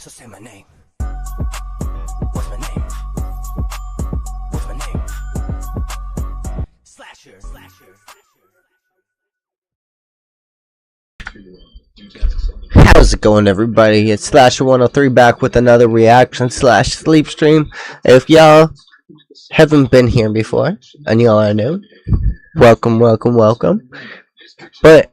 So say my name. What's my name? What's my name? Slasher. How's it going, everybody? It's Slasher103 back with another reaction / sleep stream. If y'all haven't been here before and y'all are new, welcome. But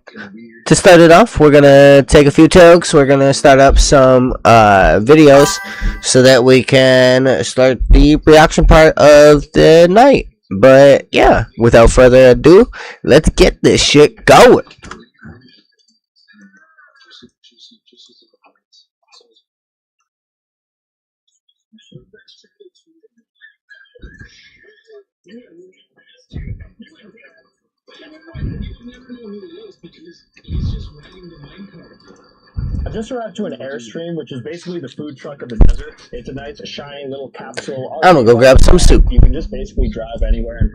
to start it off, we're gonna take a few takes. We're gonna start up some videos so that we can start the reaction part of the night. But yeah, without further ado, let's get this shit going. I just arrived to an Airstream, which is basically the food truck of the desert. It's a nice, shiny little capsule. I'm gonna go grab some soup. You can just basically drive anywhere in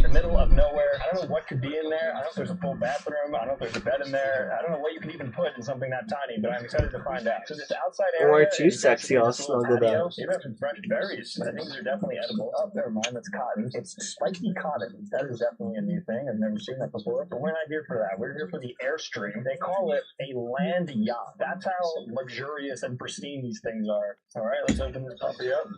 the middle of nowhere. I don't know what could be in there. I don't know if there's a full bathroom. I don't know if there's a bed in there. I don't know what you can even put in something that tiny, but I'm excited to find out. So this outside area. Weren't you sexy all snuggled up? You have some fresh berries. I think they're definitely edible. Oh, never mind. That's cotton. It's spiky cotton. That is definitely a new thing. I've never seen that before. But we're not here for that. We're here for the Airstream. They call it a land yacht. That's how luxurious and pristine these things are. All right, let's open this puppy up.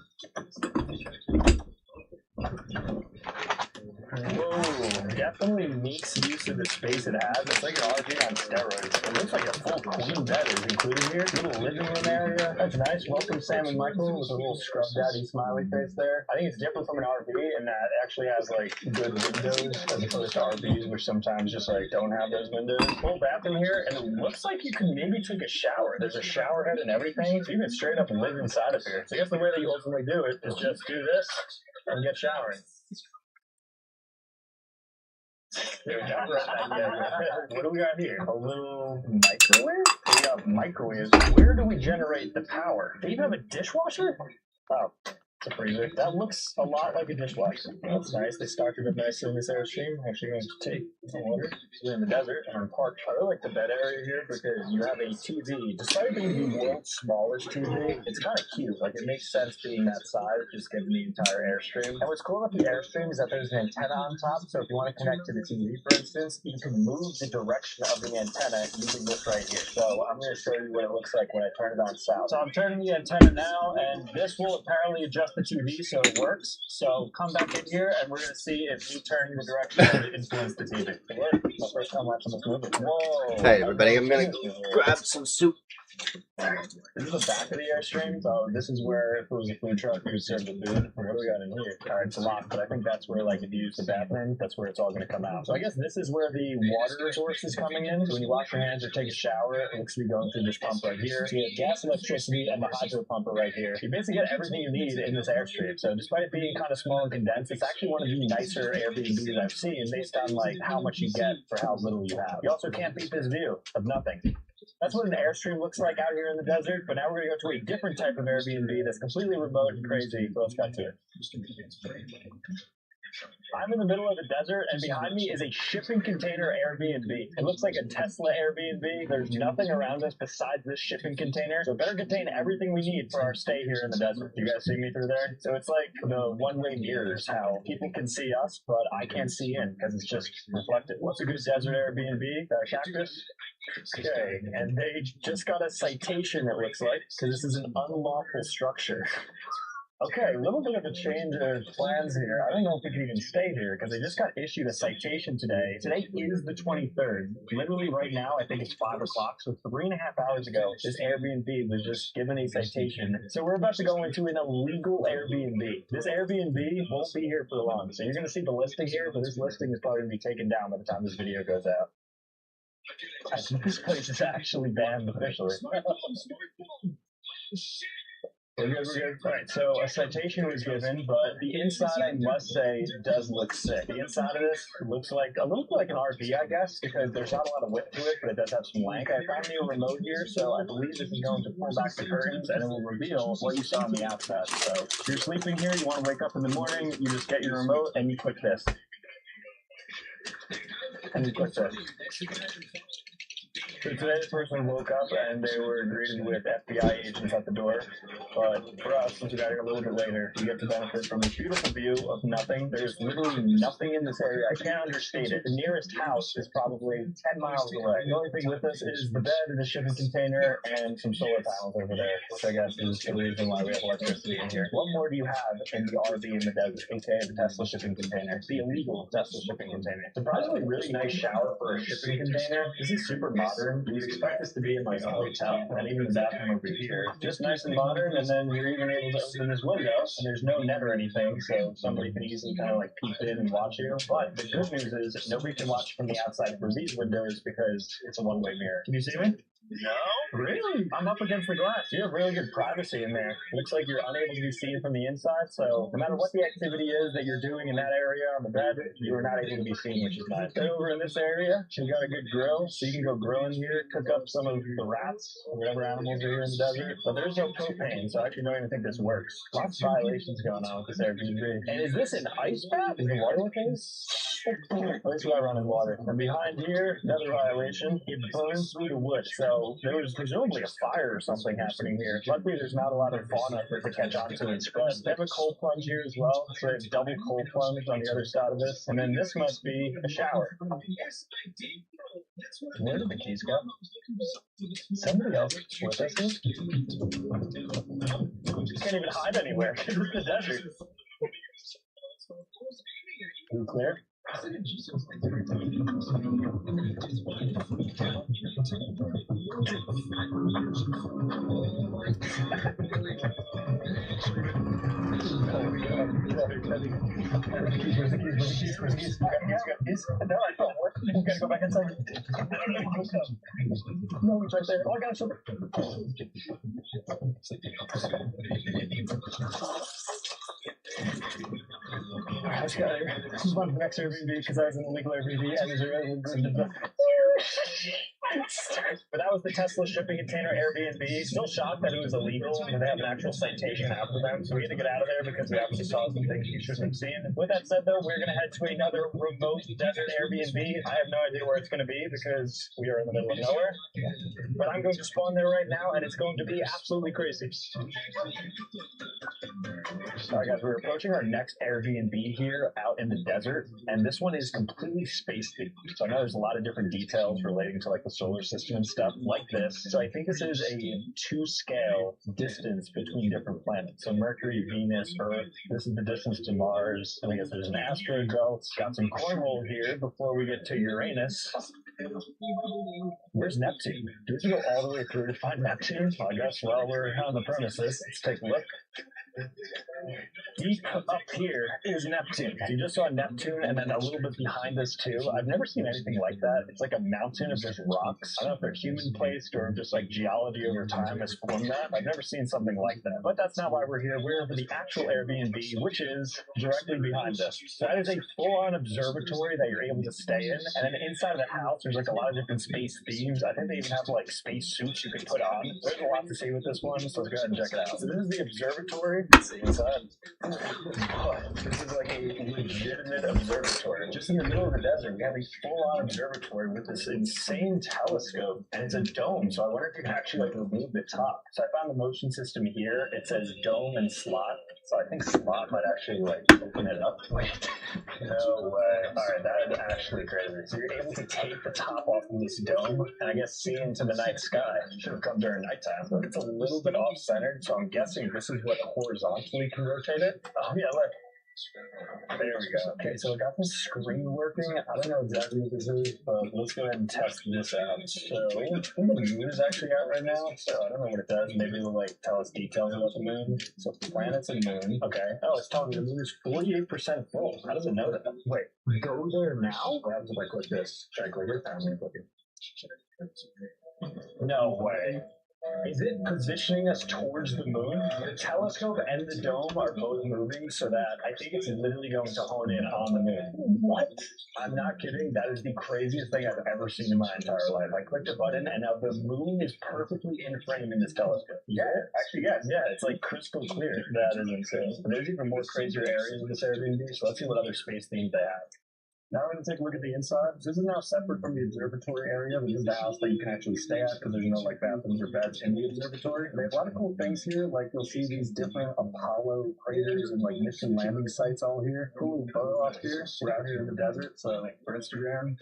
Whoa, definitely makes use of the space it has. It's like an RV on steroids. It looks like a full queen bed is included here. Little living room area. That's nice. Welcome Sam and Michael with a little scrub daddy smiley face there. I think it's different from an RV in that it actually has like good windows as opposed to RVs, which sometimes just like don't have those windows. Full bathroom here, and it looks like you can maybe take a shower. There's a shower head and everything, so you can straight up live inside of here. So I guess the way that you ultimately do it is just do this and get showering. What do we got here? A little microwave? We got microwaves. Where do we generate the power? Do you even have a dishwasher? Oh, it's a freezer. That looks a lot like a dishwasher. That's nice. They stocked it up nicely in this Airstream. Actually going to take some water. We're in the desert and we're parked. I really like the bed area here because you have a TV. Despite being the world's smallest TV, it's kind of cute. Like, it makes sense being that size, just given the entire Airstream. And what's cool about the Airstream is that there's an antenna on top. So if you want to connect to the TV, for instance, you can move the direction of the antenna using this right here. So I'm going to show you what it looks like when I turn it on south. So I'm turning the antenna now, and this will apparently adjust the TV so it works. So come back in here, and we're going to see if you turn the direction to influence the TV. It worked. My first time watching this movie. Whoa. Hey everybody, I'm gonna grab some soup. This is the back of the Airstream, so this is where, if it was a food truck, we would serve the food. What do we got in here? Alright, it's locked, but I think that's where, like, if you use the bathroom, that's where it's all going to come out. So I guess this is where the water source is coming in. So when you wash your hands or take a shower, it looks to be going through this pump right here. So you have gas, electricity, and the hydro pumper right here. You basically get everything you need in this Airstream. So despite it being kind of small and condensed, it's actually one of the nicer Airbnbs I've seen based on, like, how much you get for how little you have. You also can't beat this view of nothing. That's what an Airstream looks like out here in the desert, but now we're going to go to a different type of Airbnb that's completely remote and crazy. So let's cut to it. I'm in the middle of the desert, and behind me is a shipping container Airbnb. It looks like a Tesla Airbnb. There's nothing around us besides this shipping container, so it better contain everything we need for our stay here in the desert. You guys see me through there? So it's like the one-way mirrors, how people can see us, but I can't see in because it's just reflected. What's a good desert Airbnb? Got a cactus? Okay, and they just got a citation, it looks like, because this is an unlawful structure. Okay, a little bit of a change of plans here. I don't know if we can even stay here because they just got issued a citation today. Today is the 23rd. Literally right now, I think it's 5 o'clock. So 3.5 hours ago, this Airbnb was just given a citation. So we're about to go into an illegal Airbnb. This Airbnb won't be here for long. So you're going to see the listing here, but this listing is probably going to be taken down by the time this video goes out. I think this place is actually banned officially. We're good. Alright, so a citation was given, but the inside, I must say, does look sick. The inside of this looks like a little bit like an RV, I guess, because there's not a lot of width to it, but it does have some length. I found a remote here, so I believe this is going to pull back the curtains, and it will reveal what you saw on the outside. So if you're sleeping here, you want to wake up in the morning, you just get your remote, and you click this. And you click this. So today this person woke up and they were greeted with FBI agents at the door. But for us, since we got here a little bit later, we get to benefit from this beautiful view of nothing. There's literally nothing in this area. I can't understate it. The nearest house is probably 10 miles away. The only thing with us is the bed and the shipping container and some solar panels over there, which I guess is the reason why we have electricity in here. What more do you have in the RV in the desert, aka the Tesla shipping container? The illegal Tesla shipping container. Surprisingly really nice shower for a shipping container. This is super modern. You'd expect this to be in like a hotel, and even the bathroom over here. Just nice and modern, and then you're even able to open this window, and there's no net or anything, so somebody can easily kind of like peek in and watch you. But the good news is nobody can watch from the outside through these windows because it's a one-way mirror. Can you see me? No? Really? I'm up against the glass. You have really good privacy in there. Looks like you're unable to be seen from the inside, so no matter what the activity is that you're doing in that area on the bed, you are not able to be seen, which is nice. And over in this area, we got a good grill, so you can go grill in here, cook up some of the rats, or whatever animals are here in the desert. But there's no propane, so I actually don't even think this works. Lots of violations going on with this Airbnb. And is this an ice bath? Is the water okay? At least I run in water. And behind here, another violation. It burns through the wood. So there was presumably a fire or something happening here. Luckily, there's not a lot of fauna for it to catch on to and spread. They have a cold plunge here as well. So they have double cold plunge on the other side of this. And then this must be a shower. Where did the keys go? Somebody else with us here? Can't even hide anywhere. It's the desert. You clear? No, I don't work. We gotta go back inside. No, it's right there. Oh, I got something. Alright, let's go here. Move on to the next Airbnb because I was an illegal Airbnb and there's a But that was the Tesla shipping container Airbnb. Still shocked that it was illegal and they have an actual citation after them, so we had to get out of there because we obviously saw some things you shouldn't have seen. With that said, though, we're going to head to another remote desert Airbnb. I have no idea where it's going to be because we are in the middle of nowhere. But I'm going to spawn there right now, and it's going to be absolutely crazy. Alright guys, we're approaching our next Airbnb here out in the desert, and this one is completely space themed. So I know there's a lot of different details relating to like the solar system and stuff like this. So I think this is a 2-scale distance between different planets. So Mercury, Venus, Earth. This is the distance to Mars. And I guess there's an asteroid belt. Got some cornhole here before we get to Uranus. Where's Neptune? Do we have to go all the way through to find Neptune? Well, I guess while we're on the premises, let's take a look. Deep up here is Neptune. You just saw Neptune, and then a little bit behind us too. I've never seen anything like that. It's like a mountain of just rocks. I don't know if they're human placed or just like geology over time has formed that. I've never seen something like that. But that's not why we're here. We're for the actual Airbnb, which is directly behind us. So that is a full-on observatory that you're able to stay in. And then inside of the house, there's like a lot of different space themes. I think they even have like space suits you can put on. There's a lot to see with this one, so let's go ahead and check it out. So this is the observatory. Let's see inside. Oh, this is like a legitimate observatory. Just in the middle of the desert, we have a full-on observatory with this insane telescope, and it's a dome, so I wonder if you can actually like remove the top. So I found the motion system here. It says dome and slot, so I think slot might actually like open it up. Wait, no way. Alright, that is actually crazy. So you're able to take the top off of this dome, and I guess see into the night sky. Should have come during nighttime, but it's a little bit off-centered, so I'm guessing this is what horizontally can rotate it. Oh yeah, look. There we go. Okay, so I got the screen working. I don't know exactly what this is, but let's go ahead and test this out. So I think the moon is actually out right now, so I don't know what it does. Maybe it'll like tell us details about the moon. So planets and moon. Okay. Oh, it's telling me the moon is 48% full. How does it know that? Wait, go there now? What happens if I click this? Should I click it? I'm gonna click it. No way. Is it positioning us towards the moon? The telescope and the dome are both moving so that I think it's literally going to hone in on the moon. What? I'm not kidding. That is the craziest thing I've ever seen in my entire life. I clicked a button and now the moon is perfectly in frame in this telescope. Yeah, actually, yeah, it's like crystal clear. That is insane. There's even more crazier areas of this Airbnb, so let's see what other space themes they have. Now we're going to take a look at the inside. This is now separate from the observatory area. This is the house that you can actually stay at because there's no like bathrooms or beds in the observatory. They have a lot of cool things here. Like you'll see these different Apollo craters and like mission landing sites all here. Cool photo up here. We're out here in the desert, so for Instagram.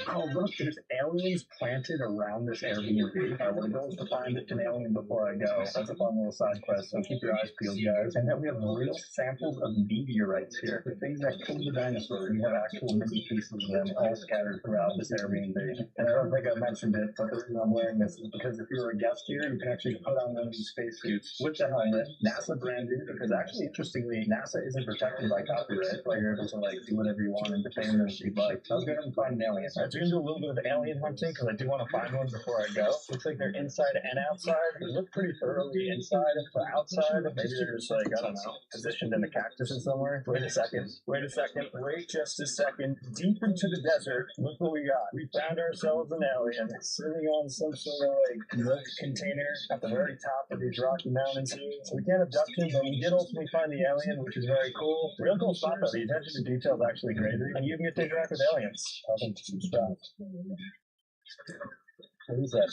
Oh look, there's aliens planted around this Airbnb. My goal is to find an alien before I go. That's a fun little side quest, so keep your eyes peeled, guys. And then we have real samples of meteorites here. The things that killed the dinosaurs. We have actual mini pieces of them all scattered throughout this Airbnb. And I don't think I mentioned it, but the reason I'm wearing this is because if you're a guest here, you can actually put on one of these spacesuits with the helmet. NASA branded, because actually, interestingly, NASA isn't protected by copyright. Like you're able to like do whatever you want and defame them if you'd like. So I'll go ahead and find an alien. Alright, so we're gonna do a little bit of alien hunting because I do want to find one before I go. Looks like they're inside and outside. They look pretty thoroughly inside, but outside, maybe they're just like, I don't know, positioned in the cactuses somewhere. Wait a second. Wait just a second. Deep into the desert, look what we got. We found ourselves an alien sitting on some sort of like milk container at the very top of these Rocky Mountains here. So we can't abduct him, but we did ultimately find the alien, which is very cool. Real cool spot though. The attention to detail is actually crazy. And you can get to interact with aliens. I think it's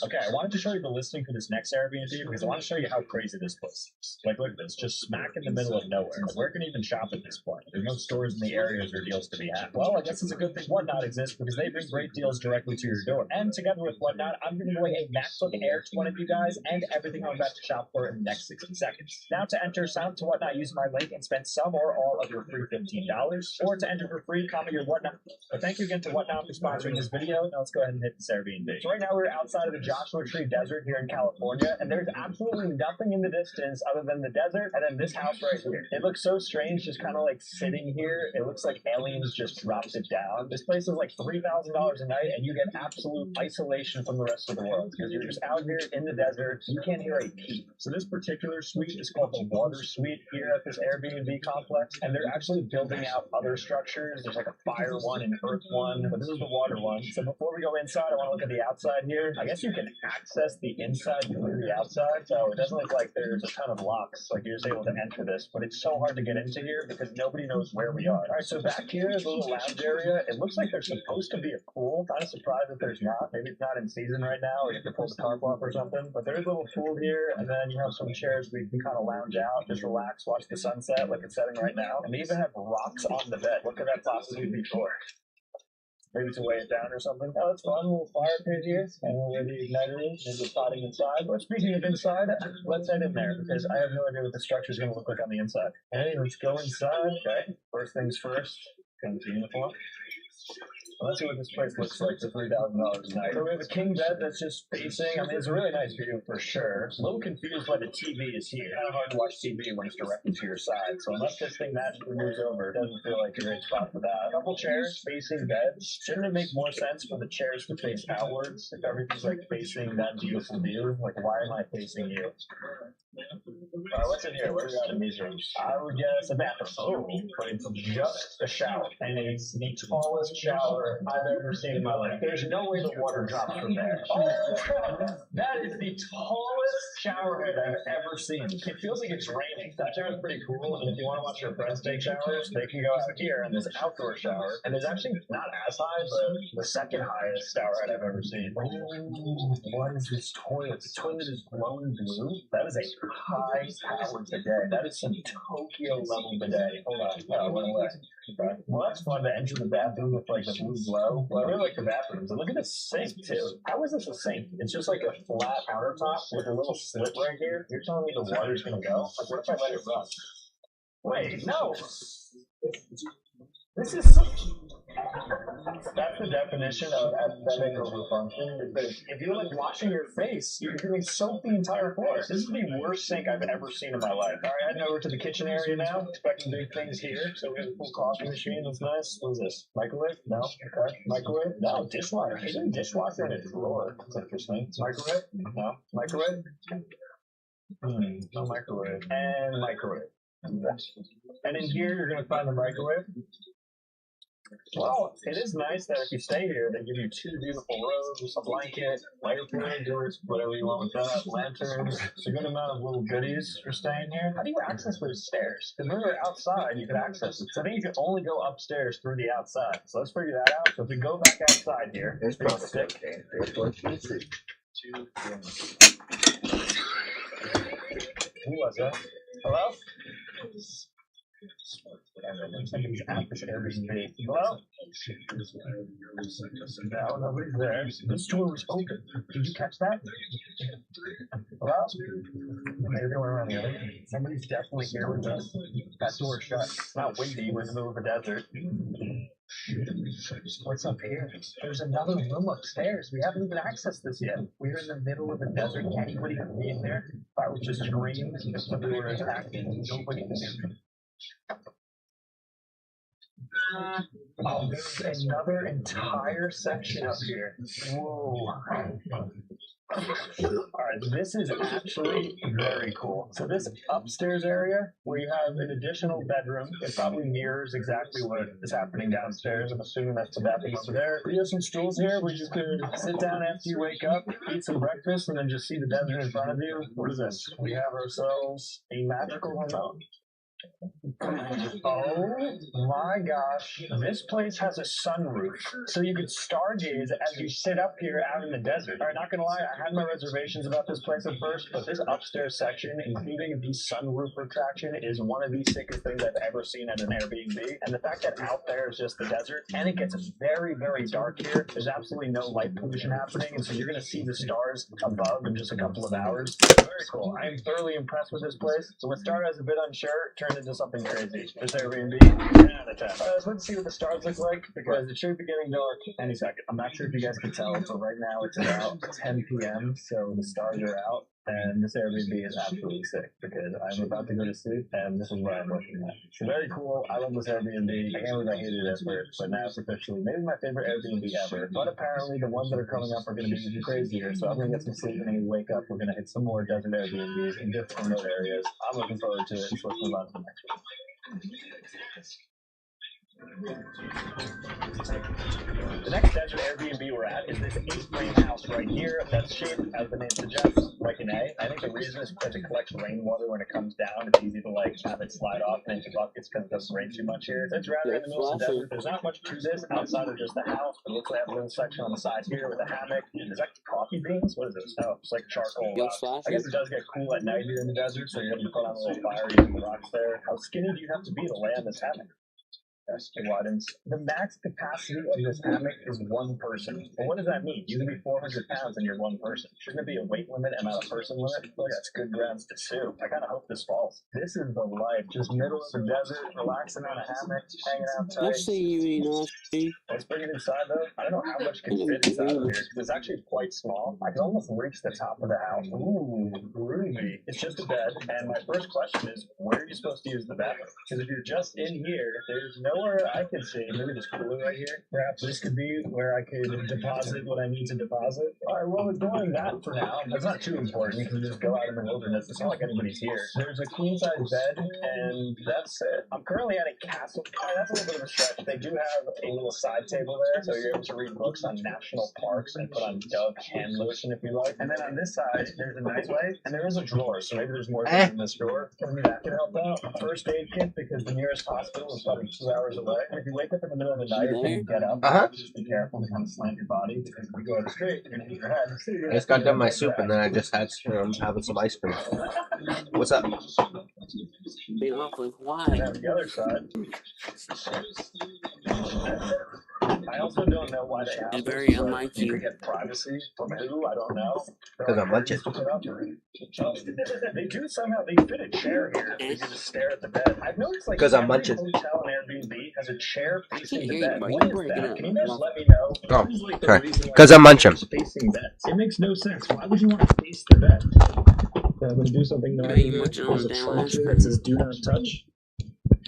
Okay, I wanted to show you the listing for this next Airbnb because I want to show you how crazy this place is. Like, look at this, just smack in the middle of nowhere. Like, where can you even shop at this point? There's no stores in the areas or deals to be had. Well, I guess it's a good thing Whatnot exists because they bring great deals directly to your door. And together with Whatnot, I'm giving away a MacBook Air to one of you guys and everything I'm about to shop for in the next 60 seconds. Now to enter, sign up to Whatnot, use my link and spend some or all of your free $15. Or to enter for free, comment your Whatnot. But thank you again to Whatnot for sponsoring this video. Now let's go ahead and hit this Airbnb. So right now we're outside of the Joshua Tree Desert here in California, and there's absolutely nothing in the distance other than the desert and then this house right here. It looks so strange, just kind of like sitting here. It looks like aliens just dropped it down. This place is like $3,000 a night, and you get absolute isolation from the rest of the world because you're just out here in the desert. You can't hear a peep. So this particular suite is called the Water Suite here at this Airbnb complex, and they're actually building out other structures. There's like a fire one and earth one, but this is the water one. So before we go inside, I want to look at the outside here. I guess you can access the inside through the outside, so it doesn't look like there's a ton of locks, like you're just able to enter this, but it's so hard to get into here because nobody knows where we are. Alright, so back here is a little lounge area. It looks like there's supposed to be a pool. Kind of surprised that there's not. Maybe it's not in season right now, or you have to pull the tarp off or something, but there's a little pool here, and then you have some chairs where you can kind of lounge out, just relax, watch the sunset like it's setting right now, and they even have rocks on the bed. What could that possibly be for? Maybe to weigh it down or something. Oh, it's fun. A little fire pit here. And where the igniter is. There's a potting inside. But speaking of inside, let's head in there because I have no idea what the structure is going to look like on the inside. Hey, let's go inside. Okay. First things first. Come to the uniform. Well, let's see what this place looks like for $3,000 a night. So we have a king bed that's just facing. I mean, it's a really nice view for sure. A little confused why the TV is here. Kind of hard to watch TV when it's directly to your side. So unless this thing magically moves over, it doesn't feel like a great spot for that. A couple chairs facing beds. Shouldn't it make more sense for the chairs to face outwards if everything's like facing that beautiful view? Like, why am I facing you? What's in here? What do we got in these rooms? I would guess a bathroom. Oh, but it's just a shower. And it's the tallest shower I've ever seen in my life. There's no way the water drops from there. Oh, that is the tallest shower head I've ever seen. It feels like it's raining. That shower is pretty cool. And if you want to watch your friends take showers, they can go out here in this outdoor shower. And it's actually not as high, but the second highest shower head I've ever seen. Oh, what is this toilet? The toilet is glowing blue. That is a high-powered bidet. That is some Tokyo-level bidet. Hold on. Oh, it went away. Okay. Well, that's fun to enter the bathroom with like the blue glow. Well, I really like the bathrooms. And look at this sink, too. How is this a sink? It's just like a flat countertop with a little slit right here. You're telling me the water's going to go? Like, what if I let it run? Wait, no. This is... That's the definition of aesthetic overfunction. Because if you like washing your face, you're going to soak the entire floor. This is the worst sink I've ever seen in my life. All right, heading over to the kitchen area now. Expecting big things here. So we have a full coffee machine. That's nice. What is this? Microwave? No. Okay. Microwave? No. Dishwasher. There's a dishwasher in a drawer. That's interesting. Microwave? No. Microwave? No microwave. And microwave. And in here, you're going to find the microwave. Well, it is nice that if you stay here, they give you 2 beautiful robes, a blanket, fire doors, whatever you want with that, lanterns. It's a good amount of little goodies for staying here. How do you access those stairs? Because when we're outside, you can access it. So I think you can only go upstairs through the outside. So let's figure that out. So if we go back outside here, There's big probably stick. Who was that? Hello? Hello? No, nobody's there. This door was open. Did you catch that? Hello? Maybe they were around the other. Somebody's definitely here with us. That door's shut. It's not windy. We're in the middle of a desert. What's up here? There's another room upstairs. We haven't even accessed this yet. We're in the middle of the desert. Anybody can be in there. If I was just screaming if somebody were attacking, nobody can hear me. Oh, there's another entire section up here. Whoa. Alright, this is actually very cool. So this upstairs area, where you have an additional bedroom, it probably mirrors exactly what is happening downstairs. I'm assuming that's the bathroom over there. We have some stools here where you could sit down after you wake up, eat some breakfast, and then just see the desert in front of you. What is this? We have ourselves a magical remote. Oh my gosh, this place has a sunroof, so you could stargaze as you sit up here out in the desert. Alright, not gonna lie, I had my reservations about this place at first, but this upstairs section, including the sunroof attraction, is one of the sickest things I've ever seen at an Airbnb. And the fact that out there is just the desert, and it gets very, very dark here. There's absolutely no light pollution happening, and so you're gonna see the stars above in just a couple of hours. Very cool. I am thoroughly impressed with this place. So what started as a bit unsure turned into something crazy. This Airbnb, 10 out of 10. Let's see what the stars look like, because it should be getting dark any second. I'm not sure if you guys can tell, but right now it's about 10 p.m., so the stars are out. And this Airbnb is absolutely sick because I'm about to go to sleep and this is where I'm working at. It's very cool. I love this Airbnb. I can't believe I hated it at first, but now it's officially maybe my favorite Airbnb ever. But apparently the ones that are coming up are going to be even crazier. So I'm going to get some sleep and when we wake up, we're going to hit some more desert Airbnbs in different remote areas. I'm looking forward to it. So let's move on to the next one. The next desert Airbnb we're at is this A-frame house right here that's shaped, as the name suggests, like an A. I think the reason is because it collects rainwater when it comes down. It's easy to have it slide off into buckets because it doesn't rain too much here. It's rather in the middle of the desert. There's not much to this outside of just the house. It looks like I have a little section on the side here with a hammock. Is that coffee beans? What is this? Oh, it's like charcoal. I guess it does get cool at night here in the desert, so you're able to put on a little fire using the rocks there. How skinny do you have to be to lay on this hammock? It widens. The max capacity of this hammock is one person. Well, what does that mean? You can be 400 pounds and you're one person. Shouldn't there be a weight limit and not a person limit? Look, that's good grounds to sue. I kind of hope this falls. This is the life. Just middle of the desert, relaxing on a hammock, hanging out tight. Let's say you nasty. Let's bring it inside though. I don't know how much can fit inside of here because it's actually quite small. I can almost reach the top of the house. Ooh, roomy. It's just a bed. And my first question is, where are you supposed to use the bathroom? Because if you're just in here, there's nowhere I can see. Maybe this cooler right here. Perhaps this could be where I could deposit what I need to deposit. Alright, well, ignoring that for now. That's not too important. You can just go out in the wilderness. It's not like anybody's here. There's a queen-size bed, and that's it. I'm currently at a castle. That's a little bit of a stretch. They do have a little side table there, so you're able to read books on national parks and put on Dove hand lotion if you like. And then on this side, there's a nice way, and there is a drawer, so maybe there's more things in this drawer. Maybe that can help out. First aid kit, because the nearest hospital is probably 2 hours away. And if you wake up in the middle of the night and you get up, just be careful to kind of slant your body, because if you go out straight, you're going to hit your head. I just got done my soup and then I just had having some ice cream. What's up? Being awfully why? And on the other side, I also don't know why they have It's this, very but unlike you you. could get privacy from who, I don't know. Because I'm munching. They do somehow, they fit a chair here so you can just stare at the bed. I've noticed like 'Cause I'm every munching. hotel and Airbnb has a chair facing the hear you, bed. bro. What You is breaking that? up. Can you guys let me know? Oh, What is, like, the sorry. reason why 'Cause I'm munching. it's facing beds? It makes no sense. Why would you want to face the bed? I'm going to do something Yeah, naughty you here. munching on There's a down trunk ice here cream. that says do not touch.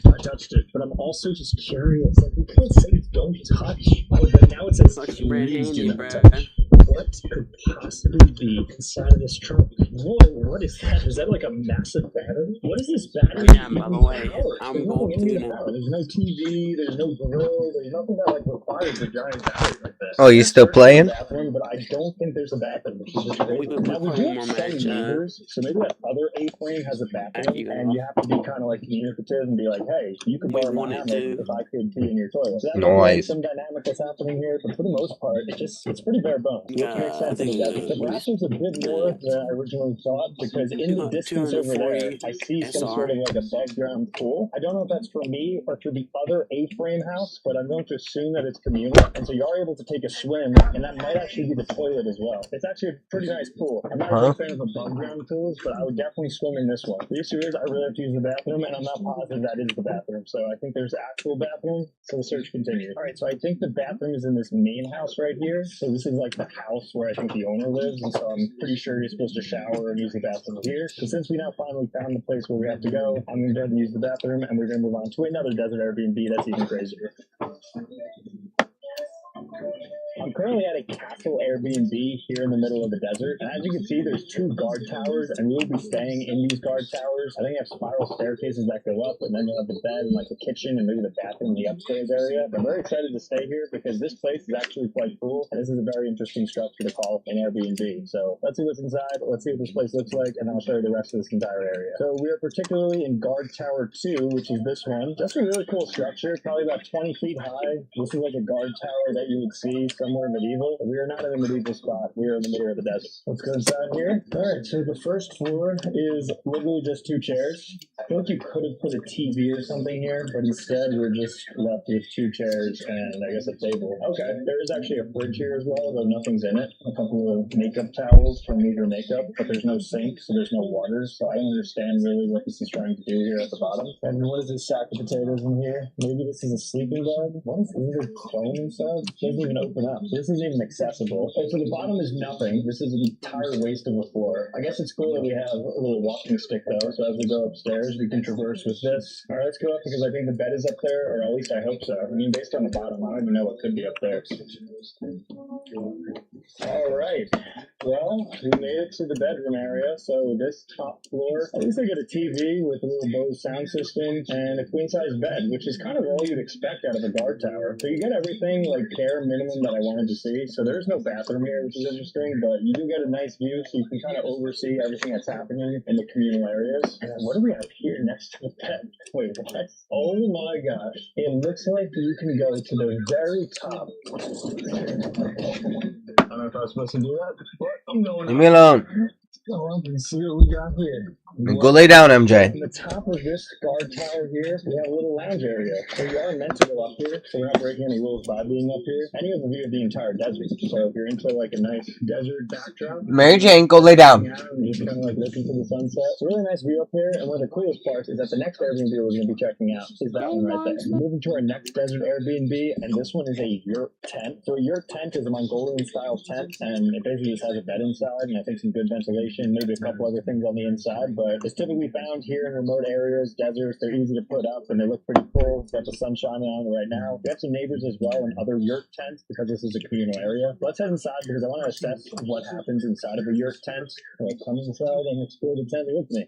I touched it, but I'm also just curious. Like, you can't say don't touch. Oh, but now it says Touch your red please do handy, not bro. touch. What what could possibly be inside of this trunk? Whoa, what is that? Is that like a massive battery? What is this battery? Yeah, by the way, I'm going to now. There's no TV, there's no grill, there's nothing that like requires a giant battery like that. Oh, you still playing? Bathroom, but I don't think there's a bathroom, which is just crazy. We could Now, we play do one more have some match. neighbors, so maybe that other A-frame has a bathroom, you go. and you have to be kind of like communicative and be like, hey, you could We borrow my wanted hammock to. if I could pee in your toilet. So that might be like Nice. some dynamic that's happening here, but for the most part, it's pretty bare bones. Which makes sense in the desert. The bathroom's a bit more than I originally thought, because in the distance over there, I see some sort of like a above-ground pool. I don't know if that's for me or for the other A-frame house, but I'm going to assume that it's communal, and so you are able to take a swim, and that might actually be the toilet as well. It's actually a pretty nice pool. I'm not a big fan of above-ground pools, but I would definitely swim in this one. The issue is I really have to use the bathroom, and I'm not positive that is the bathroom, so I think there's actual bathroom, so the search continues. All right, so I think the bathroom is in this main house right here, so this is like the house where I think the owner lives, and so I'm pretty sure you're supposed to shower and use the bathroom here. So since we now finally found the place where we have to go, I'm going to go ahead and use the bathroom, and we're going to move on to another desert Airbnb that's even crazier. I'm currently at a castle Airbnb here in the middle of the desert, and as you can see, there's 2 guard towers, and we'll be staying in these guard towers. I think they have spiral staircases that go up, and then you'll have the bed and like the kitchen and maybe the bathroom in the upstairs area. I'm very excited to stay here because this place is actually quite cool, and this is a very interesting structure to call an Airbnb. So let's see what's inside, let's see what this place looks like, and I'll show you the rest of this entire area. So we are particularly in guard tower 2, which is this one. That's a really cool structure, probably about 20 feet high. This is like a guard tower that you would see somewhere medieval. We are not in a medieval spot. We are in the middle of the desert. Let's go inside here. All right, so the first floor is literally just 2 chairs. I feel like you could have put a TV or something here, but instead we're just left with 2 chairs and I guess a table. Okay, there is actually a fridge here as well, though nothing's in it. A couple of makeup towels for me your makeup, but there's no sink, so there's no water. So I don't understand really what this is trying to do here at the bottom. And what is this sack of potatoes in here? Maybe this is a sleeping bag. What is this clone inside? It doesn't even open up. This isn't even accessible. Okay, so the bottom is nothing. This is an entire waste of a floor. I guess it's cool that we have a little walking stick though, so as we go upstairs, we can traverse with this. All right, let's go up because I think the bed is up there, or at least I hope so. I mean, based on the bottom, I don't even know what could be up there. All right. Well, we made it to the bedroom area, so this top floor, at least I get a TV with a little Bose sound system and a queen-size bed, which is kind of all you'd expect out of a guard tower. So you get everything, like, bare minimum that I wanted to see. So there's no bathroom here, which is interesting, but you do get a nice view, so you can kind of oversee everything that's happening in the communal areas. And what do we have here next to the bed? Wait, what? Oh my gosh. It looks like you can go to the very top. I don't know if I was supposed to do that, but I'm going Leave me alone. Go up and see what we got here. Go lay down, MJ. On the top of this guard tower here, we have a little lounge area. So you are meant to go up here, so we're not breaking any rules by being up here. And you have a view of the entire desert. So if you're into like a nice desert backdrop, Mary Jane, go lay down. and just kind of like listen to the sunset. It's a really nice view up here, and one of the coolest parts is that the next Airbnb we're going to be checking out is that one right there. We're moving to our next desert Airbnb, and this one is a yurt tent. So a yurt tent is a Mongolian style tent, and it basically just has a bed inside, and I think some good ventilation, maybe a couple other things on the inside, but it's typically found here in remote areas, deserts. They're easy to put up, and they look pretty cool. Got the sun shining on them right now. We have some neighbors as well in other yurt tents because this is a communal area. Let's head inside because I want to assess what happens inside of a yurt tent. So come inside and explore the tent with me.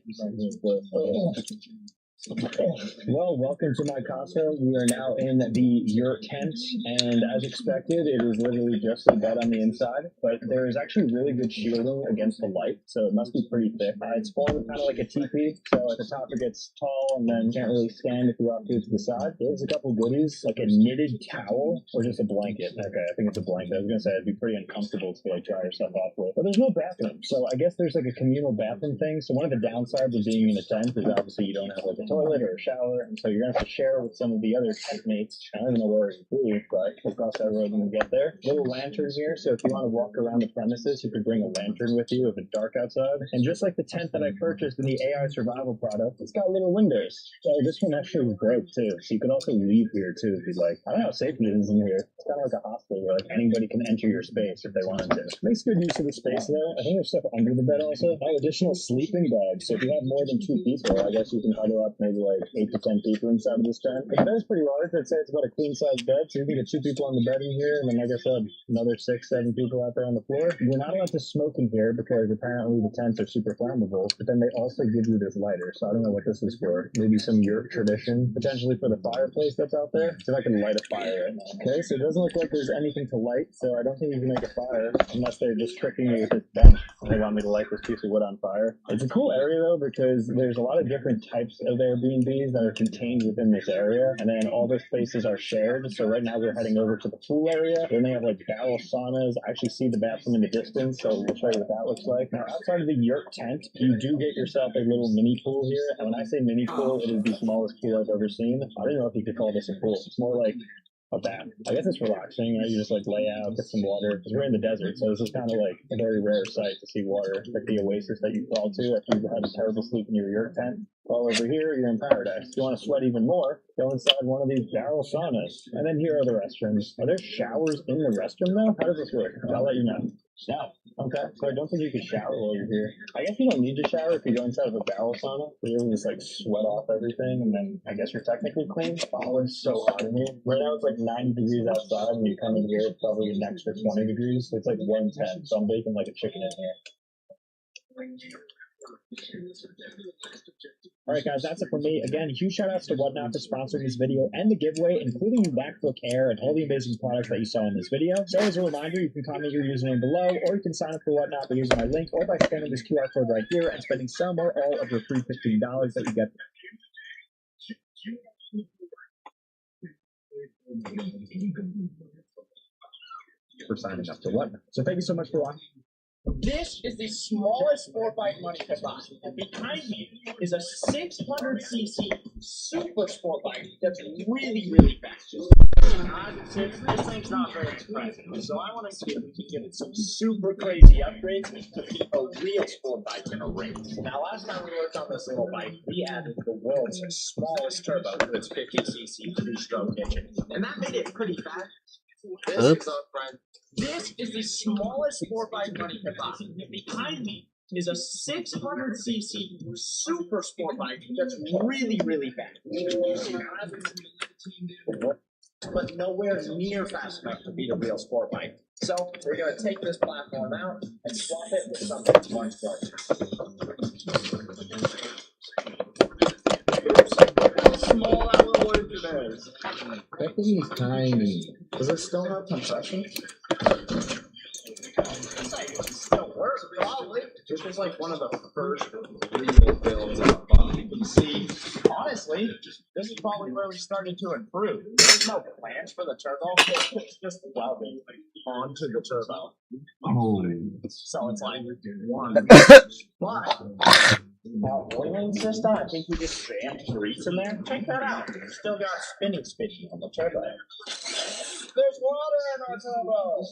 Well, welcome to my casa. We are now in the yurt tent, and as expected, it is literally just a bed on the inside, but there is actually really good shielding against the light, so it must be pretty thick. It's formed kind of like a teepee, so at the top it gets tall, and then can't really stand if you walk to the side. There's a couple goodies, like a knitted towel, or just a blanket. Okay, I think it's a blanket. I was gonna say it'd be pretty uncomfortable to like dry yourself off with, but there's no bathroom, so I guess there's like a communal bathroom thing. So one of the downsides of being in a tent is obviously you don't have like a toilet or a shower, and so you're gonna have to share with some of the other tent mates. I don't even know where it's blue, but we'll cross that road when we get there. Little lantern here, so if you want to walk around the premises, you could bring a lantern with you if it's dark outside. And just like the tent that I purchased in the AI survival product, it's got little windows. So this one actually broke too, so you could also leave here too if you'd like. I don't know how safe it is in here. It's kind of like a hospital where like anybody can enter your space if they wanted to. Makes good use of the space though. I think there's stuff under the bed also. I have additional sleeping bags, so if you have more than 2 people, I guess you can huddle up maybe like 8 to 10 people inside of this tent. The bed's pretty large. I'd say it's about a queen size bed, so you can get 2 people on the bed in here, and then like I said, another 6, 7 people out there on the floor. You're not allowed to smoke in here because apparently the tents are super flammable, but then they also give you this lighter, so I don't know what this is for. Maybe some yurt tradition, potentially for the fireplace that's out there. So I can light a fire right now. Okay, so it doesn't look like there's anything to light, so I don't think you can make a fire unless they're just tricking me with this bench. They want me to light this piece of wood on fire. It's a cool area though because there's a lot of different types of Airbnbs that are contained within this area, and then all those places are shared. So right now we're heading over to the pool area. Then they have like barrel saunas. I actually see the bathroom in the distance, so we'll show you what that looks like. Now outside of the yurt tent, you do get yourself a little mini pool here, and when I say mini pool, it is the smallest pool I've ever seen. I don't know if you could call this a pool. It's more like a bath. I guess it's relaxing, right? You just like lay out, get some water, because we're in the desert, so this is kind of like a very rare sight to see water, like the oasis that you crawl to if you've had a terrible sleep in your yurt tent. Well, over here, you're in paradise. If you want to sweat even more, go inside one of these barrel saunas. And then here are the restrooms. Are there showers in the restroom though? How does this work? I'll let you know. No. Okay, so I don't think you can shower while you're here. I guess you don't need to shower if you go inside of a barrel sauna. You really just like sweat off everything, and then I guess you're technically clean. Oh, it's so hot in here. Right now it's like 90 degrees outside, and you come in here, it's probably an extra 20 degrees. So it's like 110, so I'm baking like a chicken in here. Alright guys, that's it for me. Again, huge shout outs to Whatnot for sponsoring this video and the giveaway, including the MacBook Air and all the amazing products that you saw in this video. So as a reminder, you can comment your username below, or you can sign up for Whatnot by using my link, or by scanning this QR code right here and spending some or all of your free $15 that you get. For signing up to Whatnot. So thank you so much for watching. This is the smallest 4-bike money pit box, and behind me is a 600cc super sport bike that's really, really fast. This thing's not very expensive, so I want to see if we can give it some super crazy upgrades to be a real sport bike in a race. Now, last time we worked on this little bike, we added the world's smallest turbo to its 50cc 3-stroke engine, and that made it pretty fast. This is the smallest 4-bike money pit box. Behind me is a 600cc super sport bike that's really, really fast. But nowhere near fast enough to beat a real sport bike. So we're going to take this platform out and swap it with something much larger. Small alloy wood is. That thing is tiny. Does it still have compression? It still works, probably. This was like one of the first real builds out front. You can see, Honestly, this is probably where we started to improve. There's no plans for the turbo. It's just welding onto the turbo. oh, So it's like one. But oiling system, I think we just jammed grease in there. Check that out. It's still got spinning on the turbo. There's water in our turbo.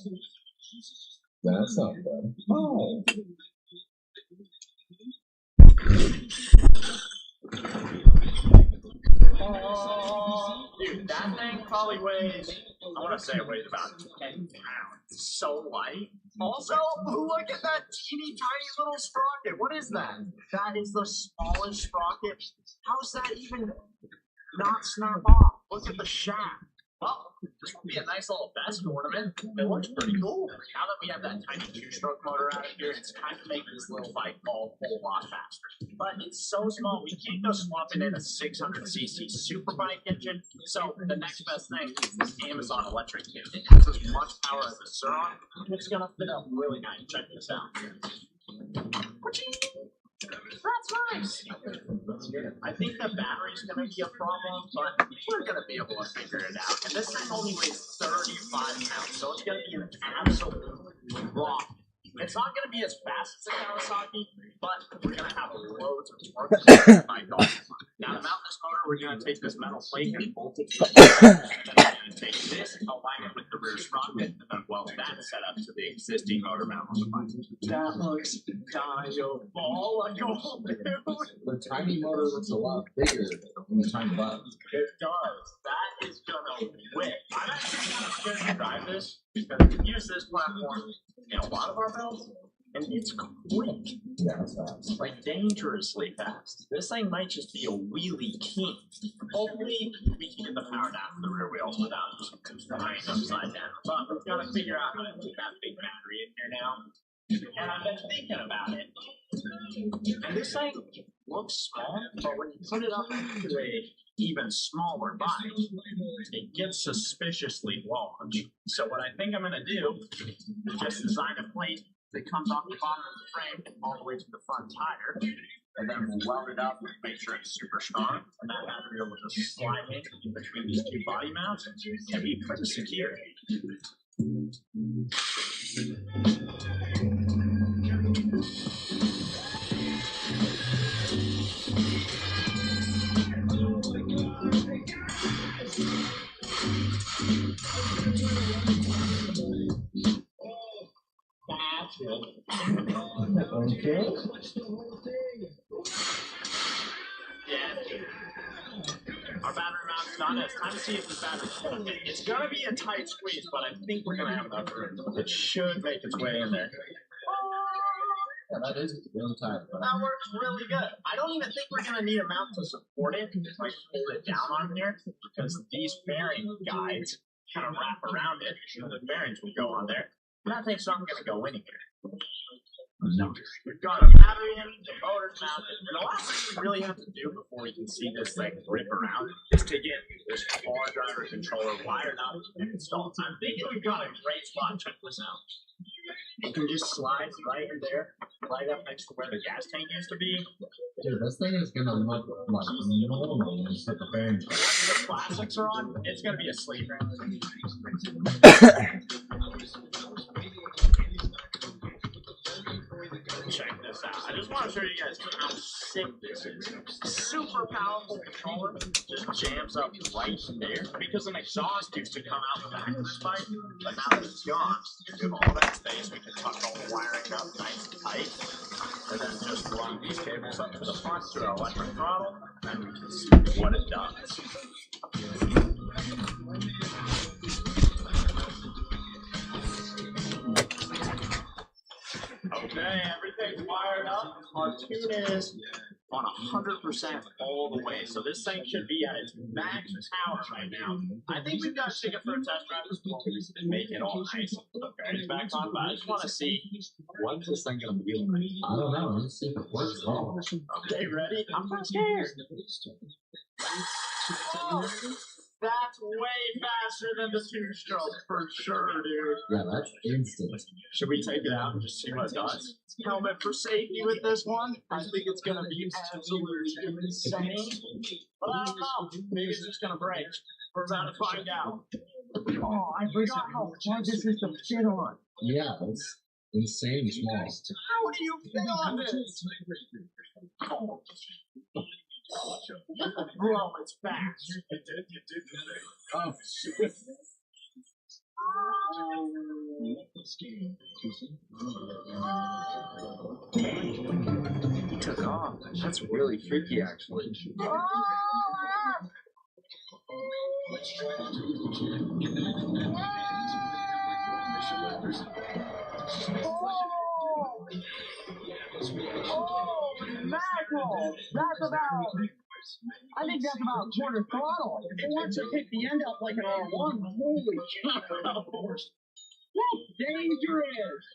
that's not bad. Oh, Dude, that thing probably weighs, I want to say it weighs about 10 pounds. It's so light. Also, look at that teeny tiny little sprocket. What is that? That is the smallest sprocket. How's that even not snap off? Look at the shaft. Well, this would be a nice little vest ornament. It looks pretty cool. Now that we have that tiny 2-stroke motor out of here, it's kind of making this little bike all a whole lot faster. But it's so small, we can't go swapping in a 600cc super bike engine. So the next best thing is this Amazon electric kit. It has as much power as the Sur-On. It's going to fit up really nice. Check this out. That's nice. I think the battery's going to be a problem, but we're going to be able to figure it out. And this thing only weighs 35 pounds, so it's going to be an absolute rock. It's not going to be as fast as a Kawasaki, but we're going to have loads of torque. Now, to mount this motor, we're going to take this metal plate and bolt it to the and then we're going to take this and align it with the rear sprocket, and then weld that setup to the existing motor mount on the bike. That looks diabolical, dude. the tiny motor looks a lot bigger than the tiny bike. It does. That is gonna whip. I'm actually kind of scared to drive this because we use this platform in a lot of our builds, And it's quick. Yeah, that's fast. Like dangerously fast. This thing might just be a wheelie king. Hopefully, we can get the power down to the rear wheels without flying upside down. But we've got to figure out how to put that big battery in here now. And I've been thinking about it. And this thing looks small, but when you put it up to a even smaller bike, it gets suspiciously large. So what I think I'm going to do is just design a plate that comes off the bottom of the frame all the way to the front tire, and then we'll weld it up and make sure it's super strong, and that battery will just slide in between these two body mounts and be pretty secure. Okay. Our battery mount's done. It's time to see if this battery's gonna fit. It's gonna be a tight squeeze, but I think we're gonna have enough room. It should make its way in there. Yeah, that is really tight. That works really good. I don't even think we're gonna need a mount to support it. Just like hold it down on here, because these bearing guides kind of wrap around it, so the bearings will go on there. And that thing's not gonna go in here. No, we've got a battery in, the motor's mounted, and the last thing we really have to do before we can see this thing rip around is to get this car driver controller wired up and installed. I'm thinking we've got a great spot to check this out. It can just slide right in there, right up next to where the gas tank used to be. Dude, this thing is gonna look like normal when you put the bearings on. Once the plastics are on, it's gonna be a sleeper. Check this out. I just want to show you guys how sick this is. Super powerful controller. Just jams up right there. Because an exhaust used to come out the back of this bike, but now that it's gone, we have all that space. We can tuck all the wiring up nice and tight. And then just run these cables up to the front to our electric throttle, and we can see what it does. Okay, everything's wired up. Our tune is on 100% all the way. So this thing should be at its max power right now. I think we've got to take it for a test drive and make it all nice and put the bearings back on, but I just want to see When's this thing gonna be like? I don't know. Let's see if it works at all. Okay, ready? I'm not scared. Oh, that's way faster than the two-stroke for sure, dude. Yeah, that's instant. Should we take it out and just see what it does? Helmet for safety with this one. I think it's gonna be absolutely insane. But I don't know. Maybe it's just gonna break. We're about to find out. Oh, I forgot how hard this is to fit on. Yeah, it's insane small. How do you fit on this? Oh. Bro, it's fast. Oh, shit. He took off. That's really freaky, actually. Mackerel! That's about... I think that's about quarter throttle. It wants to pick the end up like an R1. Holy cow! That's dangerous!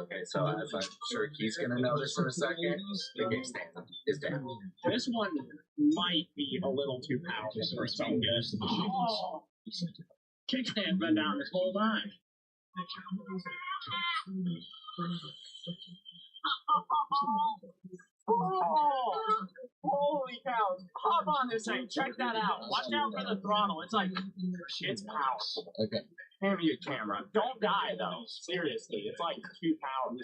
Okay, so as I'm sure he's gonna notice in a second, the kickstand is down. This one might be a little too powerful for its own good. Oh. Kickstand's been down this whole time. Oh, holy cow. Hop on this thing. Check that out. Watch out for the throttle. It's like, it's powerful. Okay. Hand me your camera. Don't die, though. Seriously. It's like too powerful.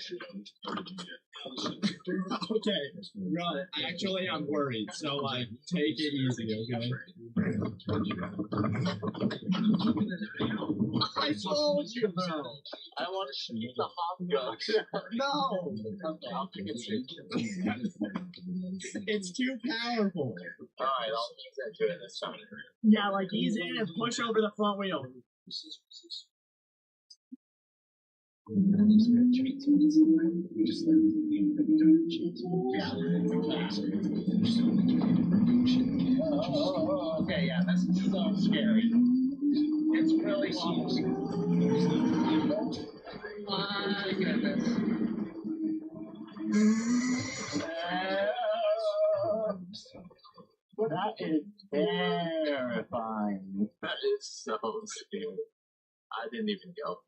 Okay, run. Actually, I'm worried, so like, take it easy, okay? I told you, though. I want to shoot the hot guns. No! It's too powerful. Alright, I'll ease into it this time. Yeah, like ease in and push over the front wheel. Oh, okay, yeah, this is so scary. It's really scary. My goodness. That is terrifying. That is so scary. I didn't even go.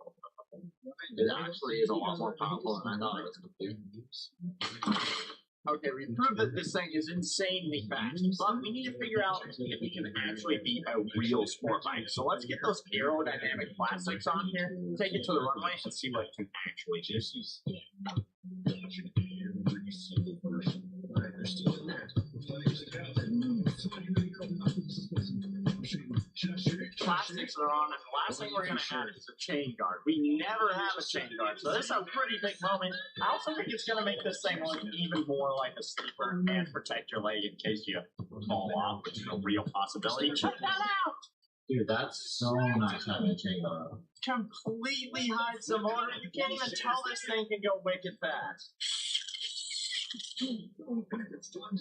It actually is a lot more powerful than I thought it was going to be. Okay, we proved that this thing is insanely fast, but we need to figure out if we can actually beat a real sport bike. So let's get those aerodynamic plastics on here, take it to the runway, and see what it can actually do. Plastics are on, and the last thing we're going to add is a chain guard. We never have a chain guard, so this is a pretty big moment. I also think it's going to make this thing look even more like a sleeper and protect your leg in case you fall off, which is a real possibility. Check that out! Dude, that's so nice having a chain guard. Completely hides the motor. You can't even tell this thing can go wicked fast.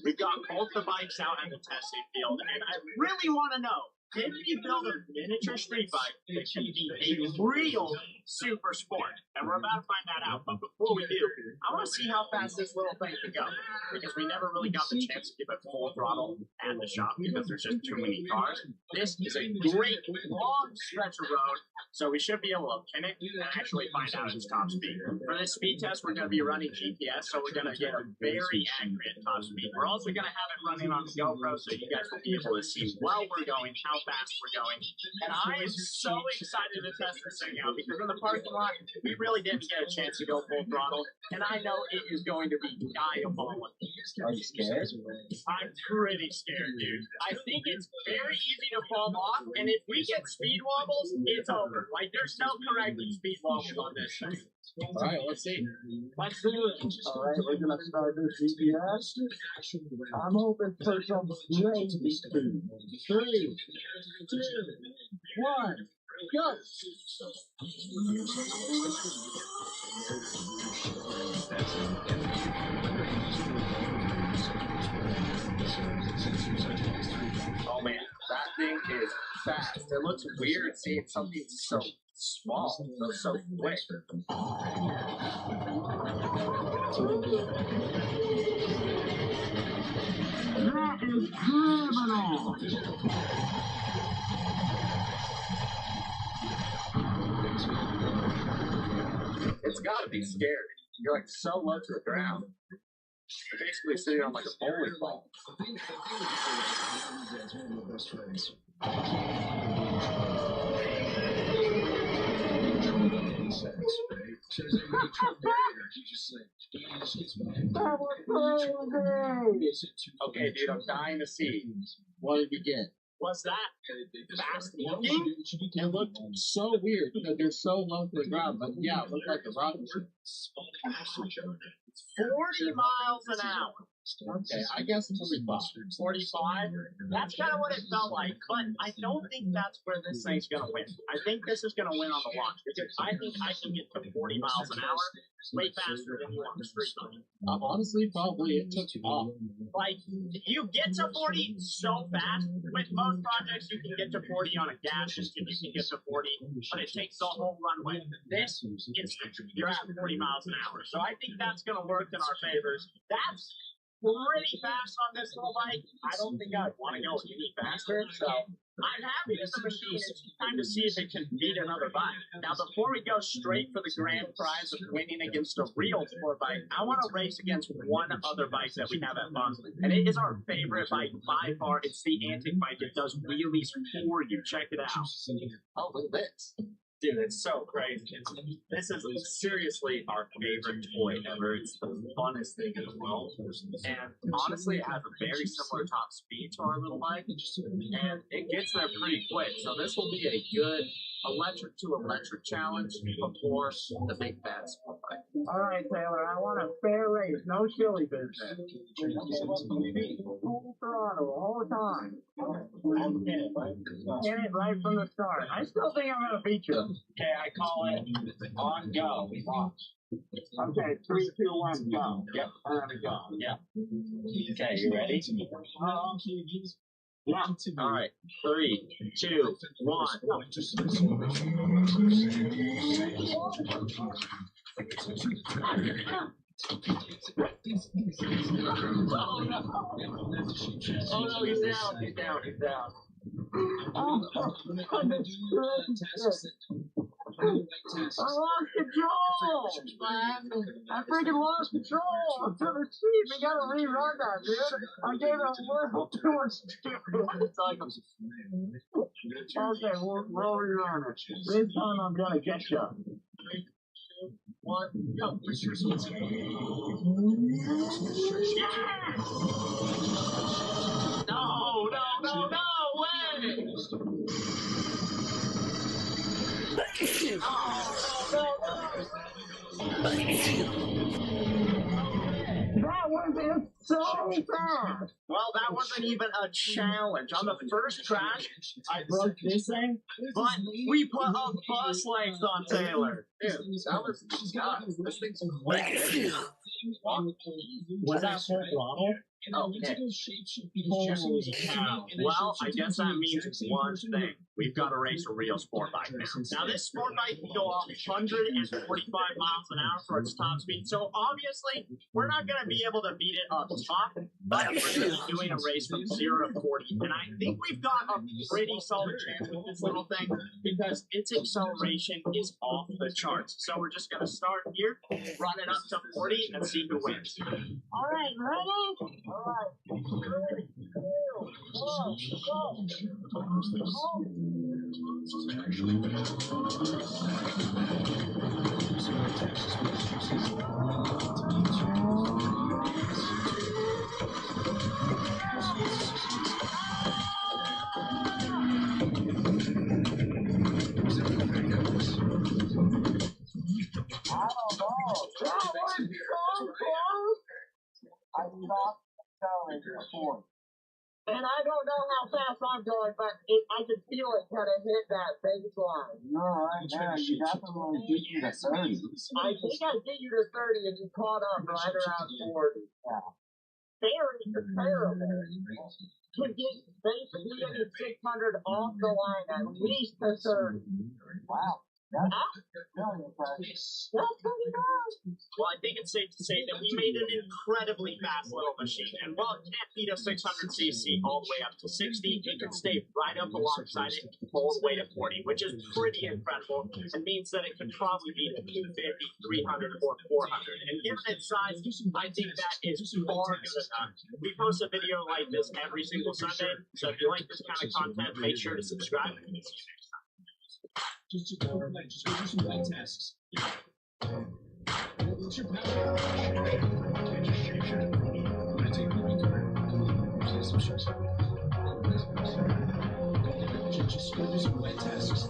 We've got both the bikes out in the testing field, and I really want to know, if you build a miniature street bike that can be a real super sport, and we're about to find that out, but before we do, I want to see how fast this little thing can go, because we never really got the chance to give it full throttle at the shop because there's just too many cars. This is a great long stretch of road, so we should be able to pin it and actually find out its top speed. For this speed test, we're going to be running GPS, so we're going to get a very accurate top speed. We're also going to have it running on the GoPro, so you guys will be able to see while we're going how fast we're going. And I am so excited to test this thing out, because in the parking lot, we really didn't get a chance to go full throttle, and I know it is going to be diabolical. Are you scared? I'm pretty scared, dude. I think it's very easy to fall off, and if we get speed wobbles, it's over. Like, there's no correcting speed wobbles on this thing. Alright, let's see. Let's do it. Alright, we're gonna start this GPS. I'm hoping for some great speed. 3, 2, 1, go! Oh man, that thing is fast. It looks weird seeing something so small, so quick. That is criminal! It's gotta be scary. You're like so low to the ground. You're basically sitting on like a bowling ball. Okay, dude, I'm dying to see. What did you get? Was that fast looking? It looked so weird because they're so low to the ground, but yeah, it looked like a rocket ship. 40 miles an hour. Okay, I guess 45. 45? That's kind of what it felt like, but I don't think that's where this thing's going to win. I think this is going to win on the launch, because I think I can get to 40 miles an hour way faster than you on the street bike. Honestly, probably it took off. Like, you get to 40 so fast. With most projects, you can get to 40 on a gas engine, you can get to 40, but it takes the whole runway. This, instant, you're at 40 miles an hour. So I think that's going to work in our favors. That's pretty fast on this little bike. I don't think I'd want to go any faster, so I'm happy with the machine. It's time to see if it can beat another bike. Now, before we go straight for the grand prize of winning against a real sport bike, I want to race against one other bike that we have at Fun, and it is our favorite bike by far. It's the Antic bike. It does wheelies for you. Check it out. Oh, look at this. Dude, it's so crazy. This is seriously our favorite toy ever. It's the funnest thing in the world. And honestly, it has a very similar top speed to our little bike. And it gets there pretty quick. So this will be a good electric to electric challenge before the big bad sport fight. All right, Taylor, I want a fair race, no silly business. Full throttle all the time. In it right from the start. I still think I'm gonna beat you. Okay, I call it on go. Watch. Okay, 3, 2, 1, go. Yep, there we go. Yeah. Okay, you ready? Yeah. All right. 3, 2, 1. Oh no, he's down. He's down. He's down. I lost control! I freaking lost control! I'm to the seat. We gotta rerun that, dude. I gave it a little too much stupid. Okay, we'll rerun it. This time I'm gonna get you. 1, go. No way! That was so fast! Well, that wasn't even a challenge. On the first crash, I broke this thing, but we put a bus length on Taylor. Dude, that was this thing's way. Was that full throttle? Okay. Holy cow. Well, I guess that means one thing. We've got to race a real sport bike now. Now, this sport bike can go 145 miles an hour for its top speed, so obviously, we're not going to be able to beat it up top, but we're going to be doing a race from 0 to 40, and I think we've got a pretty solid chance with this little thing, because its acceleration is off the charts. So we're just going to start here, run it up to 40, and see who wins. All right, ready? All right. 3, 2, 1, go. I don't know. That was so close. I lost accelerator at 4. And I don't know how fast I'm going, but I can feel it kind of hit that baseline. You're right there. You definitely get you to 30. I think I get you to 30 and you caught up right around 40. Yeah. Very terrible. To get basically getting 600 off the line at least to 30. Wow. That's really impressive. That's pretty good. Well, I think it's safe to say that we made an incredibly fast little machine. And while it can't beat a 600cc all the way up to 60, it can stay right up alongside it all the way to 40, which is pretty incredible. And means that it can probably beat a 250, 300, or 400. And given its size, I think that is far good enough. We post a video like this every single Sunday, so if you like this kind of content, make sure to subscribe. And we'll see you next time. Just go do some light tasks. What's your power? Just go do some light tasks.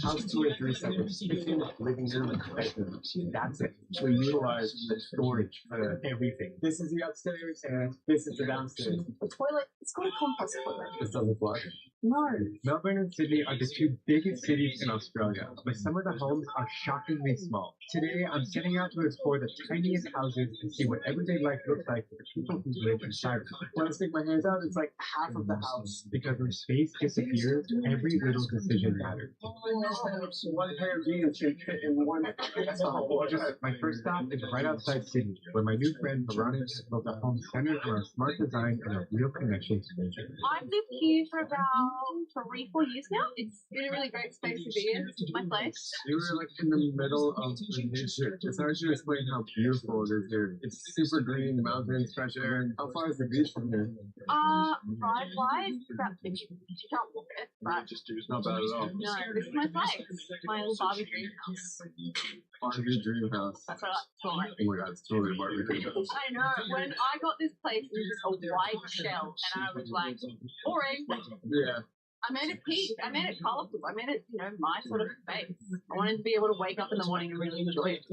House 2 or 3 seconds. Kitchen, living room, bedroom. That's it. We utilize the storage for everything. This is the upstairs, and this is the downstairs. The toilet, it's called a compost toilet. This doesn't flush. No. Melbourne and Sydney are the 2 biggest cities in Australia, but some of the homes are shockingly small. Today, I'm setting out to explore the tiniest houses and see what everyday life looks like for the people who live inside them. When I stick my hands out, it's like half of the house. Because when space disappears, every little decision matters. One pair of jeans should fit in one. My first stop is right outside Sydney, where my new friend Veronica built a home centered around smart design and a real connection to nature. I've lived here for about 3-4 years now. It's been a really great space to be in. It's my place. You were like in the middle of the nature. It's hard to explain how beautiful it is here. It's super green, mountains, fresh air. How far is the beach from here? Ride-wise, about 50. You can't walk it, but It's not bad at all. no, this is my place. My little Barbie dream house. Barbie dream house. That's what I call it. Oh my god, it's totally Barbie dream house. I know. When I got this place, it was just a white shell, and I was like, boring. Yeah. I made it pink. I made it colourful. I made it, my sort of space. I wanted to be able to wake up in the morning and really enjoy it,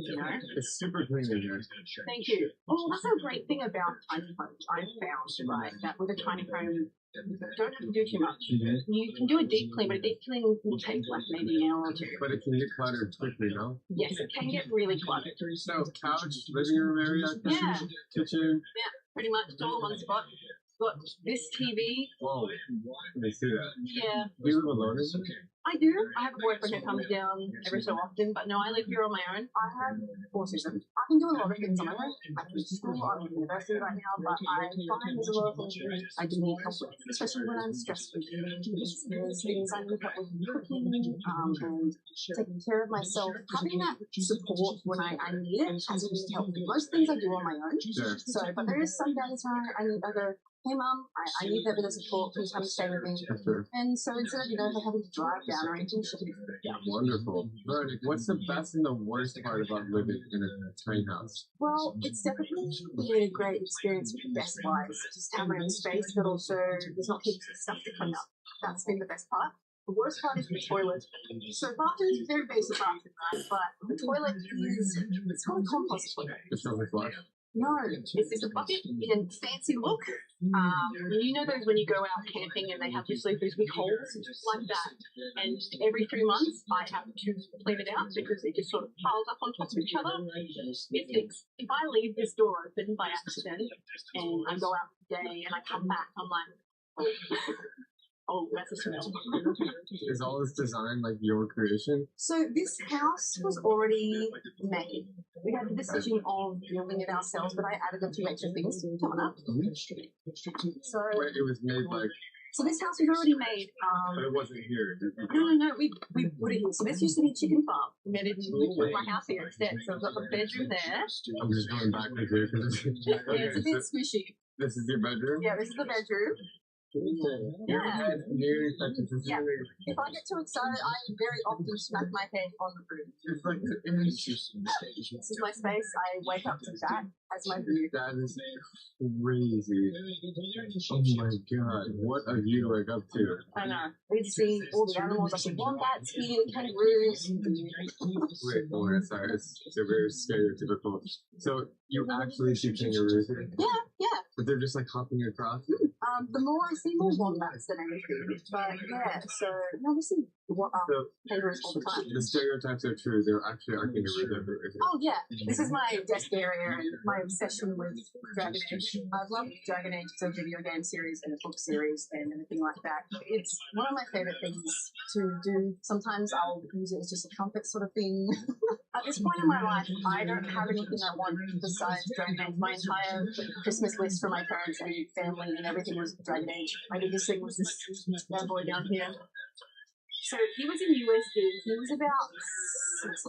It's super clean in here. Thank you. Well, that's a great thing about tiny homes. I've found, right, that with a tiny home, you don't have to do too much. You can do a deep clean, but a deep clean will take like maybe an hour or two. But it can get cluttered quickly, no? Yes, it can get really cluttered. So, couch, living room area, Yeah. kitchen. Yeah, pretty much. It's all in one spot. Got this TV. Whoa, they see that. Yeah. Do you live alone? Is it? I do. I have a boyfriend who comes down every so often, but no, I live here on my own. I have autism. I can do a lot of things on my own. I can school, I'm in university right now, but I find there's a lot of things I do need help with, especially when I'm stressed with there's things I need help with cooking, and taking care of myself. Having that support when I need it has really helped me. Most things I do on my own. Sure. So, but there is some days where I go, hey mum, I need that bit of support, please come stay with me. Sure. And so instead of, having to drive down or anything, she can Wonderful. Verdict, what's the best and the worst part about living in a tiny house? Well, it's definitely been a great experience best wise. Just have my own space, but also there's not heaps of stuff to clean up. That's been the best part. The worst part is the toilet. So bathroom is very basic bathroom, right? But the toilet is, it's called a compost toilet. It's not like flush. No, it's just a bucket in a fancy look. Those when you go out camping and they have just those big holes just like that. And every 3 months I have to clean it out because it just sort of piles up on top of each other. It stinks. If I leave this door open by accident and I go out for the day and I come back, I'm like, oh, that's a smell. Is all this design like your creation? So this house was already made. We had the decision of building it ourselves, but I added a few extra things to come up. So Wait, it was made like. So this house we've already made. But it wasn't here. No. We put it here. So this used to be a chicken farm. We made it into my house here instead. So I've got the bedroom there. I'm just going back with here because Yeah, it's a bit squishy. this is your bedroom. Yeah, this is the bedroom. Your head nearly touches the Yeah. ceiling. If I get too excited, I very often smack my head on the roof. It's like the image. This is my space. I wake up to that as my view. That is crazy. Oh my god, what a view to wake up to. I know. We'd see all the animals, like the wombats here, kangaroos. Wait, oh, sorry, it's very stereotypical. So you actually see kangaroos here? Yeah. But they're just like hopping across? The more I see more wombats than anything. But yeah, so we see kangaroos all the time. The stereotypes are true, there actually are kangaroos everywhere. Oh yeah, this is my desk area and my obsession with Dragon Age. I've loved Dragon Age as a video game series and a book series and everything like that. It's one of my favorite things to do. Sometimes I'll use it as just a comfort sort of thing. At this point in my life, I don't have anything I want besides Dragon Age. My entire Christmas list for my parents and family and everything was Dragon Age. My biggest thing was this bad boy down here. So he was in USD. He was about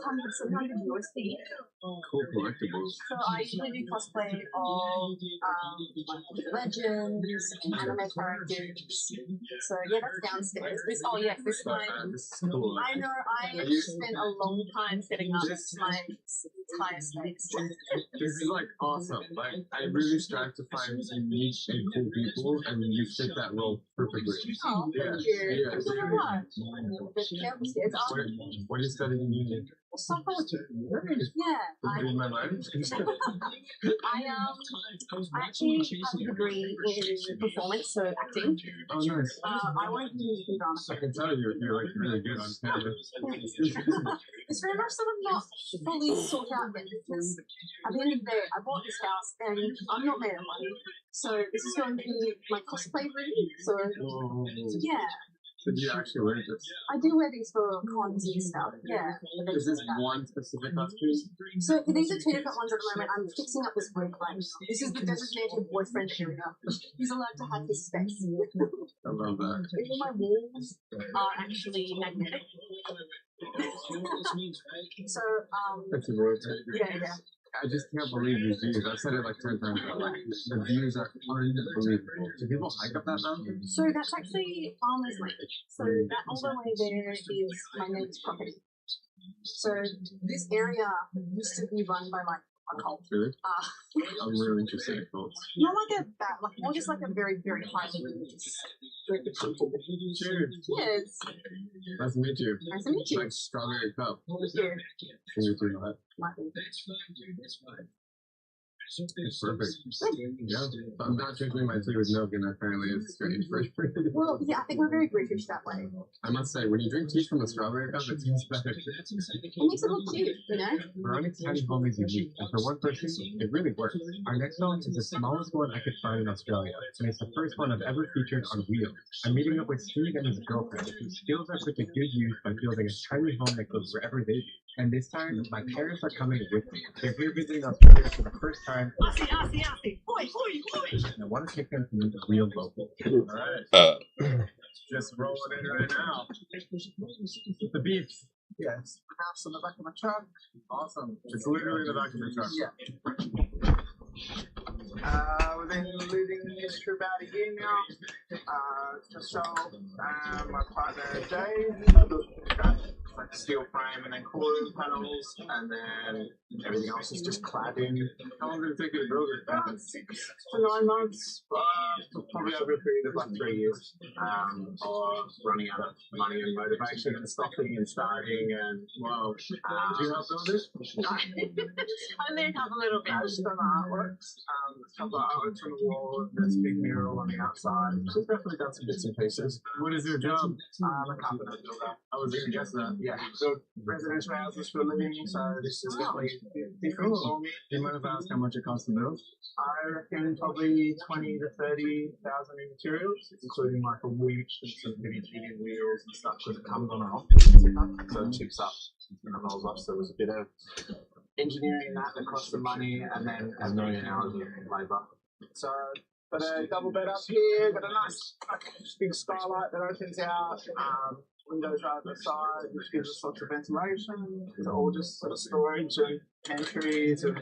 700 USD. Cool collectibles. So I usually do cosplay of legends and anime characters. So yeah, that's downstairs. This is my. This is cool. I know. I spent a long time setting up my entire space. This is like awesome. Like I really strive to find unique and cool people, and you fit that role perfectly. Oh, thank you. Thank you very much. What are you studying in uni? Psychology. Yeah. Read my mind. I actually have a degree in performance, so acting. Oh, nice. I wanted to do drama. I can tell you're like really good on camera. It's very much sort of not fully sorted out yet because at the end of the day, I bought this house and I'm not made of money. So this is going to be my cosplay room. So yeah. So do you actually wear this? I do wear these for cons and stuff, yeah. Is this one specific costume? So these are two different ones at the moment. I'm fixing up this room place. This is the designated boyfriend area. He's allowed to have his space. I love that. All my walls are actually magnetic. So, That's a rotate. yeah. I just can't believe these views. I've said it like 10 times now. Like, the views are unbelievable. Do people hike up that mountain? So that's actually Farmer's Lake. So that all the way there is my neighbor's property. So this area used to be run by like a cult. Really? I'm really interested in cults. Not like a that, like more just like a very, very high religious group of people. Cheers. Cheers. Nice to meet you. Nice to meet you. Like strawberry cup. Yeah. Can you do that? Might be. It's perfect. Yeah. I'm not drinking my tea with milk, and apparently it's strange for you. Well, yeah, I think we're very British that way. I must say, when you drink tea from a strawberry cup, it tastes better. It makes it look cute, you know? Veronic's tiny home is unique, and for one person, it really works. Our next home is the smallest one I could find in Australia, and it's the first one I've ever featured on wheels. I'm meeting up with Steve and his girlfriend, whose skills are put to good use by building a tiny home that goes wherever they do. And this time, my parents are coming with me. They're here visiting Australia for the first time. Aussie. Boy. And I want to take them to meet the real local. Alright. Just rolling in right now. The beats. Yes. House on the back of my truck. Awesome. It's literally in the back of your truck. Yeah. We've been living this for about a year now. Just so my partner Dave, like steel frame and then cooling panels, and then everything else is just cladding. How long did it take you to build it? About 6 to 9 months, probably over a period of like 3 years of running out of money and motivation and stopping and starting and well, Did you help build it? Only a couple little I bits. just done artworks, a couple of artworks on the wall, there's a big mural on the outside. Just definitely done some bits and pieces. What is your job? I'm a carpenter builder. I was gonna guess that. Yeah, build residential houses for a living, so this is definitely different for me. Do you mind if I ask how much it costs to build? I reckon probably 20 to 30,000 in materials, including like a winch and some heavy duty wheels and stuff, because it comes on and off, so it chips up and it rolls off. So it was a bit of engineering that cost the money, and then a million hours of labour. So, but a double bed up here, got a nice big skylight that opens out. Windows right at the side, which gives us lots of ventilation. It's all just sort of storage and pantries and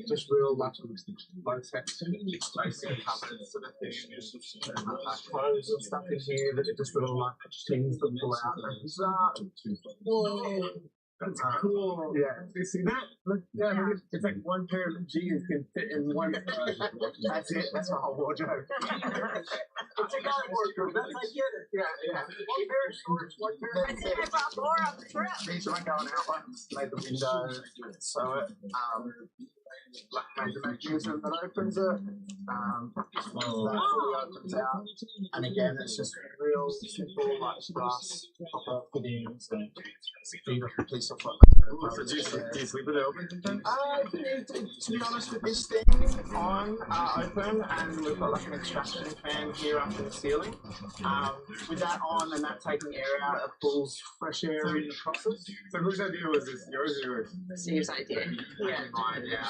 just real low tech space and cupboards sort of thing. Clothes and stuff in here that are just little like things that pull out. Whoa. That's cool. Yeah. You see that? Look, yeah, it's like one pair of jeans can fit in one. That's it. That's my whole wardrobe. It's a guy wardrobe. That's like it. Yeah. One pair of shorts, one pair of. I think I brought more on the trip. These are going out ones. Made the window. So it. Like made the mechanism that opens it. That fully opens out. And again, it's just real simple, like glass copper fittings and feed off a piece of like. So do you sleep with it open sometimes? To be honest with this thing on open, and we've got like an extraction fan here up in the ceiling. With that on and that taking air out, it pulls fresh air in across it. So whose idea was this? Yours or yours? Steve's idea. Yeah. Mine, yeah.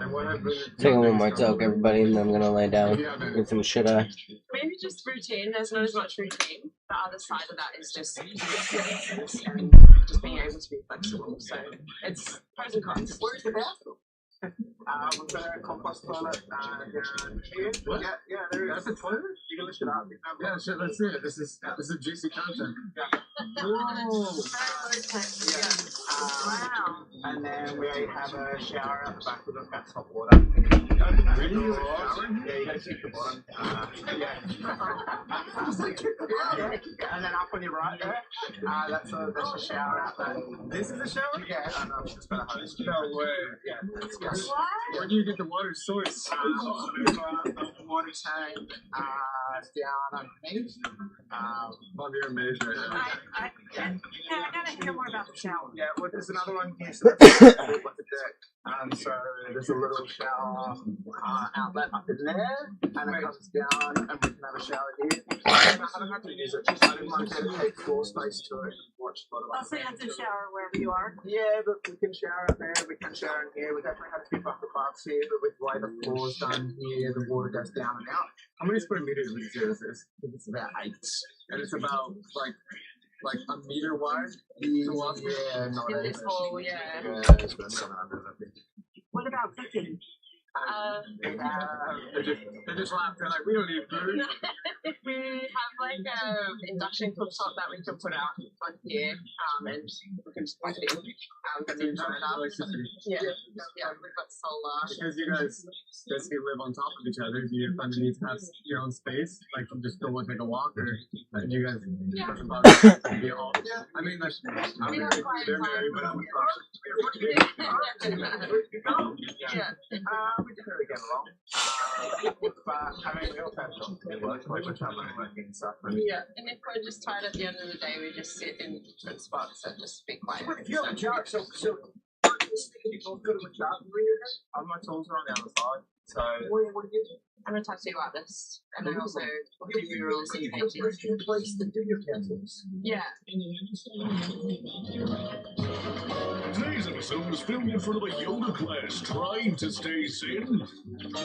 And what happened? Taking one more talk, everybody, and then I'm gonna lay down. Get some shit eye. Maybe just routine. There's not as much routine. The other side of that is just and just being able to be flexible. So it's pros and cons. Where's the bathroom? We've got a compost toilet down here. Yeah, there is. That's a toilet? You can lift it up. Yeah, sure, let's see it. This is juicy content. Whoa! Wow. And then we have a shower at the back with a that's hot water. Really? You have a shower? Yeah, you gotta keep the bottom. And then up on your right there, that's a shower out there. This is a shower? Yeah, I know, it's got a hose. No way. Yeah, it's got Where do you get the water source? water tank down underneath. Love your amazed right now. I gotta hear more about the shower. Yeah, well, there's another one here. So that's like a deck. So there's a little shower outlet up in there, and it comes down, and we can have a shower here. I don't have to use it, just I didn't want to dedicate floor space to it. Watch a lot of Also, you have to shower wherever you are. Yeah, but we can shower up there, we can shower in here. We definitely have 2 bucket baths here, but with the way the floor's done here, the water goes down and out. How many square meters would you say this is? I think it's about 8. And it's about like a meter wide? Yeah, not In 8. this hole, yeah. Yeah, it's about 700, I think. What about cooking? They just laugh. They're like, we don't need food. We have like a induction cooktop that we can put out on here, and we can just plug it in. Because we've got solar. Because you guys basically live on top of each other, do you underneath have your own space? Like, you just go take a walk, or you guys be all... Yeah, I mean, like, they're married, but I'm Yeah. We didn't really get along. But I mean, we also have jobs at work, like we're traveling, working and stuff. Yeah, and if we're just tired at the end of the day, we just sit in different spots and just be quiet. If you have a job, so you both go to a job, my tools are on the other side, so... what do you do? I'm a tattoo artist, and I also do murals and What's paintings. your place to do your tattoos? Yeah. Today's episode was filmed in front of a yoga class trying to stay sane. $100.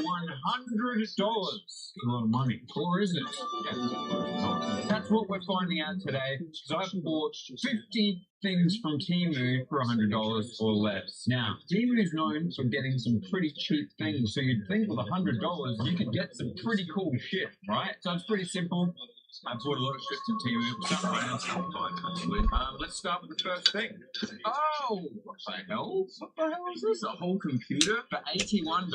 A lot of money. Or is it? That's what we're finding out today. So I bought 50 things from Temu for $100 or less. Now, Temu is known for getting some pretty cheap things, so you'd think with $100 you could get some pretty cool shit, right? So it's pretty simple. I bought a lot of shit from Temu. Something else I find, actually. Let's start with the first thing. Oh! What the hell? What the hell is this? A whole computer for $81?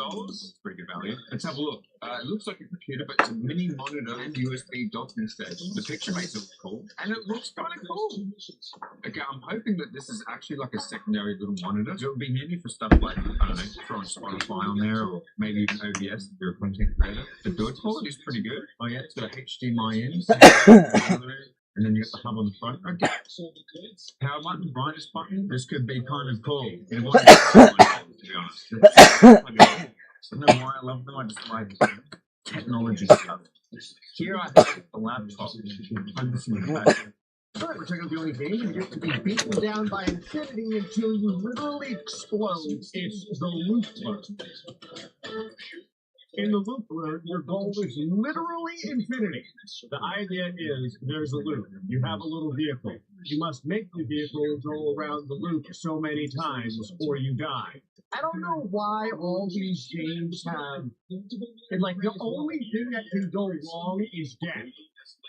Pretty good value. Let's have a look. It looks like a computer, but it's a mini monitor and USB docking station. The picture makes it look cool, and it looks kind of cool. Okay, I'm hoping that this is actually like a secondary little monitor. It would be handy for stuff like, I don't know, throwing Spotify on there, or maybe even OBS if you're a content creator. The build quality is pretty good. Oh yeah, it's got a HDMI in. And then you got the hub on the front. Okay. Power button, brightness button. This could be kind of cool. It wasn't to be honest. I don't know why I love them. I just like technology stuff. Here I have a laptop. I'm just in the back. Sorry, we're checking out the only game you get to be beaten down by infinity until you literally explode. It's the loop. In the loop blur, your goal is literally infinity. The idea is there's a loop. You have a little vehicle. You must make the vehicle go around the loop so many times or you die. I don't know why all these games have... And like, the only thing that can go wrong is death.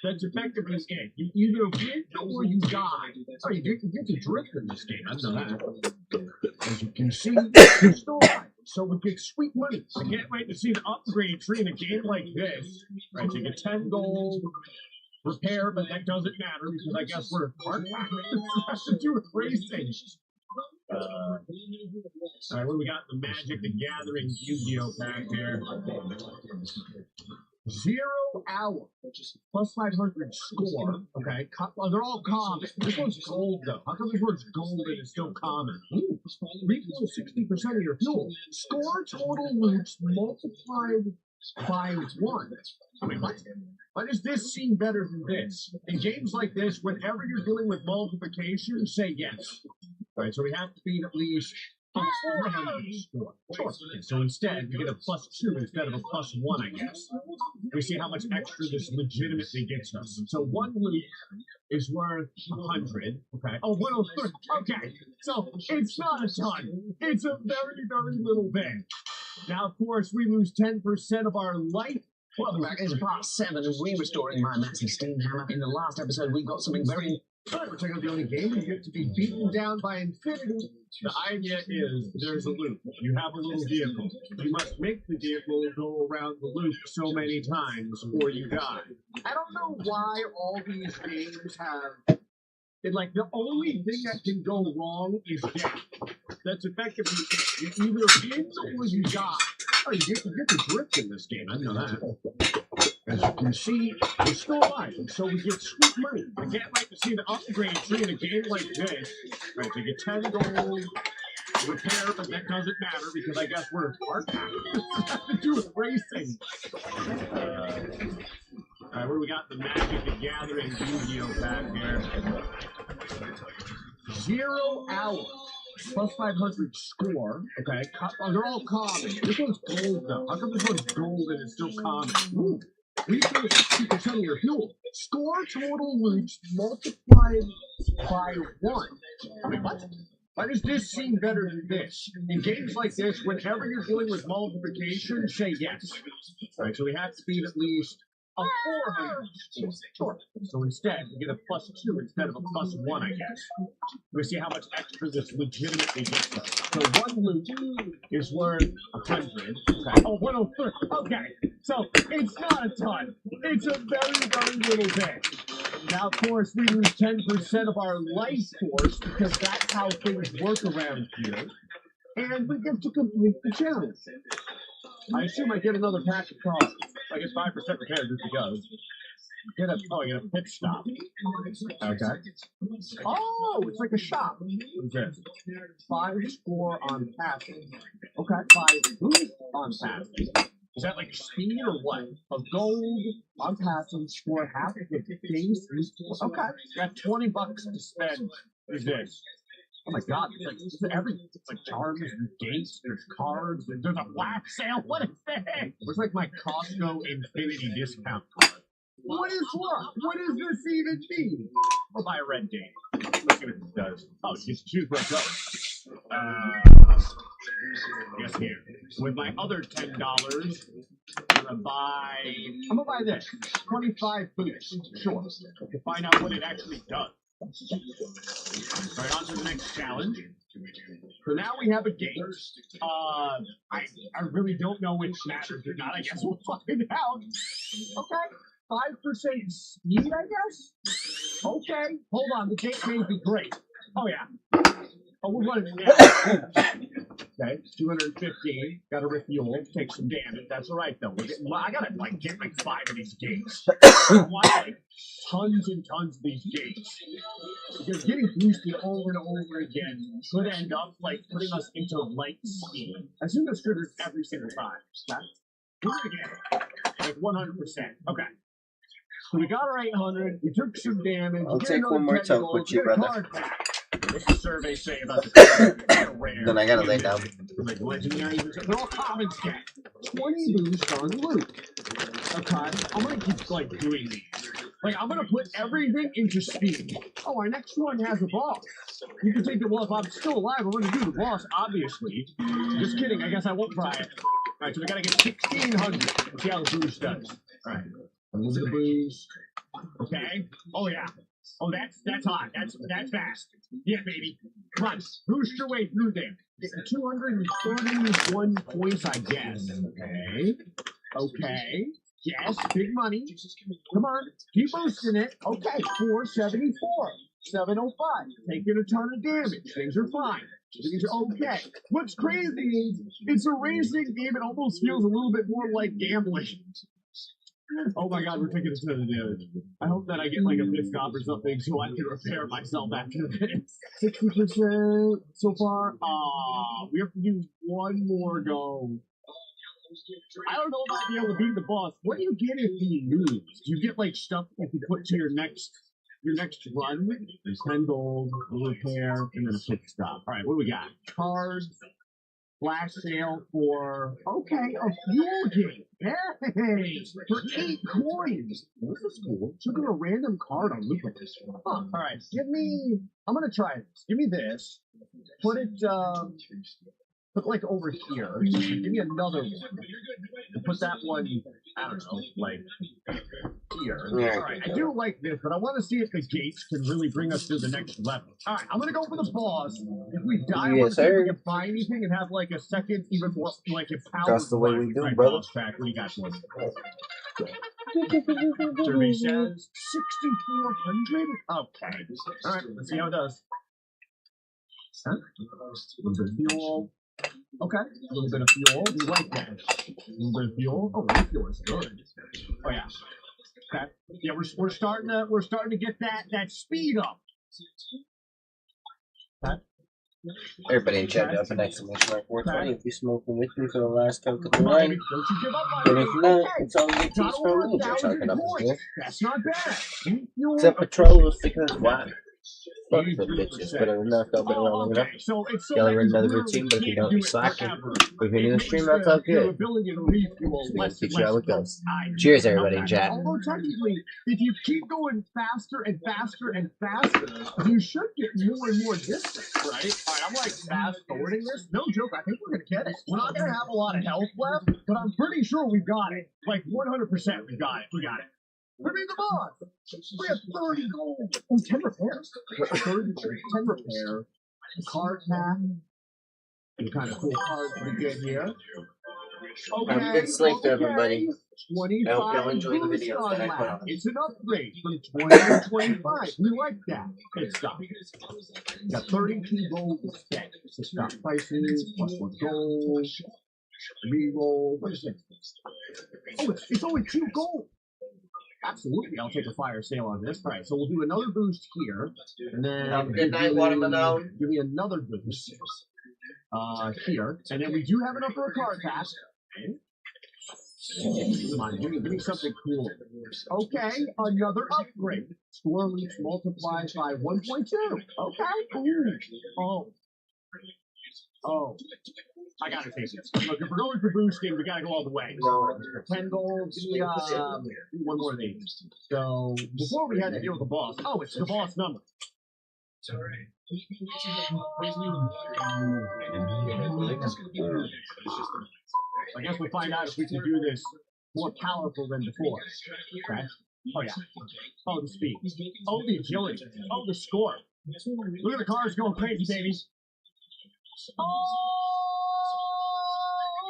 That's effectively it. You either win or you die. Oh, you get to drift in this game. I know that. As you can see, you're still alive. So we get sweet money. I can't wait to see the upgrade tree in a game like this. Right, so you get 10 gold, repair, but that doesn't matter because I guess we're part of it has to do with racing. Alright, what do we got? The Magic the Gathering Yu-Gi-Oh pack here. 0 hour, plus 500 score. Okay, they're all common. This one's gold though. How come this one's gold and it's still common? Refill 60% of your fuel. Score total loops multiplied by 1. I mean, what? Why does this seem better than this? In games like this, whenever you're dealing with multiplication, say yes. All right, so we have to beat at least 400 score. Sure. So instead, we get a +2 instead of a +1, I guess. We see how much extra this legitimately gets us. So 1 loop is worth 100. Okay. Oh, 103. Okay. So it's not a ton. It's a very, very little bit. Now, of course, we lose 10% of our life. Welcome back. It's part 7 of re-restoring my massive steam hammer. In the last episode, we got something very... We're checking out the only game you get to be beaten down by infinity. The idea is there's a loop. You have a little vehicle. You must make the vehicle go around the loop so many times or you die. I don't know why all these games have... And like, the only thing that can go wrong is death. That's effectively, you either win or you die. Oh, you get to drift in this game, I know that. As you can see, we're still alive, so we get sweet money. I can't wait to see the upgrade tree in a game like this. Right, so you get 10 gold, repair, but that doesn't matter because I guess we're part of it. This has to do with racing. Alright, what do we got? The Magic the Gathering Yu-Gi-Oh pack here. 0 hour. Plus 500 score. Okay. They're all common. This one's gold, though. How come this one's gold and it's still common? Ooh. Refill 60% of your fuel. Score total loops multiplied by 1. I mean, what? Why does this seem better than this? In games like this, whenever you're dealing with multiplication, say yes. All right, so we have to beat at least a 400 score. Sure. So instead, we get a +2 instead of a +1, I guess. We see how much extra this legitimately gets us. So one loot is worth 100. Okay. Oh, 103. Okay. So it's not a ton. It's a very, very little bit. Now, of course, we lose 10% of our life force because that's how things work around here. And we get to complete the challenge. I assume I get another pack of cards. I get 5% repair just because. Get a pit stop. Okay. Oh, it's like a shop. Okay. 5 score on passing. Okay. 5 boost on passing. Is that like speed or what? A gold on passing, score half of the base. Okay. Got $20 to spend. Is this? Oh my god, it's like everything. It's like charms and gates, there's cards, and there's a black sale. What is that? It's like my Costco Infinity discount card. What is what? What does this even mean? I'll buy a red game. Let's see what this does. Oh, just choose where it goes. Yes, here. With my other $10, I'm gonna buy this. 25 boots. Sure. To find out what it actually does. Right, on to the next challenge. So now we have a gate. I really don't know which matters or not. I guess we'll find out. Okay. 5% speed, I guess? Okay. Hold on. The gate may be great. Oh, yeah. Oh, we're running now. Okay. 215. Gotta refuel. Take some damage. That's all right, though. I gotta, get 5 of these gates. Why, tons and tons of these gates? Because getting boosted over and over again could end up, putting us into light speed. I assume this triggers every single time. Do it again. 100%. Okay. So we got our 800. We took some damage. I'll take one more talk with you, brother. What's the survey say about the rare? Then I gotta lay down. Like legendaries, they're all common stat. 20 boost on loot. Okay, I'm gonna keep doing these. I'm gonna put everything into speed. Oh, our next one has a boss. You can take the well, if I'm still alive, I'm gonna do the boss, obviously. Just kidding, I guess I won't try it. Alright, so we gotta get 1600. Let's see how the boost does. Alright. Move the boost. Okay. Oh yeah. Oh, that's hot. That's fast. Yeah, baby. Come on. Boost your way through there. 231 points, I guess. Okay. Okay. Yes, big money. Come on. Keep boosting it. Okay. 474. 705. Taking a ton of damage. Things are fine. Things are okay. What's crazy is it's a racing game. It almost feels a little bit more like gambling. Oh my god, we're taking a ton of damage. I hope that I get a misc off or something so I can repair myself after this. 60% so far. We have to do one more go. I don't know if I'll be able to beat the boss. What do you get if you lose? Do you get stuff that you put to your next run? There's 10 gold, a repair, and then a quick stop. Alright, what do we got? Cards. Flash sale for, a fuel game. Hey, for 8 coins. This is cool. Took a random card on loop. All right, I'm going to try this. Give me this. Put it, put over here. Give me another one. Put that one, I don't know, here. All right, I do like this, but I want to see if the gates can really bring us to the next level. All right, I'm going to go for the boss. If we die, yes, see if we can find anything and have a second, even more, empowered. That's the way we do, brother. What do you got for me? Survey says 6,400. Okay. All right, let's see how it does. Huh? A little bit of fuel. Okay, a little bit of fuel. We like that. A little bit of fuel. Oh, that fuel is good. Oh yeah. Okay. Yeah, we're starting to get that speed up. Okay. Everybody in chat up an exclamation mark 420 if you're smoking with me for the last talk of the night. Don't you give up on But me. if not, Okay. it's all good teas from me. You're talking up That's not bad. Except Patrol because why? Fuck the bitches, but enough, I've been around long enough. So it's so Y'all that are you another literally routine, but if you can't don't, do be it slacking. forever. If you're new to It stream, makes that's all your good. ability to refuel Just gonna less teach and you how less it goes. time. Cheers, everybody in chat. Although technically, if you keep going faster and faster and faster, you should get more and more distance, right? All right, I'm like fast forwarding this. No joke, I think we're gonna get it. We're not gonna have a lot of health left, but I'm pretty sure we got it. Like 100%, we got it. We got it. We made the boss. We have 30 gold. Oh, 10 repairs. 30 gold, 10 repair, card pack. Some kind of cool cards we get here. Okay, Have a good sleep, okay. everybody. 25 I hope y'all enjoy the boost videos that I put unlocked. out. It's an upgrade from 20 to 25. We like that. Good stuff. Got 32 gold to spend. It's got prices, plus 1 gold. Reroll. What is it? Oh, it's only 2 gold. Absolutely, I'll take a fire sale on this. All right, so we'll do another boost here, and then Have a good night, Watermelon. give me another boost here, and then we do have enough for a card pack. Come on, give me something cool. Okay, another upgrade. Score reach multiplied by 1.2. Okay. Ooh. Oh. I gotta take this. Look, if we're going for boosting, we gotta go all the way. So, 10 gold, give me one more of these. So, before we had to deal with the boss. Oh, it's the boss number. I guess we'll find out if we can do this more powerful than before. Okay? Oh, yeah. Oh, the speed. Oh, the agility. Oh, the score. Look at the cars going crazy, baby. Oh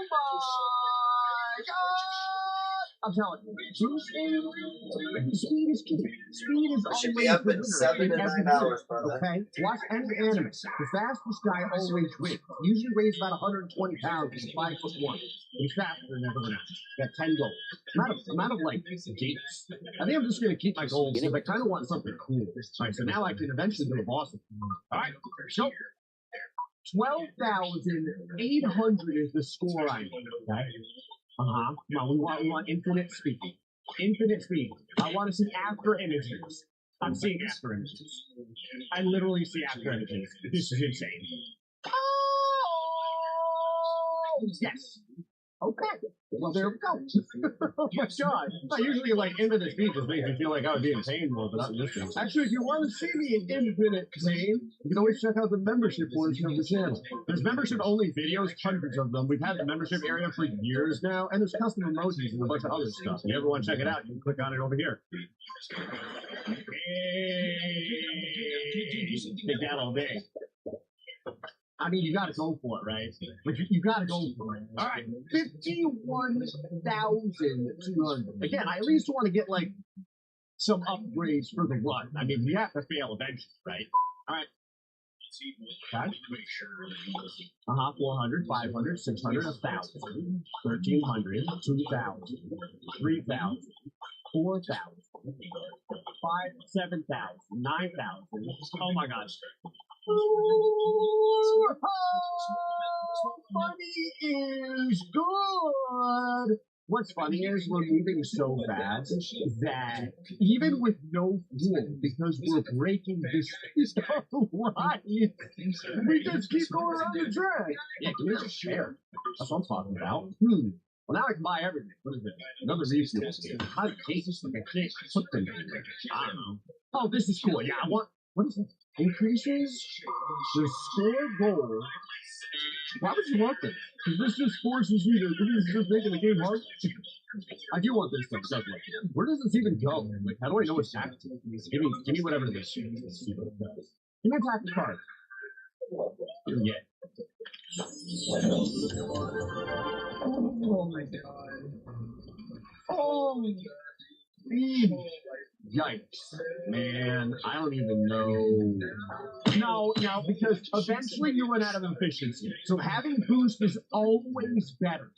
my God! I'm telling you, speed is key. Speed is I should always be up the in winner 7 in to every 9 game. hours, brother. Okay, watch any anime. The fastest guy always wins. Usually weighs about 120 pounds. He's 5'1". He's faster than everyone else. Got 10 gold. I'm out of like gates. I think I'm just gonna keep my gold because I kind of want something cool. All right, so now I can eventually do a boss. All right, so 12,800 is the score I need. Okay. Uh-huh. No, we want infinite speed. Infinite speed. I want to see after images. I'm seeing after images. I literally see after images. This is insane. Oh, yes. Okay. Well, there we go. Oh my God. I usually like infinite speed just makes me feel like I would be in pain more, but not this one. Actually, if you want to see me in infinite pain, you can always check out the membership portion of the channel. There's membership-only videos, hundreds of them. We've had the membership area for years now, and there's custom emojis and a bunch of other stuff. If you ever want to check it out, you can click on it over here. Take that all day. I mean, you gotta go for it, right? But you gotta go for it. All right, 51,200. Again, I at least want to get like some upgrades for the run. I mean, we have to fail eventually, right? All right. Okay. 400, 500, 600, 1,000, 1,300, 2,000, 3,000, 4,000, 7,000, 9,000. Oh my gosh. Money is good. What's funny is we're moving so fast that even with no fuel, because we're breaking this stuff right, we just keep going around the track. Yeah, give me a share. That's what I'm talking about. Well, now I can buy everything. What is it? Another refuel. I hate this like a cake. Something. I don't know. Oh, this is cool. Yeah, I want. What is it? Increases the score goal. Why would you want this? Because this just forces you to. This is just making the game hard. I do want this stuff. Where does this even go? Like, how do I know it's active? Give me whatever it is. Give me attack the card. Yeah. Oh my God. Oh. Yikes, man, I don't even know. No, because eventually you run out of efficiency. So having boost is always better.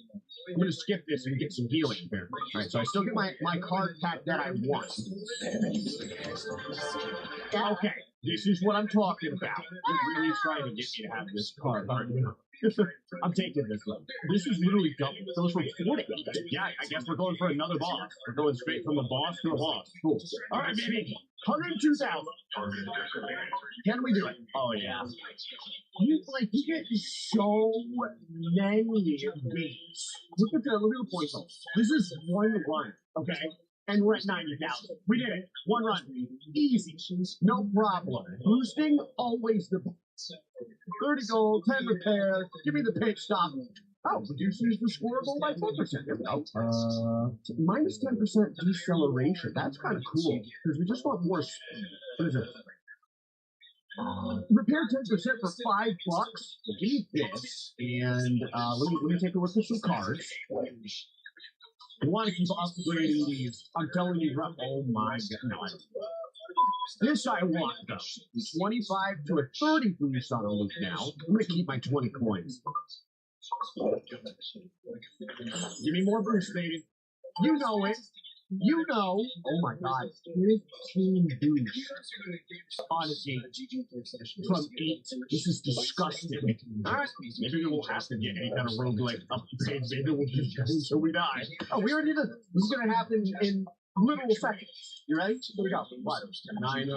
I'm going to skip this and get some healing here. All right, so I still get my card pack that I want. Okay, this is what I'm talking about. They're really trying to get me to have this card, aren't you? I'm taking this one. This is literally double. It goes from 4 to 8. Yeah, I guess we're going for another boss. We're going straight from a boss to a boss. Cool. All right, baby. 102,000. Can we do it? Oh, yeah. You get so many beats. Look at the point total. This is one run, okay? And we're at 90,000. We did it. One run. Easy. No problem. Boosting, always the best. 30 gold, 10 repair. Give me the pit stop. Oh, reduces the score goal by 10%. Here we go. Minus 10% deceleration. That's kind of cool because we just want more speed. What is it? Repair 10% for $5. Give me this. And let me take a look at some cards. I want to keep upgrading these. I'm telling you, oh my god. No, I don't. This I want, though. 25 to a 30 boost on a loop now. I'm going to keep my 20 coins. Give me more boost, baby. You know it. You know. Oh my god. 15 boost on a gate. From 8. This is disgusting. Alright. Maybe we won't have to get any kind of roguelike upgrades. Maybe we'll just go until we die. Oh, we already did this. This is going to happen in literal seconds. You ready? Here we go. What? 900,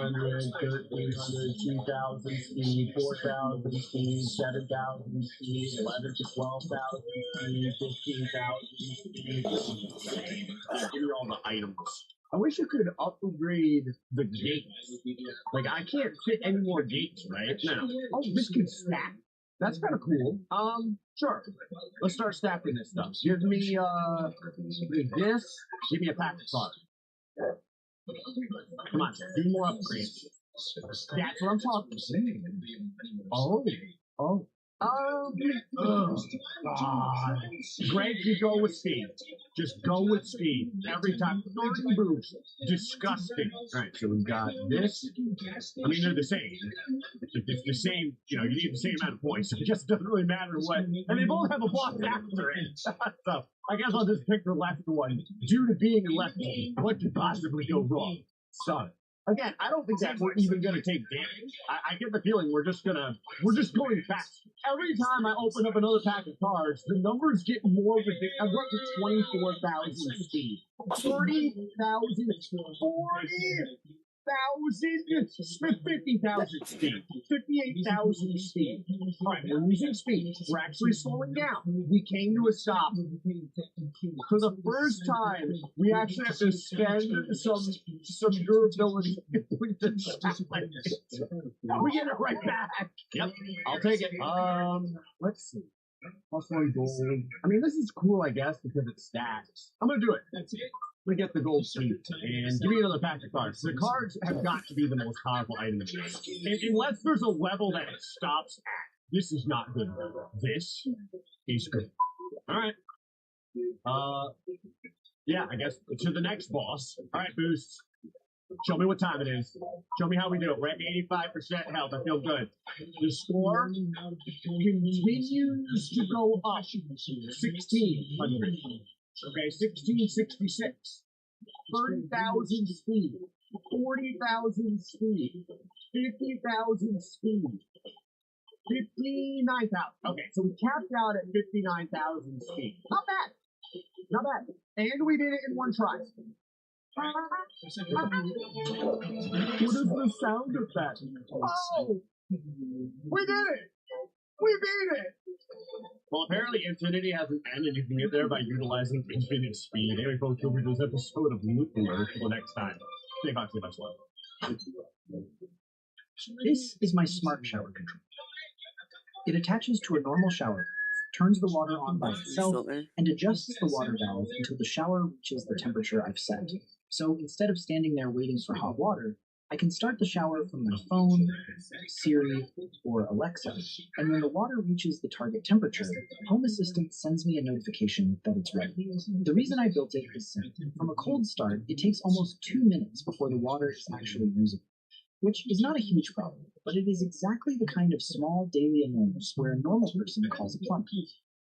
1,300, 2,000 speed, 4,000 speed, 7,000 speed, 11 to 12,000 speed, 15,000 speed. Give me all the items. I wish you could upgrade the gates. Like, I can't fit any more gates, right? No. Oh, this can stack. That's kind of cool. Sure. Let's start stacking this stuff. Give me this. Give me a pack of cards. Come on, do more upgrades. That's what I'm talking about. Greg, you go with speed. Just go with speed. Every time. 30 boosts. Disgusting. Alright, so we've got this. I mean, they're the same. It's the same, you need the same amount of points. So it just doesn't really matter what. And they both have a boss after it. So I guess I'll just pick the left one. Due to being a lefty, what could possibly go wrong? Son. Again, I don't think that we're even going to take damage. I get the feeling we're just going fast. Every time I open up another pack of cards, the numbers get more ridiculous. I'm up to 24,000 speed. 30,000, 50,000 speed, 58,000 speed. All right, we're losing speed. We're actually slowing down. We came to a stop. For the first time, we actually have to spend some durability. We get it right back. Yep, I'll take it. Let's see. Plus one gold. I mean, this is cool, I guess, because it stacks. I'm gonna do it. That's it. We get the gold suit and give me another pack of cards. The cards have got to be the most powerful item in the game. Unless there's a level that it stops at. This is not good. This is good. Alright. Yeah, I guess to the next boss. Alright, boosts. Show me what time it is. Show me how we do it. We're at 85% health. I feel good. The score continues to go up. 1,600. Okay, 1,666. 30,000 speed. 40,000 speed. 50,000 speed. 59,000. Okay, so we capped out at 59,000 speed. Not bad. Not bad. And we did it in one try. What is the sound of that? Oh! We did it! We beat it! Well, apparently Infinity has an end, and you can get there by utilizing infinite speed. Anyway, folks, we'll do this episode of Loot Alert until next time. Stay back, stay much love. This is my smart shower control. It attaches to a normal shower, turns the water on by itself, and adjusts the water valve until the shower reaches the temperature I've set. So instead of standing there waiting for hot water, I can start the shower from my phone, Siri, or Alexa, and when the water reaches the target temperature, Home Assistant sends me a notification that it's ready. The reason I built it is simple. From a cold start, it takes almost 2 minutes before the water is actually usable, which is not a huge problem, but it is exactly the kind of small daily annoyance where a normal person calls a plumber.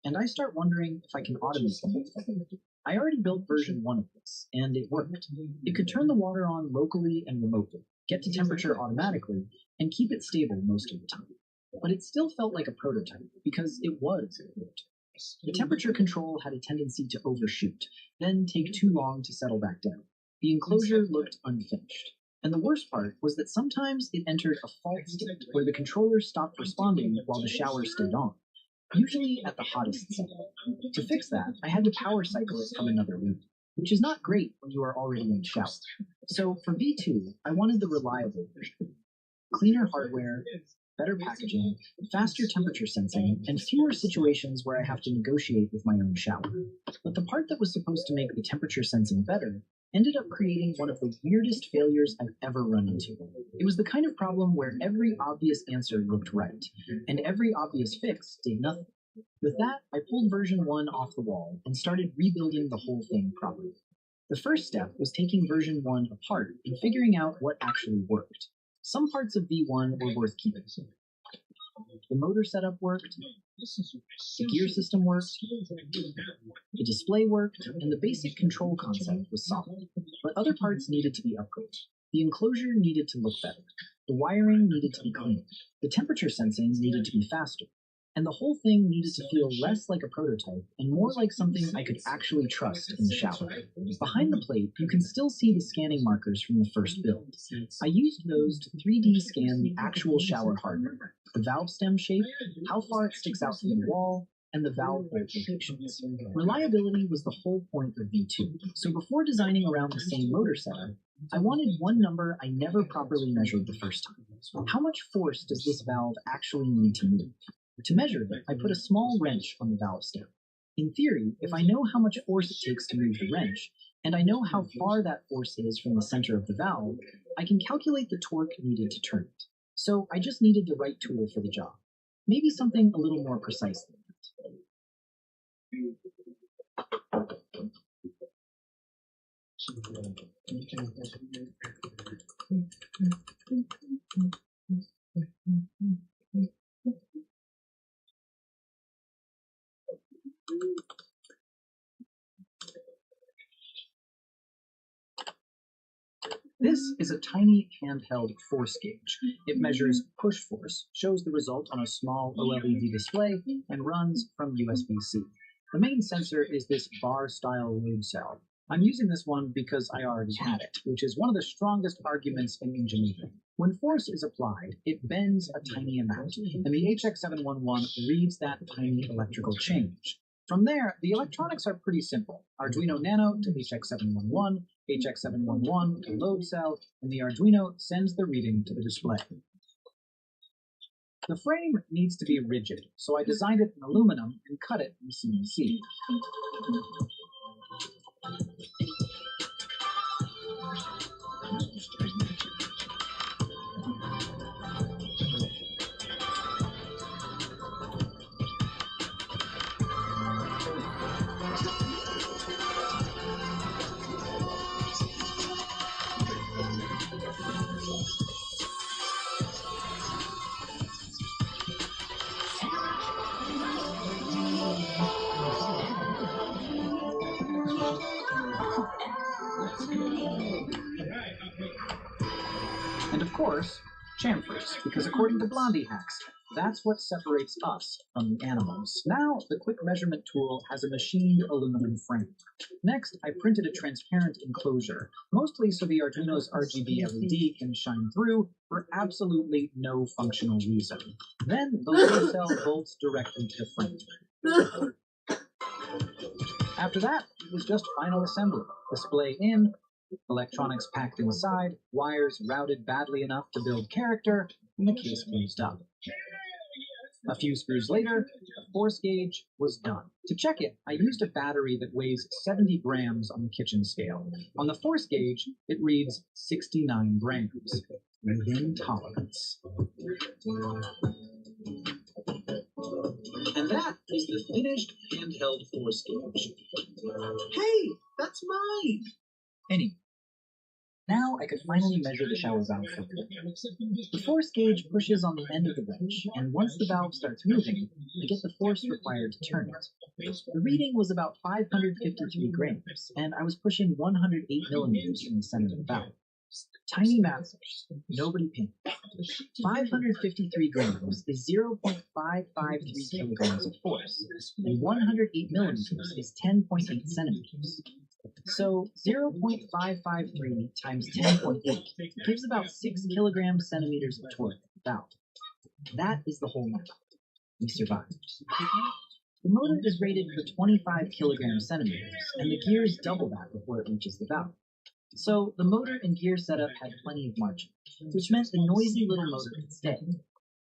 And I start wondering if I can automate the whole thing. I already built version 1 of this, and it worked. It could turn the water on locally and remotely, get to temperature automatically, and keep it stable most of the time. But it still felt like a prototype, because it was a prototype. The temperature control had a tendency to overshoot, then take too long to settle back down. The enclosure looked unfinished. And the worst part was that sometimes it entered a fault state where the controller stopped responding while the shower stayed on, usually at the hottest setting. To fix that, I had to power cycle it from another room, which is not great when you are already in the shower. So for V2, I wanted the reliable version. Cleaner hardware, better packaging, faster temperature sensing, and fewer situations where I have to negotiate with my own shower. But the part that was supposed to make the temperature sensing better ended up creating one of the weirdest failures I've ever run into. It was the kind of problem where every obvious answer looked right, and every obvious fix did nothing. With that, I pulled version 1 off the wall and started rebuilding the whole thing properly. The first step was taking version 1 apart and figuring out what actually worked. Some parts of V1 were worth keeping. The motor setup worked, the gear system worked, the display worked, and the basic control concept was solid. But other parts needed to be upgraded. The enclosure needed to look better. The wiring needed to be cleaned. The temperature sensing needed to be faster. And the whole thing needed to feel less like a prototype and more like something I could actually trust in the shower. Behind the plate, you can still see the scanning markers from the first build. I used those to 3D scan the actual shower hardware, the valve stem shape, how far it sticks out from the wall, and the valve bolt locations. Reliability was the whole point of V2, so before designing around the same motor setup, I wanted one number I never properly measured the first time. How much force does this valve actually need to move? To measure it, I put a small wrench on the valve stem. In theory, if I know how much force it takes to move the wrench, and I know how far that force is from the center of the valve, I can calculate the torque needed to turn it. So I just needed the right tool for the job. Maybe something a little more precise than that. This is a tiny handheld force gauge. It measures push force, shows the result on a small OLED display, and runs from USB-C. The main sensor is this bar-style load cell. I'm using this one because I already had it, which is one of the strongest arguments in engineering. When force is applied, it bends a tiny amount, and the HX711 reads that tiny electrical change. From there, the electronics are pretty simple. Arduino Nano to HX711, HX711 to load cell, and the Arduino sends the reading to the display. The frame needs to be rigid, so I designed it in aluminum and cut it in CNC. And of course, chamfers, because according to Blondie Hacks, that's what separates us from the animals. Now, the quick measurement tool has a machined aluminum frame. Next, I printed a transparent enclosure, mostly so the Arduino's RGB LED can shine through for absolutely no functional reason. Then, the load cell bolts directly to the frame. After that, it was just final assembly. Display in, electronics packed inside, wires routed badly enough to build character, and the case closed up. A few screws later, the force gauge was done. To check it, I used a battery that weighs 70 grams on the kitchen scale. On the force gauge, it reads 69 grams. Within tolerance. And that is the finished handheld force gauge. Hey, that's mine! Anyway, now I could finally measure the shower valve for me. The force gauge pushes on the end of the wrench, and once the valve starts moving, I get the force required to turn it. The reading was about 553 grams, and I was pushing 108 millimeters in the center of the valve. Tiny math, nobody panicked. 553 grams is 0.553 kilograms of force, and 108 millimeters is 10.8 centimeters. So 0.553 times 10.8 gives about 6 kilograms centimeters of torque, about. That is the whole number. We survived. The motor is rated for 25 kilograms centimeters, and the gears double that before it reaches the valve. So the motor and gear setup had plenty of margin, which meant the noisy little motor could stay.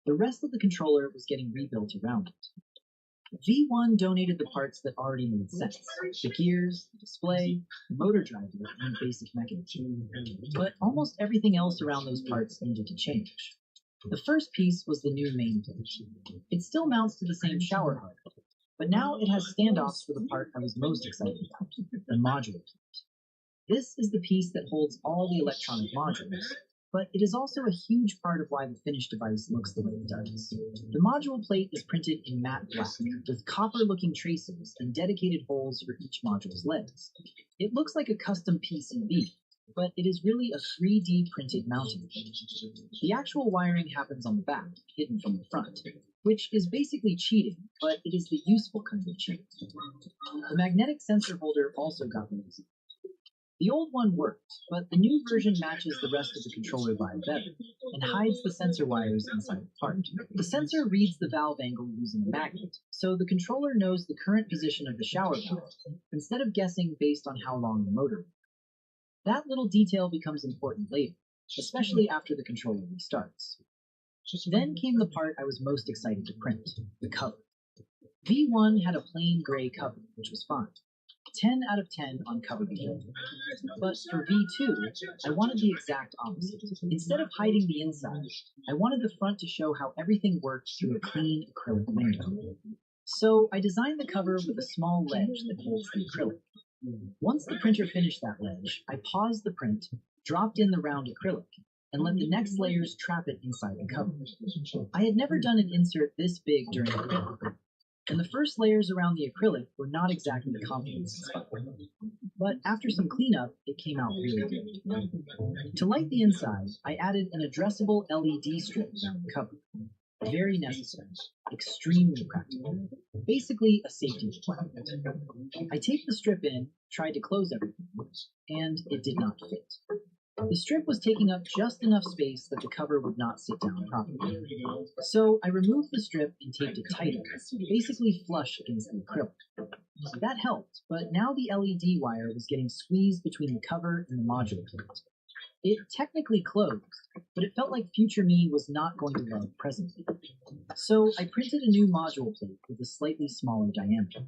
The rest of the controller was getting rebuilt around it. V1 donated the parts that already made sense. The gears, the display, the motor driver, and basic mechanism. But almost everything else around those parts needed to change. The first piece was the new main plate. It still mounts to the same shower hardware, but now it has standoffs for the part I was most excited about, the module plate. This is the piece that holds all the electronic modules, but it is also a huge part of why the finished device looks the way it does. The module plate is printed in matte black, with copper-looking traces and dedicated holes for each module's legs. It looks like a custom PCB, but it is really a 3D printed mounting plate. The actual wiring happens on the back, hidden from the front, which is basically cheating, but it is the useful kind of cheating. The magnetic sensor holder also got reused. The old one worked, but the new version matches the rest of the controller vibe better, and hides the sensor wires inside the part. The sensor reads the valve angle using a magnet, so the controller knows the current position of the shower valve, instead of guessing based on how long the motor will. That little detail becomes important later, especially after the controller restarts. Then came the part I was most excited to print, the cover. V1 had a plain gray cover, which was fine. 10 out of 10 on cover behavior. But for V2, I wanted the exact opposite. Instead of hiding the inside, I wanted the front to show how everything worked through a clean acrylic window. So I designed the cover with a small ledge that holds the acrylic. Once the printer finished that ledge, I paused the print, dropped in the round acrylic, and let the next layers trap it inside the cover. I had never done an insert this big during the print, and the first layers around the acrylic were not exactly confidence-inspiring. But after some cleanup, it came out really good. To light the inside, I added an addressable LED strip around the cover. Very necessary, extremely practical, basically a safety requirement. I taped the strip in, tried to close everything, and it did not fit. The strip was taking up just enough space that the cover would not sit down properly. So I removed the strip and taped it tighter, basically flush against the acrylic. That helped, but now the LED wire was getting squeezed between the cover and the module plate. It technically closed, but it felt like future me was not going to love present me. So I printed a new module plate with a slightly smaller diameter.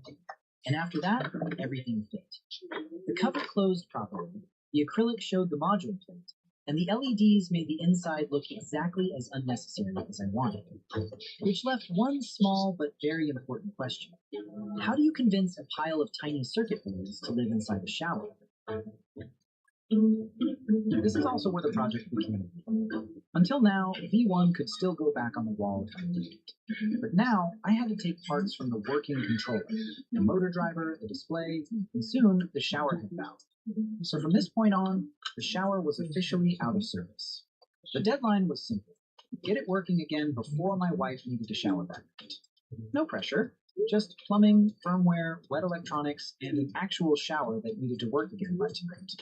And after that, everything fit. The cover closed properly, the acrylic showed the module plate, and the LEDs made the inside look exactly as unnecessary as I wanted. Which left one small but very important question. How do you convince a pile of tiny circuit boards to live inside a shower? This is also where the project became. Until now, V1 could still go back on the wall if I needed it. But now, I had to take parts from the working controller, the motor driver, the display, and soon the shower head valve. So from this point on, the shower was officially out of service. The deadline was simple. Get it working again before my wife needed to shower that night. No pressure. Just plumbing, firmware, wet electronics, and an actual shower that needed to work again by tonight.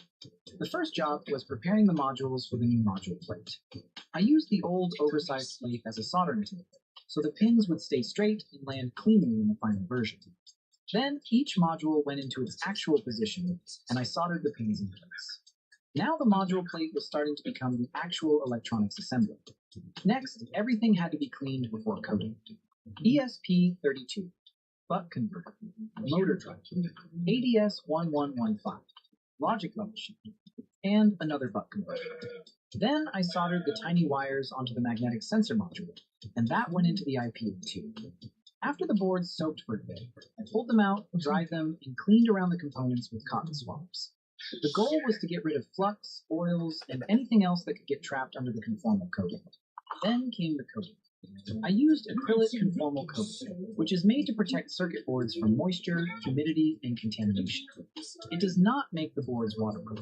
The first job was preparing the modules for the new module plate. I used the old oversized plate as a soldering table, so the pins would stay straight and land cleanly in the final version. Then each module went into its actual position, and I soldered the pins in place. Now the module plate was starting to become the actual electronics assembly. Next, everything had to be cleaned before coating. ESP32. Buck converter, motor drive, ADS1115, logic level sheet, and another buck converter. Then I soldered the tiny wires onto the magnetic sensor module, and that went into the IPA too. After the boards soaked for a bit, I pulled them out, dried them, and cleaned around the components with cotton swabs. The goal was to get rid of flux, oils, and anything else that could get trapped under the conformal coating. Then came the coating. I used acrylic conformal coating, which is made to protect circuit boards from moisture, humidity, and contamination. It does not make the boards waterproof,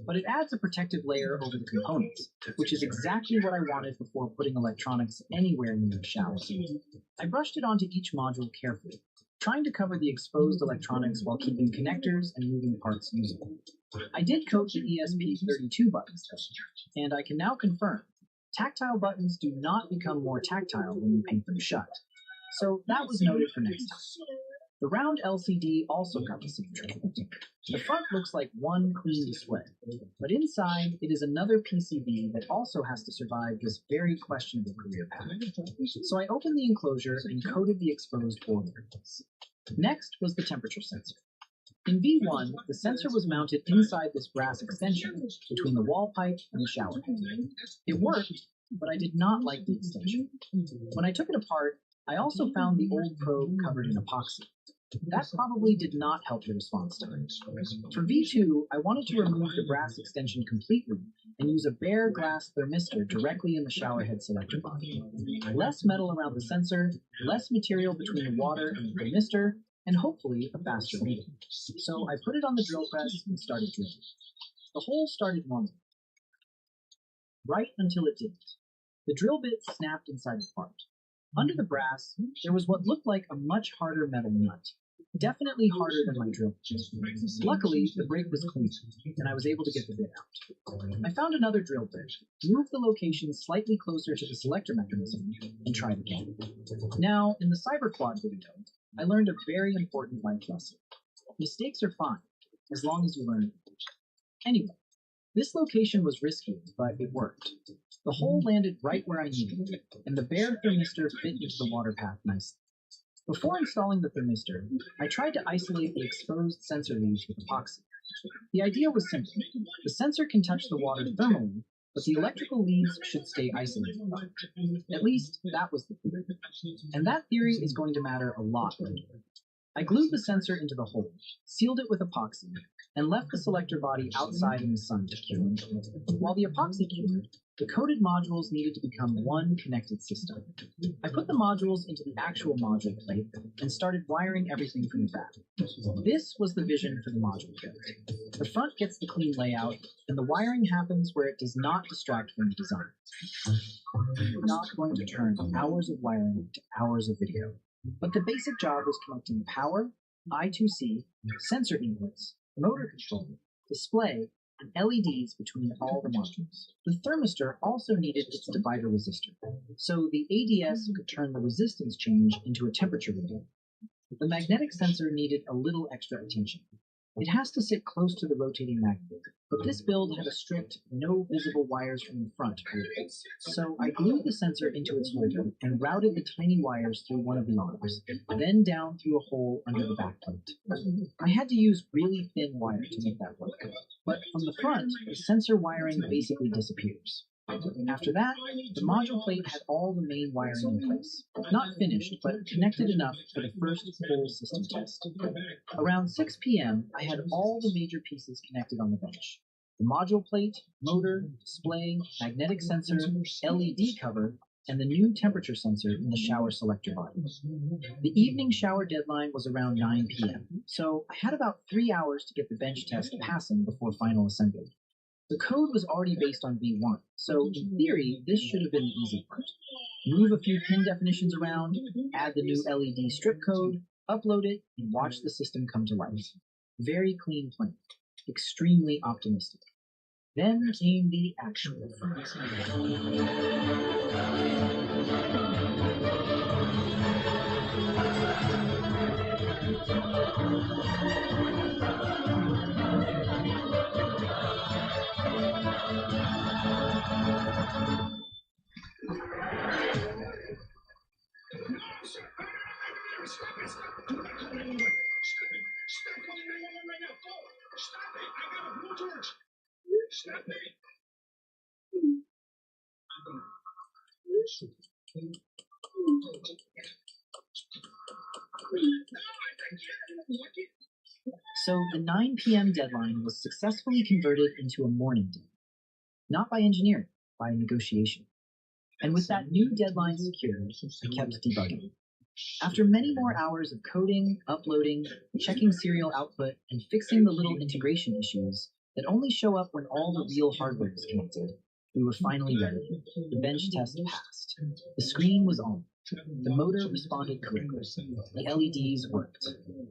but it adds a protective layer over the components, which is exactly what I wanted before putting electronics anywhere near the shower. I brushed it onto each module carefully, trying to cover the exposed electronics while keeping connectors and moving parts usable. I did coat the ESP32 buttons, though, and I can now confirm tactile buttons do not become more tactile when you paint them shut. So that was noted for next time. The round LCD also got the same treatment. The front looks like one clean display, but inside it is another PCB that also has to survive this very questionable career path. So I opened the enclosure and coated the exposed board areas. Next was the temperature sensor. In V1, the sensor was mounted inside this brass extension between the wall pipe and the shower head. It worked, but I did not like the extension. When I took it apart, I also found the old probe covered in epoxy. That probably did not help the response time. For V2, I wanted to remove the brass extension completely and use a bare glass thermistor directly in the showerhead selector body. Less metal around the sensor, less material between the water and the thermistor, and hopefully a faster reading. So I put it on the drill press and started drilling. The hole started normally, right until it didn't. The drill bit snapped inside the part. Under the brass, there was what looked like a much harder metal nut. Definitely harder than my drill. Luckily, the break was clean, and I was able to get the bit out. I found another drill bit, moved the location slightly closer to the selector mechanism, and tried again. Now, in the CyberQuad video, I learned a very important life lesson. Mistakes are fine, as long as you learn them. Anyway, this location was risky, but it worked. The hole landed right where I needed it, and the bare thermistor fit into the water path nicely. Before installing the thermistor, I tried to isolate the exposed sensor leads with epoxy. The idea was simple. The sensor can touch the water thermally, but the electrical leads should stay isolated. At least, that was the theory. And that theory is going to matter a lot later. I glued the sensor into the hole, sealed it with epoxy, and left the selector body outside in the sun to cure. While the epoxy cured, the coated modules needed to become one connected system. I put the modules into the actual module plate and started wiring everything from the back. This was the vision for the module plate. The front gets the clean layout, and the wiring happens where it does not distract from the design. I'm not going to turn hours of wiring to hours of video, but the basic job was connecting power, I2C, sensor inputs, motor control, display, and LEDs between all the modules. The thermistor also needed its divider resistor, so the ADS could turn the resistance change into a temperature reading. The magnetic sensor needed a little extra attention. It has to sit close to the rotating magnet, but this build had a strict, no visible wires from the front rule. So I glued the sensor into its holder and routed the tiny wires through one of the arms, then down through a hole under the backplate. I had to use really thin wire to make that work, but from the front, the sensor wiring basically disappears. After that, the module plate had all the main wiring in place. Not finished, but connected enough for the first full system test. Around 6 p.m., I had all the major pieces connected on the bench. The module plate, motor, display, magnetic sensor, LED cover, and the new temperature sensor in the shower selector body. The evening shower deadline was around 9 p.m., so I had about 3 hours to get the bench test passing before final assembly. The code was already based on V1, so in theory, this should have been the easy part. Move a few pin definitions around, add the new LED strip code, upload it, and watch the system come to life. Very clean plan. Extremely optimistic. Then came the actual So the 9 p.m. deadline was successfully converted into a morning deadline. Not by engineering, by negotiation. And with that new deadline secured, I kept debugging. After many more hours of coding, uploading, checking serial output, and fixing the little integration issues that only show up when all the real hardware is connected, we were finally ready. The bench test passed. The screen was on. The motor responded correctly. The LEDs worked.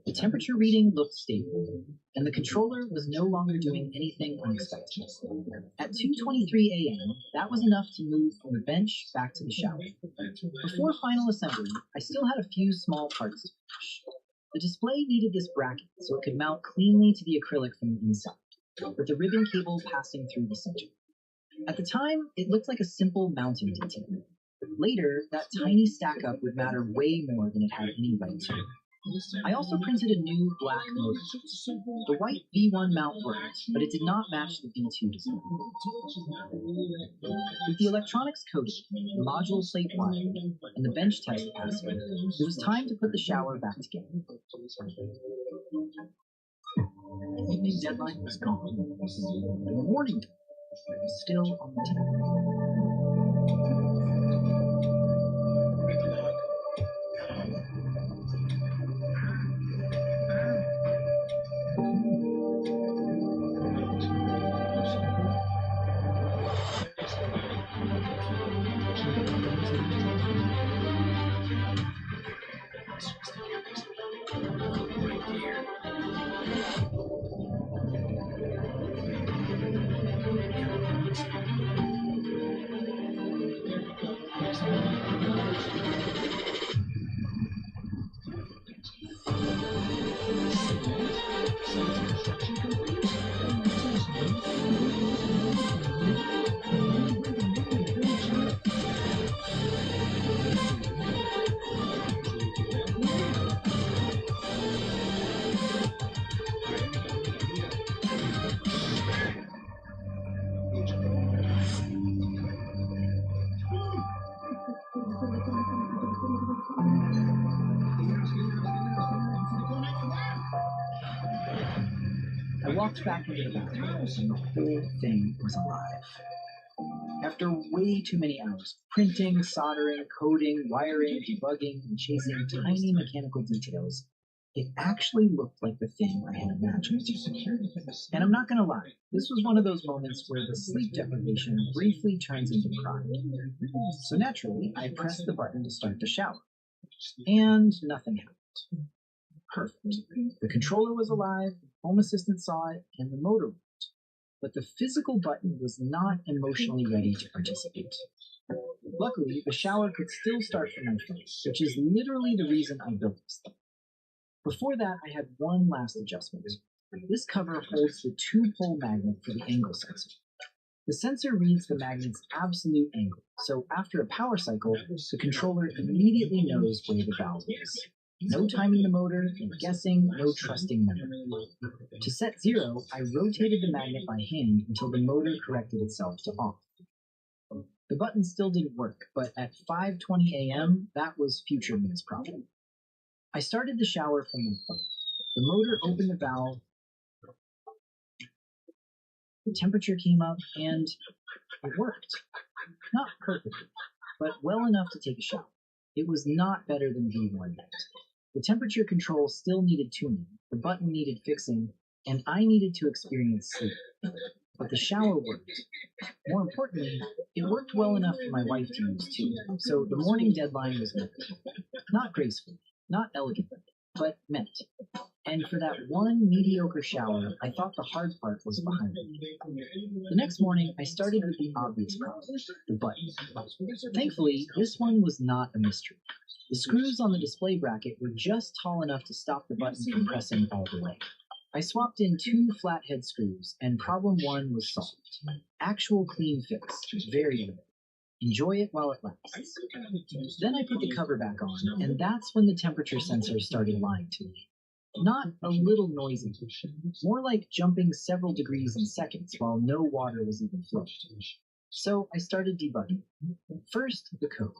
The temperature reading looked stable, and the controller was no longer doing anything unexpected. At 2:23 a.m., that was enough to move from the bench back to the shower. Before final assembly, I still had a few small parts to finish. The display needed this bracket so it could mount cleanly to the acrylic from the inside, with the ribbon cable passing through the center. At the time, it looked like a simple mounting detail. Later, that tiny stack-up would matter way more than it had any right to. I also printed a new black motor. The white V1 mount worked, but it did not match the V2 display. With the electronics coded, the module plate wired, and the bench test passing, it was time to put the shower back together. The evening deadline was gone. The morning was still on the table. I walked back into the bathroom, and the whole thing was alive. After way too many hours, printing, soldering, coding, wiring, debugging, and chasing tiny mechanical details, it actually looked like the thing I had imagined. And I'm not gonna lie, this was one of those moments where the sleep deprivation briefly turns into pride. So naturally, I pressed the button to start the shower. And nothing happened. Perfect. The controller was alive, Home Assistant saw it, and the motor worked. But the physical button was not emotionally ready to participate. Luckily, the shower could still start from my phone, which is literally the reason I built this thing. Before that, I had one last adjustment. This cover holds the 2-pole magnet for the angle sensor. The sensor reads the magnet's absolute angle, so after a power cycle, the controller immediately knows where the valve is. No timing the motor, no guessing, no trusting memory. To set 0, I rotated the magnet by hand until the motor corrected itself to off. The button still didn't work, but at 5:20 a.m., that was future me's problem. I started the shower from my phone. The motor opened the valve, the temperature came up, and it worked. Not perfectly, but well enough to take a shower. It was not better than V1 yet. The temperature control still needed tuning, the button needed fixing, and I needed to experience sleep. But the shower worked. More importantly, it worked well enough for my wife to use too, so the morning deadline was met. Not gracefully, not elegantly, but met. And for that one mediocre shower, I thought the hard part was behind me. The next morning, I started with the obvious problem, the button. Thankfully, this one was not a mystery. The screws on the display bracket were just tall enough to stop the button from pressing all the way. I swapped in 2 flathead screws, and problem 1 was solved. Actual clean fix, very limited. Enjoy it while it lasts. Then I put the cover back on, and that's when the temperature sensor started lying to me. Not a little noisy, more like jumping several degrees in seconds while no water was even flowing. So I started debugging. First, the code.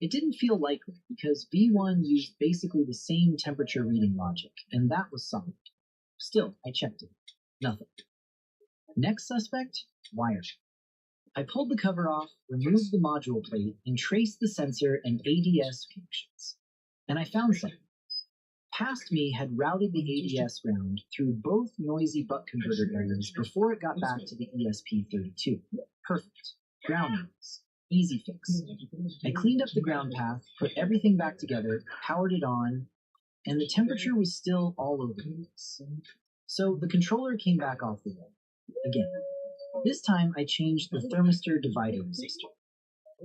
It didn't feel likely because V1 used basically the same temperature reading logic, and that was solid. Still, I checked it. Nothing. Next suspect, wiring. I pulled the cover off, removed the module plate, and traced the sensor and ADS connections. And I found something. Past me had routed the ADS ground through both noisy butt converter areas before it got back to the ESP32. Perfect. Ground noise. Easy fix. I cleaned up the ground path, put everything back together, powered it on, and the temperature was still all over the place. So the controller came back off the wall. Again. This time I changed the thermistor divider resistor.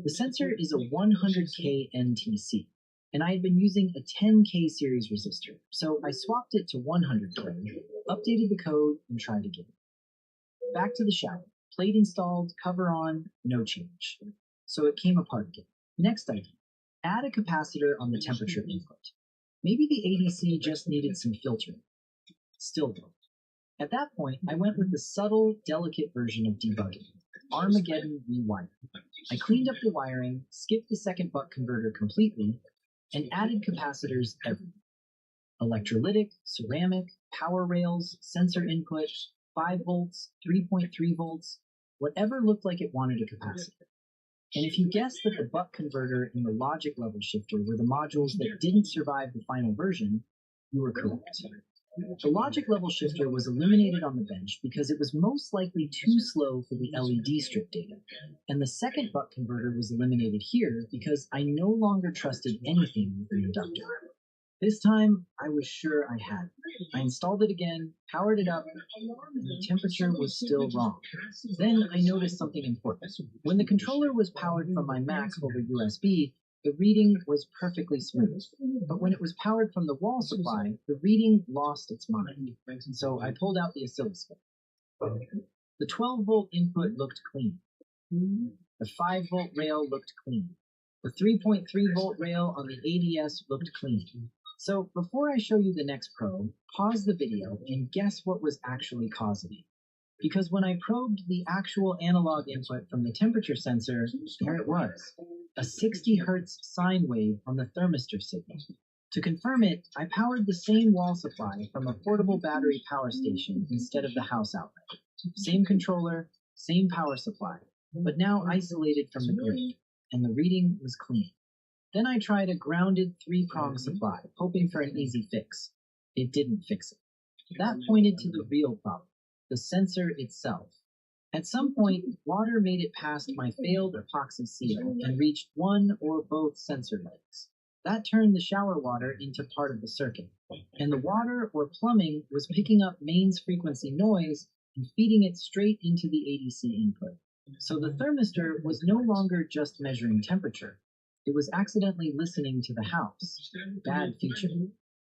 The sensor is a 100K NTC, and I had been using a 10K series resistor, so I swapped it to 100K, updated the code, and tried again. Back to the shower. Plate installed, cover on, no change. So it came apart again. Next idea. Add a capacitor on the temperature input. Maybe the ADC just needed some filtering. Still though. At that point, I went with the subtle, delicate version of debugging, Armageddon Rewire. I cleaned up the wiring, skipped the second buck converter completely, and added capacitors everywhere. Electrolytic, ceramic, power rails, sensor input, 5 volts, 3.3 volts, whatever looked like it wanted a capacitor. And if you guessed that the buck converter and the logic level shifter were the modules that didn't survive the final version, you were correct. The logic level shifter was eliminated on the bench because it was most likely too slow for the LED strip data, and the second buck converter was eliminated here because I no longer trusted anything with an inductor. This time, I was sure I had it. I installed it again, powered it up, and the temperature was still wrong. Then I noticed something important. When the controller was powered from my Mac over USB, the reading was perfectly smooth, but when it was powered from the wall supply, the reading lost its mind. So I pulled out the oscilloscope. The 12-volt input looked clean. The 5-volt rail looked clean. The 3.3-volt rail on the ADS looked clean. So before I show you the next probe, pause the video and guess what was actually causing it. Because when I probed the actual analog input from the temperature sensor, there it was. A 60 Hz sine wave on the thermistor signal. To confirm it, I powered the same wall supply from a portable battery power station instead of the house outlet. Same controller, same power supply, but now isolated from the grid, and the reading was clean. Then I tried a grounded 3-prong supply, hoping for an easy fix. It didn't fix it. That pointed to the real problem, the sensor itself. At some point, water made it past my failed epoxy seal and reached one or both sensor legs. That turned the shower water into part of the circuit, and the water or plumbing was picking up mains frequency noise and feeding it straight into the ADC input. So the thermistor was no longer just measuring temperature. It was accidentally listening to the house. Bad feature.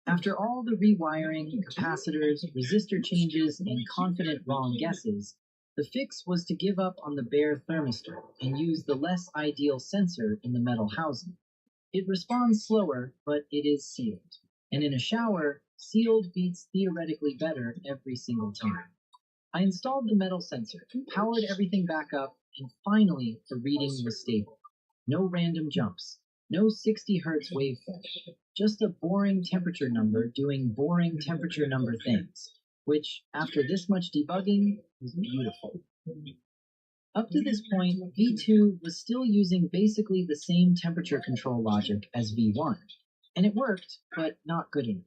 After all the rewiring, capacitors, resistor changes, and confident wrong guesses, the fix was to give up on the bare thermistor and use the less ideal sensor in the metal housing. It responds slower, but it is sealed. And in a shower, sealed beats theoretically better every single time. I installed the metal sensor, powered everything back up, and finally the reading was stable. No random jumps, no 60 Hz waveform, just a boring temperature number doing boring temperature number things, which, after this much debugging, is beautiful. Up to this point, V2 was still using basically the same temperature control logic as V1, and it worked, but not good enough.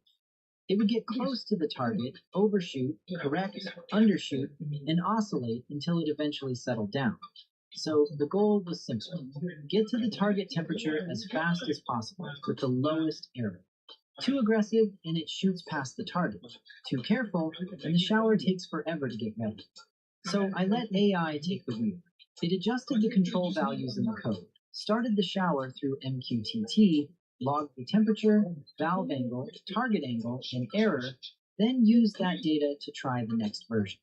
It would get close to the target, overshoot, correct, undershoot, and oscillate until it eventually settled down. So the goal was simple. Get to the target temperature as fast as possible with the lowest error. Too aggressive and it shoots past the target. Too careful and the shower takes forever to get ready. So I let AI take the wheel. It adjusted the control values in the code, started the shower through MQTT, logged the temperature, valve angle, target angle, and error, then used that data to try the next version.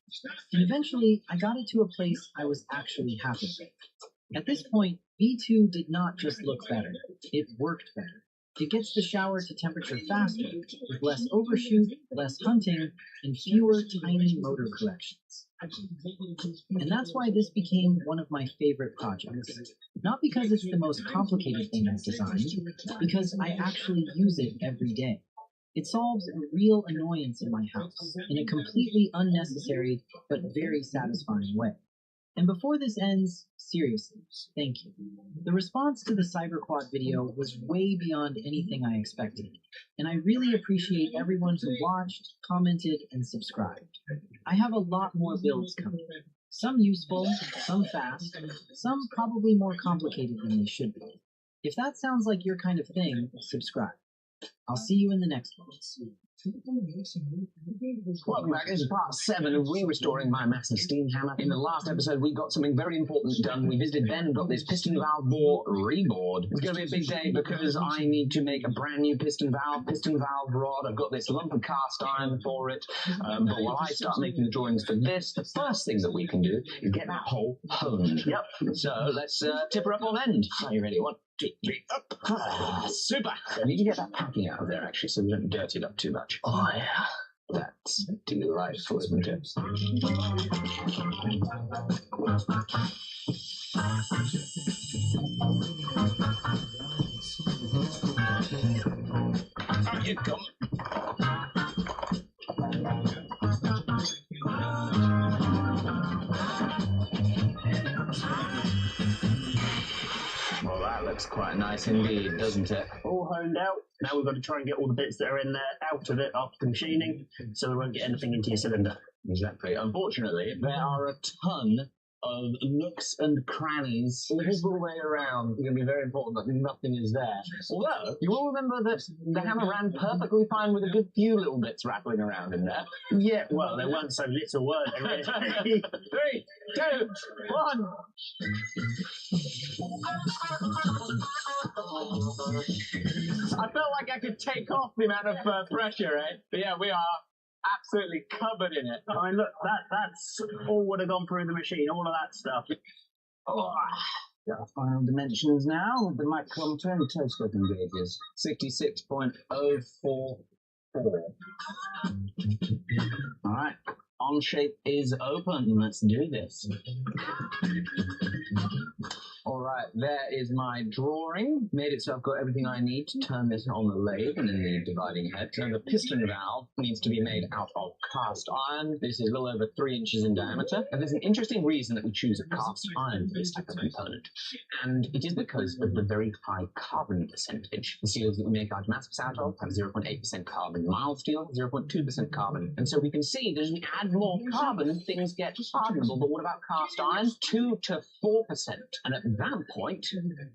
And eventually, I got it to a place I was actually happy with. At this point, V2 did not just look better, it worked better. It gets the shower to temperature faster, with less overshoot, less hunting, and fewer tiny motor corrections. And that's why this became one of my favorite projects. Not because it's the most complicated thing I've designed, because I actually use it every day. It solves a real annoyance in my house, in a completely unnecessary but very satisfying way. And before this ends, seriously, thank you. The response to the CyberQuad video was way beyond anything I expected, and I really appreciate everyone who watched, commented, and subscribed. I have a lot more builds coming, Some useful, some fast, some probably more complicated than they should be. If that sounds like your kind of thing, subscribe. I'll see you in the next one. Welcome back. This is part 7 of re-restoring my massive steam hammer. In the last episode, we got something very important done. We visited Ben, got this piston valve bore rebored. It's going to be a big day because I need to make a brand new piston valve rod. I've got this lump of cast iron for it. But while I start making the drawings for this, the first thing that we can do is get that hole honed. Yep. So let's tip her up on end. Are you ready? 1, 2, 3, up. Ah, super. I need to get that packing out of there, actually, so we don't dirty it up too much. Oh, yeah. That's delightful, isn't it? Out you come. Well, that looks quite nice indeed, doesn't it? All honed out. Now we've got to try and get all the bits that are in there out of it after the machining, so we won't get anything into your cylinder. Exactly. Unfortunately, there are a ton of nooks and crannies all the way around. It's going to be very important that nothing is there. Although, you will remember that the hammer ran perfectly fine with a good few little bits rattling around in there. Yeah, well, they weren't so little, were they, really? 3, 2, 1. I felt like I could take off the amount of pressure, eh? But yeah, we are absolutely covered in it. I mean, look, that's all would have gone through the machine, all of that stuff. Oh, got our final dimensions now with the micrometer and telescoping gauges. 66.044. Alright, on shape is open. Let's do this. Alright, there is my drawing. Made it so I've got everything I need to turn this on the lathe and in the dividing head. So the piston valve needs to be made out of cast iron. This is a little over 3 inches in diameter. And there's an interesting reason that we choose a cast iron for this type of component. And it is because of the very high carbon percentage. The steels that we make our Damascus out of have 0.8% carbon. Mild steel, 0.2% carbon. And so we can see that as we add more carbon, things get hardenable. But what about cast iron? 2 to 4%. And at that point,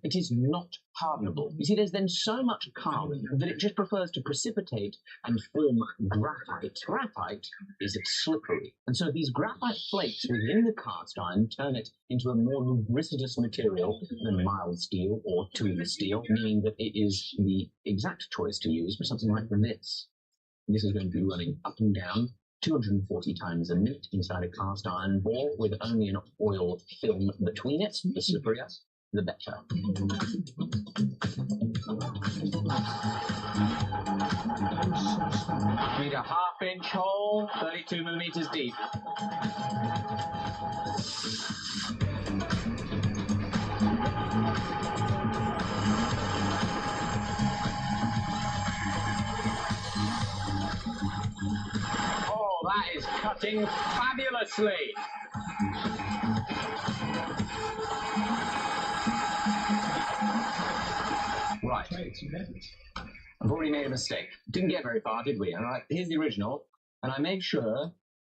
it is not hardenable. You see, there's then so much carbon that it just prefers to precipitate and form graphite. Graphite is slippery. And so these graphite flakes within the cast iron turn it into a more lubricitous material than mild steel or toothless steel, meaning that it is the exact choice to use for something like this. This is going to be running up and down 240 times a minute inside a cast iron bore with only an oil film between it. The slipperier, the better. Need a 1/2 inch hole, 32 millimeters deep. That is cutting fabulously. Right. I've already made a mistake. Didn't get very far, did we? All right, here's the original. And I made sure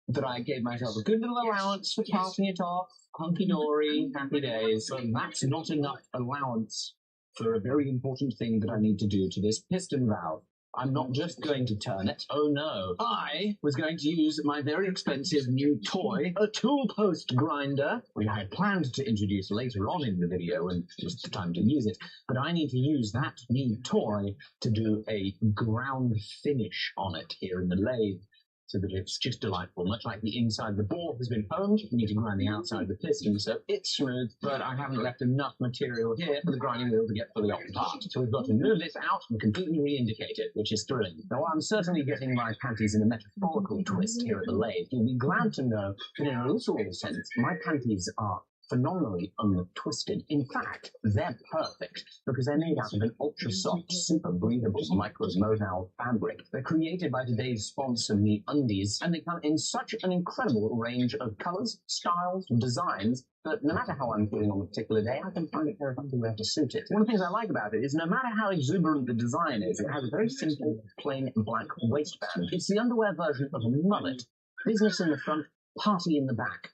that I gave myself a good little allowance for passing it off. Hunky-dory, happy days. But that's not enough allowance for a very important thing that I need to do to this piston valve. I'm not just going to turn it. Oh no. I was going to use my very expensive new toy, a tool post grinder, which I had planned to introduce later on in the video when it was time to use it. But I need to use that new toy to do a ground finish on it here in the lathe, so that it's just delightful. Much like the inside of the bore has been honed, we need to grind the outside of the piston so it's smooth, but I haven't left enough material here for the grinding wheel to get fully off apart. So we've got to move this out and completely re-indicate it, which is thrilling. Now, while I'm certainly getting my panties in a metaphorical twist here at the lathe, you'll be glad to know that in a literal sense, my panties are phenomenally untwisted. In fact, they're perfect because they're made out of an ultra-soft, super breathable micro-modal fabric. They're created by today's sponsor, MeUndies, and they come in such an incredible range of colors, styles, designs, that no matter how I'm feeling on a particular day, I can find a pair of underwear to suit it. One of the things I like about it is no matter how exuberant the design is, it has a very simple, plain black waistband. It's the underwear version of a mullet. Business in the front, party in the back.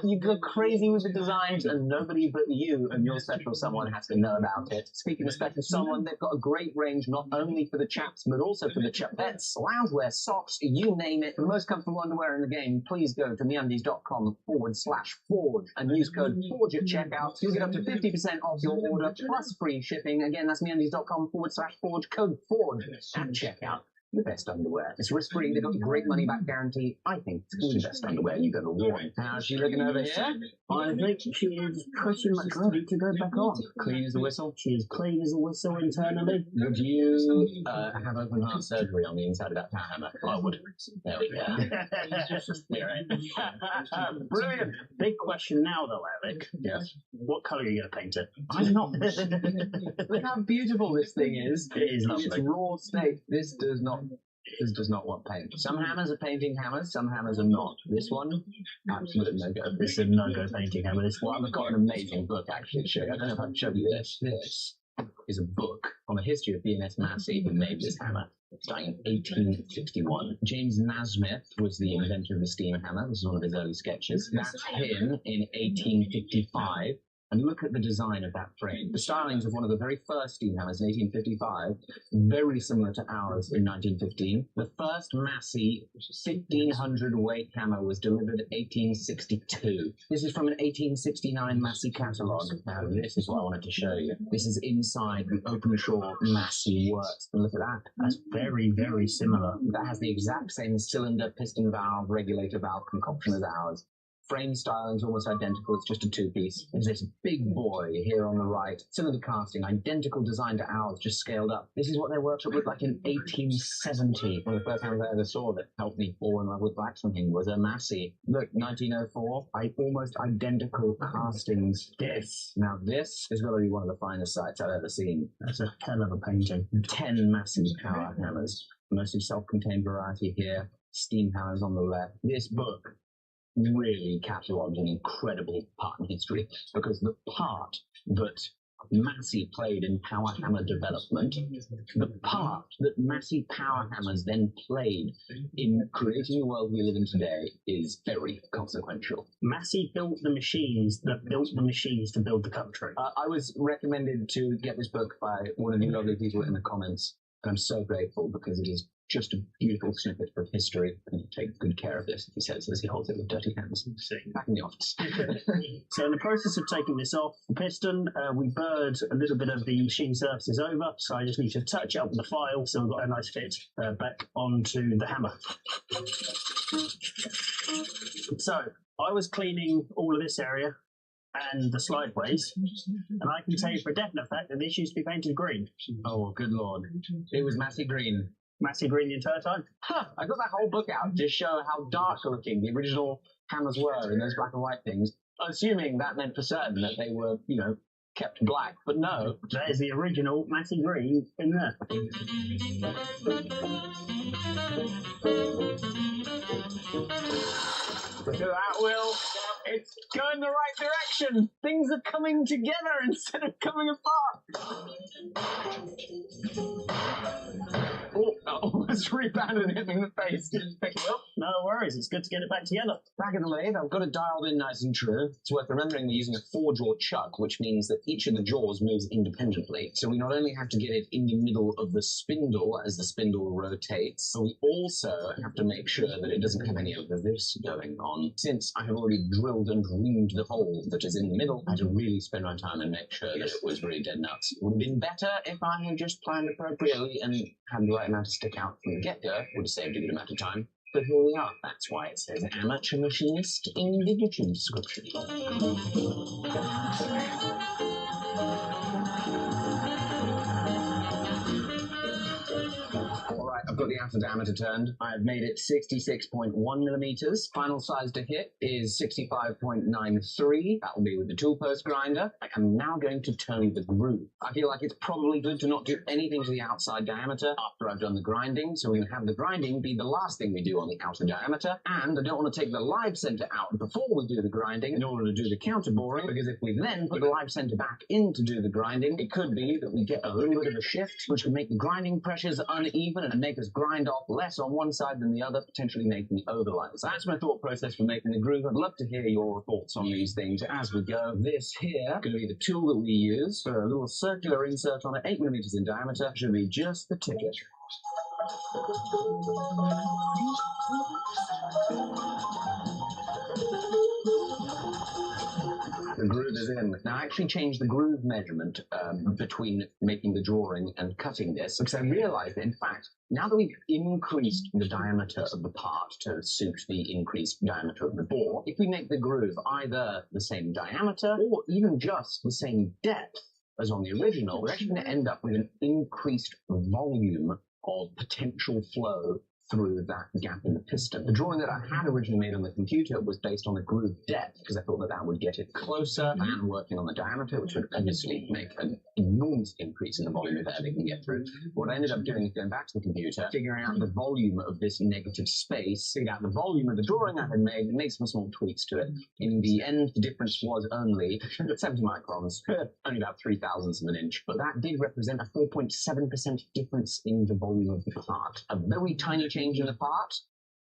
You go crazy with the designs, and nobody but you and your special someone has to know about it. Speaking of special someone, they've got a great range not only for the chaps, but also for the chapettes, loungewear, socks, you name it. The most comfortable underwear in the game. Please go to meundies.com/forge and use code FORGE at checkout. You'll get up to 50% off your order plus free shipping. Again, that's meundies.com/forge, code FORGE at checkout. The best underwear. It's risk-free, they've got a great money-back guarantee. I think it's the best underwear you've ever worn. How's she looking over here? I think she is pretty much ready to go back on. Clean as a whistle? She is clean as a whistle internally. Would you have open heart surgery on the inside of that power hammer? I would. There we go. Brilliant. Big question now, though, Alec. Yes. What colour are you going to paint it? I'm not. Look how beautiful this thing is. It is in lovely. its raw state. This does not want paint. Some hammers are painting hammers, some hammers are not. This one, absolutely no go. This is a no-go painting hammer. This Well, one. I've got an amazing book actually to show you. I don't know if I can show you this. This is a book on the history of B&S Massey, who made this hammer. Starting in 1861. James Nasmyth was the inventor of the steam hammer. This is one of his early sketches. That's him in 1855. And look at the design of that frame. The stylings of one of the very first steam hammers in 1855, very similar to ours in 1915. The first Massey 1500 weight hammer was delivered in 1862. This is from an 1869 Massey catalogue. Now this is what I wanted to show you. This is inside the Openshaw Massey works. And look at that. That's very, very similar. That has the exact same cylinder, piston valve, regulator valve concoction as ours. Frame styling's almost identical, it's just a two-piece. There's this big boy here on the right, cylinder casting, identical design to ours, just scaled up. This is what their workshop looked like in 1870. One of the first times I ever saw that helped me fall in love with blacksmithing was a Massey. Look, 1904, almost identical castings. Now this is going to be one of the finest sights I've ever seen. That's a hell of a painting. 10 Massey power hammers, mostly self-contained variety here, steam hammers on the left. This book really catalogued an incredible part in history, because the part that Massey played in power hammer development, the part that Massey power hammers then played in creating the world we live in today is very consequential. Massey built the machines that built the machines to build the country. I was recommended to get this book by one of you lovely people in the comments, and I'm so grateful because it is just a beautiful snippet of history, and you take good care of this, he says as he holds it with dirty hands. Back in the office. So in the process of taking this off the piston, we burred a little bit of the machine surfaces over, so I just need to touch it up with the file so we've got a nice fit back onto the hammer. So I was cleaning all of this area and the slideways, and I can tell you for a definite fact that this used to be painted green. Oh, good lord. It was Massey green. Massey green the entire time. I got that whole book out to show how dark looking the original hammers were in those black and white things, assuming that meant for certain that they were, kept black. But no, there's the original Massey green in there. Look at that, Will. It's going the right direction. Things are coming together instead of coming apart. Oh, I almost rebounded and hit me in the face. No worries, it's good to get it back together. Back in the lathe, I've got it dialed in nice and true. It's worth remembering we're using a 4-jaw chuck, which means that each of the jaws moves independently. So we not only have to get it in the middle of the spindle as the spindle rotates, but we also have to make sure that it doesn't have any of this going on. Since I have already drilled and reamed the hole that is in the middle, I had to really spend my time and make sure that it was really dead nuts. It would have been better if I had just planned appropriately and had the right amount to stick out from the get-go. Would have saved a good amount of time. But here we are. That's why it says amateur machinist in the YouTube description. Alright, I've got the outer diameter turned. I've made it 66.1 millimeters. Final size to hit is 65.93. That will be with the tool post grinder. I am now going to turn the groove. I feel like it's probably good to not do anything to the outside diameter after I've done the grinding, so we're going to have the grinding be the last thing we do on the outer diameter, and I don't want to take the live center out before we do the grinding in order to do the counter boring, because if we then put the live center back in to do the grinding, it could be that we get a little bit of a shift, which can make the grinding pressures uneven and make us grind off less on one side than the other, potentially making the overlap. So that's my thought process for making the groove. I'd love to hear your thoughts on these things as we go. This here is going to be the tool that we use for a little circular insert on it, 8mm in diameter. Should be just the ticket. The groove is in. Now, I actually changed the groove measurement between making the drawing and cutting this, because I realized that, in fact, now that we've increased the diameter of the part to suit the increased diameter of the bore, if we make the groove either the same diameter or even just the same depth as on the original, we're actually going to end up with an increased volume of potential flow through that gap in the piston. The drawing that I had originally made on the computer was based on the groove depth, because I thought that that would get it closer than working on the diameter, which would obviously make an enormous increase in the volume of air they can get through. What I ended up doing is going back to the computer, figuring out the volume of this negative space, figured out the volume of the drawing I had made, and made some small tweaks to it. In the end, the difference was only 70 microns, only about 0.003 of an inch, but that did represent a 4.7% difference in the volume of the part. A very tiny change in the part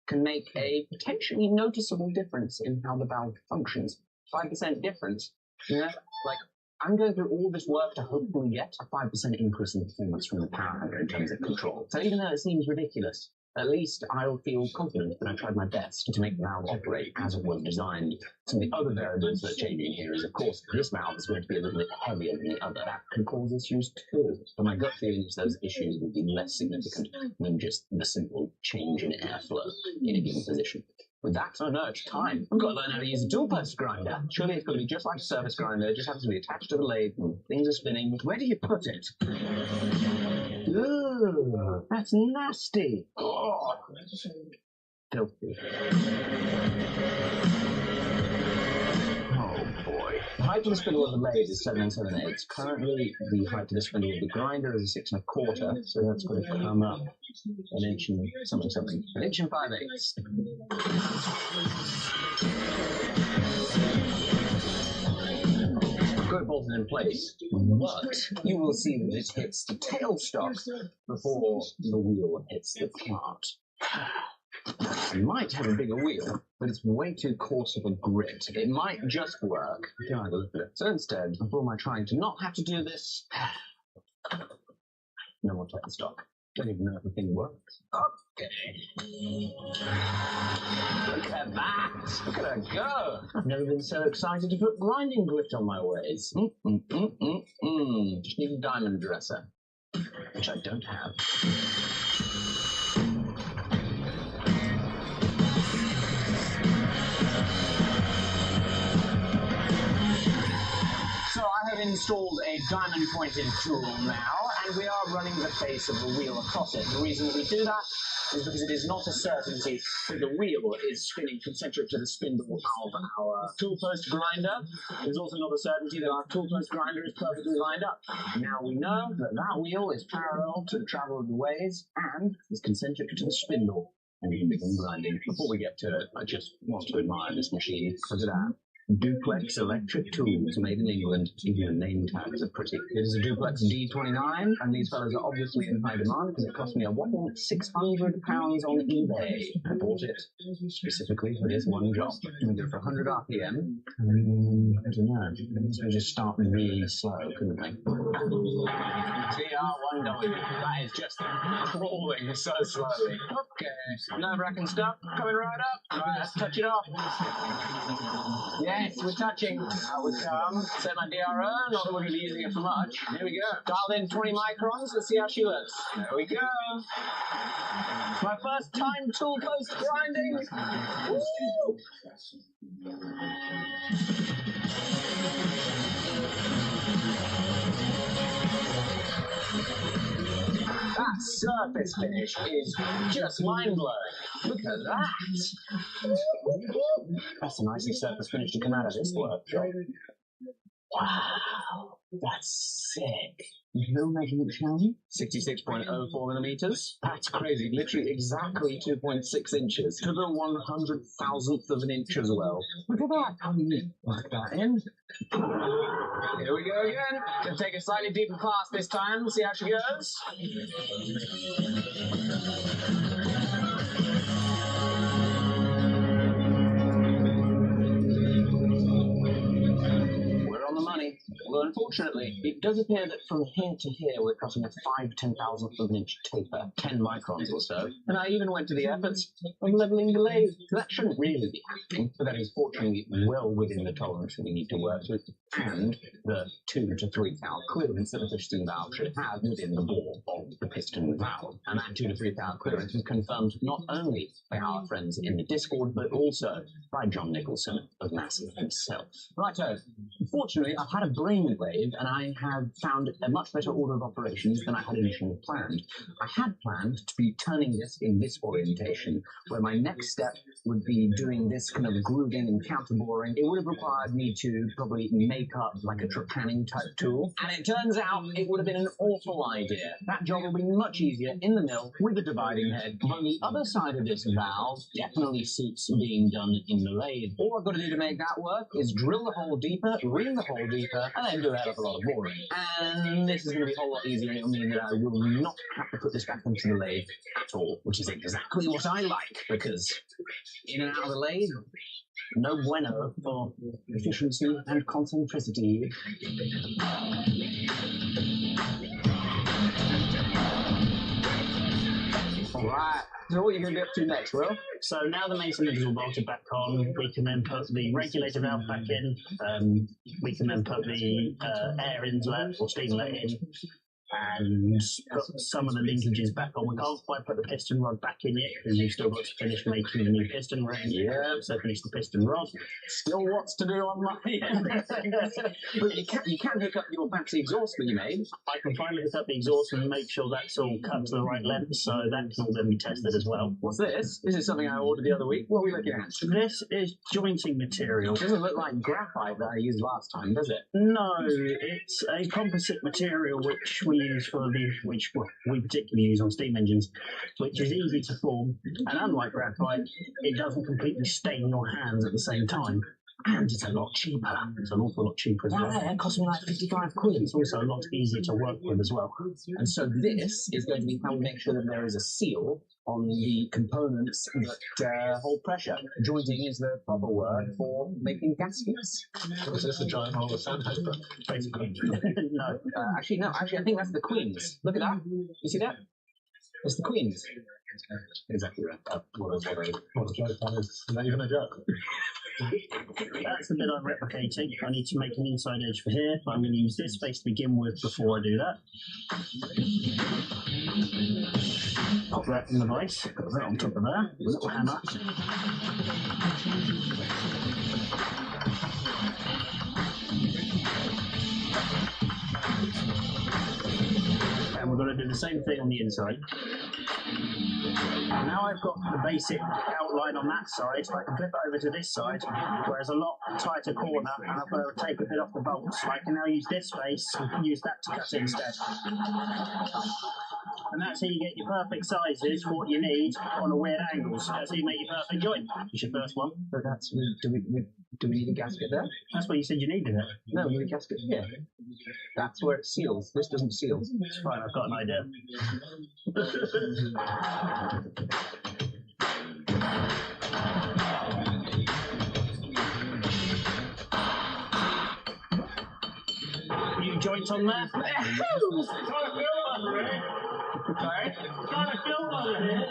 can make a potentially noticeable difference in how the valve functions. 5% difference, you know, like, I'm going through all this work to hopefully get a 5% increase in performance from the power handler in terms of control. So even though it seems ridiculous, at least I'll feel confident that I tried my best to make the valve operate as it was designed. Some of the other variables that are changing here is, of course, this valve is going to be a little bit heavier than the other. That can cause issues too. But my gut feeling is those issues will be less significant than just the simple change in airflow in a given position. With that, oh no, it's time. I've got to learn how to use a dual post grinder. Surely it's going to be just like a service grinder, it just happens to be attached to the lathe and things are spinning. Where do you put it? Ooh, that's nasty. Oh, filthy. Oh boy. The height of the spindle of the lathe is 7 7/8. Currently, the height of the spindle of the grinder is 6 1/4, so that's going to come up an inch and something. An inch and 5/8. I've got it bolted in place, but you will see that it hits the tailstock before the wheel hits the cart. I might have a bigger wheel, but it's way too coarse of a grit. It might just work. So instead, before my trying to not have to do this, no more tailstock. Don't even know if the thing works. Okay. Look at that! Look at her go! I've never been so excited to put grinding grit on my ways. Just need a diamond dresser, which I don't have. So I have installed a diamond pointed tool now, and we are running the face of the wheel across it. The reason that we do that is because it is not a certainty that the wheel is spinning concentric to the spindle of our tool post grinder. There's also not a certainty that our tool post grinder is perfectly lined up. Now we know that that wheel is parallel to the travel of the ways and is concentric to the spindle. And we can begin grinding. Before we get to it, I just want to admire this machine. Look at that. Duplex electric tools made in England. Even the name tags are pretty. It is a Duplex D29, and these fellas are obviously in high demand because it cost me a whopping £600 on eBay. I bought it specifically for this one job. I'm going to go for 100 RPM. I don't know. We just start really slow, couldn't we? TR1W. That is just crawling so slowly. Okay. Nerve-wracking stuff coming right up. Right, let's touch it off. Yes, we're touching. Out we come. Set my DRO. Not that we're going to be using it for much. Here we go. Dialed in 20 microns. Let's see how she looks. There we go. My first time tool post grinding. Woo! That surface finish is just mind-blowing. Look at that. That's a nicely surface finish to come out of this workshop. Wow. That's sick. No measurement, shall we? 66.04 millimeters. That's crazy. Literally exactly 2.6 inches to the 100,000th of an inch as well. Look at that. How do you work that in? Here we go again. Gonna take a slightly deeper pass this time. See how she goes. We're on the money. Although unfortunately, it does appear that from here to here we're cutting a 5/10,000th of an inch taper, 10 microns or so. And I even went to the efforts of leveling the lathe. So that shouldn't really be happening, but that is fortunately well within the tolerance that we need to work with, and the 2 to 3 thou clearance that a piston valve should have within the bore of the piston valve. And that 2 to 3 thou clearance was confirmed not only by our friends in the Discord, but also by John Nicholson of NASA himself. Righto. Unfortunately, I've had a brainwave and I have found a much better order of operations than I had initially planned. I had planned to be turning this in this orientation, where my next step would be doing this kind of grooving and counter-boring. It would have required me to probably make up like a trepanning type tool, and it turns out it would have been an awful idea. That job will be much easier in the mill with a dividing head. But the other side of this valve definitely suits being done in the lathe. All I've got to do to make that work is drill the hole deeper, ring the hole deeper, and then do a hell of a lot of boring. And this is going to be a whole lot easier, and it'll mean that I will not have to put this back into the lathe at all, which is exactly what I like, because in and out of the lathe, no bueno for efficiency and concentricity. Alright, so what are you going to get to next, Will? So now the main cylinders are bolted back on, we can then put the regulator valve back in, we can then put the air inlet or steam inlet in, and put some of the linkages back on. We can't quite put the piston rod back in yet, because you've still got to finish making the new piston ring. Yeah, so finish the piston rod. Still lots to do on my But you can hook up your fancy exhaust that you made. I can finally hook up the exhaust and make sure that's all cut to the right length, so that can all then be tested as well. What's this? This is something I ordered the other week. What are we looking at? This is jointing material. It doesn't look like graphite that I used last time, does it? No, it's a composite material which we use for which we particularly use on steam engines, which is easy to form, and unlike graphite, it doesn't completely stain your hands at the same time. And it's a lot cheaper. It's an awful lot cheaper as well. It cost me like 55 quid. It's also a lot easier to work with as well. And so this is going to be how we make sure that there is a seal on the components that hold pressure. Jointing is the proper word for making gaskets. So is this a giant roll of sandpaper? Basically. No. Actually, I think that's the Queens. Look at that. You see that? It's the Queens. Exactly right. What a joke that is. Not even a joke. That's the bit I'm replicating. I need to make an inside edge for here, but I'm going to use this face to begin with before I do that. Pop that in the vise, put that on top of there, with a little hammer. And we're going to do the same thing on the inside. Now I've got the basic outline on that side, I can flip it over to this side, where it's a lot tighter corner, and I've got to take a bit off the bolts. So I can now use this face and use that to cut instead. And that's how you get your perfect sizes for what you need on a weird angles. That's how you make your perfect joint. It's your first one. But that's, do we need a gasket there? That's what you said you needed it. No, we need a gasket here. That's where it seals. This doesn't seal. It's fine, I've got an idea. New joint on there. Sorry? Trying to film over here.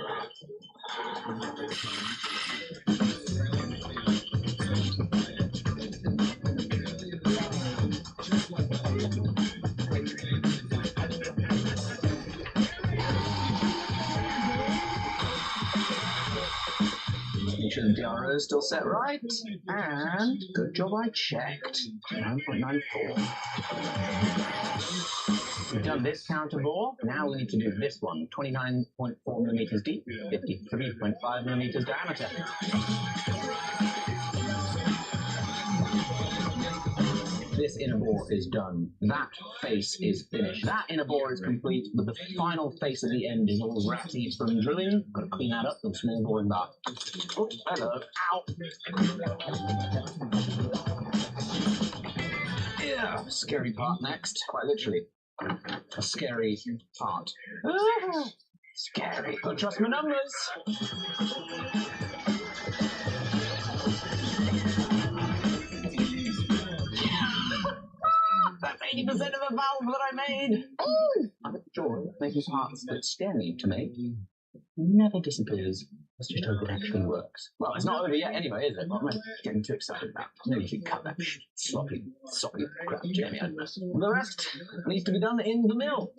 Make sure the DRO is still set right, and good job I checked. 9.94. We've done this counter bore. Now we need to do this one. 29.4 millimeters deep, 53.5 millimeters diameter. This inner bore is done. That face is finished. That inner bore is complete, but the final face at the end is all ratty from drilling. Got to clean that up with a small boring bar. Oh, hello. Ow. Yeah, scary part next. Quite literally. A scary part. Ah, scary. Don't trust my numbers. That's 80% of a valve that I made. I enjoy making parts that scare me to make. Never disappears. Let's just hope it actually works. Well, it's not over yet anyway, is it? What am I getting too excited about? Maybe you should cut that sloppy crap, Jamie. The rest needs to be done in the mill.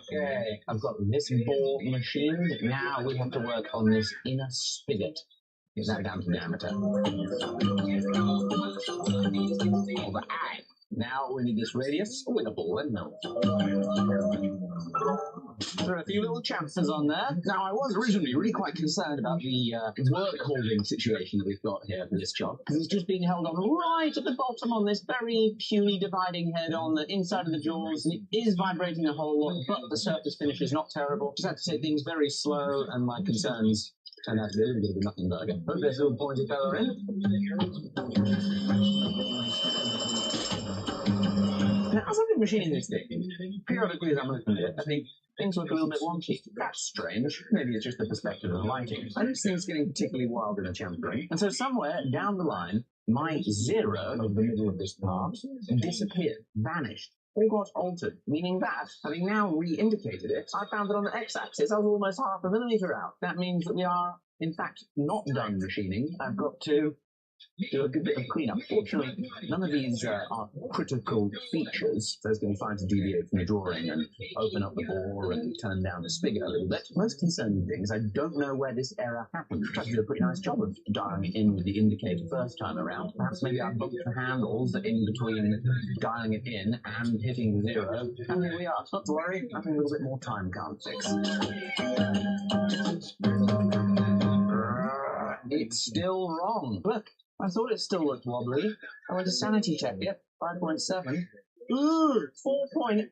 Okay, I've got this ball machined. Now we have to work on this inner spigot. Get that down to diameter. Over eye. Now we need this radius with a ball and mill. There are a few little chances on there. Now, I was originally really quite concerned about the work holding situation that we've got here for this job, because it's just being held on right at the bottom on this very puny dividing head on the inside of the jaws, and it is vibrating a whole lot, but the surface finish is not terrible. Just have to take things very slow, and my concerns turned out to be a little bit of a nothing burger. Put this little pointy fella in. Now, as I've been machining this thing, periodically as I'm looking at it, I think things look a little bit wonky. That's strange. Maybe it's just the perspective of lighting. I don't see things getting particularly wild in a chamfering. And so somewhere down the line, my zero of the middle of this part disappeared, vanished, or got altered, meaning that, having now re-indicated it, I found that on the x-axis I was almost half a millimeter out. That means that we are, in fact, not done machining. I've got to do a good bit of cleanup. Fortunately, none of these are critical features, so it's going to be fine to deviate from the drawing and open up the bore and turn down the spigot a little bit. Most concerning thing is I don't know where this error happened. I tried to do a pretty nice job of dialing it in with the indicator first time around. Perhaps maybe I bumped the handles in between dialing it in and hitting the zero, and here we are. Not to worry, I think a little bit more time can't fix. It's still wrong. Look, I thought it still looked wobbly. I went to sanity check it, 5.7. Ooh, 4.8!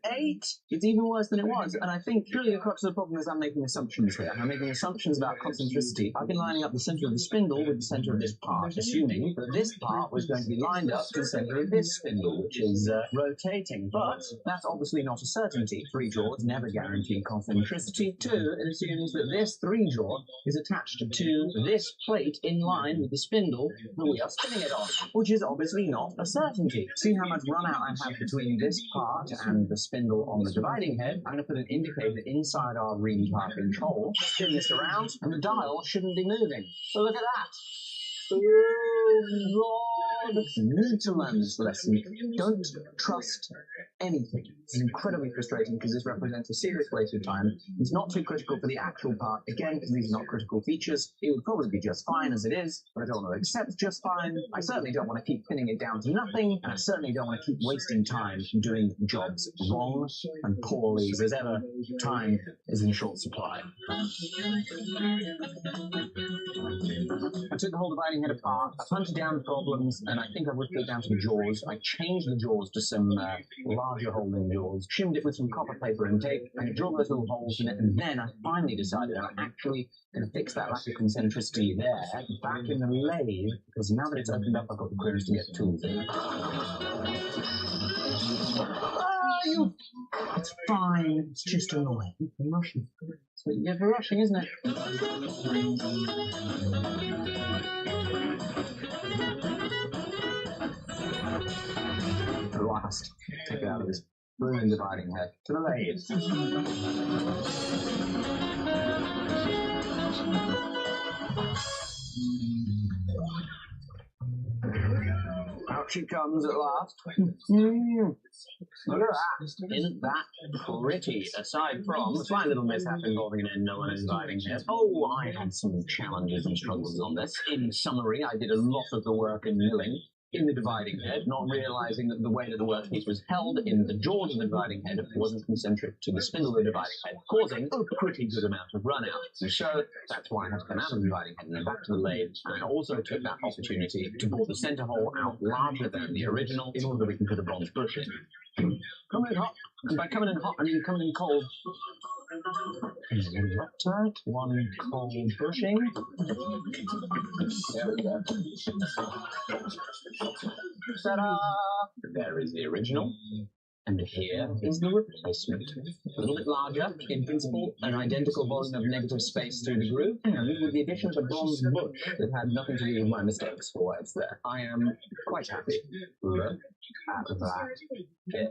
It's even worse than it was, and I think really the crux of the problem is I'm making assumptions here. I'm making assumptions about concentricity. I've been lining up the center of the spindle with the center of this part, assuming that this part was going to be lined up to the center of this spindle, which is rotating. But that's obviously not a certainty. 3 jaws never guarantee concentricity. 2, it assumes that this 3 jaw is attached to this plate in line with the spindle that we are spinning it on, which is obviously not a certainty. See how much run out I have between this part and the spindle on the dividing head. I'm going to put an indicator inside our ring part control, spin this around, and the dial shouldn't be moving. So look at that. Oh, God. You need to learn this lesson. Don't trust anything. It's incredibly frustrating because this represents a serious waste of time. It's not too critical for the actual part. Again, because these are not critical features, it would probably be just fine as it is, but I don't want to accept just fine. I certainly don't want to keep pinning it down to nothing, and I certainly don't want to keep wasting time doing jobs wrong and poorly, as ever, time is in short supply. I took the whole dividing head apart, I punted down the problems, and I think I whipped it down to the jaws. I changed the jaws to some larger holding jaws, shimmed it with some copper paper and tape, and drilled those little holes in it, and then I finally decided I'm actually going to fix that lack of concentricity there back in the lathe, because now that it's opened up, I've got the clearance to get the tools in. It's fine, it's just annoying. I'm rushing. That's what you get for rushing, isn't it? At last, take it out of this ruined dividing head to the lathe. Up she comes at last. Look at that. Isn't that pretty? Aside from a slight little mishap involving an end known as dividing head. Oh, I had some challenges and struggles on this. In summary, I did a lot of the work in milling in the dividing head, not realizing that the way that the workpiece was held in the jaws of the dividing head wasn't concentric to the spindle of the dividing head, causing a pretty good amount of run out. And so that's why I had to come out of the dividing head and then back to the lathe. And I also took that opportunity to bore the center hole out larger than the original in order that we can put a bronze bush in. Coming in hot. And by coming in hot, I mean coming in cold. Tight, one cold bushing. There we go. Ta-da! There is the original. And here is the replacement. A little bit larger, in principle, an identical volume of negative space through the groove, and with the addition of a bronze bush that had nothing to do with my mistakes for why it's there. I am quite happy. Look at that bit.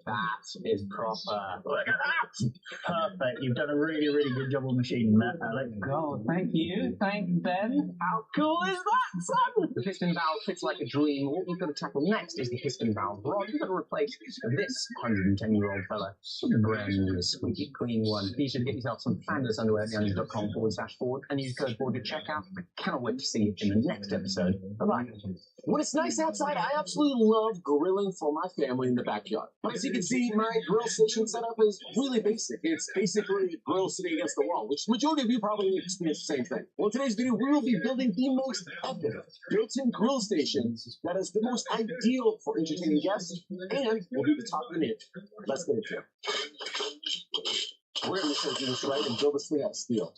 That is proper. Look at that! Perfect. You've done a really, really good job of machining that, Alex. Oh, thank you. Thank Ben. How cool is that, son? The piston valve fits like a dream. What we've got to tackle next is the piston valve rod. We've got to replace this 110-year-old fella with a brand new, squeaky clean one. Be sure to get yourself some fabulous underwear at theonions.com/forward and use code FORWARD at checkout. I cannot wait to see you in the next episode. Bye-bye. When it's nice outside, I absolutely love grilling for my family in the backyard. But as you can see, my grill station setup is really basic. It's basically a grill sitting against the wall, which majority of you probably experience the same thing. Well, in today's video, we will be building the most epic built-in grill station that is the most ideal for entertaining guests, and will be the top of the niche. Let's get into it. We're going to do this right and build this thing out of steel.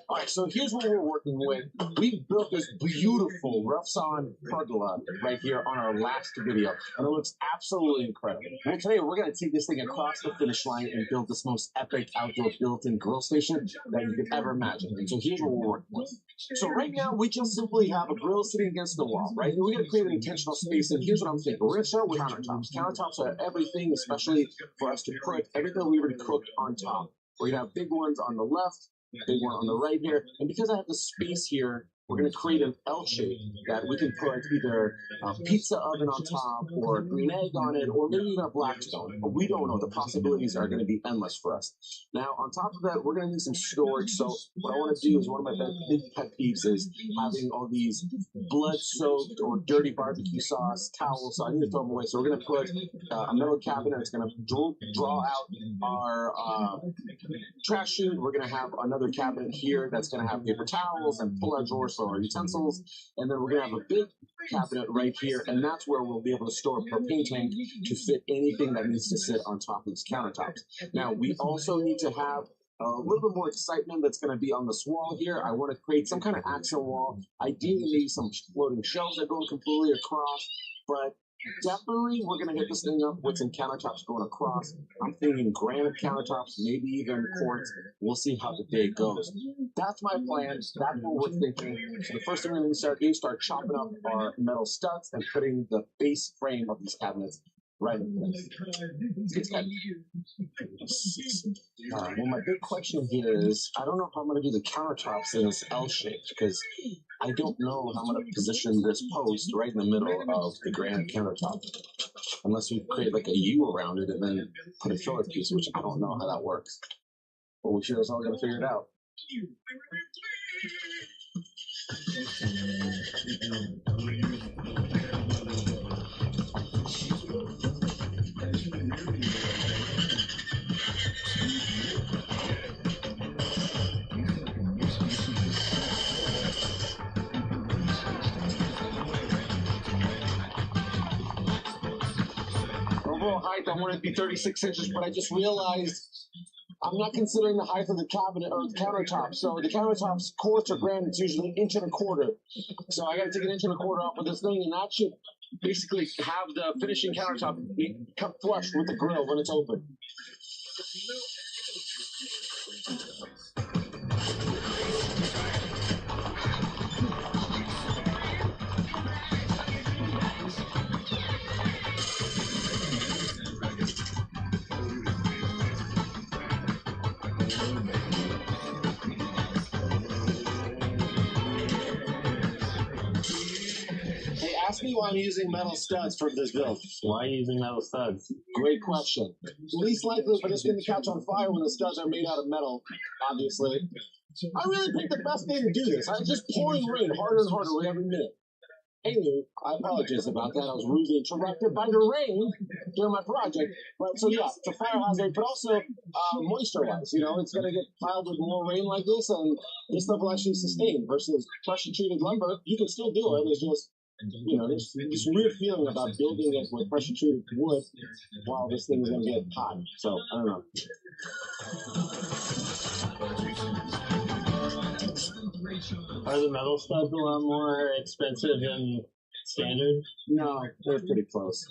Alright, so here's what we're working with. We built this beautiful rough-sawn pergola right here on our last video, and it looks absolutely incredible. Well, today we're going to take this thing across the finish line and build this most epic outdoor built-in grill station that you could ever imagine. And so here's what we're working with. So right now, we just simply have a grill sitting against the wall, right? And we're going to create an intentional space, and here's what I'm thinking. We're going to start with countertops. Countertops are everything, especially for us to put everything we already cooked on top. We're going to have big ones on the left, big one on the right here, and because I have the space here, we're going to create an L shape that we can put either a pizza oven on top or a green egg on it, or maybe even a blackstone. But we don't know. The possibilities are going to be endless for us. Now, on top of that, we're going to need some storage. So what I want to do is one of my big pet peeves is having all these blood-soaked or dirty barbecue sauce towels. So I need to throw them away. So we're going to put a metal cabinet that's going to draw out our trash chute. We're going to have another cabinet here that's going to have paper towels and pull-out drawers for our utensils, and then we're going to have a big cabinet right here, and that's where we'll be able to store a propane tank to fit anything that needs to sit on top of these countertops. Now, we also need to have a little bit more excitement that's going to be on this wall here. I want to create some kind of accent wall, ideally maybe some floating shelves that go completely across, but definitely we're going to hit this thing up with some countertops going across. I'm thinking granite countertops, maybe even quartz. We'll see how the day goes. That's my plan. That's what we're thinking. So the first thing we're going to start doing is start chopping up our metal studs and putting the base frame of these cabinets right in place. It's good. Well, my big question here is, I don't know how I'm going to do the countertops in this L shape, because I don't know how I'm going to position this post right in the middle of the granite countertop, unless we create like a U around it and then put a filler piece, which I don't know how that works. But we sure as hell going to figure it out. Overall height, I want it to be 36 inches, but I just realized I'm not considering the height of the cabinet or the countertop. So the countertop's quartz or granite, it's usually an inch and a quarter. So I got to take an inch and a quarter off of this thing, and that should basically have the finishing countertop be cut flush with the grill when it's open. me why I'm using metal studs for this build. Why are you using metal studs? Great question. Least likely for this thing to catch on fire when the studs are made out of metal, obviously. I really picked the best day to do this. I was just pouring rain harder and harder with every minute. Anyway, I apologize about that. I was rudely interrupted by the rain during my project. But so yeah, it's a fire hazard, but also moisture-wise, you know, it's gonna get piled with more rain like this, and this stuff will actually sustain. Versus pressure-treated lumber, you can still do it. It's just, you know, there's this weird feeling about building it with pressure-treated wood while this thing is gonna get hot. So I don't know. Are the metal studs a lot more expensive than standard? No, they're pretty close.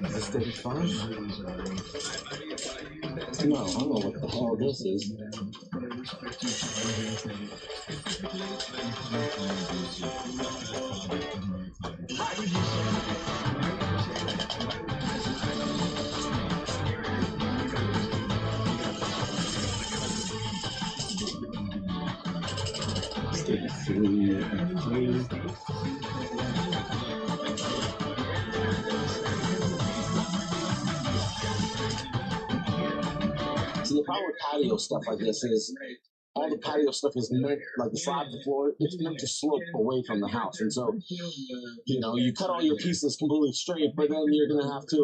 Is this fun? No, I don't know what the hell this is. See, the problem with patio stuff like this is all the patio stuff is meant, like the slab, the floor, it's meant to slope away from the house. And so, you know, you cut all your pieces completely straight, but then you're going to have to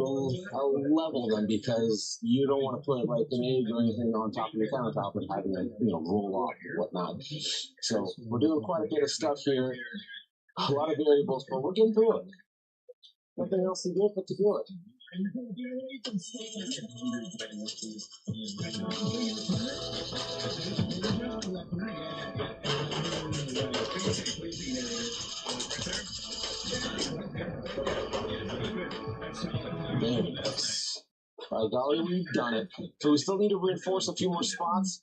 level them because you don't want to put like an egg or anything on top of your countertop and having them, you know, roll off and whatnot. So we're doing quite a bit of stuff here, a lot of variables, but we're getting through it. Nothing else to do but to do it. Very nice. By golly, we've done it. So we still need to reinforce a few more spots.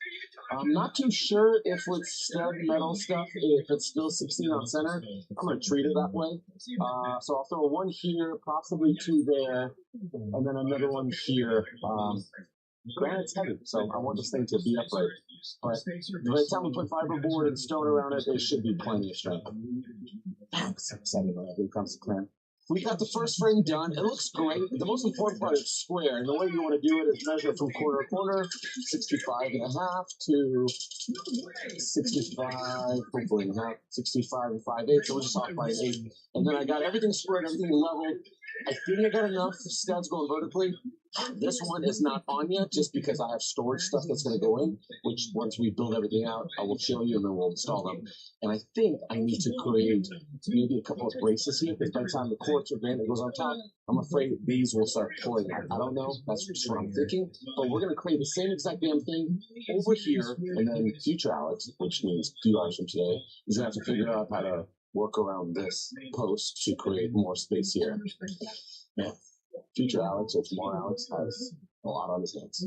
I'm not too sure if with stud metal stuff, if it's still 16 on center. I'm going to treat it that way. So I'll throw one here, possibly two there, and then another one here. Granite's heavy, so I want this thing to be upright. But by the time we put fiberboard and stone around it, there should be plenty of strength. I'm so excited about it when it comes to clan. We got the first frame done. It looks great. The most important part is square. And the way you want to do it is measure from corner to corner, 65 and a half to 65, hopefully and a half, 65 and 5/8. So we're just off by 8. And then I got everything squared, everything leveled. I think I got enough studs going vertically. This one is not on yet just because I have storage stuff that's going to go in, which once we build everything out, I will show you and then we'll install them. And I think I need to create maybe a couple of braces here because by the time the quartz or granite goes on top, I'm afraid these will start pulling out. I don't know. That's just what I'm thinking. But we're going to create the same exact damn thing over here. And then future Alex, which means 2 hours from today, is going to have to figure out how to work around this post to create more space here. Yeah. Future Alex, or tomorrow Alex, has a lot on his hands.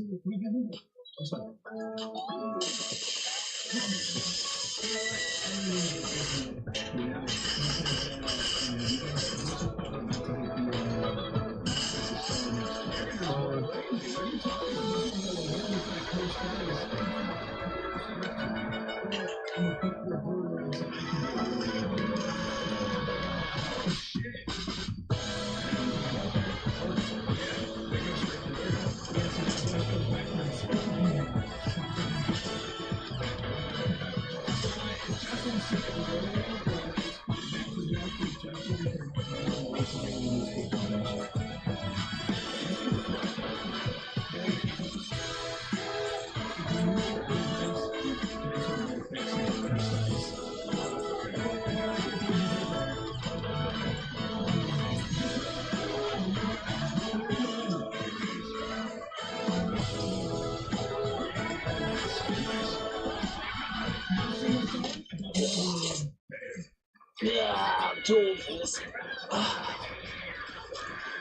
Yeah, I'm too old for this.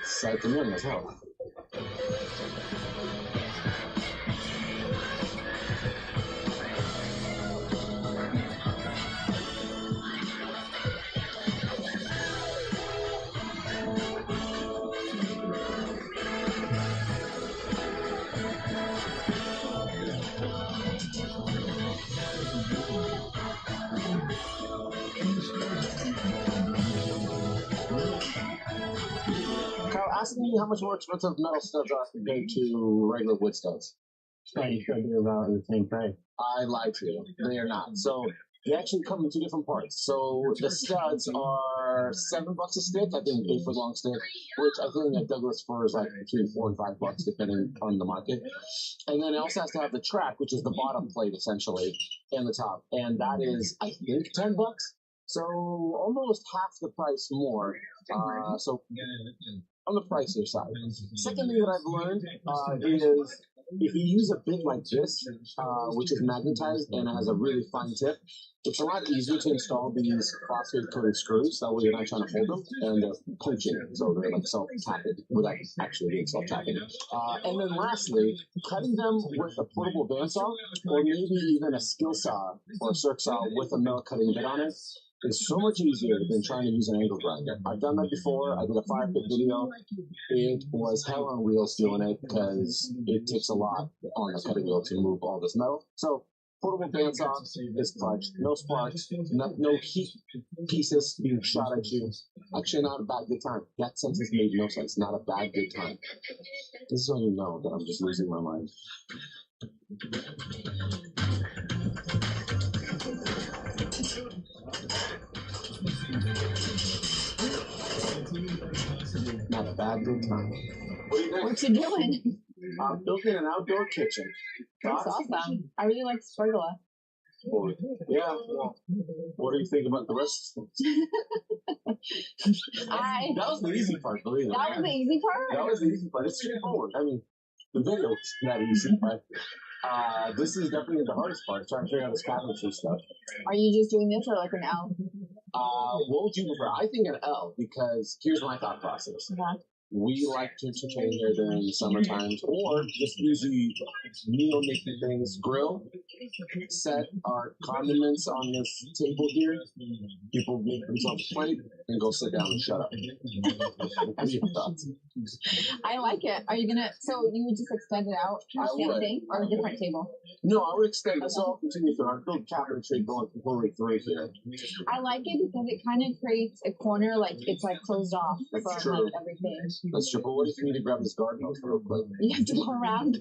Sight the young as hell. Kyle, ask me how much more expensive metal studs are compared to regular wood studs. You should be about the same price. I lied to you. They are not. So they actually come in two different parts. So the studs are $7 a stick. I think 8 foot long stick, which I think at Douglas fir is like between $4 and $5 depending on the market. And then it also has to have the track, which is the bottom plate essentially, and the top, and that is I think $10. So almost half the price more. So on the pricier side. Second thing that I've learned is if you use a bit like this, which is magnetized and has a really fine tip, it's a lot easier to install these phosphate-coated screws. That way you're not trying to hold them and they're punching, so they're like self-tapping without actually being self-tapping. And then lastly, cutting them with a portable bandsaw or maybe even a skill saw or a circ saw with a metal cutting bit on it is so much easier than trying to use an angle grinder. I've done that before. I did a fire pit video. It was hell on wheels doing it because it takes a lot on the cutting wheel to move all this metal. So portable bandsaw is clutch. No sparks, no heat pieces being shot at you. Actually, not a bad good time. That sentence made no sense. Not a bad good time. This is how you know that I'm just losing my mind. Not a bad good time. What do you think? What you doing? I'm building an outdoor kitchen. That's awesome. I really like pergola. Well, yeah. Well, what do you think about the rest? That was the easy part, believe it. That was the easy part? That was the easy part. It's straightforward. I mean, the video is not easy, but this is definitely the hardest part, trying to figure out this cabinetry stuff. Are you just doing this or like an L? What would you prefer? I think an L, because here's my thought process. Okay. We like to entertain here during the summer times, or just easy meal making things. Grill, set our condiments on this table here. People make themselves a plate and go sit down and shut up. What are your thoughts? I like it. Are you gonna? So you would just extend it out, same thing, or a different table? No, I would extend this. I'll continue through. I'll build cabinetry going completely through here. I like it because it kind of creates a corner, like it's like closed off from like everything. That's true. But what if you need to grab this garden hose real quick? You have to go around.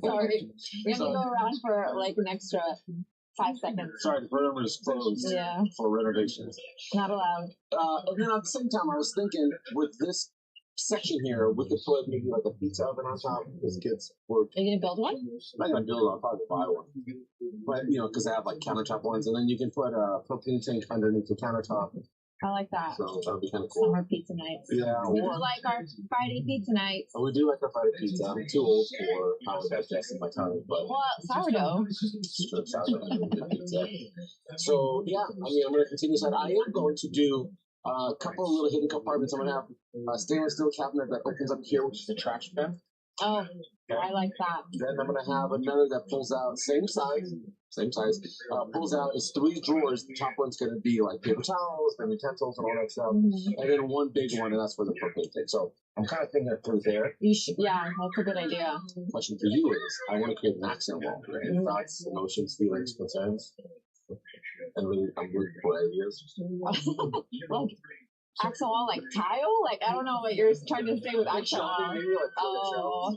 Sorry, you have to go around for like an extra 5 seconds. Sorry, the perimeter is closed for renovations. Not allowed. And then at the same time, I was thinking with this section here, we could put maybe like a pizza oven on top because kids work. Are you gonna build one? I'm not gonna build one. I'll probably buy one. But you know, because they have like countertop ones, and then you can put a propane tank underneath the countertop. I like that. So that would be kind of cool. Summer pizza nights. Yeah. We do like our Friday pizza nights. We do like our Friday pizza. I'm too old for how it's digesting my tongue, but sourdough. Pizza. So yeah, I mean, I'm gonna continue. So I am going to do a couple of little hidden compartments. I'm gonna have a stainless steel cabinet that opens up here, which is the trash bin. Oh, I like that. Then I'm gonna have another that pulls out, same size, pulls out is 3 drawers. The top one's gonna be like paper towels and utensils and all that stuff, and then one big one, and that's for the propane tank. So I'm kind of thinking it through there. Yeah, that's a good idea. Question for you is, I want to create an accent wall. Any thoughts, emotions, feelings, concerns? And really, I'm looking for ideas. Like accent wall, like tile? Like I don't know what you're trying to say with accent wall. Oh,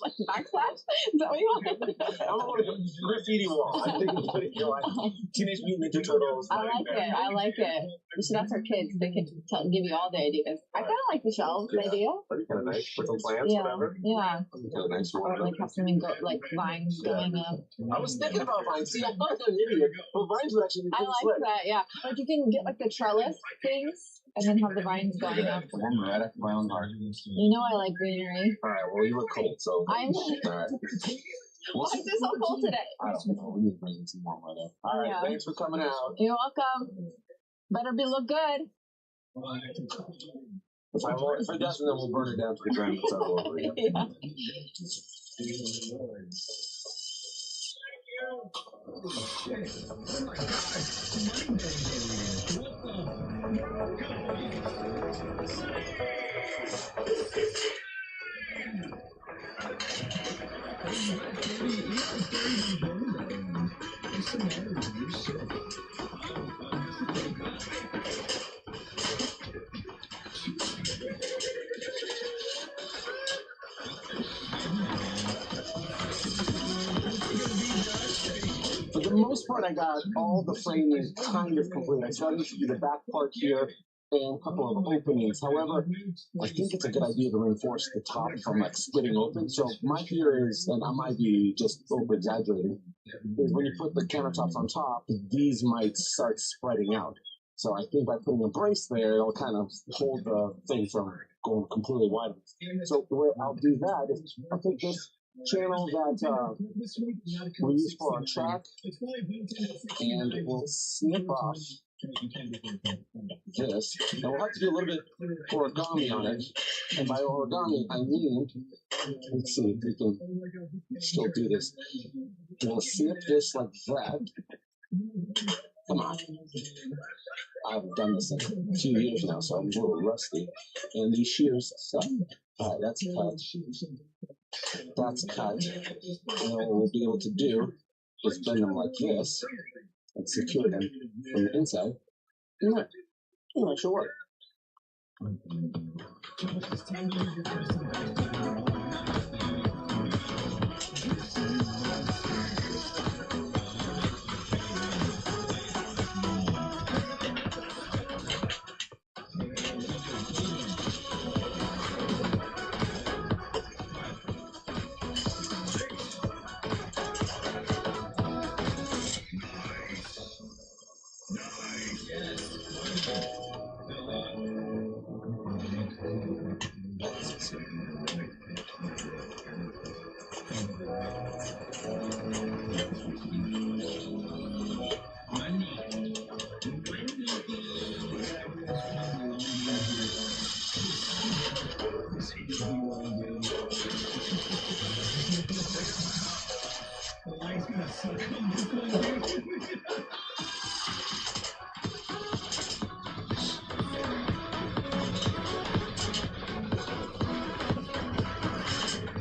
like backsplash? Is that what you want? I don't want a graffiti wall. I think it's pretty cool. Like Teenage Mutant Ninja Turtles. I like it. I like it. We should ask our kids. They can give you all the ideas. I kind of like the shelves idea. That'd be kind of nice. Put some plants, whatever. Yeah. Kind of nice. Or like have something like vines going up. I was thinking about vines. See, I thought I was an idiot, but vines would actually be pretty slick. That. Yeah. Like you can get like the trellis things. And then have the vines going up. I'm right after my own heart. You know I like greenery. Alright, well you look cold, so. I'm. Alright. Why is it so cold today? I don't know. We need to bring some more weather. Alright, thanks for coming out. You're welcome. Better be look good. If it doesn't, then we'll burn it down to the ground and start all over again. Yeah. For the most part, I got all the framing kind of complete. I started to do the back part here and a couple of openings. However, I think it's a good idea to reinforce the top from like splitting open. So my fear is, and I might be just over exaggerating, is when you put the countertops on top, these might start spreading out. So I think by putting a brace there, it'll kind of hold the thing from going completely wide. So where I'll do that is I'll take this channel that we use for our track, and we'll snip off this. Now we'll have to do a little bit origami on it, and by origami I mean, let's see if we can still do this. We'll snip this like that. Come on. I haven't done this in a few years now, so I'm a little rusty. And these shears suck. Alright, that's cut. That's cut. And what we'll be able to do is bend them like this and secure them from the inside. And that should work.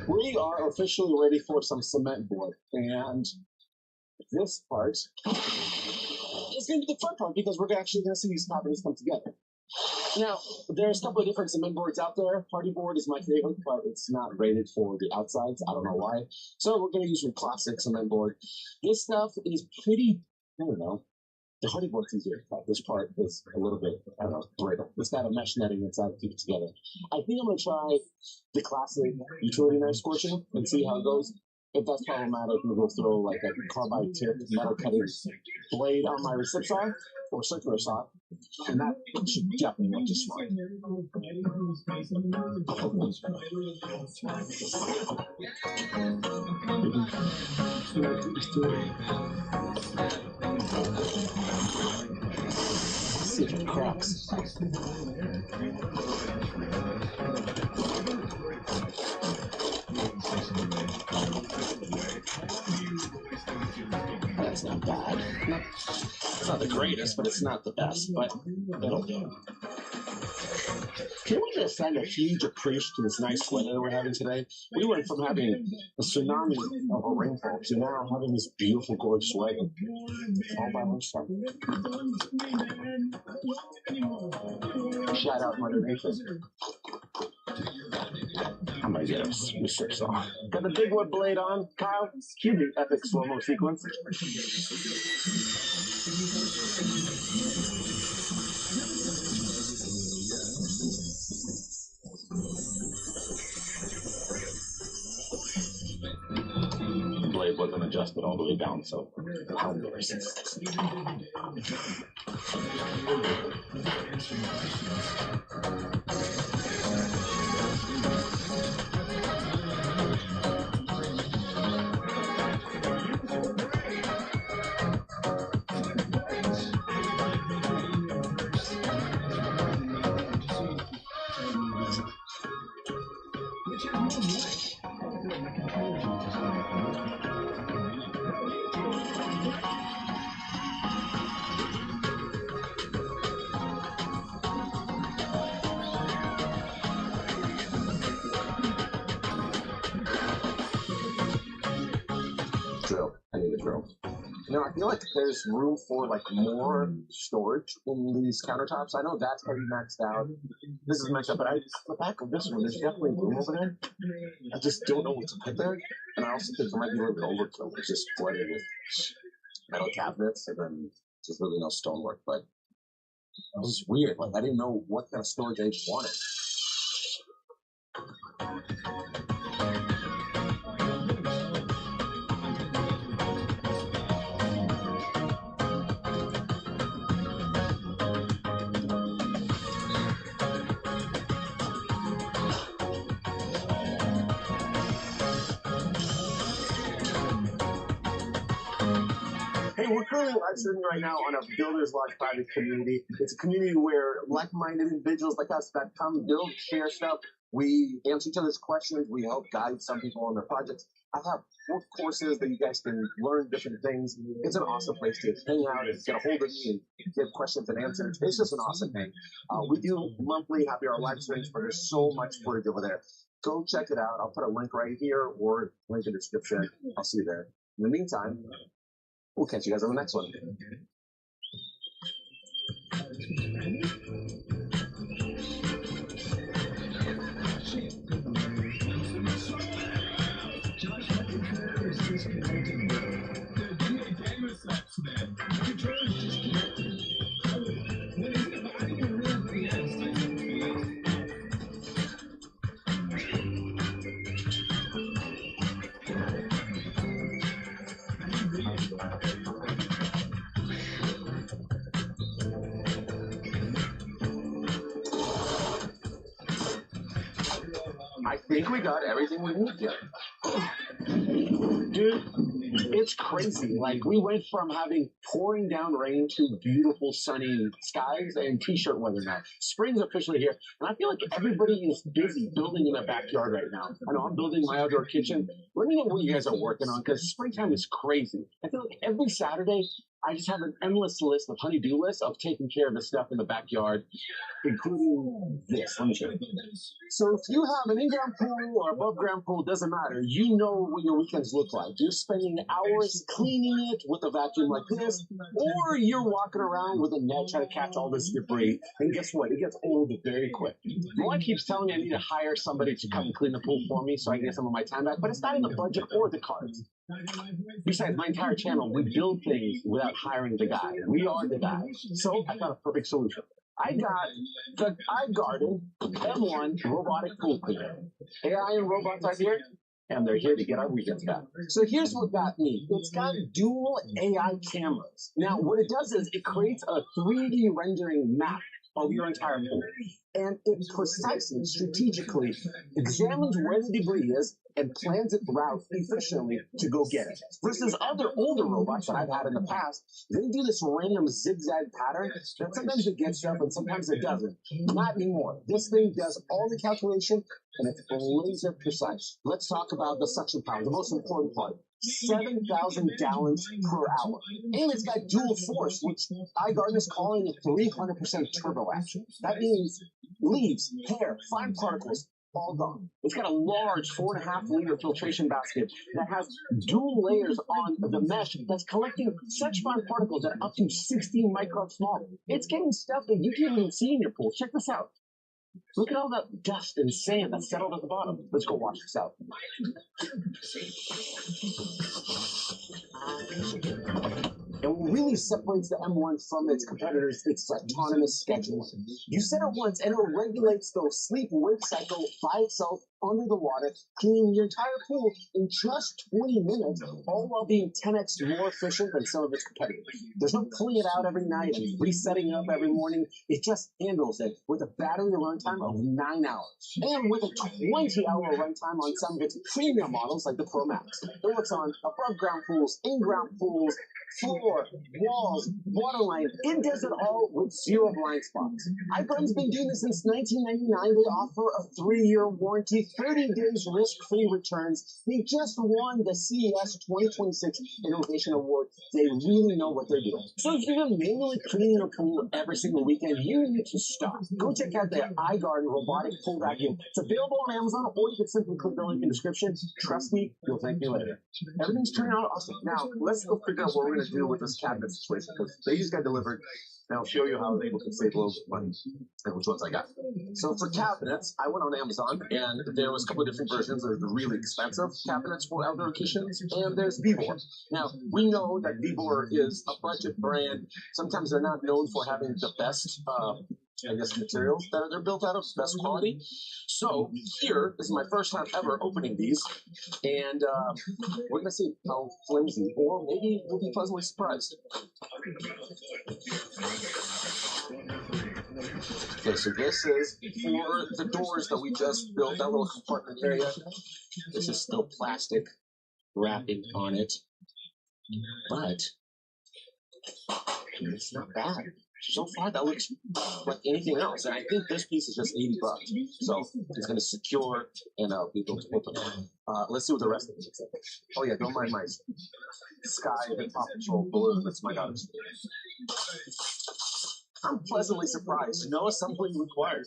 We are officially ready for some cement board, and this part is going to be the fun part because we're actually going to see these properties come together. Now, there's a couple of different cement boards out there. Party board is my favorite, but it's not rated for the outsides. I don't know why. So we're going to use some classic cement board. This stuff is pretty, I don't know. The hardy board's easier, but this part is a little bit, I don't know, brittle. It's got a mesh netting inside to keep it together. I think I'm going to try the classic utility knife scorching and see how it goes. If that's problematic, maybe we'll throw like a carbide tip metal cutting blade on my recip saw or circular saw, and that should definitely work just fine. See if it cracks. That's not bad. It's not the greatest, but it's not the best, but it'll do. Can we just send a huge appreciation to this nice weather that we're having today? We went from having a tsunami of a rainfall to now having this beautiful, gorgeous weather. All by lunchtime. Shout out Mother Nature. I'm gonna get a recip saw. Got the big wood blade on. Kyle, cue the epic slow-mo sequence. The blade wasn't adjusted all the way down, so how do I resist? Now, I feel like there's room for like more storage in these countertops. I know that's already maxed out. This is maxed out, but the back of this one, there's definitely room over there. I just don't know what to put there. And I also think there might be a little bit of overkill. It's just flooded with metal cabinets and then just really no stonework. But it was weird. Like, I didn't know what kind of storage I just wanted. Hey, we're currently live streaming right now on a Builders Lodge private community. It's a community where like-minded individuals like us that come build, share stuff. We answer each other's questions. We help guide some people on their projects. I have 4 courses that you guys can learn different things. It's an awesome place to hang out and get a hold of me and get questions and answers. It's just an awesome thing. We do monthly happy hour live streams, but there's so much footage over there. Go check it out. I'll put a link right here or link in the description. I'll see you there. In the meantime, we'll catch you guys on the next one. I think we got everything we need here. Dude, it's crazy. Like, we went from having pouring down rain to beautiful sunny skies and t-shirt weather now. Spring's officially here, and I feel like everybody is busy building in their backyard right now. I know I'm building my outdoor kitchen. Let me know what you guys are working on, because springtime is crazy. I feel like every Saturday, I just have an endless list of honey-do lists of taking care of the stuff in the backyard, including this. Let me show you. So if you have an in-ground pool or above-ground pool, doesn't matter. You know what your weekends look like. You're spending hours cleaning it with a vacuum like this, or you're walking around with a net trying to catch all this debris. And guess what? It gets old very quick. My wife keeps telling me I need to hire somebody to come and clean the pool for me so I can get some of my time back, but it's not in the budget or the cards. Besides, my entire channel, we build things without hiring the guy. We are the guy. So I got a perfect solution. I got the iGarden M1 robotic pool cleaner. AI and robots are here, and they're here to get our weekends back. So here's what got me. It's got dual AI cameras. Now, what it does is it creates a 3D rendering map of your entire pool. And it precisely, strategically examines where the debris is and plans its route efficiently to go get it. Versus other older robots that I've had in the past, they do this random zigzag pattern that sometimes it gets stuff and sometimes it doesn't. Not anymore. This thing does all the calculation and it's laser precise. Let's talk about the suction power, the most important part. 7,000 gallons per hour. And it's got dual force, which iGarden is calling a 300% turbo action. That means leaves, hair, fine particles, all gone. It's got a large 4.5-liter filtration basket that has dual layers on the mesh that's collecting such fine particles that are up to 16 microns small. It's getting stuff that you can't even see in your pool. Check this out. Look at all that dust and sand that's settled at the bottom. Let's go wash this out. And what really separates the M1 from its competitors, it's autonomous scheduling. You set it once and it regulates the sleep-wake cycle by itself under the water, cleaning your entire pool in just 20 minutes, all while being 10x more efficient than some of its competitors. There's no pulling it out every night and resetting it up every morning. It just handles it with a battery runtime of 9 hours. And with a 20-hour runtime on some of its premium models like the Pro Max. It works on above-ground pools, in-ground pools, floor, walls, waterline. It does it all with 0 blind spots. iGarden's been doing this since 1999. They offer a 3-year warranty 30 days risk-free returns. They just won the CES 2026 Innovation Award. They really know what they're doing. So if you're manually cleaning your pool every single weekend, you need to stop. Go check out their iGarden robotic pool vacuum. It's available on Amazon, or you can simply click the link in the description. Trust me, you'll thank me later. Everything's turning out awesome. Now, let's go figure out what we're going to do with this cabinet situation, because they just got delivered. And I'll show you how I was able to save a little bit of money and which ones I got. So for cabinets, I went on Amazon, and there was a couple of different versions. There's the really expensive cabinets for outdoor kitchens, and there's Vibor. Now, we know that Vibor is a budget brand. Sometimes they're not known for having the best materials that they're built out of, best quality. So here, this is my first time ever opening these, and we're gonna see how flimsy, or maybe we'll be pleasantly surprised. Okay, so this is for the doors that we just built, that little compartment area. This is still plastic wrapping on it, but it's not bad. So far, that looks like anything else. And I think this piece is just $80. So it's going to secure, and I'll be able to open it. Let's see what the rest of it looks like. Oh, yeah, don't mind my Sky and Paw Patrol balloon. That's my daughter's. I'm pleasantly surprised. No assembly required.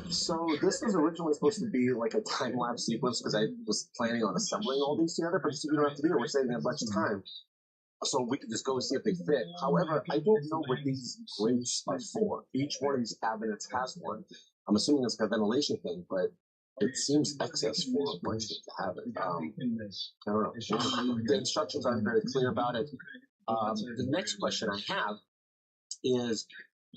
So this was originally supposed to be like a time-lapse sequence, because I was planning on assembling all these together, but we don't have to do it. We're saving a bunch of time. So we can just go and see if they fit. However, I don't know what these grates are for. Each one of these cabinets has one. I'm assuming it's like a ventilation thing, but it seems excess for a bunch to have it. I don't know. The instructions aren't very clear about it. The next question I have is,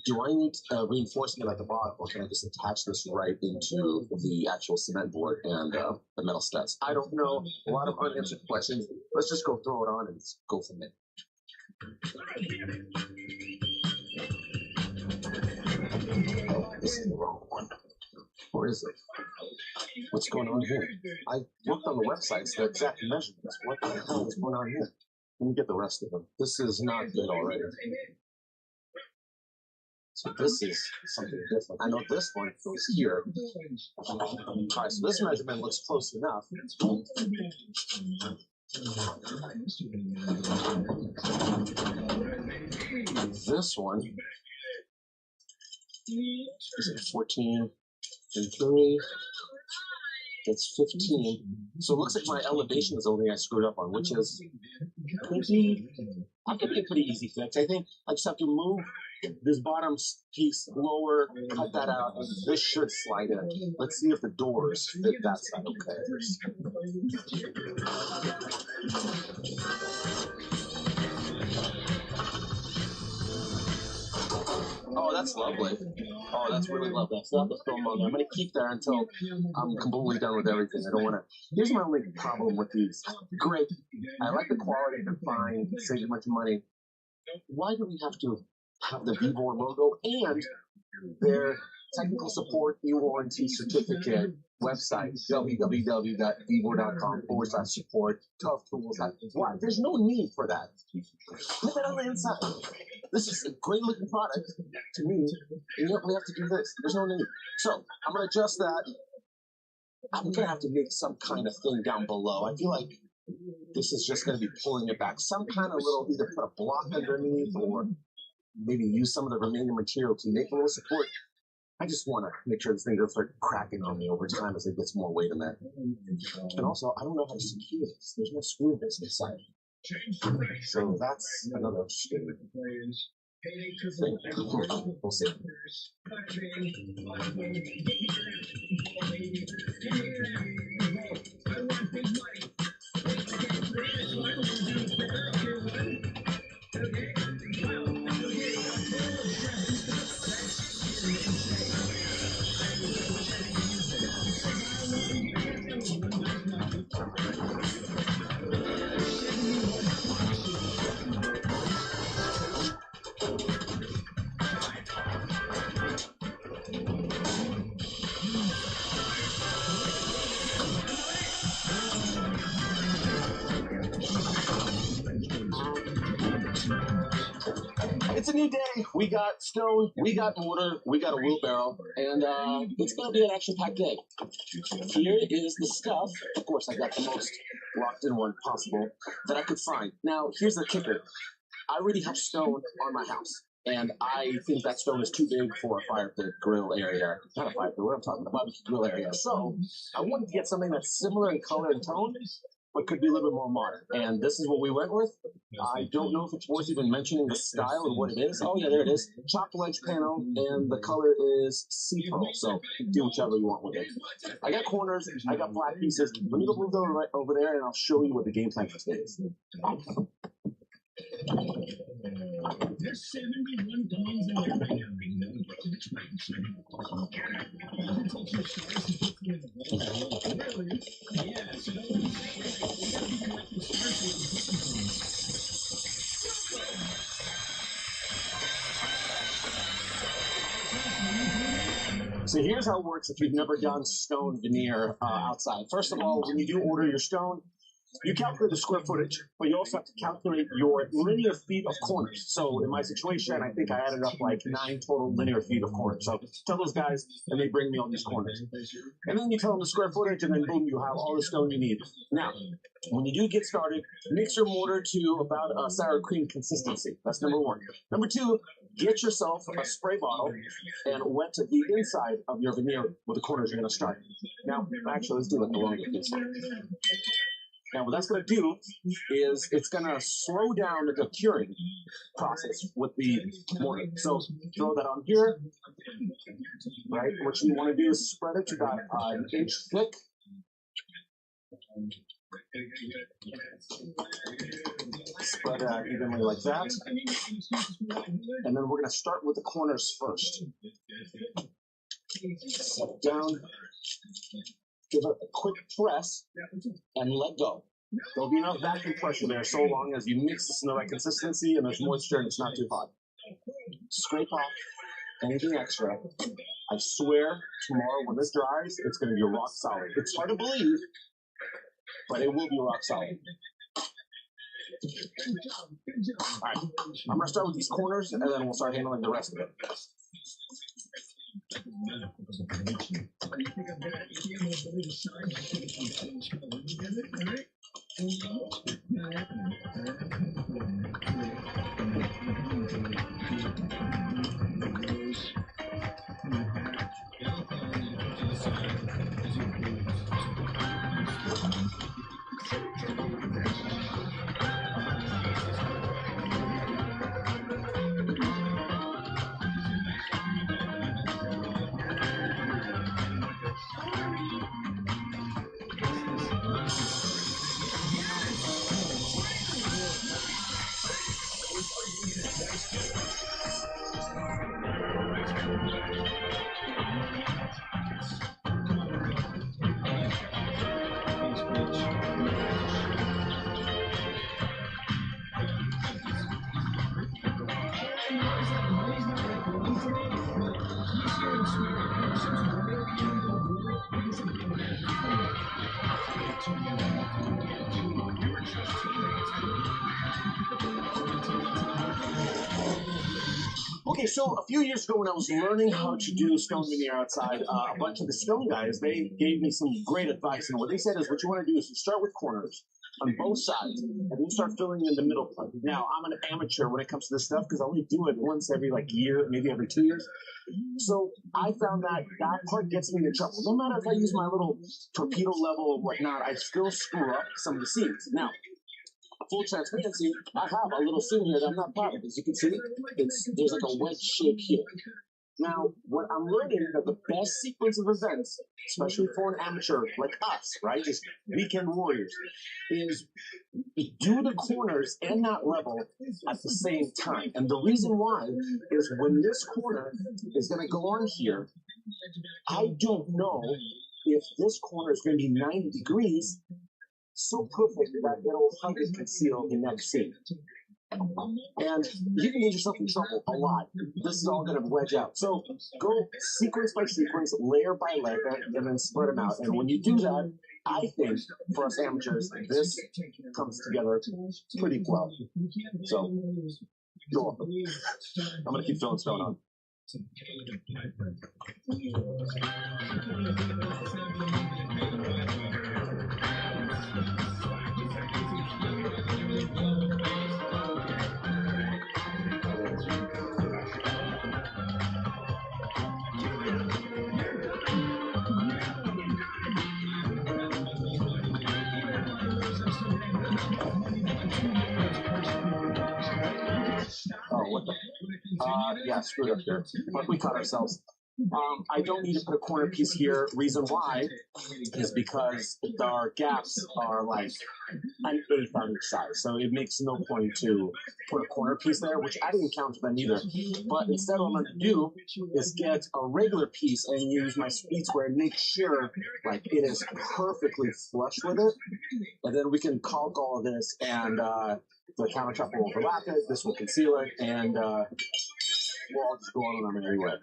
do I need reinforcement at the bottom, or can I just attach this right into the actual cement board and the metal studs? I don't know. A lot of unanswered questions. Let's just go throw it on and go from there. Oh, this is the wrong one. Or is it? What's going on here? I looked on the websites, the exact measurements. What the hell is going on here? Let me get the rest of them. This is not good already. So this is something different. I know this one goes here. Alright, so this measurement looks close enough. This one is 14 and 3. It's 15. So it looks like my elevation is the only thing I screwed up on, which is pretty, I could be a pretty easy fix. I think I just have to move this bottom piece lower, cut that out, and this should slide in. Let's see if the doors fit that side. Oh, that's lovely. Oh, that's really lovely. I still have to film on there. I'm going to keep that until I'm completely done with everything. I don't want to. Here's my only problem with these. Great. I like the quality. They're fine. Save a bunch of money. Why do we have to have the Vibor logo and their technical support e-warranty certificate website, www.vibor.com/support, tough tools? Why? There's no need for that. Put that on the inside. This is a great looking product to me, and yet we have to do this. There's no need. So I'm going to adjust that. I'm going to have to make some kind of thing down below. I feel like this is just going to be pulling it back. Some kind of little, either put a block underneath or maybe use some of the remaining material to make a little support. I just want to make sure this thing doesn't start cracking on me over time as it gets more weight in there. And also, I don't know how to secure this. There's no screw bits inside. So that's another stupid thing. We'll see. It's a new day. We got stone, we got mortar, we got a wheelbarrow, and it's going to be an action-packed day. Here is the stuff. Of course, I got the most locked-in one possible that I could find. Now, here's the kicker. I already have stone on my house, and I think that stone is too big for a fire pit grill area. Not a fire pit, what I'm talking about, barbecue grill area. So, I wanted to get something that's similar in color and tone, but could be a little bit more modern. And this is what we went with. I don't know if it's worth even mentioning the style and what it is. Oh yeah, there it is. Chopped ledge panel, and the color is sea pearl. So do whichever you want with it. I got corners, I got black pieces. Let me go move them right over there, and I'll show you what the game plan for today is. There's 71 dogs in there right So here's how it works if you've never done stone veneer outside. First of all, when you do order your stone, you calculate the square footage, but you also have to calculate your linear feet of corners. So in my situation, I think I added up like 9 total linear feet of corners. So tell those guys, and they bring me all these corners. And then you tell them the square footage, and then boom, you have all the stone you need. Now, when you do get started, mix your mortar to about a sour cream consistency. That's number 1. Number 2, get yourself a spray bottle and wet the inside of your veneer with the corners you're going to start. Now, actually, let's do it along with this. Now, what that's going to do is it's going to slow down the curing process with the mortar. So throw that on here, right? What you want to do is spread it to about an inch thick. Spread it out evenly like that. And then we're going to start with the corners first. Set it down. Give it a quick press and let go. There'll be enough vacuum pressure there so long as you mix this in the right consistency and there's moisture and it's not too hot. Scrape off anything extra. I swear, tomorrow when this dries, it's going to be rock solid. It's hard to believe, but it will be rock solid. Alright, I'm going to start with these corners and then we'll start handling the rest of it. Okay, so a few years ago when I was learning how to do stone veneer outside, a bunch of the stone guys, they gave me some great advice. And what they said is what you want to do is you start with corners on both sides, and then start filling in the middle part. Now, I'm an amateur when it comes to this stuff because I only do it once every year, maybe every 2 years. So I found that part gets me into trouble. No matter if I use my little torpedo level or whatnot, I still screw up some of the seams. Now, full transparency, I have a little seam here that I'm not proud of. As you can see, there's like a wedge shape here. Now, what I'm learning that the best sequence of events, especially for an amateur like us, right, just weekend warriors, is do the corners and that level at the same time. And the reason why is when this corner is going to go on here, I don't know if this corner is going to be 90 degrees so perfect that it'll 100 conceal the next seam. And you can get yourself in trouble a lot. This is all going to wedge out. So go sequence by sequence, layer by layer, and then spread them out. And when you do that, I think for us amateurs, this comes together pretty well. So You're welcome. I'm gonna keep filling stone on. Oh, what the? Yeah, screwed up here. But we caught ourselves. I don't need to put a corner piece here. Reason why is because our gaps are like an eighth on each side. So it makes no point to put a corner piece there, which I didn't count for them either. But instead what I'm going to do is get a regular piece and use my speed square and make sure like it is perfectly flush with it. And then we can caulk all of this and the countertop will overlap it, this will conceal it, and we'll all just go on our merry way.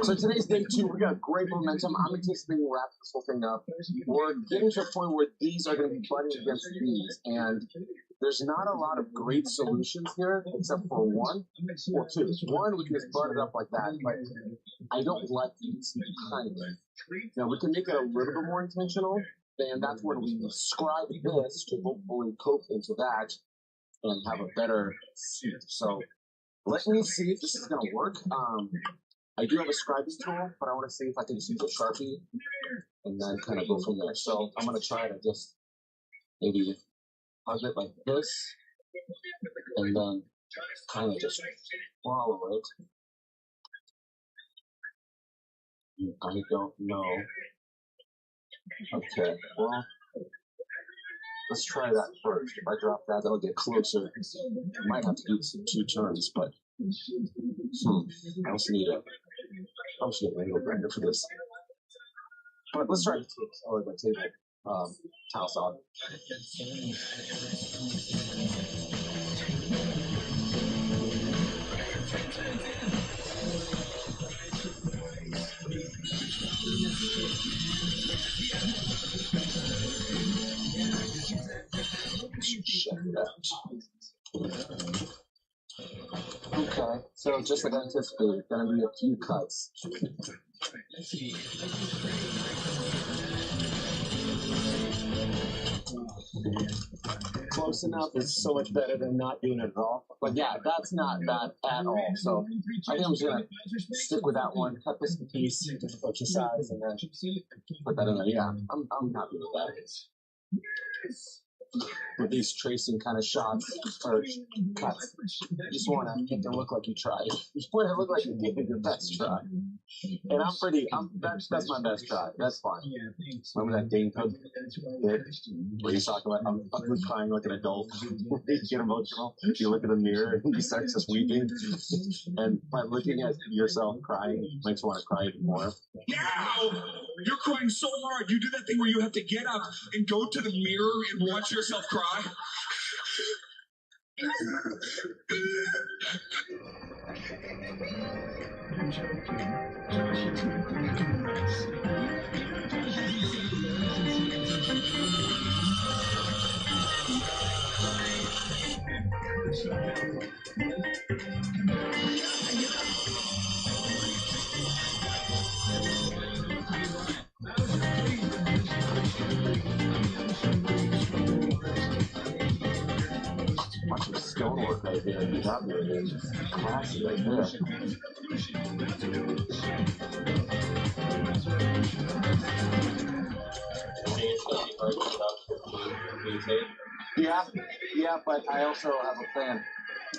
So today's day 2, we got great momentum. I'm anticipating we'll wrap this whole thing up. We're getting to a point where these are going to be butting against these, and there's not a lot of great solutions here, except for one or two. One, we can just butt it up like that, but I don't like these kind of. Now, we can make it a little bit more intentional, and that's when we scribe this to hopefully cope into that and have a better seat. So let me see if this is going to work. I do have a scribing tool, but I want to see if I can just use a Sharpie and then kind of go from there. So I'm going to try to just maybe hug it like this and then kind of just follow it. I don't know. Okay, well, let's try that first. If I drop that, that'll get closer. I might have to do some 2 turns, but I also need a angle grinder for this. But let's try the table, or the table towel saw. Check it out. Okay, so just like I anticipated, gonna be a few cuts. Close enough is so much better than not doing it at all. But yeah, that's not bad at all. So I think I'm just gonna stick with that one, cut this piece, just put your size, and then put that in there. Yeah, I'm happy with that. With these tracing kind of shots or cuts, you just want to make them look like you tried. You just want to look like you gave it your best try. And that's my best try. That's fine. Remember that Dane Cook bit where you talk about I'm ugly crying like an adult? You get emotional. You look in the mirror and you start just weeping. And by looking at yourself crying makes you want to cry even more. Now! You're crying so hard. You do that thing where you have to get up and go to the mirror and watch yourself cry. Watching stonework right there, you got me right there. Classy right there. Yeah, but I also have a plan.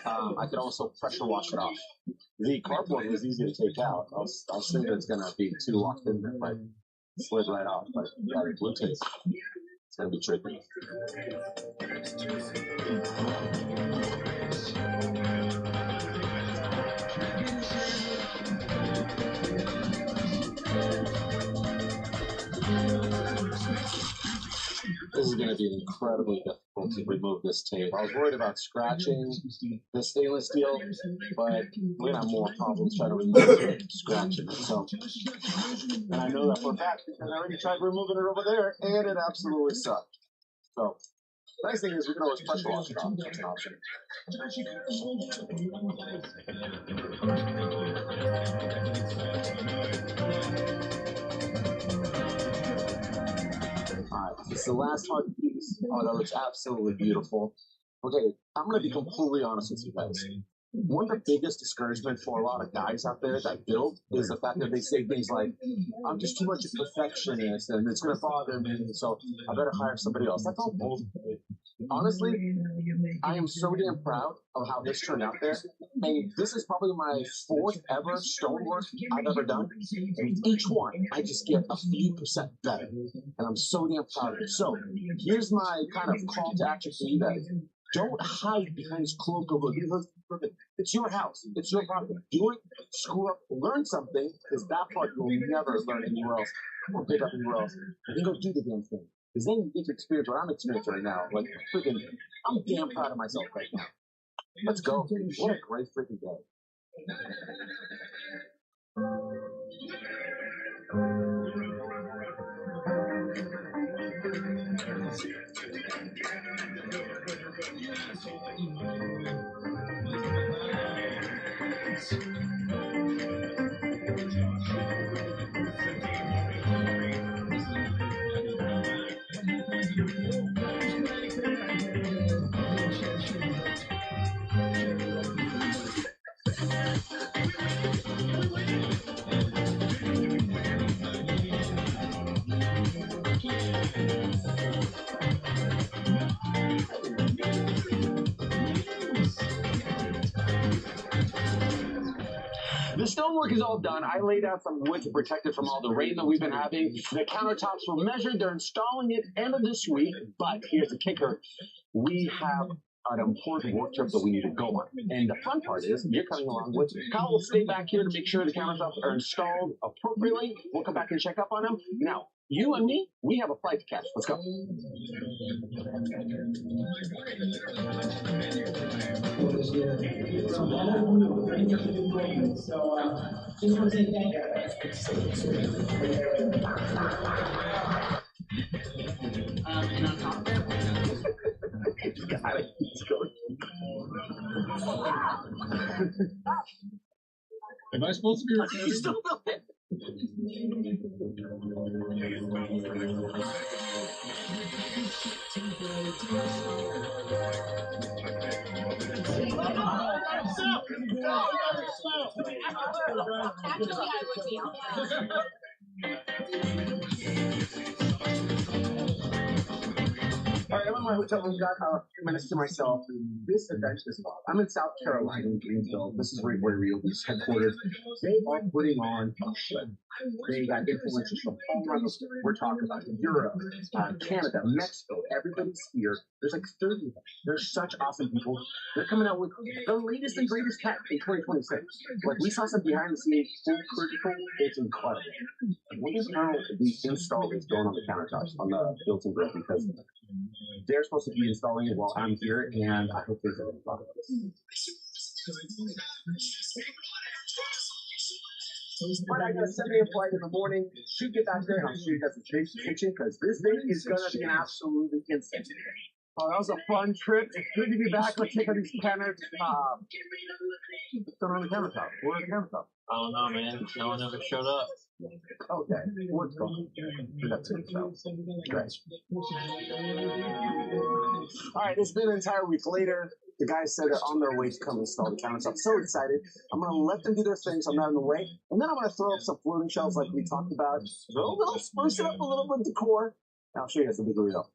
I could also pressure wash it off. The cardboard was easy to take out. I was thinking it's gonna be too locked in there, but it slid right off. But yeah, the blue tape, it's gonna be tricky. This is going to be incredibly difficult to remove this tape. I was worried about scratching the stainless steel, but we're going to have more problems trying to remove it, scratching it. So, and I know that for a fact because I already tried removing it over there, and it absolutely sucked. So, nice thing is we can always pressure wash it off. That's an option. Alright, it's the last hard piece. Oh, that looks absolutely beautiful. Okay, I'm going to be completely honest with you guys. One of the biggest discouragement for a lot of guys out there that build is the fact that they say things like, I'm just too much a perfectionist and it's going to bother me, so I better hire somebody else. That's all bullshit. Honestly, I am so damn proud of how this turned out there. And this is probably my 4th ever stonework I've ever done. And each one, I just get a few percent better. And I'm so damn proud of it. So, here's my kind of call to action for you guys. Don't hide behind this cloak of it's your house. It's your property. Do it, screw up, learn something, because that part you'll never learn anywhere else. Or pick up anywhere else. And then go do the damn thing. Because then you get to experience what I'm experiencing right now. Like, freaking, I'm damn proud of myself right now. Let's go. What a great freaking day. The stonework is all done. I laid out some wood to protect it from all the rain that we've been having. The countertops were measured. They're installing it end of this week. But here's the kicker. We have an important work trip that we need to go on. And the fun part is, you're coming along with me. Kyle will stay back here to make sure the countertops are installed appropriately. We'll come back and check up on them. Now, you and me, we have a flight to catch. Let's go. And on top of that, got it. Let's go. Am I supposed to be recording? You still built it. Actually, I would be on that. All right, I'm in my hotel room, got a few minutes to myself. This event is fun. I'm in South Carolina, in Greenville. This is where Ryobi's headquarters. They are putting on a show. They got influencers from all around the world. We're talking about Europe, Canada, Mexico. Everybody's here. There's like 30 of them. They're such awesome people. They're coming out with the latest and greatest tech in 2026. Like, we saw some behind the scenes full critical. It's incredible. What is how the install is going on the countertops on the built-in grill, because they're supposed to be installing it while I'm here, and I hope things are going to follow this. But I got a 7 a.m. flight in the morning. Should get back there, and I'll show you guys the kitchen, because this thing is going to be an absolutely insane. Oh, that was a fun trip. It's good to be back. Let's take out these counters. What's going on the countertop? Where are the countertop? I don't know, man. No one ever showed up. Okay. What's going on? That's it. Great. All right, it's been an entire week later. The guys said they're on their way to come install the countertops. I'm so excited. I'm going to let them do their thing so I'm not in the way. And then I'm going to throw up some floating shelves like we talked about. Throw a little, spruce it up a little bit decor. I'll show you guys the big reveal.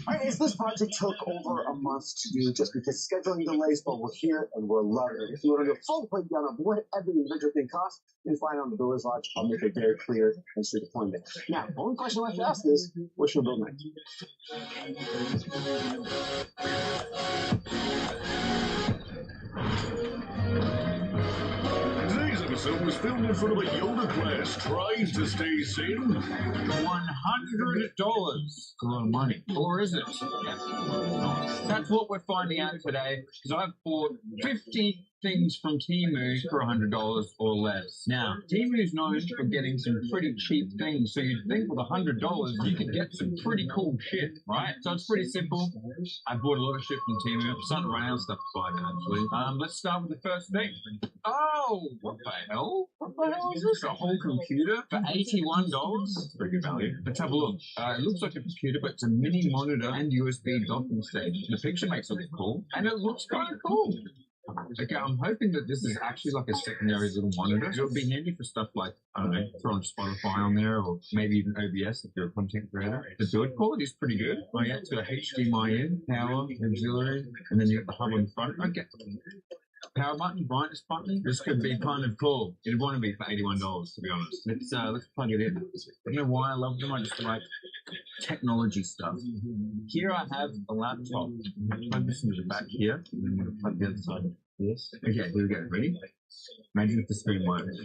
Alright, this project took over a month to do just because scheduling delays, but we're here and we're loving it. If you want to do a full breakdown of what every individual thing costs, you can find it on the Builder's Lodge. I'll make it very clear and straight to the point. Now, the only question I have to ask is, what should we build next? Today's episode was filmed in front of a yoga class, trying to stay sane. $100. That's a lot of money. Or is it? That's what we're finding out today, because I've bought 50 things from Temu for $100 or less. Now, Temu is known for getting some pretty cheap things, so you'd think with $100 you could get some pretty cool shit, right? So it's pretty simple. I bought a lot of shit from Temu. I'm starting to run out of stuff to buy, actually. Let's start with the first thing. Oh, what the hell? What the hell is this? A whole computer for $81? Pretty good value. Let's have a look. It looks like a computer, but it's a mini monitor and USB docking station. The picture makes it look cool, and it looks kind of cool. Okay, I'm hoping that this is actually like a secondary little monitor. It'll be handy for stuff like, I don't know, throwing Spotify on there, or maybe even OBS if you're a content creator. The build quality is pretty good. Oh yeah, it's got a HDMI in, power, auxiliary, and then you got the hub on the front. Okay. Power button, brightness button. This could be kind of cool. It'd want to be for $81, to be honest. Let's plug it in. I don't know why I love them. I just like technology stuff. Here I have a laptop. Plug this into the back here, and then I'm going to plug the other side of this. Okay, here we go. Ready? Imagine if the screen works.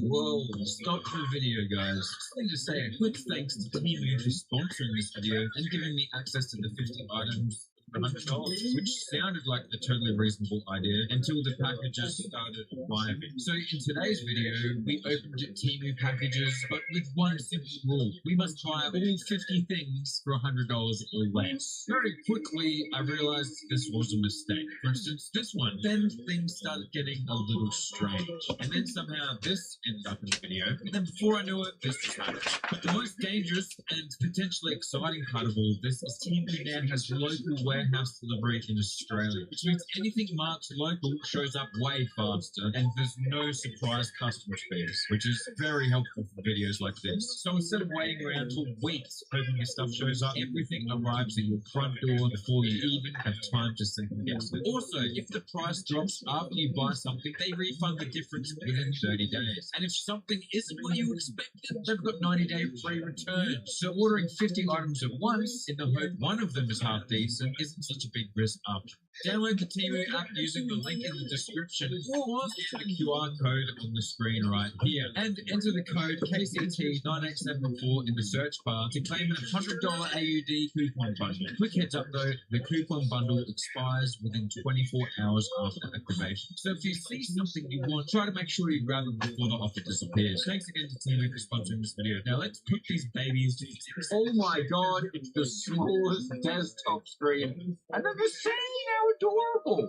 Whoa, stop the video, guys. Just need to say a quick thanks to Temu for sponsoring this video and giving me access to the 50 items for $100, which sounded like a totally reasonable idea until the packages started arriving. So in today's video, we opened Temu packages, but with one simple rule. We must buy all 50 things for $100 or less. Very quickly, I realized this was a mistake. For instance, this one. Then things started getting a little strange. And then somehow this ended up in the video. And then before I knew it, this just happened. But the most dangerous and potentially exciting part of all of this is Temu now has local warehouse delivery in Australia, which means anything marked local shows up way faster, and there's no surprise customs fees, which is very helpful for videos like this. So instead of waiting around for weeks hoping your stuff shows up, everything arrives at your front door before you even have time to second guess it. Also, if the price drops after you buy something, they refund the difference within 30 days. And if something isn't what you expected, they've got 90-day free returns. So ordering 50 items at once in the hope one of them is half decent isn't such a big risk after. Download the Temu app using the link in the description or the QR code on the screen right here. And enter the code KCT9874 in the search bar to claim a $100 AUD coupon bundle. Quick heads up though, the coupon bundle expires within 24 hours after activation. So if you see something you want, try to make sure you grab it before the offer disappears. Thanks again to Temu for sponsoring this video. Now let's put these babies to the test. Oh my god, it's the smallest desktop screen I've ever seen! How adorable!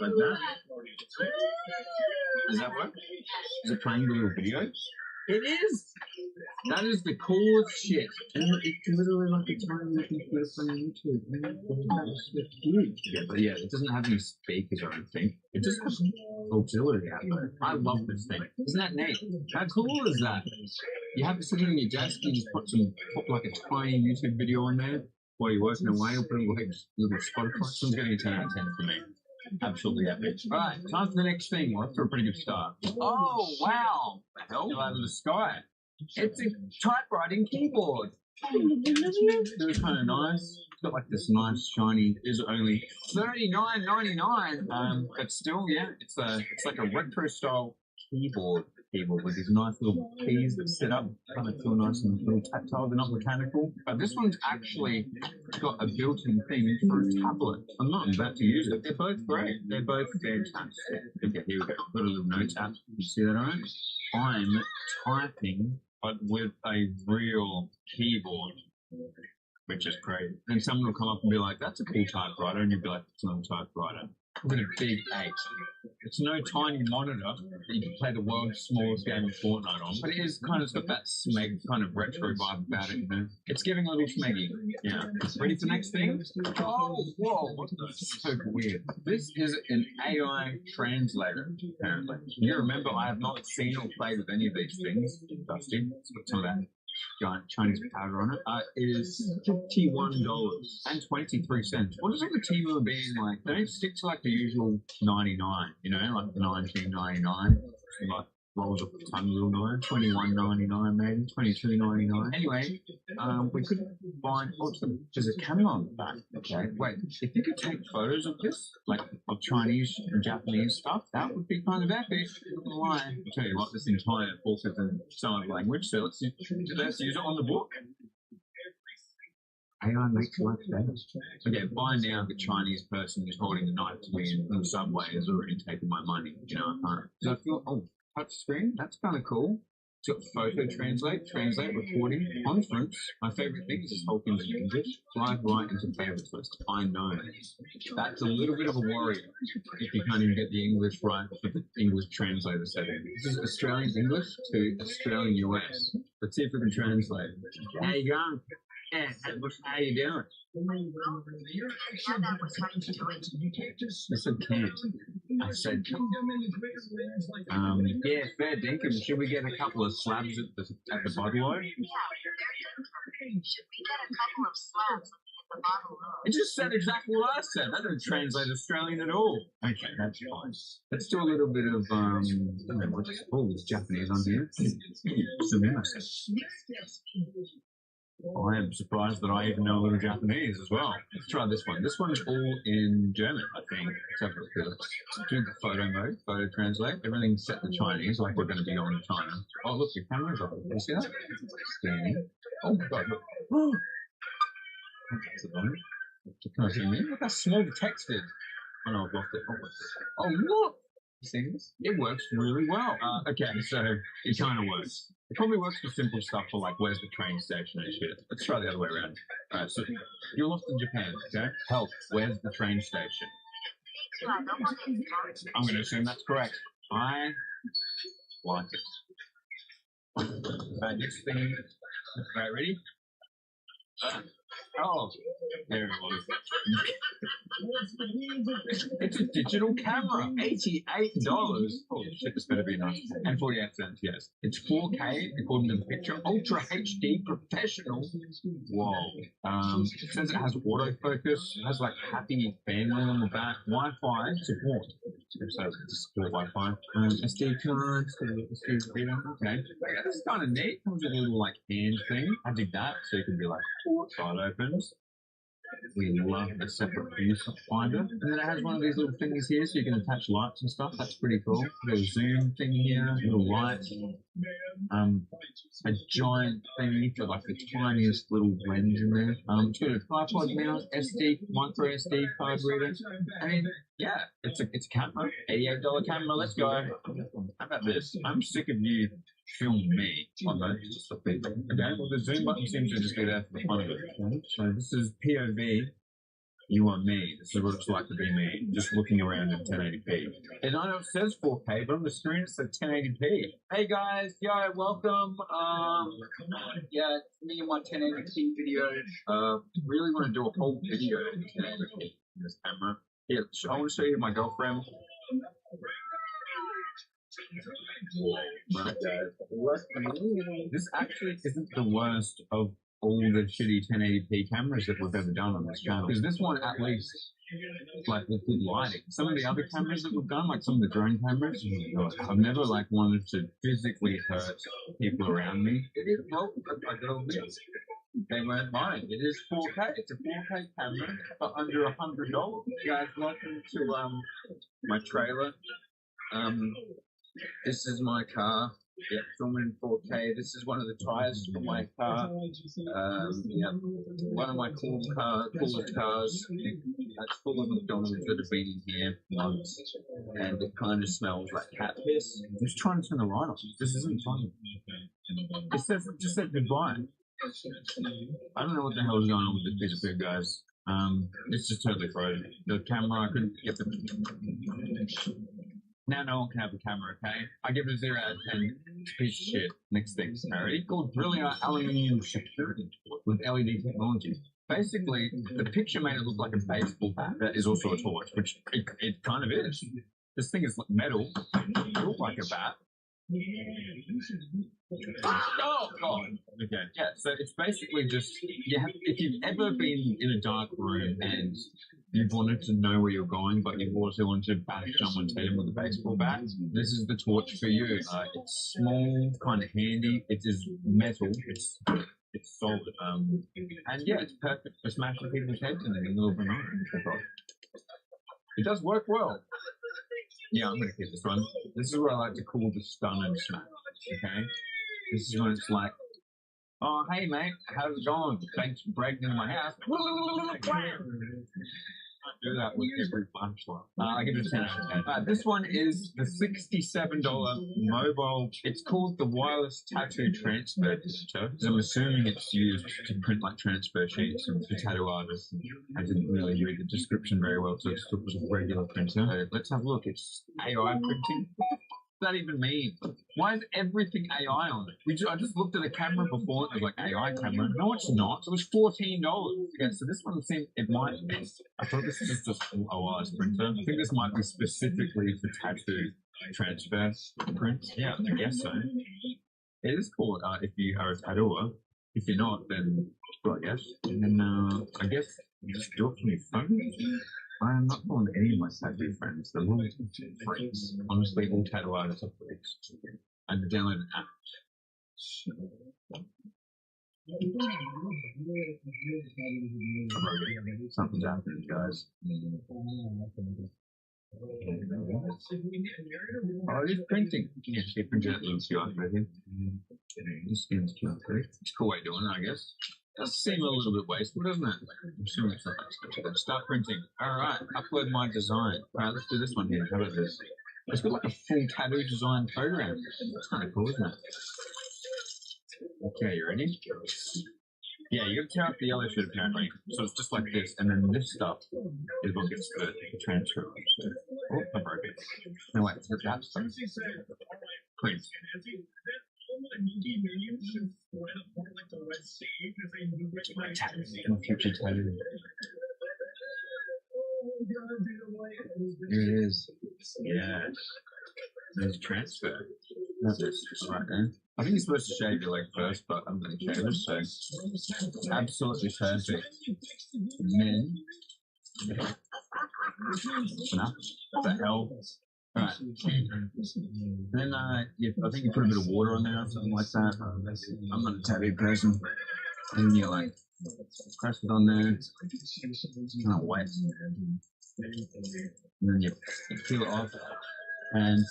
Like that? Does that work? Is it playing the little video? It is! That is the coolest shit. And it's literally like a tiny little computer from YouTube. That's so cute. Yeah, but yeah, it doesn't have any speakers or anything. It just has auxiliary output. I love this thing. Isn't that neat? How cool is that? You have it sitting on your desk, you just put like a tiny YouTube video on there while you're working away, or put a little Spotify. So I'm getting a 10 out of 10 for me. Absolutely epic. Alright, time for the next thing. We're off to a pretty good start. Oh, wow! The hell out of the sky. It's a typewriting keyboard. It's kind of nice. It's got like this nice shiny. Is only $39.99. But still, yeah, it's like a retro style keyboard with these nice little keys that sit up, kind of feel nice and little tactile. They're not mechanical. But this one's actually got a built-in thing for a tablet. I'm not about to use it. They're both great. They're both fantastic. Okay, here we go. Got a little notes app. You see that, alright? I'm typing, but with a real keyboard, which is great. And someone will come up and be like, "That's a cool typewriter," and you'll be like, "It's not a typewriter." With a big 8. It's no tiny monitor that you can play the world's smallest game of Fortnite on, but it is kind of got that smeg kind of retro vibe about it, you know? It's giving a little smeggy. Yeah. Ready for the next thing? Oh, whoa, what's this? So weird. This is an AI translator, apparently. You remember, I have not seen or played with any of these things. Dusty, it's got some of that giant Chinese powder on it. It is $51.23. What is all the Temu being like? They don't stick to like the usual 99, you know, like the 19.99. Like rolls off the tongue, little 9, 21.99 maybe, 22.99. Anyway, we could find there's a camera on the back. Okay, wait, if you could take photos of this, like of Chinese and Japanese stuff, that would be kind of epic. Why? I'll tell you what, this entire book is in silent language, so let's use it on the book. AI makes life better. Okay, by now the Chinese person who's holding a knife to me in the subway has already taken my money. You know, I can't. So I feel, touch screen, that's kind of cool. It's got photo translate, recording, conference. My favorite thing is this whole thing's in English. Fly right into favorites list. I know. That's a little bit of a worry if you can't even get the English right for the English translator setting. This is Australian English to Australian US. Let's see if we can translate. How you going? Yeah, how you doing? I said can't. I said yeah, fair dinkum. Should we get a couple of slabs at the bottle? Should we get a couple of slabs at the bottle? It just said exactly what I said. That doesn't translate Australian at all. Okay, that's fine. Let's do a little bit of there's Japanese on here. I am surprised that I even know a little Japanese as well. Let's try this one. This one's all in German, I think. Let's do the photo mode, photo translate. Everything's set to Chinese, like we're going to be on China. Oh, look, your camera's off. Can you see that? Scanning. Oh my god, look. Oh, that's a bone. Can I see me? Look how small the text is. Oh no, I've lost it. Oh, look! You see this? It works really well. Okay, so it kind of works. It probably works for simple stuff for like, where's the train station and shit. Let's try the other way around. Alright, so you're lost in Japan, okay? Help, where's the train station? I'm going to assume that's correct. I like it. Next thing. Alright, ready? Oh, there it was. It's a digital camera, $88. Holy shit, this better be nice. And 48 cents, yes. It's 4K according to the picture. Ultra HD professional. Whoa. It says it has autofocus. It has like happy family on the back. Wi-Fi support. So it's support Wi-Fi. SD card. Okay. This is kind of neat. Comes with a little like hand thing. I dig that. So you can be like, side opens. We love the separate view finder. And then it has one of these little things here so you can attach lights and stuff. That's pretty cool. Got a zoom thing here, little light. A giant thing for like the tiniest little lens in there. It's got a tripod mount, micro SD card reader. I mean, yeah, it's a camera. $88 camera, let's go. How about this? I'm sick of you filming me on those. Okay, well the zoom button seems to just be there for the fun of it. So this is POV. You are me. This is what it's like to be me. Just looking around in 1080p. And I know it says 4K, but on the screen it says 1080p. Hey guys, yo, welcome. Yeah, it's me and my 1080p video. Really want to do a whole video in 1080p in this camera. Yeah, so I want to show you my girlfriend. Right, guys. This actually isn't the worst of all the shitty 1080p cameras that we've ever done on this channel. Because this one, at least, like with good lighting. Some of the other cameras that we've done, like some of the drone cameras, I've never like wanted to physically hurt people around me. It is broken, they won't mind. It is 4K. It's a 4K camera for under $100. Guys, welcome to my trailer. This is my car. Yeah, filming in 4K. This is one of the tires for my car. Yeah, one of my coolest cars. It's full of McDonald's that have been in here once, and it kind of smells like cat piss. I'm just trying to turn the light off. This isn't fun. It just said goodbye. I don't know what the hell is going on with this piece of food, guys. It's just totally frozen. The camera, I couldn't get the... Now no one can have a camera, okay? I give it a 0 out of 10. It's a piece of shit. Next thing. Alright, called brilliant aluminium security with LED technology. Basically, the picture made it look like a baseball bat that is also a torch, which it kind of is. This thing is metal. It looks like a bat. Oh god. Okay. Yeah. So it's basically just if you've ever been in a dark room and you've wanted to know where you're going, but you've also wanted to bash someone's head with a baseball bat, this is the torch for you. It's small, kind of handy. It is metal. It's solid. And yeah, it's perfect for smashing people's heads in a little banana. It does work well. Yeah, I'm gonna keep this one. This is what I like to call the stun and smack. Okay? This is when it's like, oh, hey mate, how's it going? Thanks for breaking into my house. Do that with every punchline. I give it a 10 out of 10. This one is the $67 mobile. It's called the wireless tattoo transfer printer. I'm assuming it's used to print like transfer sheets for tattoo artists. I didn't really read the description very well, so it still was a regular printer. So let's have a look. It's AI printing. What does that even mean? Why is everything AI on it? I just looked at a camera before and it was like AI camera. No, it's not. It was $14. Okay, so this one seems it might be. I thought this was just a wireless printer. I think this might be specifically for tattoo transfer prints. Yeah, I guess so. It is called if you are a tattooer. If you're not, then well, I guess. And then I guess you just do it from your phone. I'm not calling any of my tattoo friends. They're all freaks. Honestly, all tattoo artists are freaks. I had to download an app. Something's happening, guys. Oh, it is printing. Yeah, she printed it in QR code here. This skin's QR code. It's a cool way of doing it, I guess. Does seem a little bit wasteful, doesn't it? I'm assuming it's not. Start printing. Alright, upload my design. Alright, let's do this one here. How about this? It's got like a full tattoo design program. That's kind of cool, isn't it? Okay, you ready? Yeah, you gotta tear up the yellow shit apparently. So it's just like this, and then this stuff is what gets the transfer. Oh, I broke it. No, wait, it's that stuff. Print. Future tattoo. Here it is. Yeah. There's a transfer. That's just right there. I think you're supposed to shave your leg first, but I'm going to shave it, so it's absolutely perfect. Men. Enough. What the hell? Alright. Then, yeah, I think you put a bit of water on there or something like that. I'm not a tattoo person. And you like press it on there. It's kind of wet. And then you peel it off. And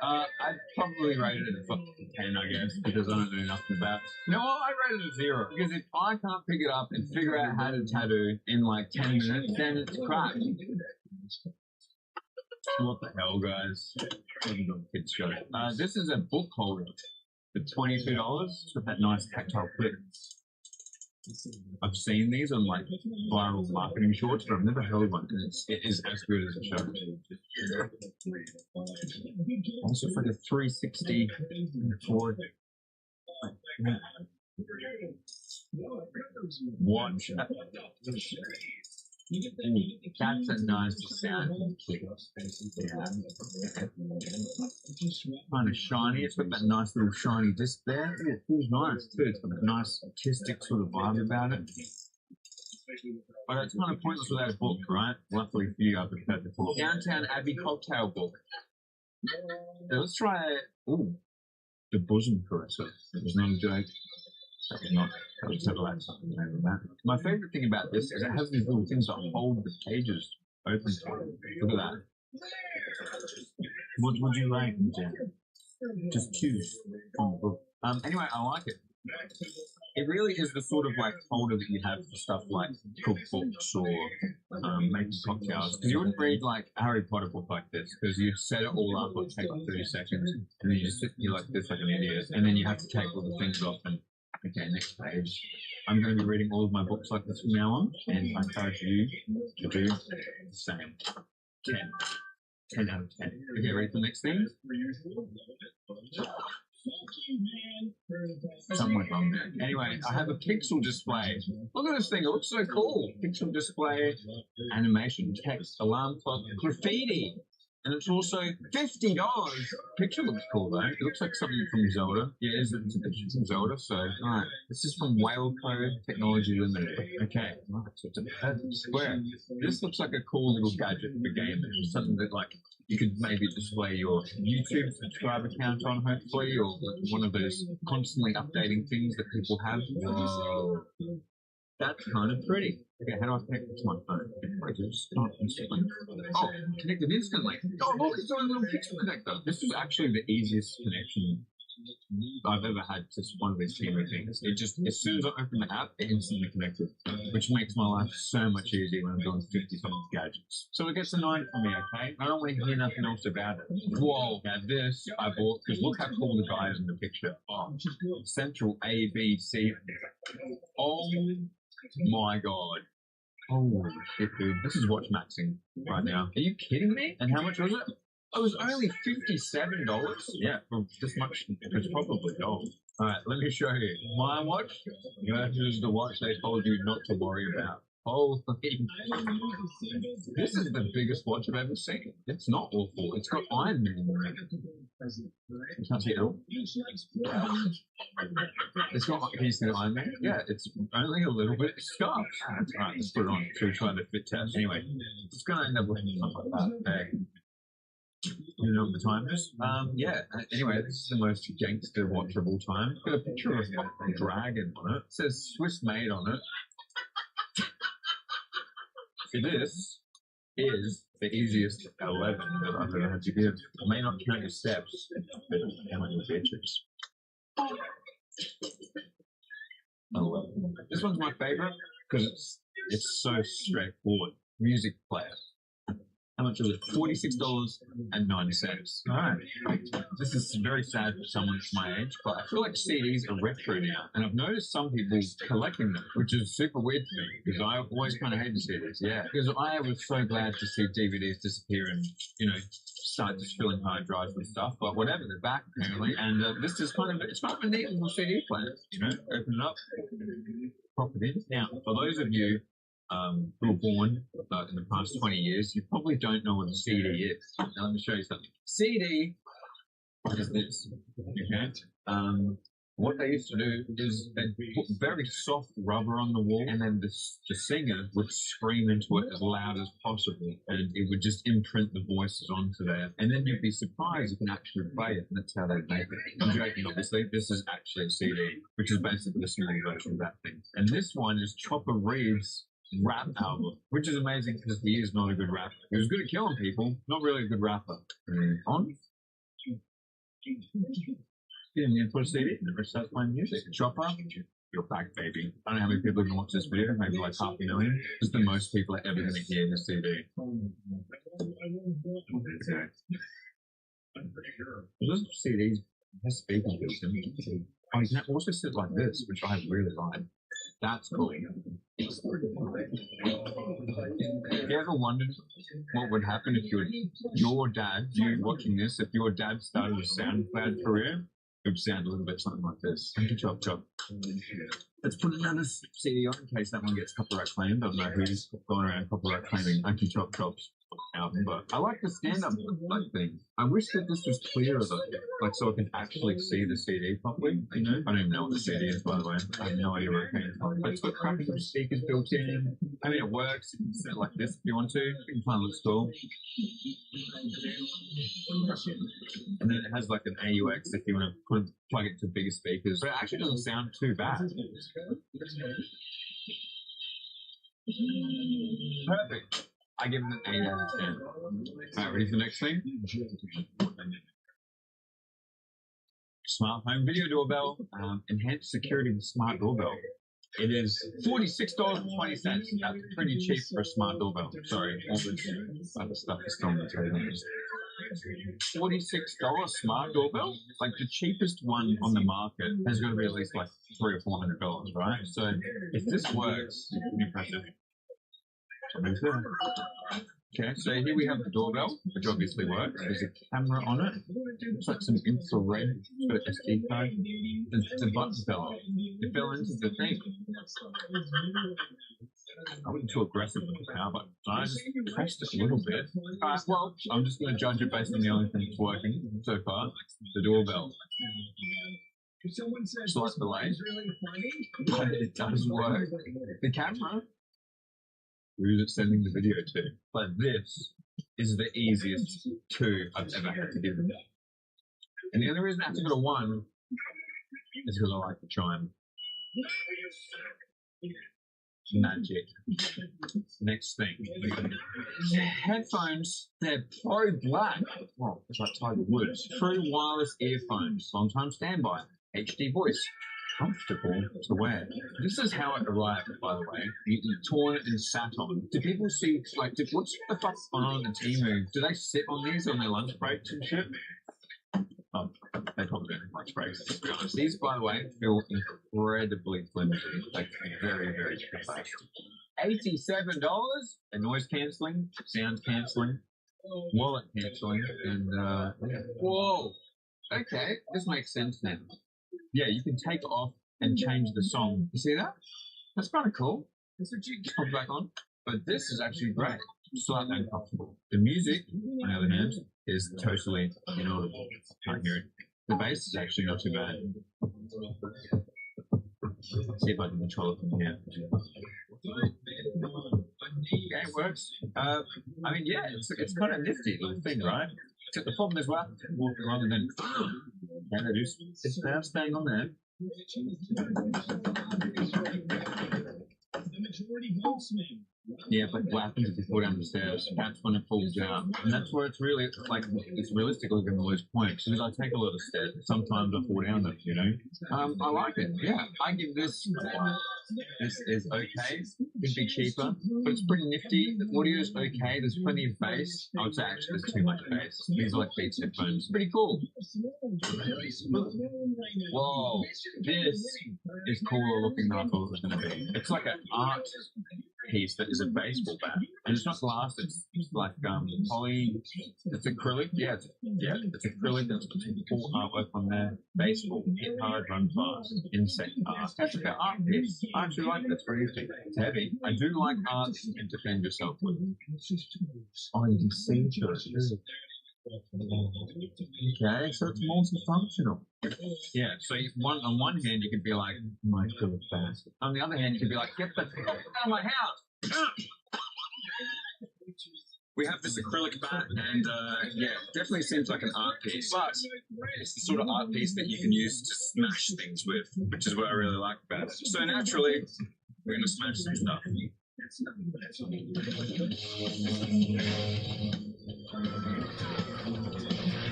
I'd probably rate it a 10, I guess, because I don't know nothing about it. You know what? I rate it a 0. Because if I can't pick it up and figure out how to tattoo in like 10 minutes, then it's crap. What the hell, guys? Kids show. This is a book holder for $22. It's got that nice tactile clip. I've seen these on like viral marketing shorts, but I've never held one, and it is as good as it shows. Also, for the 360 forward watch. That's a nice sound. Kind of shiny. It's got that nice little shiny disc there. It feels nice too. It's got a nice artistic sort of vibe about it. But it's kind of pointless without a book, right? Luckily for you, I've prepared the book. Downtown Abbey cocktail book. So let's try. Ooh, the bosom caresser. It was not a joke. Not. I was never like something over that. My favorite thing about this is it has these little things that hold the pages open. Look at that. What would you like, Jen? Just choose from the book. Anyway, I like it. It really is the sort of like folder that you have for stuff like cookbooks or making cocktails. Because you wouldn't read like a Harry Potter book like this, because you set it all up, it would take like 30 seconds, and then you just sit here like this like an idiot, and then you have to take all the things off and okay, next page. I'm going to be reading all of my books like this from now on, and I encourage you to do the same. 10. 10 out of 10. Okay, ready for the next thing? Something went wrong there. Anyway, I have a pixel display. Look at this thing, it looks so cool. Pixel display, animation, text, alarm clock, graffiti. And it's also $50. Picture looks cool though. It looks like something from Zelda. Yeah, it's a picture from Zelda. So, alright. This is from Whale Code Technology Limited. Okay, right, so it's a perfect square. This looks like a cool little gadget for gamers. Something that like you could maybe display your YouTube subscriber count on, hopefully, or one of those constantly updating things that people have. Whoa. That's kind of pretty. Okay, how do I connect it to my phone? Wait, just not instantly. Oh, connected instantly. Oh, look, it's on a little pixel connector. This was actually the easiest connection I've ever had to one of these Stream-A things. It just, as soon as I open the app, it instantly connected, which makes my life so much easier when I'm doing 50-something gadgets. So it gets annoying for me, okay? I don't want to hear nothing else about it. Whoa, now this I bought, because look how cool the guy is in the picture. Oh, Central A, B, C. Oh my god. Holy shit, dude. This is watch maxing right now. Are you kidding me? And how much was it? It was only $57. Yeah, for this much. It's probably gold. Alright, let me show you. My watch versus the watch they told you not to worry about. Holy. This is the biggest watch I've ever seen. It's not awful. It's got Iron Man in it. You can't see it all. It's got, can you see the Iron Man? Yeah, it's only a little bit scuffed. Alright, let's put it on. So we're trying to fit test. Anyway, it's going to end up looking something like that. Hey. You know what the time is? Yeah. Anyway, this is the most gangster watch of all time. Got a picture of a dragon on it. It says Swiss made on it. So this is the easiest 11 that I've ever had to give. I may not count your steps, but count your features. 11. This one's my favorite because it's so straightforward. Music player. How much was it? $46.90. Alright. This is very sad for someone my age, but I feel like CDs are retro now. And I've noticed some people collecting them, which is super weird to me, because I always kind of hated CDs. Yeah. Because I was so glad to see DVDs disappear and, you know, start just filling hard drives with stuff. But whatever, they're back apparently. And this is kind of a neat little CD player. You know, open it up, pop it in. Now, for those of you who were born in the past 20 years, you probably don't know what a CD is. Now, let me show you something. CD is this. Okay? What they used to do is they'd put very soft rubber on the wall, and then the singer would scream into it as loud as possible, and it would just imprint the voices onto there. And then you'd be surprised you can actually play it, and that's how they make it. I'm joking, obviously. This is actually a CD, which is basically a small version of that thing. And this one is Chopper Reeves' rap album, which is amazing because he is not a good rapper. He was good at killing people, not really a good rapper. On? You didn't need to put a CD in it, start playing music. Chopper, you're back, baby. I don't know how many people are going to watch this video, maybe like 500,000. It's the most people are ever going to hear this CD. Those CDs has speakers built in. Oh, you can also sit like this, which I really like. That's cool. Have you ever wondered what would happen if you watching this, if your dad started a SoundCloud career? It would sound a little bit something like this. Chop, chop. Let's put another CD on in case that one gets copyright claimed. I don't know who's going around copyright claiming Chop Chop's album, but I like the stand-up like thing. I wish that this was clearer though, like so I can actually see the CD properly. You know, I don't even know what the CD is, by the way. I have no idea where it came from. But it's got crappy speakers built in. I mean, it works. You can set it like this if you want to. It kind of looks cool. And then it has like an AUX if you want to plug it to bigger speakers. But it actually doesn't sound too bad. Perfect. I give it an 8 out of 10. Alright, ready for the next thing? Smart home video doorbell. Enhanced security with smart doorbell. It is $46.20. That's pretty cheap for a smart doorbell. Sorry, all this other stuff is still on the table. $46 smart doorbell? Like the cheapest one on the market has got to be at least like $300 or $400, right? So if this works, it's impressive. Okay, so here we have the doorbell, which obviously works. There's a camera on it. It's like some infrared, it's got an SD card. The button fell off. It fell into the thing. I wasn't too aggressive with the power button. I just pressed it a little bit. Well, I'm just going to judge it based on the only thing that's working so far. The doorbell. Slight delay. But it does work. The camera. Who's it sending the video to? But this is the easiest 2 I've ever had to give it. And the only reason I have to go to 1 is because I like the chime. Magic. Next thing. Headphones, they're Pro Black. Well, it's like Tiger Woods. True wireless earphones. Long-time standby. HD voice. Comfortable to wear. This is how it arrived, by the way. Torn and sat on. Do people see, like, what's the fuck on the Temu? Do they sit on these on their lunch breaks and shit? Oh, they probably don't have lunch breaks, to be honest. These, by the way, feel incredibly flimsy. Like, very, very fast. $87. A noise cancelling, sound cancelling, wallet cancelling, and, whoa! Okay, this makes sense now. Yeah, you can take it off and change the song. You see that? That's kind of cool. Just pop it back on. But this is actually great. Slightly uncomfortable. The music, on the other hand, is totally inaudible. Can't hear it. The bass is actually not too bad. Let's see if I can control it from here. Yeah, it works. I mean, yeah, it's kind of nifty little thing, right? Except the problem is we'll have to walk rather than it's now staying on there. Yeah, but what happens if you fall down the stairs? That's when it falls out. And that's where it's really, like, it's realistically going to lose points. Because I take a lot of stairs. Sometimes I fall down them, you know? I like it, yeah. I give this is okay. Could be cheaper, but it's pretty nifty. The audio is okay. There's plenty of bass. I would say actually there's too much bass. These are like Beats headphones. Pretty cool. Whoa, this is cooler looking than I thought it was going to be. It's like an art piece that is a baseball bat, and it's not glass. It's like poly. It's acrylic. Yeah, it's acrylic. There's cool artwork on there. Baseball, hit hard, run fast, insect art. That's like an art piece. I actually like this. Very interesting. It's heavy. I do like art you can defend yourself with. Oh, you can see through it. Okay, so it's multifunctional. Yeah, so on one hand you could be like, my good fast. On the other hand, you could be like, get the fuck out of my house! We have this acrylic bat, and yeah, definitely seems like an art piece, but it's the sort of art piece that you can use to smash things with, which is what I really like about it. So naturally, we're going to smash some stuff.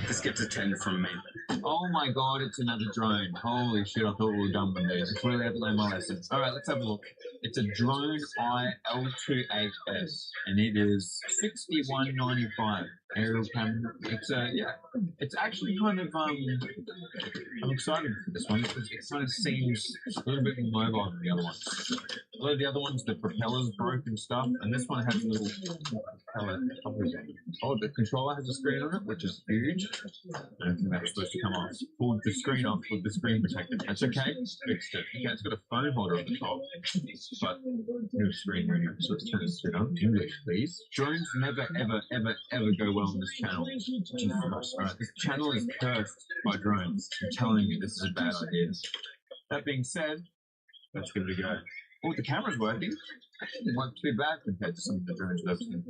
This gets a 10 from me. Oh my god, it's another drone. Holy shit, I thought we were done with this. It's really had to learn my lesson. Alright, let's have a look. It's a Drone L28S, and it is $61.95. Aerial camera. It's yeah, it's actually kind of I'm excited for this one because it kind of seems a little bit more mobile than the other ones. A lot of the other ones, the propellers broke and stuff, and this one has a little propeller. Oh, the controller has a screen on it, which is huge. I don't think that was supposed to come off. Pulled the screen off with the screen protector. That's okay. Fixed it. Okay, it's got a phone holder on the top, but no screen radio. So let's turn this on. English, please. Drones never, ever, ever, ever go well on this channel. Alright, this channel is cursed by drones. I'm telling you, this is a bad idea. That being said, let's give it a go. Oh, the camera's working. It wasn't too bad compared to some of the drones I've seen.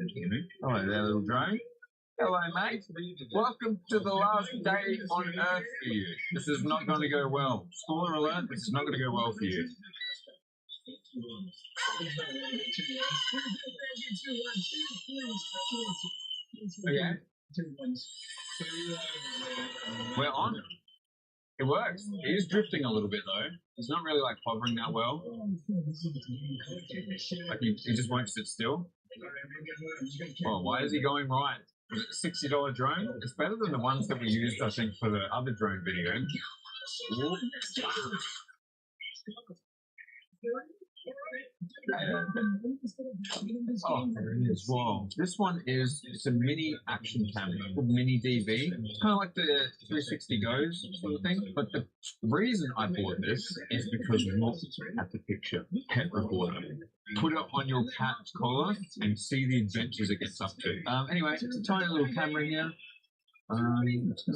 Hello there, little drone. Hello, mate. Welcome to the last day on Earth for you. This is not going to go well. Spoiler alert, this is not going to go well for you. Okay. We're on. It works. He is drifting a little bit though. He's not really like hovering that well. Like he just won't sit still. Oh, why is he going right? Is it a $60 drone? It's better than the ones that we used, I think, for the other drone video. Oh, there it is. Whoa. This one is it's a mini action camera called Mini DV. It's kind of like the 360 Goes sort of thing. But the reason I bought this is because look at the picture. Pet recorder. Put it on your cat's collar and see the adventures it gets up to. Anyway, it's a tiny little camera here. It's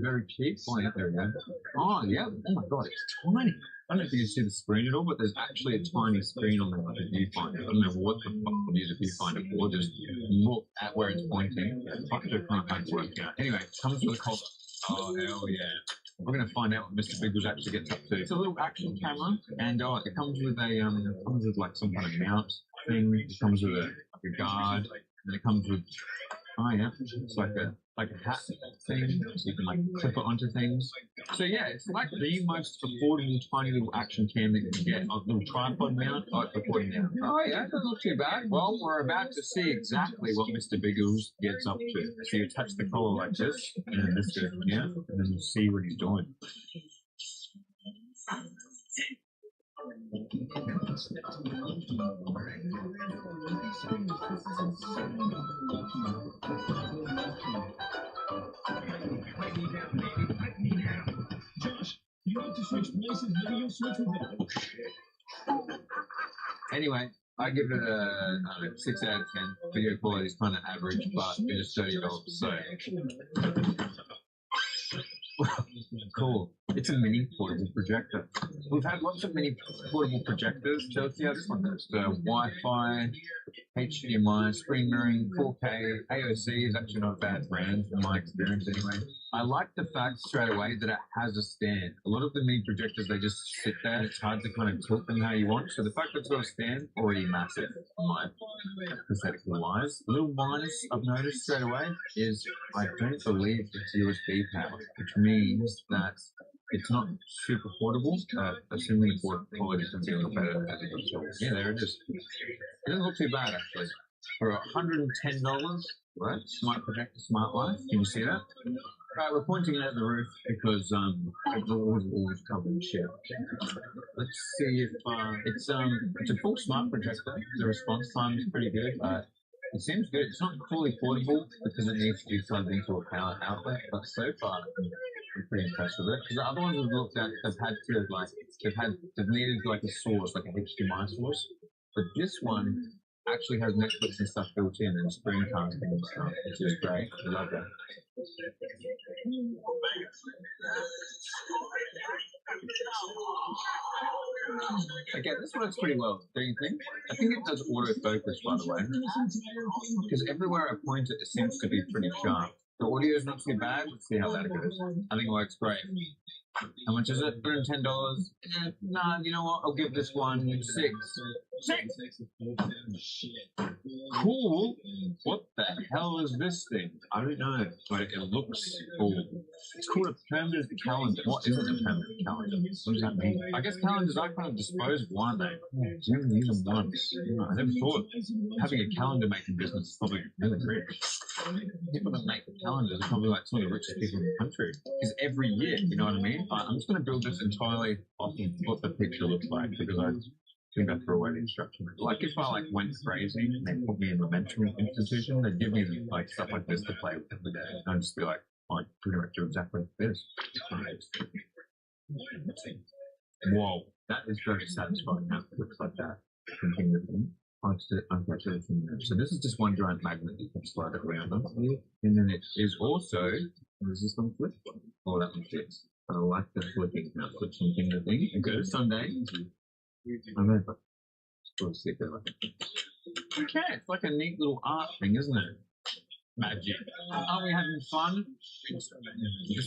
very cheap. Oh, yeah, there we go. Oh, yeah. Oh my god, it's tiny. I don't know if you can see the screen at all, but there's actually a tiny screen on there like a viewfinder. I don't know what the fuck I'll use a viewfinder for. Just look at where it's pointing. I can do kind of hard work out. Anyway, it comes with a collar. Oh, hell yeah. We're going to find out what Mr. Biggles actually gets up to. It's a little action camera, and it comes with like some kind of mount thing. It comes with a guard, and it comes with it's like a hat thing, so you can like clip it onto things. So yeah, it's like the most affordable tiny little action cam that you can get. A little tripod mount, recording now. Oh yeah, doesn't look too bad. Well, we're about to see exactly what Mr. Biggles gets up to. So you attach the collar like this, and then this goes in here, and then you'll see what he's doing. Anyway, I give it a 6 out of 10. Video quality is kind of average, but it is $30, so cool. It's a mini portable projector. we've had lots of mini portable projectors. So let's see how this one goes. The Wi-Fi, HDMI, screen mirroring, 4K, AOC is actually not a bad brand in my experience anyway. I like the fact straight away that it has a stand. A lot of the mini projectors, they just sit there. It's hard to kind of tilt them how you want. So the fact that it's got a stand, already massive, my aesthetically wise. A little minus I've noticed straight away is I don't believe it's USB powered, which means that it's not super portable. Assuming port quality is going to be a little better as it goes forward. Yeah, there it is. It doesn't look too bad actually. For $110, right? Smart projector, smart life. Can you see that? Right, we're pointing it at the roof because the walls are always covered in shit. Let's see if it's a full smart projector. The response time is pretty good. It seems good. It's not fully portable because it needs to be plugged into a power outlet, but so far I'm pretty impressed with it. Because the other ones we've looked at they've needed like a source, like a HDMI source. But this one actually has Netflix and stuff built in and screencasting and stuff, which is great. I love that. Okay, this works pretty well, don't you think? I think it does autofocus, by the way. Because everywhere I point it, it seems to be pretty sharp. The audio is not too bad. Let's see how that goes. I think it works great. How much is it? $110? Nah, you know what? I'll give this one 6. 6! Cool. What the hell is this thing? I don't know, but it looks cool. It's called a permanent calendar. What isn't a permanent calendar? What does that mean? I guess calendars are kind of disposable, aren't they? You only use them once. I never thought having a calendar making business is probably really rich. People that make the calendars are probably like some of the richest people in the country. Because every year, you know what I mean? I'm just going to build this entirely off of what the picture looks like because I think I threw away the instructions. Like if I went crazy and they put me in a mentoring institution, they'd give me like stuff like this to play with every day. And I'd just be like, I pretty much do exactly this. Whoa, that is very satisfying how it looks like that. So this is just one giant magnet you can slide it around on. And then it is also, there's this one flip. Oh, that one fits. I like the flipping, now flips from thing to thing. And go to Sunday. I know, but okay, it's like a neat little art thing, isn't it? Magic. Are we having fun? This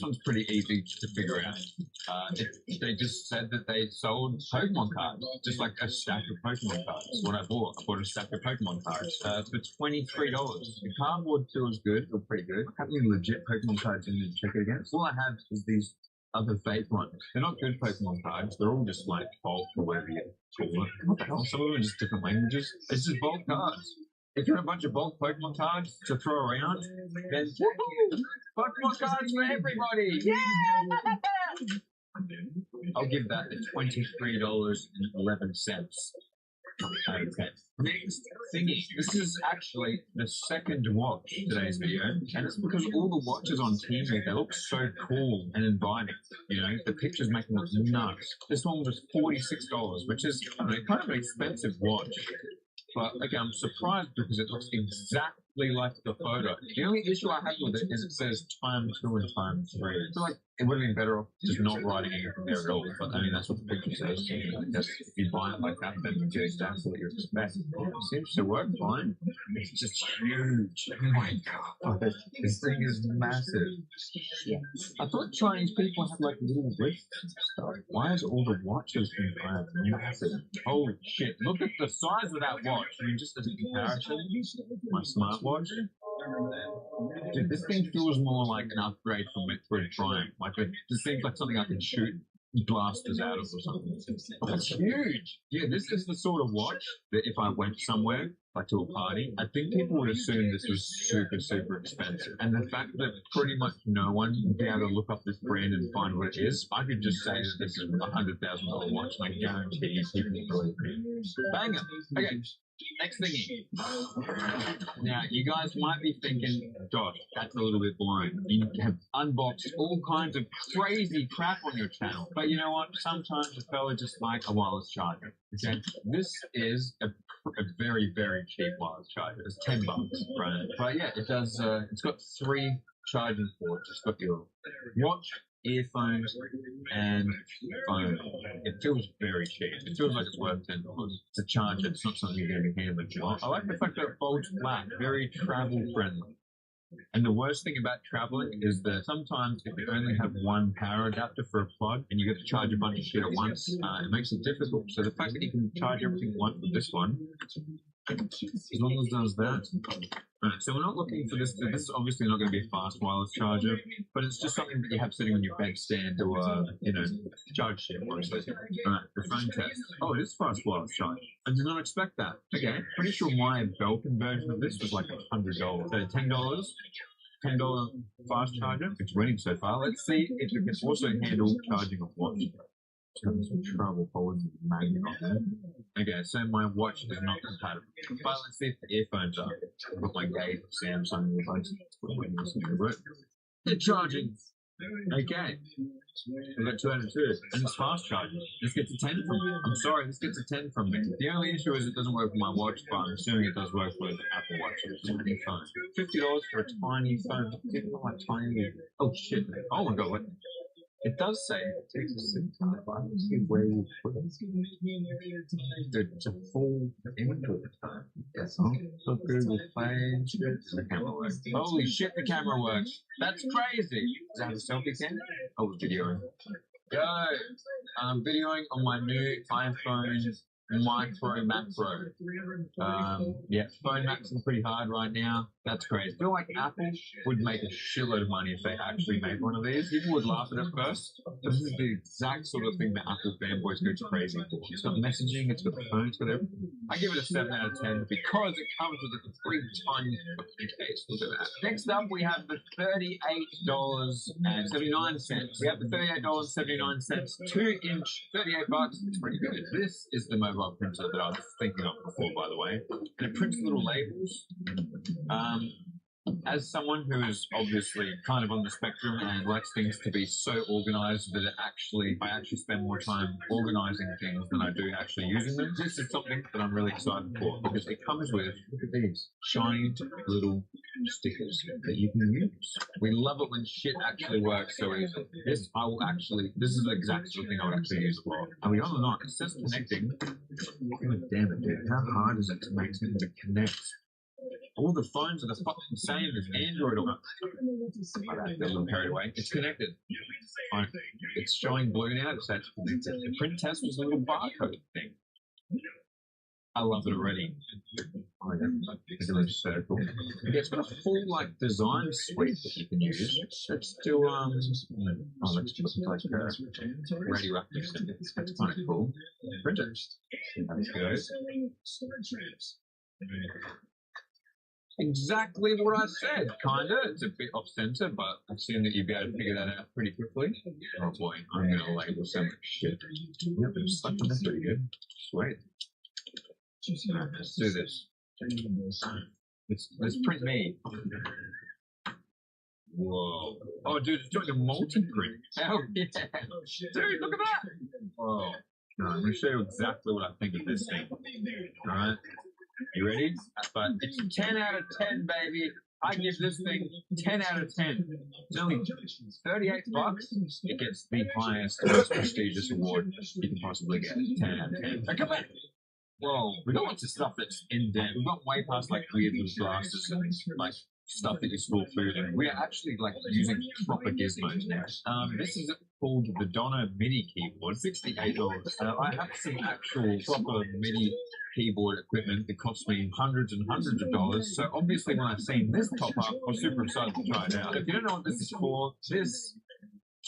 one's pretty easy to figure out. They just said that they sold Pokemon cards, just like a stack of Pokemon cards. That's what I bought. I bought a stack of Pokemon cards for $23. The cardboard feels good, feel pretty good. Have any legit Pokemon cards in to check it against? All I have is these other fake ones. They're not good Pokemon cards. They're all just like bulk or whatever you call it. What the hell? Some of them are just different languages. It's just bulk cards. If you have a bunch of bulk Pokemon cards to throw around, then Pokemon cards for everybody! Yeah! I'll give that the $23.11. Okay. Next thingy. This is actually the second watch today's video, and it's because all the watches on TV, they look so cool and inviting. You know, the pictures make them look nuts. This one was $46, which is kind of an expensive watch. But again, I'm surprised because it looks exactly like the photo. The only issue I have with it is it says time 2 and time 3. I feel like it would have been better off just not writing anything there at all. But I mean, that's what the picture says. So, I guess if you buy it like that, then you get exactly what you expect. It seems to work fine. It's just huge. Oh my god. This thing is massive. Yeah. I thought Chinese people had like little wrists and stuff. Why is all the watches in massive? Holy shit. Look at the size of that watch. I mean, just as a comparison, my smartwatch. Dude, this thing feels more like an upgrade from Metroid Prime. Like it just seems like something I can shoot blasters out of or something. That's huge. Yeah, this is the sort of watch that if I went somewhere, like to a party, I think people would assume this was super, super expensive. And the fact that pretty much no one would be able to look up this brand and find what it is, I could just say that this is a $100,000 watch, and I guarantee you people believe me. Banger. Okay. Next thingy. Now, you guys might be thinking, Josh, that's a little bit boring. You have unboxed all kinds of crazy crap on your channel. But you know what? Sometimes a fella just like a wireless charger. Okay? This is a very, very cheap wireless charger. It's $10, right? But yeah, it does, it's got 3 charging ports. It's got your watch, earphones, and phone. It feels very cheap. It feels like it's worth $10 to charge it. It's not something you're going to be handling. I like the fact that it folds flat, very travel friendly. And the worst thing about traveling is that sometimes if you only have one power adapter for a plug and you get to charge a bunch of shit at once, it makes it difficult. So the fact that you can charge everything once with this one, as long as it does that. Right, so we're not looking for this. This is obviously not going to be a fast wireless charger, but it's just something that you have sitting on your bedstand to, charge shit. Alright, the phone test. Oh, it is fast wireless charge. I did not expect that. Okay, pretty sure my Belkin version of this was like $100. So $10 fast charger. It's running so far. Let's see if it can also handle charging a watch. Some travel forwards with magnet on there. Okay, so my watch is not compatible. But let's see if the earphones are. I've got my Gate Samsung earphones. They're charging. Okay. We've got 202. And it's fast charging. This gets a 10 from me. I'm sorry, this gets a 10 from me. The only issue is it doesn't work with my watch, but I'm assuming it does work with Apple Watches. Tiny phone. $50 for a tiny phone. Tiny. Oh shit. Oh my god, what? It does say it takes a SIM card, but I don't see where you put it. It's a full image of the time. Yes, so Google Play. The camera works. Holy shit, the camera works. That's crazy. Does it have a selfie cam? Oh, videoing. Yo, I'm videoing on my new iPhone Micro Macro. Yeah, phone maxing pretty hard right now. That's crazy. I feel like Apple would make a shitload of money if they actually made one of these. People would laugh at it first, but this is the exact sort of thing that Apple fanboys go crazy for. It's got messaging, it's got the phone, it's got everything. I give it a 7 out of 10 because it comes with a 3 tiny case. Look at that. Next up, we have the $38.79. We have the $38.79 2-inch, $38. It's pretty good. This is the mobile printer that I was thinking of before, by the way. And it prints little labels. As someone who is obviously kind of on the spectrum and likes things to be so organized that I actually spend more time organizing things than I do actually using them, this is something that I'm really excited for because it comes with, look at these, shiny little stickers that you can use. We love it when shit actually works so easily. This is the exact sort of thing I would actually use for. Are we on or not? It says connecting. God damn it, dude. How hard is it to make something to connect? All the phones are the fucking same as Android or they're a little carried away. It's connected. It's showing blue now. It's connected. The print test was a little barcode thing. I love it already. Oh, yeah. It's really so cool. It's got a full design suite that you can use. Let's do let's just like ready wrap this. That's kind of cool. Print it. Let's go. Exactly what I said, kinda. It's a bit off center, but I assume that you'd be able to figure that out pretty quickly. Oh boy, I'm gonna label so much shit. Yep, it's like that's pretty good. Sweet. Alright, let's do this. Let's print me. Whoa. Oh dude, it's doing a multi-print. Hell yeah. Dude, look at that! Whoa. I'm gonna show you exactly what I think of this thing. Alright. You ready? But it's 10 out of 10, baby. I give this thing 10 out of 10. It's only $38. It gets the highest, most prestigious award you can possibly get. 10 out of 10. Now come back. Whoa, we got lots of stuff that's in depth. We've got way past weird little glasses and stuff that you store food in. We are actually using proper gizmos now. This is called the Donna MIDI keyboard, $68. I have some actual proper MIDI keyboard equipment that cost me hundreds and hundreds of dollars. So obviously when I've seen this pop up, I was super excited to try it out. If you don't know what this is for, this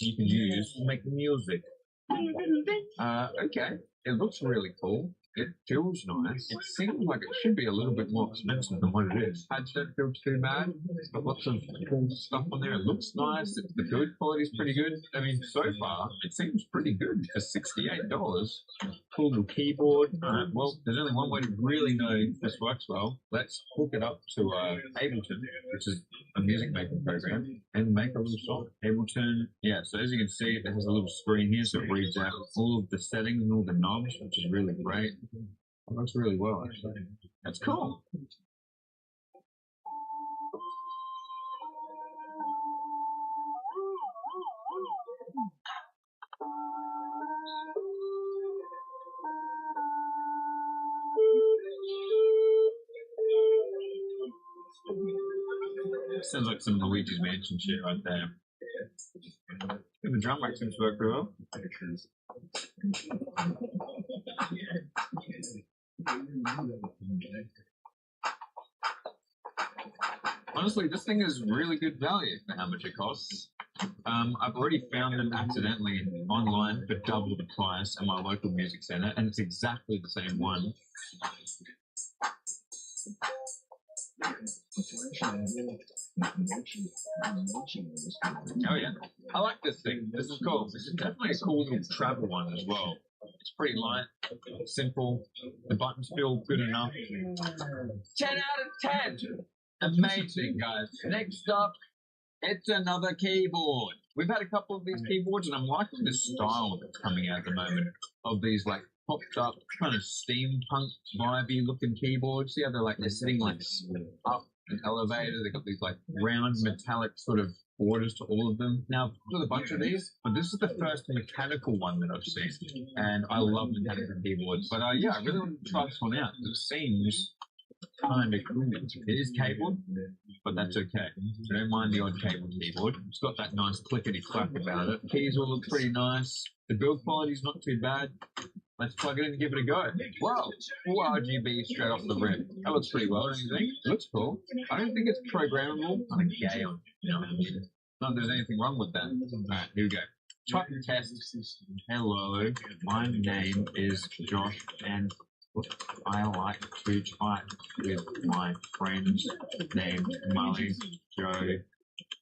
you can use to make music. Okay, it looks really cool. It feels nice. It seems like it should be a little bit more expensive than what it is. Pads don't feel too bad. It's got lots of cool stuff on there. It looks nice. The build quality is pretty good. I mean, so far, it seems pretty good for $68. Cool little keyboard. Alright, well, there's only one way to really know if this works well. Let's hook it up to Ableton, which is a music making program, and make a little song. Ableton, yeah, so as you can see, it has a little screen here, so it reads out all of the settings and all the knobs, which is really great. It works really well, actually. That's cool. Sounds like some Luigi's Mansion shit right there. The drum rack seems to work pretty well. Honestly, this thing is really good value for how much it costs. I've already found them accidentally online for double the price at my local music centre, and it's exactly the same one. Oh yeah, I like this thing. This is cool. This is definitely a cool little travel one as well. It's pretty light, simple. The buttons feel good enough. 10 out of 10. Amazing, guys. Next up, it's another keyboard. We've had a couple of these keyboards, and I'm liking the style that's coming out at the moment of these like popped up kind of steampunk vibey looking keyboards. See how they're sitting like up an elevator. They've got these like round metallic sort of borders to all of them. Now, there's a bunch of these, but this is the first mechanical one that I've seen, and I love mechanical keyboards. But yeah, I really want to try this one out. It seems kind of cool. It is cabled, but that's okay. I don't mind the odd cabled keyboard. It's got that nice clickety clack about it. Keys will look pretty nice. The build quality's not too bad. Let's plug it in and give it a go. Wow, full RGB straight off the rip. That looks pretty well, don't you think? It looks cool. I don't think it's programmable. I'm gay on it. You know what I mean? Not that there's anything wrong with that. Alright, here we go. Type test. Hello, my name is Josh, and I like to type with my friends named Molly, Joe,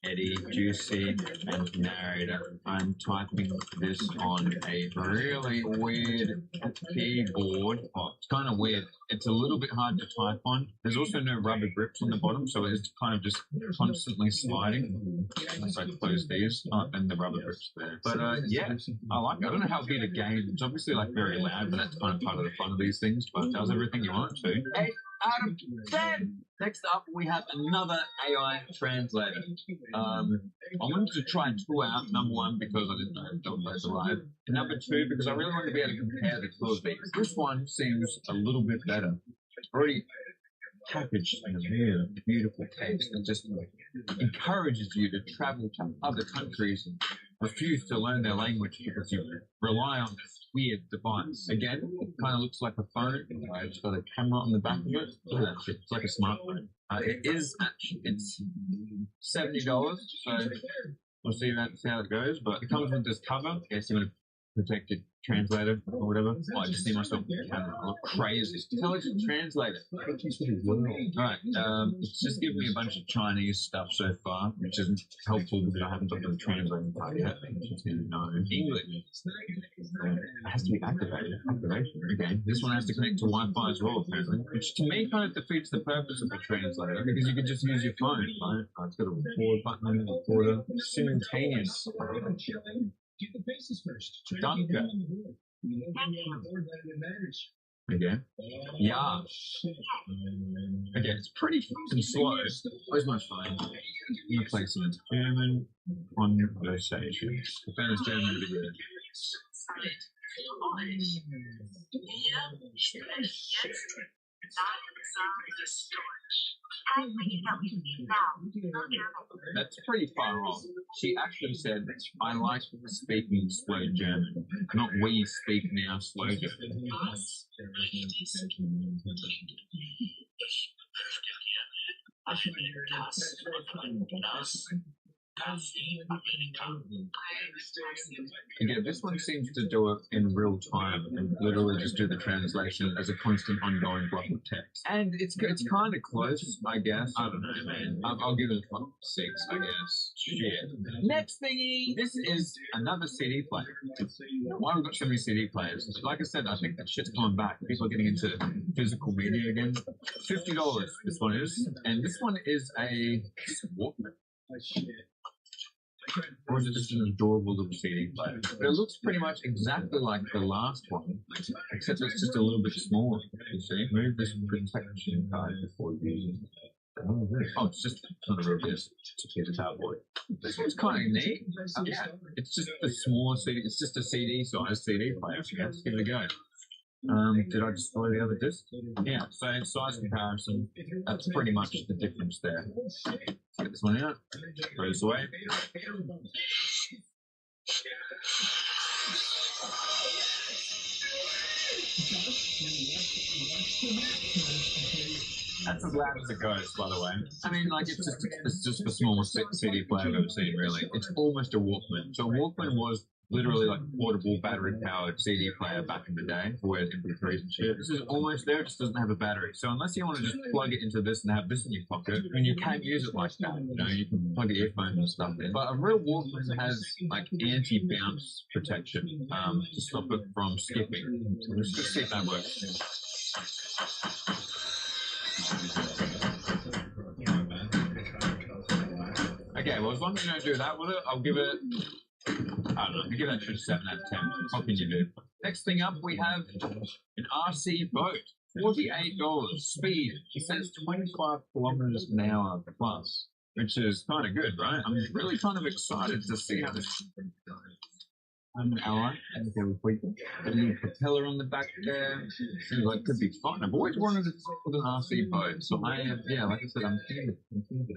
Eddie, Juicy, and Narrator. I'm typing this on a really weird keyboard. Oh, it's kind of weird. It's a little bit hard to type on. There's also no rubber grips on the bottom, so it's kind of just constantly sliding. Unless I close these, and the rubber grips there. But yeah, I like it. I don't know how big a game. It's obviously like very loud, but that's kind of part of the fun of these things. But it does everything you want it to. 8 out of 10. Next up, we have another AI translator. I wanted to try 2 out. Number 1, because I didn't know if those arrived. And number 2, because I really wanted to be able to compare the 2 of these. This one seems a little bit better. It's already packaged in a really beautiful case and just encourages you to travel to other countries and refuse to learn their language because you rely on this weird device. Again, it kind of looks like a phone. It's got a camera on the back of it. Look at that shit. It's like a smartphone. It's $70, so we'll see how it goes. But it comes with this cover. I guess you want to protect it translator or whatever. Oh, I just see myself in the camera. I look crazy. Intelligent translator. Alright, it's just given me a bunch of Chinese stuff so far, which isn't helpful because I haven't got the translating part yet. It's going to know English. It has to be activated. Activation. Okay. This one has to connect to Wi-Fi as well, apparently. Which to me kind of defeats the purpose of the translator because you can just use your phone, right? It's got a record button, recorder, simultaneous. Get the faces first. Done. Okay. Yeah. Okay, it's pretty fucking slow. Where's my phone? I'm gonna play some German conversation. I found this German video. That's pretty far off. She actually said, I like speaking slow German, not we speak now slow German. Again, this one seems to do it in real time and literally just do the translation as a constant ongoing block of text. And it's kind of close, I guess. I don't know, man. I'll give it a 6, I guess. Shit. Next thingy! This is another CD player. Why have we got so many CD players? Like I said, I think that shit's coming back. People are getting into physical media again. $50 this one is. And this one is a Walkman. Or is it just an adorable little CD player? But it looks pretty much exactly like the last one, except it's just a little bit smaller. You see? Move this protection card before using it. Oh, it's just not a real disc. It's a piece of cardboard. This one's kind of neat. Yeah, it's just a small CD. It's just a CD size CD player. So let's give it a go. Did I destroy the other disc? Yeah, so in size comparison, that's pretty much the difference there. Let's get this one out, throw this away. That's as loud as it goes, by the way. I mean, like, it's just the smallest CD player I've ever seen, really. It's almost a Walkman. So a Walkman was literally like a portable battery-powered CD player back in the day for where MP3s and shit. This is almost there, it just doesn't have a battery. So unless you want to just plug it into this and have this in your pocket, I mean, you can use it like that, you know, you can plug your earphones and stuff in. But a real Walkman has like anti-bounce protection to stop it from skipping. So let's just see if that works. Okay, well, as long as you don't do that with it, I'll give it, I don't know, I'll give that shit a 7 out of 10. What can you do? Next thing up, we have an RC boat. $48. Speed. It says 25 kilometers an hour plus, which is kind of good, right? I'm really kind of excited to see how this an hour, and there will be a little propeller on the back there. Seems like it could be fun. I've always wanted to put an RC boat, so I have, yeah, like I said, I'm thinking of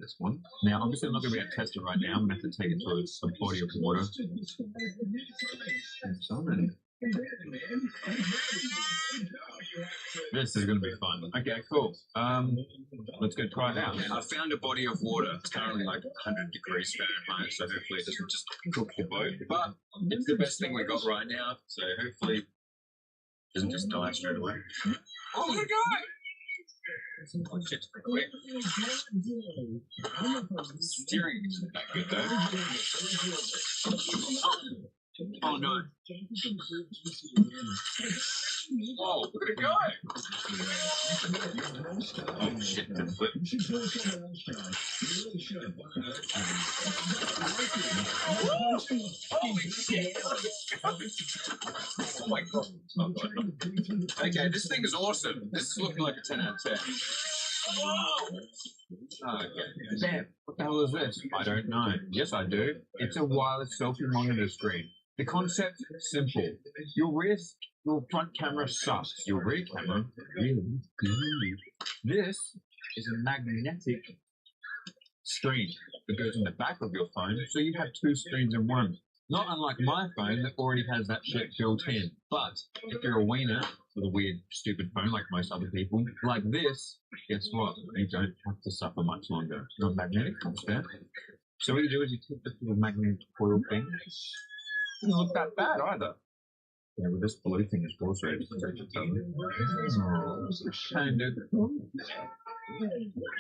this one. Now, obviously, I'm not going to be able to test it right now. I'm going to have to take it to some body of water. This is going to be fun. Okay, cool. Let's go try it out. I found a body of water. It's currently like 100 degrees Fahrenheit, so hopefully it doesn't just cook the boat. But it's the best thing we got right now, so hopefully it doesn't just die straight away. Oh my god! Oh shit, quick. Steering isn't that good though. Oh no. Whoa, look at it go! Oh shit, that's flip. Holy shit! Oh my god. Okay, this thing is awesome. This is looking like a 10 out of 10. Whoa! Okay. Damn, what the hell is this? I don't know. Yes, I do. It's a wireless selfie monitor screen. The concept, simple. Your front camera sucks. Your rear camera, really good. This is a magnetic screen that goes in the back of your phone, so you have two screens in one. Not unlike my phone that already has that shit built in. But if you're a wiener with a weird, stupid phone like most other people, like this, guess what? You don't have to suffer much longer. Your magnetic concept. So what you do is you take this little magnetic coil thing. It doesn't look that bad either. Yeah, well, this blue thing is also ready to take the time.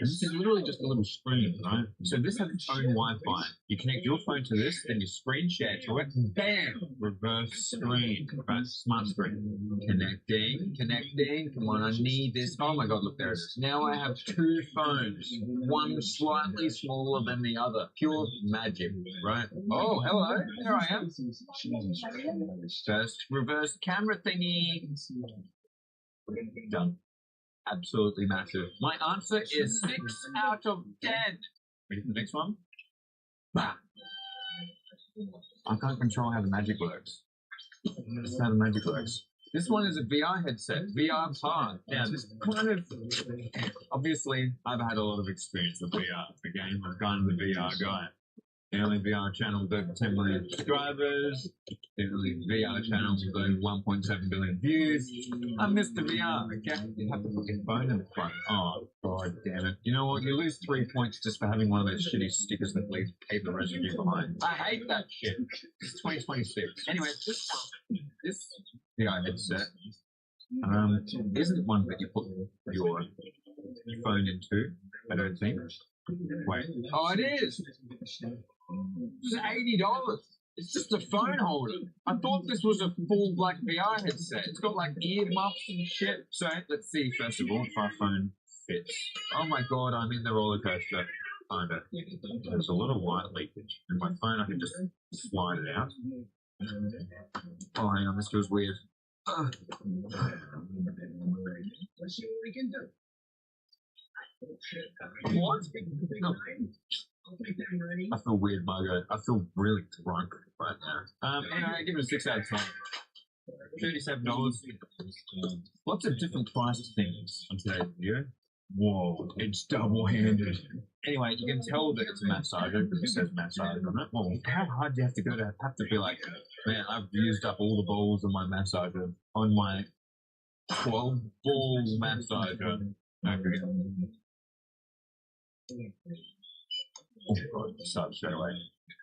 This is literally just a little screen, right? So this has its own Wi-Fi. You connect your phone to this, then you screen share to it, and bam! Reverse screen. Right? Smart screen. Connecting. Come on, I need this. Oh my god, look, there it is. Now I have two phones. One slightly smaller than the other. Pure magic, right? Oh, hello. There I am. First reverse camera thingy. Done. Absolutely massive. My answer is 6 out of 10. Ready for the next one? Bah. I can't control how the magic works. This is how the magic works. This one is a VR headset, Jitter-less. Now, this kind of, obviously, I've had a lot of experience with VR. Again, I'm kind of the VR guy. The only VR channel with over 10 million subscribers. The only VR channel with over 1.7 billion views. I'm Mr. VR, okay? You have to put your phone in the front. Oh, god damn it. You know what? You lose 3 points just for having one of those shitty stickers that leave paper residue behind. I hate that shit. It's 2026. Anyway, this VR headset isn't one that you put your phone into, I don't think. Wait. Oh, it is! It's $80. It's just a phone holder. I thought this was a full black VR headset. It's got like ear muffs and shit. So let's see first of all if our phone fits. Oh my god, I'm in the roller coaster. Kinda. There's a lot of white leakage. In my phone I can just slide it out. Oh hang on, this feels weird. Let's see what we can do. What? No. I feel weird, Margo. I feel really drunk right now. Anyway, I give it a 6 out of 10. $37. Lots of different price things on today's video. Whoa, it's double-handed. Anyway, you can tell that it's a massager because it says massager on it. Well, how hard do you have to go to have to be like, man, I've used up all the balls of my massager on my 12-ball massager. Okay. Oh god, it starts straight away.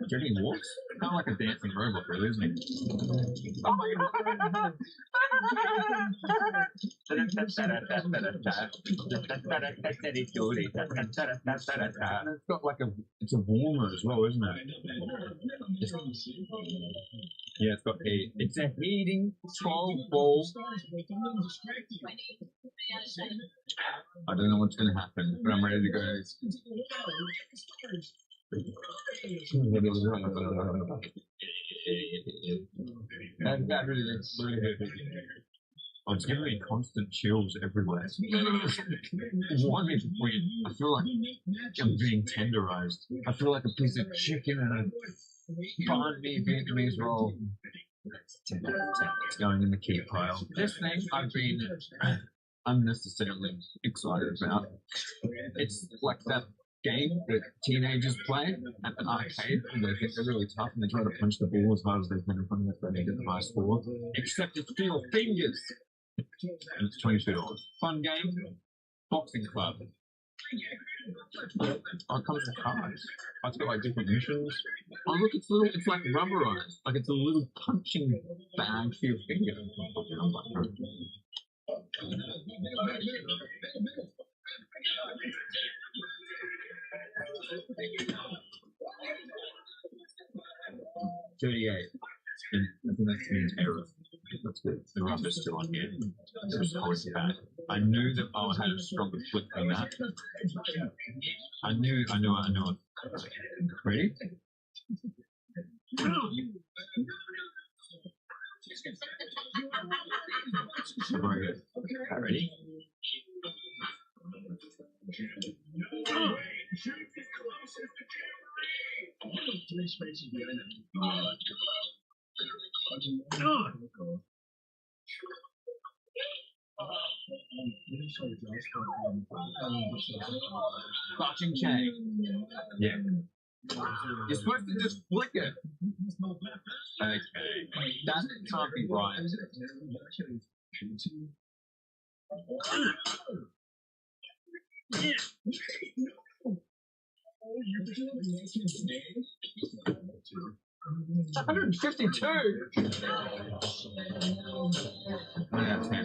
Jenny walks? Kind of like a dancing robot, really, isn't it? Oh my god! It's got like it's a warmer as well, isn't it? Yeah, it's got heat. It's a heating 12-ball. I don't know what's going to happen, but I'm ready to go. Oh, it's giving me constant chills everywhere. One is weird. I feel like I'm being tenderized. I feel like a piece of chicken in a banh mi Vietnamese roll. It's going in the key pile. This thing I've been unnecessarily excited about. It's like that game that teenagers play at an arcade and they think they're really tough and they try to punch the ball as hard as they can in front of them to get the high score. Except it's for your fingers. And it's $22. Fun game. Boxing club. Oh, it comes with cards. Oh, it's got like different missions. Oh look, it's like rubberized. Like it's a little punching bag for your finger. $38. And I think that means error. That's good. The rubber is still on here. It was always bad. I knew that I had a stronger flip than that. I knew it. Ready? Very good. Ready? Clutching chain. Yeah. You're supposed to just flick it. Okay. That can't be right. $152. 1 out of 10.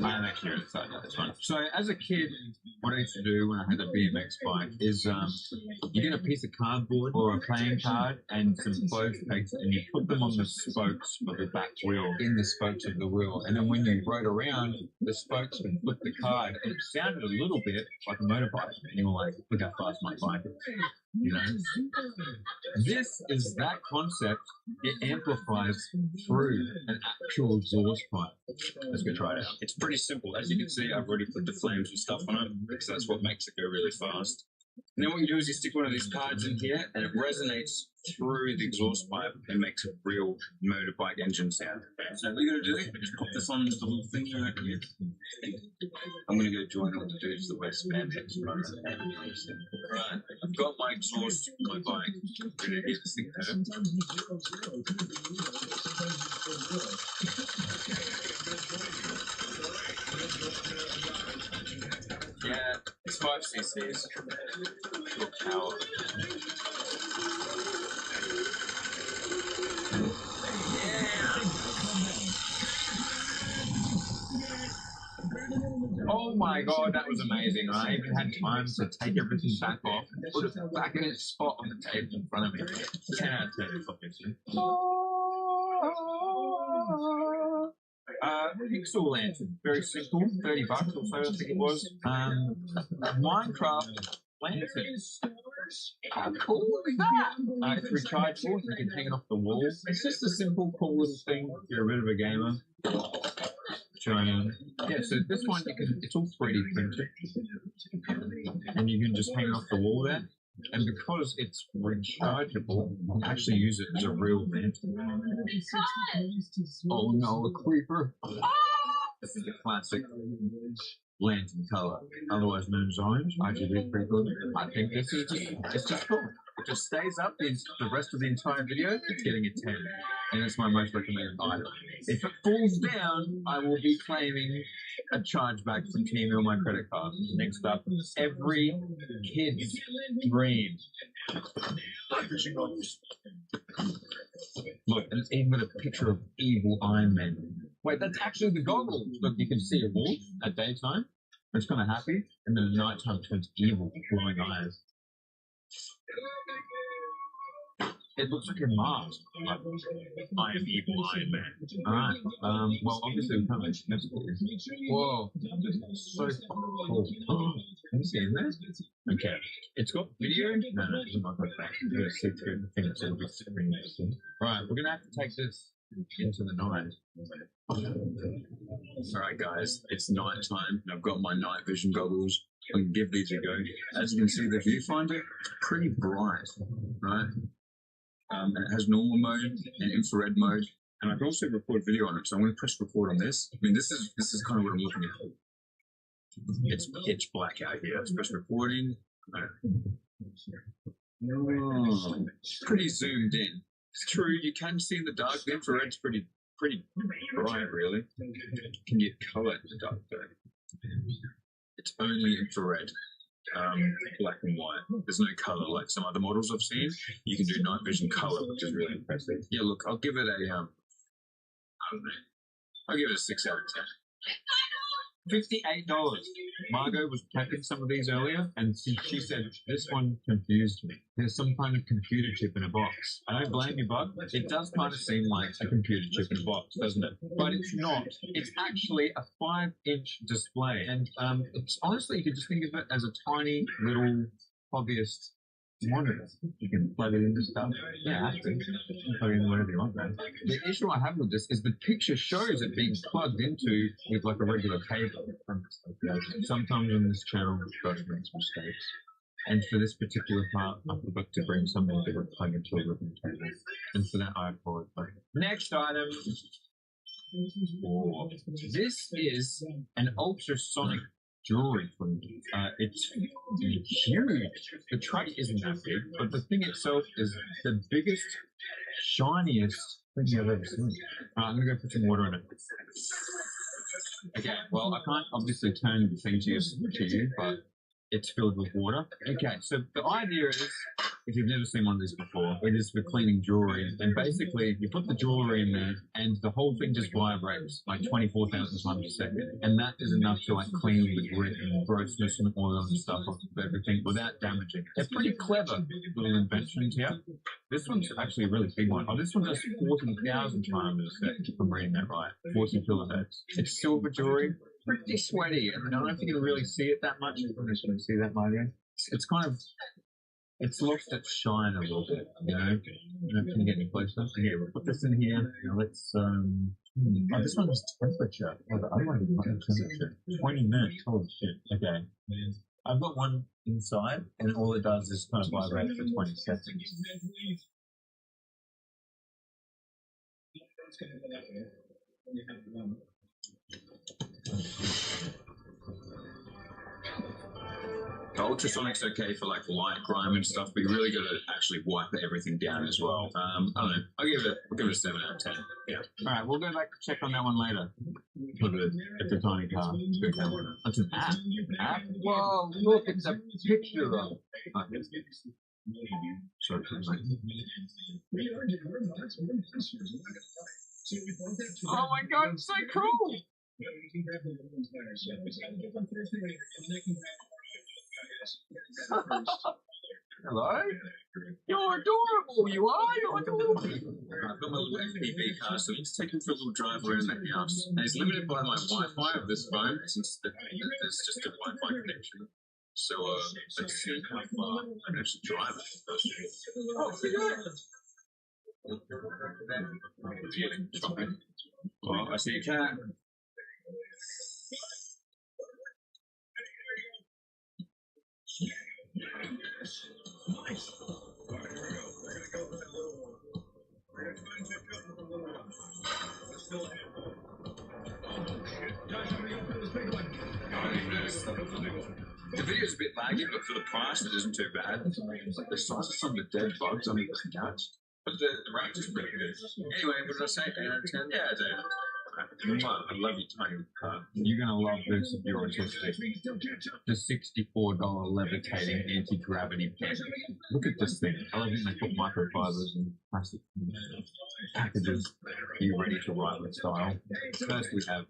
I am actually really excited about this one. So, as a kid, what I used to do when I had a BMX bike is you get a piece of cardboard or a playing card and some clothes pegs and you put them on the spokes of the back wheel, in the spokes of the wheel. And then when you rode around, the spokes would flip the card and it sounded a little bit like a motorbike. And you were like, look how fast my bike is. You know? This is that concept. It amplifies through an actual exhaust pipe. Let's go try it out. It's pretty simple. As you can see, I've already put the flames and stuff on it because that's what makes it go really fast. And then what you do is you stick one of these cards in here and it resonates through the exhaust pipe and makes a real motorbike engine sound. So what you're going to do is just pop this on into the little thing right here. I'm going to go join all the dudes that wear spandex. Right, I've got my exhaust on my bike. I'm going to hit this thing there. Yeah, it's 5 cc's. Little power. Oh my god, that was amazing. I even had time to take everything back off, put it back in its spot on the table in front of me. 10 out of 10, obviously. Pixel lantern, very simple, $30 or so, I think it was. Minecraft lanterns. How cool is that? It's rechargeable, you can hang it off the wall. It's just a simple, cool little thing if you're a bit of a gamer. Yeah, so this one, it's all 3D printed. And you can just hang it off the wall there. And because it's rechargeable, you can actually use it as a real lantern. Oh no, a creeper! This is the classic lantern color, otherwise known as orange. RGB creeper. I think this is just cool. It just stays up the rest of the entire video. It's getting a 10, and it's my most recommended item. If it falls down, I will be claiming a chargeback from Temu on my credit card. Next up, every kid's dream. Look, and it's even got a picture of evil Iron Man. Wait, that's actually the goggles. Look, you can see a wolf at daytime. It's kind of happy, and then at nighttime it turns evil with glowing eyes. It looks like a mask. Like, I am evil Iron Man. Alright, well, obviously we can't mention this. Whoa, so cool. Oh, can you see in there? Okay, it's got video. No, it doesn't look like that. You're going to see through the thing, so it'll be super interesting. Right, we're going to have to take this into the night. Alright guys, it's night time and I've got my night vision goggles. I'm going to give these a go. As you can see, the viewfinder is pretty bright, right? And it has normal mode and infrared mode, and I can also record video on it. So I'm going to press record on this. I mean, this is kind of what I'm looking at. It's pitch black out here. Let's press recording. Oh, pretty zoomed in. It's true, you can see in the dark. The infrared's pretty bright, really. Can get color in the dark though. It's only infrared. Black and white. There's no color like some other models I've seen. You can do night vision color, which is really impressive. Yeah, look, I'll give it a I don't know. I'll give it a 6 out of 10. $58. Margot was packing some of these earlier, and she said, this one confused me. There's some kind of computer chip in a box. I don't blame you, bud. It does kind of seem like a computer chip in a box, doesn't it? But it's not. It's actually a 5-inch display. And it's honestly, you could just think of it as a tiny little hobbyist monitor. You can plug it into stuff. Yeah, have to. You can plug it in whatever you want, man. The issue I have with this is the picture shows it being plugged into with like a regular cable. Sometimes on this channel, Josh makes mistakes. And for this particular part, I forgot to bring something that would plug into a ribbon cable. And for that, I apologize. Next item. Oh, this is an ultrasonic jewelry from it's huge. The tray isn't that big, but the thing itself is the biggest, shiniest thing I've ever seen. I'm gonna go put some water in it. Okay, well I can't obviously turn the thing to you, but it's filled with water. Okay, so the idea is, if you've never seen one of these before, it is for cleaning jewelry. And basically, you put the jewelry in there, and the whole thing just vibrates like 24,000 times a second. And that is enough to like clean the grit and grossness and oil and stuff off of everything without damaging it. They're pretty clever little inventions here. This one's actually a really big one. Oh, this one does 40,000 times a second, if I'm reading that right. 40 kilohertz. It's silver jewelry. Pretty sweaty. I don't know if you can really see it that much. I'm just going to see that, Mario. It's kind of, it's lost its shine a little bit, you know. Can you get any closer? Okay, we'll put this in here. Now let's, oh, this one has temperature. Oh, the other one is temperature. 20 minutes. Holy shit. Okay. I've got one inside, and all it does is kind of vibrate for 20 seconds. The ultrasonic's okay for like light grime and stuff, but you really got to actually wipe everything down as well. I don't know. I'll give it a 7 out of 10. Yeah. All right, we'll go back to check on that one later. It's a tiny car. That's an app. App? Whoa! Look, it's a picture of. Sorry for a second. Oh my God! It's so cool. Hello? You're adorable, you are! You're adorable! I've got my little FPV car, so let's take him for a little drive around the house. And it's limited by my Wi-Fi of this phone, since there's just a Wi-Fi connection. So, let's see how far I can actually drive it first. Oh, forget it! Oh, I see a cat. The video's a bit laggy, but for the price, it isn't too bad. The size of some of the dead bugs under the couch, but the range is pretty good. Anyway, what did I say? 8 out of 10? Yeah, I do. I love you, tiny car. You're gonna love this if you're autistic. The $64 levitating anti-gravity pen. Look at this thing. I love it when they put microfibers and plastic packages. Are you ready to write with style? First we have,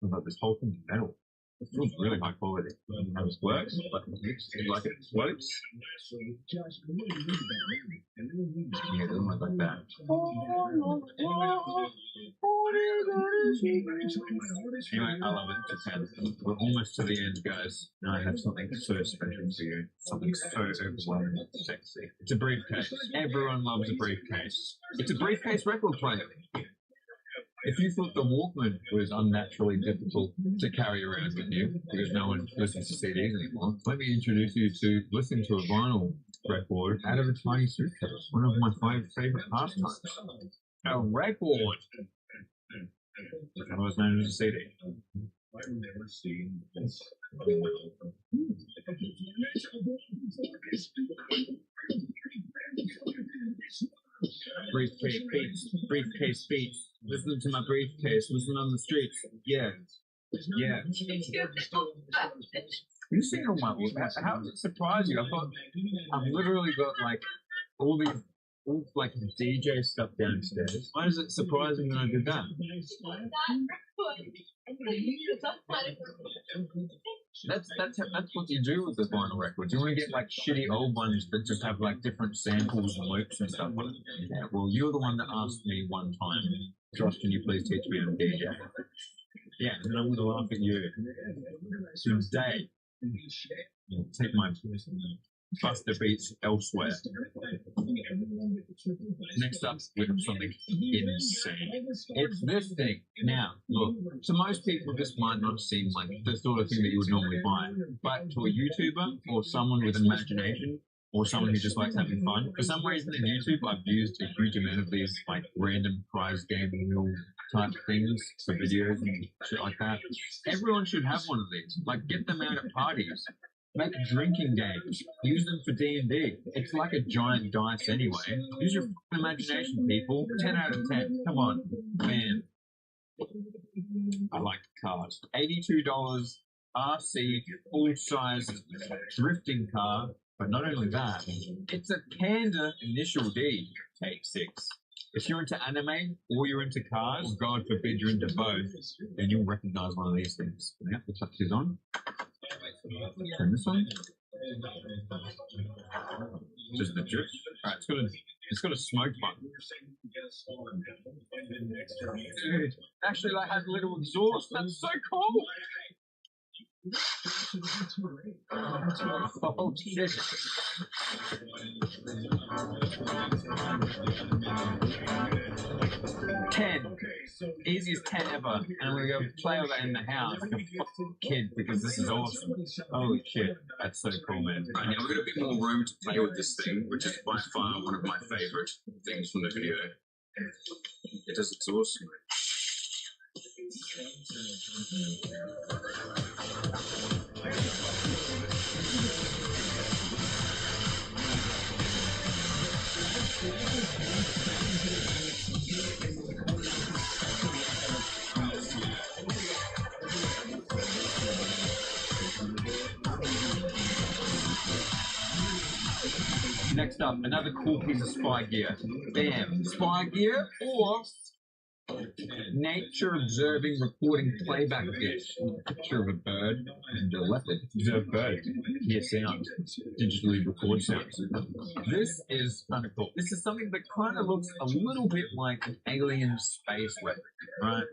we've got this whole thing in metal. It feels really high quality. How this works, like it floats. Yeah, it doesn't look like that. Anyway, I love it. Japan. We're almost to the end, guys. And I have something so special for you. Something so overwhelming and sexy. It's a briefcase. Everyone loves a briefcase. It's a briefcase record player. If you thought the Walkman was unnaturally difficult to carry around with you because no one listens to CDs anymore, let me introduce you to listening to a vinyl record out of a tiny suitcase. One of my favorite pastimes. A record! Otherwise known as a CD. I've never seen this. Briefcase beats, briefcase beats. Listen to my briefcase, listen on the streets. Yeah. Yeah. You seen all my work? How does it surprise you? I've literally got like all like DJ stuff downstairs. Why does it surprise me when I did that? That's what you do with the vinyl records. You want to get like shitty old ones that just have like different samples and loops and stuff on it. Yeah, well, you're the one that asked me one time, Josh, can you please teach me how to DJ? Yeah, and then I'm going to laugh at you today. Take my Buster beats elsewhere. Next up, we have something insane. It's this thing. Now, look, to most people, this might not seem like the sort of thing that you would normally buy, but to a YouTuber or someone with an imagination, or someone who just likes having fun, for some reason in YouTube, I've used a huge amount of these like random prize game wheel type things for videos and shit like that. Everyone should have one of these. Like, get them out at parties. Make drinking games. Use them for D&D. It's like a giant dice anyway. Use your imagination, people. 10 out of 10. Come on. Man. I like cars. $82 RC full-size drifting car. But not only that, it's a Panda Initial D Take 6. If you're into anime or you're into cars, God forbid you're into both, then you'll recognize one of these things. Yeah, the touch is on. Turn this on. Just the drift. Alright, it's got a smoke button. Dude, actually that has a little exhaust. That's so cool. Oh shit. 10. Easiest 10 ever. And we're going to play with that in the house like a fucking kid because this is awesome. Holy shit. That's so cool, man. Right, now we've got a bit more room to play with this thing, which is by far one of my favourite things from the video. It does exhaust. Next up, another cool piece of spy gear. Bam! Spy gear or nature observing recording playback dish. Picture of a bird and a leopard. Observe bird. Hear sound. Digitally record sounds. This is kind of cool. This is something that kind of looks a little bit like an alien space weapon, right?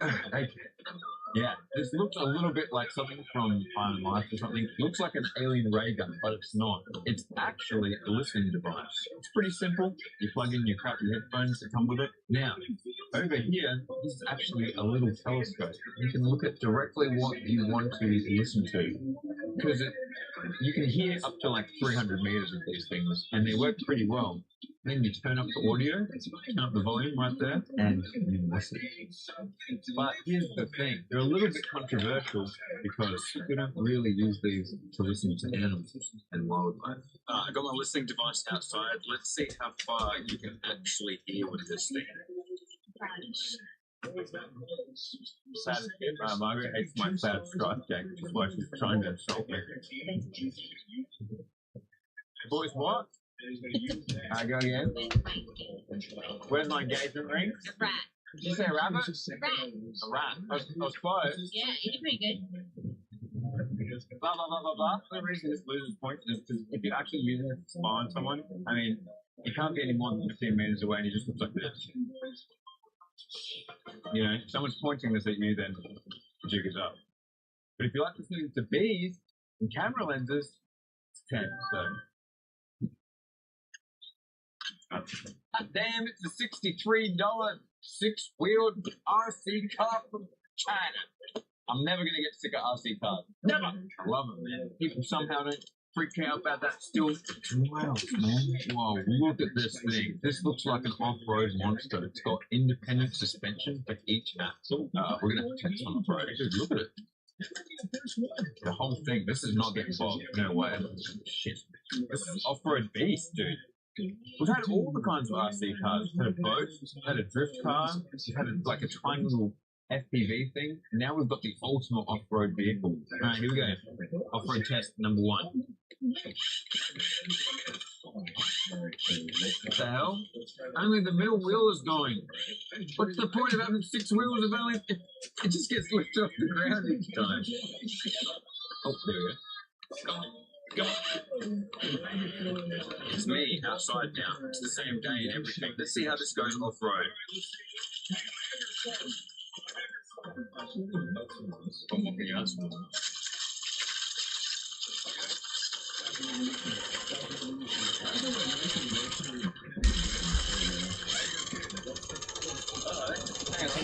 Okay. Yeah, this looks a little bit like something from Iron Life or something. It looks like an alien ray gun, but it's not. It's actually a listening device. It's pretty simple. You plug in your crappy headphones that come with it. Now, over here, this is actually a little telescope. You can look at directly what you want to listen to. Because it you can hear up to like 300 meters of these things, and they work pretty well. Then you turn up the audio, turn up the volume right there, and you listen. But here's the thing, they're a little bit controversial because we don't really use these to listen to animals and wildlife. I got my listening device outside. Let's see how far you can actually hear with this thing. Sad Margaret hates my sad strike game, which is why she's trying to insult me. Boys, what? I go again. Where's my engagement ring? A rat. Did you say a rabbit? Rat. A rat. I was close. Yeah, you did pretty good. Blah, blah, blah, blah, blah. The reason this loses points is because if you're actually using it to spy on someone, I mean, you can't be any more than 15 meters away and he just looks like this. You know, if someone's pointing this at you, then the jig is up. But if you like listening to bees and camera lenses, it's 10. So. Damn, it's a $63 six-wheeled RC car from China. I'm never going to get sick of RC cars. Never! I love them, man. People somehow don't freak out about that still. Wow, man. Whoa, look at this thing. This looks like an off-road monster. It's got independent suspension for each axle. We're going to have to test on the road. Dude, look at it. The whole thing. This is not getting bogged. No way. Shit. This is off-road beast, dude. We've had all the kinds of RC cars. We've had a boat, we've had a drift car, we've had like a tiny little FPV thing, and now we've got the ultimate off-road vehicle. Alright, here we go. Off-road test number 1. What the hell? Only the middle wheel is going. What's the point of having 6 wheels if only it just gets lifted off the ground each time? Oh, there we go. Go. It's me outside now. It's the same day and everything. Let's see how this goes off-road. Yes.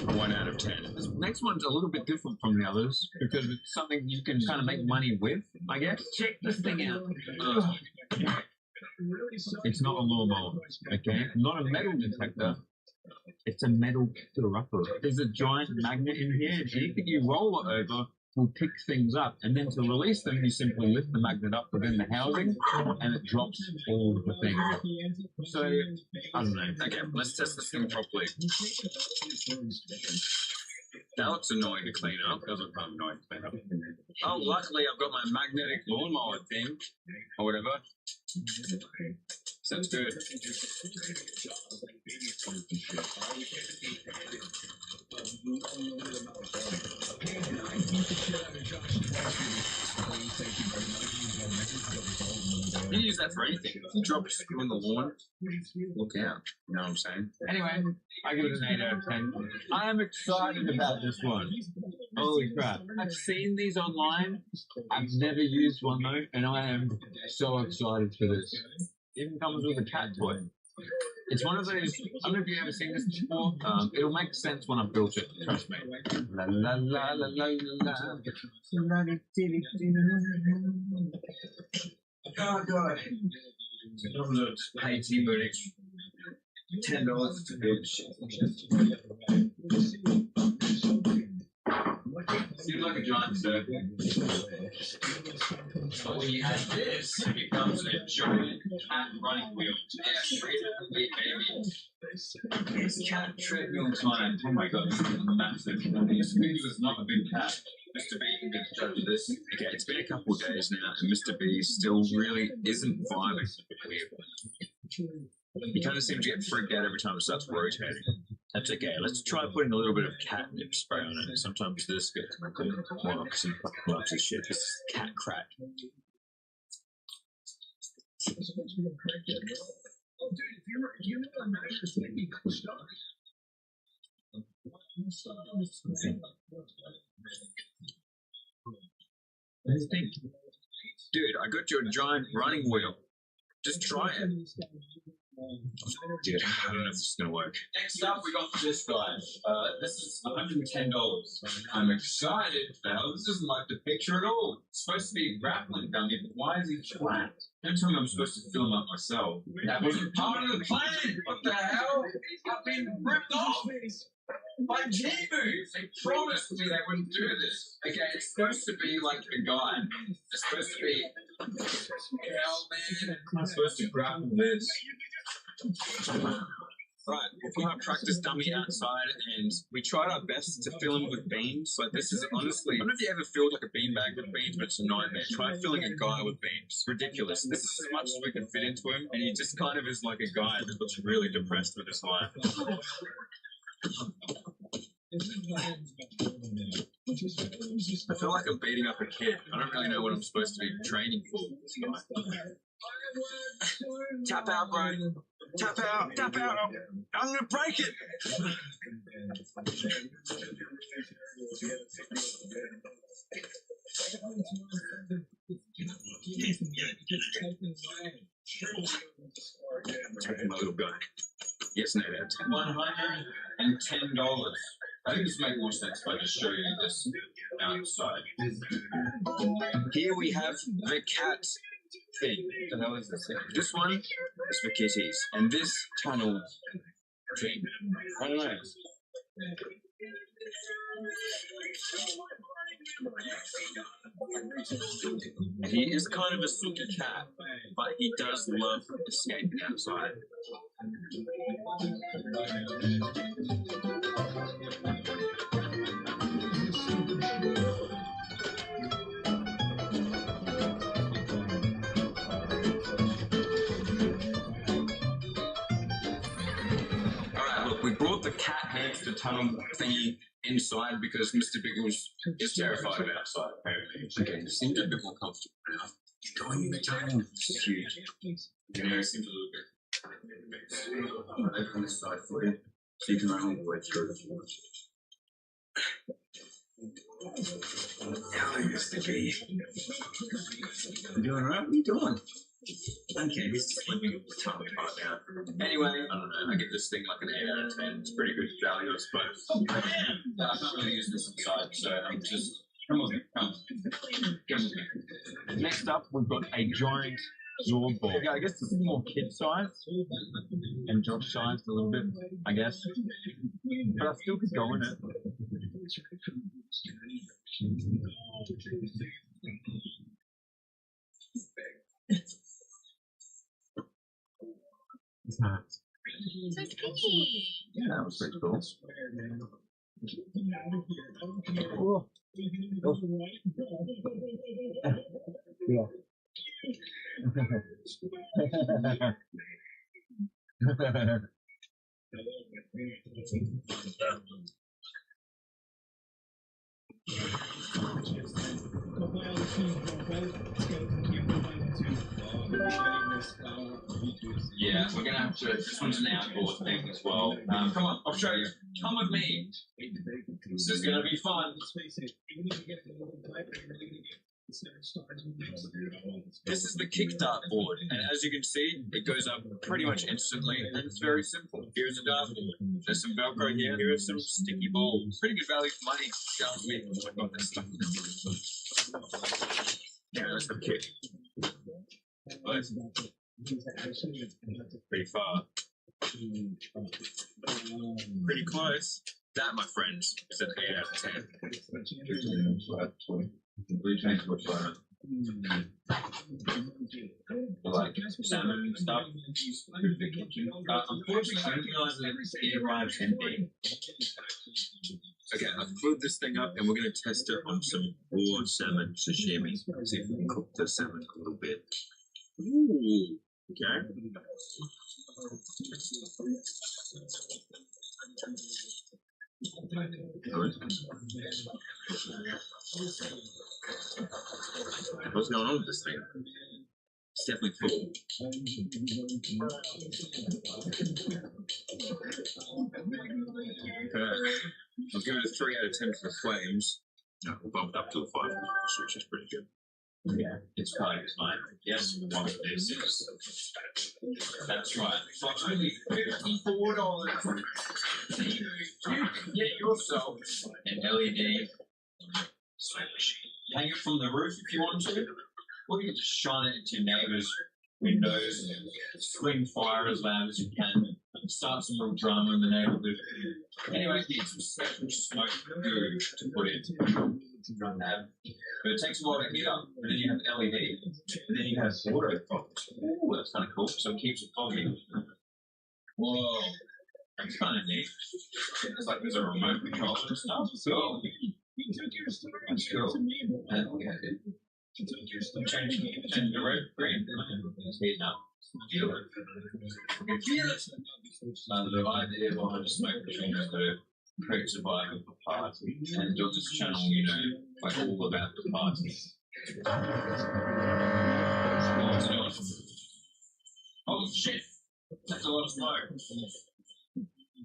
One out of 10. This next one's a little bit different from the others because it's something you can kind of make money with, I guess. Check this thing out. It's not a lawnmower, okay? Not a metal detector. It's a metal picker-upper. There's a giant magnet in here, and anything you roll it over will pick things up. And then to release them, you simply lift the magnet up within the housing, and it drops all of the things. So, I don't know. Okay, let's test this thing properly. That looks annoying to clean up. Doesn't look annoying to clean up. Oh, luckily I've got my magnetic lawnmower thing, or whatever. Sounds good. You use that for anything. If you drop a on the lawn, look out. You know what I'm saying? Anyway, I give it an 8 out of 10. I am excited about this one. Holy crap. I've seen these online. I've never used one though, and I am so excited for this. It even comes with a cat toy. It's one of those, I don't know if you've ever seen this before. It'll make sense when I've built it, trust me. La la la la la la. Oh god. I'm gonna pay T-Bird extra $10 to build shit. Seems like a giant circle. But when you add this, it becomes a giant cat running wheel. Yeah, baby. It's cat treadmill time. Oh my god, this is massive. This is not a big cat. Mr. B can get judge of this. Okay, it's been a couple of days now, and Mr. B still really isn't vibing. He kind of seems to get freaked out every time it starts rotating. That's okay. Let's try putting a little bit of catnip spray on it. Sometimes this gets well, because he fucking loves this shit. This is cat crack. Dude, I got you a giant running wheel. Just try it. Dude, I don't know if this is gonna work. Next up, we got this guy. This is $110. I'm excited. Now, this isn't like the picture at all. It's supposed to be a grappling dummy, but why is he flat? Don't tell me I'm supposed to fill him up myself. That wasn't part of the plan. What the hell? I've been ripped off by Timu. They promised me they wouldn't do this. Okay, it's supposed to be like a guy. It's supposed to be. Hell, man. I'm supposed to grapple this. Right, we've got our practice dummy outside, and we tried our best to fill him with beans. But this is honestly, I don't know if you ever filled like a beanbag with beans, but it's a nightmare. Try filling a guy with beans. It's ridiculous. This is as much as we can fit into him, and he just kind of is like a guy that looks really depressed with his life. I feel like I'm beating up a kid. I don't really know what I'm supposed to be training for. Tap out, bro. Tap out. Tap out. I'm gonna break it. My little guy. Yes, no, that's $110. I think this makes more sense if I just show you this outside. Here we have the cat thing. What the hell is this thing? This one is for kitties, and this tunnel thing. I don't know. He is kind of a sooky cat, but he does love escaping outside. Alright, look, we brought the cat hamster tunnel thingy inside because Mr. Biggles is terrified of outside, apparently. Okay, it seems a bit more comfortable now. He's going in the tunnel. This is huge. You know, it seems a little bit. I'll open this side for you, so you can run all the way through if you want. Hello, Mr. B. You doing alright? What are you doing? Okay, he's just slipping the tunnel part down. Anyway, I don't know, I give this thing like an 8 out of 10. It's pretty good value, I suppose. I can't really use this inside, so I'm just. Come on, come. Come on. Next up, we've got a giant Zorb ball. Yeah, I guess this is more kid size and Josh sized a little bit, I guess. But I still could go in it. It's nice. So skinny. Yeah, that was pretty cool. Yeah. Yeah, we're gonna have to. This one's an outdoor thing as well. Come on, I'll show you. Come with me. This is gonna be fun. This is the kickstart board, and as you can see, it goes up pretty much instantly, and it's very simple. Here's a dartboard. There's some Velcro here. Here are some sticky balls. Pretty good value for money. Tells me I got this stuff. Yeah, let's have a kick. But pretty far. Pretty close. That, my friends, is an 8 out of 10. We changed what's on. Like salmon and stuff. Unfortunately, I realized that it arrives empty. Okay, I've filled this thing up and we're going to test it on some raw salmon sashimi. See if we can cook the salmon a little bit. Ooh, okay. Good. What's going on with this thing? It's definitely full. I'll give it a 3 out of 10 for the flames. No, we'll bump it up to a 5, which is pretty good. Yeah, it's fine, it's fine. Yes, we want this. That's right. For only $54, you can get yourself an LED smoke machine. Hang it from the roof if you want to, or you can just shine it into your neighbours' windows, swing fire as loud as you can, start some little drama in the neighbourhood. Anyway, you need some special smoke goo to put in. But it takes a while to heat up, and then you have an LED, and then you have auto focus. Ooh, that's kind of cool. So it keeps it foggy. Whoa, that's kind of neat. It's like there's a remote control and stuff. So that's cool. And change the red, green. It's heating up. Feel it. You feel it. The idea behind a smoke machine is to create a vibe of a party, and build this channel, you know, like all about the party. Oh shit! That's a lot of smoke.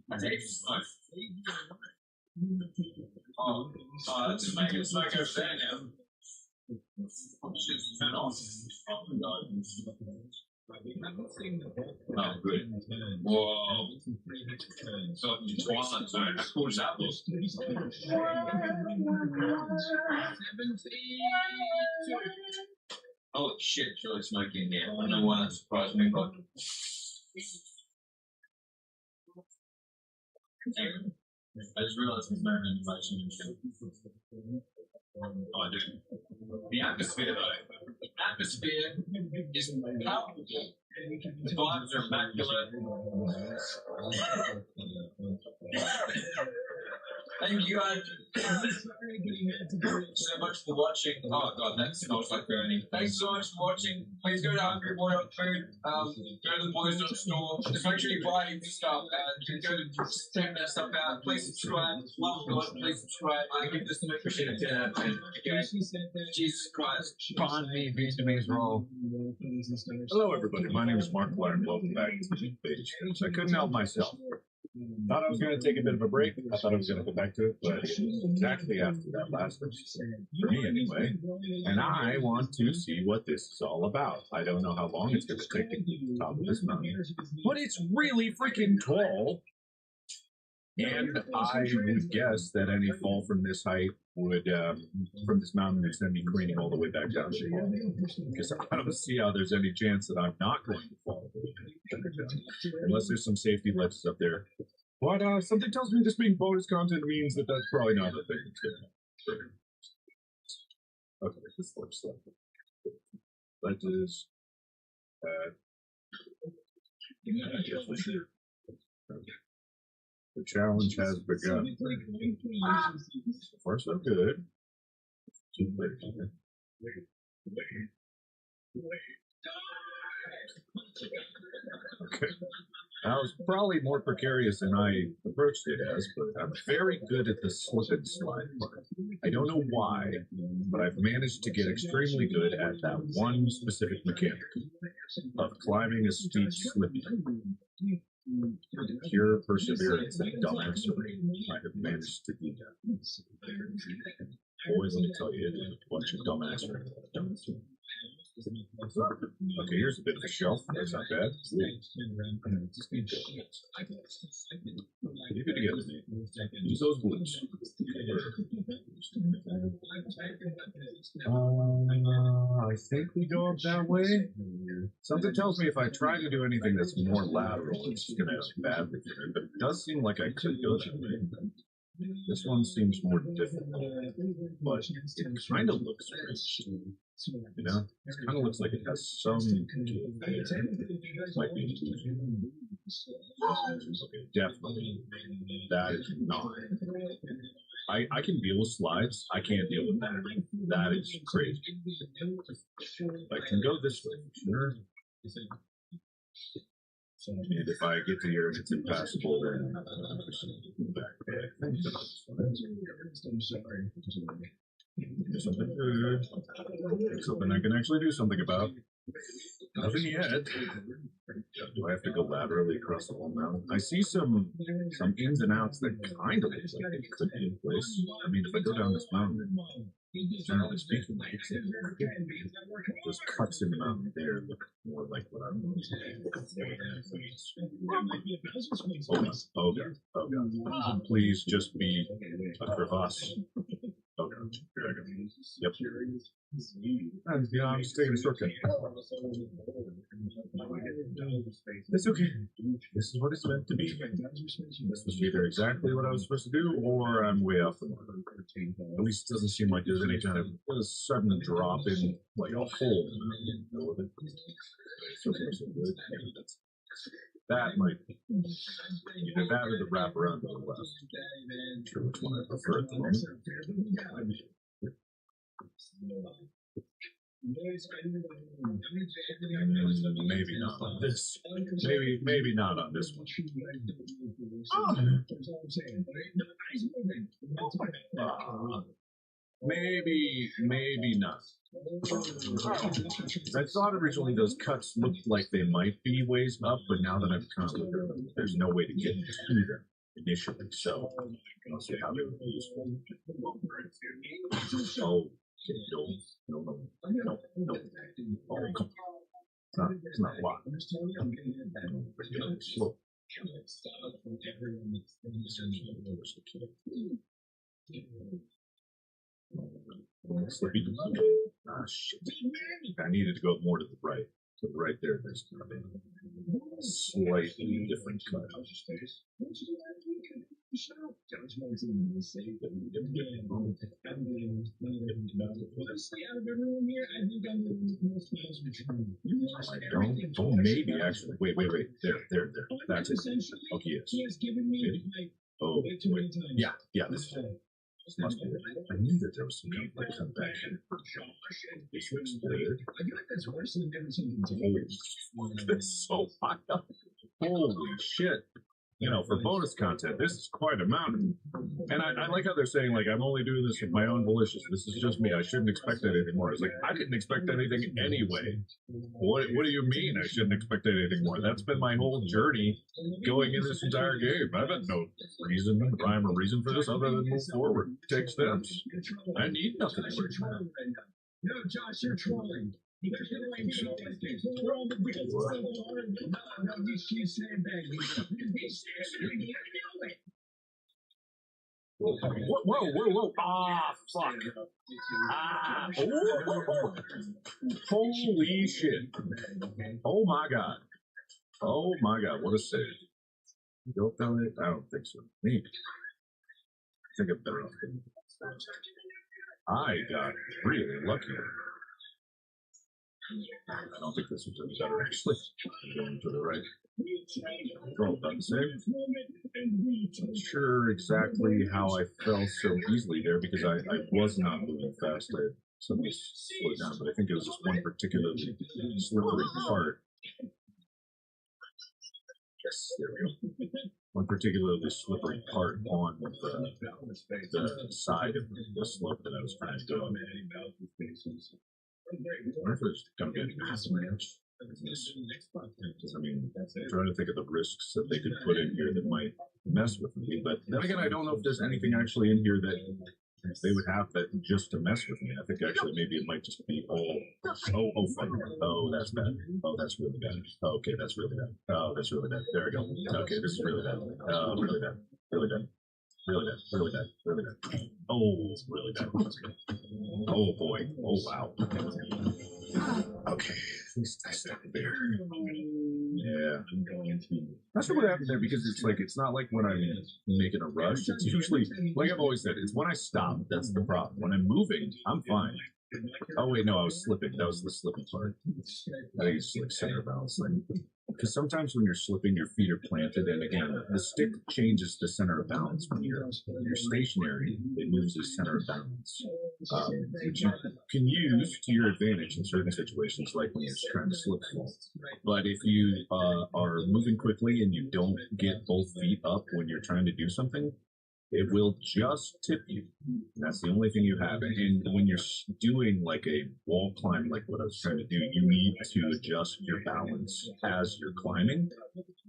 That's heaps of smoke. Oh, that's making smoke over there now. Oh shit, turn off. Oh my god. Oh, good. Whoa. So, Twilight Zone. How cool is that look? Oh, shit, it's really smoky in here. I don't know why that surprised me, but. Anyway, I just realized there's no ventilation in here. Oh, I do. The atmosphere, though. The atmosphere is palpable. The vibes are immaculate. Thank you guys so much for watching. Oh god, that smells like burning. Thanks so much for watching. Please go to Hungry Boy on Food. Go to the Boys Store. Just make sure you buy new stuff and go to check that stuff out. Please subscribe. Love God, please subscribe. I give this membership to 10 out of 10. Okay. Jesus Christ. Find me Vietnamese roll. Hello, everybody. My name is Mark Clark. Welcome back to the page. I couldn't help myself. Thought I was going to take a bit of a break. I thought I was going to go back to it, but exactly after that last episode, for me anyway. And I want to see what this is all about. I don't know how long it's going to take to get to the top of this mountain, but it's really freaking tall. And I would guess that any fall from this height would, from this mountain, would send me careening all the way back down to because I don't see how there's any chance that I'm not going to fall. Unless there's some safety ledges up there. But something tells me this being bonus content means that that's probably not the thing that's going to happen. Okay, this looks like ledges. The challenge has begun. So far, so good. Okay. That was probably more precarious than I approached it as, but I'm very good at the slip and slide part. I don't know why, but I've managed to get extremely good at that one specific mechanic of climbing a steep slip. With pure perseverance and dumbassery, I have managed to do that. Boys, let me tell you, it is a bunch of dumbassery. Okay, here's a bit of a shelf. That's not bad. Keep it together. Use those blues. I think we go up that way. Something tells me if I try to do anything that's more lateral, it's just going to end badly for me. But it does seem like I could go that way. This one seems more difficult, but it kind of looks rich. You know, it kind of looks like it has some. Might be. Okay, definitely. That is not. I can deal with slides. I can't deal with that. That is crazy. I can go this way, sure. And if I get to here and it's impassable, then back. Something I can actually do something about. Nothing yet. Do I have to go laterally across the whole mountain? I see some ins and outs that kind of look like they could be in place. I mean, if I go down this mountain, Generally speaking, those cuts in the mountain there look more like what I'm looking for. Oh god, oh god. Please just be a crevasse. Oh god, there I go. Yep. And, you know, I'm just taking a shortcut. It's okay. This is what it's meant to be. This was either exactly what I was supposed to do, or I'm way off the mark. At least it doesn't seem like there's any kind of sudden drop in, like a hole in the middle of it. So far, so good. That might be. Either that or the wrap around to the left. I'm sure which one I prefer at the moment. Maybe not on this. Maybe not on this one. Maybe not. I thought originally those cuts looked like they might be ways up, but now that I've kind of looked at them, there's no way to get to them initially, so I'll see how they would be useful. Oh, no. Oh, come on. It's not locked. Slow. Slippy. Ah, shit. I needed to go more to the right. So right there, there's kind of a slightly different cut. Oh, maybe actually. Wait. There. That's it. Okay, yes. Oh, wait. Yeah, this is it. Must be it. I knew that there was some kind of like comeback here. This looks good. Holy, that's so high up. Holy shit. You know, for bonus content, this is quite a mountain. And I like how they're saying, like, I'm only doing this of my own volition. This is just me. I shouldn't expect anything more. It's like, I didn't expect anything anyway. What do you mean I shouldn't expect anything more? That's been my whole journey going in this entire game. I've had no rhyme or reason for this other than move forward, take steps. I need nothing more. No, Josh, you're trolling. You guys are like, you know, we're all the biggest. No, you can't sandbag me. Whoa. Ah, fuck. Ah. Oh. Holy shit. Oh my god. What a save. Go down it? I don't think so. Maybe. I think I'm better off. I got really lucky. I don't think this was any better, actually. I'm going to the right. Control button save. I'm not sure exactly how I fell so easily there because I was not moving fast. I suddenly slowed down, but I think it was just one particularly slippery part. Yes, there we go. One particularly slippery part on the side of the slope that I was trying to go on. I wonder if there's going to be any massive damage. I mean, I'm trying to think of the risks that they could put in here that might mess with me. But then again, I don't know if there's anything actually in here that they would have that just to mess with me. I think actually maybe it might just be all. Oh, fuck. Oh, that's bad. Oh, that's really bad. Oh, okay, that's really bad. Oh, that's really bad. There we go. Okay, this is really bad. Oh, really bad. Really bad. Really bad. Oh, really bad. Oh boy. Oh wow. Okay, at least I stopped there. Yeah. Not sure what happened there because it's like it's not like when I'm making a rush. It's usually like I've always said, it's when I stop that's the problem. When I'm moving, I'm fine. Oh wait, no, I was slipping. That was the slipping part. I think it's like center balance. Because sometimes when you're slipping, your feet are planted, and again, the stick changes the center of balance. When you're stationary, it moves the center of balance, which you can use to your advantage in certain situations, like when you're just trying to slip fall. But if you are moving quickly and you don't get both feet up when you're trying to do something, it will just tip you. That's the only thing you have. And when you're doing like a wall climb, like what I was trying to do, you need to adjust your balance as you're climbing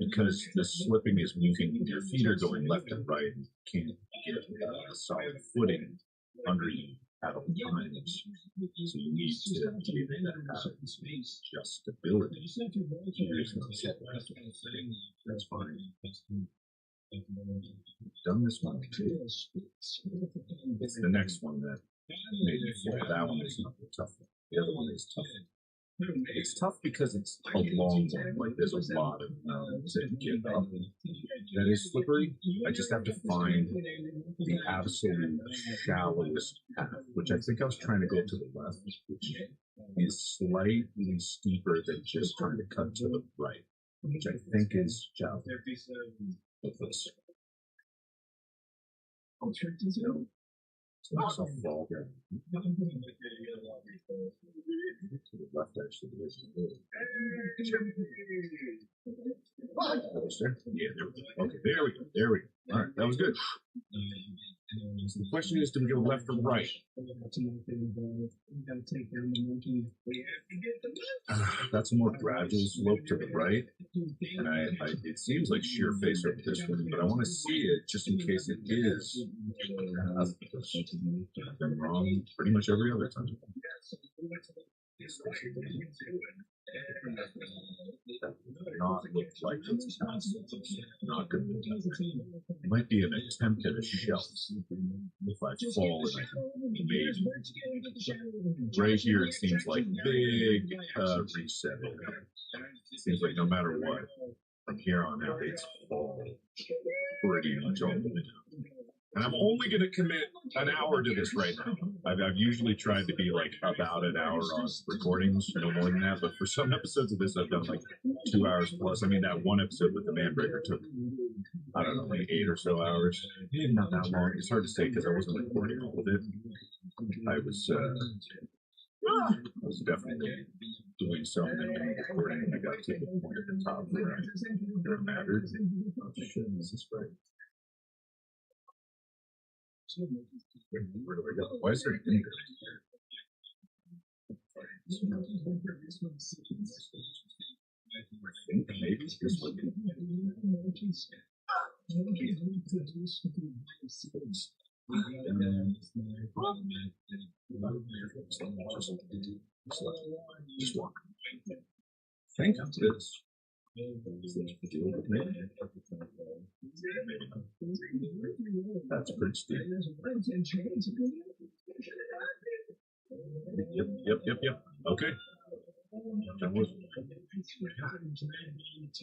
because the slipping is moving. Your feet are going left and right and you can't get a solid footing under you at all times. So you need to be able to have adjustability. That's fine. Done this one too. It's the next one that made me feel that one is not the tough one. The other one is tough. It's tough because it's a long one. Like there's a lot of to get up. That is slippery. I just have to find the absolute shallowest path, which I think I was trying to go to the left, which is slightly steeper than just trying to cut to the right, which I think is shallow. With this. So it's a fall down. To the left, actually, there is yeah, there we go. Okay, there we go. There we go. All right, that was good. So the question is, do we go left or right? That's a more gradual slope to the right, and it seems like sheer face over this one, but I want to see it just in case it is. I'm wrong pretty much every other time. Not look like it's not good. It might be an attempt at a shelf. If I fall in it, maybe. Right here, it seems like big reset. It seems like no matter what, from here on out, it's fall pretty much all the way down. And I'm only going to commit an hour to this right now. I've usually tried to be like about an hour on recordings, no more than that. But for some episodes of this, I've done like 2 hours plus. I mean, that one episode with the Manbreaker took, I don't know, like 8 or so hours. Maybe not that long. It's hard to say because I wasn't recording all of it. I was definitely doing some and recording, and I got to the point at the top where it mattered. Oh shit, this is right. Where do I go? Why is there an finger? I think maybe it's this one. Just walk. I think it's this. That's pretty steep. Yep. Okay.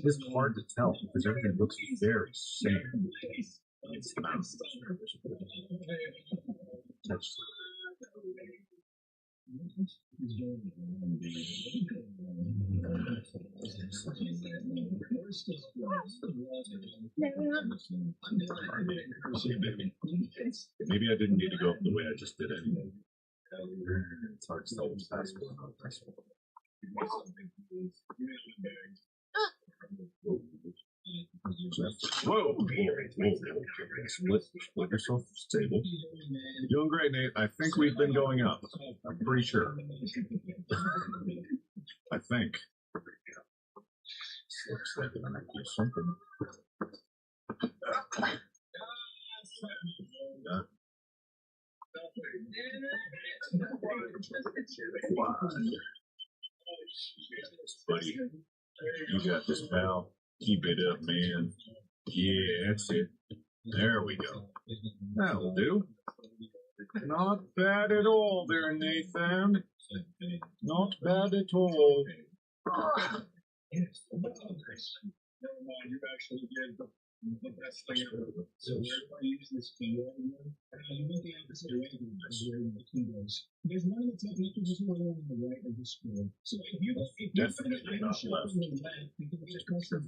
It's hard to tell because everything looks very same. It's the mountain. Maybe I didn't need to go up the way I just did anyway. It's hard to tell what's possible and not possible. Whoa. Split yourself stable. You're doing great, Nate. I think we've been going up. I'm pretty sure. I think. Looks like I might do something. Buddy, you got this, pal. Keep it up, man. Yeah, that's it. There we go. That'll do. Not bad at all there, Nathan. Not bad at all. Never mind, you actually did the best thing ever. So I use this keyboard, you make the opposite way of the keyboards. There's one that's not just one on the right of the screen. So if you definitely not left. You can just press the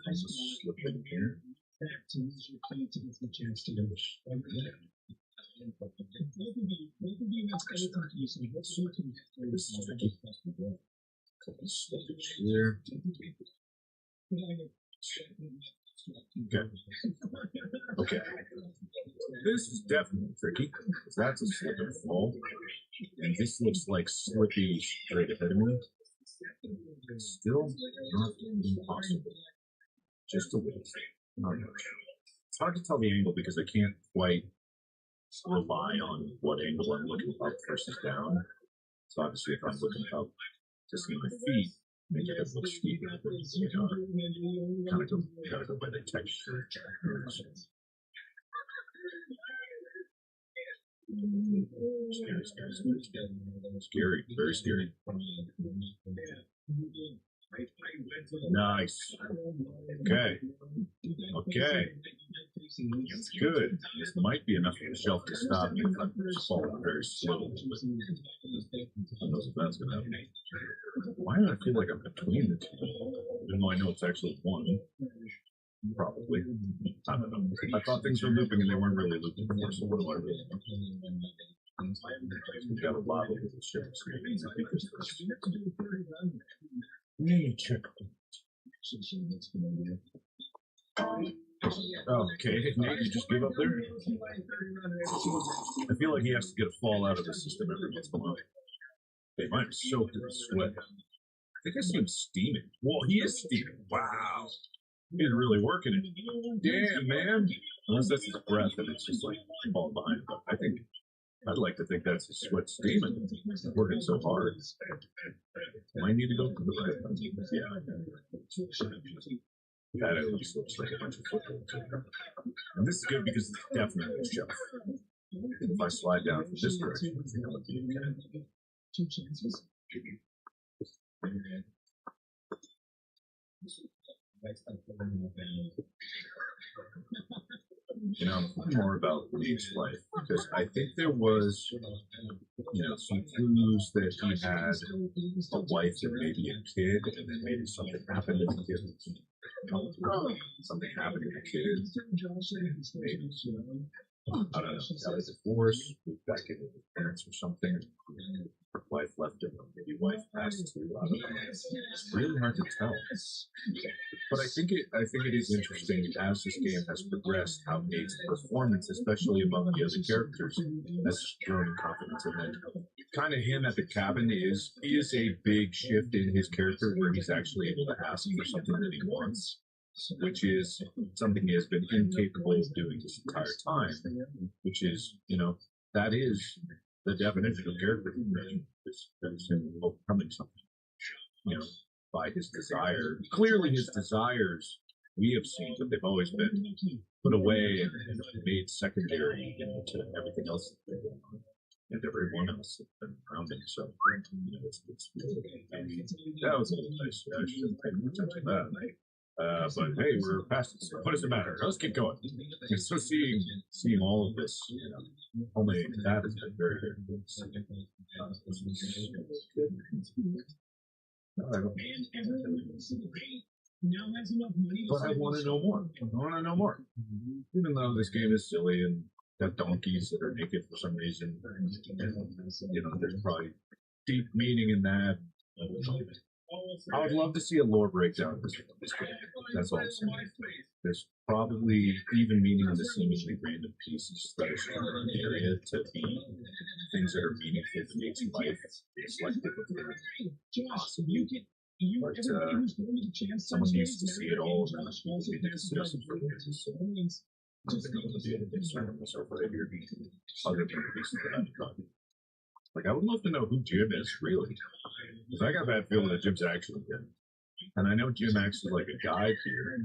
Slip in here. Back to use your key to get the chance to do it. Both of you have anything to use. What's your key? This is tricky. Slip it here. Okay. This is definitely tricky. That's a slip and fall. And this looks like slippy straight ahead of me. Still not impossible. Just a little. Not much. It's hard to tell the angle because I can't quite rely on what angle I'm looking up versus down. So obviously, if I'm looking up to see my feet, make it look steep. You know, gotta go by the texture. Scary, very scary. Nice. Okay. Okay. That's good. This might be enough for the shelf to stop me if I'm falling very slowly. But who knows if that's going to happen. Why do I feel like I'm between the two? Even though I know it's actually one. Probably. I don't know. I thought things were looping and they weren't really looping before, so what do I really know? We've got a lot of little ships. I think this first. Check. Okay, Nate, you just give up there? I feel like he has to get a fall out of the system every once in a while. They might have soaked in sweat. I think I see him steaming. Whoa, he is steaming. Wow. He's really working it. Damn, man. Unless that's his breath and it's just like falling behind. But I think, I'd like to think that's his sweat steaming. He's working so hard. Might need to go to the right. Yeah. That at least looks like a bunch of football. And this is good because it's definitely a shelf. If I slide down from this direction, I think I'll be okay. 2 chances. You know, I'm thinking more about Nate's life because I think there was, you know, some clues that he had a wife and maybe a kid, and then maybe something happened to the kid. Something happened to the kid. Maybe, I don't know, got a divorce, moved back in with his parents or something. Wife left him, maybe wife passed too. I don't know. It's really hard to tell. But I think it is interesting as this game has progressed how Nate's performance, especially among the other characters, has grown in confidence. And then kind of him at the cabin is a big shift in his character where he's actually able to ask for something that he wants, which is something he has been incapable of doing this entire time, which is, you know, that is the definition of character progression. Is him overcoming something, you know, by his desire. Clearly his desires we have seen, but they've always been put away and made secondary, you know, to everything else and everyone else that's been around him. So, you know, it's that was a little nice. I should have paid more attention to that. But hey, we're past it. So what does it matter? Let's keep going. And so seeing all of this, you know, only that has been very, very good. But I want to know more. I want to know more. Even though this game is silly and got donkeys that are naked for some reason, and, you know, there's probably deep meaning in that. I would love to see a lore breakdown of this game. That's all I'm saying. There's probably even meaning in the seemingly random pieces that are scattered around the area to be things that are meaningful to Nate's life. Selective of them, possibly. But someone needs to see it all, and people need to discuss it for years. So I don't think I'm going to be able to concern myself right here. Other than the pieces that I've done. Like, I would love to know who Jim is, really. Because I got a bad feeling that Jim's actually Jim. And I know Jim acts as like a guide here.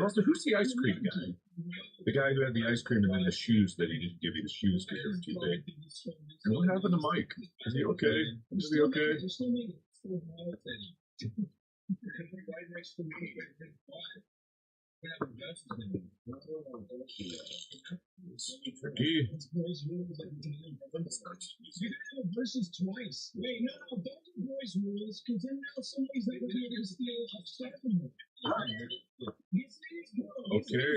Also, who's the ice cream guy? The guy who had the ice cream and then the shoes that he didn't give you the shoes because they were too big. And what happened to Mike? Is he okay? Is he okay? Tricky. Versus twice. Wait, no, don't do boys rules, because then now somebody's not going to be able to steal upset from Okay.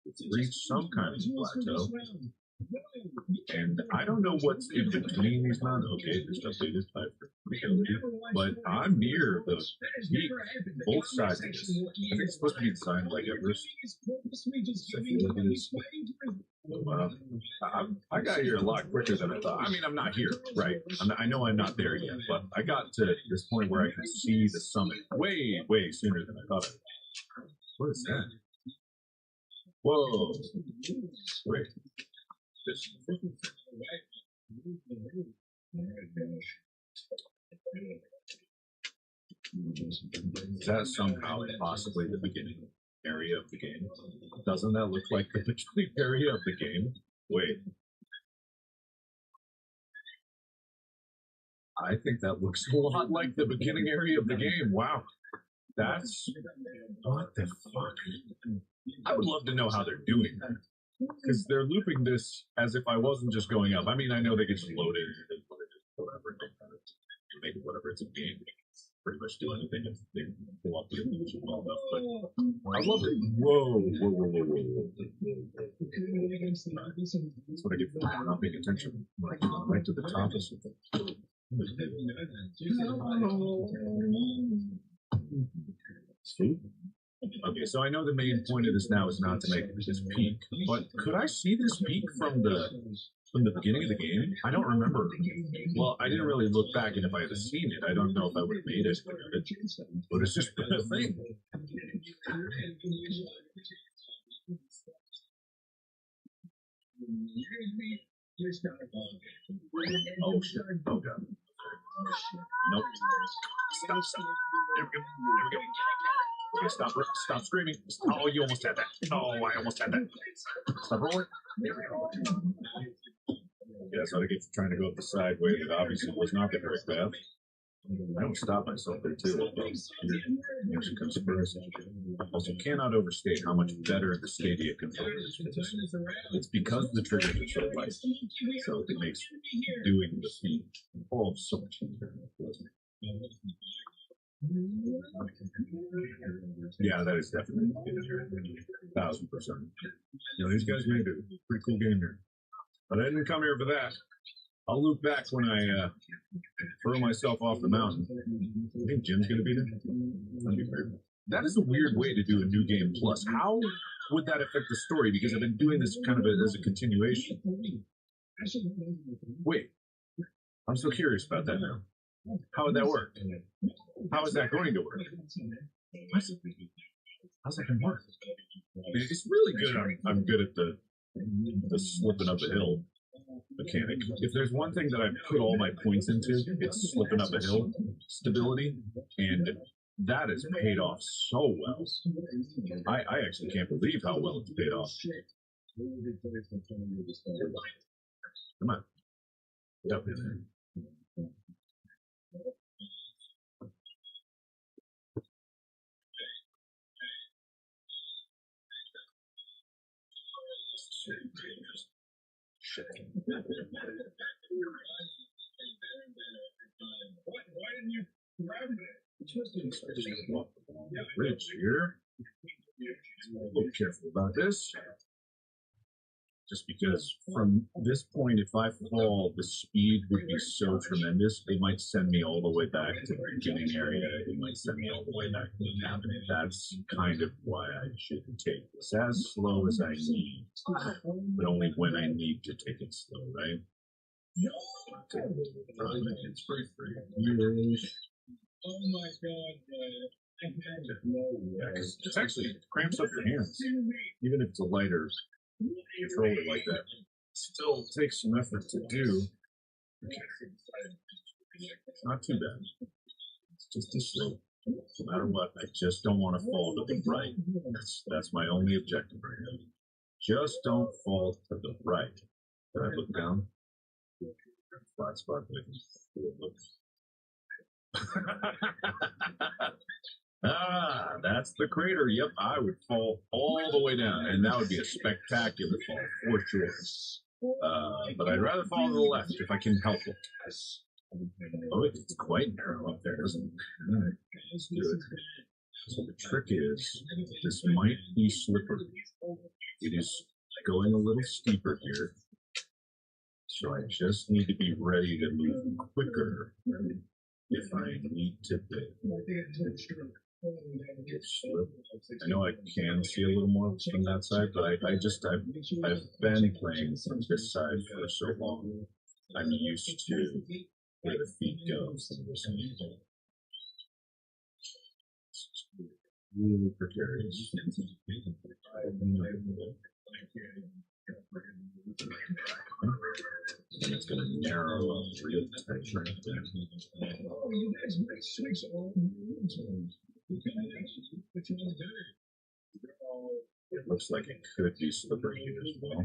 It's reached some kind of plateau. And I don't know what's in between these mountains. Okay, this stuff is type but I'm near the peak, both sides of this. I think it's supposed to be designed like Everest. I feel like it is. I got here a lot quicker than I thought. I mean, I'm not here, right? I know I'm not there yet, but I got to this point where I can see the summit way, way sooner than I thought I would. What is that? Whoa. Wait. this. Is that somehow possibly the beginning area of the game? Doesn't that look like the beginning area of the game? Wait. I think that looks a lot like the beginning area of the game. Wow. That's... What the fuck? I would love to know how they're doing that. Because they're looping this as if I wasn't just going up. I mean, I know they could just load it and whatever. Make it whatever. It's a game. Pretty much do anything if they want to do well enough. But I'd love to. Whoa. That's what I get for not paying attention. Right to the top of something. See? Okay, so I know the main point of this now is not to make this peak, but could I see this peak from the beginning of the game? I don't remember. Well, I didn't really look back, and if I had seen it, I don't know if I would have made it. But it's just a thing. Oh shit! Oh god! Nope. Stop! There we go. Okay, stop screaming. Oh, you almost had that. Oh, I almost had that. Stop rolling. There we go. Yeah, so I get trying to go up the side way that obviously was not the correct path. I don't stop myself there too. Actually comes first. Also, cannot overstate how much better the Stadia controller is for this. It's because the triggers are so light, so it makes doing the feed all so much easier. Yeah, that is definitely 1,000%. You know, these guys made a pretty cool game here. But I didn't come here for that. I'll loop back when I throw myself off the mountain. I think Jim's going to be there. That'd be weird. That is a weird way to do a new game plus. How would that affect the story? Because I've been doing this kind of as a continuation. Wait. I'm so curious about that now. How would that work? How is that going to work? How's that going to work? It's really good. I'm good at the slipping up a hill mechanic. If there's one thing that I put all my points into, it's slipping up a hill stability, and that has paid off so well. I actually can't believe how well it's paid off. Come on. Get up in there. Shit. Why didn't you grab it? Bridge here. A little careful about this. Just because from this point, if I fall, the speed would be so tremendous, it might send me all the way back to the beginning area. It might send me all the way back to the cabinet. That's kind of why I should take this as slow as I need, but only when I need to take it slow, right? It's free. Oh my god, Yeah, 'cause it's actually it cramps up your hands, even if it's a lighter controller like that. It still takes some effort to do. It's not too bad. It's just a slow. No matter what, I just don't want to fall to the right. That's my only objective right now. Just don't fall to the right. Can I look down? Flat spot. Ah, that's the crater. Yep, I would fall all the way down, and that would be a spectacular fall for sure. But I'd rather fall to the left if I can help it. Oh, it's quite narrow up there, isn't it? All right, let's do it. So the trick is, this might be slippery. It is going a little steeper here. So I just need to be ready to move quicker if I need to be. I know I can see a little more from that side, but I've been playing from this side for so long. I'm used to where the feet go. really precarious. And it's going to narrow real texture. Oh, you guys might switch all It looks like it could be slippery as well.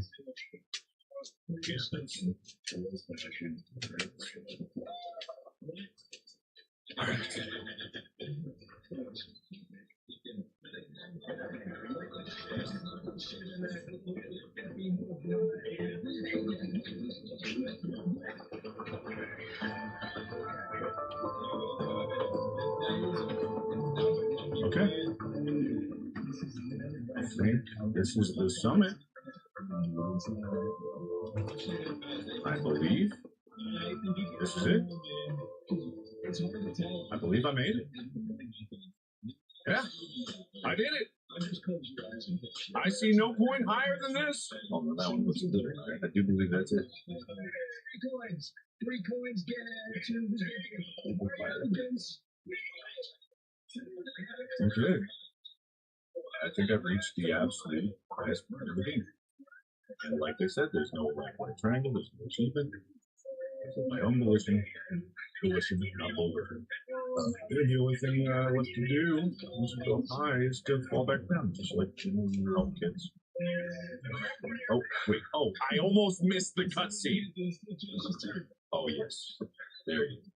Okay. I think this is the summit. I believe this is it. I believe I made it. Yeah, I did it. I see no point higher than this. Oh, no, that one was good. I do believe that's it. 3 coins get Okay. I think I've reached the absolute highest point of the game. And like I said, there's no right triangle, there's no achievement. It's my own volition, not volition. The only thing left to do once you go high is to fall back down, just like your own kids. Oh, wait. Oh, I almost missed the cutscene. Oh, yes. There you go.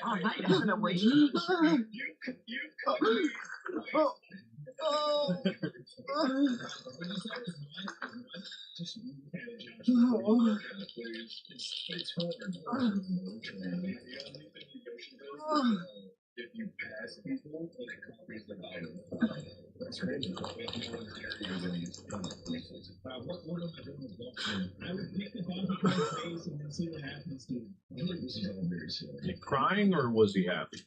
Oh, that isn't a way. If you pass people, they complete the item. That's crazy. What would I would pick the bounty guy's face and then see what happens to him. I think this is all very silly. He crying or was he happy?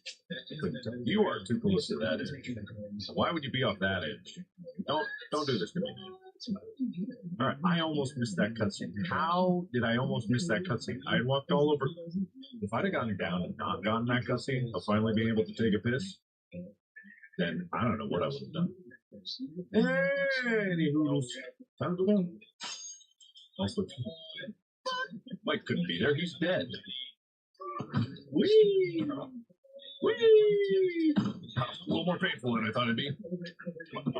You are too close to that edge. Why would you be off that edge? Don't do this to me. All right, I almost missed that cutscene. How did I almost miss that cutscene? I walked all over. If I'd have gotten down and not gotten that cutscene, I'll finally be able to take a piss. Then I don't know what I would have done. Hey, hoodles. Time to go. Also, Mike couldn't be there. He's dead. Whee! Whee! A little more painful than I thought it'd be.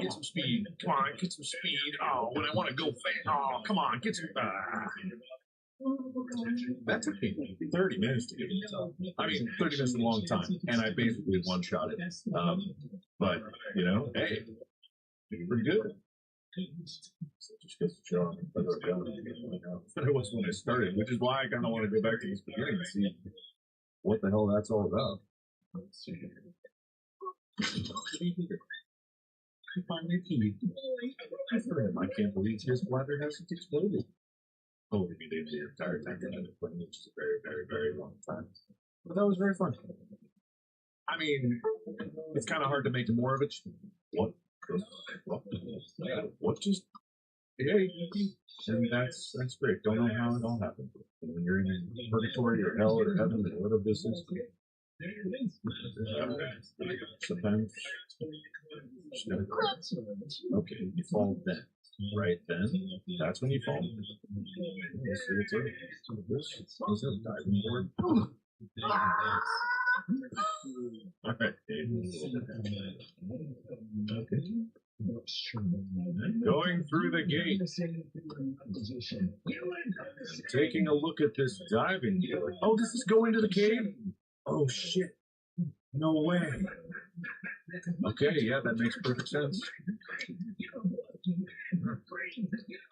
Get some speed. Come on, get some speed. Oh, when I want to go fast. Oh, come on, get some. That took me 30 minutes to get it. I mean, 30 minutes is a long time, and I basically one-shot it. But, you know, hey, pretty good. Just gets to show than I was when I started, which is why I kind of want to go back to this beginning and see what the hell that's all about. I can't believe his bladder hasn't exploded. Oh, we did the entire time that I was playing, which is a very, very, very long time. But that was very fun. I mean, it's kind of hard to make more of it. What just? Hey, and that's great. Don't know how it all happened. When you're in purgatory or hell or heaven or whatever this is. Sometimes just gotta go. Okay, you fall then. Right then, that's when you fall. This is a diving board. Alright. Okay. Going through the gate. Taking a look at this diving gear. Oh, does this go into the cave? Oh shit. No way. Okay, yeah, that makes perfect sense.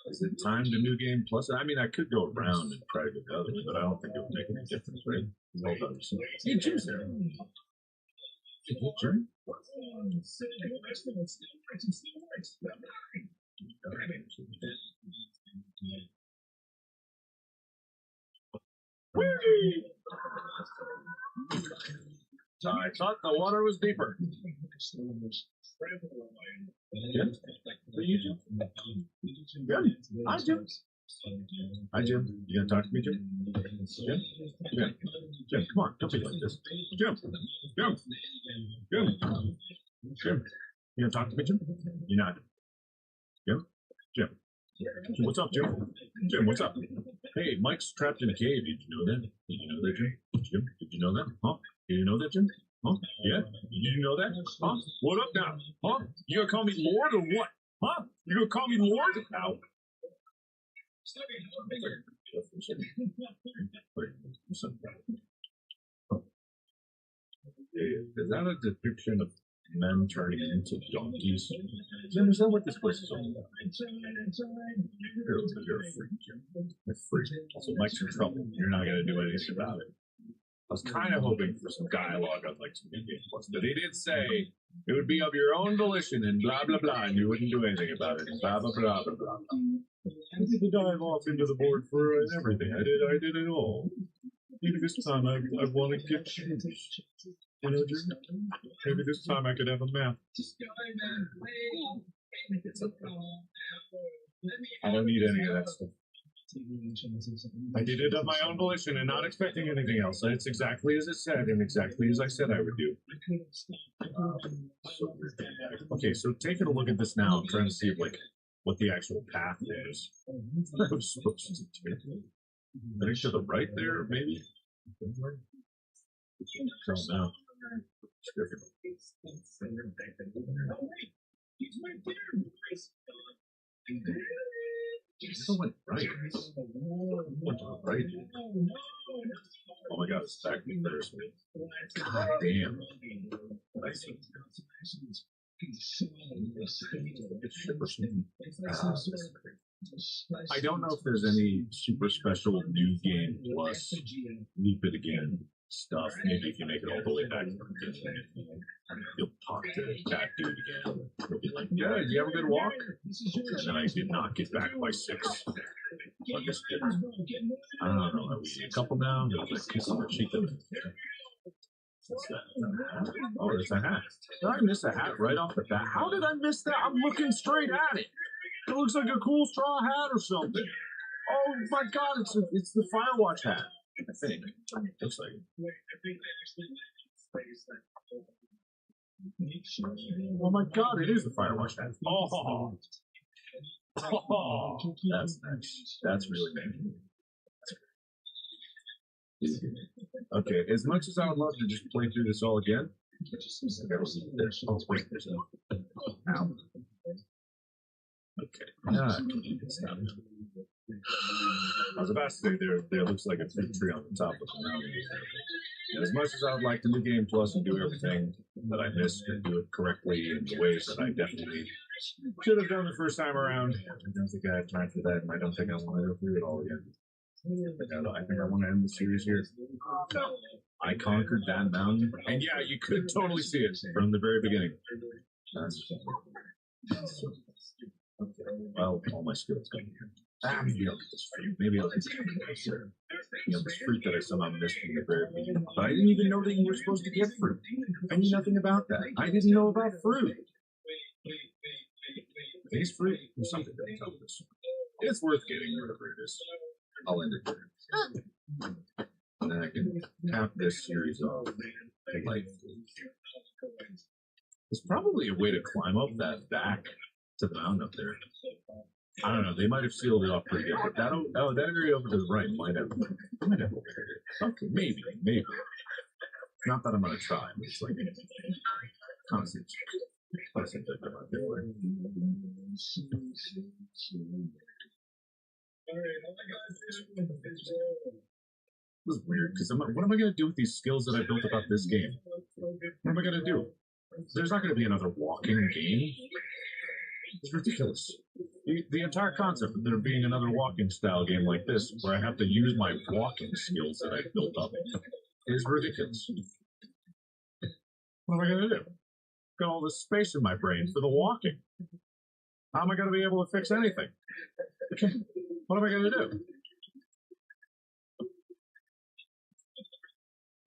Is it timed to New Game Plus? I mean, I could go around and try to get the other one, but I don't think it would make any difference, right? Well done. You choose there. Is it turn? Whee! I thought the water was deeper. Good. So you do. Good. I do. Hi, Jim. You gonna talk to me, Jim? Jim? Jim? Jim, come on. Don't be like this. Jim! Jim! Jim! Jim! You gonna talk to me, Jim? You're not. Jim? Jim? What's up, Jim? Jim, what's up? Hey, Mike's trapped in a cave. Did you know that? Did you know that, Jim? Jim, did you know that? Huh? Did you know that, Jim? Huh? Yeah? Did you know that? Huh? What up now? Huh? You gonna call me Lord or what? Huh? You gonna call me Lord? Ow. Is that a depiction of men turning into donkeys? Jim, is that what this place is all about? You're a freak, Jim. You're a freak. Also, Mike's in trouble. You're not going to do anything about it. I was kind of hoping for some dialogue on like some Game Plus, but they did say it would be of your own volition and blah blah blah, and you wouldn't do anything about it. And blah blah blah blah blah. I did dive off into the board for and everything. I did it all. Maybe this time I want to get changed. You know, Jim? Maybe this time I could have a map. I don't need any of that stuff. I did it of my own volition and not expecting anything else. It's exactly as it said and exactly as I said I would do. Okay, so taking a look at this now, I'm trying to see what the actual path is. I was supposed to take. I think to the right there, maybe. Now. Still went right. Went to the right. Oh my god, it's back embarrassment. God damn. I don't know if there's any super special new game plus loop it again stuff. Maybe if you make it all the way back, you'll talk to that dude again. He'll be like, yeah, did you have a good walk? And then I did not get back by 6. I guess I don't know. Are we a couple now? Did I kiss on the cheek? What's that? Oh, there's a hat. Did I miss a hat right off the bat? How did I miss that? I'm looking straight at it. It looks like a cool straw hat or something. Oh my god, it's the Firewatch hat. I think. Looks like it. Oh my god, it is the Firewatch hat. Oh, that's nice. That's really nice. Okay, as much as I would love to just play through this all again, Ow. Okay. Stop. I was about to say there looks like a big tree on the top of the mountain. As much as I would like to do Game Plus and do everything that I missed and do it correctly in the ways that I definitely should have done the first time around, I don't think I have time for that, and I don't think I want to go through it all again. I think I want to end the series here. I conquered that mountain, and yeah, you could totally see it from the very beginning. Well, all my skills come here. Maybe I'll get this fruit. Maybe I'll get this fruit. This fruit that I somehow missed from the very beginning. But I didn't even know that you were supposed to get fruit. I knew nothing about that. I didn't know about fruit. Taste fruit or something that tells us. It's worth getting whatever it is. I'll end it there. And then I can cap this series off. Like, there's probably a way to climb up that back to the mountain up there. I don't know. They might have sealed it off pretty good. But that area over to the right might have. Okay, maybe. Not that I'm gonna try. But it's like constant. This is weird because what am I gonna do with these skills that I built about this game? What am I gonna do? There's not gonna be another walking game. It's ridiculous. The entire concept of there being another walking style game like this, where I have to use my walking skills that I've built up, is ridiculous. What am I going to do? Got all this space in my brain for the walking. How am I going to be able to fix anything? What am I going to do?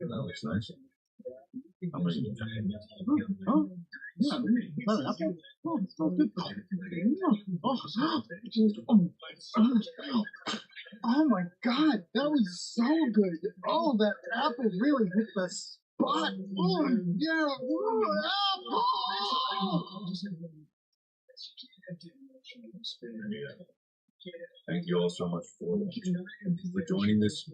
That looks nice. I'm gonna eat that. Oh, yeah, well, okay. Oh, it smells good. Oh my god, that was so good. Oh, that apple really hit the spot. Oh, yeah. Thank you all so much for joining this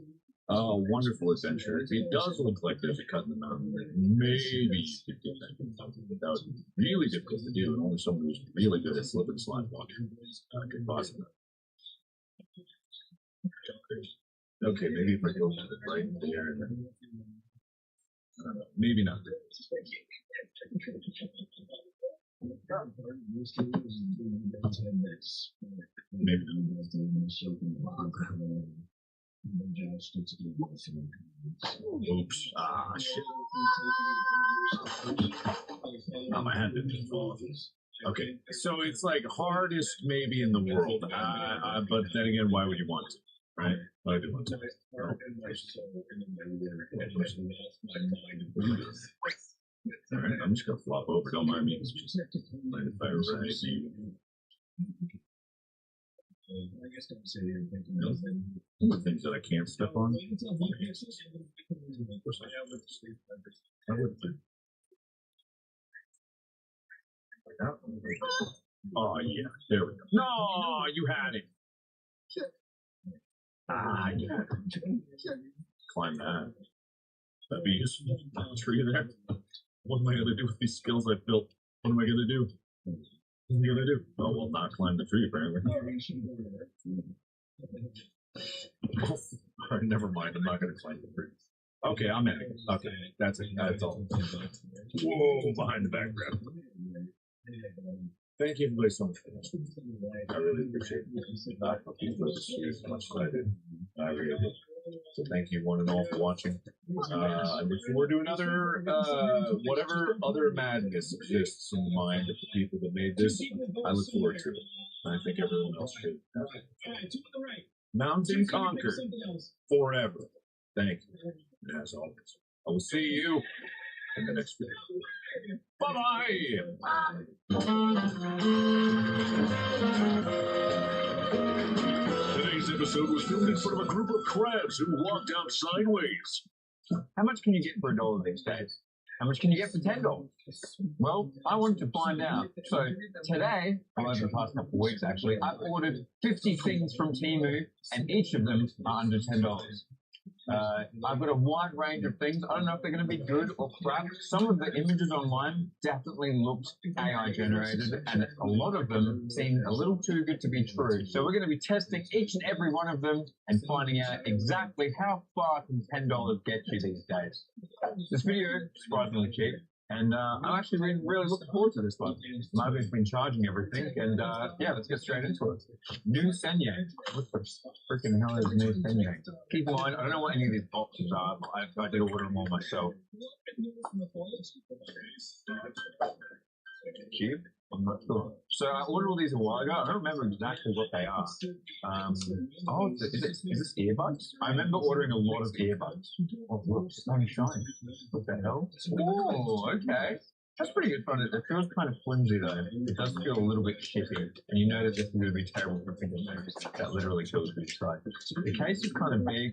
wonderful adventure. It does look like there's a cut in the mountain that maybe you could get that. That was really difficult to do, and only someone who's really good at slip and slide walking could possibly. Okay, maybe if I go to the right there, and then, I don't know, maybe not there. Maybe not. Oops. Ah, shit. Oh, my hand didn't fall. Okay, so it's like hardest maybe in the world, but then again, why would you want to, right? Why would you want to? All right, I'm just gonna flop over. Don't mind me. It's just like if I right. I guess don't say anything. The things that I can't step on. I would do. Oh yeah, there we go. No, you had it. Ah, yeah. Climb that. That'd be useful. Tree there. What am I gonna do with these skills I've built? What am I gonna do? What am I gonna do? Oh, well, not climb the tree, apparently. Oh, all right, never mind. I'm not gonna climb the tree. Okay, I'm in it. Okay, that's it. That's all. Whoa, behind the background. Thank you everybody so much for watching. I really appreciate it. I hope you enjoyed this series as much as I did. I really did. So thank you one and all for watching. I look forward to another, whatever other madness exists in the mind of the people that made this. I look forward to it. I think everyone else should. Mountain conquered forever. Thank you. And as always, I will see you in the next video. Bye-bye! Today's episode was filmed in front of a group of crabs who walked out sideways. How much can you get for $1 these days? How much can you get for $10? Well, I wanted to find out. So today, or over the past couple of weeks actually, I've ordered 50 things from Temu, and each of them are under $10. I've got a wide range of things. I don't know if they're going to be good or crap. Some of the images online definitely looked AI generated, and a lot of them seemed a little too good to be true. So we're going to be testing each and every one of them and finding out exactly how far can $10 get you these days. This video is surprisingly cheap. And I'm actually really looking forward to this one. Margot's been charging everything, and yeah, let's get straight into it. New Senye. What the freaking hell is new Senye? Keep in mind, I don't know what any of these boxes are, but I did order them all myself. Cube? I'm not sure. So I ordered all these a while ago. I don't remember exactly what they are. Oh, is this earbuds? I remember ordering a lot of earbuds. Oh, whoops, only shine. What the hell? Oh, okay. That's pretty good fun. It feels kind of flimsy though. It does feel a little bit shitty. And you know that this is going to be terrible for fingernails. That literally kills me inside. The case is kind of big.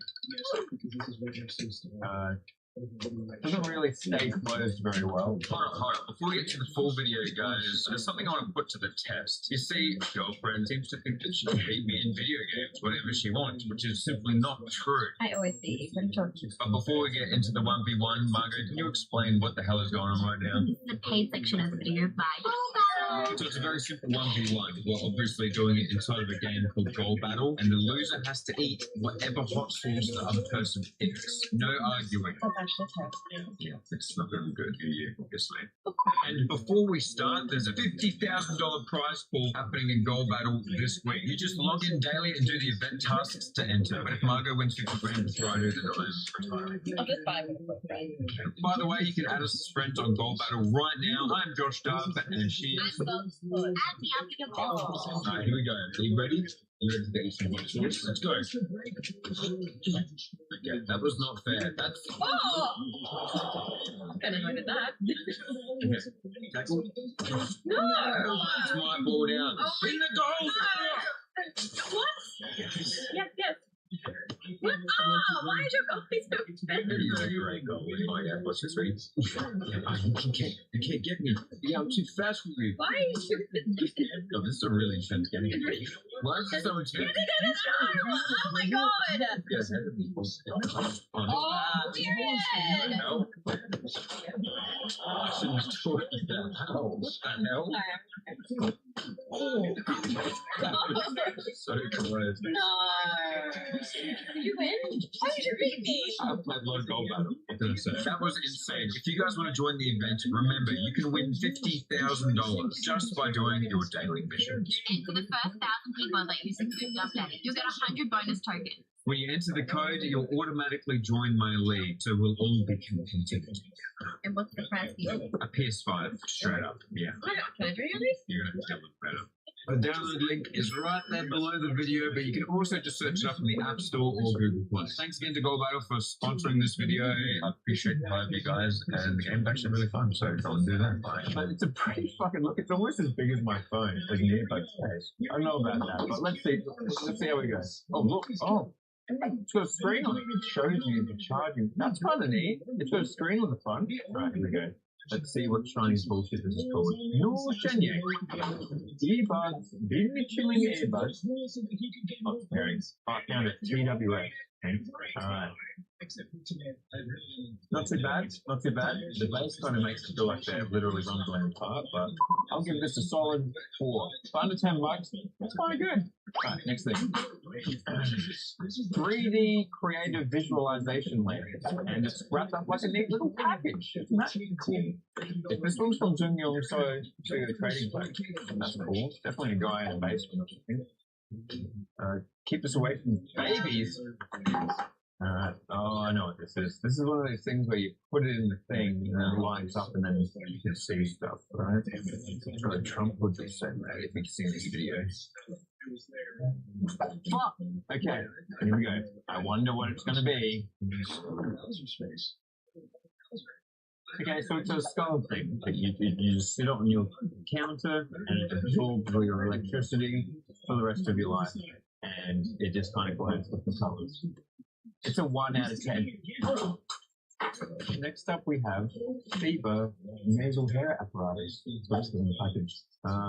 It doesn't really stay closed very well. Hold on. Before we get to the full video, guys, there's something I want to put to the test. You see, girlfriend seems to think that she can beat me in video games whenever she wants, which is simply not true. I always beat you. But before we get into the 1v1, Margot, can you explain what the hell is going on right now? This is the paid section of the video by So it's a very simple 1v1. We're obviously doing it inside of a game called Goal Battle, and the loser has to eat whatever hot sauce the other person picks. No arguing. Yeah, it's not very good for you, obviously. And before we start, there's a $50,000 prize pool happening in Goal Battle this week. You just log in daily and do the event tasks to enter. But if Margot wins 50 grand before I do, then I'm retiring. I'll just buy one. By the way, you can add us as friends on Goal Battle right now. I'm Josh Dove, and she is Alright, here we go. Are you ready? You ready to get some more sauce? Let's go. Okay, that was not fair. That's. Oh! Better look at that. Okay. Tackle. No! It's my ball down. Oh, in the goal! What? Yes, yes. What? Oh, why is your goal so expensive? He's a great goal. Oh, yeah. What's this read? You can't get me. Yeah, I'm too fast for you. Why are you so expensive? Oh, this is a really intense game. Why is it so intense? No. Oh my god! Yes, Oh, period! No. I shouldn't have told you that. How? What the hell? So close. No! Did you win? Why did you beat me? I played low goal battle. That was insane. If you guys want to join the event, remember you can win $50,000 just by doing your daily missions. And for the first 1,000 people that use the code update, you'll get 100 bonus tokens. When you enter the code, you'll automatically join my league, so we'll all be competing. And what's the price for you? A PS5, straight up. Yeah. Can I join your league? You're gonna have to better. The download link is right there below the video, but you can also just search it up in the App Store or Google Play. Thanks again to Gold Battle for sponsoring this video. I appreciate the help, you guys, and the game's actually really fun, so go and do that. But it's a pretty fucking look. It's almost as big as my phone, like an earbud case. I don't know about that, but let's see. Let's see how we go. Oh look! Oh, it's got a screen on it. It shows you the charging. That's kind of neat. It's got a screen on the front. Right, here we go. Let's see what Chinese bullshit this is called. No Shenyang. Earbuds. Disney chilling earbuds. Oh, pairings. Oh, I found it. TWS. Okay. Alright. Not too bad. Not too bad. The bass kind of makes it feel like they're literally run away apart, but I'll give this a solid 4. For under $10, that's kind of good. Alright, next thing. 3D creative visualization layers, and it's wrapped up like a neat little package. Isn't that cool? If this one's from Zoom, you'll also see the trading plate. That's cool. Definitely a guy in a basement or something. Keep us away from babies. Oh, I know what this is. This is one of those things where you put it in the thing and then it lines up and then you can see stuff, right? So Trump would just say that if you've seen this video. Fuck! Okay, here we go. I wonder what it's going to be. Okay, so it's a skull thing. You just sit on your counter and it absorbs all your electricity for the rest of your life. And it just kind of glows with the colors. It's a 1 out of 10. Next up we have Fever nasal hair apparatus. That's in the package.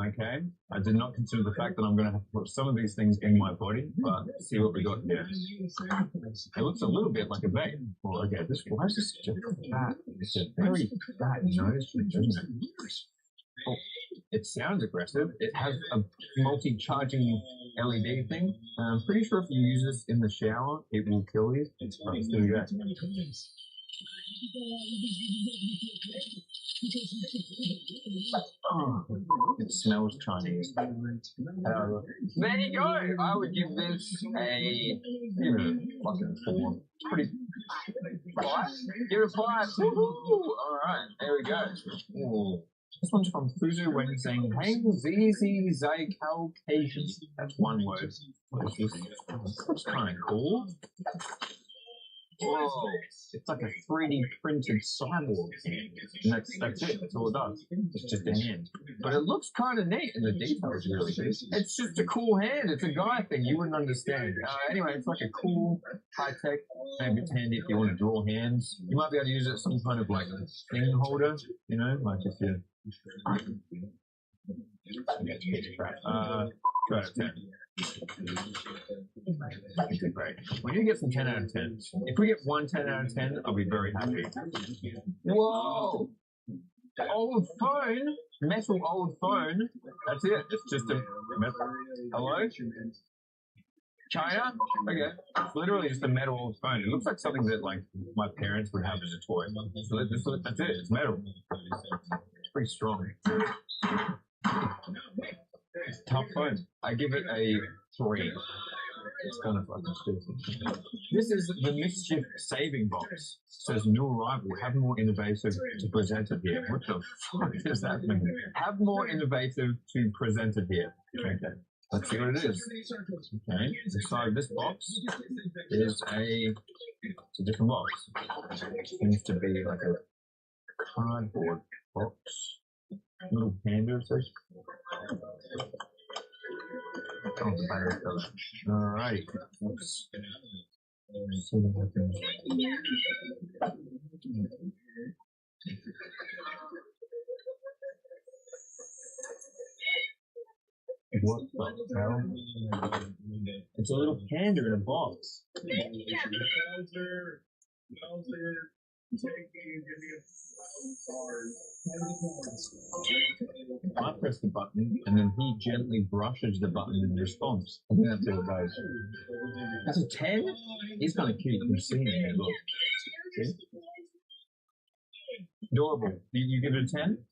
Okay. I did not consider the fact that I'm going to have to put some of these things in my body, but see what we got here. It looks a little bit like a vape. Well, okay, why is this just fat? It's a very fat nose, doesn't it? Oh, it sounds aggressive. It has a multi-charging LED thing. I'm pretty sure if you use this in the shower, it will kill you. Let's do that. Oh, it smells Chinese. There you go. I would give this a fucking 4. Pretty 5. Give it a 5. All right, there we go. Ooh. This one's from Fuzu when saying Hang Zizi Zai Caucasian. That's one word. What is this? That's kind of cool. Whoa. It's like a 3D printed cyborg hand. And that's it. That's all it does. It's just a hand. But it looks kind of neat and the details really good. It's just a cool hand. It's a guy thing. You wouldn't understand. Anyway, it's like a cool, high-tech, maybe it's handy if you want to draw hands. You might be able to use it as some kind of like thing holder, you know, like if you... 2 out of 10. Great. We need to get some 10 out of 10. If we get one 10 out of 10, I'll be very happy. Whoa! Old phone? Metal old phone? That's it. It's just a metal. Hello? China? Okay. It's literally just a metal old phone. It looks like something that like my parents would have as a toy. So that's it. It's metal. It's pretty strong. Tough phone. I give it a 3. It's kind of fucking stupid. This is the mischief saving box. It says new arrival. Have more innovative to present it here. What the fuck does that mean? Have more innovative to present it here. Okay. Let's see what it is. Okay. Inside this box is it's a different box. It seems to be like a cardboard box. Little panda, it says. Oh, the battery fell out. Alrighty. Let's see what happens. What the hell? It's a little panda in a box. I press the button, and then he gently brushes the button in response. I think that's how it goes. That's a 10? He's kind of cute. You can see him there, look. See? Adorable. You give it a 10?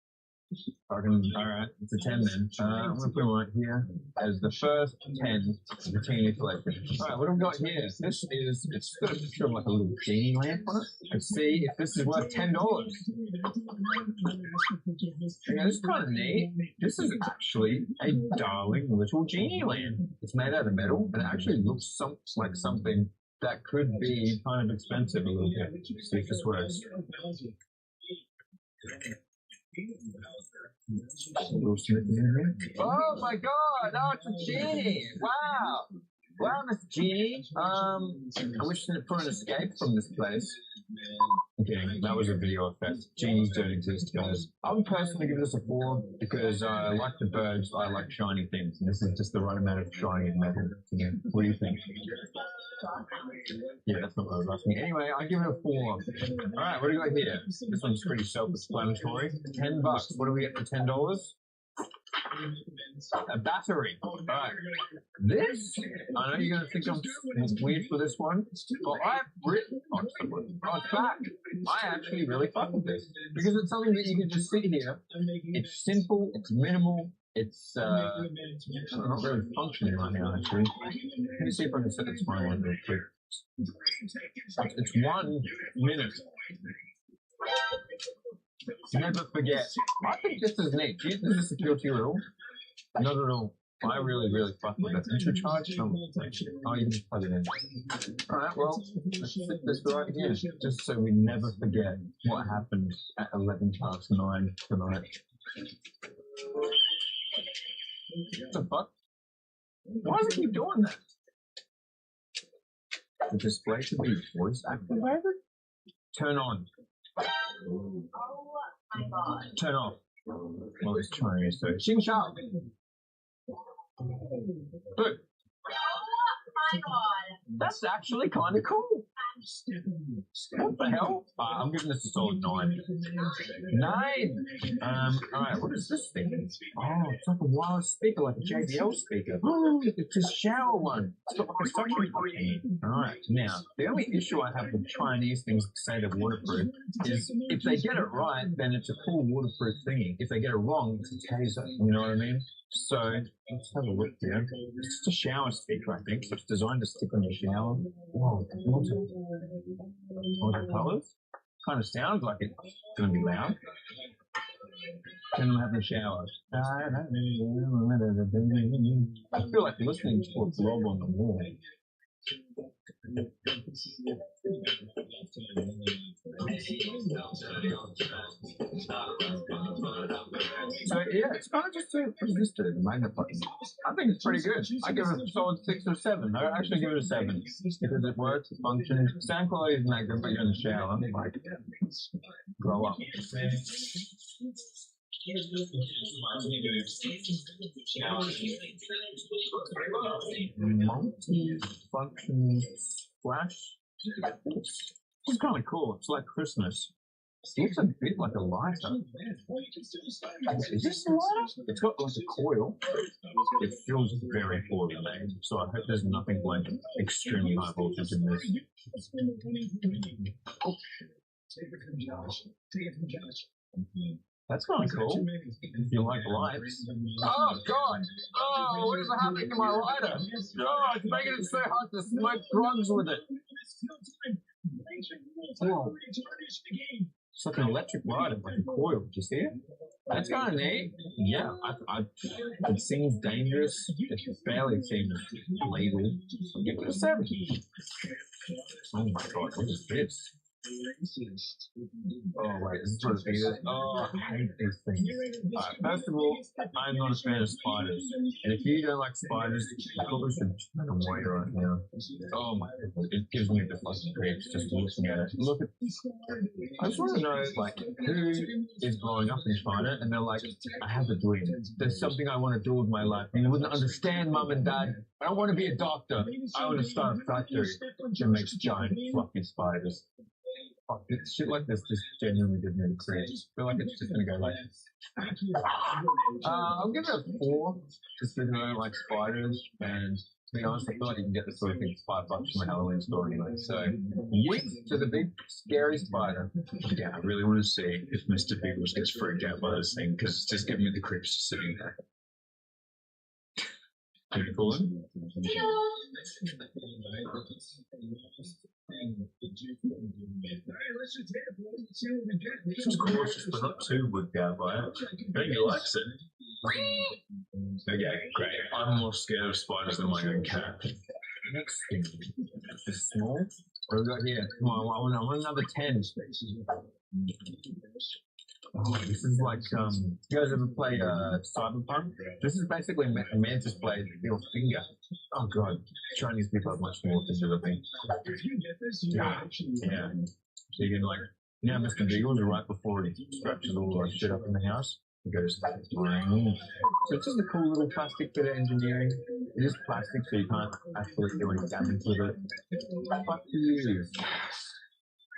Alright, it's a 10 then. I'm going to put him right here as the first 10 of the teeny collection. Alright, what have we got here? This is, it's got a picture of like a little genie lamp on it. Let's see if this is worth $10. Yeah, this is kind of neat. This is actually a darling little genie lamp. It's made out of metal, and it actually looks like something that could be kind of expensive a little bit. Let's see if this works. Oh my god, now it's a genie! Wow! Wow, Mr. Genie. I wish for an escape from this place. Okay, that was a video effect. Genies don't exist, guys. I would personally give this a 4 because I like the birds, I like shiny things, and this is just the right amount of shiny and metal. What do you think? Yeah, that's not what I was asking. Anyway, I give it a 4. Alright, what do we got here? This one's pretty self-explanatory. $10. What do we get for $10? A battery. Alright. This, I know you're going to think I'm weird for this one, but I've written on fact, I actually really fuck with this. Because it's something that you can just sit here. It's simple, it's minimal, it's not really functioning right now actually. Let me see if I can set the timer on real quick. It's 1 minute. Never forget. I think this is neat. Do you think this appeal to you at all? Not at all. I really, really fuck with it. You should charge some. Oh, you just plug it in. Alright, well, let's sit this right here, just so we never forget what happened at 9 tonight. What the fuck? Why does it keep doing that? The display should be voice activated? Turn on. Oh my god. Turn off. Well, it's Chinese, so Xing Shao. Good. Oh my god. That's actually kind of cool. What the hell? I'm giving this a solid 9. 9! Alright, what is this thing? Oh, it's like a wireless speaker, like a JBL speaker. Oh, it's a shower one. It's got like a suction button. Alright, now, the only issue I have with Chinese things that say they're waterproof is if they get it right, then it's a cool waterproof thingy. If they get it wrong, it's a taser. You know what I mean? So, let's have a look here. It's just a shower speaker, I think. So it's designed to stick on your shower. Whoa, multi colors? Kind of sounds like it's going to be loud. Can I have a shower? I feel like listening to a blog on the wall. So yeah, it's kind of just a resistor, the magnet button. I think it's pretty good. I give it a solid 6 or 7. I actually give it a 7 because it works, it functions. Sound quality isn't that good, but you're in the shower. Like, grow up. Multi-function flash. It's kind of cool. It's like Christmas. It looks a bit like a lighter. Is this a lighter? It's got like a coil. It feels very poorly made, so I hope there's nothing like extremely high voltage in this. Oh. That's kind of cool. If you like lights. Oh, God! Oh, what is happening to my lighter? Oh, it's making it so hard to smoke drugs with it. Oh. It's like an electric lighter, like a coil. Did you see it? That's kind of neat. Yeah, it seems dangerous. It barely seems legal. Give it a 7. Oh my God, what is this? Oh wait, this is what it is. Oh, I hate these things. First of all, I'm not a fan of spiders. And if you don't like spiders, you probably should turn away right now. Oh my God, it gives me the fucking creeps just looking at it. Look at I just want to know, like, who is growing up in China and they're like, I have a dream. There's something I want to do with my life. You wouldn't understand, Mum and Dad. I don't want to be a doctor. I want to start a factory that makes giant fluffy spiders. Fuck, shit like this just genuinely gives me the creeps. I feel like it's just gonna go like I'll give it a 4 just because I don't like spiders, and to be honest, I feel like you can get this sort of thing for $5 from a Halloween store anyway. So wait to the big scary spider. Yeah, I really want to see if Mr. Biggles gets freaked out by this thing because it's just giving me the creeps just sitting there. Can you call him? She's cautious but not too would down by it. I think he likes it. Okay, great. I'm more scared of spiders than my own cat. Next thing is small. What have we got here? Come on, I want another 10. Oh, this is like, you guys ever play Cyberpunk? This is basically a mantis blade with your finger. Oh god, Chinese people have much more to do with me. Yeah. So you can like, you know, Mr. Biggles, right before he scratches all the shit up in the house, he goes, ring. So it's just a cool little plastic bit of engineering. It is plastic, so you can't actually do any damage with it. Fuck you.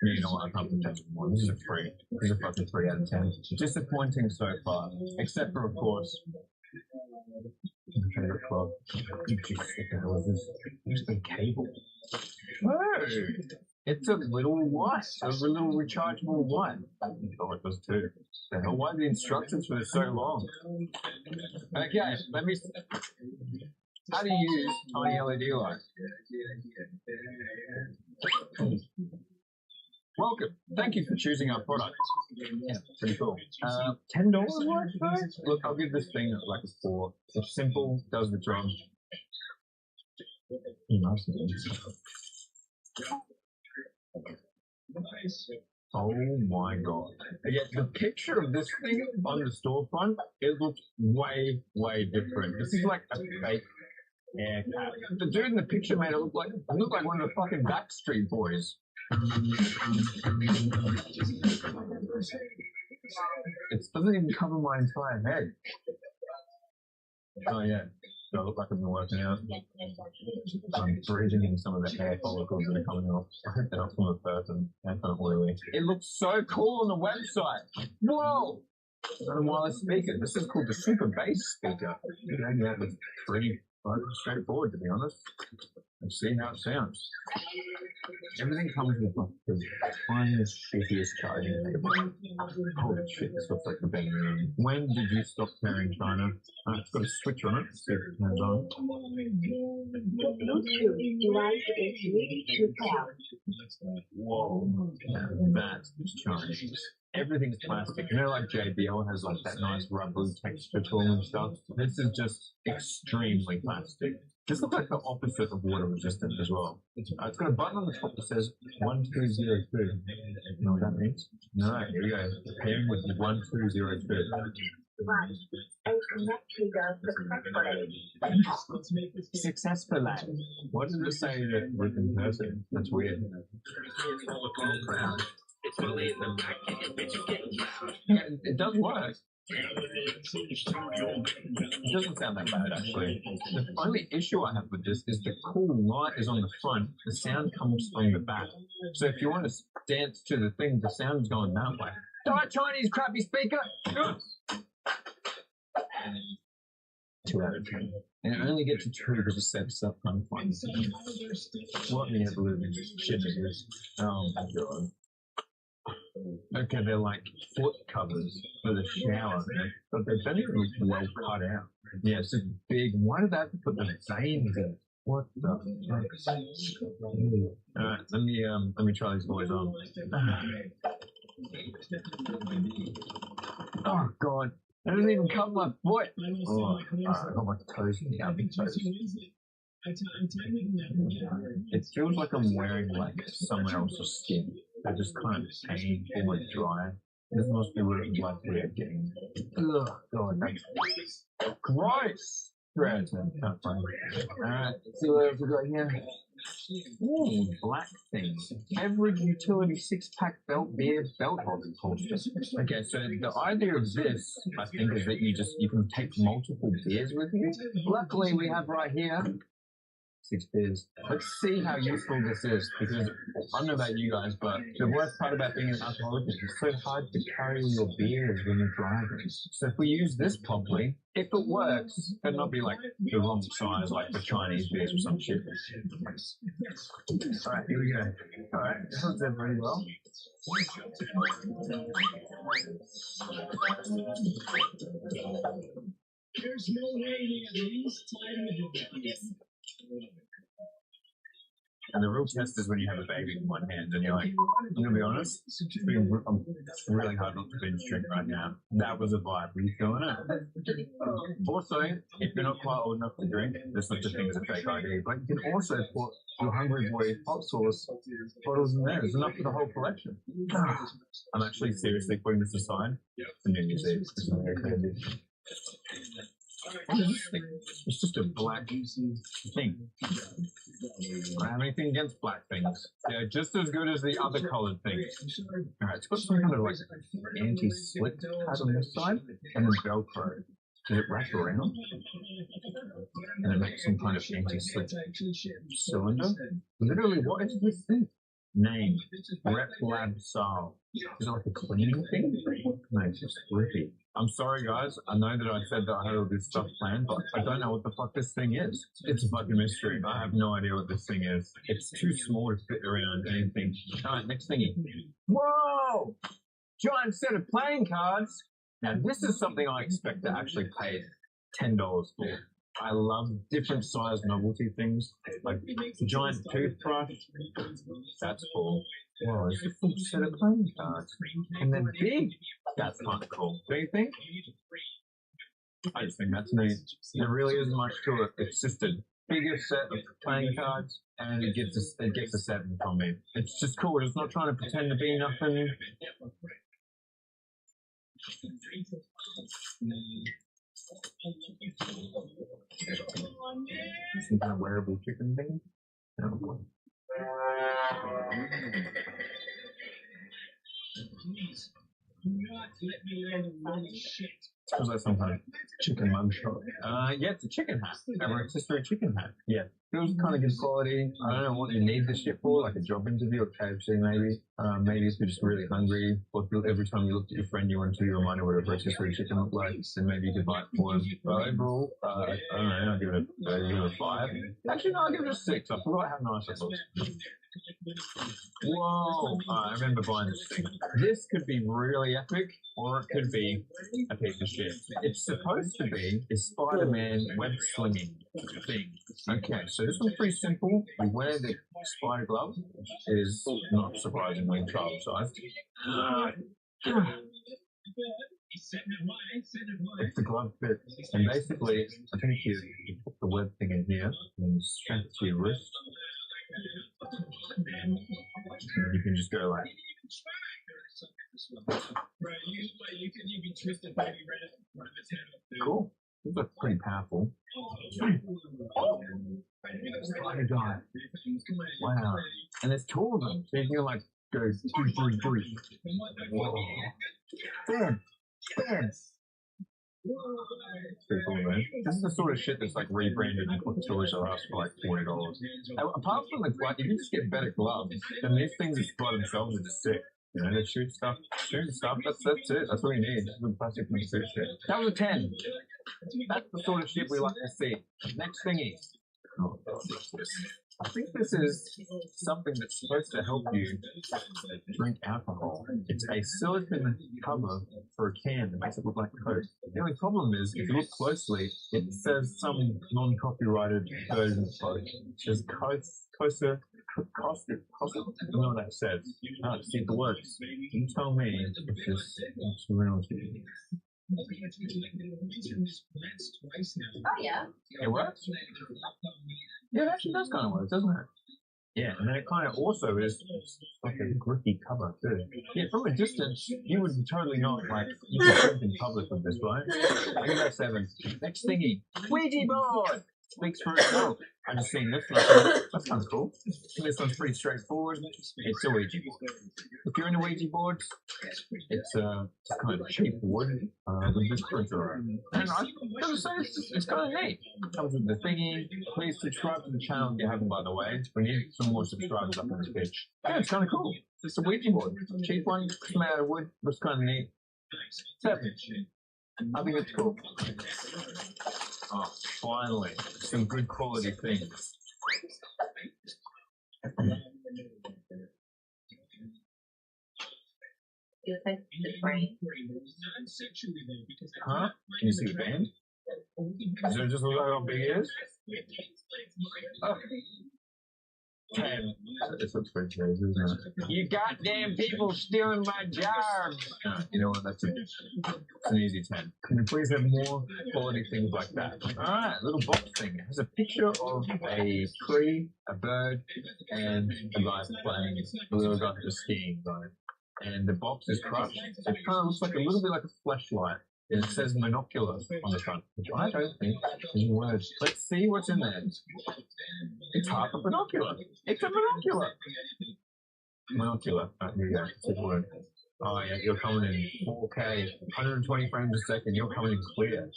You know what, I can't pretend anymore. This is a 3. This is a fucking 3 out of 10. Disappointing so far. Except for, of course, I'm trying to get 12. What the hell is this? Just a cable. Oh! It's a little light. A little rechargeable light. Oh, it does too. The hell, why are the instructions for this so long? Okay, let me... How do you use tiny LED lights? Welcome. Thank you for choosing our product. Yeah, pretty cool. $10 worth though? Look, I'll give this thing like a 4. It's simple, does the job. Oh my god. Again, the picture of this thing on the storefront, it looks way, way different. This is like a fake air cat. The dude in the picture made it look like one of the fucking Backstreet Boys. It doesn't even cover my entire head. Oh yeah, do I look like I've been working out? I'm breathing in some of the hair follicles that are coming off. I hope they're not from the person. They're kind of oily. It looks so cool on the website. Whoa! On a wireless speaker. This is called the Super Bass speaker. Yeah, it's pretty straightforward to be honest. Let's see how it sounds. Everything comes with like the finest, shittiest charging cable. Holy shit, this looks like the bang. When did you stop carrying China? It's got a switch on it. See if it turns on. Whoa, that's Chinese. Everything's plastic. You know, like JBL has like that nice rubbery texture to them and stuff. This is just extremely plastic. This looks like the opposite of water resistant as well. It's got a button on the top that says 1202. You know what that means? No, here we go. Pairing with 1202. Successfully. What does it say that written person? That's weird. It's only in the back and bitches getting loud. Yeah, it does work. It doesn't sound that bad actually. The only issue I have with this is the cool light is on the front, the sound comes from the back. So if you want to dance to the thing, the sound's going that way. Die Chinese crappy speaker! 2 out of 10. And I only get to 2 because it sets up kind of fun. What the evolution shit is this? Oh my god. Okay, they're like foot covers for the shower, but they're very well cut out. Yeah, it's just big. Why did they have to put the veins in? What the fuck? Alright, let me try these boys on. Oh god, that doesn't even cover my foot. Oh, alright, I got my toes down. It feels like I'm wearing like someone else's skin. They're just kind of painful and dry. This must be really like weird getting. Ugh, god, that's gross. Right, can't find it. Alright, see what else we got here. Ooh, black things. Average utility 6-pack belt beer belt holster. Okay, so the idea of this, I think, is that you can take multiple beers with you. Luckily, we have right here 6 beers. Let's see how useful this is, because I don't know about you guys, but the worst part about being an alcoholic is it's so hard to carry your beers when you're driving. So if we use this properly, if it works, it better not be like the wrong size, like the Chinese beers or some shit. Alright, here we go. Alright, this one's done very well. There's no way we at least time to this. And the real test is when you have a baby in one hand and you're like, I'm gonna be honest, it's really hard not to binge drink right now. That was a vibe. Were you feeling it? Also, if you're not quite old enough to drink, there's such a thing as a fake ID, but you can also put your Hungry Boy hot sauce bottles in there. There's enough for the whole collection. I'm actually seriously putting this aside for New Year's Eve. It's very crazy. What is this thing? It's just a black thing. I don't have anything against black things. They're just as good as the other colored things. Alright, it's got some kind of like anti-slip pad on this side and then Velcro. Does it wrap around? And it makes some kind of anti-slip cylinder? Literally, what is this thing? Name. Rep Lab Sal. Is it like a cleaning thing? No, it's just flippy. I'm sorry guys, I know that I said that I had all this stuff planned, but I don't know what the fuck this thing is. It's a fucking mystery. I have no idea what this thing is. It's too small to fit around anything. Alright, next thingy. Whoa! Giant set of playing cards! Now this is something I expect to actually pay $10 for. I love different sized novelty things, like a giant toothbrush. That's cool. Whoa, it's a full set of playing cards. And they're big. That's kind of cool. Do you think? I just think that's neat. There really isn't much to it. It's just a bigger set of playing cards, and it gets a 7 from me. It's just cool. It's not trying to pretend to be nothing. Some kind of wearable chicken thing? No. Please do not let me land on this shit. It's because that's some kind of chicken mugshot. Yeah, it's a chicken hat. A rotisserie chicken hat. Yeah. Feels kind of good quality. I don't know what you need this shit for, like a job interview or KFC maybe. Maybe if you're just really hungry, or every time you looked at your friend you wanted to be reminded what a rotisserie chicken looked like, then maybe you could buy it for him. But overall, I don't know, I'll give it a 5. Actually, no, I'll give it a 6. I forgot how nice it looks. Whoa! I remember buying this thing. This could be really epic, or it could be a piece of shit. It's supposed to be a Spider-Man web slinging thing. Okay, so this one's pretty simple. You wear the spider glove, which is not surprisingly travel sized. If the glove fits, and basically, I think you put the web thing in here and strap it to your wrist. And you can just go like. Cool. These look pretty powerful. Spider guy. Wow. And there's 2 of them. So you can like go 2, 3, 3. Whoa. Damn. Pretty cool, man. This is the sort of shit that's like rebranded and put Toys R Us for like $40. Apart from the glove, if you just get better gloves, then these things by themselves are just sick. You know, they shoot stuff. That's it. That's what you need. Just good plastic from shit. That was a 10. That's the sort of shit we like to see. Next thingy. Oh, God, what's this? I think this is something that's supposed to help you drink alcohol. It's a silicone cover for a can that makes it look like Coke. The only problem is, if you look closely, it says some non-copyrighted version of Coke. It says Costa. I don't know what that says. I don't see the words. You tell me if this is real. Oh yeah. It works? Yeah, it actually does kind of work, doesn't it? Yeah, and then it kind of also is like a gritty cover too. Yeah, from a distance, you would totally not like you can drink in public with this, right? I give that 7. Next thingy, Ouija board. Speaks for itself. I just seen this one. That sounds cool. This one's pretty straightforward. It's a Ouija board. If you're into Ouija boards, it's kind of cheap wood with this printer. And I gotta say, it's kind of neat. It comes with the thingy. Please subscribe to the channel if you haven't, by the way. We need some more subscribers up in this bitch. Yeah, it's kind of cool. It's a Ouija board. Cheap one, it's made out of wood. Looks kind of neat. 7. I think it's cool. Oh, finally, some good quality things. You think the brain? Huh? Can you see the band? Does it just look like how big it is? Oh. 10. This looks pretty crazy, isn't it? You goddamn people stealing my job! You know what? That's an easy 10. Can we please have more quality things like that? Alright, little box thing. It has a picture of a tree, a bird, and a guy playing a little guy just skiing, right? And the box is crushed. It kind of looks like a little bit like a flashlight. It says monocular on the front, which I don't think is a word. Let's see what's in there. It's half a binocular. It's a monocular. Monocular. Right, here we go. It's a word. Oh yeah, you're coming in 4K, 120 frames a second. You're coming in clear.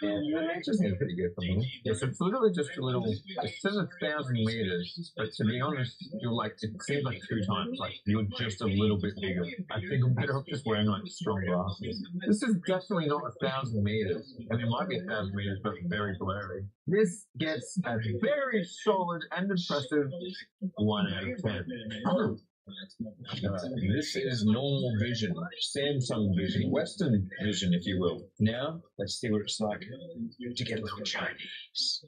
Yeah, it just seems pretty good for me. Yeah, so it's literally just a little. It says 1,000 meters, but to be honest, you're like it seems like 2 times. Like you're just a little bit bigger. I think I'm better off just wearing like strong glasses. This is definitely not 1,000 meters. I mean, it might be 1,000 meters, but very blurry. This gets a very solid and impressive 1 out of 10. This is normal vision, Samsung vision, Western vision, if you will. Now, let's see what it's like to get a little Chinese.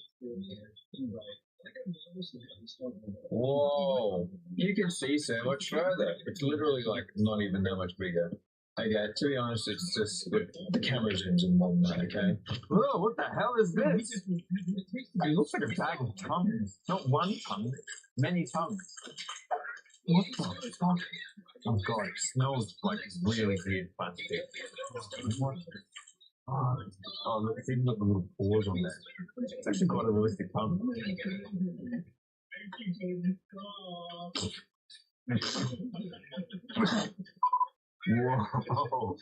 Whoa, you can see so much further. It's literally like not even that much bigger. Okay, to be honest, it's just the camera zooms in more than that, okay? Whoa, what the hell is this? It looks like a bag of tongues. Not one tongue, many tongues. What the fuck? Oh god, it smells like really weird plastic. What? Oh, look, it's even got the little pores on there. It's actually quite a realistic tongue. Whoa.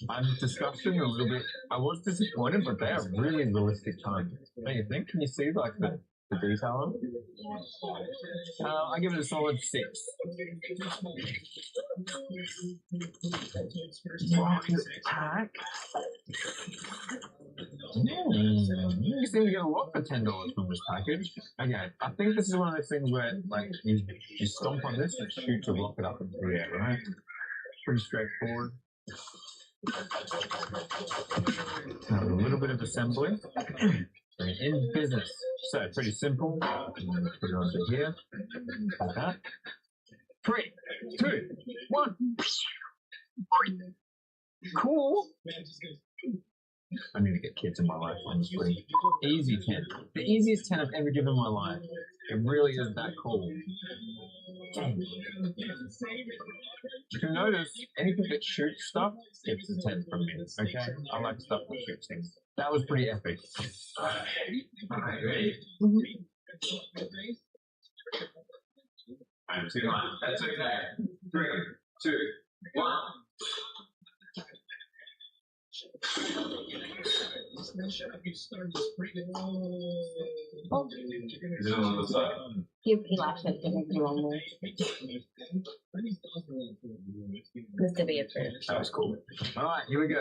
I'm disgusting a little bit. I was disappointed, but they are really realistic tongues. Don't you think? Can you see like the detail on it? I give it a solid 6. Pack. You seem to get a lot for $10 from this package. Okay, I think this is one of those things where like you stomp on this and shoot to lock it up into the air, right? Pretty straightforward. A little bit of assembly. In business. So pretty simple. I'm going to put it onto here. Like that. 3, 2, 1. Cool. I need to get kids in my life, honestly. Easy 10. The easiest 10 I've ever given in my life. It really is that cool. You can notice anything that shoots stuff gets a 10 from me. Okay? I like stuff that shoots things. That was pretty epic. I'm too much. That's okay. 3, 2, 1. He laughed at the wrong way. This to be approved. That was cool. Alright, here we go.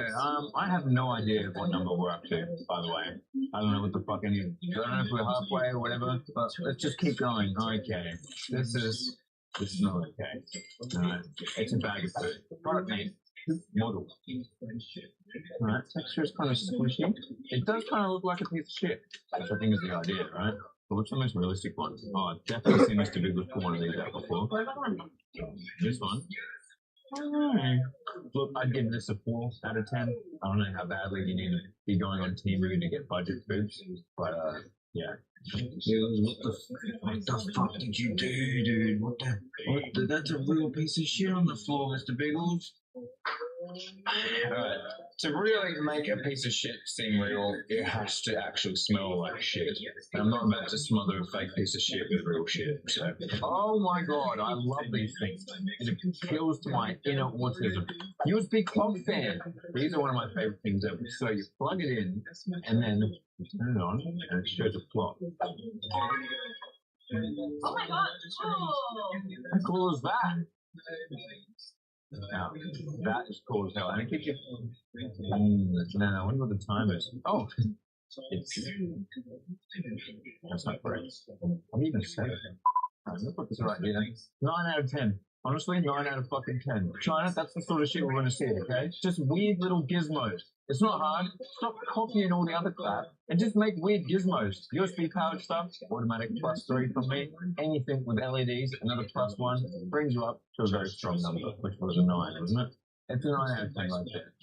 I have no idea what number we're up to, by the way. I don't know what the fuck any I don't know if we're halfway or whatever, but let's just keep going. Okay. This is not okay. Alright. It's a bag of food. Product name. Model. Alright, texture is kind of squishy. It does kind of look like a piece of shit, which I think is the idea, right? But what's the most realistic one? Oh, I've definitely seen Mr. Big put one of these out before. This one. Look, I'd give this a 4 out of 10. I don't know how badly you need to be going on TV to get budget foods, but yeah. Dude, what the fuck did you do, dude? That's a real piece of shit on the floor, Mr. Biggles. Alright, to really make a piece of shit seem real, it has to actually smell like shit. And I'm not about to smother a fake piece of shit with real shit. So, oh my god, I love these things. It appeals to my inner autism. USB clock fan. These are one of my favorite things ever. So you plug it in, and then you turn it on, and it shows a plot. Oh my god! Oh. How cool is that? Now, that is cool as hell. And it keeps you. No, I wonder what the time is. Oh! That's not correct. I'm even saying it. Let's put this right here. 9 out of 10. Honestly, 9 out of fucking 10. China, that's the sort of shit we're going to see, okay? Just weird little gizmos. It's not hard. Stop copying all the other crap and just make weird gizmos. USB powered stuff, automatic +3 from me. Anything with LEDs, another +1, brings you up to a very strong number, which was a 9, wasn't it? It's a 9 out of 10 right there.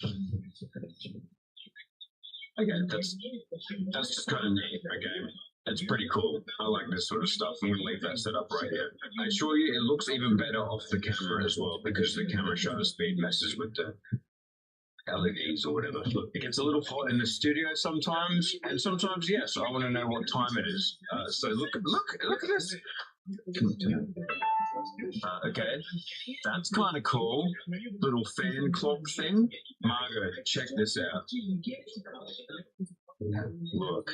Okay, that's just kind of neat, okay? It's pretty cool. I like this sort of stuff. I'm going to leave that set up right here. I assure you, it looks even better off the camera as well, because the camera shutter speed messes with the LEDs or whatever. Look, it gets a little hot in the studio sometimes, and sometimes, yes, I want to know what time it is. So look at this. Okay, that's kind of cool. Little fan clock thing. Margot, check this out. Look.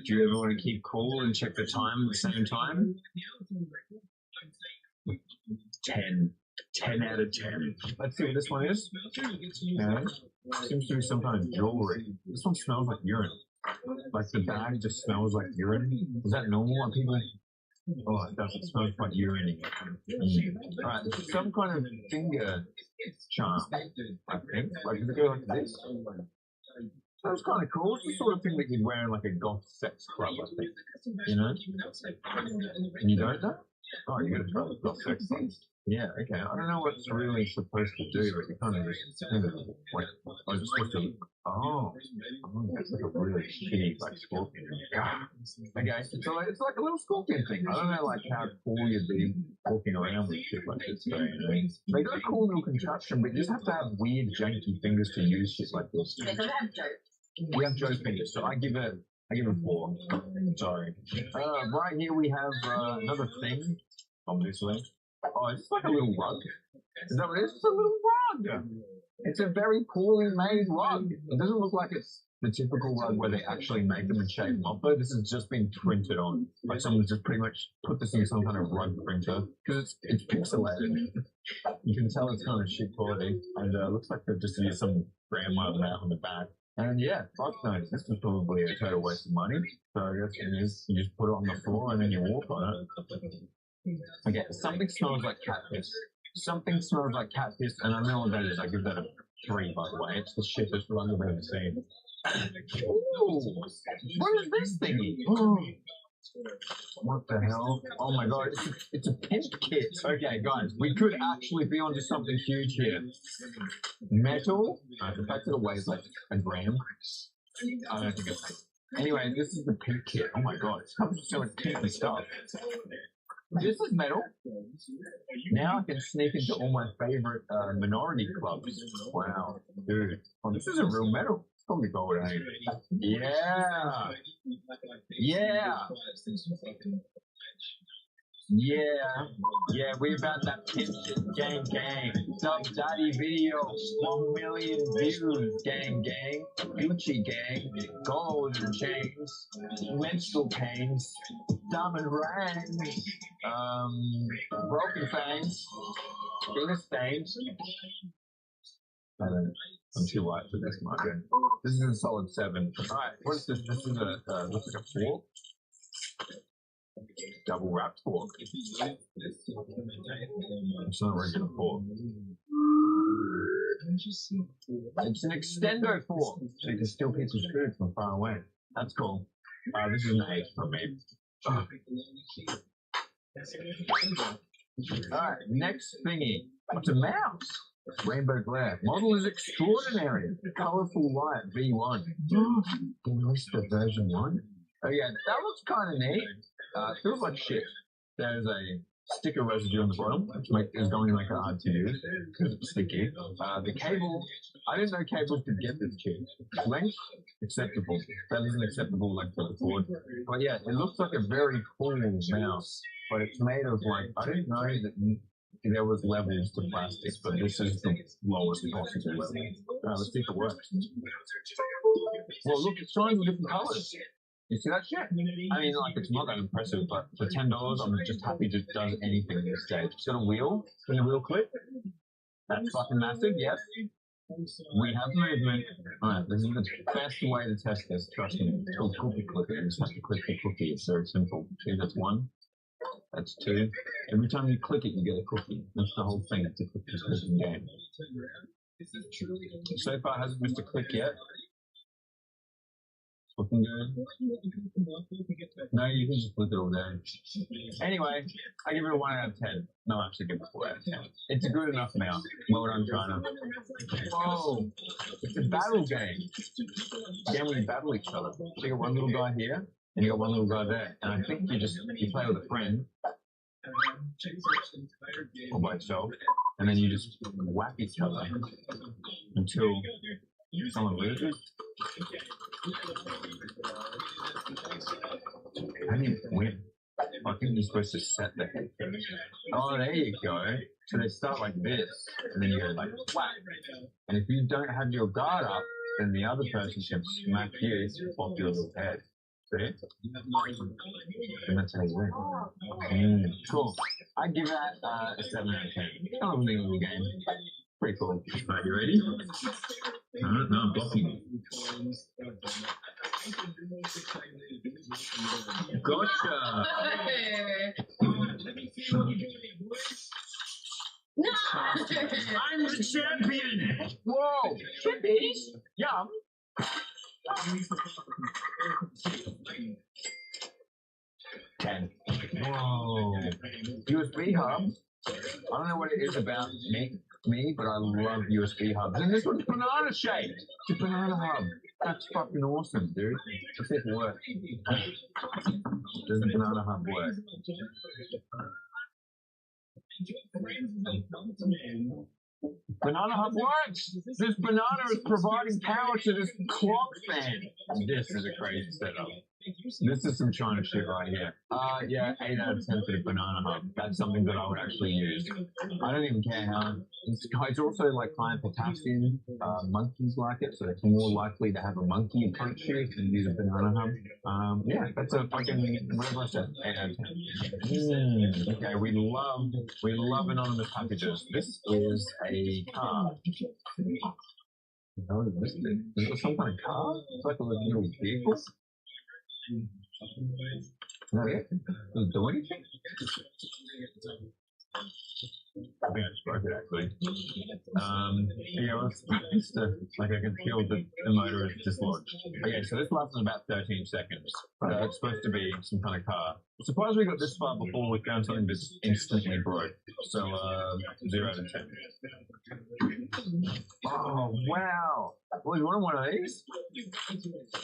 Do you ever want to keep cool and check the time at the same time? 10. 10 out of 10. Let's see what this one is. Yeah. Seems to be some kind of jewelry. This one smells like urine. Like the bag just smells like urine. Is that normal on people? Oh, it does. It smells like urine. Alright, this is some kind of finger charm, I think. Like, if you go like this. That's kind of cool. It's the sort of thing that you'd wear in like a goth sex club, I think. You know? And you don't know? Oh, you're going to try the goth sex club? Yeah, okay. I don't know what it's really supposed to do, but you kind of just think of like, I was supposed to. Oh, that's like a really shitty, like, scorpion. Okay, so it's like a little scorpion thing. I don't know, like, how cool you'd be walking around with shit like this. So, you know? They got a cool little contraption, but you just have to have weird, janky fingers to use shit like this. They don't have Joe. We have Joe's fingers, so I give it a 4. Sorry. Right here we have another thing, obviously. Oh, it's like a little rug. Is that what it is? It's a little rug. It's a very poorly made rug. It doesn't look like it's the typical rug where they actually make them and shape them up, though. This has just been printed on. Like someone's just pretty much put this in some kind of rug printer because it's pixelated. You can tell it's kind of shit quality, and looks like they've just used some grandma mat on the back. And yeah, fuck knows, this was probably a total waste of money. So I guess it is. You just put it on the floor and then you walk on it. Okay, something smells like cat piss. Something smells like cat piss, and I know what that is. I give that a 3, by the way. It's the shittest rug I've ever seen. Ooh, what is this thingy? Oh. What the hell? Oh my god, it's a pimp kit. Okay, guys, we could actually be onto something huge here. Metal. The fact that it weighs like a gram. I don't think it's. Anyway, this is the pimp kit. Oh my god, it's covered with so much pimpy stuff. This is metal. Now I can sneak into all my favorite minority clubs. Wow, dude. Oh, this isn't real metal. It's probably gold, eh? Yeah. Yeah. Yeah, we about that pimp shit, gang. Dub Daddy video, 1 million views, gang. Gucci gang, golden chains, menstrual pains, diamond rings, broken fangs, finger stains. I'm too white for this market. This is a solid 7. Alright, what's this? This is a looks like a fork. Double wrapped fork. It's not a regular fork. It's an extendo fork, so you can steal pieces of food from far away. That's cool. This is an 8 from me. Alright, next thingy. What's a mouse? Rainbow glare. Model is extraordinary. Colorful light V1. Released the version 1. Oh yeah, that looks kind of neat. Feels like shit. There's a sticker residue on the bottom, which is going to make it hard to use because it's sticky. The cable, I didn't know cables could get this cheap. Length, acceptable. That is an acceptable length for the cord. But yeah, it looks like a very cool mouse, but it's made of like, I didn't know that there was levels to plastics, but this is the lowest possible level. Let's see if it works. Well, look, it shines with different colors. You see that shit? I mean, like, it's not that impressive, but for $10, I'm just happy it just does anything this stage. It's got a wheel. Can the wheel clip? That's fucking massive, yes. We have movement. Alright, this is the best way to test this, trust me. It's called cookie clip. You just have to click the cookie. It's very simple. See, that's 1. That's 2. Every time you click it, you get a cookie. That's the whole thing. It's a cookie game. So far, hasn't missed a click yet. Looking good. No, you can just click it all day. Anyway, I give it a 1 out of 10. No, actually, give it a 4 out of 10. It's a good enough now. Well done, China. Whoa! It's a battle game. Game where you battle each other. So you got one little guy here, and you got one little guy there. And I think you play with a friend, or by yourself, and then you just whack each other until someone loses. How do you win? I think you're supposed to set the head. Oh, there you go. So they start like this, and then you go like whack. And if you don't have your guard up, then the other person can smack you off your little head. See? And that's how you win. Cool. I give that a 7 out of 10. Kind of a neat little game. Pretty cool. Are you ready? No, I'm blocking. Gotcha. No! I'm the champion! Whoa! Chippies? Yum! 10. Whoa. USB hub. I don't know what it is about me, but I love USB hubs. And this one's banana shaped. It's a banana hub. That's fucking awesome, dude. Let's see if it works. Does the banana hub work? Banana hub works! This banana is providing power to this clock fan. This is a crazy setup. This is some China shit right here. Yeah, 8 out of 10 for the banana hub. That's something that I would actually use. I don't even care how. It's also like high in potassium. Monkeys like it, so it's more likely to have a monkey approach you if you use a banana hub. Yeah, that's a fucking, whatever I said, 8 out of 10. Okay, we love anonymous packages. This is a car. What is this thing? Is it some kind of car? It's like a little vehicle. Is that it? Does it do anything? I think I just broke it actually. Yeah, well, it's like I can feel that the motor is dislodged. Okay, so this lasts about 13 seconds. It's supposed to be some kind of car. I'm surprised we got this far before we found something that's instantly broke. So, 0 out of 10. Oh, wow. Well, you want one of these?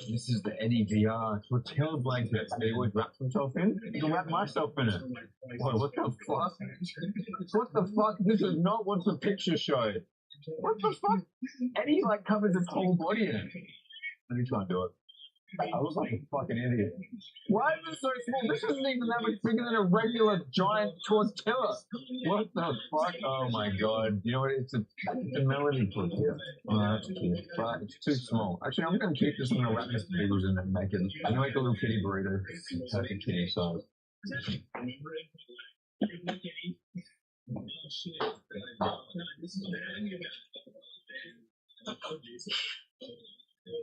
This is the Eddie VR tortilla blanket that he always wraps himself in. You can wrap myself in it. Whoa, what the fuck? What the fuck? This is not what the picture showed. What the fuck? Eddie, like, covers his whole body in it. Let me try and do it. I was like a fucking idiot. Why is this so small? This isn't even that much bigger than a regular giant tortilla. What the fuck? Oh my god. You know what? It's a melody tortilla. Oh, that's cute. But it's too small. Actually, I'm going to keep this. I'm going to wrap Mr. Beagles in and make it. I'm going to make a little kitty burrito. Take a kitty size.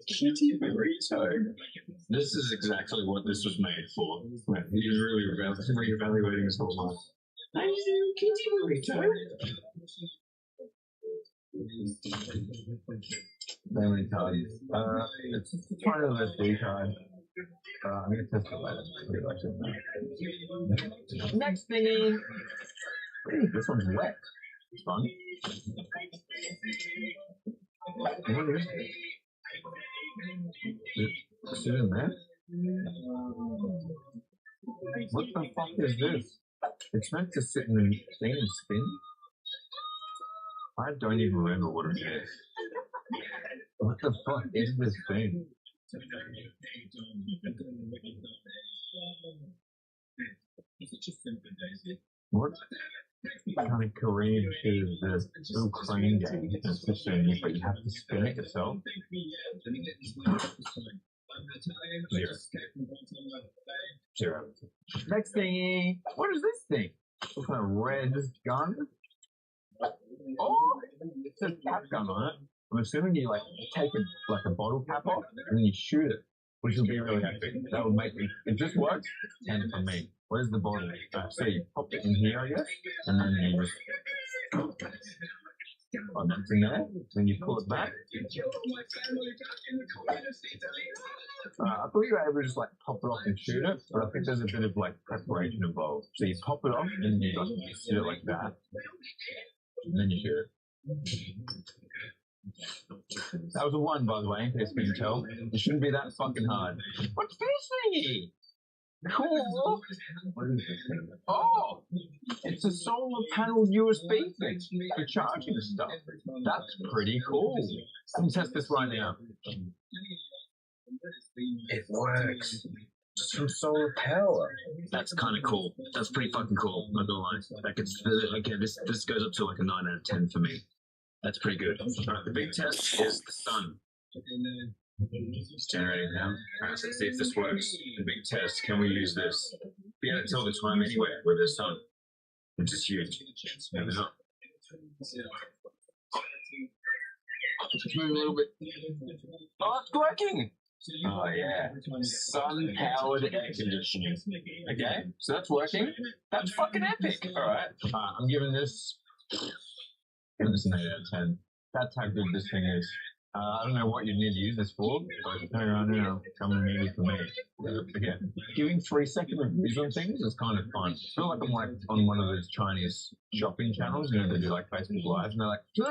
Kitty burrito. This is exactly what this was made for. He's really reevaluating his whole life. Kitty burrito. Memory card. It's part of the SD card. I'm going to test it later. Next thingy. Ooh, this one's wet. It's fun. What is it? Is it in there? What the fuck is this? It's meant to sit in the thing and spin? I don't even remember what it is. What the fuck is this thing? What kind of Korean shit is this? It's a little crane game. It's just in it, but you have to spin it yourself. Zero. Next thingy. What is this thing? Some kind of red gun? Oh, it says cap gun on it. I'm assuming you like take a bottle cap off and then you shoot it, which will be really epic. That would make me. If this works, 10 for me. Where's the bottle? So you pop it in here, I guess, and then you just. Oh, that's in there. Then you pull it back. I thought you were able to just like pop it off and shoot it, but I think there's a bit of like preparation involved. So you pop it off and you like shoot it like that, and then you shoot it. That was a 1, by the way, in case you can tell. It shouldn't be that fucking hard. What's this thingy? Cool. What is this thing? Oh, it's a solar panel USB thing for charging stuff. That's pretty cool. I'm gonna test this right now. It works. Just from solar power. That's kind of cool. That's pretty fucking cool. Not gonna lie. That gets, again, this goes up to like a 9 out of 10 for me. That's pretty good. Alright, the big test is the sun. It's generating now. Alright, so let's see if this works. The big test. Can we use this? Be able to tell the time anywhere with the sun, which is huge. Maybe not. Just move a little bit. Oh, it's working! Oh yeah, sun-powered air conditioning. Okay, so that's working. That's fucking epic. All right, I'm giving this an 8 out of 10. That's how good this thing is. I don't know what you need to use this for, but turn around now, come and use it for me. Again, giving 3-second reviews on things is kind of fun. I feel like I'm like on one of those Chinese shopping channels, you know, they do like Facebook Lives, and they're like, $2.40,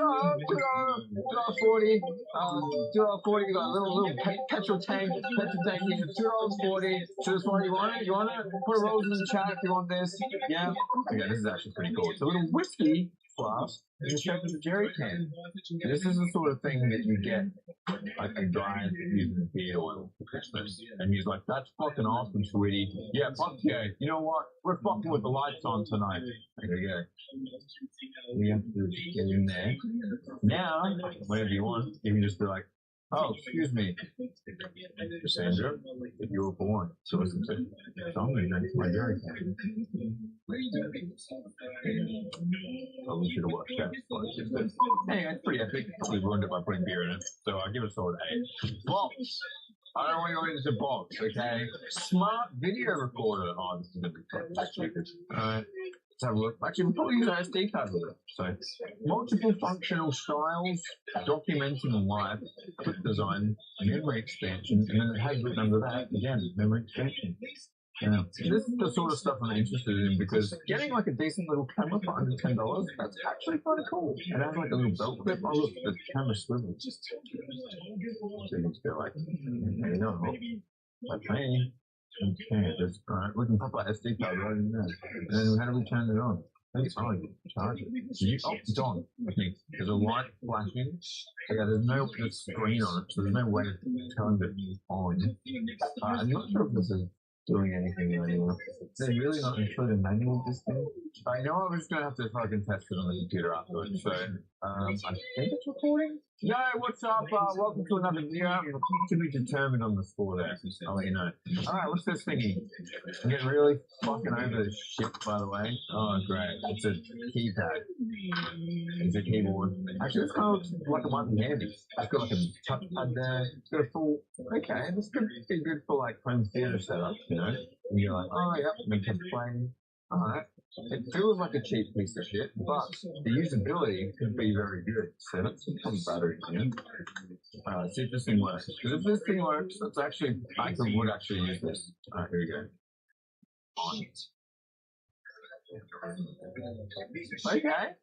$2.40, you got a little petrol tank here, $2.40, so this one, you want it? Put a rose in the chat if you want this. Yeah? Okay, this is actually pretty cool. It's a little whiskey flask in the shape of a jerry can. This is the sort of thing that you get like a guy using beard oil for Christmas, and he's like, "That's fucking awesome, sweetie. Yeah, fuck yeah. You know what? We're fucking with the lights on tonight." There you go. We have to get in there. Now, whenever you want, you can just be like, "Oh, excuse me, Cassandra, if you were born to listen to, so I'm going to drink my jerry can." Probably should have watched that. Anyway, it's pretty epic. Probably ruined it by putting beer in it. So I give it a solid 8. Box. I don't want to go into box, okay? Smart video recorder. Oh, this is going to be stupid. Alright. Let's have a look. Actually, we'll probably use an SD card with it. So, multiple functional styles, documenting life, quick design, memory expansion, and then it has written under that, again, memory expansion. Yeah. This is the sort of stuff I'm interested in because getting like a decent little camera for under $10, that's actually kind of cool. It has like a little belt clip. Oh look, the camera swivels. So you can feel like, there you go. That's me. Okay, alright, we can pop our SD card right in there. And then how do we turn it on? That's fine. Charge it. You, oh, it's on. Okay. There's a light flashing. Okay, there's no screen on it, so there's no way of telling that it's on. I'm not sure if this is doing anything anymore. They're really not including a manual of this thing. I know I'm just gonna have to fucking test it on the computer afterwards, so I think it's recording. Yo, what's up? Welcome to another video. To be determined on the score there. I'll let you know. Alright, what's this thingy? I'm getting really fucking over this shit, by the way. Oh, great. It's a keypad. It's a keyboard. Actually, it's kind of looks like it might be handy. It's got like a touchpad there. It's got a full. Okay, this could be good for like home theater setup, you know? And you're like, oh, yep, we can play. Alright. It feels like a cheap piece of shit, but the usability could be very good. So that's some batteries in. Alright, see if this thing works. Because if this thing works, that's actually, I would actually use this. Alright, here we go. On it. Okay.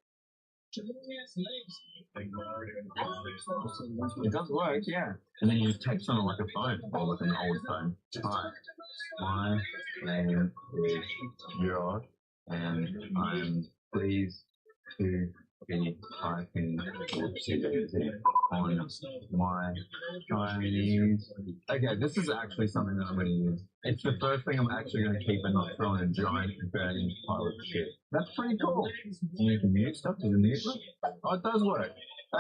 It does work, yeah. And then you just text on it like a phone, or like an old phone. Hi, my name is George, and I'm pleased to be typing on my Chinese. Okay, this is actually something that I'm going to use. It's the first thing I'm actually going to keep and not throw in a giant burning pile of shit. That's pretty cool. You can mute stuff. Does it mute? Oh, it does work.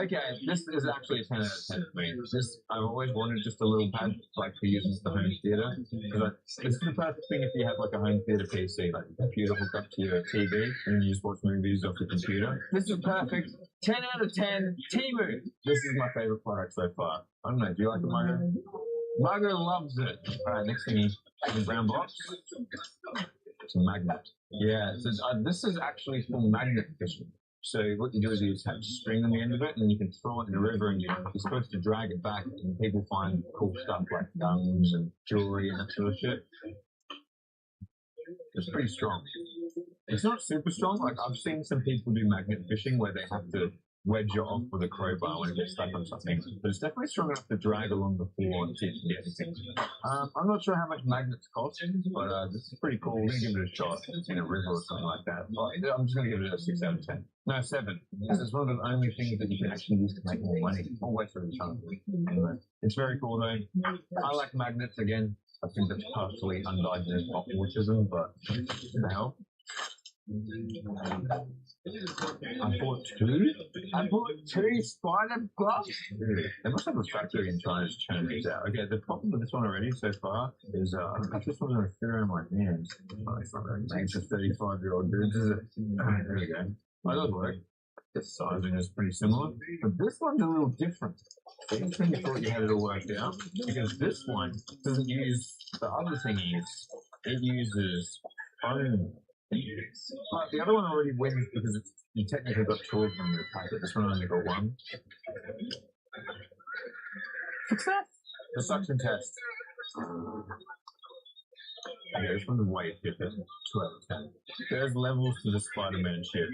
Okay, this is actually a 10 out of 10 for me. This, I've always wanted just a little pad like to use as the home theater. Because this is the perfect thing if you have like a home theater PC, like a computer hooked up to your TV and you just watch movies off your computer. This is perfect. 10 out of 10. Temu. This is my favorite product so far. I don't know. Do you like the Margo? Margo loves it. All right, next thing is the brown box. It's a magnet. Yeah, so this is actually for magnet fishing. So what you do is you attach string on the end of it, and then you can throw it in the river, and you're supposed to drag it back, and people find cool stuff like guns and jewelry and that sort of shit. It's pretty strong. It's not super strong. Like I've seen some people do magnet fishing where they have to wedge it off with a crowbar when it gets stuck on something. But it's definitely strong enough to drag along the floor and see if you can get anything. I'm not sure how much magnets cost, but this is pretty cool. We're going to give it a shot in a river or something like that. But I'm just going to give it a 6 out of 10. No, 7. This is one of the only things that you can actually use to make more money. All the way through the time. Anyway, it's very cool though. I like magnets again. I think that's partially undiagnosed autism, but the hell. I bought 2? I bought 2 spider gloves? They must have a factory in China to churn these out. Okay, the problem with this one already so far is I just want to fit around my hands. Oh, it's not very nice. It's a 35-year-old dude. There we go. That does work. The sizing is pretty similar, but this one's a little different. I think thought you had it all worked out, because this one doesn't use the other thingies. It uses foam. But the other one already wins because you technically got 2 of them in the packet. This one only got 1. Success! The suction test. Okay, this one's way different. 2 out of 10. There's levels to the Spider-Man shit.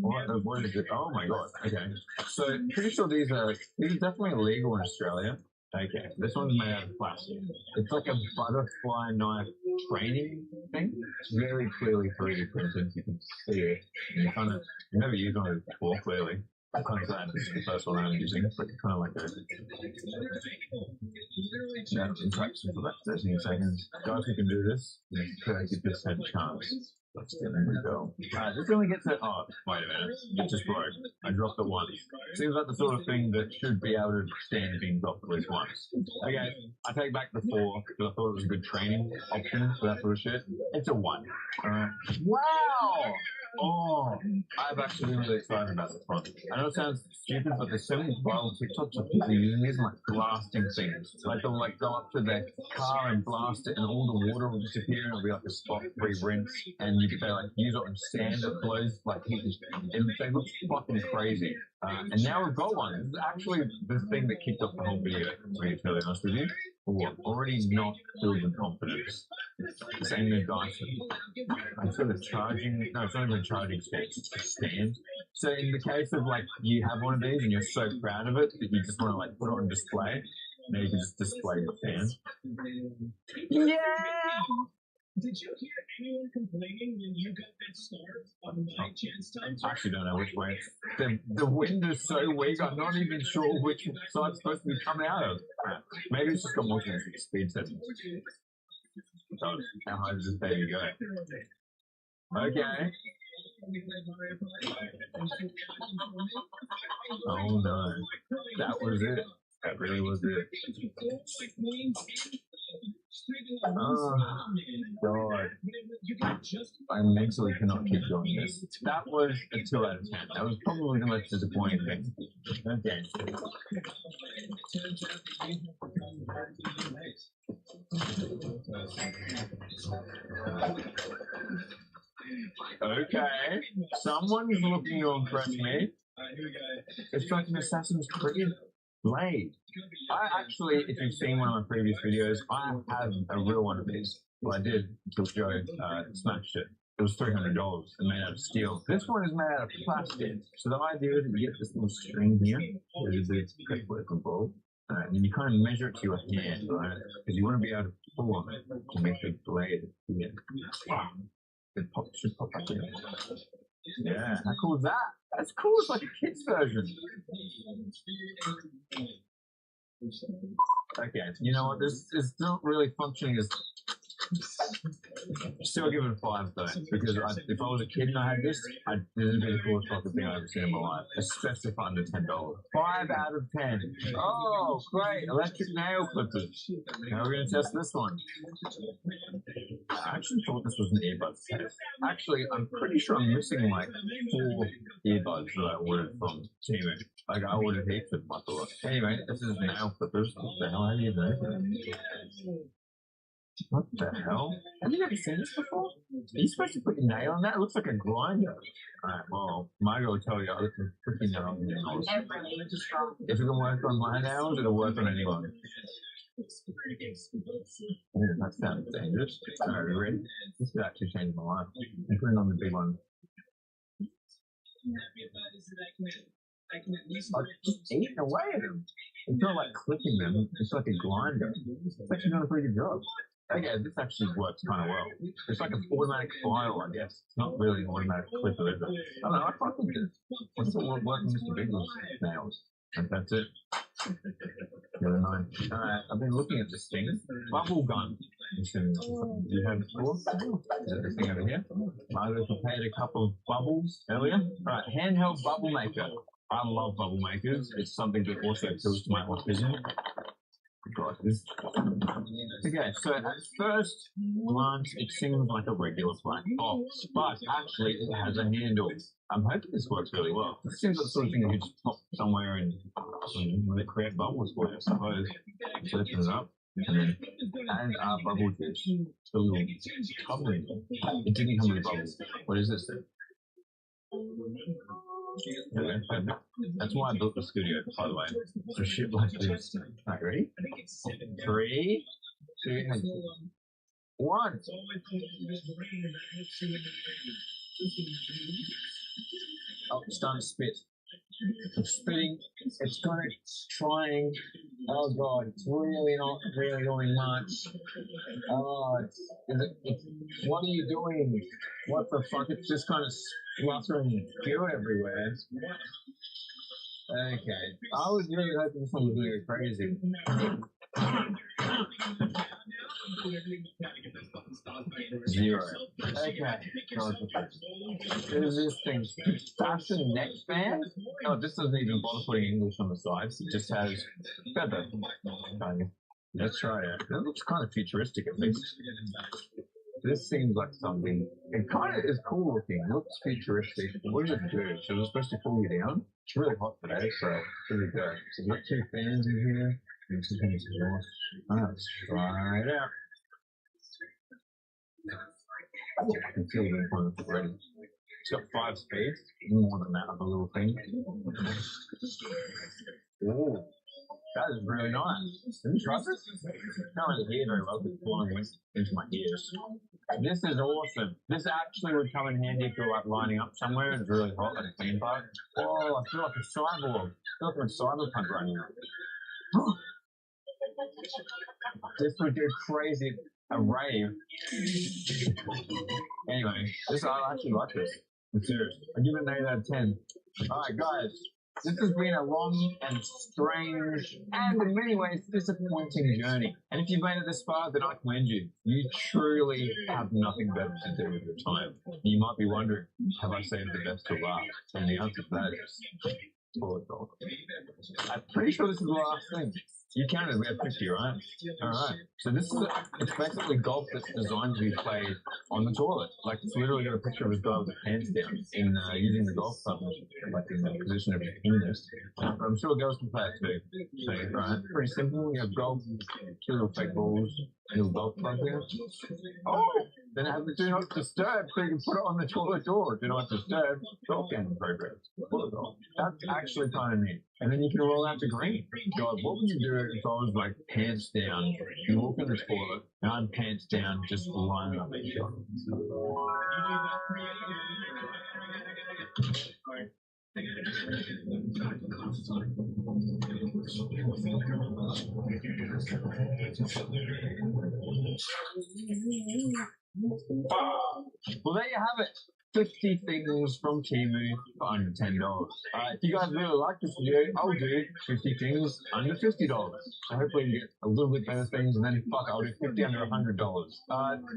What is it? Oh my god. Okay. So, pretty sure these are definitely illegal in Australia. Okay, this one's made out of plastic. It's like a butterfly knife training thing. It's very clearly 3D printed. You can see it. And you kind of, you've never used one of these before, clearly. I'm kind of glad this is the first one I'm using, but it's kind of like a... Yeah, interaction for about 13 seconds. Guys who can do this, 30% chance. Let's get in we go. Alright, this only gets it. Oh, wait a minute. It just broke. I dropped it once. Seems like the sort of thing that should be able to stand being dropped at least once. Okay, I take back the 4 because I thought it was a good training option for that sort of shit. It's a 1. Alright. Wow! Oh, I'm actually really excited about this one. I know it sounds stupid, but there's so many viral TikToks of people using these and like blasting things. Like they'll like go up to their car and blast it, and all the water will disappear, and it'll be like a spot-free rinse. And you can like use it on sand that blows like heat. They look fucking crazy. And now we've got one. This is actually the thing that kicked off the whole video. To be really honest with you. Already not filled with confidence. It's aiming at Dyson. I'm sort of charging. No, it's not even a charging stand. It's just a stand. So in the case of like you have one of these and you're so proud of it that you just want to like put it on display, now you can just display your fan. Yeah. anyone complaining when you got that start on my chance time? I actually don't know which way. The wind is so weak, I'm not even sure which side it's supposed to be coming out of. Maybe it's just got more speed settings. So, how high does this baby go? Okay. Oh no. That was it. That really was it. Oh, God. I mentally cannot keep doing this. That was a 2 out of 10. That was probably the most disappointing thing. Okay. Okay. Someone's looking to impress me. It's like an Assassin's Creed blade. I actually, if you've seen one of my previous videos, I have a real one of these. Well, I did until Joe smashed it. It was $300 and made out of steel. This one is made out of plastic. So the idea is that you get this little string here. There's a bit of ball. And you kind of measure it to your hand, right? Because you want to be able to pull on it to make the blade. Yeah. It should pop back in. Yeah, how cool is that? That's cool. It's like a kid's version. Okay, you know what? This is not really functioning as. Still give it a 5 though, because if I was a kid and I had this, this would be the coolest fucking thing I've ever seen in my life, especially for under $10. 5 out of 10. Oh, great! Electric nail clippers. Now we're gonna test this one. I actually thought this was an earbud test. Actually, I'm pretty sure I'm missing like 4 earbuds that I ordered from Temu. Like I ordered heaps of them, I thought. Anyway, this is nail clippers. What the hell are you doing? What the hell? Have you never seen this before? Are you supposed to put your nail on that? It looks like a grinder. Alright, well, Margo will tell you I look pretty nail on your nails. If it can work on my nails, it'll work on anyone. Yeah, that sounds dangerous. Alright, we ready? This could actually change my life. I'm putting on the big one. I'm just eating away at them. It's not like clipping them, it's like a grinder. It's actually doing a pretty good job. Okay, this actually works kind of well. It's like an automatic file, I guess. It's not really an automatic clipper, is it? I don't know, I fuck with this. What's the work with Mr. Biggles's nails? And that's it. Never mind. I've been looking at this thing. Bubble gun. You have it before? There's this thing over here. Margo prepared a couple of bubbles earlier. Right, handheld bubble maker. I love bubble makers. It's something that also appeals to my autism. God, this. Okay, so at first glance, it seems like a regular black box, but actually it has a handle. I'm hoping this works really well. It seems like the sort of thing that you just pop somewhere and when they create bubbles for you, I suppose. So open it up. And our bubble dish. The little covering. It didn't come with bubbles. What is this thing? Okay, that's why I built the studio, by the way. So shit like this. Alright, ready? 3, 2, 1. Oh, it's starting to spit. It's spitting. It's kind of trying. Oh god, it's really not really doing much. Oh, what are you doing? What the fuck? It's just kind of spluttering goo everywhere. Okay, I was really hoping this one was really crazy. Zero. Okay. What is this thing? Fashion neck band? Oh, this doesn't even bother putting English on the sides. It just has feather. Let's try it. It looks kind of futuristic at least. This seems like something. It kind of is cool looking. It looks futuristic. What does it do? So it's supposed to cool you down? It's really hot today, so here we go. So we've got 2 fans in here. Let's try it out. I can feel the one already. It's got 5 speeds. More than that of a little thing. Ooh. That is really nice. Can you try this? I can't really hear very well because it's blowing into my ears. This is awesome. This actually would come in handy if you're like lining up somewhere and it's really hot, like a theme park. Oh, I feel like a cyborg. I feel like I'm a cyberpunk right now. This would go crazy. a rave. Anyway, I actually like this. I'm serious. I give it an 8 out of 10. Alright, guys. This has been a long and strange and in many ways disappointing journey. And if you've made it this far, then I commend you. You truly have nothing better to do with your time. You might be wondering, have I saved the best to last? And the answer to that is toilet roll. I'm pretty sure this is the last thing. You counted, we had 50, right? Alright. So this is it's basically golf that's designed to be played on the toilet. Like, it's literally got a picture of his guy with his hands down in using the golf club, like in the position of penis. I'm sure girls can play it too. So, right, pretty simple. You have golf, 2 little fake balls, a little golf club there. Oh! Then it has the do not disturb, so you can put it on the toilet door. Do not disturb, golf game progress. That's actually kind of neat. And then you can roll out to green. God, what would you do if I was like pants down? You walk in the toilet, and I'm pants down, just lining up each shot. Well, there you have it. 50 things from Temu for under $10. If you guys really like this video, I'll do 50 things under $50. So hopefully you get a little bit better things, and then fuck, I'll do 50 under $100.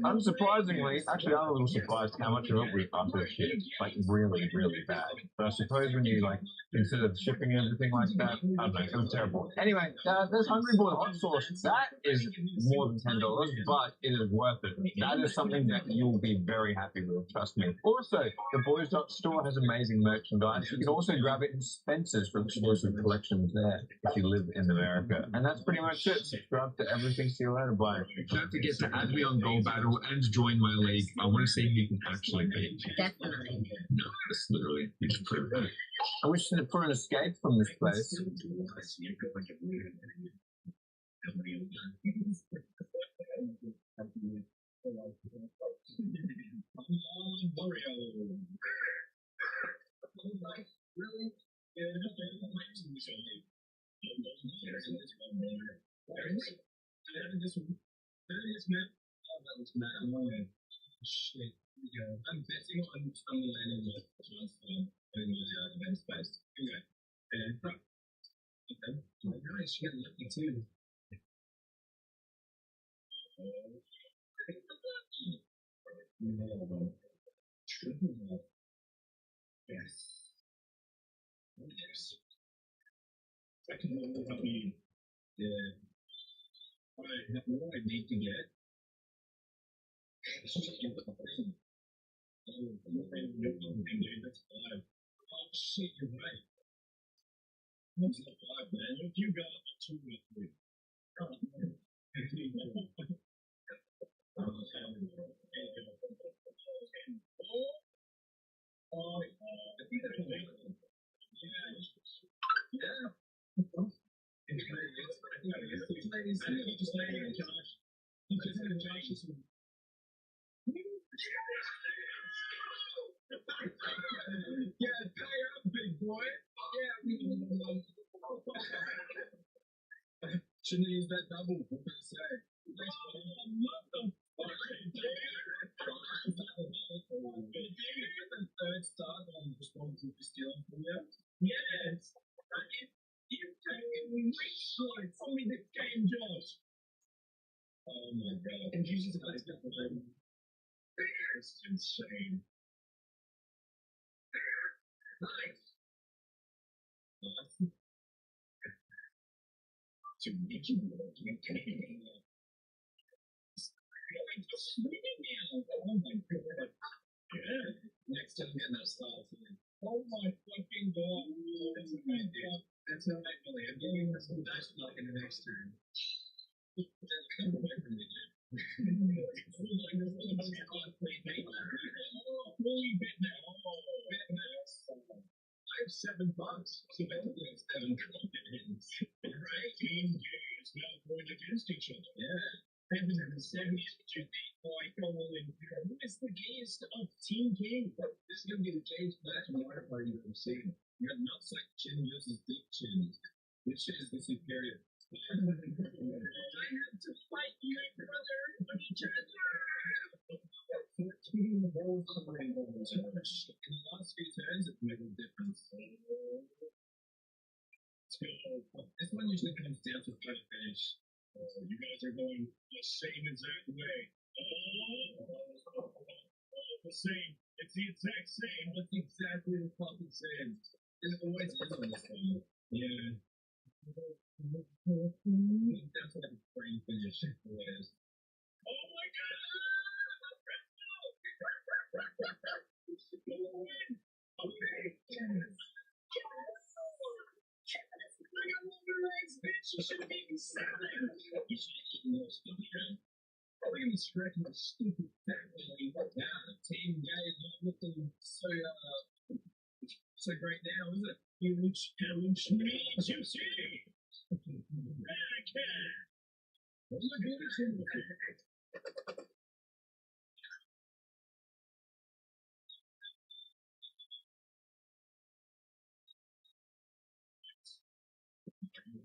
Unsurprisingly, actually I'm a little surprised how much of it we up this shit. Like really, really bad. But I suppose when you like consider the shipping and everything like that, I don't know, it was terrible. Anyway, there's Hungry Boy Hot Sauce. That is more than $10, but it is worth it. That is something that you'll be very happy with, trust me. Also, the Boys Store has amazing merchandise. You can also grab it in Spencer's for exclusive collections there if you live in America. And that's pretty much it. Subscribe to everything. See you later. Bye. Don't forget to add me on Goal Battle and join my league. I want to see who you can actually beat. Definitely. No, that's literally, you just prove that. I wish for an escape from this place. Shit. I'm betting on the landing of the space. Anyway, okay. Nice, you got lucky too. Yes. Yes. I can help me. Yeah. I have what I need to get. That's 5. Oh shit, you're right. That's not 5, man. If you got 2 or 3. Yeah, pay up, big boy. Yeah, shouldn't use that double. What did I say? The third star that I'm responsible for stealing from you? Yes. You've taken great from me this game, Josh. Oh my god. And you just guys got the name. It's insane. Nice. To make you oh my god. Yeah. Next time we get that started. Oh my fucking god. That's amazing. That's how I believe. I'm giving this some dice luck in the next turn. Just come away from me, dude. I have $7, so basically it's 7 confidence. Right? Team games now going against each other. Yeah. 770s, which is like going. Who is the gayest of Team Game? This is going to be the gayest match in the water party you've ever seen. You got Nutsack Chin versus Dick Chin. Which is the superior? have to fight you, brother, on each other. 14 balls to rainbow. In the last few turns, it's made a difference. This one usually comes down to the finish. You guys are going the same exact way. The same. It's the exact same. It's exactly the fucking same. And it always is on this one. Yeah. That's like a brain finish. Always. Oh my god! Okay. Yes. I got longer legs, bitch. You should have eaten salad. You should have eaten more stuff, man. Probably even stretching your stupid fat belly. Yeah, team guys not looking so great now, is it? Huge, me, juicy. What am I doing to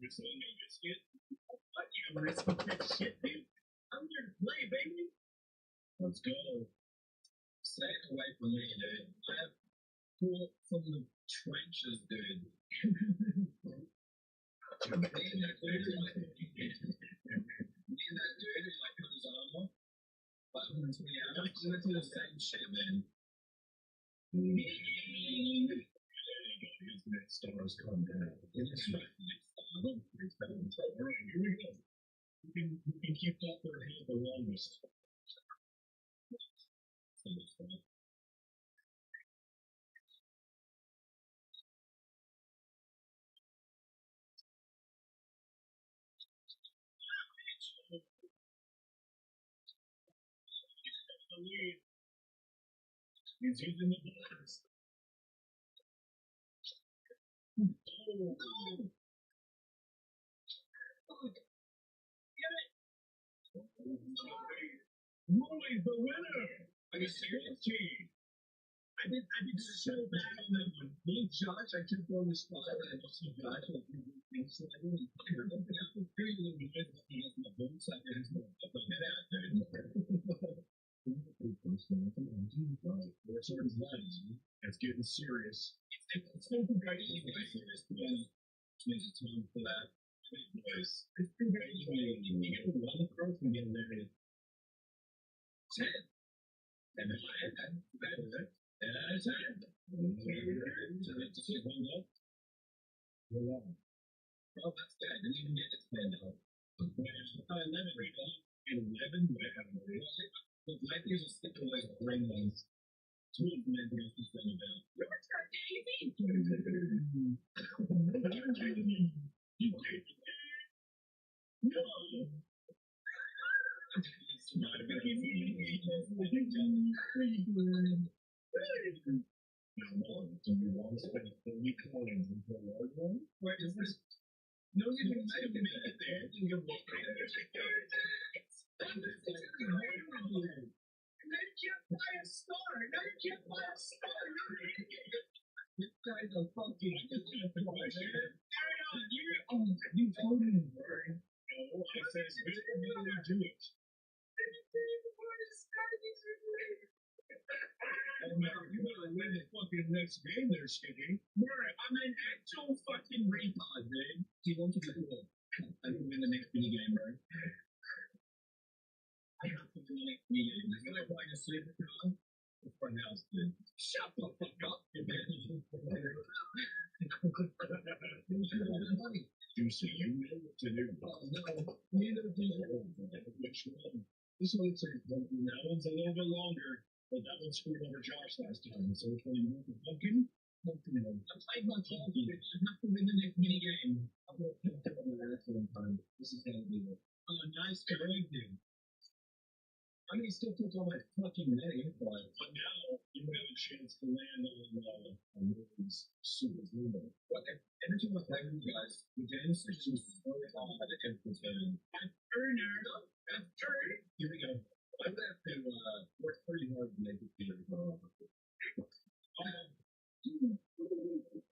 This ain't no biscuit. What you risky that shit, dude? I'm here to play, baby. Let's go. Stay away from me, dude. I have fought from the trenches, dude. Me and that dude who like cut his arm off 520 hours. We went through the same shit, man. Stars come down. It's right. Alright, here we go. You can keep that for hand the longest. He's using the bars. Oh. Get it! Roy's the winner! Are you serious, G? I did so bad on that one. Me and Josh, I kept on the spot and I just see Josh like things so I didn't care. I was pretty little because he has my boots. I had his up on that out there. It's getting serious. It's been great anyway. It's time for that. It's been great anyway. You get the one across and get there. 10. And then I had that. And I said, so let's just take one go. Well, that's good. I didn't even get it stand up. 11 rebound. 11? Do I have a rebound? Look, like there's a stick away with ring ones. Two of them have to stand about. You're No! It's not a big Do you want to spend 30 coins into a large one? Where is this? No, you didn't say it there. You look at it. Now you can't buy a star. This guy's a fucking You told me, Bird. No, I said it's good for me to do it. Oh, no, you better win the fucking next game there, Skippy. Bird, I'm an actual fucking retard, dude. Do you want to do it? I can win the next mini game, bro. I have to win the next mini game. I feel like playing a super car. It's my house, dude. Shut the fuck up, you man. You see, you know what to do. No, neither do you. Which one? This one's that one's a little bit longer, but that one screwed over Josh last time. So which one you want? The pumpkin? Pumpkin. I played my pumpkin. I have to win the next mini game. I'm going to pick up on the last one time. This is going to be it. Oh, nice going, dude. I mean, still took all my fucking name, but now you have a chance to land on Willie's super window. What? Every time I play with you guys, the game is just so hard to entertain. Here we go. I'm going to have to work pretty hard to make it here.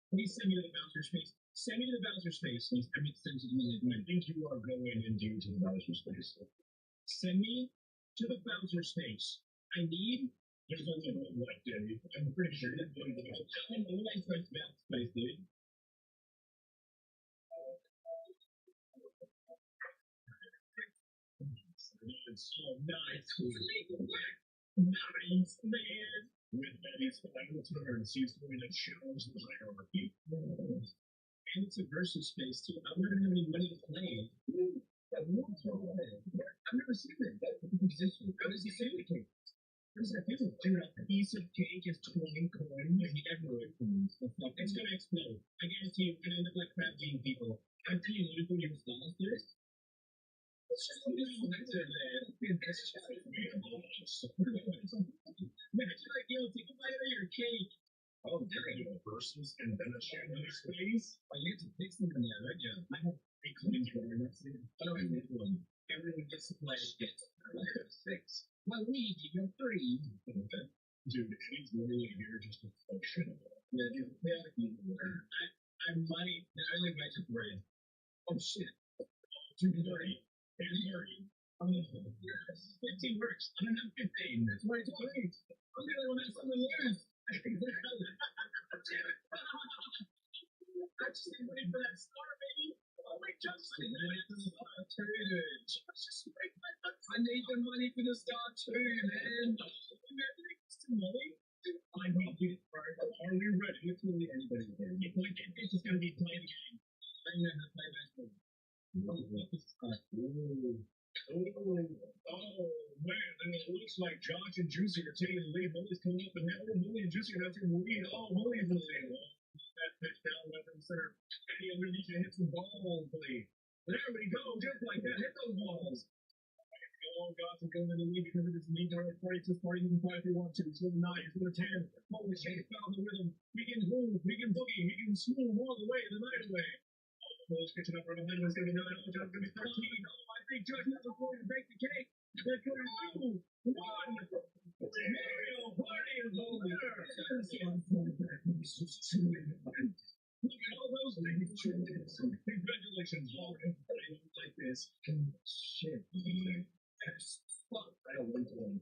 Please send me to the bouncer space. Send me to the Bowser space. I mean, send to the I think you are going indeed to the Bowser space. Send me to the Bowser space. I need. There's only one light, Dave. I'm pretty sure that's going to be. I'm the light space, dude. It's so nice. Nice, man. With Betty's final turn, she's going to challenge the hierarchy. And it's a versus space, too. I'm not going to have any money to play. I've never seen that. How does he say the cake? What does that do? A piece of cake is 20 coins. He never coins. It's going to explode. I guarantee you're going to look like crab bean people. I'm telling you, look what he was downstairs. It's just a little better than it's just man, it's like, yo, take a bite out of your cake. Oh, you're going to do a versus and then a champagne space? Oh, you get to fix them in there, right? Yeah. I have 3 coins for it. That's it. I don't have one. Everyone gets to play it. I have 6. Well, we give you 3. Dude, he's literally here just to function. Yeah, dude. I might. I only might just bread. Oh, shit. 2:30. 10:30. 15 works. I don't have 15. That's why it's great. I'm the only one that's going to lose. I just ain't waiting for that star, baby. Oh, wait, Johnson. I need the money for the star, too, man. Money? I need you first. Are we ready? It's really anybody here. If my kid is going to be playing the game, I'm going to play basketball. Oh, man, and it looks like Josh and Juicy are taking the lead. Molly's coming up, and now Molly and Juicy are not taking the lead. Oh, Molly's the lead. That pitch down left and center. Eddie underneath you hits the ball, please. But everybody go, just like that. Hit those balls. Oh, God's going to the lead because of this lead. Party to party. You can fly if you want to. It's with 9. It's with 10. Molly Shane found the rhythm. We can move. We can boogie. We can smooth all the way the night away. Bulls catching up right behind him. It's going to be 9. Oh, John's going to be 13. Oh, I think Josh has a point to bake the cake. They're going to 2, 1. Mario Party is over. Look at all those things. Congratulations, all like this. Shit. Fuck. I don't want to.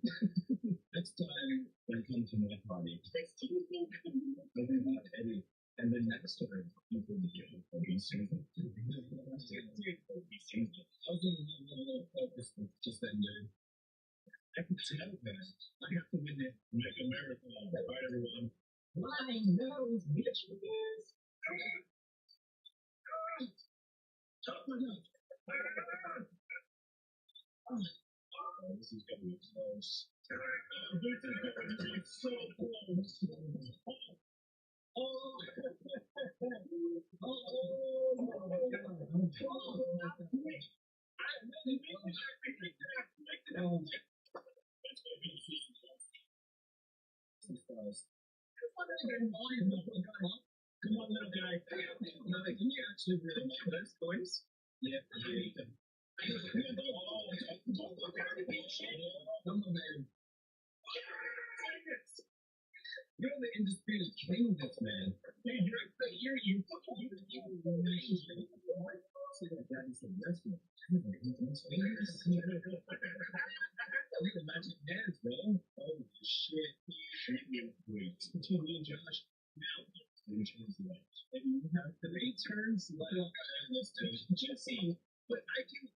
Next time when you come to my party, maybe not Eddie. And then next to her, you can be just that dude. I can tell that. I have to win it. Make a marathon. All right, everyone. My nose, bitch, yes. This is going to be close. This is going to be so close. Come on, little guy. Can you actually really make those boys? Yeah, I hate them. Come on, man. You're the undisputed king of this, man. Hey, you're you. Say that daddy's the best one. Look at magic dance, bro. Oh, shit. Wait. Continue, Josh. Now, and you have 3 turns left. Jesse, but I can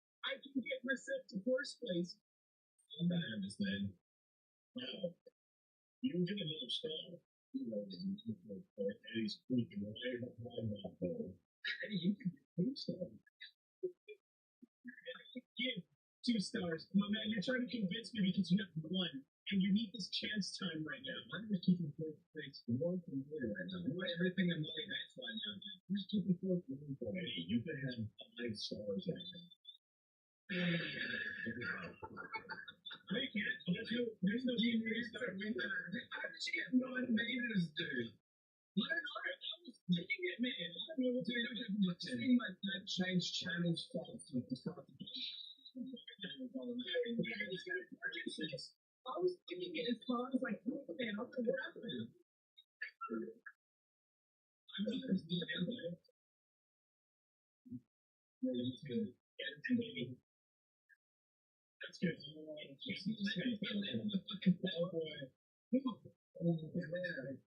get myself to first place. I understand. Wow. You can get another star. Eddie's creeping right behind that ball. Eddie, you can get 2 stars. Give 2 stars. My man, you're trying to convince me because you have 1. And you need this chance time right now. I'm going to keep in 4th place for 1 from here right now. You want everything in Molly Heights right now, dude. Just keep in 4th for 1 for Eddie. You could have 5 stars right now. No, you can't. There's no game where you start winning. How did you get 9 meters, dude? I was thinking it, man. I don't know what to do. It seemed like that changed channels fast with the start of the game. I was thinking it as far as like, oh man, I don't know what happened. I'm not going to do it. That's good.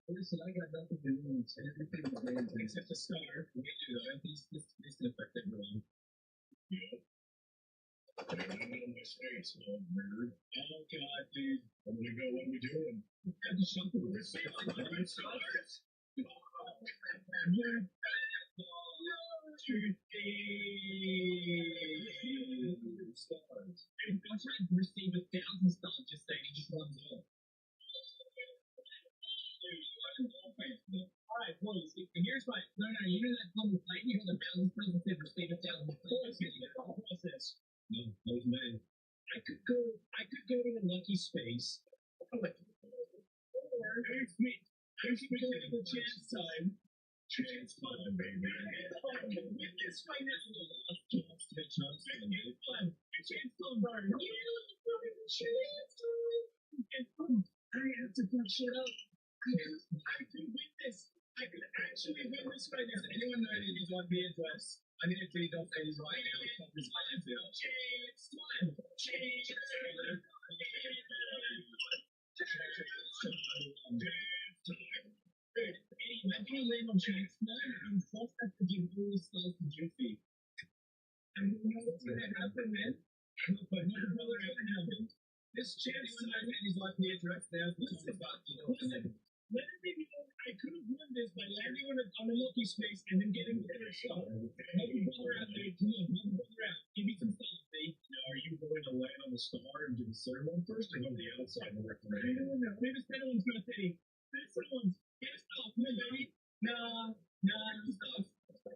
Listen, I got nothing to lose. Everything except a star. We do that. This can affect everyone. Yeah. I'm on my space, nerd. Oh god, dude. I'm gonna go. What are we doing? I just jumped over the space. Stars. Stars. I'm trying to receive 1,000 stars. Just saying, it just runs out. Alright, close. Here's my. No, you know that public light? You know the 1,000 stars and say receive 1,000 stars. What's this? No, those men. I could go to a lucky space. Or I'm switching to chance time. Chance time, baby. I can win this right now. Chance time, baby. Chance time, bar. Chance time. I have to push it up. I can win this. I could actually win this right now. Anyone know anything about the address? I mean, if they don't say this right now, it's not this right now. Chance time. Chance time. I'm gonna land on chance time. I'm supposed to have to give all the stars to Juicy. And you know what's gonna happen then? But another brother gonna happen. This chance time is like the address now. Listen, let it be known I could have won this by landing on a lucky space and then getting the first star. Another brother out there, come on, another brother out. Give me some stars, babe. Now, are you going to land on the star and do the center one first, or go to the outside and work from there? No. Maybe the center one's gonna say, this one's, get a star, come on, baby. Nah, stop.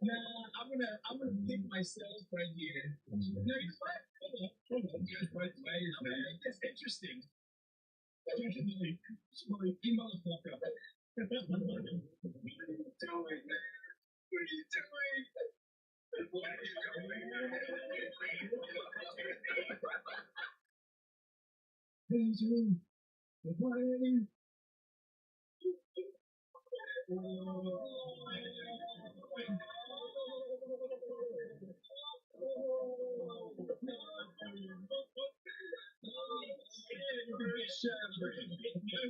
Nah, I'm gonna pick myself right here. No, you know what? Hold on. Just right way, man. That's interesting. Definitely. You motherfucker. What are you doing, man? What are you doing? What are you doing? What are you doing?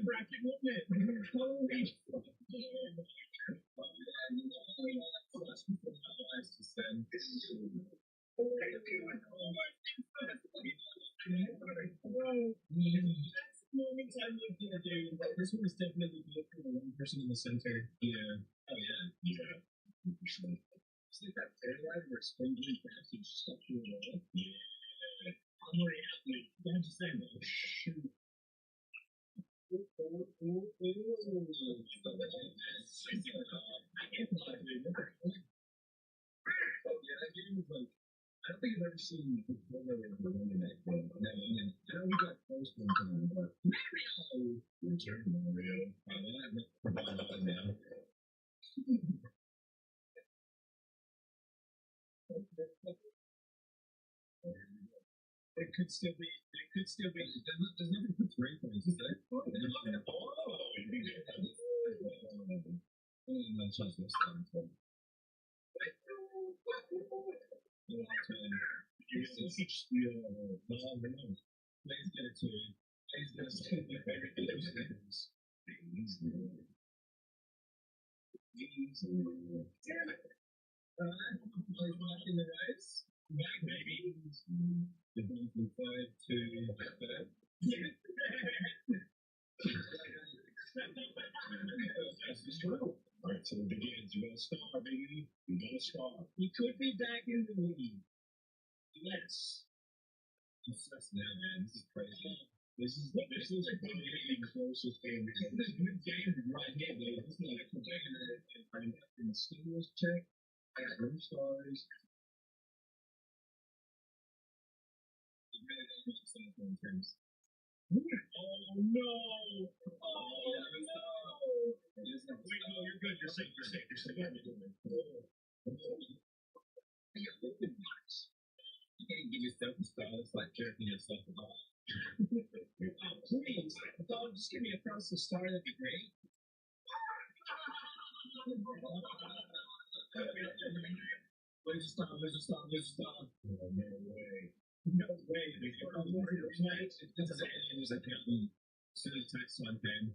Bracket movement. Holy this one is definitely good for the one person in the center. Yeah. Oh yeah. Is it that fairlight where it's springing passage stuff to the wall? Yeah. I'm already happy. I'm just saying, oh shoot. I can't lie, dude. Yeah, that game was like, I don't think I've ever seen the winning that game. I know we got close one time, but Mario! Return Mario. I'm not now. It could still be, there's nothing for 3 points, is there? Oh, you can get that. I'm not sure this time. Please get it to me. Please get it to me. Damn it. Alright, back in the race. Back, baby. The 1 from 5 to that. That's the struggle. Alright, so it begins. You got a star, baby. You got a star. You could be back in the lead. Yes. I'm stressed now, man. This is crazy. This is the closest game. This is a good game right here, baby. This is an actual game. I'm in the stimulus check. I got no stars. It really doesn't make sense in terms. Oh no! Oh no! Wait, no, you're good. You're safe. You're safe. What are you doing? I got liquid box. You can't give yourself a star. It's like jerking yourself off. Oh, please. Dog, just give me a process star. That'd be great. What Where's the star? Oh, no way. No way. They put on Warrior tonight. This is aliens accountant. Send a text on Ben.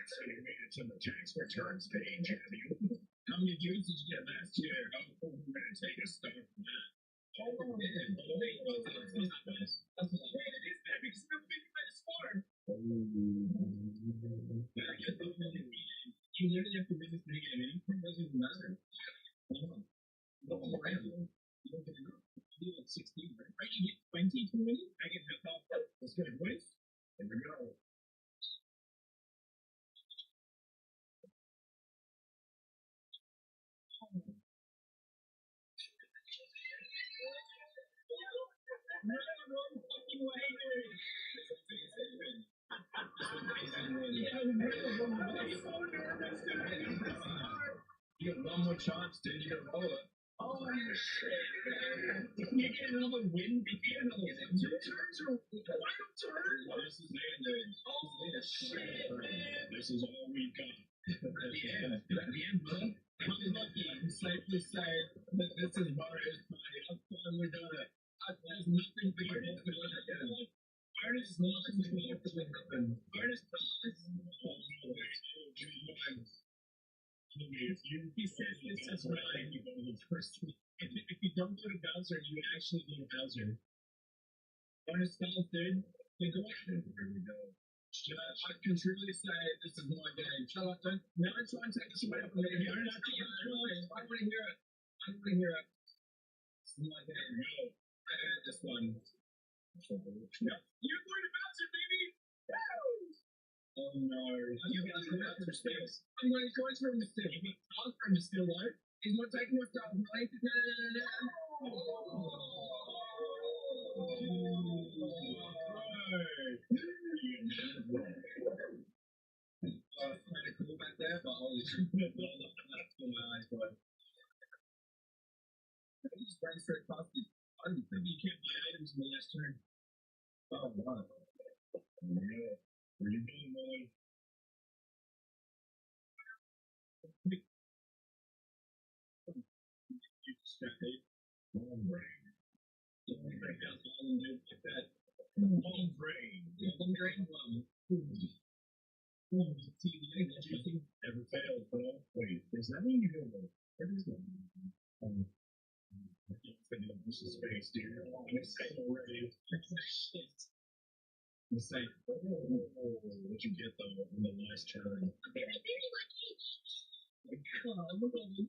So you made it to the tax returns page, have you? How many views did you get last year? Oh, we're going to take a start from that. Oh, man. That's what it is. Because I'm thinking by the spark. You literally have to win this big game. Anything doesn't even matter. Go around. You don't get enough. You get like 16, right? You get 20 too many. I get half off. Let's go. Wait. There we go. You got one more chance, dude. You got to roll it. Oh, shit. You get another win. You get another win. Two turns or final turn? Oh, this is it, dude. Oh, shit, man. This is all we've got. At the end, bud. I'm lucky. I can safely say that this is Mario's party. I've finally done it. There's nothing bigger than it. Artist nothing bigger than happen. Artist he says this is right. You go to the first week. If you don't go to Bowser, you actually go to Bowser. Artist sounds good. Then go ahead. Here we go. I can truly say this is my game. Shut up, don't. Now I'm trying to take this away from me. I don't want to hear it. I don't want to hear it. This is my game. No. I heard this one. No. You're going to Bowser, baby! Woo! Oh no. You guys go out for space. I'm going to go from the still. You got from the still, right? He's not taking what's out of my life. Kind of cool back there, but holy shit, my eyes, but I just ran straight past it. I don't think you can't buy items in the last turn. Oh, wow. Yeah. Where you going, boy? You distracted. Long brain. Don't break down long dude like that. Long brain. Long brain. Never failed, bro. Wait, does that mean you go to where is that? This is space, dude. I'm excited already. Shit. I'm saying, what'd you get though in the last turn? Very lucky. God, look at me.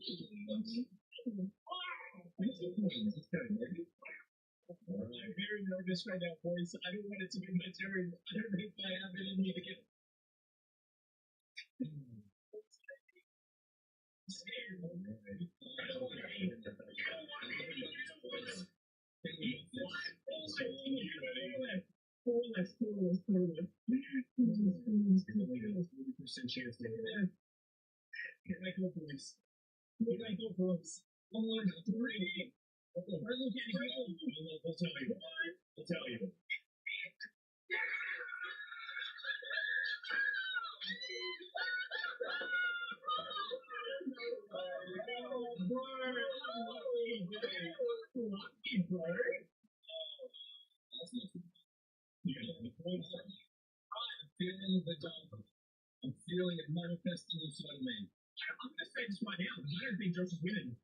I'm very nervous right now, boys. I don't want it to be my turn. I don't know if I have it in me to get. Chance to hit it. Can I go, boys? Can I go, boys? 1, 3. I'll tell you. I'll tell you. Lucky bird. I'm feeling the dog. I'm feeling it manifesting inside of me. I'm going to say this right now, because I don't think Josh is winning.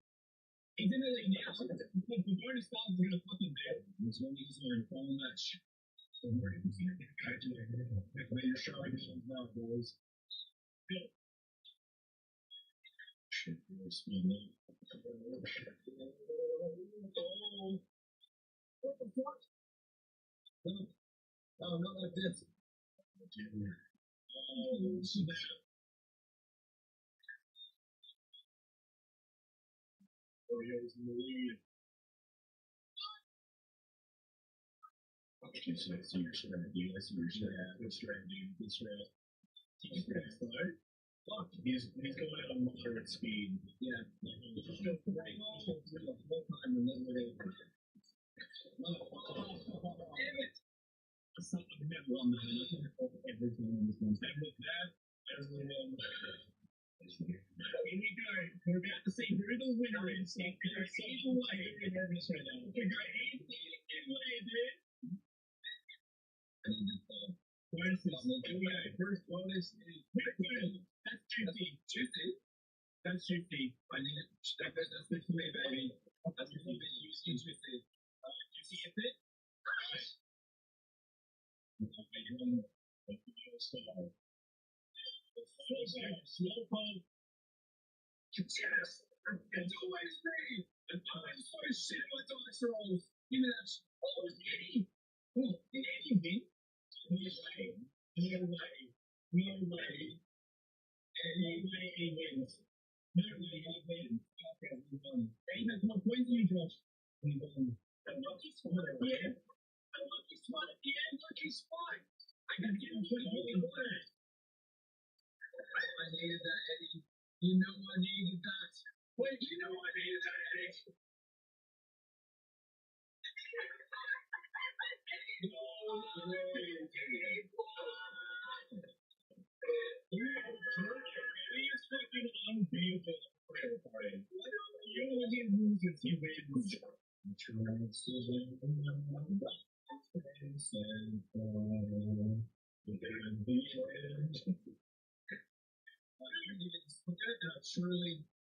He's in the league now. The bonus stars are going to fucking bail. As long as he's in a final match. Don't worry, he's going to get calculated. Make your showing now, boys. Go. Shit, really spin that. Oh. What the fuck? No, not like this. Oreos in the lead. Okay, so I see your strategy. I see your strategy. Good strategy. Good strategy. He's right. Fuck, he's going at a moderate speed. Yeah. Just go for the whole time and then we're going to. Damn it! It's not like that one, man. I can't help everything in this one. And with that, everyone. Here we go. We're about to see who the winner is. You're so nervous right now. Okay, great. What is it? First bonus is that's juicy. Juicy? That's juicy. I need it. That's good for me, baby. That's really bit juicy, juicy. Juicy is it? Slow pump. Yes. It's always me. And I'm so shit with those rolls. Give me that. Oh, Eddie. Oh, did Eddie win? No way. No way. No way. Any way he wins. No way he wins. Okay, we won. Hey, that's my point to you, Josh. We won. The lucky spot again. The lucky spot again. Lucky spot. I got you for the holy water. I needed that, Eddie. You know I needed that. Wait, you know I needed that, Eddie.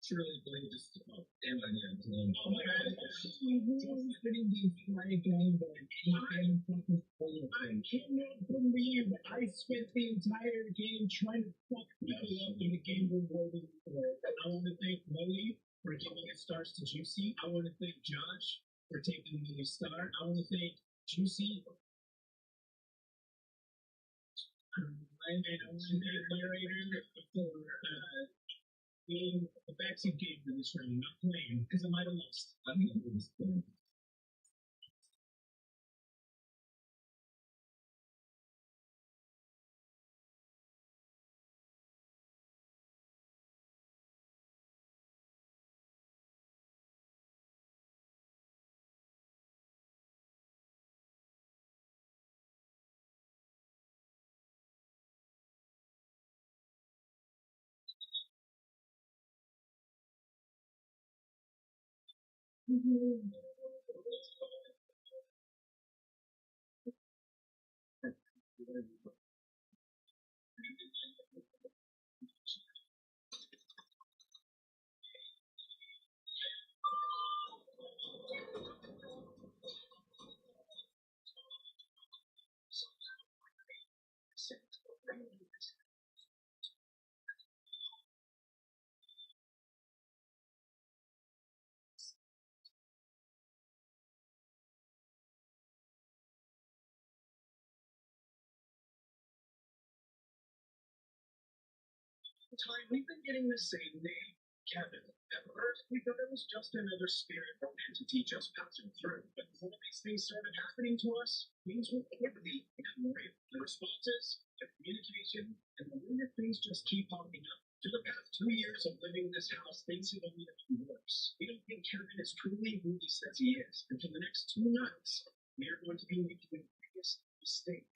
Truly believe this is about damn I am. Oh my god, just spinning the entire game, but I fucking full of I cannot believe I spent the entire game trying to fuck people up in the game rewarding for it. I want to thank Molly for giving it stars to Juicy. I want to thank Josh for taking the star. I want to thank Juicy. And I want to thank the narrator for being the backseat game for this round, not playing, because I might have lost. I think I lost. Time we've been getting the same name, Kevin. At first, we thought it was just another spirit or entity just passing through. But before these things started happening to us, things were quickly becoming real. The responses, the communication, and the weird things just keep popping up. For the past 2 years of living in this house, things have only gotten worse. We don't think Kevin is truly who he says he is. And for the next 2 nights, we are going to be making the biggest mistake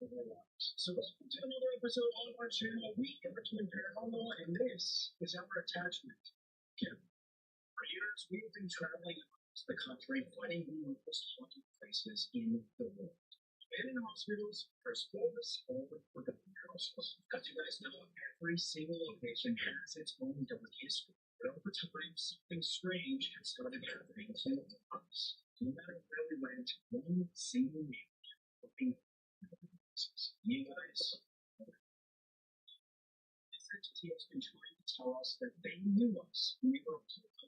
of our lives. So welcome to another episode on our channel. We are Twin Paranormal, and this is our attachment, Kevin. For years, we've been traveling across the country, finding the most haunted places in the world. Abandoned hospitals, first floors, or forgotten houses. As you guys know, every single location has its own dark history. But over time, something strange has started happening to us. No matter where we went, one single night, looking you guys, this entity has been trying to tell us that they knew us when we were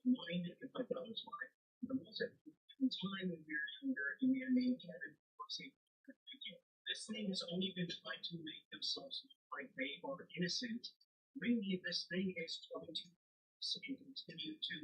mine and my brother's life. The most important time when we were younger and we were named Kevin was a figure. This thing has only been trying to make themselves look like they are innocent. Really, this thing is trying to continue to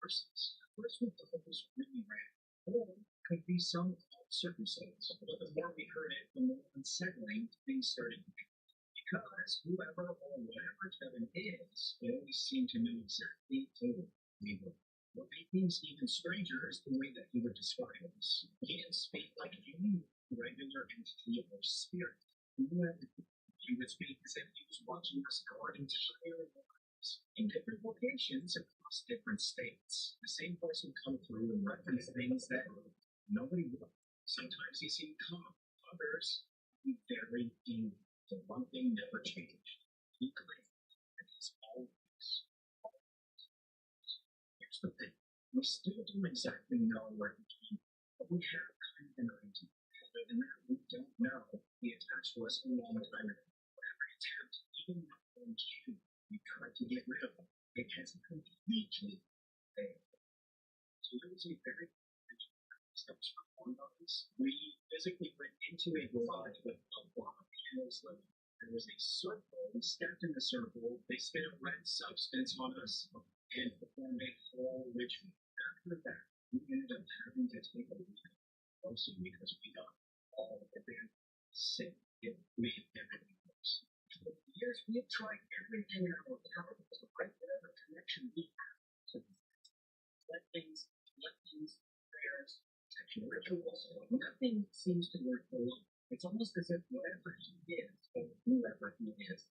curse us. First, we thought it was really rare. Or could be some circumstance. But the more we heard it, the more unsettling things started to be. Because whoever or whatever Kevin is, they always seem to know exactly who we were. What made things even stranger is the way that he would describe us. He didn't speak like any regular entity or spirit. He would speak as if he was watching us our entire life. in different locations across different states. The same person come through and reference things that nobody would. Sometimes they seem calm, others very deep. The one thing never changed. He claimed that he's always. Here's the thing. We still don't exactly know where he came, but we have kind of an idea. Other than that, we don't know. He attached to us a long time ago. Whatever attempt, even when we tried to get rid of him, it hasn't completely failed. So there was a very steps for one of us. We physically went into a garage with a lot of panels left. There was a circle. We stepped in the circle. They spit a red substance on us and performed a whole ritual. After that, we ended up having to take a leave, mostly because we got all of the band sick. It made everything worse. For years, we have tried everything in our power to break whatever connection we have to let things, prayers, protection rituals, nothing seems to work for long. It's almost as if whatever he is, or whoever he is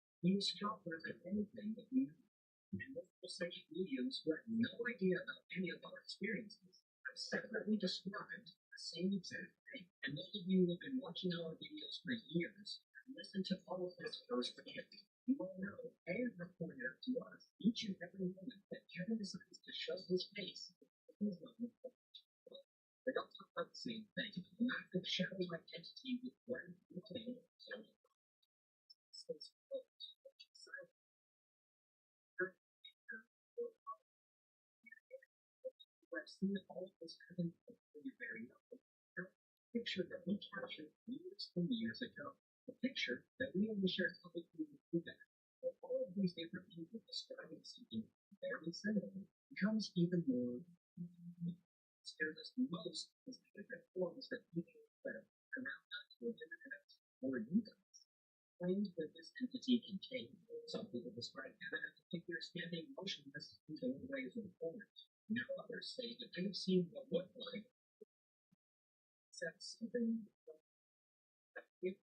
stronger than anything that we know. And multiple psychic mediums who have no idea about any of our experiences have separately described the same exact thing. And those of you who have been watching our videos for years and listened to all of this firsthand, you will know and have pointed out to us each and every moment that Kevin decides to show his face. He's not important. They don't talk about the same thing. You have the shadow identity with one thing. I've seen all of this happen when you're very young. A picture that we captured years and years ago. A picture that we only shared publicly with that. But all of these different people describing something very similar becomes even more scares us most is the different forms that people that around us or internet or you guys claimed that this entity can take. Some people describe Kevin as a figure standing motionless until the waves of forms. Now others say that they've seen what looked like something that if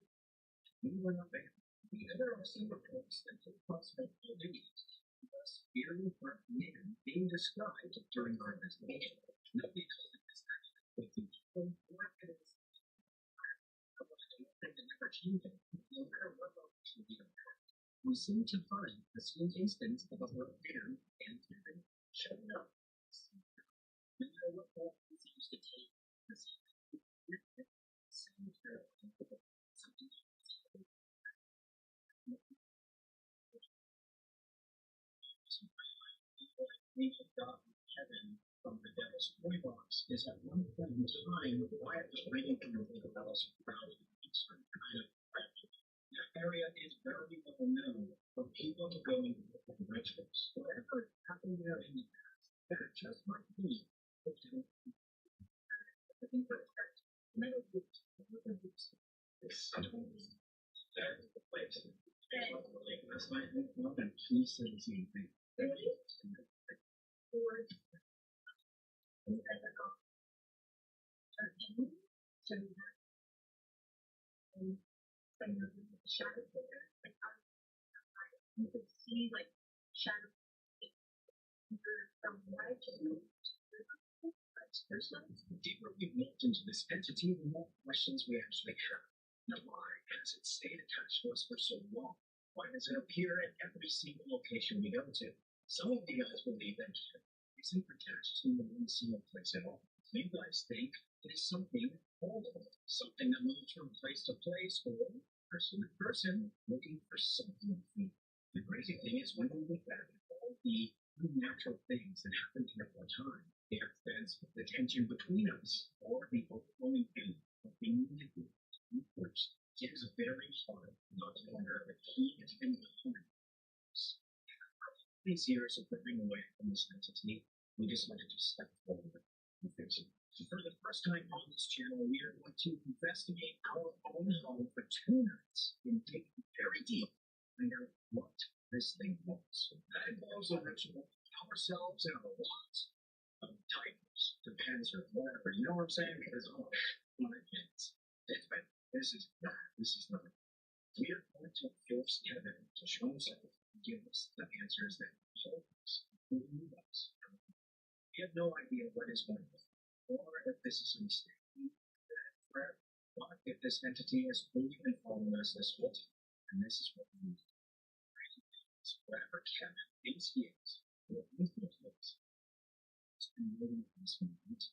we were not there. There are some reports that took prospect videos of a spearing front man being described during our investigation. Nobody told us this actually would be miraculous. That never changed. No matter what location we are, we seem to find the same instance of a little man and Kevin showing up. No matter what role he seems to take, the same something we have gotten Kevin from the Devil's Toy Box is at one point in time Wyatt was waiting for the Devil's crowd in certain kind of practice. That area is very well known for people going for rituals. Whatever happened there in the past, that just might be the Devil. I think that's metal boots. It's totally that's the place. That's my well, then he said the same thing. Shadows there. You could see like shadows from what I can do. There's no deeper we've looked into this entity, the more questions we actually have. Now, why has it stayed attached to us for so long? Why does it appear at every single location we go to? Some of you guys believe that it isn't attached to one single place at all. You guys think it is something holdable, something that moves from place to place or person to person looking for something. The crazy thing is when we look back at all the unnatural things that happen throughout our time, the accidents, the tension between us, or the overwhelming pain of being manipulated, forced, it is very hard not to wonder if he has been behind us. These years of living away from this entity, we decided to step forward and fix it. For the first time on this channel, we are going to investigate our own home for 2 nights and dig very deep to find out what this thing was. That involves a ritual, ourselves and a lot of titles, depends or whatever. You know what I'm saying? Because my kids, this is not. We are going to force Kevin to show himself give us the answers that hold us, who move us. We have no idea what is going on, or if this is a mistake. What if this entity has only been following us this whole time, and this is what we need? Whatever Kevin thinks he is, what we think he is, it's been waiting for this moment.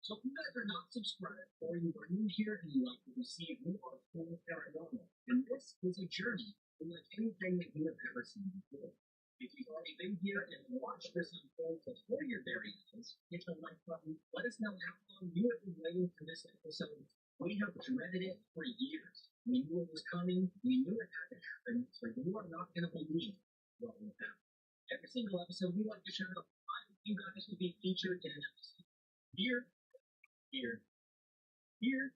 So if you guys are not subscribed, or you are new here and you like what you see, you are full paranormal. And this is a journey unlike anything that you have ever seen before. If you've already been here and watched this unfold before your very eyes, hit the like button. Let us know how long you have been waiting for this episode. We have dreaded it for years. We knew it was coming. We knew it had to happen. So you are not going to believe what will happen. Every single episode, we like to shout out 5 of you guys to be featured in an episode. Here, here, here,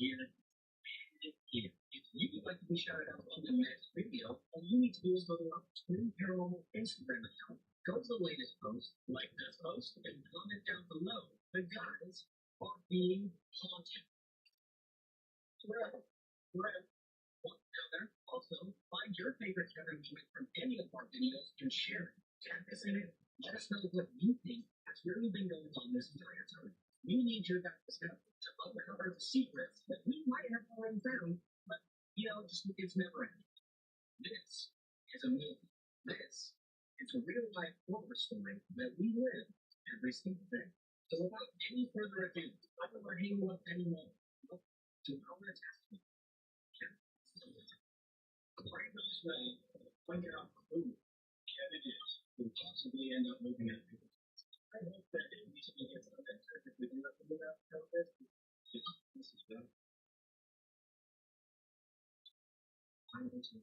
here, and here. If you would like to be shouted out on the next video, all you need to do is go to our Twin Paranormal Instagram account, go to the latest post, like that post, and comment down below. The guys are being haunted. Forever. Also, find your favorite Kevin moment from any of our videos and share it. Tag us in it. Let us know what you think has really been going on this entire time. We need your guys' help to uncover the secrets that we might have already found, but, it's never ending. This is a movie. This is a real-life horror story that we live every single day. So without any further ado, I don't want to hang up anymore. To our testament. Right this way, find out who Kevin is, who possibly end up moving out. I hope that it recently gets on that trip if we do have to move out of this. This is good. I'm going to.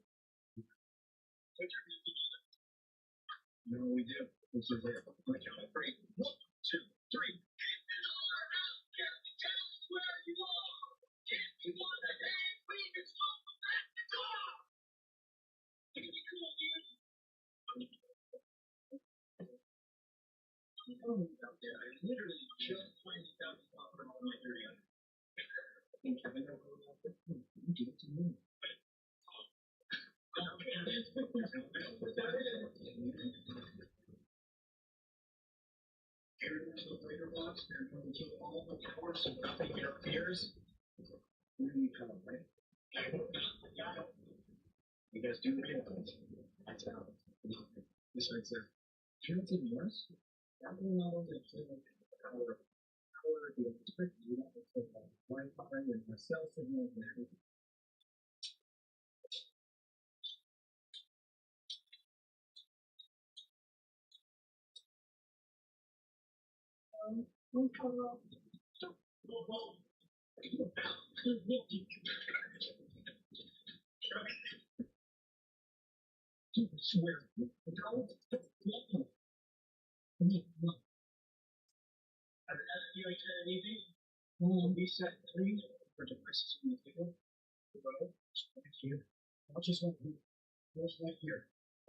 No, we do. This is it. On the count of 3. 1, 2, 3. It's all around. Kevin, tell us where you are. If you want to hang, please just open back the door. It's gonna be cool, dude. Out there, I literally just finally found a spot for all my area. And Kevin, you give it to me. Later blocks, they're going to take all the power so nothing interferes. Where do you come, right? You guys do the things. That's how. This right there. Fiance Morris? That will not only play like power of the electric, you have to play like Wi-Fi and the cell signal and everything. Swear. We set 3 for devices in the table. Right here. I'll just want to goes right here.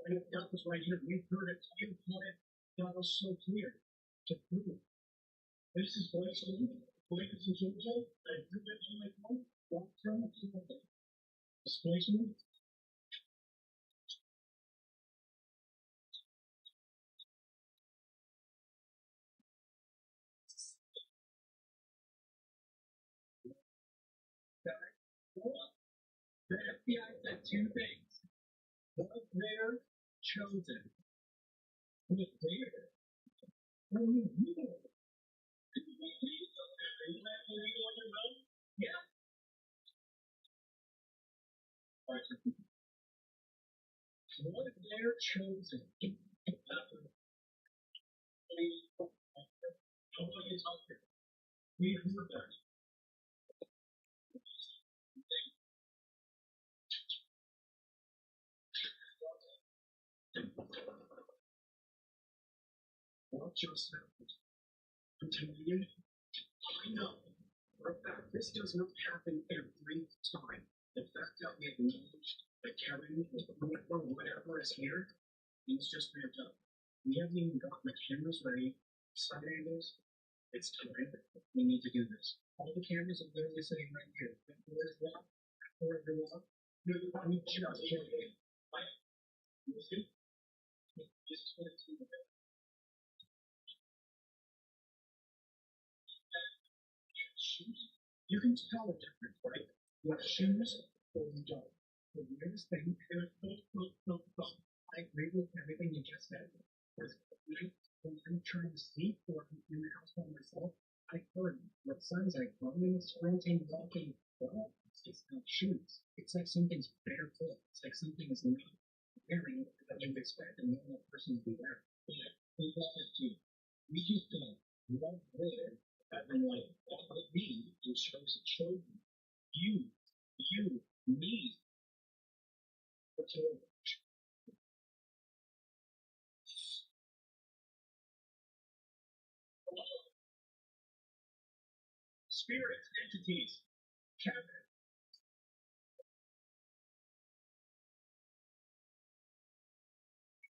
That was right here. We heard it. You heard it. That was so clear. To prove it. This is voice on voice and children. I do it on my phone. Walk from it to the displacement. The FBI said 2 things. Was there chosen? Was there? What do you mean? Did you see something? Are you laughing on your own? Yeah. Was there chosen? We heard that. What just happened? I'm telling you, I know for a fact this does not happen every time. The fact that we acknowledged that Kevin or whatever is here, things just ramped up. We haven't even gotten the cameras ready, side angles. It's time. We need to do this. All the cameras are literally sitting right here. Where's that? Where's the one? No, I mean, just you see? Just put it to the shoes. You can tell the difference, right? You have shoes or you don't. The weirdest thing is, I agree with everything you just said. Because when I'm trying to sleep or I'm in the house by myself, I heard what sounds like running, sprinting, walking. Well, it's just not shoes. It's like something's barefoot. It's like something is not wearing that you'd expect a normal person to be wearing. We love it too. We just don't love there. And like, all of me, it shows children. You, me. What's your spirits, entities, cabinet.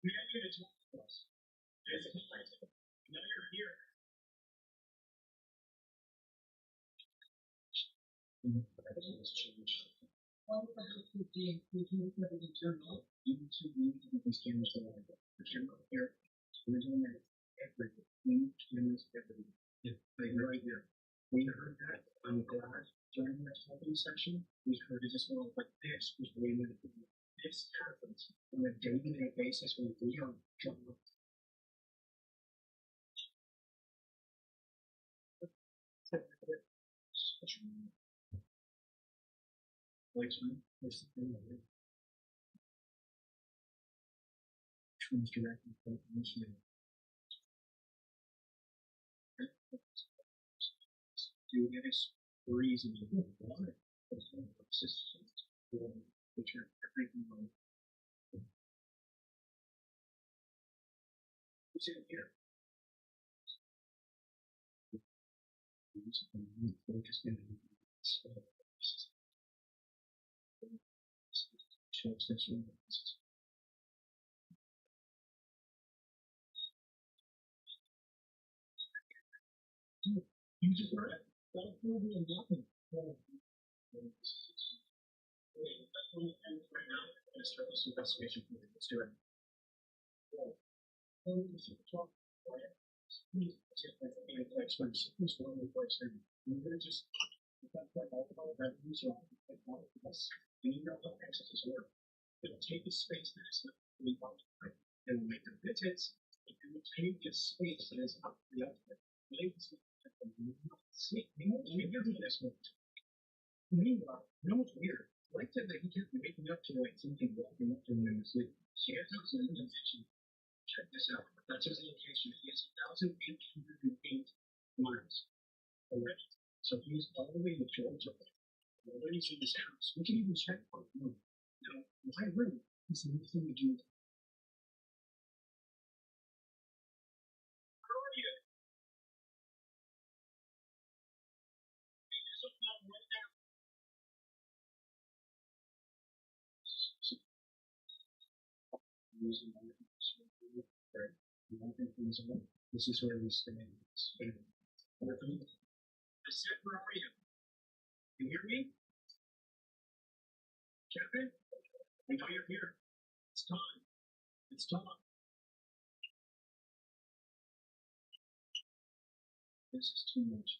Now you're talk to us. As a client, now you're here. Everything's changed. All of the house is being included in the journal. You need to read these cameras for life. The camera here, original minute, everything. We cameras, everything. Yeah, like right here. We heard that. I'm glad during the talking session, we heard it as well, but this was way more important. This happens on a day-to-day basis when we are journal. Which one? There's something like it. Which one's directly from the machine? Do this reason you want it. It's not consistent. Which are everything on. What's in here? Focus in shows this one. You just heard it. That'll prove you nothing. Let's start this investigation. Let's do it. We're going to just it'll take the space that is not really occupied. It will make the visits. It will take the space that is not really occupied. Meanwhile, you know what's weird? Like that he kept waking up to like something walking up to him in his sleep. She has no intention. Check this out. That's his location. He has 1,808 miles already. So he's all the way to Georgia. Nobody's in this house. We can even check for him. Now, why wouldn't he's nothing to do with it? How are you? Using my right. This is where we stand. I said, where are you? You hear me? Captain? I know you're here. It's time. It's time. This is too much.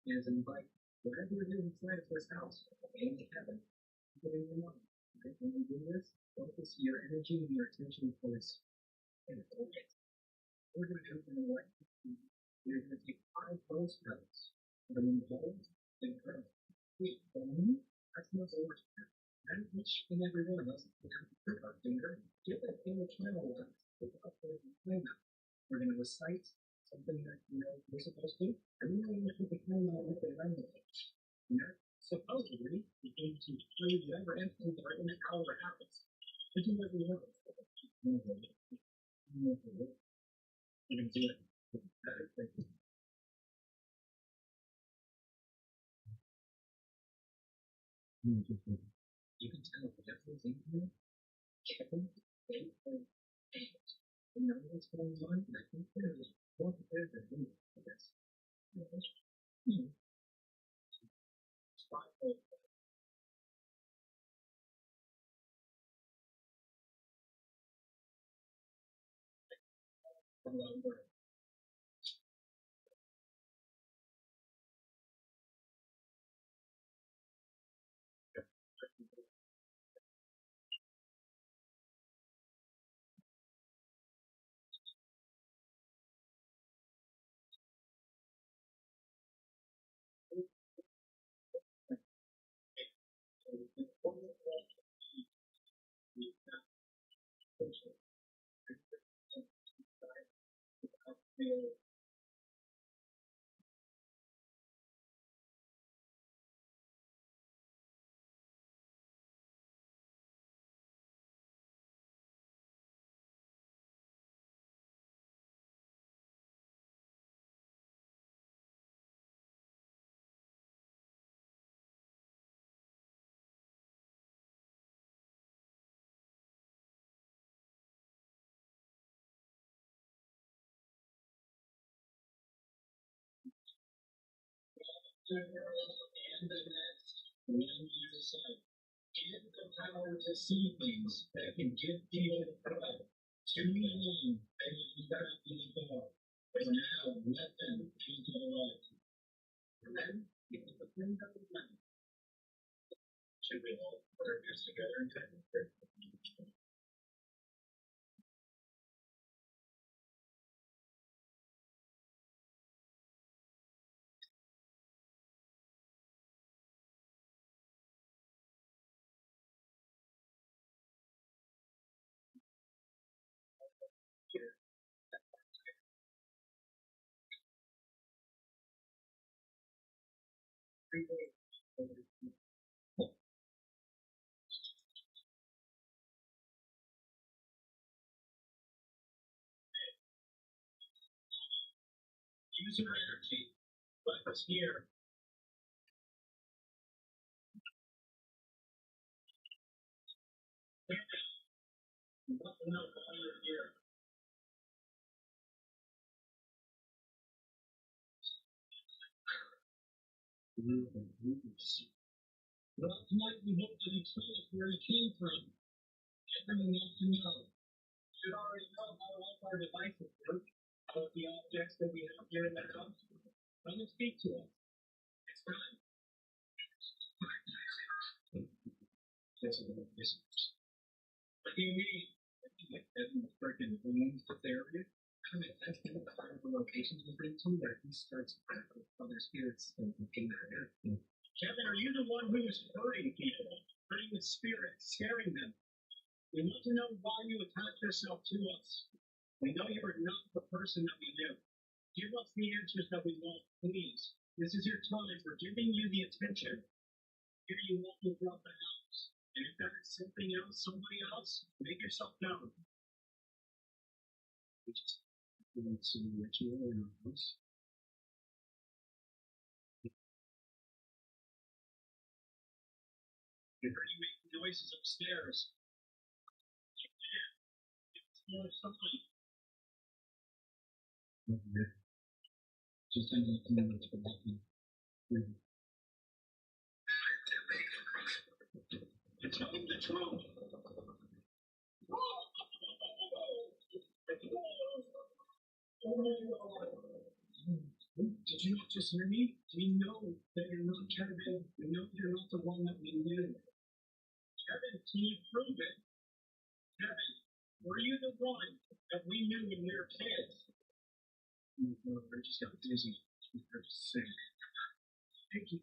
Is invite whatever it is inside of this house and heaven. When you do this, focus your energy and your attention towards and focus. We're going to open the light. We're going to take 5 rose petals. We're going to hold and curl. Wait, only? That's not the word. And each and every one of us will have to pick our finger, get that finger channel one, pick up the We're going to recite something that we're supposed to, and then we're going to declaim what the language. Supposedly, the aim to play whatever entity are in it, however happens. We do what we want. You can do it. You can tell whatever's in here, Kevin, you know what's going on, and I think there's more prepared than me for this. And the next, when you decide, get the power to see things that can give people pride. Too long, and you got these dogs. But now, let them into the light. And then, you put the thing that we like. Should we all put our heads together and kind of break the Use your energy. Let us hear. Let them know why you're here. Well, tonight we hope that you tell us where you came from. Everyone wants to know. You should already know how all our devices work, about the objects that we have here in the house. Come and speak to us. It's time. What do you mean? Like Evan freaking owns this area? I mean, that's kind of the locations we've been to where he starts back with other spirits and looking at it. Kevin, are you the one who is hurting people? Hurting the spirits, scaring them? We want to know why you attach yourself to us. We know you are not the person that we knew. Give us the answers that we want, please. This is your time. We're giving you the attention. Here you walk throughout the house. And if that is something else, somebody else, make yourself known. We just want to let you in our house. I heard you making noises upstairs. Just tell me what's happening. Tell him the truth. Did you not just hear me? We know that you're not Kevin. We know you're not the one that we knew. Kevin, can you prove it? Kevin, were you the one that we knew when we were kids? No, I just got dizzy. I was sick. Thank you.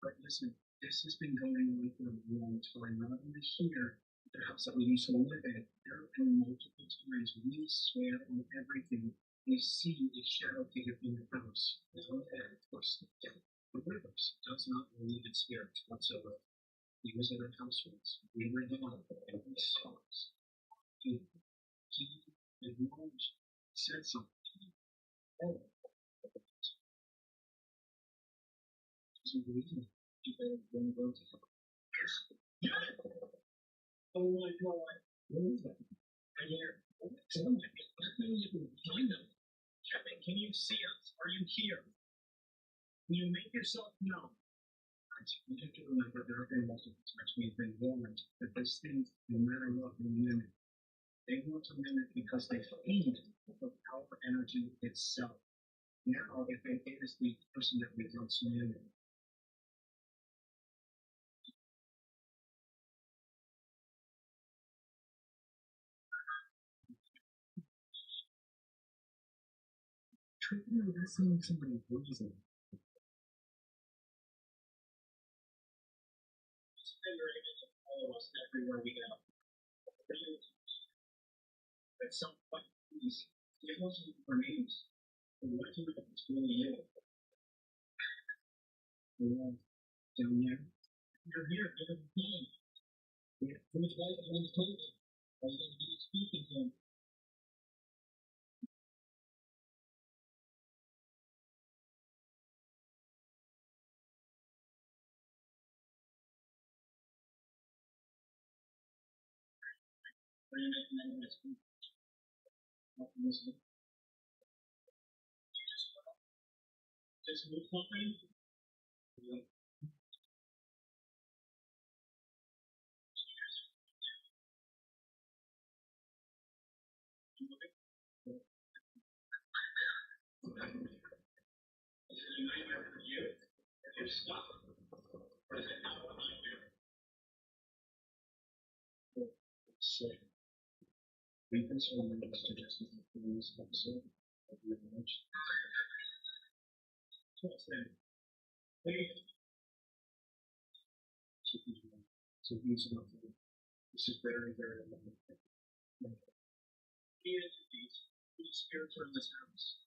But listen, this has been going on for a long time, not only here, The house that we used to live in, there have been multiple times we swear on everything. We see a shadow figure in the house. And of course, the rivers does not believe in spirits whatsoever. He was in a house once. We were young and we saw us. He acknowledged, said something to me. Oh, so we can do that when we go to him. Oh my God, what is that? I hear, someone, I can't even find them. Kevin, can you see us? Are you here? Can you make yourself known? You have to remember there have been multiple times we've been warned that this thing, no matter what, will mimic. They want to mimic because they feed the power energy itself. Now, if it is the person that we once knew, treatment of listening to somebody reason. You're able to follow us everywhere we go. At some point, please give us our names. And what do we think it's really you? Down there. You're here, you're the king. Who's like it on the table? All you gotta do is speak to him. Just move something. We've been surrounded by suggestions in this episode of your knowledge. What's that? So he's not. This is very, very important. He is these spirits are in this house.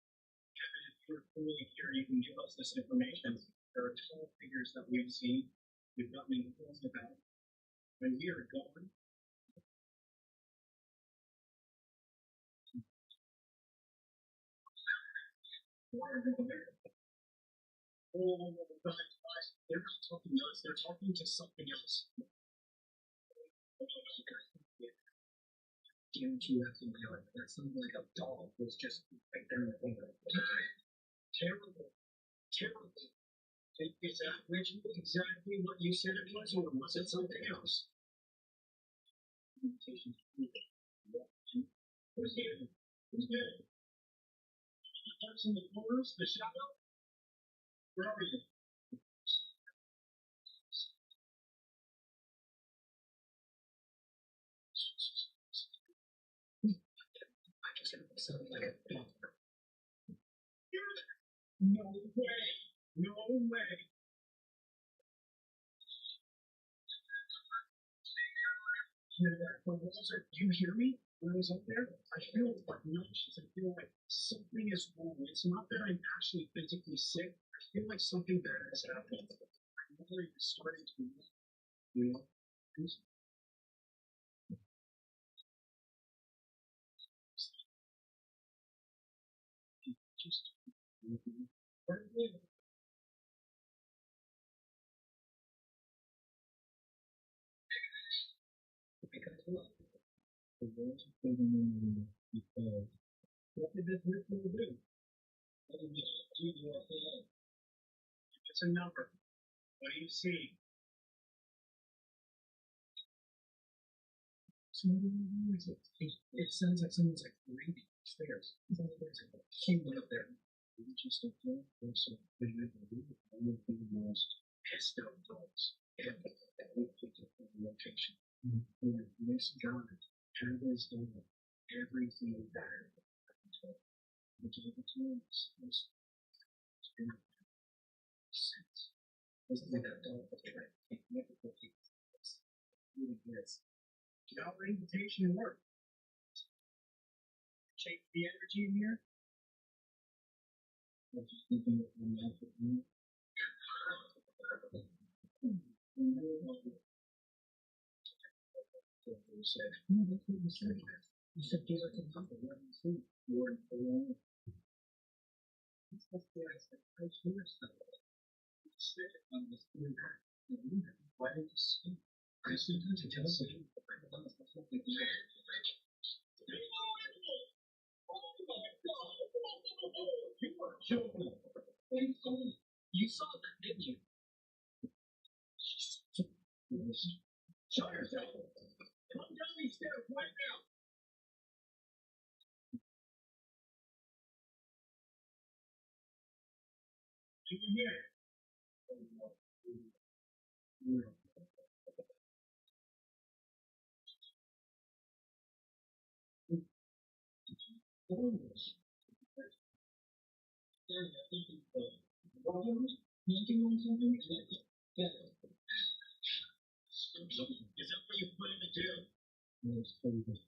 Kevin, if you're fully here, you can give us this information. There are tall figures that we've seen. We've gotten informed about. When we are gone, oh, guys, they're not talking to us, they're talking to something else. Guarantee that's in my life. That sounds like a dog was just right there in the corner. Terrible. Terrible. Is that ritual exactly what you said it was, or was it something else? Who's here? Who's there? The person in the corners, the shadow? Where are you? I just heard it sound like a dog. No way! No way! Hear that? Do you hear me? When I was up there, I feel like nauseous. I feel like something is wrong. It's not that I'm actually physically sick. I feel like something bad has happened. I'm really starting to, you know, just the world's holding in because what did this ritual do? What did it do to us all? It's a number. What do you see? It sounds like someone's like breathing upstairs. It sounds like there's a human up there. We just don't know. There's some thing that we do. One of the most pissed off dogs ever that we picked up on the location. And this guy had his dog everything better. We gave it to him. It's been since. Wasn't like that dog was trying to take me up with it. It really is. Get out our invitation and work. Change the energy in here. I'm just thinking of one now for you. You said, no, that's what you said. You said give us a couple, let me see. You weren't alone. That's the I said, I hear something. You said it on this thing. Why did you speak? I said, don't you tell me? I don't know what's happening. You saw that, didn't you? Show yourself. Come down these stairs right now. Do you hear? Is that what you plan to do? Yes, please.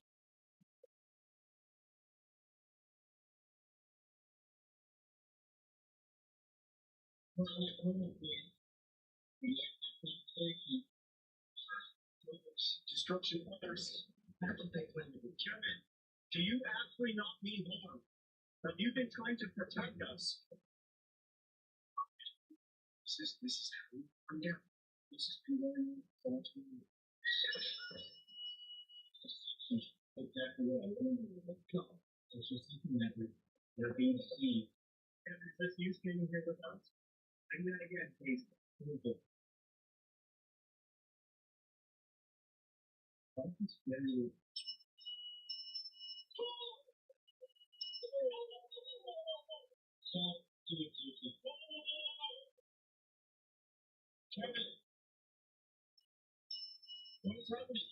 Destruction of others. That's what they plan to do. Kevin, do you actually not mean harm? Have you been trying to protect us? This is how we come down. This is going on to exactly what I wanted to go. It's just something that we're being seen. And is this you standing here with us? Bring that again, please. Very Kevin, what is happening?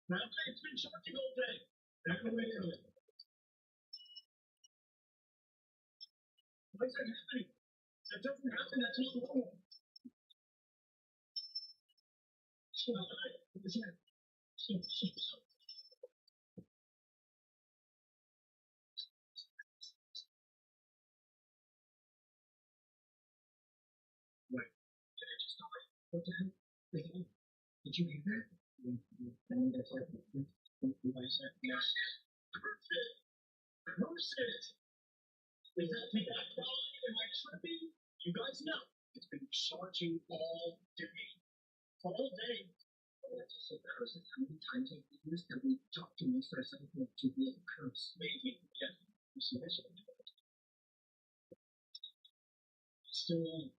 My brain's been shocking all day. Back away from it. Why is that happening? That doesn't happen. That's not normal. Wait, did it just die? What the hell? Did you hear that? That's like yes. Perfect. Perfect. Is that the back line? Am I tripping? You guys know it's been charging all day. All day. That's just so cursed. How many times have we used that we talked to most ourselves to be a curse? Maybe. Yeah. You see this? Still on.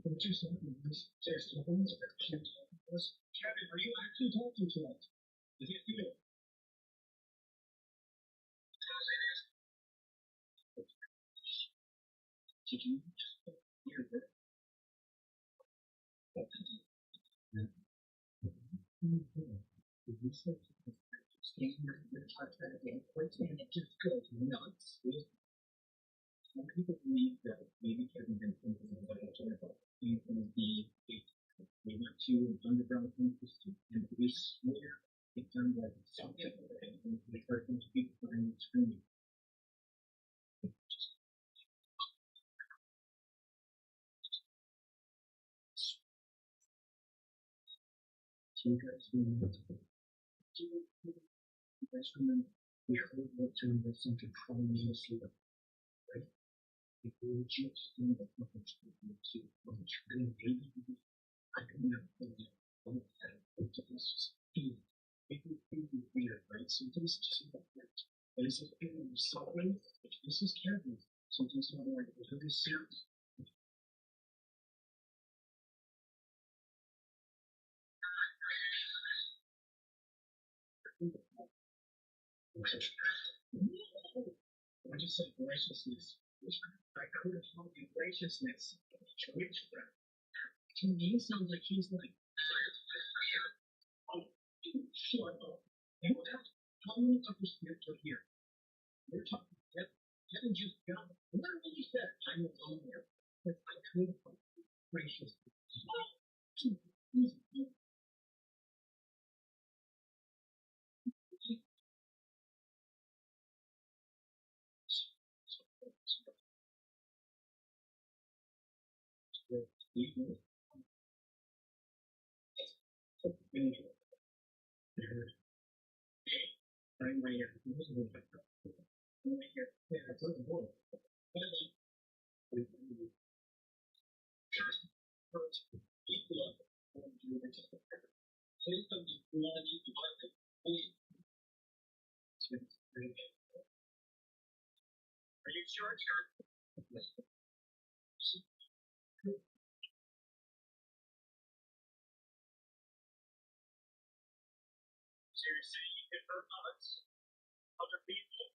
What you're saying is there's no one that can't talk to us. Kevin, are you actually talking to us? Is it you? Did you just hear that? You said stand here and touch that again, and it just goes nuts. Some people believe that maybe Kevin can think of a better example. He can be we went to an underground campus and we swear it sounded like something and we heard those people crying and screaming. So you guys remember we heard what turned us into prominence here, right? If we were just in the public to and maybe I don't know it's just people think we're weird, right? Sometimes just like that. And this is something, this is Kevin. Sometimes not like it's really serious. I just said graciousness. I could have called you graciousness. Witchcraft. To me, it sounds like he's like, oh, shut up. You have how many other spirits are here? We're talking Kevin just got literally said, I'm alone there. But I could have called you graciousness. Are you sure it's your? So you're saying you can hurt others? Other people?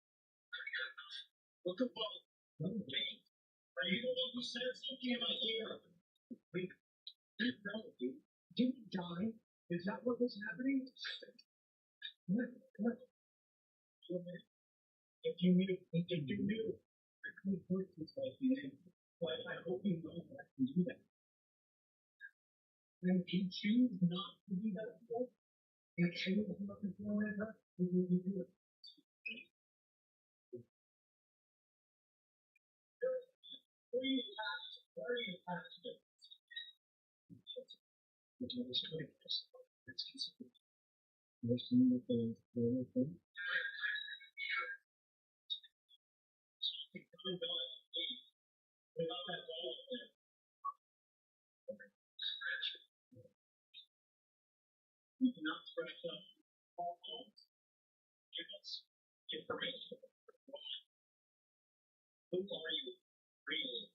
Look at both. Are you the one who said something in my ear? Wait, no, dude. Did you die? Is that what was happening? What? If you knew, I could hurt you like you did. But I hope you know that I can do that. And if you choose not to do that, you choose not to feel like that, you will do it. Where are you past it? Which one is 20%? That's considered. Most of the things, the other thing. Without that goal, you cannot scratch up all homes. Give us information. Who are you really?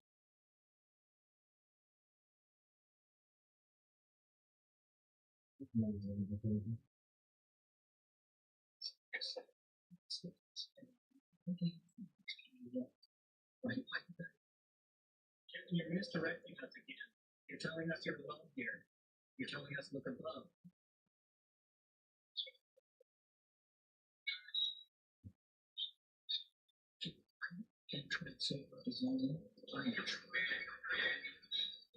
You're misdirecting us again. You're telling us you're alone here. You're telling us look above. Can't try to save our design.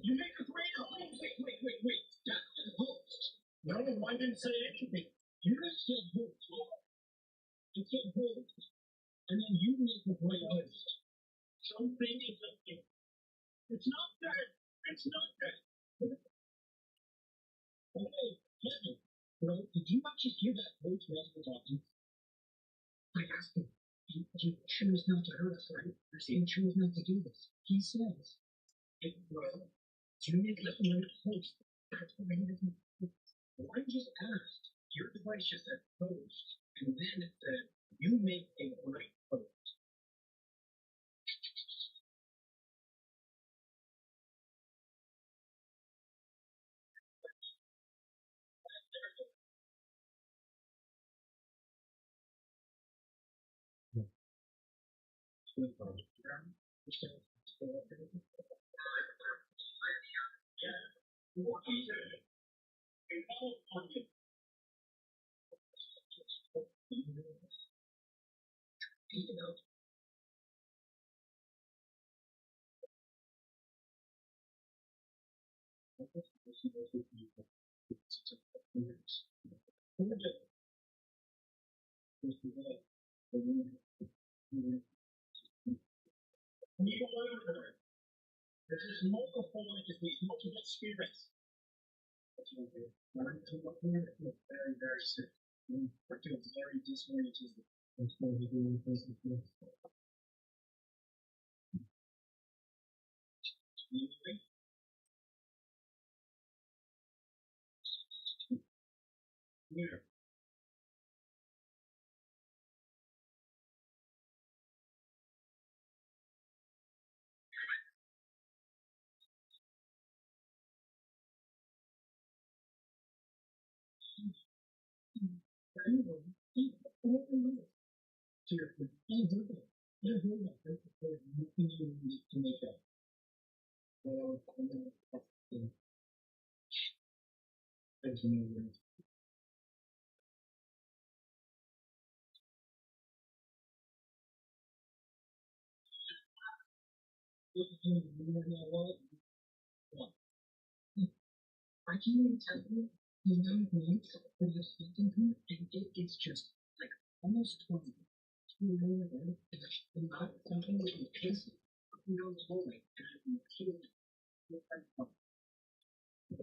You make a great home. Wait. That's the host. No, I didn't say anything. You just said host. You said host. And then you make a great host. Something is something. It's not that. It's not that. Okay, listen. Well, did you actually hear that voice while we're talking? I asked him. You choose not to hurt us, right? I said you choose not to do this. He says, "Hey, bro, you make a great host." That's what he doesn't. Well, I just asked. Your device just said host, and then it said, "You make a great host." There's just multiple entities, multiple spirits. Very, very sick. I feel very disoriented. That's what we do with this. Yeah. I can't even tell you the amount of minutes that you're speaking to me, and it's just like almost 20. You know, and not something that you kiss, you know, the whole way, and I'm killed. Just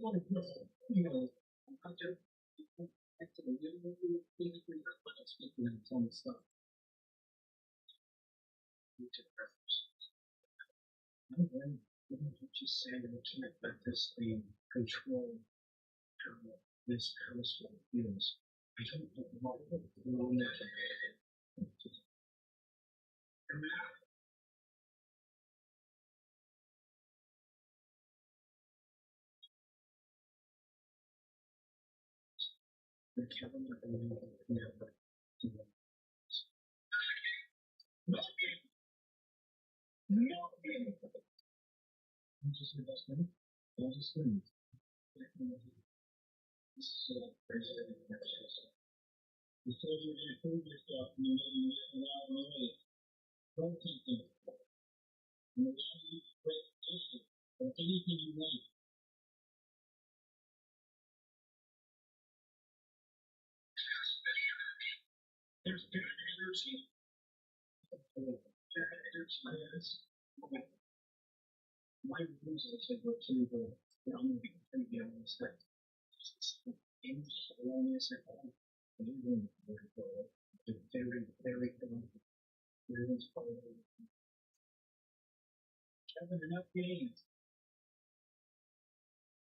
saying that we can't let this thing control how this household feels. I don't know what will make it. The calendar never. I'm just the best one. All the screens. This is crazy. You said you're going to prove yourself and you know you get a lot of money. Don't take them. And allow you to break position or anything you want. There's bad energy. Bad energy is. My rules are to go to the I'm going to be honest that in slowness at all. Everyone's very, very good. Everyone's probably Kevin, enough games.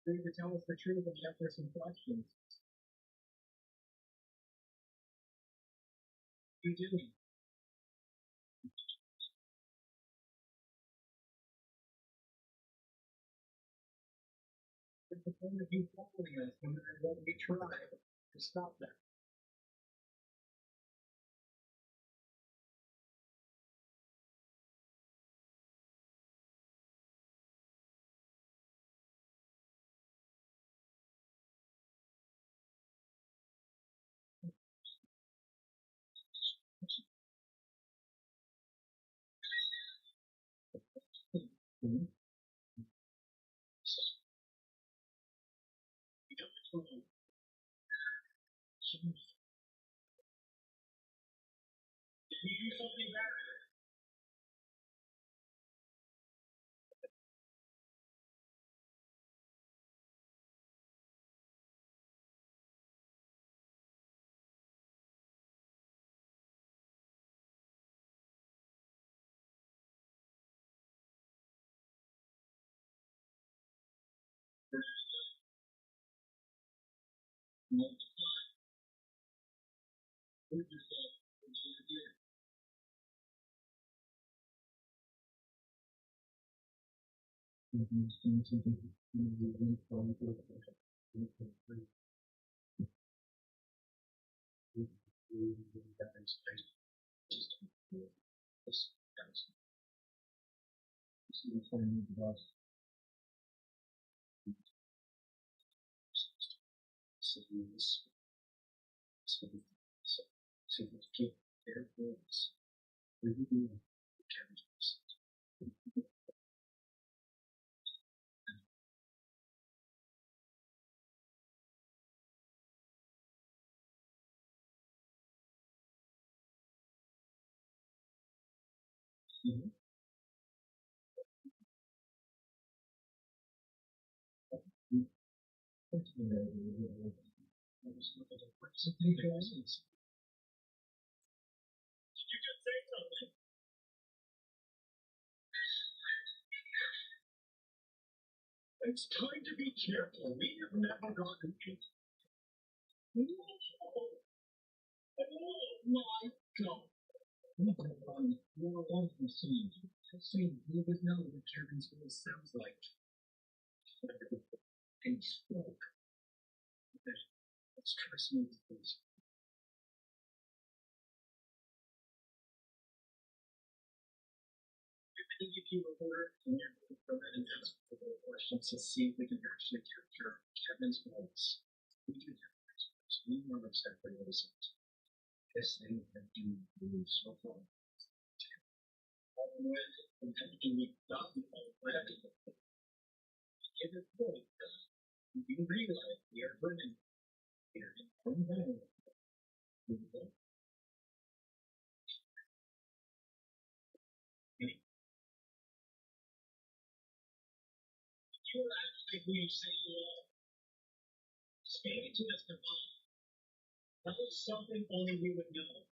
Free to tell us the truth and answer some questions. You do. What's the point of you following us no matter what we try to stop that? Mm-hmm. Did you do something bad? Prove yourself. It's time to be careful. We have never gotten it. Oh my God. You're on the scene. You would know what Kevin's voice sounds like. And spoke. Let's trust me, please. I think if you record and you're going to go ahead and ask for the questions to see if we can actually capture Kevin's voice. We do have experts. We know exactly what is it. This thing that you believe so far. And everything we've done already. Give it point. You realize we are burning. We are in one down. You actually say you are. Maybe to us divine. That was something only we would know.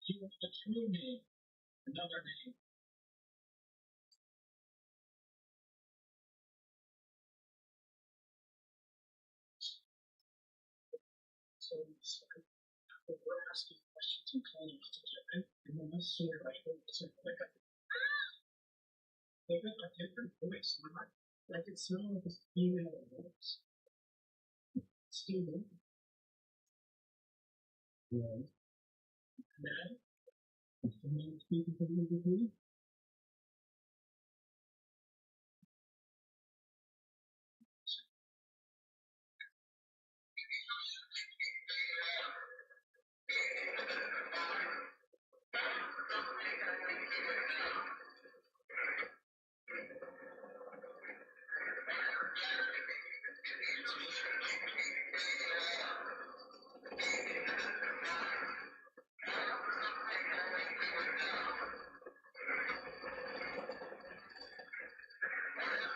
She was a true name, another name. So we're asking questions and calling us together, and then this sort of like they got a different voice. I could smell like a female voice. Still there. Yeah. Mad? Someone speaking to me?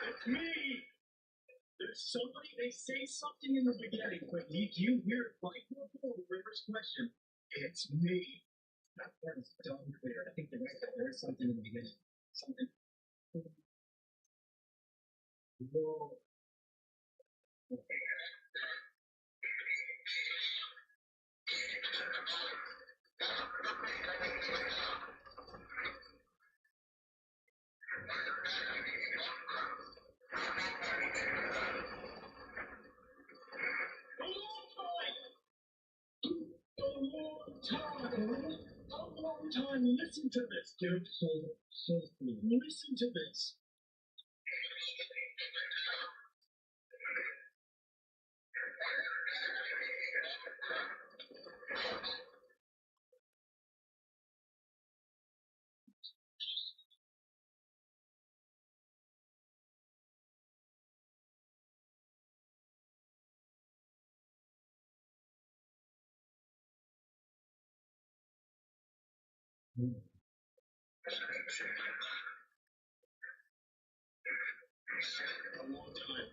It's me! There's somebody, they say something in the beginning, but do you hear it like River's question? It's me. That is dumb clear. I think there is something in the beginning. Something. Whoa. A long time. Listen to this, dude. Listen to this.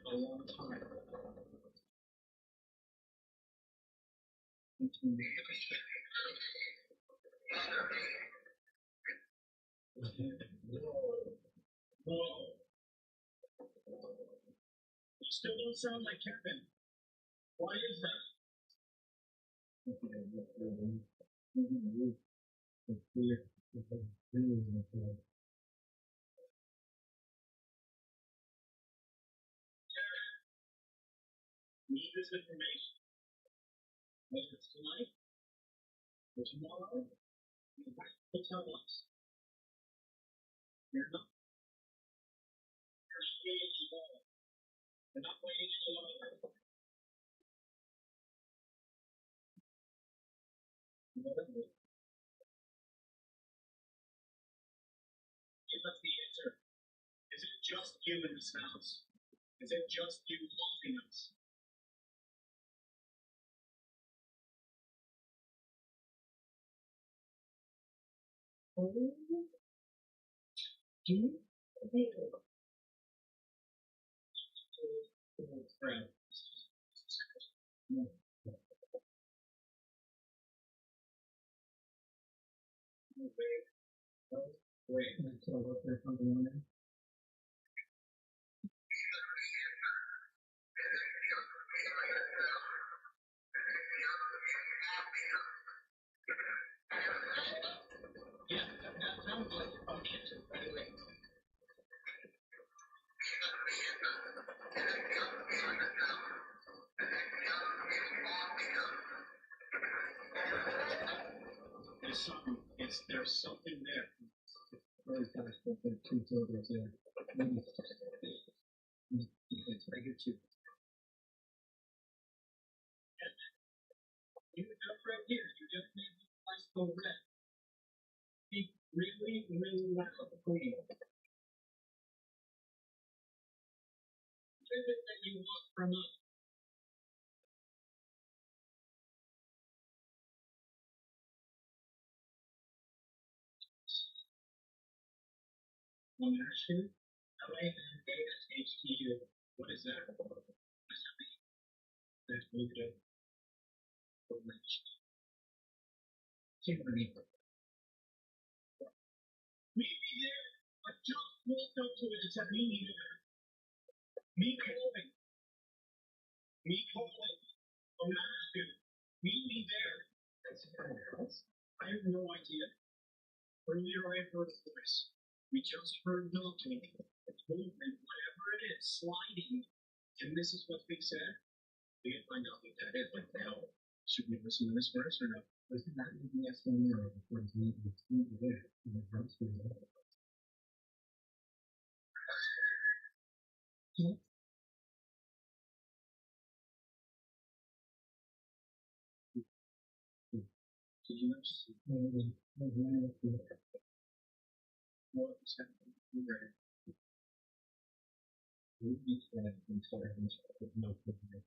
A long time. Whoa. You still don't sound like Kevin. Why is that? Need this information. Whether it's tonight or tomorrow, you have to tell us. You're not waiting alone. You're not waiting alone. Give us the answer. Is it just you in this house? Is it just you loving us? Do you? Wait, so was there something on there? Yeah, that sounds like a answer, by the way. There's something there. very fast, but the two tables there. Maybe it's right here too. You jump right here. You just made the place go red. Speak really, really loud, please. What is it that you want from us? One action. LA-HTU. What is that? What does that mean? That's moved up. Meet me there. I just walked up to it and said, meet me there. Me calling. Me calling. I'm not asking. Meet me there. That's somewhere else. I have no idea. Earlier I heard a voice. We just heard knocking. It's movement, whatever it is, sliding. And this is what's being said. We can find out what that is right now. Should we listen to this verse or no? Listen, that would be yes or no. Before it's me, it's me there. And the drums will go. Did you notice? What was happening? You read it. We need to have intelligence with no problem.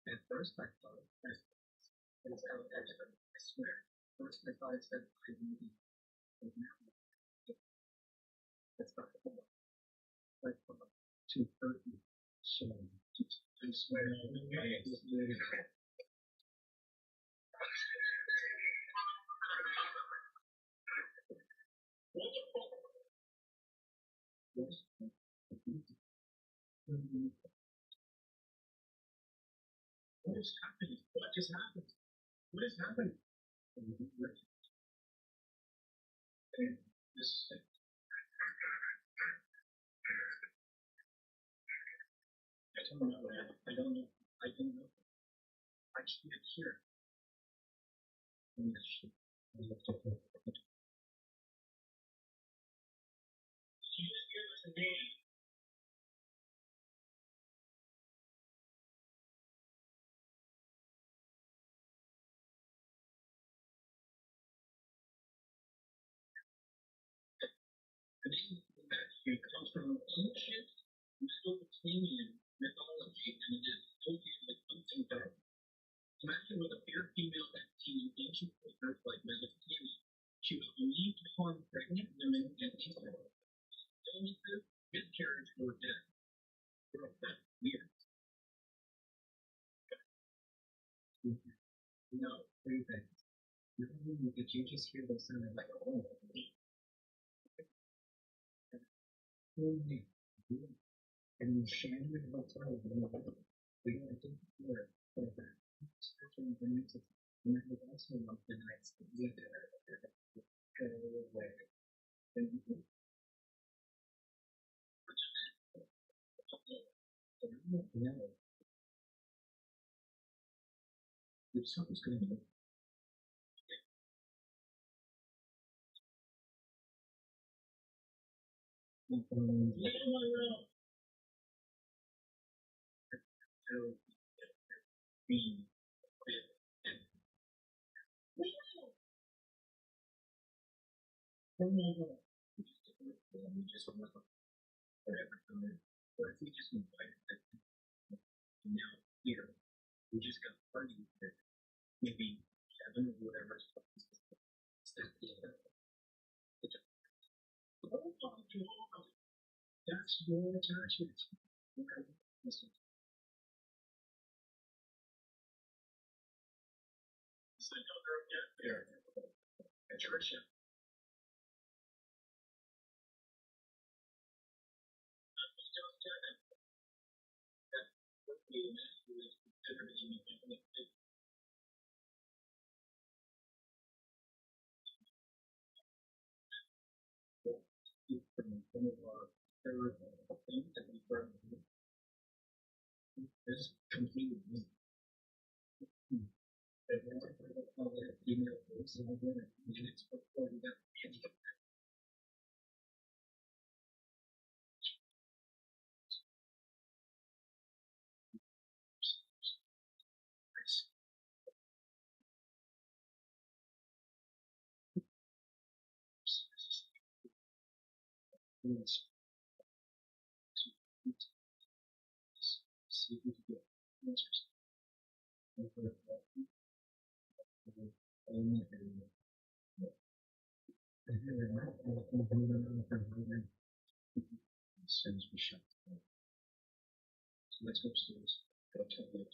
At first I thought it's out extra. I swear. First I thought it said I need it. That's not the point. Like 2:30. So I swear. What is happening? What just happened? What is happening? This I don't know. I don't know. I don't know. I can't hear. You just give us a name. The name it comes from ancient Mesopotamian mythology and it is associated with something dark. Imagine with a fair female entity in ancient cultures like Mesopotamia. She was believed to harm pregnant women and infants. Illnesses, miscarriage, or death. That's weird. No, three things. Did you just hear them sounding like oh? And Shannon and Hotel, we went to Florida for that. Especially the music. And that was also one of the nights that we did go away. No. If something's going to be we just remember whatever time, or if we just invited them, and now here, we just got party with maybe Kevin or whatever. That's your attachment. Listen. Say no, girl, yeah. Here. Patricia. One of our third things that we brought is completely new. And then I put up all the email posts and I went and it's before we got any of that. Yes. See if we can get answers. And for that, as soon as we shut the door. So let's go upstairs. Go to the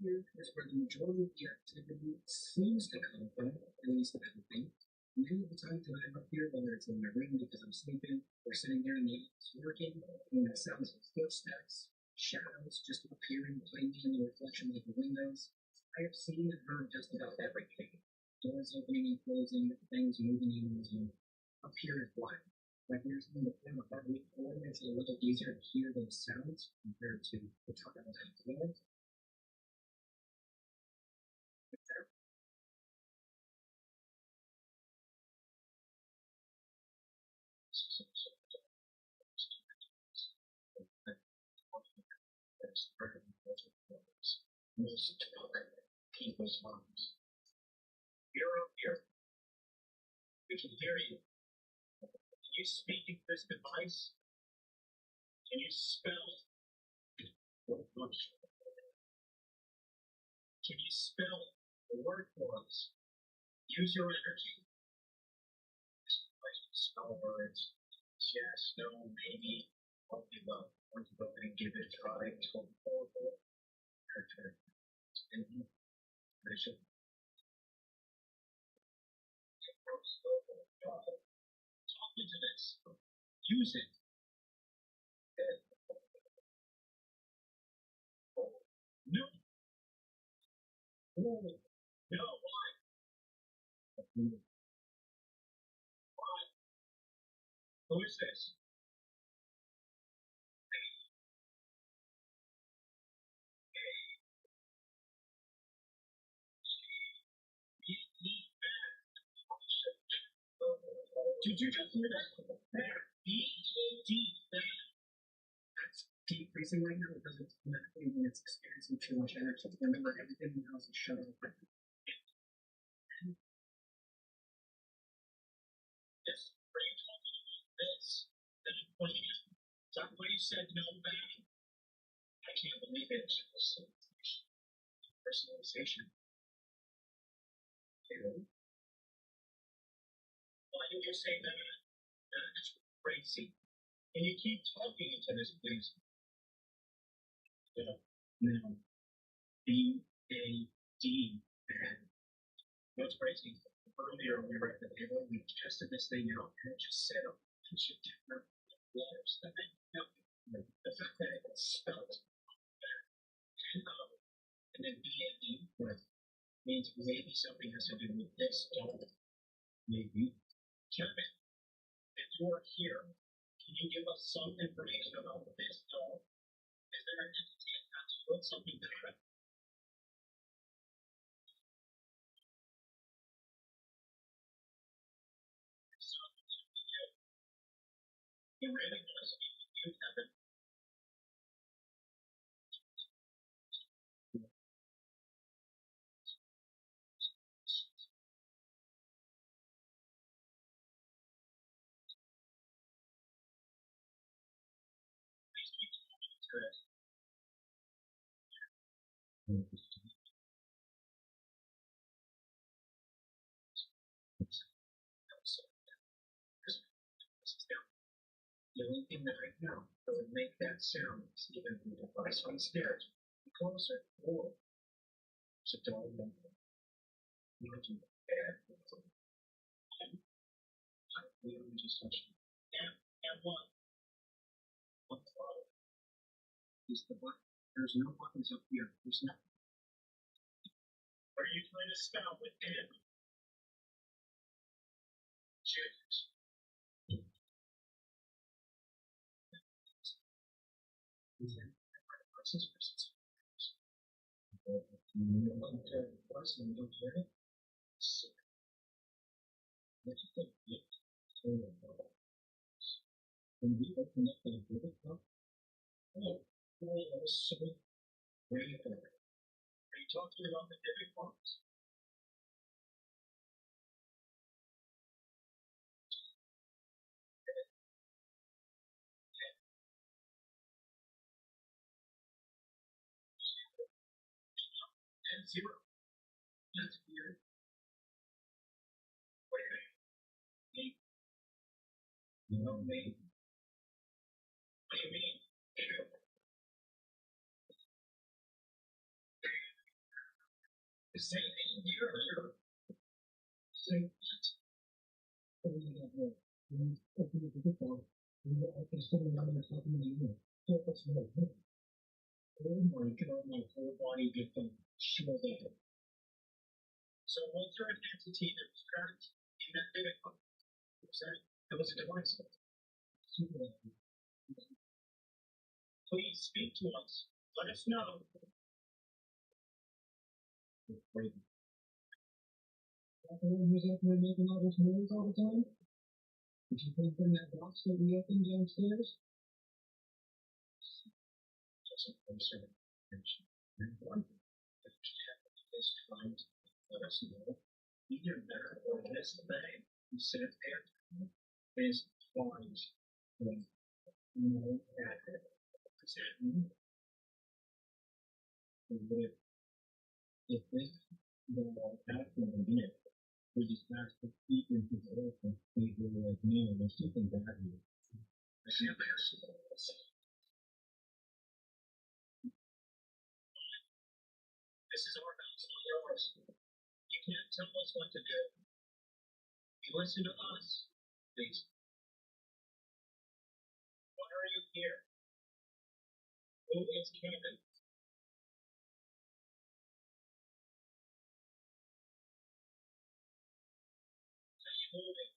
here is where the majority of the activity seems to come from, at least the thing. Many of the times that I'm up here, whether it's in my room because I'm sleeping, or sitting there in the office working, and the sounds of footsteps, shadows just appearing plainly in the reflection of the windows, I have seen and heard just about everything. Doors opening and closing, things moving in the room. Up here is black. Like there's in the form of hardwood floor, makes it a little easier to hear those sounds compared to the top of the floor. Most took people's minds. You're up here. We can hear you. Can you speak into this device? Can you spell? Can you spell the word for us? Use your energy. This device can spell words. Yes, no, maybe. I'll give up. I'll give up and give it a try until horrible. Her turn. And Bishop. Talk into this. Use it. No. No. Why? Why? Who is this? Did you just hear that? That's decreasing right now because it's automatically when it's experiencing too much energy. Remember, everything in the house is shut off. Yes, are you talking about this? Then I'm putting it. Is that why you said no back? I can't believe it. Personalization. Why did you say that? That's crazy. Can you keep talking into this, please? No. B-A-D. What's crazy? Earlier we were at the table, we tested this thing out, and it just said a bunch of different letters that meant nothing. The fact that it was spelled and then B-A-D means maybe something has to do with this doll. Maybe. Kevin, if you're here, can you give us some information about this doll? Is there an entity attached to it? Something different? You really want to speak with you, Kevin? The only thing that I know that would make that sound is either the device on the stairs, closer, or So don't let you have to prepare. We just touched and one. One thought is the button. There's no buttons up here. There's nothing. What are you trying to spell with it? Choose. When we open up the Google Doc, so where you going? Are you talking about the debit cards? And zero. That's weird. Wait a minute. You know me. What do you mean? The same thing here. Same. Open the Google Doc. I can send it on the top of my email. What's the matter? Oh my god, my whole body gets shriveled. So was there an entity that was trapped in that debit card? That was a device. Please speak to us. Let us know. Who's up there making all this noise all the time? Did you come from that box that we opened downstairs? Just a closer attention. And one thing that is trying to let us know either that or this thing you said there is blind. No accurate. Does that mean if this don't happen again, we just have to keep in his open people like me and there's something bad here. I see a basketball. This is our house, not yours. You can't tell us what to do. You listen to us, please. Why are you here? Who is Kevin? Are you moving?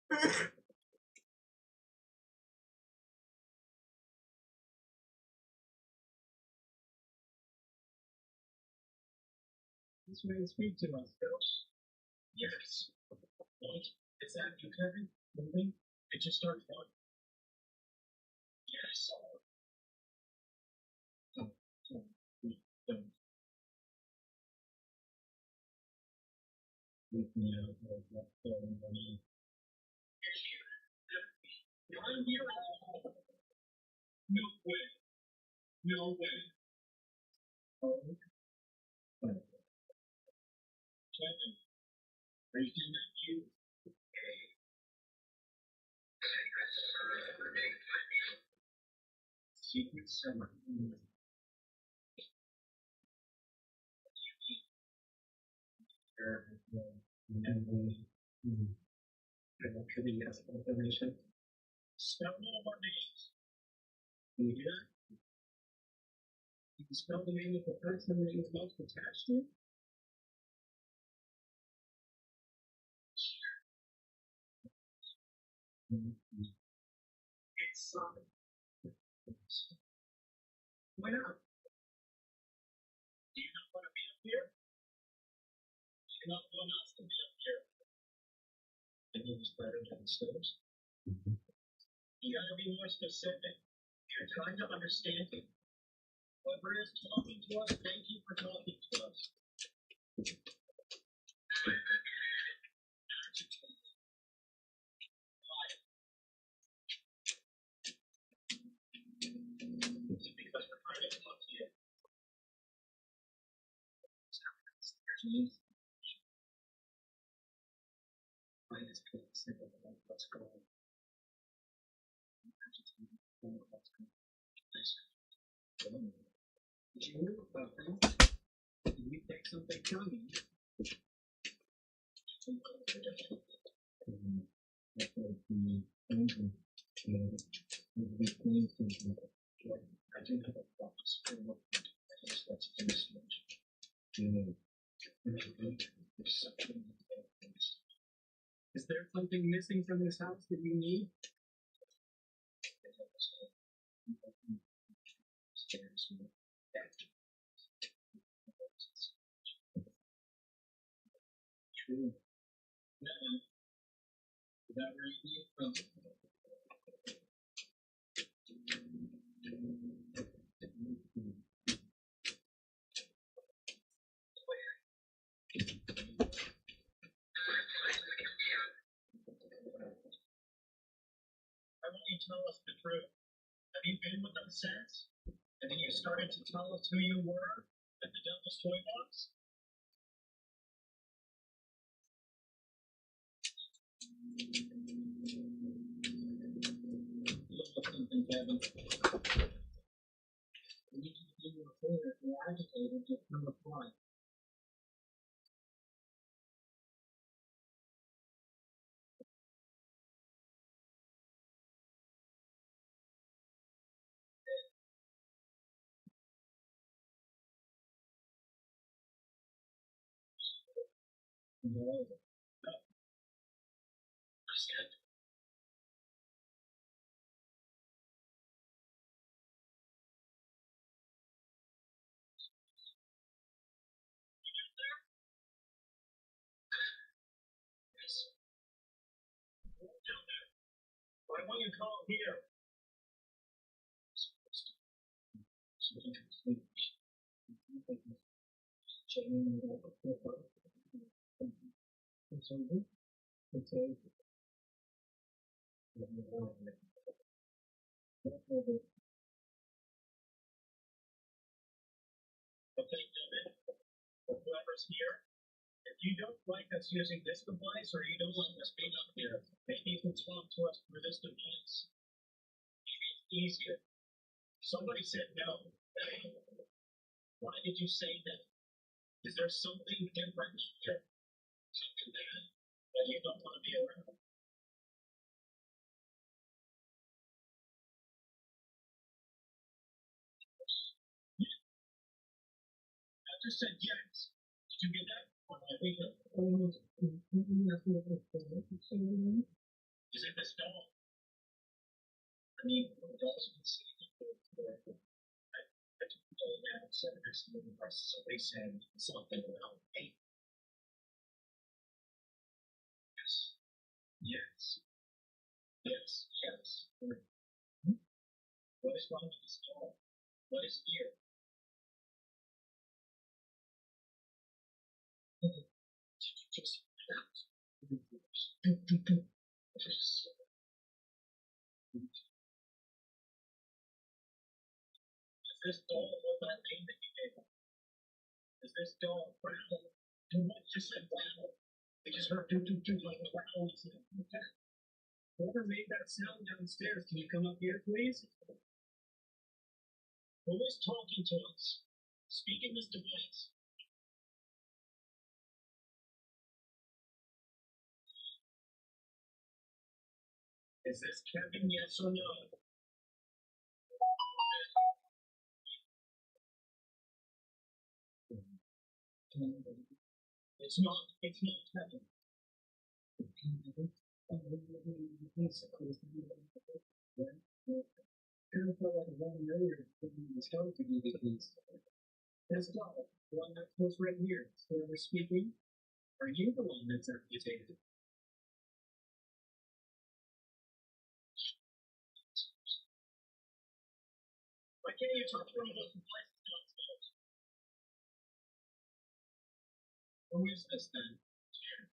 This way to speak to us, Bill. Yes. What? Is that you, Kevin? Moving? It just started one. Yes. Don't. With me out of that phone money. I'm here. No way. No way. Oh. Kevin. Are you doing that you? Secret summer. Information. Spell all of our names. Can you do that? You can spell the name of the person that is most attached to. It's why not? Do you not want to be up here? Do you not want us to be up here? I think it's better downstairs. You gotta be more specific. You're trying to understand it. Whoever is talking to us, thank you for talking to us. It's because we're trying to talk to you. Let's go. Did you move about that? We take something coming. Is there something missing from this house that you need? True. Is that where you need from? I want you to tell us the truth. Have you been with them since? And then you started to tell us who you were at the Devil's Toy Box? Something, Kevin. You need to do your favor if you're agitated, just number 5. No. Why won't you call here? It's over. It's over. Okay, gentlemen, whoever's here, if you don't like us using this device or you don't like us being up here, maybe you can talk to us through this device. Maybe it's easier. Somebody said no. Why did you say that? Is there something different here? Something that you don't want to be around? I just said yes. Did you get that? I think that. Is it this doll? I mean, dolls can see I took the doll down, said there's something else. Somebody said something about me. Yes. Yes. Yes. Yes. What is wrong with this doll? What is here? Just Is this doll what that name that you gave? Is this doll brown? Do what you said brown? Because her do like brown. Whoever made that sound downstairs, can you come up here, please? Who is talking to us? Speak in this device. Is this Kevin, yes or no? It's not Kevin. Kind of felt like a woman earlier in the start to give it these. This doll, the one that was right here, whoever speaking, are you the one that's amputated? Why can't you talk to one of those devices downstairs? Who is this then? Here.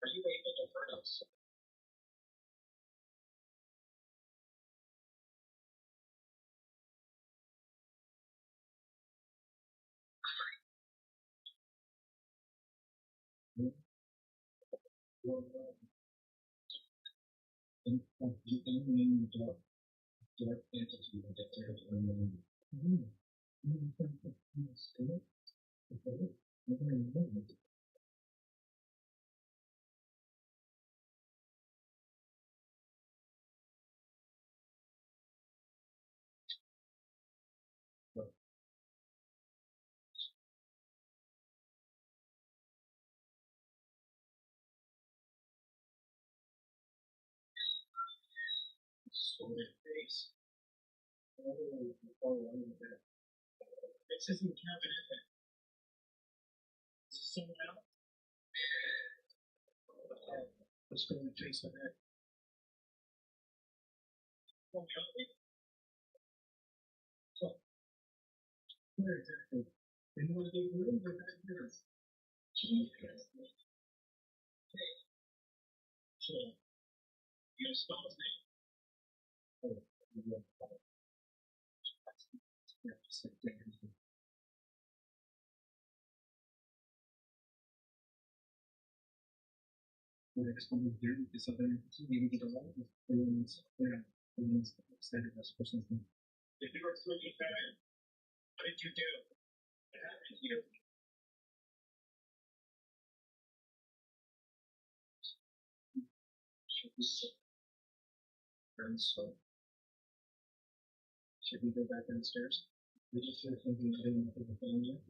Are you able to hurt us? This isn't cabinet. Someone else. Let's go and face on that. So, where exactly? And you want to get rid of the back here. So, you spell his name. Oh, yeah. Responding here with this other maybe get a lot of feelings there. Feelings excited as person's name. If you were really bad, what did you do? What happened to you? Should we go back downstairs? Did you feel thinking I didn't have the phone yet?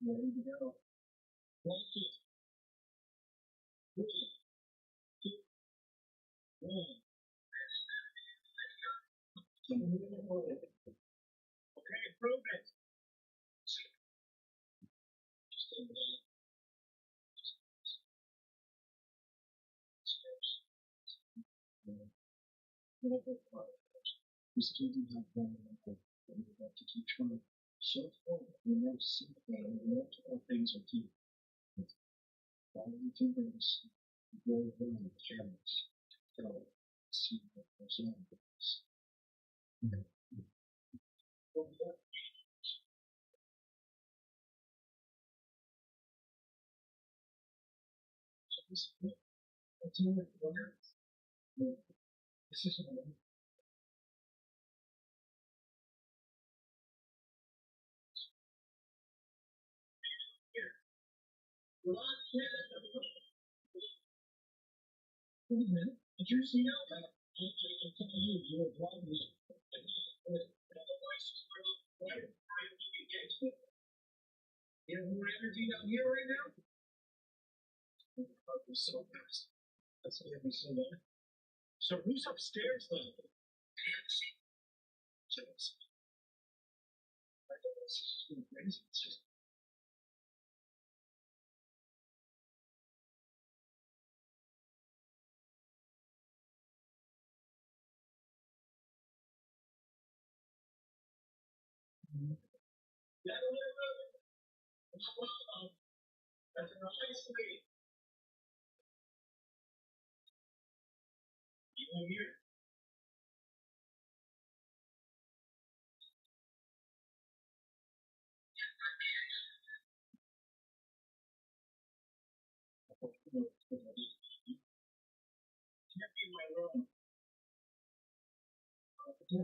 Ready to go. 1, 2, 3, 2, 1. Okay, prove it. We still do have one more that we have to keep trying. So far, we know multiple things are key. All we can do is go around the cameras. So, see what goes on with this. What's in the corner? This is one. Wait a minute. Did you see that? I'm telling you, you were blocking me. You have more energy down here right now? So fast. That's what we see there. So who's upstairs then? James. I don't know, this is just crazy. It's just. That's a nice lady. You want here? Can't be my room. You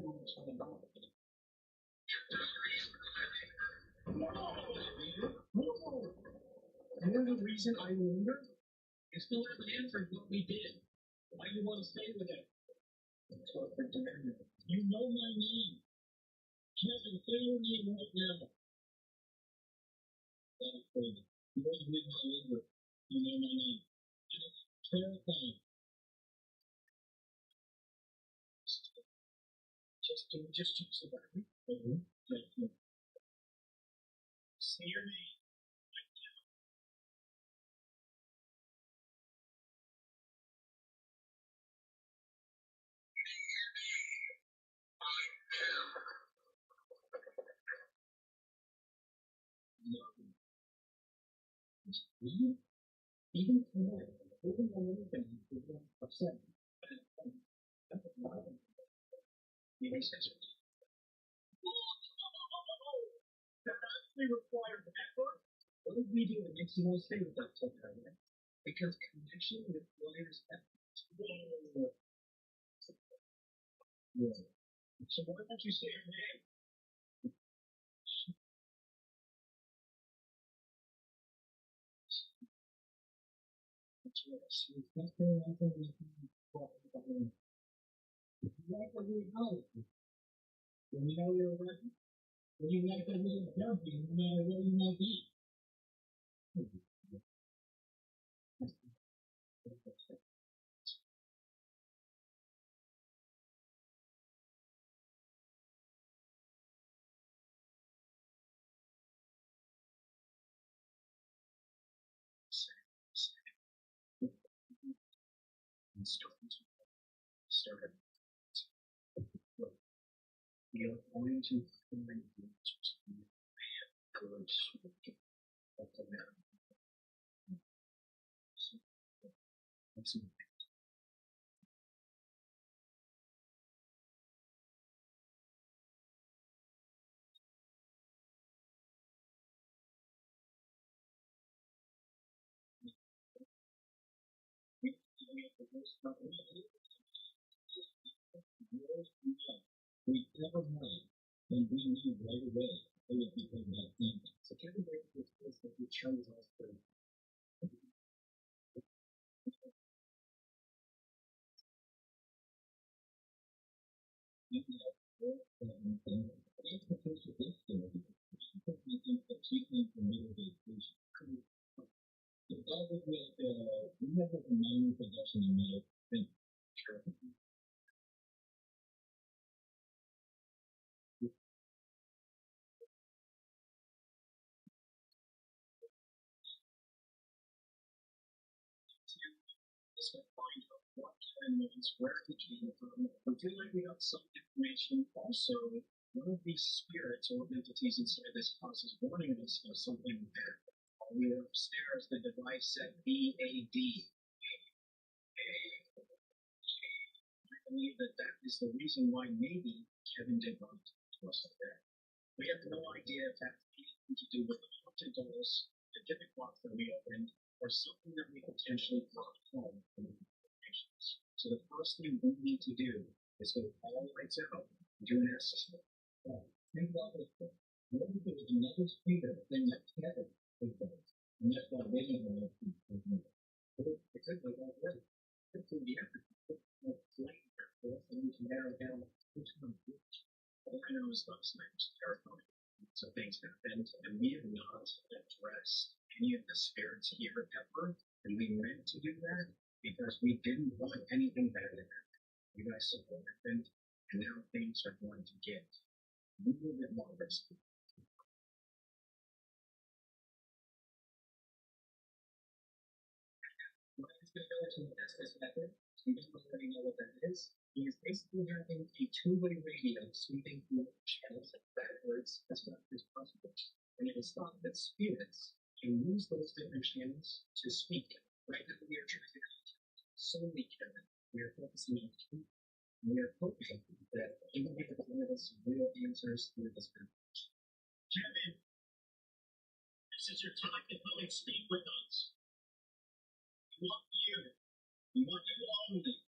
know the reason I linger? You still haven't answered what we did. Why you want to stay with it? You know my name. Kevin, say your name right now. That's crazy. You don't need my linger. You know my name. It's terrifying. Just use the battery. Say your name. Even though anything is upset. actually require effort. What did we do that makes you want to stay with that partner? Because connection requires effort. Yeah. So why don't you say your name? That's right. So it's not very often we can talk about it. If you like what we know, when you know you're right, when you like a little jumping, no matter what you might be. Start. You're going to find the answers. Good. That's a matter. That's it. We never know, and we knew right away it would become that thing. So everybody was supposed to be chose us for we have a minor production in my thing. Sure. Just to find out what kind of where he came from. We feel like we got some information. Also, one of these spirits or entities inside this house is warning us of something there. While we were upstairs, the device said BAD. I believe that is the reason why maybe Kevin did not to us up there. We have no idea if that's anything to do with the haunted dolls, the different box that we opened, or something that we potentially brought home from the patients. So the first thing we need to do is go all lights out and do an assessment. Think about it. What if there was another speaker thing that Kevin would do? And that's why they didn't know it could be all right. It could be everything. For us, and we can narrow down which one. All I know is last night was terrifying. So things happened, and we have not addressed any of the spirits here ever. And we meant to do that because we didn't want anything bad to happen. You guys saw what happened, and now things are going to get a little bit more risky. What is going to go into the access method? You don't already know what that is. He is basically having a two-way radio sweeping through channels backwards as much as possible. And it is thought that spirits can use those different channels to speak. Right now we are trying to contact solely Kevin. We are focusing on truth. We are hoping that he will be able to give us real answers through this message. Kevin, this is your time to come and speak with us. We want you. We want you only.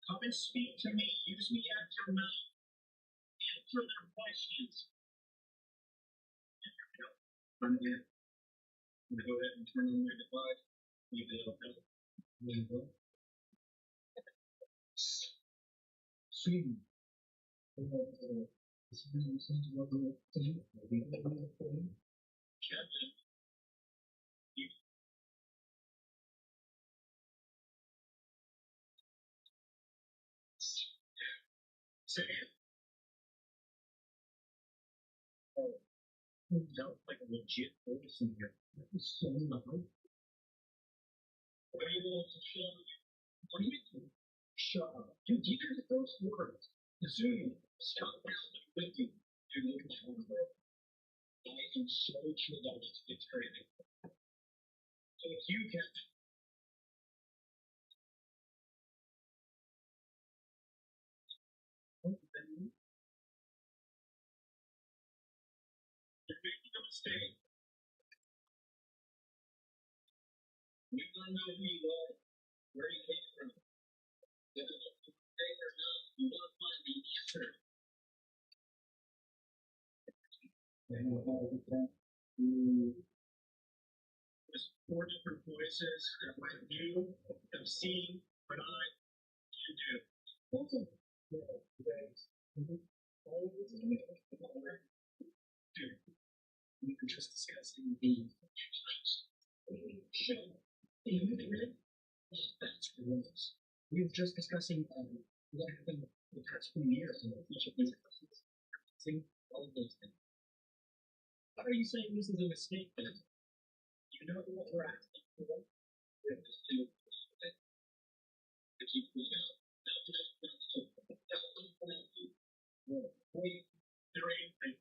Come and speak to me. Use me as your mouth. Answer their questions. I'm going to go ahead and turn on my device. Leave it open. There you go. Sweden. Kevin. Say it. Oh, that was like a legit voice in here. That was so loud. What are you going to show you? What are you doing? Shut up. Dude, these are the first words. Zoom. Stop now. With you. Dude, look at my bro. I am so chill out. It's crazy. So it's you, Captain. You're making a mistake. We want to know who you are, where you came from. If it's a mistake or not, you want to find the answer. There's 4 different voices that you have seen, but I can do. Dude, we were just discussing the show. That's rules. We were just discussing what happened the past few years in each of these episodes. All of those things. Why are you saying this is a mistake then? You know what we're asking for? We're just doing it. If you please out. Wait, there ain't anything.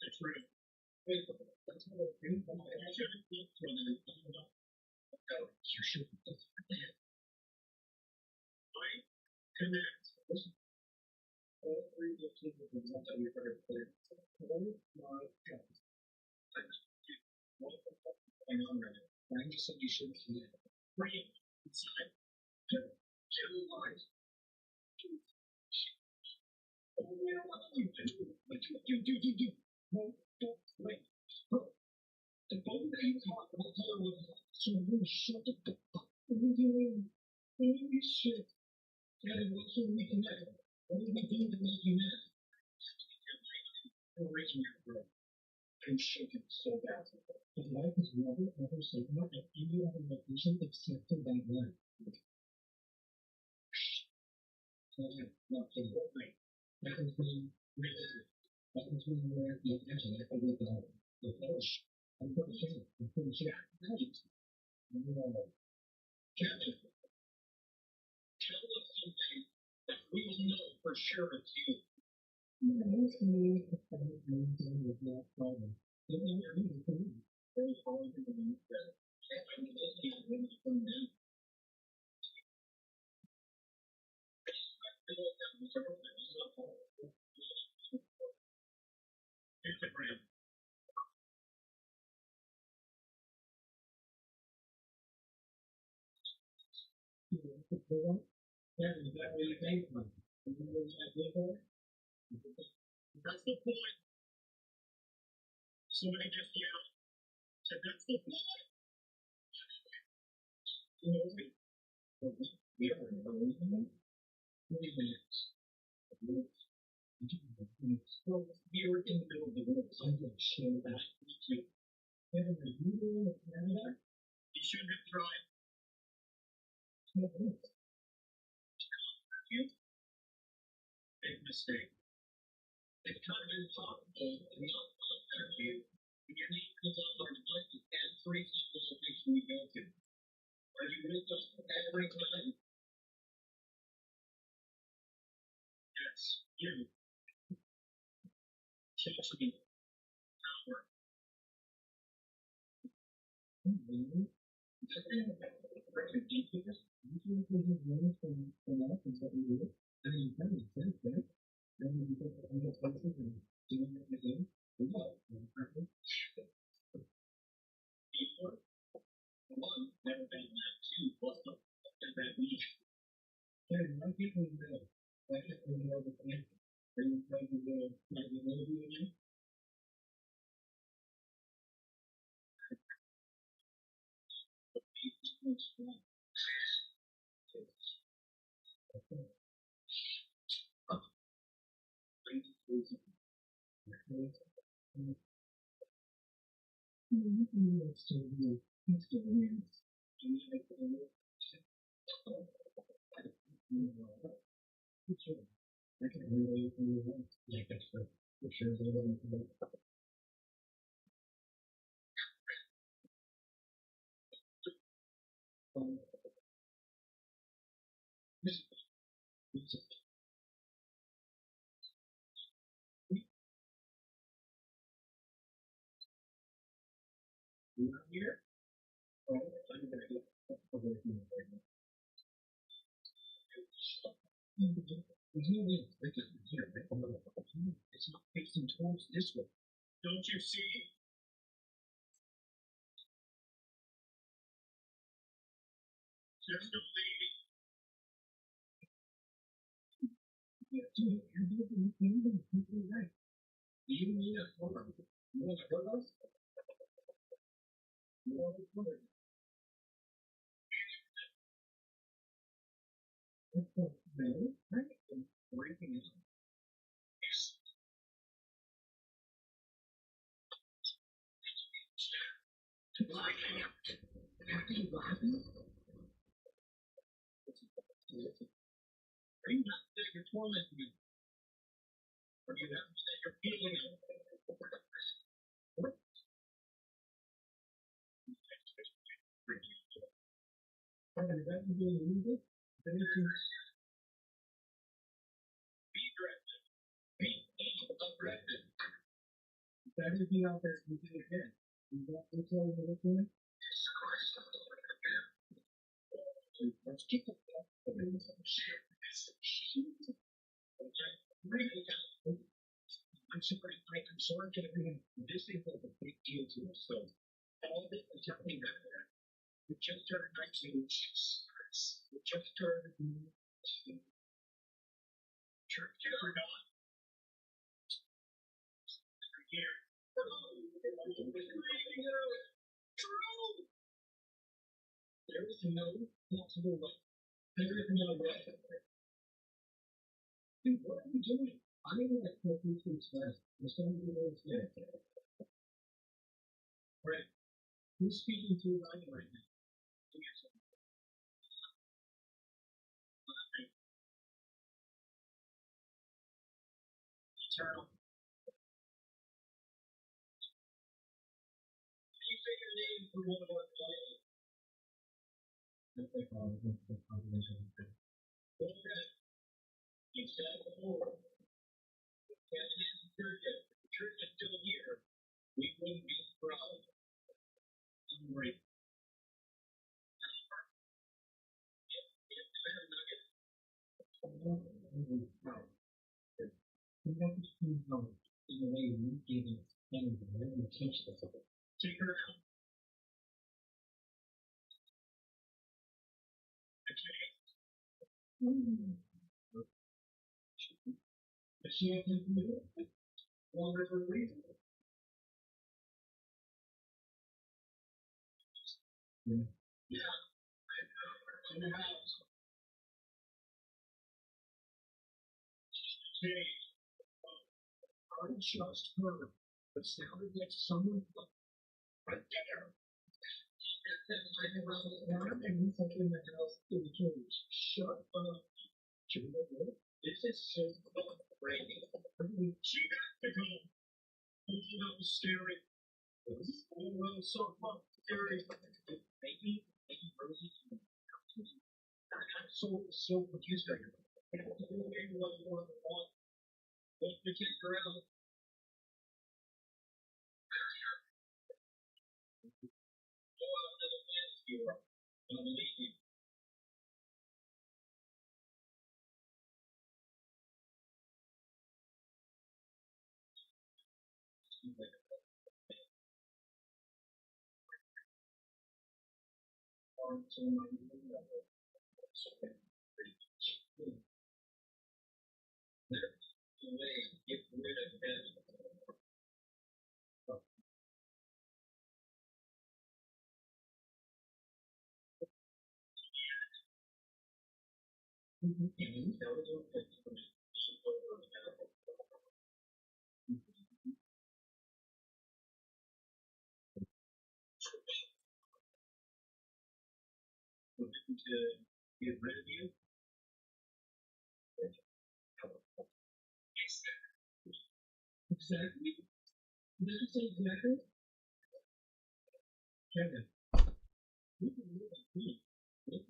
The truth. Wait, that's what I think. I shouldn't think for them. No, you shouldn't think for them. Wait, connect. All 3 of the things that we've heard clear. Oh my God. What the fuck is going on right now? Ryan just said you shouldn't connect. Right inside. 2 lines. Oh, what do you do? What do you do? No, don't wait. The both of you talk about Hollywood. So you shut the fuck up. What are you doing? Holy shit. Daddy, what's your reconnect? What are we doing to make you mad? You're raising your bro. I'm shaking so bad. His life is never ever safe enough at any other location except for that one. Not the whole thing. That was when we're at the internet with the Fish. I'm pretty sure. Right. Captain, tell us something that we will know for sure it's you. No, it's me. With no problem. You know, you're new to me. Very hard to believe that. I'm just getting from them. Instagram. Yeah, is that where you came from? That's the point. Somebody just yelled. Said that's the point. You know me. We are in the room. 20 minutes. Well, we were in the middle of the woods. I'm going to show that to you. Kevin, are you doing it in Canada? You shouldn't have tried. No, you? Big mistake. It's kind of impossible to not contact you. Your name comes up on the list of every single location we go to. Are you with us every time? Yes, you. Teach me. Power. Ridiculous. You can learn from lessons that we do. I mean, that makes sense, right? Then you get to other places and doing what you do. Before, one, never been that. 2, what the fuck does that mean? There are people who know. Why can't we know the thing? Are you trying to know who you know? Here? Oh, I'm going to get away from the thing. There's no way to break it from here. It's not facing towards this way. Don't you see? There's no lady. Right. Do you need a photo? You want a photo? You want a photo? No, right? Breaking it. Are you not that you're tormenting me? Or do you have that you're feeling it? Is that you being illegal? Be directed. Be aggressive. Is that anything out there you can again? Is that what's all you're looking at? Yes, of course. Let's keep it up. I'm sorry, I'm sorry to everyone. This is a big deal to us. So, all this is happening out there. We just turned 19. We just turned. Church ever gone? Here. True. There is no possible way. There is no way. Dude, what are we doing? I'm going to put these things first. There's something to do with it. Right. Who's speaking to Ryan right now? Eternal. Can you say your name for one of our players? Okay. You said before. Kevin isn't here yet. The church is still here. We wouldn't be proud. Don't worry. In the way you give it and you teach this. Take her out. Does she have anything to do with it? Longer for a reason. Yeah. In the house. Hey. I just heard what sounded like someone right there. I can run the corner and he's like in the house in the cage. Shut up. This is so great. She got to go. Holding up staring. Oh, well, so fuck scary. Maybe Rosie can help me. I'm so confused right now. I don't know what you want. Let's take her out. Go out to the fence here. I'm leaving. Get rid of him. To get rid of you? Exactly. Did you say exactly? Kevin. You can live like me. You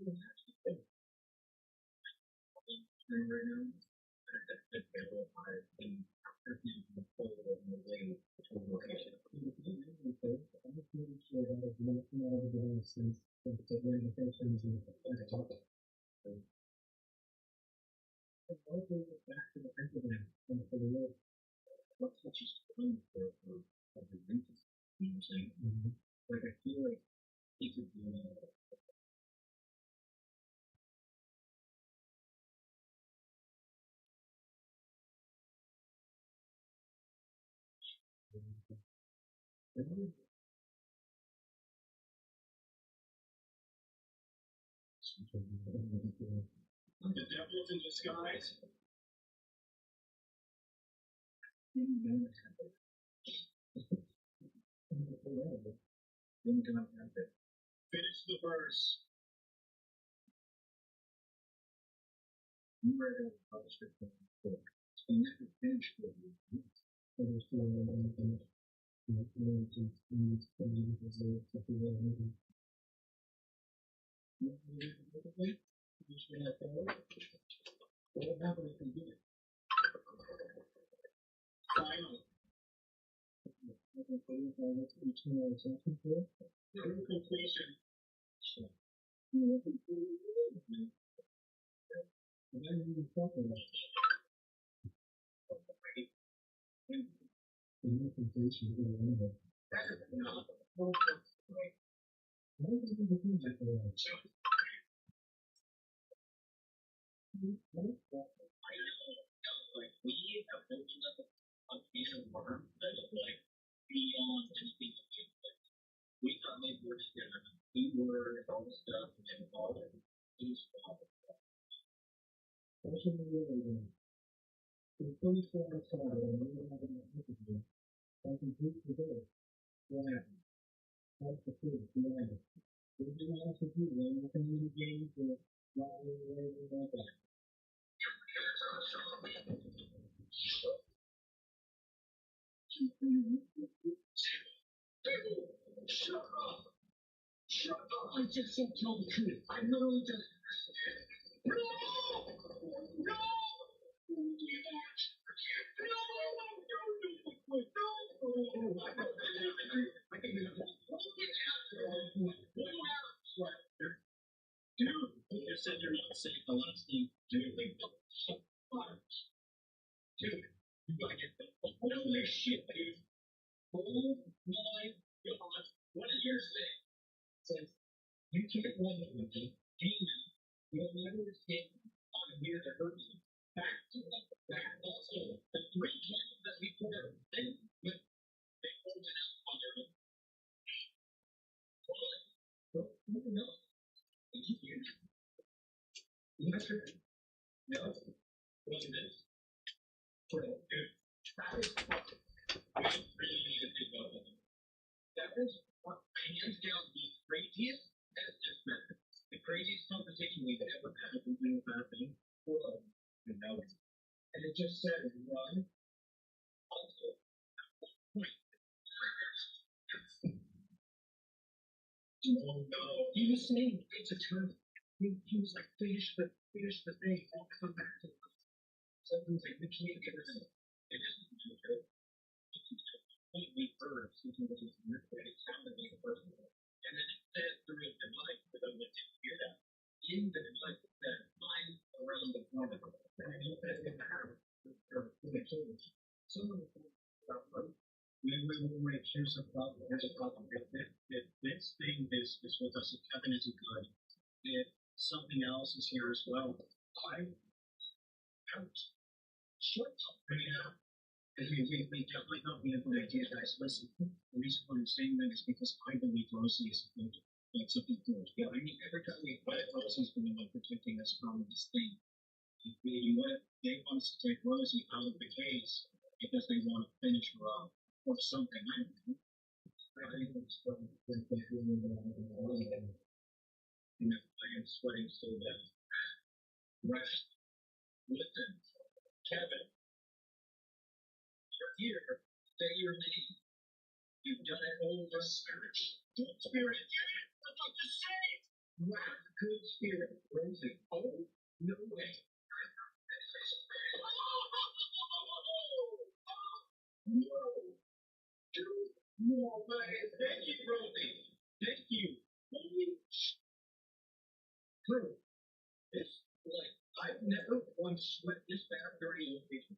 don't have to think. Right now, I've been in the way to location. I'm just making sure that I've been out of the way since the organizations and the topic. And I'll go back to the Pentagon and for the world. What's what you fun for other reasons. You know what I'm saying? Like I feel like he could be the devil's in disguise. Finish the verse. You read it published it before. And never finished it. What happened if you did it? Final. Completion. Like we have opened up a piece of worm that is like beyond anything to do. We thought maybe we were together. We were all the stuff and all of it. It was Shut up! Shut up! I just said tell the truth. I literally just. No! No! Dude, you said you're not safe. The last thing, dude. Dude, you gotta get the holy shit, dude. Oh my god. What is your say? It says, you can't run with me. Demon, you'll never escape. I'm here to hurt you. Back to back. Also, the three candles that we put out, they hold it out on their own. No. You hear me? Yes, sir. No. Look at this. Dude, that is what we really need to think about. That is what hands down the craziest justice method. The craziest conversation we've ever had with doing a bad thing. You know it. And it just said run. Also, oh no. He was saying it's a turn. He was like, finish the thing. I'll come back to it. Something's like, we can't get rid of it. It isn't too good. Completely first, it sounded like a person. And then it said through the device, but I didn't hear that. In the device, it said, I'm around the corner. And I know that in the house, or the children. Some of the things about life. Wait, here's a problem. Here's a problem. If this thing is with us, if Kevin isn't good, if something else is here as well, I'm out. Shut up right now. Because we definitely not be able to idea, guys. Listen, the reason why I'm saying that is because I believe Rosie is good. Like something good. Yeah, I mean, every time we fight, Rosie's been like protecting us from this thing. They want us to take Rosie out of the case because they want to finish her off or something. I don't know. I think it's from and I am sweating so bad. Rest. Listen, Kevin. You're here. Say your name. You've done it over spirit. Good spirit. Get it? I'm about to say it. Wrath, good spirit. Rosie. Oh, no way. No. Dude, no way. Thank you, Rosie. Thank you. Holy True. This, like, I've never once sweat this bad during a location.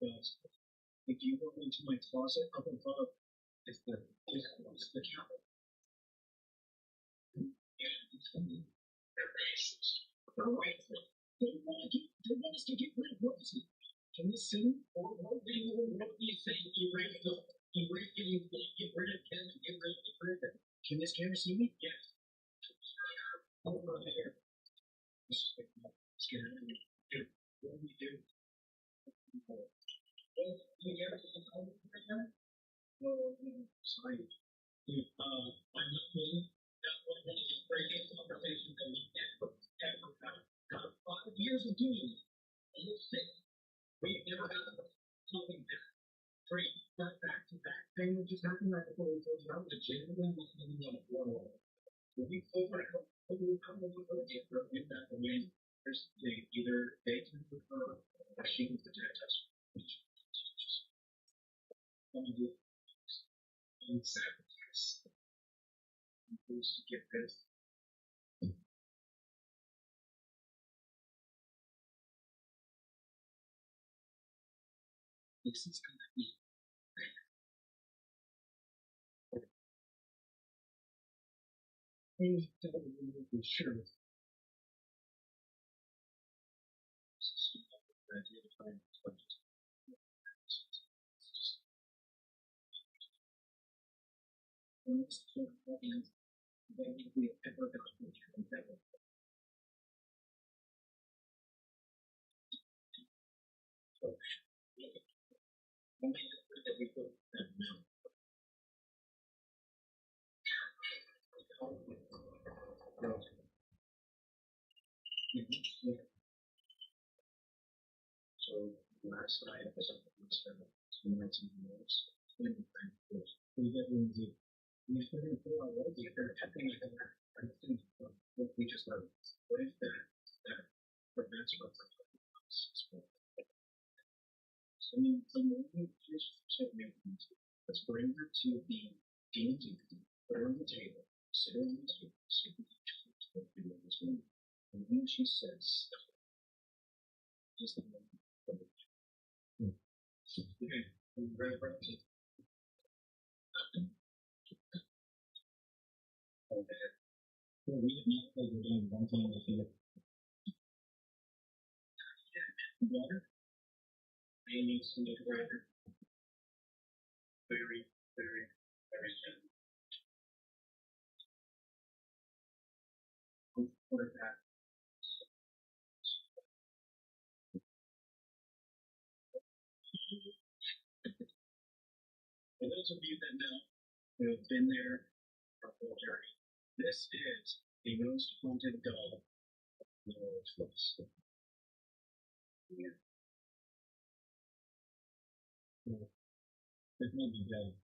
But if you go into my closet up above, is the counter. They want us to get rid of Rosie. Can this sing? Or what do you say? You ready to go? You ready to get rid of him and get rid of him? Can this camera see me? Yes. Oh, right here. Scared of me. Dude, what do we do? Well, you ever see the right now? Oh, no, sorry. Dude, I'm not kidding. That one of the greatest conversations that we ever had. 5 years of doing it. And it's sick. We've never had something that great, not back to back thing that just happened right before we closed it out. Legitimately, we didn't want to blow over. When we close it out, we probably would have get broken back away. There's either they can prefer or she can protect us. And sacrifice. Who's to get this? This is gonna be sure. So last night I was up in the 2 nights in the notes. We get Lindsay. We started to feel already if they're attacking like that. I think what we just learned. What if that prevents us from let's bring her to the D&D, put her on the table, sit her on the table, see what we do in this room. And when she says, just the moment. Okay, I'm very proud of you. Okay. Well, we have not played the game one time with you. Water. They need some water. Very, very, very gentle. What is that? For those of you that know, who have been there for a whole journey, this is the most haunted doll in the world. Yeah. It may be dead.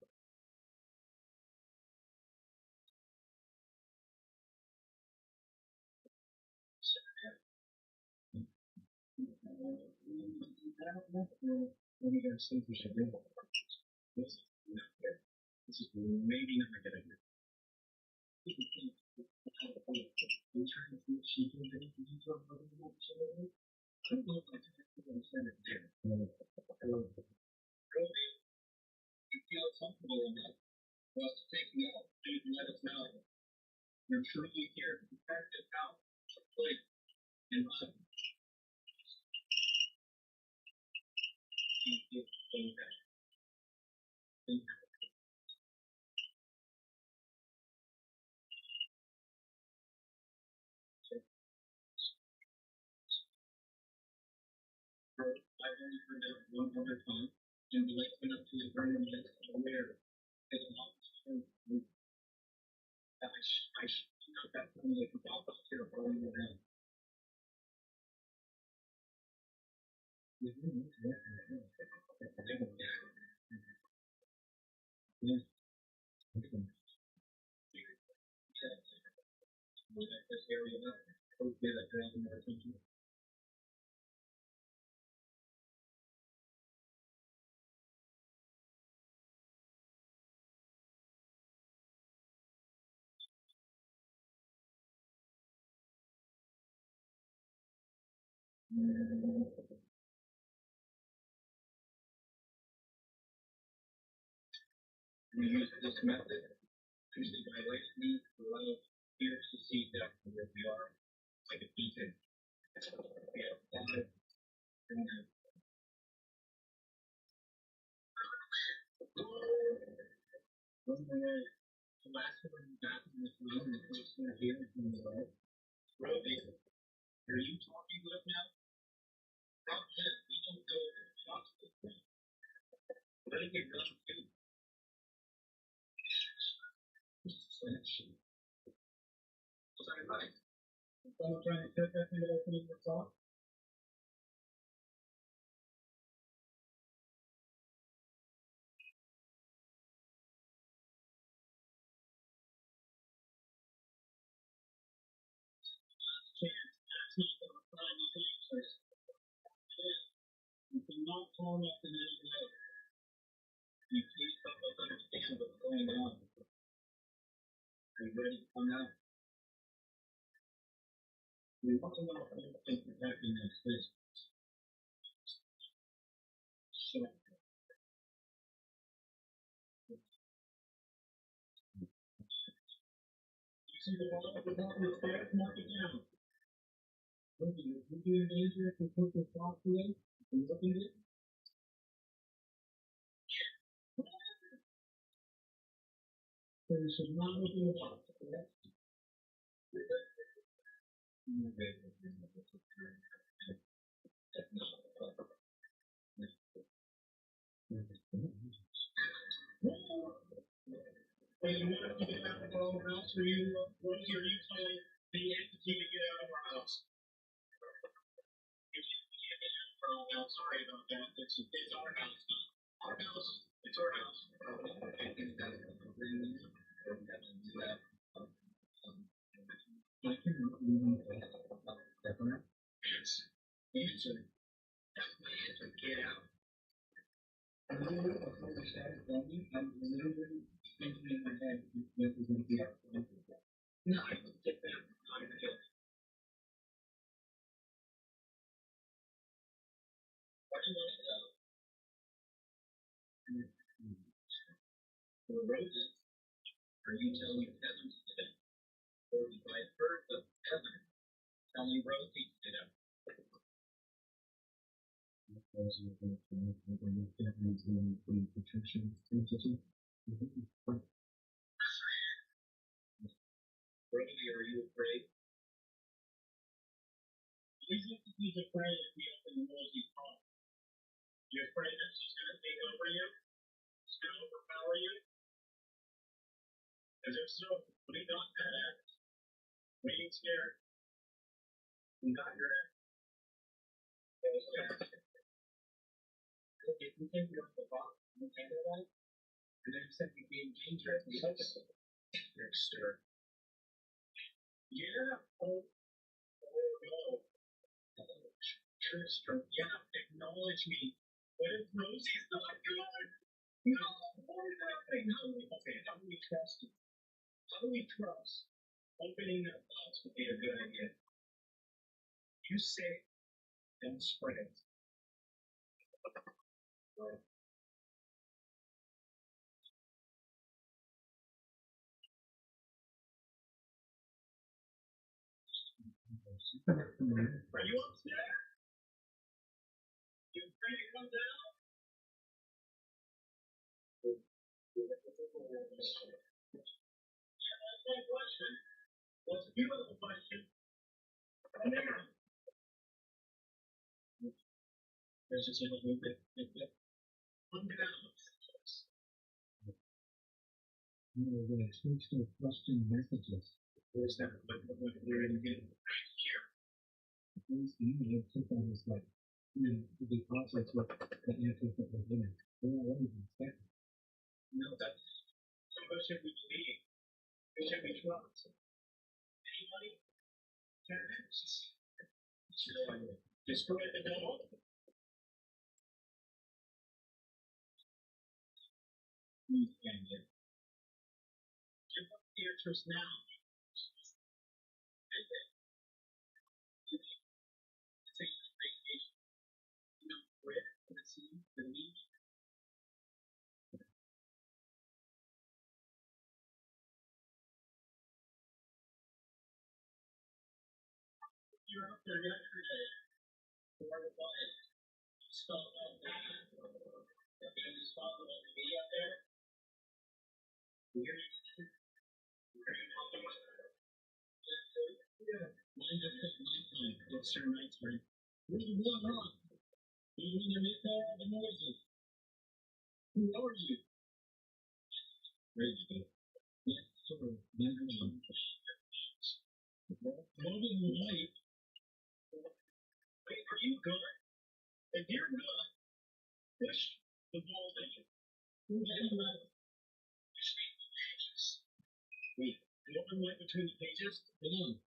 What do you guys think we should do? This is not good. This is maybe not a good idea. I'm trying to see if she can do anything to talk about it. I don't know if I can send it there. Really, you feel comfortable enough for us to take you out and let us know. You're truly here to protect this house, place, and us. I've only heard that one other time, and the lights went up to the very minute where it's not true. I should not that only about us here rolling around. This area up, hopefully that draws more attention. We use this method usually by lightning to allow peers to see exactly where we are, like a beacon. We have 5 and one more. The last one back in this room, the first one here in the right. Rosie, are you talking with now? Problem is, we don't go talk to them. Let it get done too. Sorry, buddy. I'm trying to set that thing opening the top. You cannot call us in any way. You please help us understand what's going on. Are you ready to come out? We want to know if you're protecting us this. So, you see the wall at the bottom of the stairs? Mark it down. Look at it. Would you danger if you put the clock away? And look at it. So you should not look in the box, correct? Well, you want to get out of our own house, or you, Rosie, are you telling the entity to get out of our house? If you can't get out of our own house, sorry about that. It's our house. Our house. It's our house. I cannot remove that. Yes. Answer. That's my answer. Get out. I'm literally thinking in my head that we're going to be out. No, I don't get that. I'm going to get it. What do you want to know? For Rosie, are you telling Heather to get out? Or vice versa, Heather telling Rosie to get out? Rosie, are you afraid? He's afraid if we open Rosie's heart. You're afraid that she's going to take over you? She's going to overpower you? Because if so, we got that act. We ain't scared. We got your act. If we take you off the box, you can do that. And then said we being dangerous. Trickster. Yeah. Oh no. Trickster. Yeah, acknowledge me. What if Rosie's not good? No, what is happening? How do we trust you? How do we trust opening that box would be a good idea? You say, don't spread it. Are you upstairs? You ready to come down? Yeah, that's my question. Well, it's a beautiful question. Come here. There's just a little bit. Come down. When it speaks to question messages, there's that what we're in again right here. These emails took on this like the process with the answers that we're getting. They're already been set. No, that's so what should we believe? Who should we trust? Anybody? Terrorists? Should I destroy the dog? Please can you give up the answers now? you were out there yesterday. Where it was. Spelled out that. And you saw the me up there. Weird. Yeah. Mine just took nighttime. It's your nighttime. What are you doing wrong? You need to make all the noises. Who are you? Ready to go. Yes, sir. More than you like. Wait, are you good? If you're good, push the ball in. Wait, you don't like between the pages? Hold on.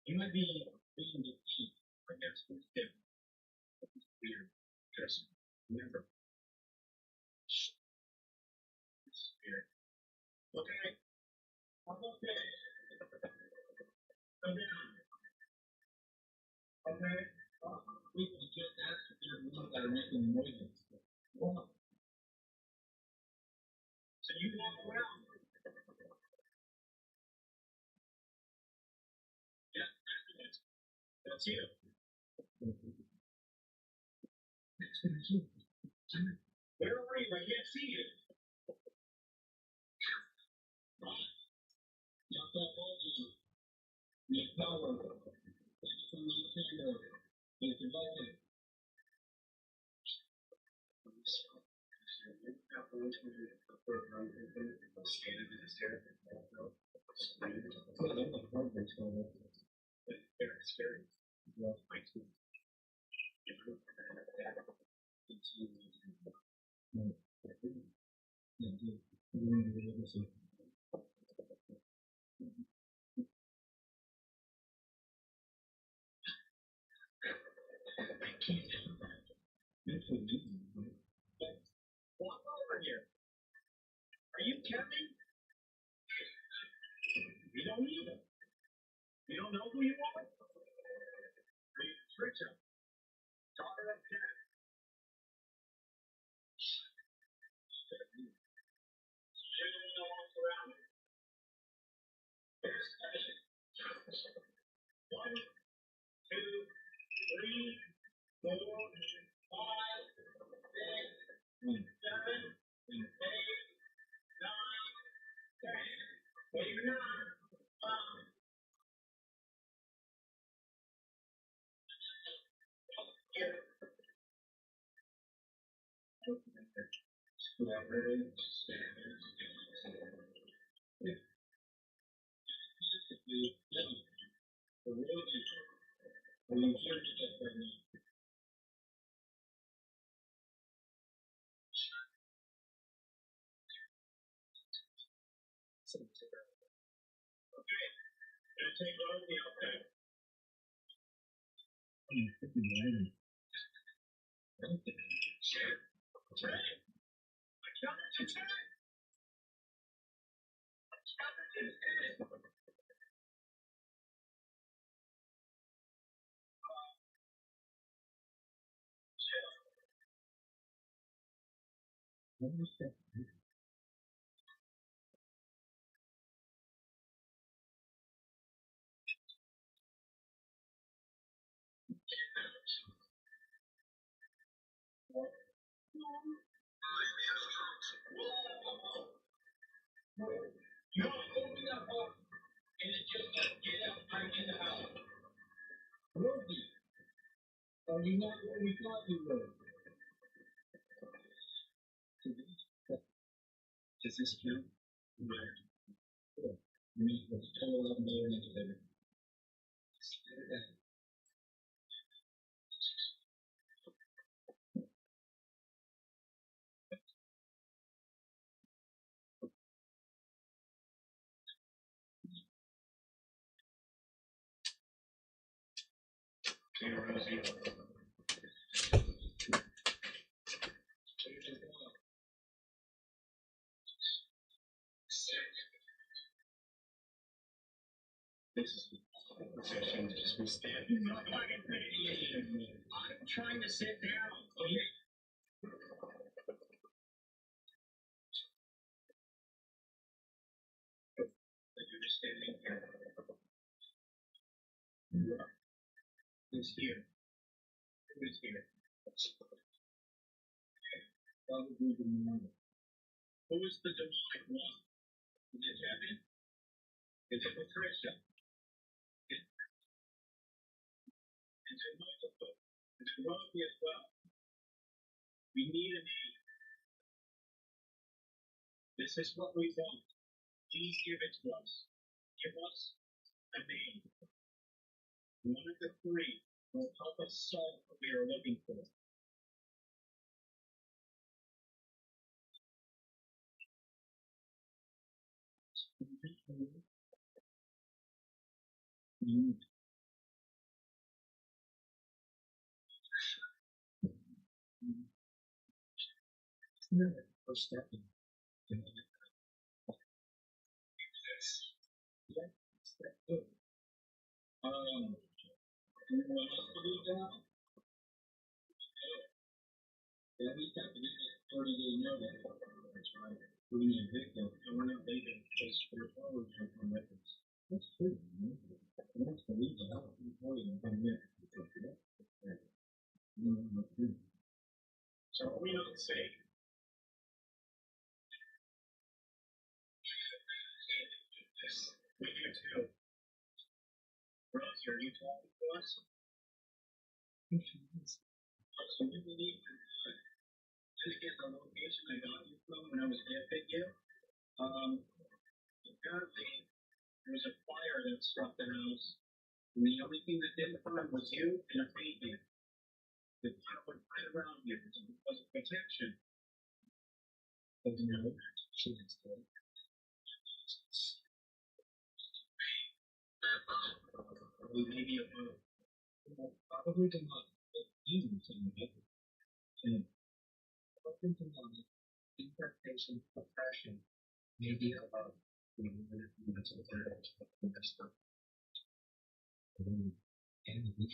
You might be reading the feet. I guess it's different. Weird. Just remember. Spirit. Okay. I'm okay. Come down. Okay. We can just ask if you're not that are making noises. Well, so you walk around. Yeah, that's you. Where are you? I can't see you. Knock that ball to you. Need power. From the camera. Need the button. Walk over here. Are you Kevin? You don't need him. You don't know who you are? Are you Trisha? Daughter of Ken. You're the one that walks around. There's Sesh. 1, 2, 3, 4, 5, 6, 7, 8, 9, 10. Wave your arm. Gonna take over the outside. Trey! I counted to 10! I counted to 10! You want to open that box and it just get out right in the house. Rosie, are you not where we thought you were? Does this count? Right. Me was total $11 into there. Hey, Rosie. This is the session to just be standing up. I'm trying to sit down. Okay. You're just standing here. Who's here? Who's here? Probably the demonic. Who is the demonic one? Is it Kevin? Is it Patricia? Is it multiple? Is it Rosie as well? We need a name. This is what we want. Please give it to us. Give us a name. One of the three will help us solve what we are looking for. First step. Anyone else believe that? Yeah, we got to get a 30-day notice. That's right. We need a victim, and we're not leaving just for followers from records. That's true. That's the reason I don't think we're going to come in. So what we don't say. We do too. Rosie, are you talking to us? So we believe just get the location I got you from when I was gifting you. Apparently there was a fire that struck the house, and the only thing that didn't burn was you and a painting. The fire went right around you because of protection. But no, she is dead. Maybe a probably demonic, but even demonic. And probably demonic, infestation, oppression, maybe about the minutes of the third stuff. And we can get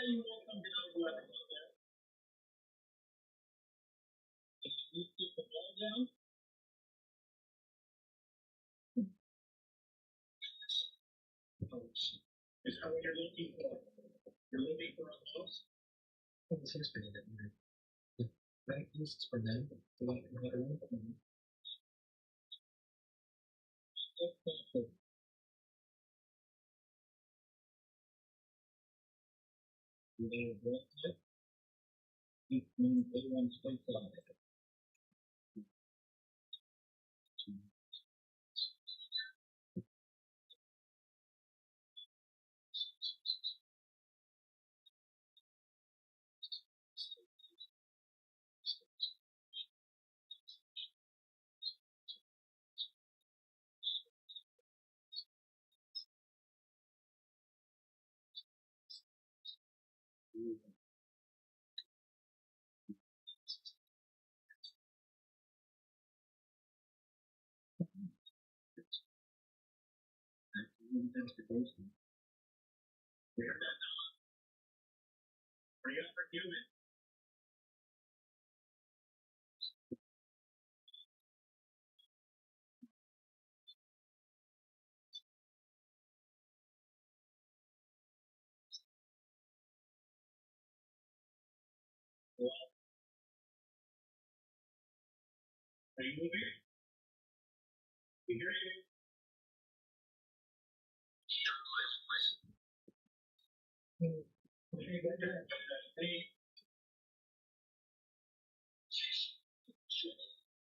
you all come down to that. If you keep the ball down, is that what you're looking for? You're looking for a house? Well, this is pretty good. Right, this is for them. You want another one? You know what? You mean everyone's place on it. Investigation. We're not done. Bring up for human. Well, are you moving? We hear you.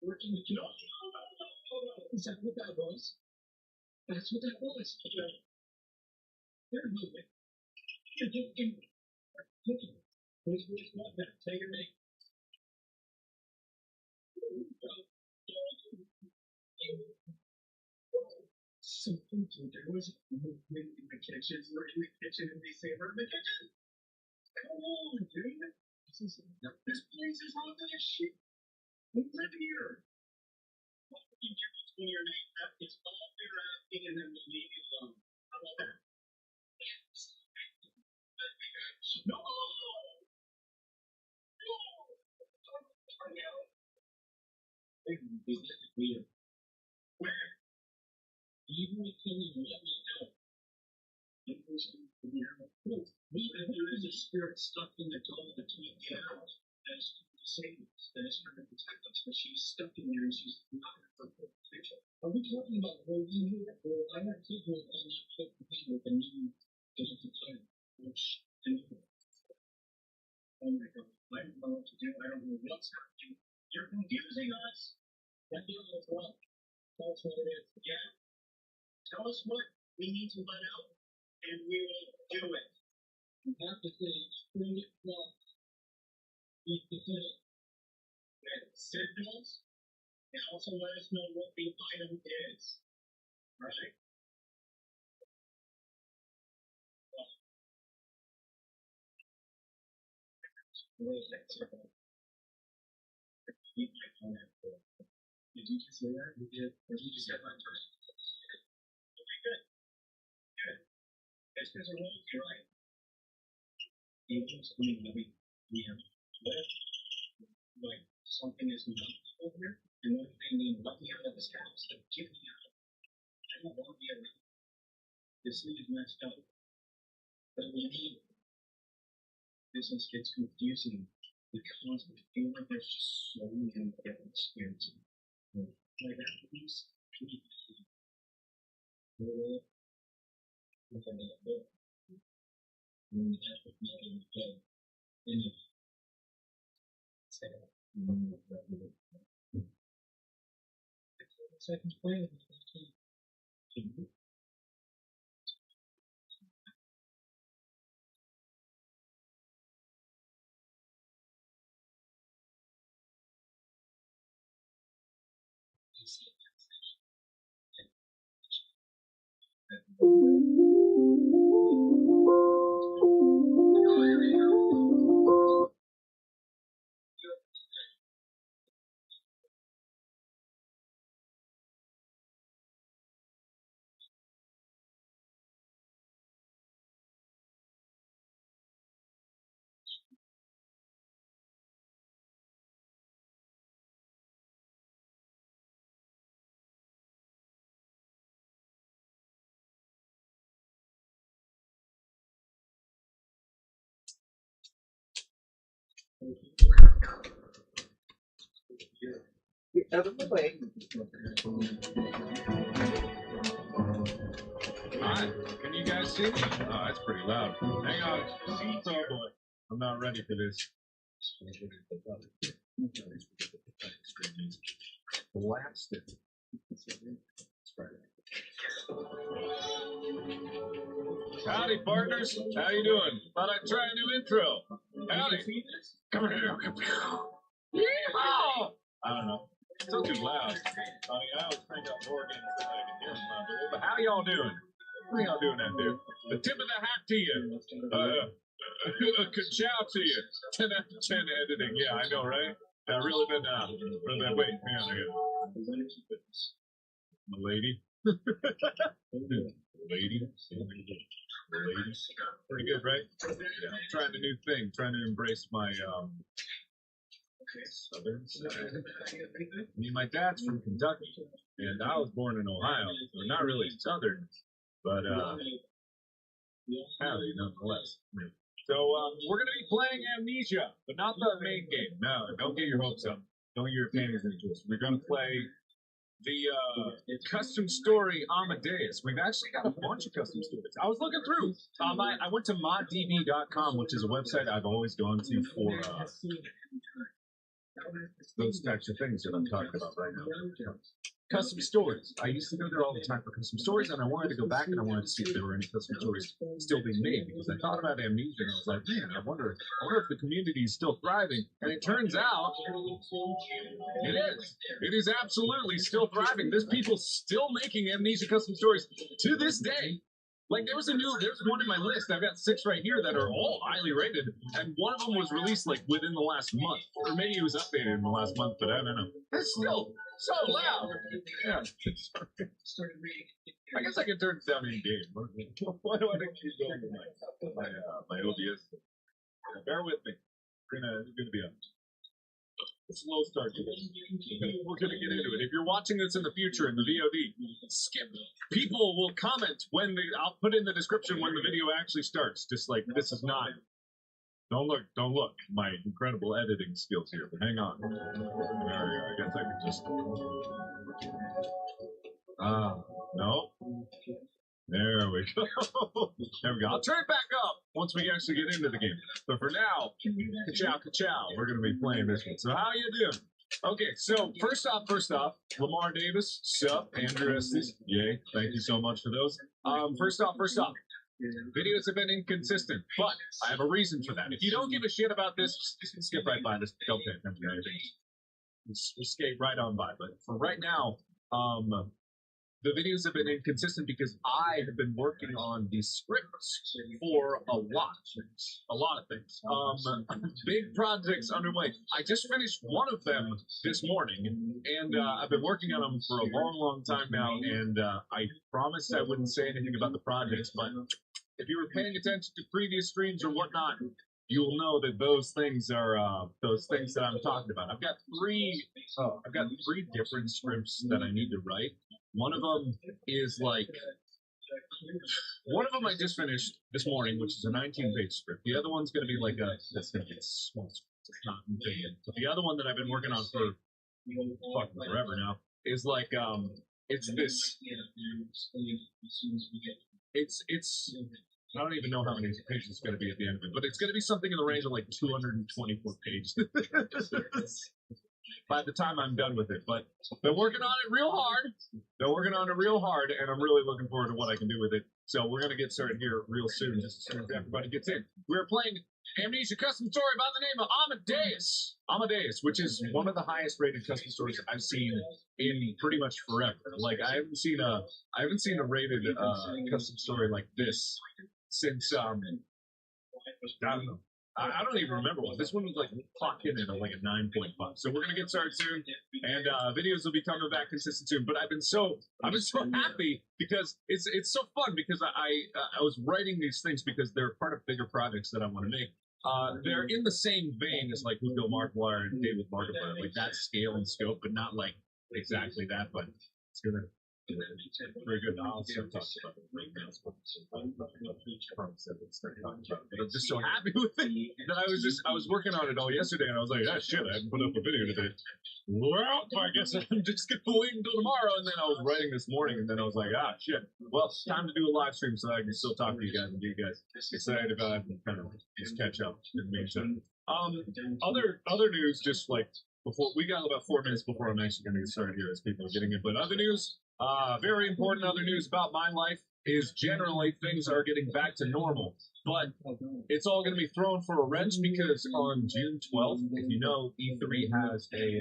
Working with you. Is that what that was? That's what that was. They're moving. You're looking. Where's what that? Say your name. Something there was movement in the kitchen. We're in the kitchen and they say we're in the kitchen. Come on, dude. This place is haunted as shit. We live here. What would you give us when your name? It's all they're asking and then we leave you alone. How about that? No! There is a spirit stuck in the dome between the hours. That is Satan. That is trying to protect us, but she's stuck in there and she's not for protection. Are we talking about where you or I have people on that ship with the new digital time, which oh my god, I don't know what to do. I don't know what's happening. You're confusing us. That deal is wrong. Tell us what it is. Yeah. Tell us what we need to let out, and we will do it. You have to say, bring it well. You have to say, signals, and also let us know what the item is. Right? What is that circle? Did you just say that? You did? Or did you just get my turn? Okay, good. Good. This is a role, you're right. Angels, we have like something is not over here, and what they mean, let me out of this house, like, get me out. I don't want to be around. This thing is messed up. But we need business gets confusing because we feel like there's just so many different experiences. Like that piece, second play. Out of the way. Hi, can you guys see me? Oh, that's pretty loud. Hang on. Oh boy, I'm not ready for this. Blasted. Howdy, partners. How you doing? Thought I'd try a new intro. Howdy. Come here. Yeehaw! I don't know. Still too loud. Honey, I always crank up more again so I can hear them. But how y'all doing? How y'all doing out there? The tip of the hat to you. A ka-chow to you. 10 out of 10 editing. Yeah, I know, right? I've really been, wait, hang on again. The lady? Lady? Pretty good, right? Yeah, I'm trying a new thing. Trying to embrace my, southern side. I mean, my dad's from Kentucky, and I was born in Ohio, so not really southern, but howdy nonetheless. So we're gonna be playing Amnesia, but not the main game. No, don't get your hopes up. Don't get your panties into us. We're gonna play the custom story Amadeus. We've actually got a bunch of custom stories. I was looking through. I went to moddb.com, which is a website I've always gone to for those types of things that I'm talking about right now. Custom stories. I used to go there all the time for custom stories, and I wanted to go back and I wanted to see if there were any custom stories still being made, because I thought about Amnesia and I was like, man, I wonder if the community is still thriving. And it turns out it is. It is absolutely still thriving. There's people still making Amnesia custom stories to this day. Like, there's one in my list. I've got 6 right here that are all highly rated, and one of them was released, like, within the last month. Or maybe it was updated in the last month, but I don't know. It's still so loud. Yeah. I guess I can turn it down in game. Why do I think she's going to my OBS? Bear with me. It's gonna be up. slow start to this. We're gonna get into it. If you're watching this in the future in the VOD, skip. People will comment when I'll put in the description when the video actually starts. Just like this is not. Don't look. My incredible editing skills here. But hang on. There we go. I guess I can just. No. There we go. There we go. I'll turn it back up once we actually get into the game. But for now, ka-chow. We're going to be playing this one. So how you doing? Okay, so first off, Lamar Davis, sup, Andrew Estes, yay, thank you so much for those. First off, videos have been inconsistent, but I have a reason for that. If you don't give a shit about this, just skip right by this. Don't pay attention to anything. Just skate right on by. But for right now, the videos have been inconsistent because I have been working on these scripts for a lot of things. Big projects underway. I just finished one of them this morning, and I've been working on them for a long time now, and I promised I wouldn't say anything about the projects, but if you were paying attention to previous streams or whatnot, you'll know that those things are those things that I'm talking about. I've got three different scripts that I need to write. One of them is one of them I just finished this morning, which is a 19-page script. The other one's going to be that's going to be a small script. It's not big. But the other one that I've been working on for forever now is it's this. It's I don't even know how many pages it's going to be at the end of it, but it's going to be something in the range of 224 pages. By the time I'm done with it, but they're working on it real hard. And I'm really looking forward to what I can do with it. So we're going to get started here real soon, just as soon as everybody gets in. We're playing Amnesia custom story by the name of Amadeus, which is one of the highest rated custom stories I've seen in pretty much forever. I haven't seen a rated custom story like this since I don't know. I don't even remember one. This one was clocked in at a 9.5. So we're gonna get started soon, and videos will be coming back consistent soon. But I've been so happy because it's so fun because I was writing these things because they're part of bigger projects that I want to make. They're in the same vein as Who Built Markiplier and David Markiplier, that scale and scope, but not exactly that. But it's gonna. Very good. I'll start talking about it right now. But I'm just so happy with it that I was working on it all yesterday, and I was like, shit, I haven't put up a video today. Well, I guess I'm just gonna wait until tomorrow. And then I was writing this morning, and then I was like, shit. Well, it's time to do a live stream so I can still talk to you guys and get you guys excited about it and kind of just catch up in the meantime. Other news, just before we got about 4 minutes before I'm actually gonna get started here as people are getting it. But other news. Very important other news about my life is generally things are getting back to normal, but it's all going to be thrown for a wrench because on June 12th, if you know, E3 has a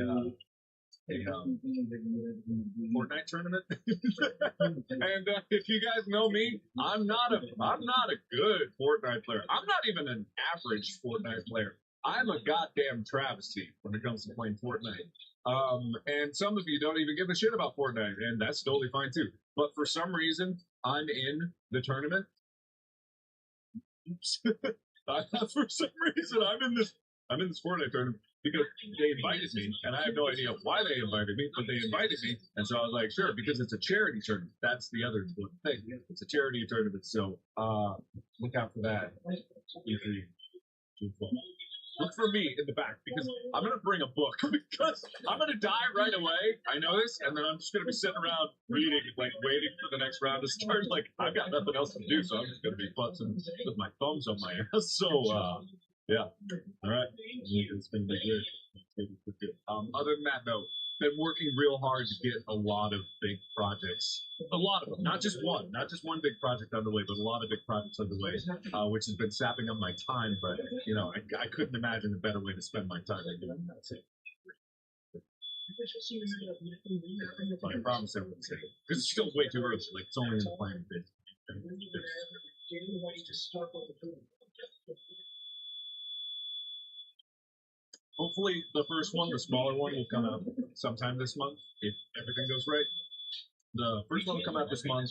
Fortnite tournament, and if you guys know me, I'm not a good Fortnite player. I'm not even an average Fortnite player. I'm a goddamn travesty when it comes to playing Fortnite. And some of you don't even give a shit about Fortnite, and that's totally fine too. But for some reason, I'm in the tournament. For some reason, I'm in this Fortnite tournament because they invited me, and I have no idea why they invited me, but they invited me, and so I was like, sure, because it's a charity tournament. That's the other important thing. It's a charity tournament, so look out for that. Look for me in the back because I'm going to bring a book because I'm going to die right away. I know this, and then I'm just going to be sitting around reading, waiting for the next round to start. I've got nothing else to do, so I'm just going to be futzing with my thumbs on my ass. So, yeah. All right. It's been good. Other than that, though, been working real hard to get a lot of big projects. A lot of them. Not just one big project underway, but a lot of big projects underway, which has been sapping up my time. But, I couldn't imagine a better way to spend my time than doing that. But I promise I wouldn't say it. Because it's still way too early. It's only in the planning phase. Hopefully the first one, the smaller one, will come out sometime this month, if everything goes right. The first one will come out this month,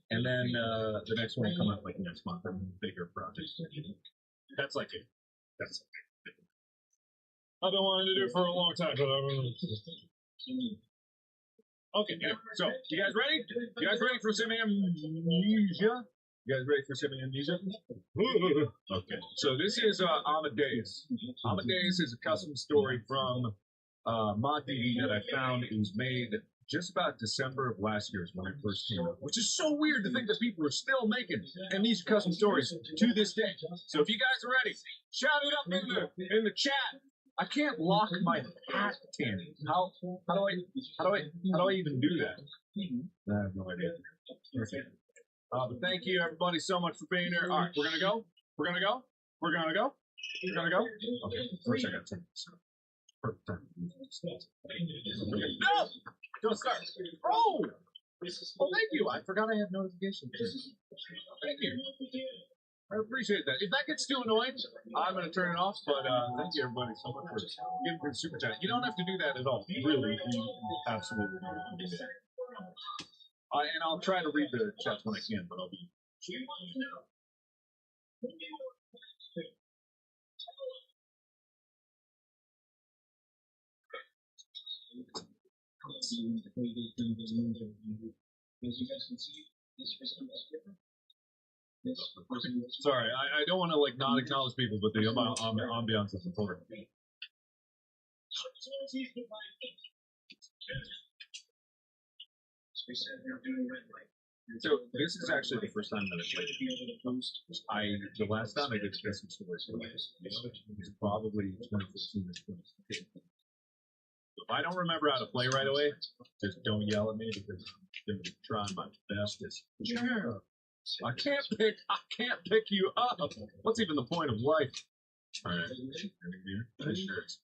and then the next one will come out next month, a bigger project. That's it. I've been wanting to do for a long time, but okay, anyway, so you guys ready? You guys ready for some amnesia? You guys ready for some amnesia? Okay, so this is Amadeus. Amadeus is a custom story from Monty that I found. It was made just about December of last year is when it first came out, which is so weird to think that people are still making and these custom stories to this day. So if you guys are ready, shout it up in the chat. I can't lock my hat in. How do I even do that? I have no idea. But thank you everybody so much for being here. All right, we're gonna go. We're gonna go. We're gonna go. We're gonna go. Okay, first I gotta turn this on. No! Don't start. Oh! Oh, thank you. I forgot I had notifications. Thank you. I appreciate that. If that gets too annoying, I'm going to turn it off. But thank you, everybody, so much for giving me the super chat. You don't have to do that at all. Really, you absolutely don't have to do that. And I'll try to read the chats when I can, but I'll be. Sorry, I don't want to like not acknowledge people, but the ambiance is important. So this is actually the first time that I played it. The last time I did custom stories was probably 2015 or 2016. If I don't remember how to play right away, just don't yell at me because I'm trying my bestest. Yeah. I can't pick you up. What's even the point of life? All right.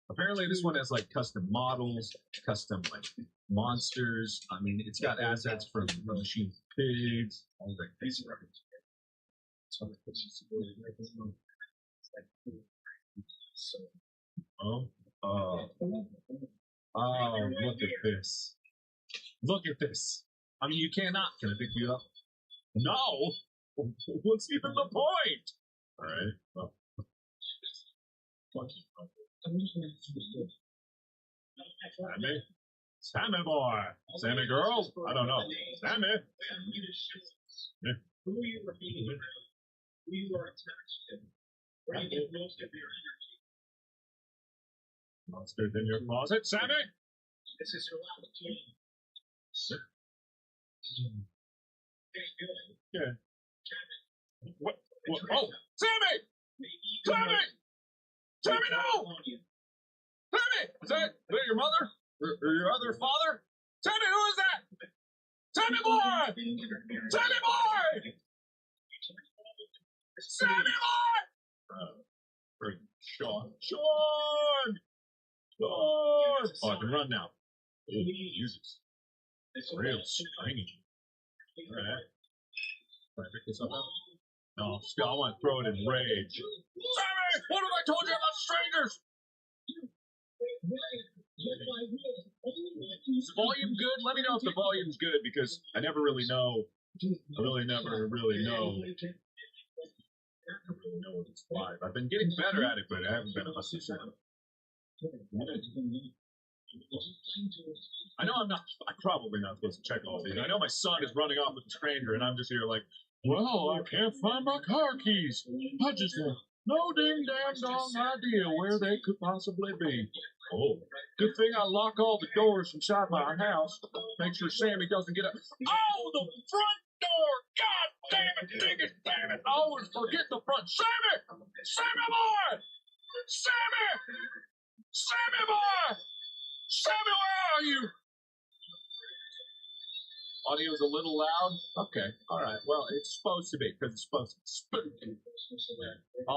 Apparently, this one has like custom models, custom like monsters. I mean, it's got assets from Machine Pigs, all that crazy records. Oh, look at this. Look at this. I mean, you cannot. Can I pick you up? No! What's even the point? Alright, well. Sammy? Sammy boy! Sammy girl? I don't know. Sammy? Yeah. Who you were being with, who you were attached to, where you get most of your energy. Monsters in your closet, Sammy? This is your opportunity. Yeah. What? Oh, Sammy! Sammy! Sammy, no! Sammy! Is that your mother? Or your other father? Sammy, who is that? Sammy boy! Sammy boy! Sammy boy! Sean! Sean! Sean! Oh, I can run now. Oh, Jesus. It's real shiny. Alright. Can I pick this up now? No, I want to throw it in rage. Sammy! What have I told you about strangers? Is the volume good? Let me know if the volume's good because I never really know. I never really know if it's live. I've been getting better at it, but I haven't been 100%. I know I'm probably not supposed to check all these. I know my son is running off with a stranger, and I'm just here like, well, I can't find my car keys. I just have no ding damn dong idea where they could possibly be. Oh, good thing I lock all the doors inside my house. Make sure Sammy doesn't get up. Oh, the front door! God damn it, dang it, damn it! I always forget the front. Sammy! Sammy boy! Sammy! Sammy boy! Sammy, where are you? Audio's a little loud? Okay, alright. Well, it's supposed to be, because it's supposed to be spooky. A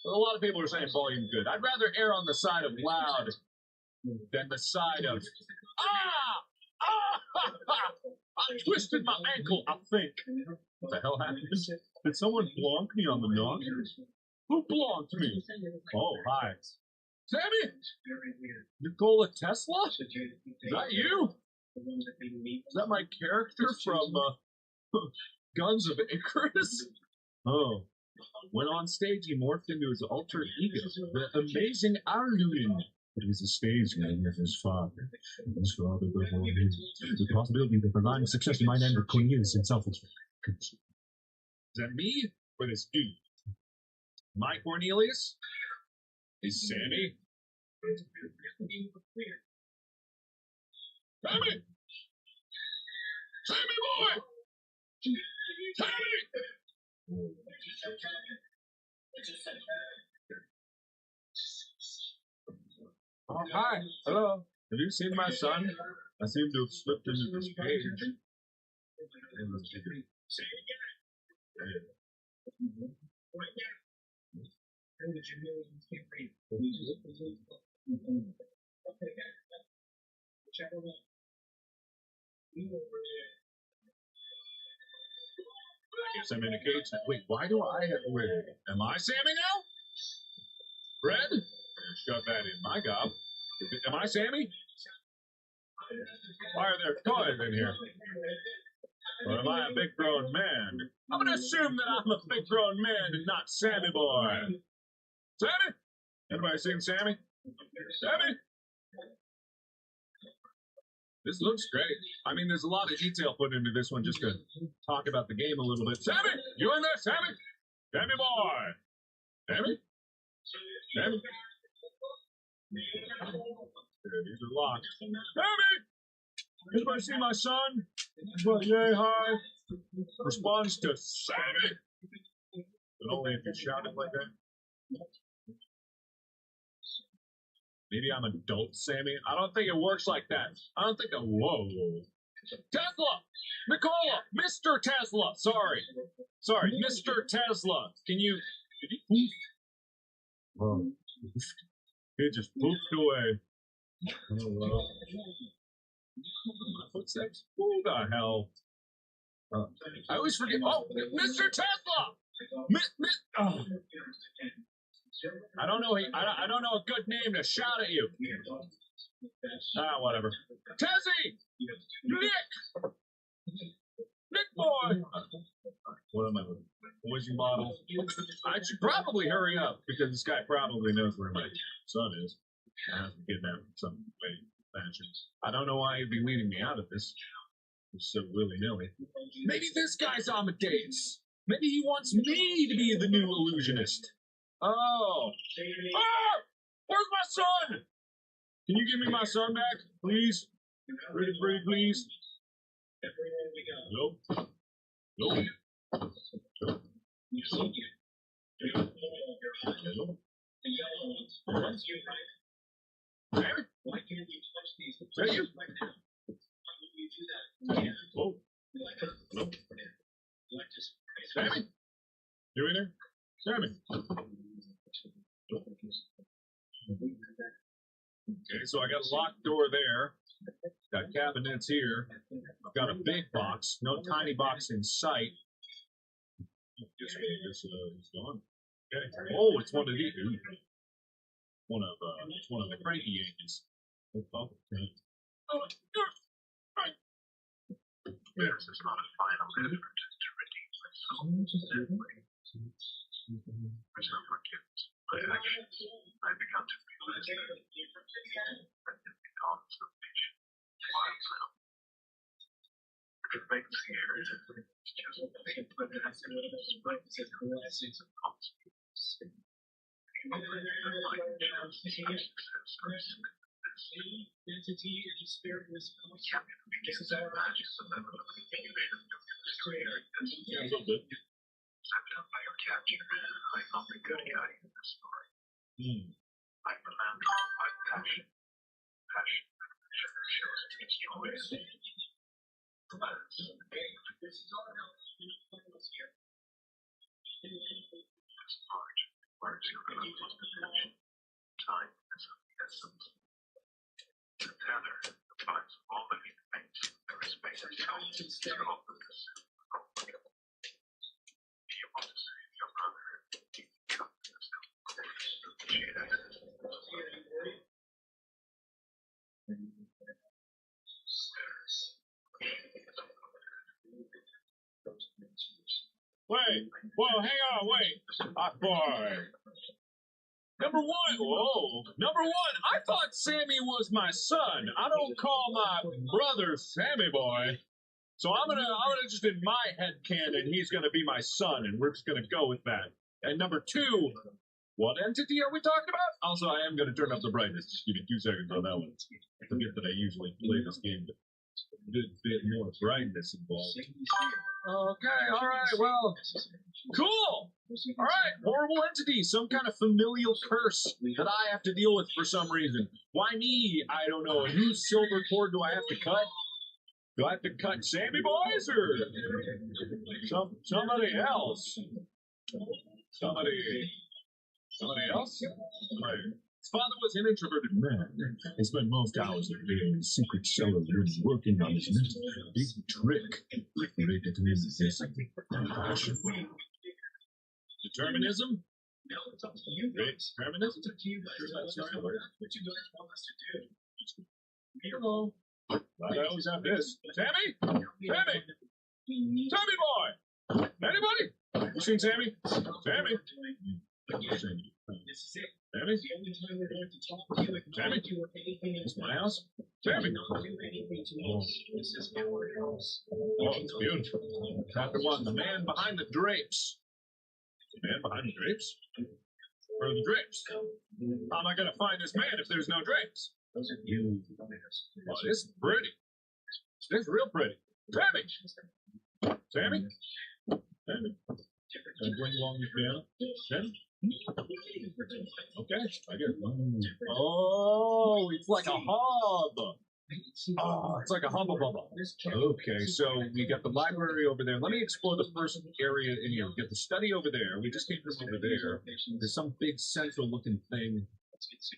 lot of people are saying volume good. I'd rather err on the side of loud than the side of... I twisted my ankle, I think. What the hell happened? Did someone blonk me on the knock? Who blonked me? Oh, hi. Sammy? Nikola Tesla? Is that you? Is that my character from Guns of Icarus? Oh, When on stage, he morphed into his alter ego, the amazing Arluin. It was a stage name of his father. His father before him. The possibility that the line of success in my name with Cornelius himself was complete. Is that me or this dude? My Cornelius? Is Sammy? Sammy! Sammy boy! Sammy! Oh, hi. Hello. Have you seen my son? I seem to have slipped into this cage. I guess I'm in a cage. Wait, why do I have to wear it? Am I Sammy now? Fred? Shove that in my gob. Am I Sammy? Why are there toys in here? Or am I a big grown man? I'm gonna assume that I'm a big grown man and not Sammy boy. Sammy? Anybody seen Sammy? Sammy? This looks great. I mean, there's a lot of detail put into this one just to talk about the game a little bit. Sammy! You in there, Sammy? Sammy boy! Sammy? Sammy? These are locked. Sammy! Anybody see my son? Well, yay, hi. Responds to Sammy. But only if you shout it like that. Maybe I'm adult Sammy. I don't think it works like that. I don't think whoa. Tesla! Nicola! Mr. Tesla! Sorry, Mr. Tesla. Did you poof? Oh, it just poofed away. Oh, well. My footsteps? Who the hell? I always forget. Oh, Mr. Tesla! Oh. I don't know. I don't know a good name to shout at you. Whatever. Tezzy! Nick boy! What am I looking for? Poison bottle. I should probably hurry up because this guy probably knows where my son is. I have to kidnap him some way, fashion. I don't know why he'd be leading me out of this. It's so willy-nilly. Maybe this guy's Amadeus. Maybe he wants me to be the new illusionist. Oh! Ah! Where's my son? Can you give me my son back, please? Pretty, please. Nope. Nope. Nope. Sammy? Is that you? Oh. Nope. Sammy? You in there? Sammy? Okay, so I got a locked door there. Got cabinets here. I've got a big box. No tiny box in sight. This is gone. Okay. Oh, it's one of these. One of the cranky Yankees. Oh, okay. This is not a final effort to redeem myself. There's no forgiveness. My actions, I begun to realize that it becomes a vision. It makes the air just but it has to be consequences. Identity and the spirit was this is our magic. Yeah, a little bit. By your capture, I found the good guy in this story. I'm the man called by passion. Passion shows its always. This is all about here. This part, words are going to lose the passion. Time is of the essence. Together, defines all living things. There is space and time to hold this. Do you want to save your brother? Come to yourself. Well, wait. Whoa, hang on, wait. Boy. Number one, whoa. Number one, I thought Sammy was my son. I don't call my brother Sammy boy. So I'm gonna just in my head canon, he's gonna be my son, and we're just gonna go with that. And number two, what entity are we talking about? Also, I am gonna turn up the brightness. Just give me 2 seconds on that one. I forget that I usually play this game with a bit more brightness involved. Okay, alright, well, cool! Alright, horrible entity, some kind of familial curse that I have to deal with for some reason. Why me? I don't know. And whose silver cord do I have to cut? Do I have to cut Sammy boys or somebody else? Somebody else? Right. His father was an introverted man. He spent most hours of the day in his secret cellar room working on his next big trick. Related to his passion. Determinism? Determinism? Hello. I always have this. Sammy? Sammy! Sammy boy! Anybody? You seen Sammy? Sammy? Sammy? Sammy? It's my house? Sammy? Oh, it's beautiful. Chapter 1, the man behind the drapes. The man behind the drapes? Where are the drapes? How am I going to find this man if there's no drapes? Oh, this is pretty. This is real pretty. Sammy! Sammy? Sammy? Can I bring along your piano? Sammy? Okay, I get it. Oh, it's like a hub. Oh, it's like a hubba bubba. Okay, so we got the library over there. Let me explore the first area in here. We got the study over there. We just came from over there. There's some big central looking thing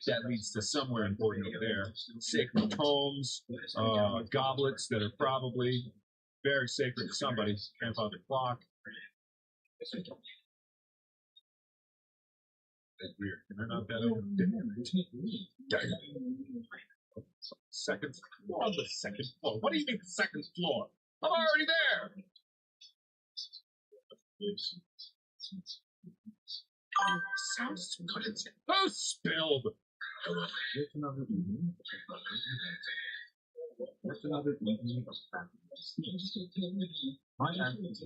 that leads to somewhere important over there. Sacred tomes, goblets that are probably very sacred to somebody. Grandfather clock. That's weird. Can I knock that over? Second floor. On the second floor. What do you mean the second floor? I'm already there. Oh, sounds too good. It's who spilled? What's another evening? What's another evening of happiness? My answer is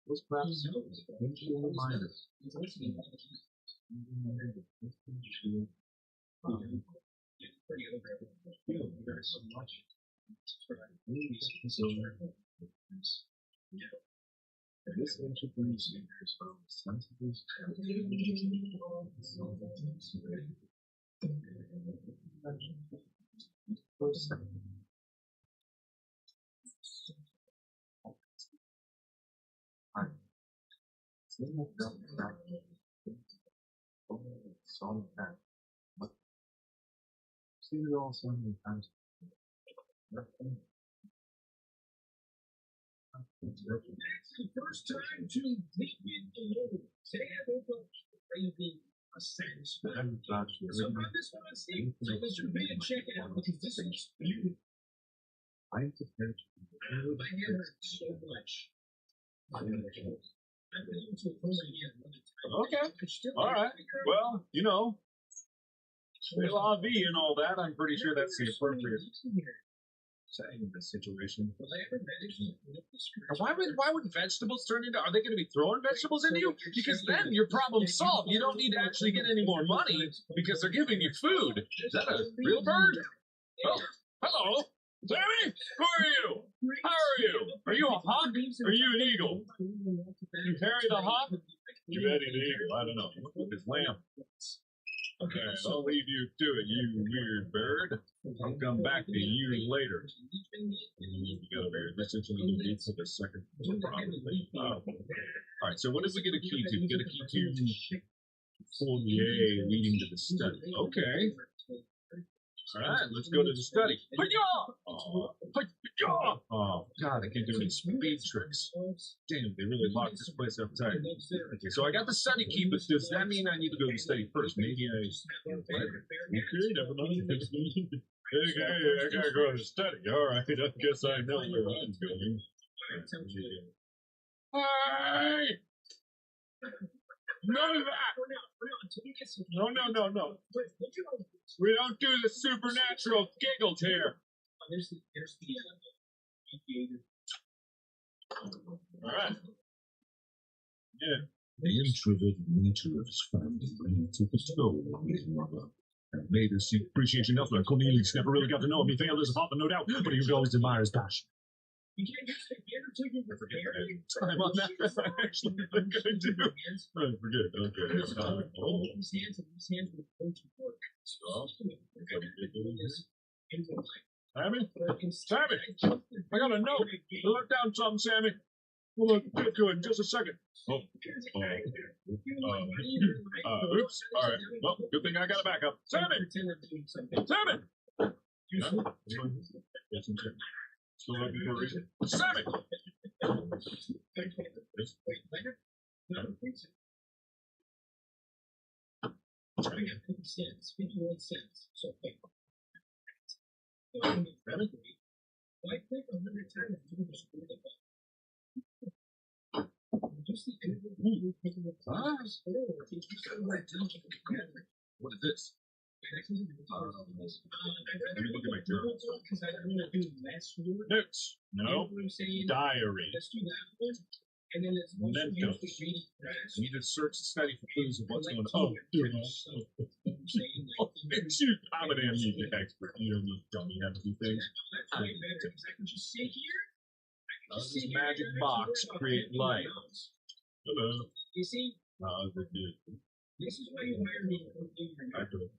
was perhaps painful reminders. So much. And this ancient beliefs is from sensitive It's the first time to meet me alone. Today I woke up craving a sense. So on this one, see, so let's be and check it out because this is beautiful. I hear so much. Okay. All right. Well, you know, la vie and all that. I'm pretty sure that's the appropriate setting in this situation. Why would vegetables turn into? Are they going to be throwing vegetables into you? Because then your problem's solved. You don't need to actually get any more money because they're giving you food. Is that a real bird? Oh, hello. Sammy, who are you? How are you? Are you a hawk? Or are you an eagle? You carry the hawk? You carry the eagle. I don't know. With his lamb. Okay, I'll leave you to it, you weird bird. I'll come back to you later. This is for the second probably. Alright, so what did we get a key to? We get a key to foyer leading to the study. Okay. Alright, let's go to the study. Oh, God, I can't do any speed tricks. Damn, they really locked this place up tight. Okay, so I got the study key, but does that mean I need to go to the study first? Maybe I... Okay, never mind. I gotta go to study. All right, I guess I know where I'm going. Hey! None of that! No. We don't do the supernatural giggles here. All right. Yeah. The introverted nature of his family really took a toll on his mother. And made us appreciation elsewhere. Cornelius never really got to know him. He failed as a father, no doubt, but he always admired his passion. You can't just forget or take it for married. Time on that. I actually think I do. I forget. Okay. His hands will go to work. Sammy! I got a note. Look down something, Sammy. We'll get to it in just a second. Oops. All right. Well, good thing I got a backup. Sammy! Sammy! Still looking for a reason. Sammy! Why click 100 times to the screen above? Just the individual taking the class. What is this? Let me look at my journal. Notes. No. Diary. Mementos. I need to search and study for clues of what's going on. Oh, it's you, I'm an amnesia expert. You don't need to tell me how to do things. This magic box create light. Hello. You see? This is why you hire me to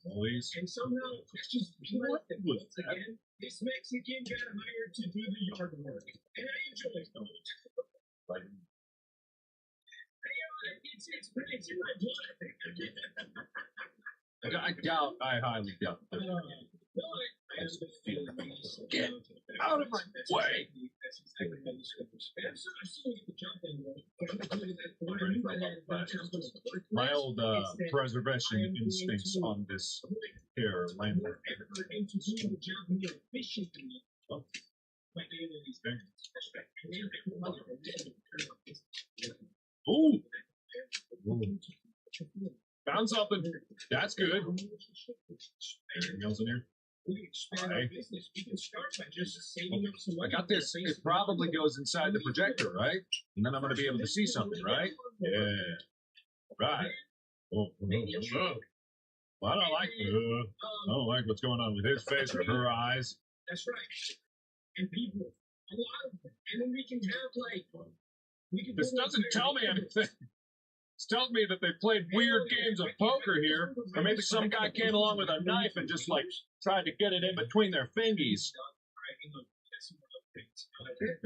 Always. and somehow it's just what was that? Again, this Mexican got hired to do the yard work, and I enjoy it. It's in my blood. I highly doubt that. Get out of my way! My old preservation instincts on this here landmark. Ooh! Found something. That's good. Anything else in here? Okay. I got this. It probably goes inside the projector, right? And then I'm going to be able to see something, right? Yeah. Right. Oh. Well, I don't like what's going on with his face or her eyes. That's right. And people, a lot of them. And then we can have This doesn't tell me anything. This tells me that they played weird games of poker here, or maybe some guy came along with a knife and just tried to get it in between their fingies.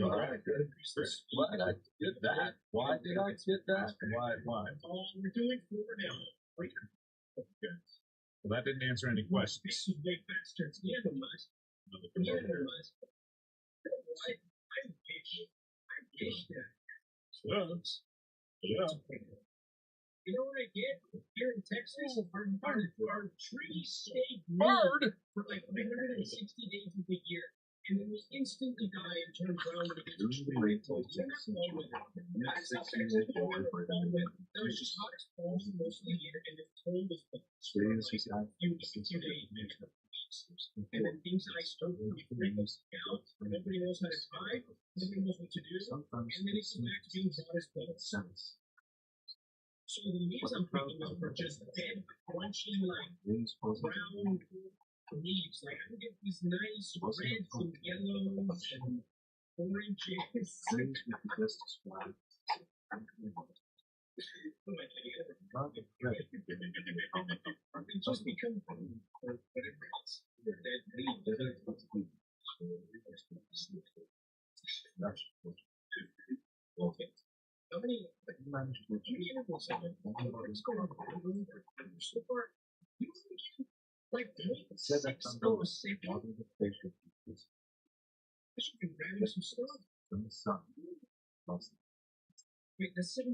All right. Why did I get that? Why did I get that? Why? We're doing 4 now. Okay. Well, that didn't answer any questions. This is big bastards. Yeah, I wish that. Yeah. You know what I get here in Texas? Our trees stay bird for like 360 days of the year. And then we instantly die and turn brown when it gets chilly. That was just hot as balls for most of the year, and it's cold as fuck. And then things that I start to be freaked out, and nobody knows how to tie, nobody knows what to do, and then it's back to being hot as balls. So the leaves I'm picking up are just dead, crunchy, like brown leaves. Like I can get these nice reds and yellows and oranges. It just becomes okay. How many animals have been so far? Like, $6 I should be grabbing some stuff. Wait, that's $7.50.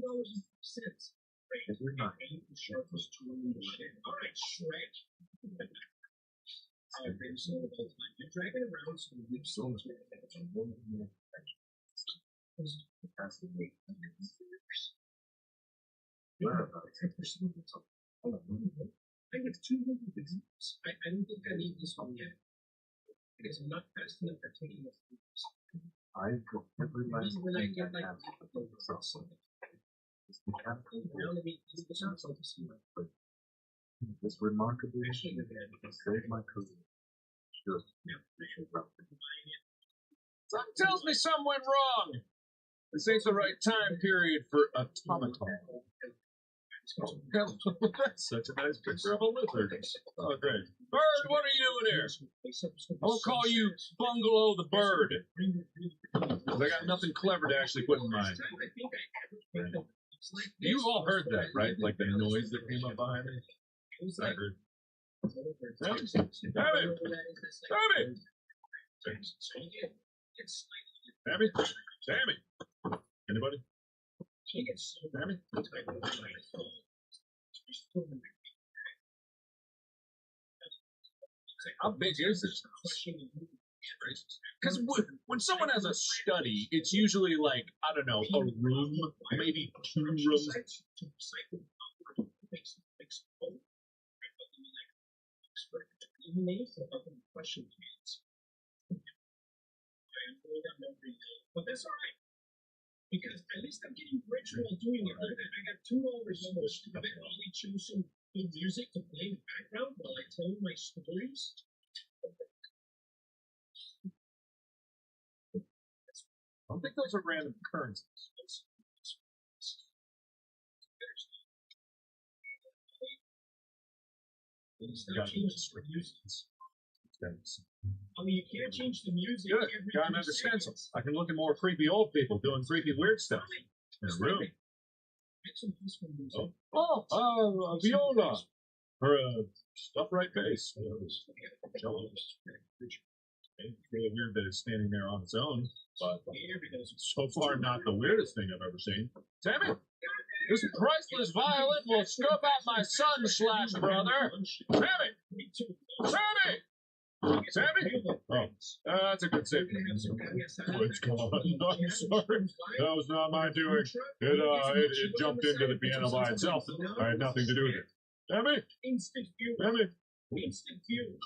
Every night. Shark was totally shit. Alright, Shrek. I get 200 visits. I don't think I need this one yet. Because I'm not fast enough at taking the foods. I go every last When I thing get I like have is mechanical. This remarkable machine saved my career. Sure. Something tells me something went wrong. This ain't the right time period for automaton. That's such a nice picture of a lizard. Oh, great. Bird, what are you doing here? I'll call you Bungalow the Bird. I got nothing clever to actually put in mind. You've all heard that, right? Like the noise that came up behind me? I heard. Damn it! Anybody? Sammy? How big is this? Because when someone has a study, it's usually like, I don't know, a room, maybe 2 rooms. But that's all right. Because at least I'm getting rich while doing it. I got $2 almost. I bet I'll choose some good music to play in the background while I tell my stories. I don't think those are random occurrences. I mean, you can't change the music. Good. Got another stencil. I can look at more creepy old people doing creepy weird stuff in a room. A viola. Or a upright bass. Cello. It's really weird that it's standing there on its own, but so far not the weirdest thing I've ever seen. Sammy, this priceless violin will scope out my son/brother. Sammy! Sammy! Sammy? Oh, that's a good save. What's going on? I'm sorry. That was not my doing. It jumped into the piano by itself. I had nothing to do with it. Sammy? Instant view. Sammy? Instant view.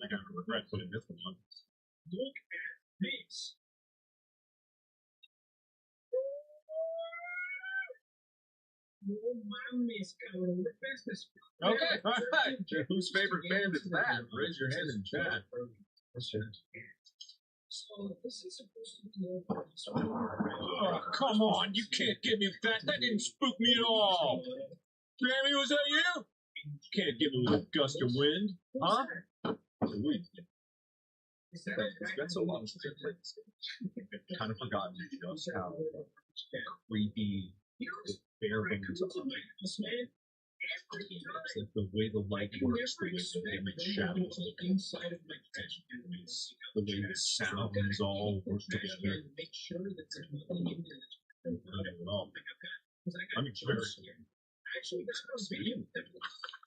I gotta regret putting this one on. Look at this. No mames, cabrón. Look at this. Okay, all right. Whose favorite band is that? Raise your hand in chat. So this is supposed to be Oh, come on. You can't give me that. That didn't spook me at all. Sammy, was that you? Can't give me with a gust of wind. Huh? It's been so long since I've kind of forgotten just how creepy the bare bones are. It's like the way the light works, the way the image shadows look, the way the sounds all work together. I'm curious. Actually, this must be you.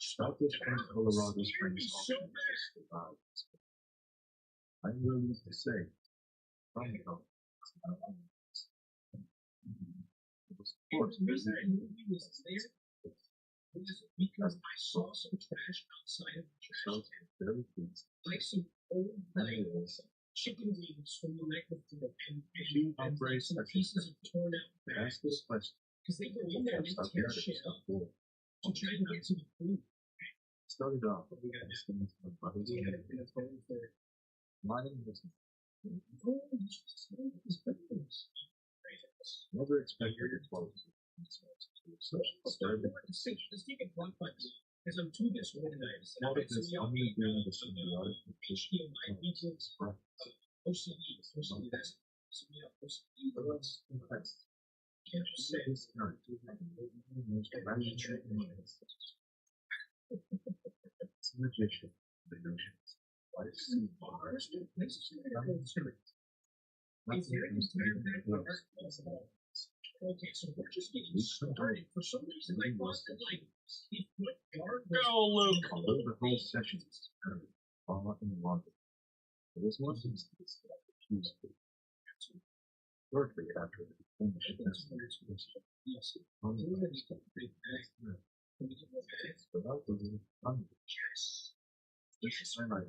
Stop this from Colorado Springs. I'm willing to say, of course, because I saw some trash outside of the trash can. Like some old chicken wings from the night before, and like some pieces of torn out ask this question. because they go in there and they tear shit up to try to get some food. Started off with my brother's never expected it was. Let's take it one by one, because I'm too disorganized. Now that this only doing the symbiotic HDMI regions, OCD, that's can't just say this current it's a magician. Okay, so we're just getting started. For some reason, I thought that like he put guard. Go, Luke. The whole session is This one is perfect after yes. Yes, I might.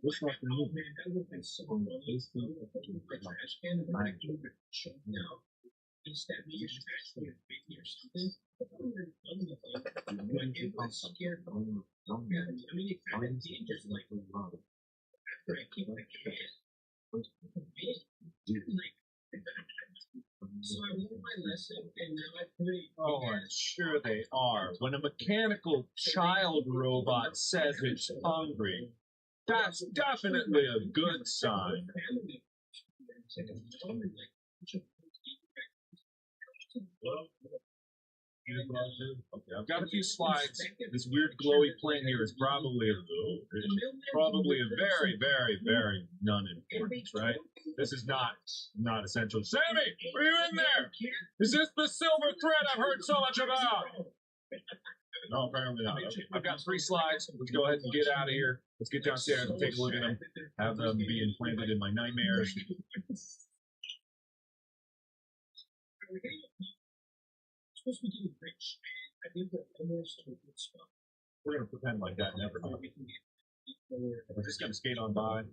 What's not the move? That would have been so trash can and I do it now. Instead, you should actually make yourself. When you got scared, I mean, it kind of dangerous, like, after I came back, so I learned my lesson, and now I play. Oh, I'm sure they are. When a mechanical child robot says it's hungry, that's definitely a good sign. Okay, I've got a few slides. This weird glowy plane here is probably a very, very, very non-important, right? This is not essential. Sammy, are you in there? Is this the silver thread I've heard so much about? No, apparently not. Okay. I've got 3 slides. Let's go ahead and get out of here. Let's get downstairs and take a look at them. Have them be implanted in my nightmares. Supposed to be getting rich. I think we're almost to a good spot. We're gonna pretend like that never happened. We're just gonna skate on by.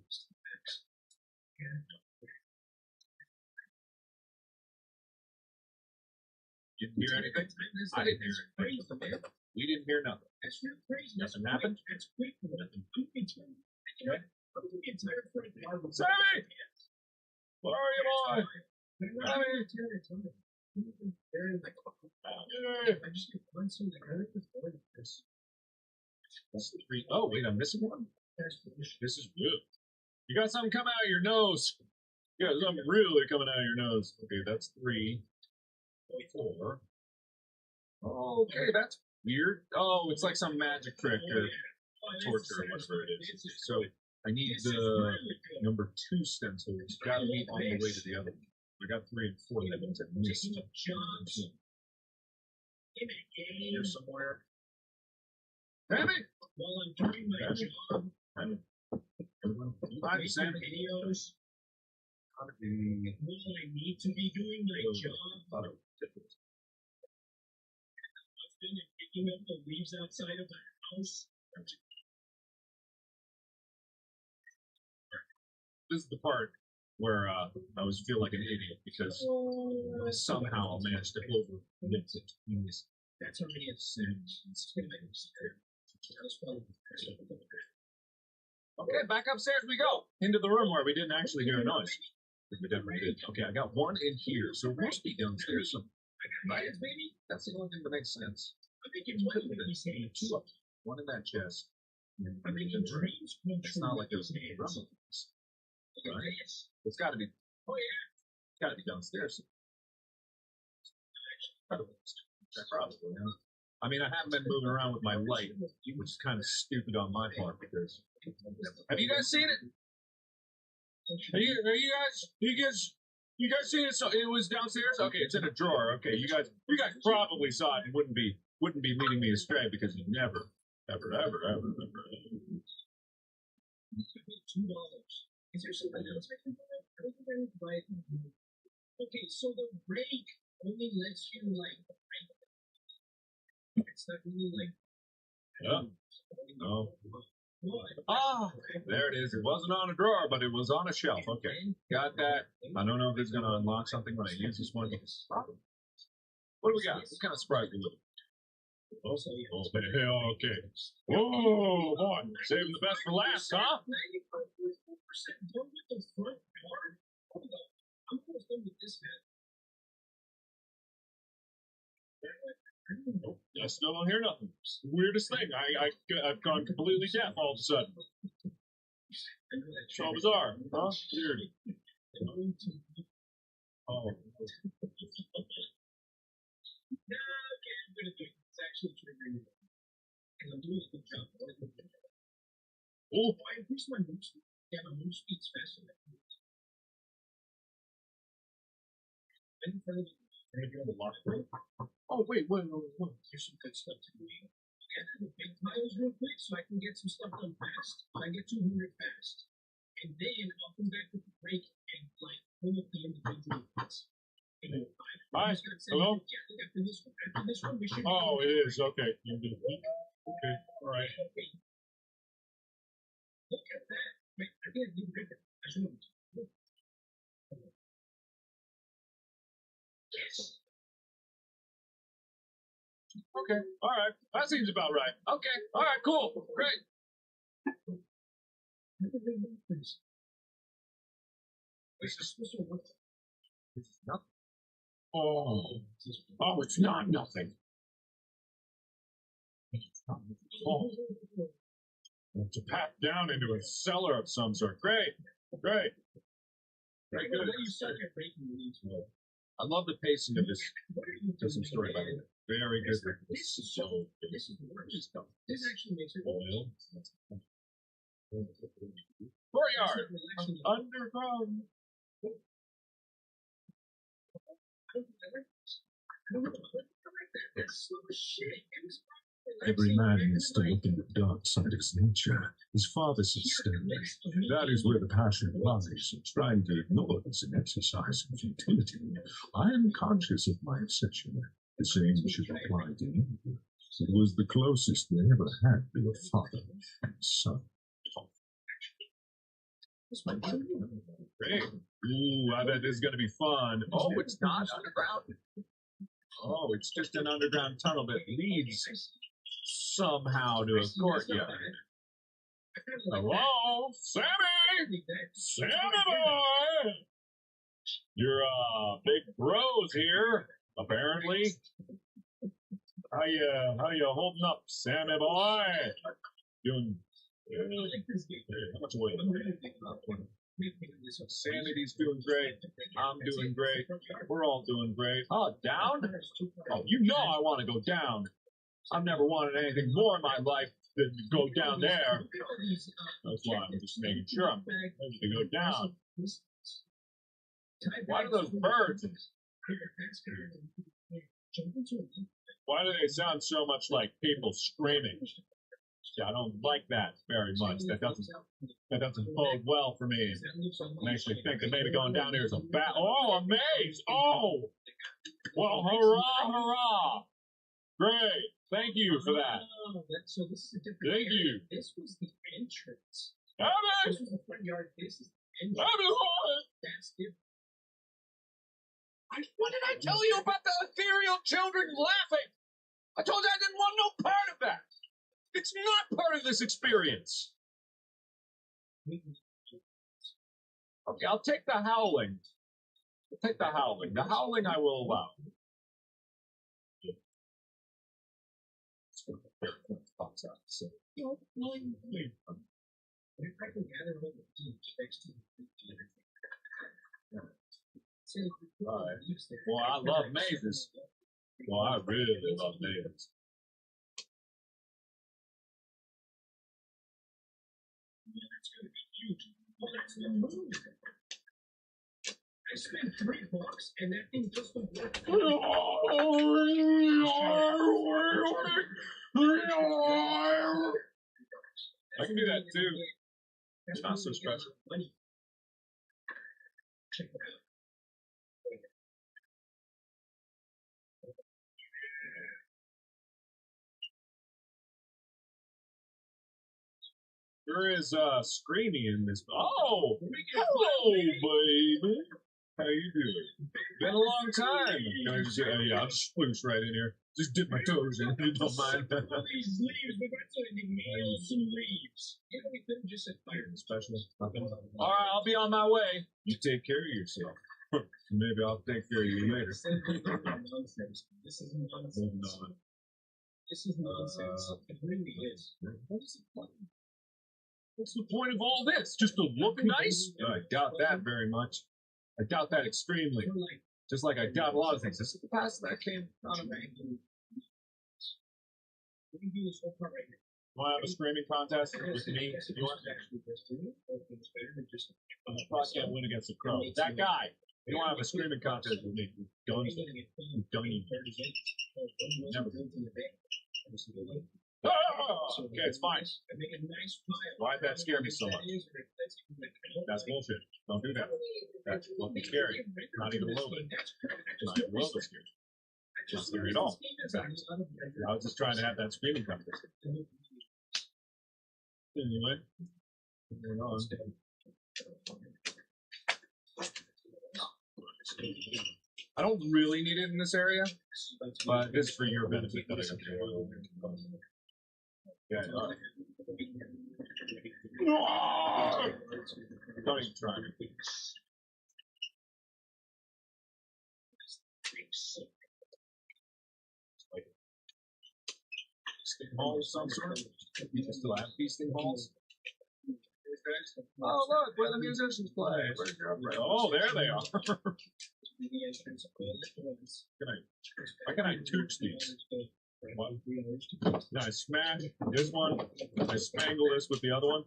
Didn't hear anything? I didn't hear anything. We didn't hear nothing. Nothing happened? Sammy! Where are you, boy? Sammy! Oh, wait, I'm missing one? This is good. You got something coming out of your nose. You got something really coming out of your nose. Okay, that's 3. 4. Okay, that's weird. Oh, it's like some magic trick or torture or whatever it is. So I need the number 2 stencil. It's got to be on the way to the other one. I got 3 and 4 that means I missed here somewhere. Sammy! While I'm doing my job, Hi, Sammy. videos, while I need to be doing my job, and picking up the leaves outside of the house. This is the part where I always feel like an idiot because somehow I managed to overlook it. That's already a sin. Okay, back upstairs we go. Into the room where we didn't actually hear a noise. We definitely did. Okay, I got 1 in here, so it must be downstairs somewhere. Right? That's the only thing that makes sense. I think it's what you say. 2 up. 1 in that chest. I think in dreams. It's not like there's any rumble. Right? It's got to be. Oh yeah. It's got to be downstairs. Probably. Huh? I mean, I haven't been moving around with my light, which is kind of stupid on my part because. Have you guys seen it? You guys seen it? So it was downstairs. Okay, it's in a drawer. Okay, you guys probably saw it and wouldn't be leading me astray because you never, ever. $2. Is there something else I can buy? Okay, so the rake only lets you like. It's not really like. Yeah. No. Ah, there it is. It wasn't on a drawer, but it was on a shelf. Okay, got that. I don't know if it's going to unlock something when I use this one. What do we got? What kind of sprite do we look? Oh, okay. Oh, boy. Saving the best for last, huh? I'm almost done with this head. Nope, I still don't hear nothing. It's the weirdest thing. I've gone completely deaf all of a sudden. So bizarre, huh? Weird. Oh. Oh, I increased my move speed. Yeah, my move speed's faster. Oh, wait. Here's some good stuff to do. Big tiles real quick so I can get some stuff done fast. I get 200 fast. And then I'll come back with the break and like pull up the individual bits. Hi. Hello? After this one, we should. Oh, it is. Okay. Okay. All right. Look at that. I can't do it. I shouldn't. Yes. Okay. All right. That seems about right. Okay. All right. Cool. Great. This is nothing. Oh, it's not nothing. Oh, it's a path down into a cellar of some sort. Great. Very good. I love the pacing of this. There's some story about it. Very good. This is the worst stuff. This actually makes it oil. Courtyard. Underground. Every man needs to look in the dark side of his nature. His father said sternly, that is where the passion lies. Trying to ignore is an exercise in futility. I am conscious of my obsession. The same should apply to you. It was the closest they ever had to a father and son. Great. Ooh, I bet this is going to be fun. Oh, it's not underground. Oh, it's just an underground tunnel that leads somehow to a courtyard. Hello, Sammy! Sammy boy! You're big bros here, apparently. How you holding up, Sammy boy? Doing how much weight? Sanity's doing great. I'm doing great. We're all doing great. Oh, down? Oh, you know I want to go down. I've never wanted anything more in my life than to go down there. That's why I'm just making sure I'm ready to go down. Why do those birds? Why do they sound so much like people screaming? I don't like that very much. That doesn't bode well for me. I actually think that maybe going down here is a bad. Oh, a maze! Oh, well, hurrah, hurrah! Great, thank you for that. Thank you. This was the entrance. This was the front yard. This is the entrance. That's different. What did I tell you about the ethereal children laughing? I told you I didn't want no part of that. It's not part of this experience. Okay, I'll take the howling. I'll take the howling. The howling I will allow. Alright. Well, I love mazes. Well, I really love mazes. That's going to be huge. Well, that's the moon. I spent $3 and that thing just won't work. I can do that too. It's not so special. Check it out. There is screaming in this. Oh, hello, baby. How you doing? Been a long time. Can I just say, yeah, I'll just sploosh right in here. Just dip my toes in. You don't mind. These leaves, we got to nail some leaves. You know, we couldn't just set fire to special. All right, I'll be on my way. You take care of yourself. Maybe I'll take care of you later. This is nonsense. This is nonsense. It really is. What is the point? What's the point of all this? Just to look nice? I doubt that very much. I doubt that extremely. Just like I doubt a lot of things. This is the past that came out of me. Want to have a screaming contest with me? You want? I'm probably can't win against the crow. That guy. You want to have a screaming contest with me? Don't even. Never. Oh, okay, it's fine. Why'd that scare me so much? That's bullshit. Don't do that. That's fucking scary. Not even a little bit. Not even a little bit scary. Not scary at all. Exactly. I was just trying to have that screaming contest. Anyway, moving on. I don't really need it in this area, but it's for your benefit that I got to. Yeah, don't even try me. Like feasting balls of some sort? You can still have feasting balls? Oh, look, where the musicians play. Oh, there they are. How can I touch these? What? Now I smash this one. I spangle this with the other one.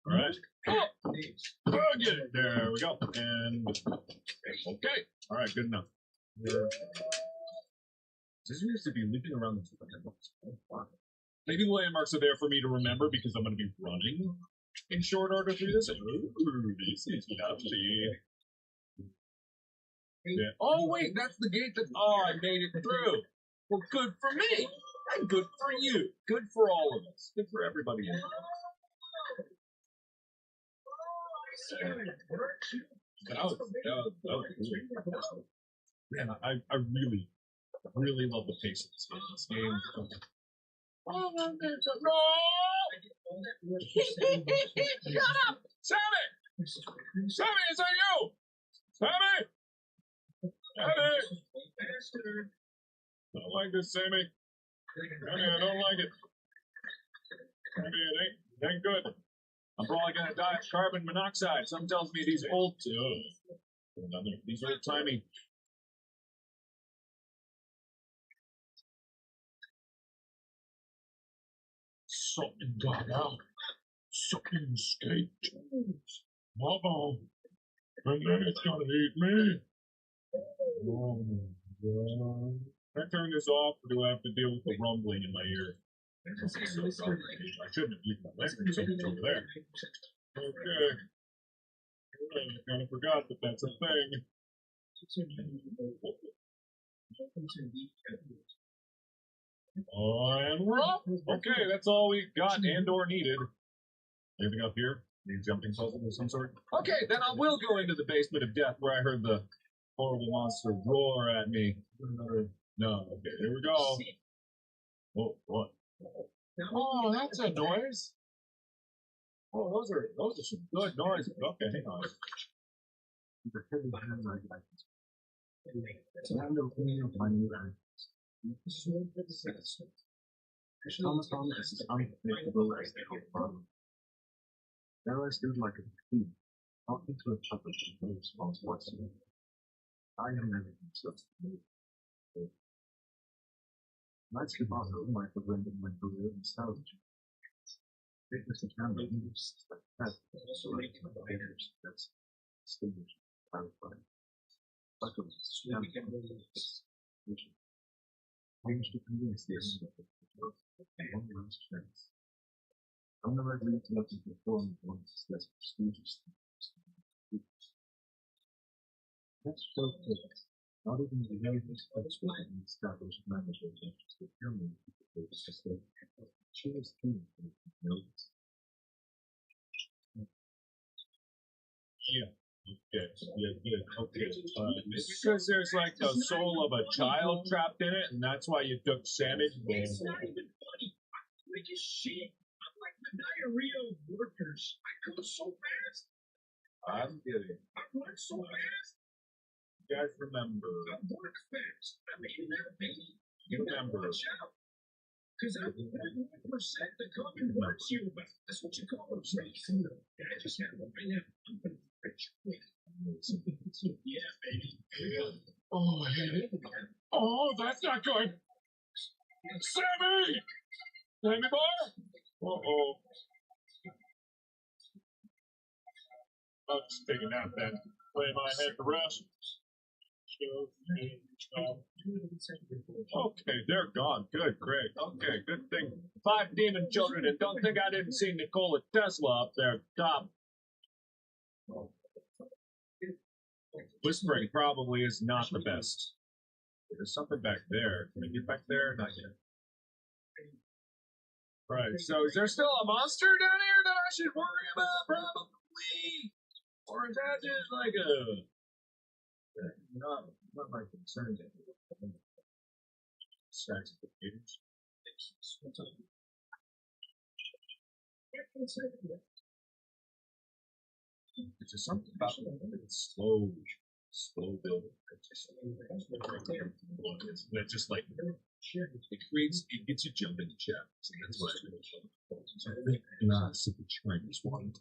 All right. Oh, get it. There we go. And okay. All right. Good enough. This used to be leaking around the. Maybe the landmarks are there for me to remember because I'm going to be running in short order through this. Ooh, this is lovely. Yeah. Oh wait, that's the gate that. Oh, I made it through. Well, good for me, and good for you, good for all of us, good for everybody. That was cool. Man, I really love the pace of this game. This game. Oh, no! Shut up, Sammy! Sammy, is that you? Sammy! Sammy! I don't like this, Sammy. Sammy, I don't like it. Sammy, it ain't good. I'm probably gonna die of carbon monoxide. Something tells me these old timey. Something got out. Something escaped. Uh-oh. And then it's gonna eat me. Oh my God. Can I turn this off, or do I have to deal with the rumbling in my ear? I shouldn't have used my lantern so much over there. Okay. I kind of forgot that that's a thing. And we're off. Okay, that's all we got and or needed. Anything up here? Any jumping puzzle of some sort? Okay, then I will go into the basement of death where I heard the horrible monster roar at me. No, okay, here we go. Oh, what? Oh, that's a noise. Oh, those are some good noises. Okay, hang on. Now I stood like a queen, talking to a puppet with no response whatsoever. I am never himself. Let's keep on home like the wind in my career and salvage. Take this account of news like that, so like my behaviors, that's distinguished, clarified. Luckily, change to convince this one last chance. I'm never going to let you perform once that's prestigious. That's so good. Not even the very respectful and established managers interested in me because they choose to notice. Yeah. Okay. Yeah. Okay. It's because there's like the soul of a child trapped in it, and that's why you took Sammy. It's not even funny. I just shit. I'm like the diarrhea of workers. I go so fast. I'm kidding. I work so fast. You guys remember? I work fast. I mean, that baby. You remember? Because I would 100% the company wants you. That's what you call a race. I just have one right now. I'm gonna rich quick. Yeah, baby. Oh, oh, that's not good. Sammy! Sammy boy? Uh-oh. I'll just take a nap then. Lay my head to rest. Okay, they're gone. Good, great. Okay, good thing. 5 demon children, and don't think I didn't see Nikola Tesla up there top. Whispering probably is not the best. There's something back there. Can I get back there? Not yet. Right, so is there still a monster down here that I should worry about? Probably. Or is that just like a... Not my concern. Stacks of computers. It's just something about it's slow building. It's just like it creates, it gets you jumping the chat. So that's what I think. Glass of the Chinese one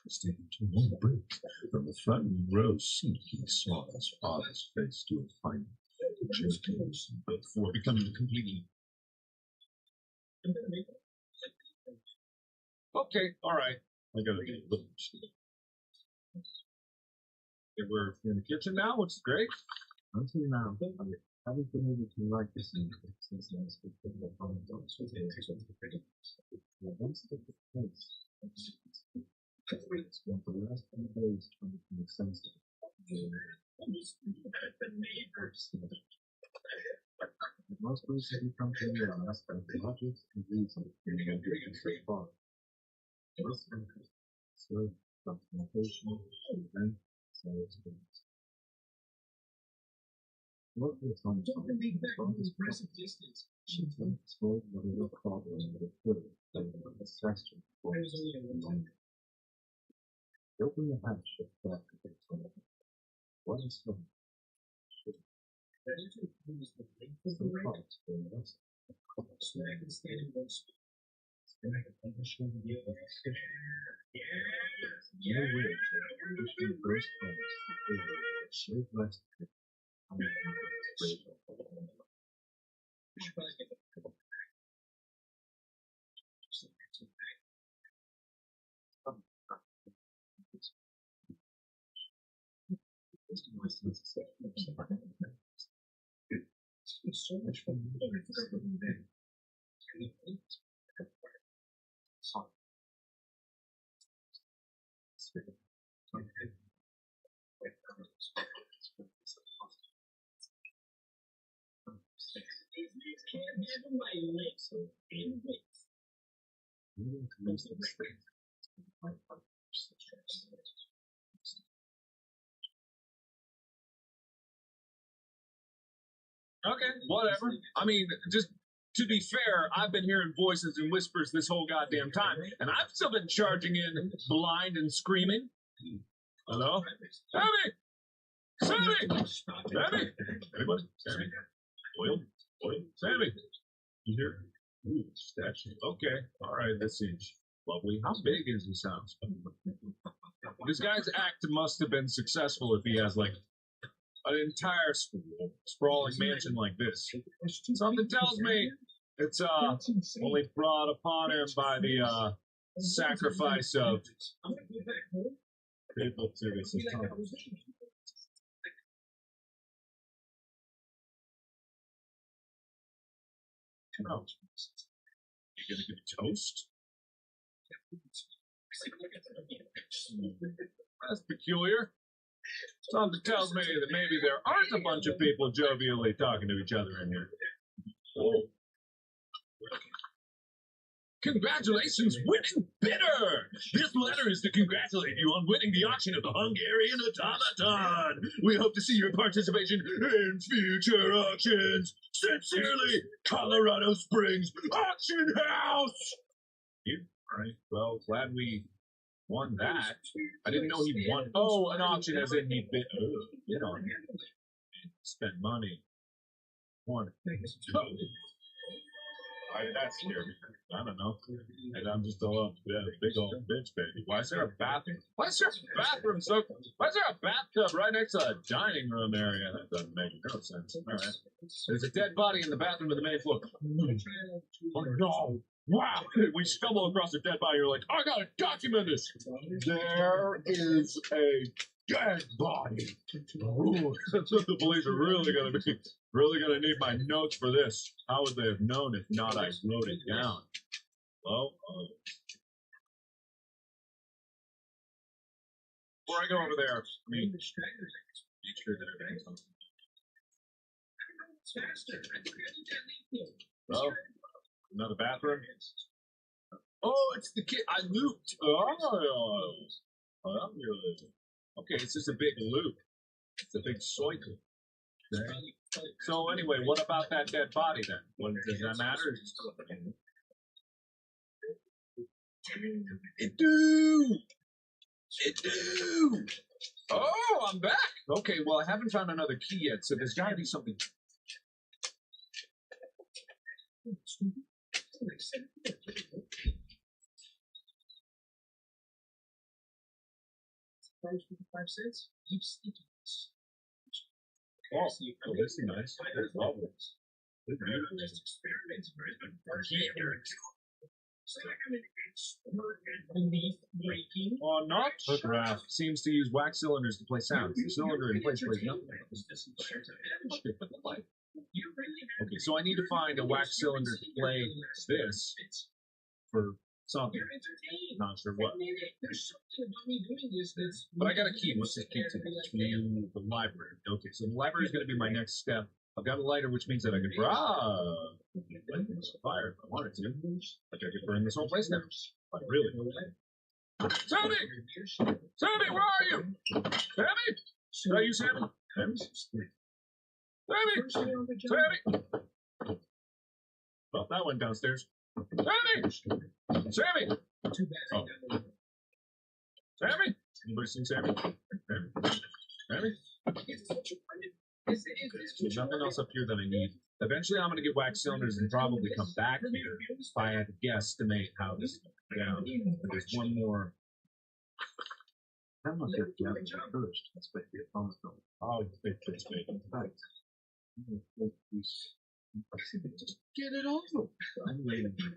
standing to one break from the front row seat. He saw his father's face do a final before becoming completely. Okay, all right. I gotta get a little shit. We're in the kitchen now, which is great. Until now, I haven't been able to write this in since last week. Once the place, it's one of the last 10 days trying to make sense of it. Most recently come to me and ask about the logic and reason for doing so far. Most so documentation, event, so experience. What is on the impressive distance? She told what it looked like in the foot of the session. Open the hatch of that. What is the so much fun. Okay, whatever. I mean, just to be fair, I've been hearing voices and whispers this whole goddamn time, and I've still been charging in blind and screaming. Hello? Sammy! Sammy! Sammy! Anybody? Sammy? Oil? Sammy! You hear? Ooh, statue. Okay, alright, this seems lovely. How big is this house? This guy's act must have been successful if he has, like, an entire sprawling mansion like this. Something tells me it's only brought upon him by the sacrifice of people to this. Oh. You gonna give a toast? That's peculiar. Something tells me that maybe there aren't a bunch of people jovially talking to each other in here. Oh. Congratulations, winning bidder! This letter is to congratulate you on winning the auction of the Hungarian Automaton. We hope to see your participation in future auctions. Sincerely, Colorado Springs Auction House! Alright, well, glad we won that. I didn't know he won. Oh, an auction as in he bid on it. Spend money. Won. That scared me. I don't know. And I'm just a big old bitch, baby. Why is there a bathroom? Why is there a bathroom so? Why is there a bathtub right next to a dining room area? That doesn't make no sense. All right. There's a dead body in the bathroom of the main floor. Oh no! Wow! We stumble across a dead body. You're like, I gotta document this. There is a dead body. Ooh, that's what the police are really gonna be. Really gonna need my notes for this. How would they have known if not I wrote it down? Well, before I go over there, make sure that everything's on. Well, another bathroom. Oh, it's the kid. I looped. Oh, I'm really. Okay, it's just a big loop. It's a big cycle. So anyway, what about that dead body then? What, does that matter? It do! It do! Oh, I'm back! Okay, well, I haven't found another key yet, so there's gotta be something. Oh, this is nice. That's lovely. Not photograph seems to use wax cylinders to play sounds. The cylinder in place plays nothing. Okay, so I need to find a wax cylinder to play this for something. Not sure what. But I got a key. What's this key to? The library. Okay, so the library is going to be my next step. I've got a lighter, which means that I can light this fire if I wanted to. Like I could burn this whole place down. Like really. Sammy! Sammy, where are you? Sammy? Did I use Sammy? Sammy! Sammy! Well, that went downstairs. Sammy! Sammy! Oh. Sammy? Anybody seen Sammy? Sammy? There's nothing else up here that I need. Eventually, I'm going to get wax cylinders and probably come back here if I had to guesstimate how this is down. There's one more. I'm not going to get first. That's what the phone. Oh, it's big. Just get it over. I'm waiting for it.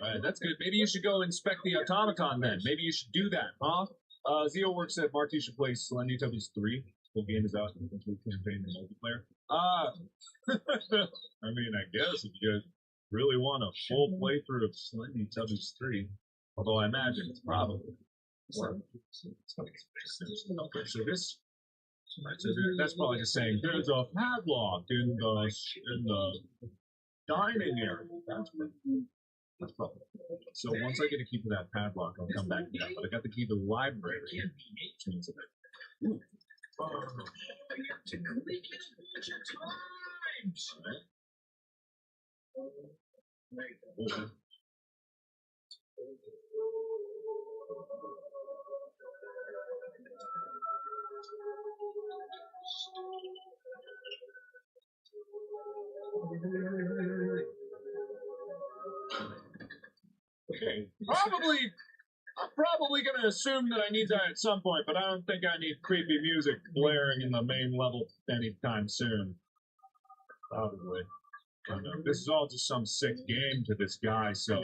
Alright, that's good. Maybe you should go inspect the automaton then. Maybe you should do that, huh? Zio works at Mark, you should play Teletubbies 3. The game is out in the campaign and multiplayer. I mean, I guess if you guys really want a full playthrough of Teletubbies 3, although I imagine it's probably. Okay, so this. So that's probably just saying there's a padlock in the dining area. That's probably. So once I get a key for that padlock, I'll come back to that. But I got the key to the library. Which means that. Ooh. Okay. I'm probably going to assume that I need that at some point, but I don't think I need creepy music blaring in the main level anytime soon. Probably. I don't know. This is all just some sick game to this guy, so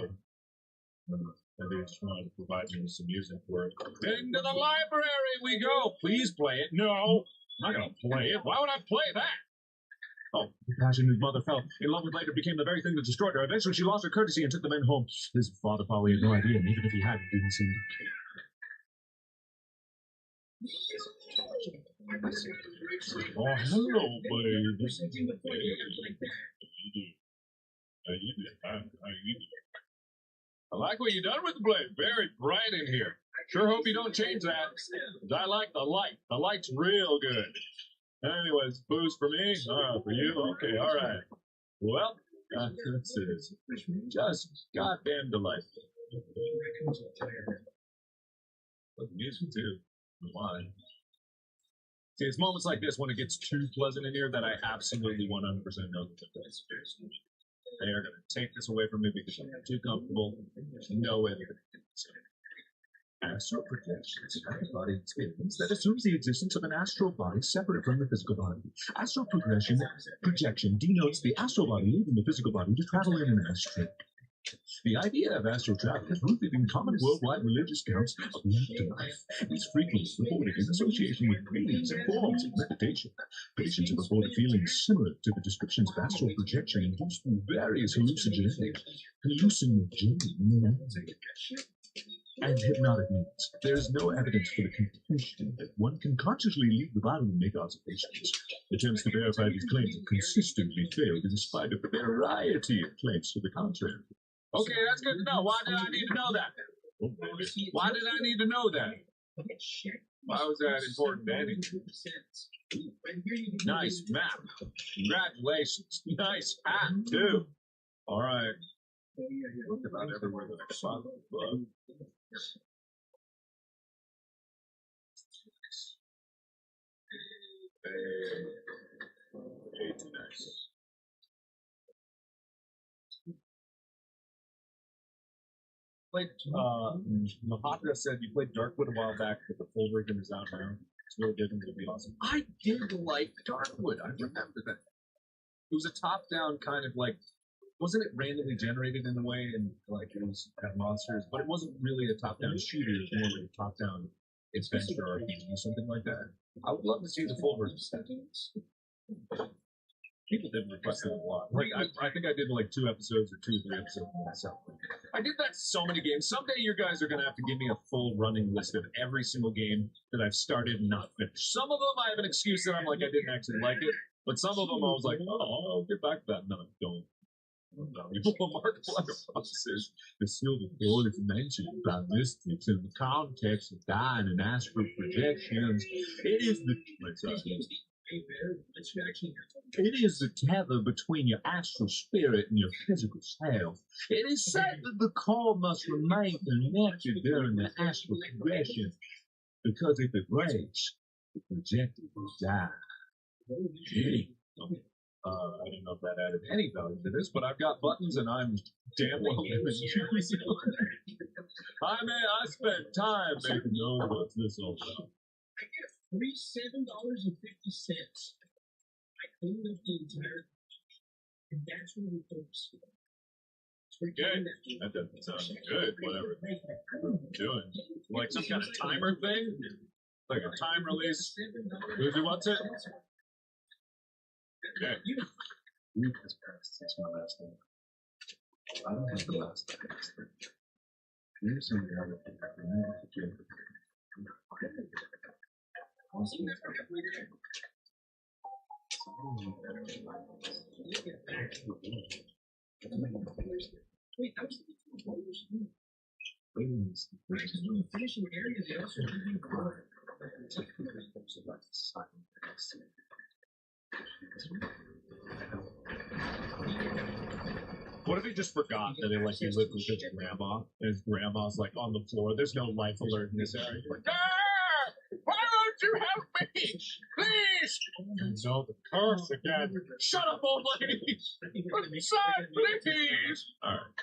maybe I just wanted to provide you with some music for it. Into the library we go! Please play it. No, I'm not going to play it. Why would I play that? Oh, the passion his mother fell in love with later became the very thing that destroyed her. Eventually, she lost her courtesy and took the men home. His father probably had no idea, and even if he had, it didn't seem to care. Oh, hello, buddy. How you doing? I like what you done with the blade. Very bright in here. Sure hope you don't change that. 'Cause I like the light. The light's real good. Anyways, booze for me? For you? Okay, all right. Well, this is just goddamn delightful. Love the music too. Why? See, it's moments like this when it gets too pleasant in here that I absolutely 100% know that they are going to take this away from me because I'm too comfortable. There's no way they're going to do it. Astral projection is a body experience that assumes the existence of an astral body separate from the physical body. Astral projection denotes the astral body leaving the physical body to travel in an astral. The idea of astral travel is rooted in common worldwide religious accounts of the afterlife. It is frequently reported in association with dreams and forms of meditation. Patients have reported feelings similar to the descriptions of astral projection induced through various hallucinogens and hypnotic means. There is no evidence for the contention that one can consciously leave the body and make observations. Attempts to verify these claims have consistently failed in spite of the variety of claims to the contrary. Okay, that's good to know. Why did I need to know that? Why did I need to know that? Why was that important, Danny? Nice map. Congratulations. Nice hat, too. All right. Look about everywhere that I saw the bug. Hey, too nice. Played, Mahatra said you played Darkwood a while back, but the full version is out now. It's really good and it'll be awesome. I did like Darkwood. I remember that. It was a top-down kind of like, wasn't it randomly generated in a way, and like it was had monsters, but it wasn't really a top-down shooter. It was more like a top-down adventure RPG or something like that. I would love to see the full version. People did request it a lot. Like I think I did like 2 episodes or 2 or 3 episodes myself. I did that to so many games. Someday you guys are gonna have to give me a full running list of every single game that I've started and not finished. Some of them I have an excuse that I'm like I didn't actually like it, but some of them I was like, oh, I'll get back to that. No, I don't. Mark says the silver cord is mentioned by mystics in the context of dying and astral projections. It is the tether between your astral spirit and your physical self. It is said that the cord must remain connected during the astral progression, because if it breaks, the projector will die. I don't know if that added any value to this, but I've got buttons and I'm damn well in the use. I spent time making know what's this all about. I get free $7.50. I cleaned up the entire and that's where we focus. Okay, that doesn't sound good, whatever I'm doing. Like some kind of timer thing? Like a time release? Who wants it? Okay. That's my last name. I don't have the last name. Here's some other thing. Finishing area, they also give you What if he just forgot that he lived with his grandma? And his grandma's like on the floor. There's no life alert in this area. Like, why won't you help me? Please! No, the curse again. Shut up, old lady! Inside, please! Alright.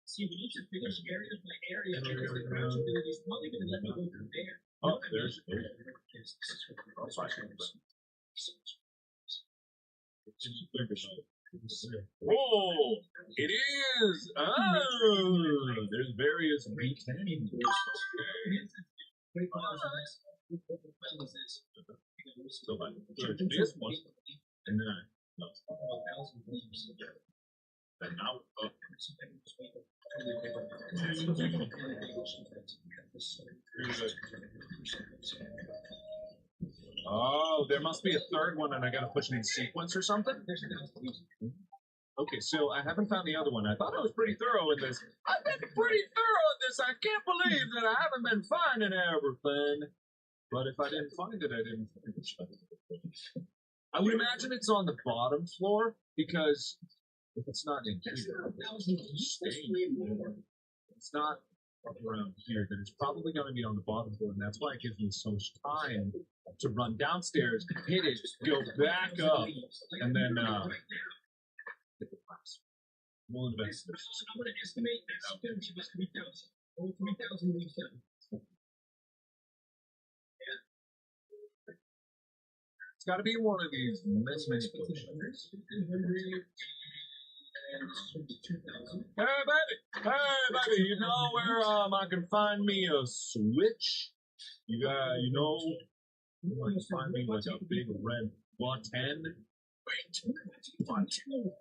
See, we need to finish area by area because the accountability is probably going to let me go through there. Oh, there's Oh, it is! Oh, there's various beats. So like, this one, and then Then now, oh, there must be a third one, and I gotta push it in sequence or something. Okay, so I haven't found the other one. I thought I was pretty thorough in this. I've been pretty thorough in this. I can't believe that I haven't been finding everything. But if I didn't find it, I didn't find it. I would imagine it's on the bottom floor, because if it's not in here, it's not around here, then it's probably going to be on the bottom floor, and that's why it gives me so much time to run downstairs, hit it, go back up, and then hit the class. We'll invest this. I'm going to estimate that she was 3,000. Only 3,000 leaves them. It's got to be one of these many bookshelves. Hey baby, you know where I can find me a switch? You know, I can find me like a big red button. Wait, button.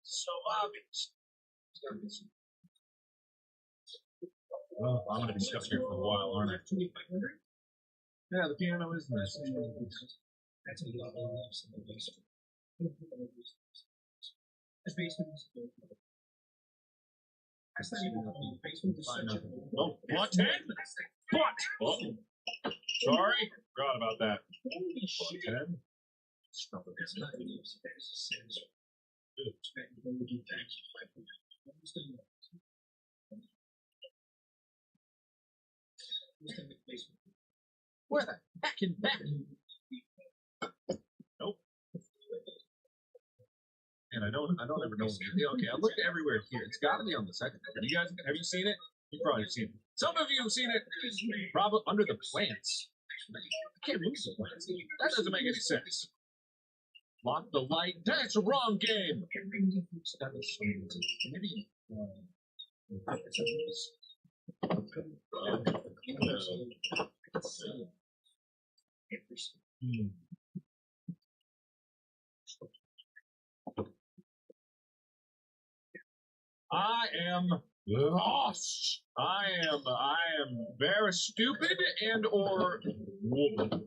So obvious. Oh, I'm gonna be stuck here for a while, aren't I? Yeah, the piano is nice. That's a lot of loves in the basement. The basement is built. That's not even the basement is such a. Oh, button? What? Oh, sorry, forgot about that. Button. Stop it. That's not even sense. Where the heck is that? Nope. And I don't ever know. Okay, I looked everywhere here. It's got to be on the second floor. You guys, have you seen it? You probably have seen it. Some of you have seen it. Probably under the plants. I can't move the plants. That doesn't make any sense. Lock the light. That's a wrong game. That is maybe. I am lost. I am very stupid and or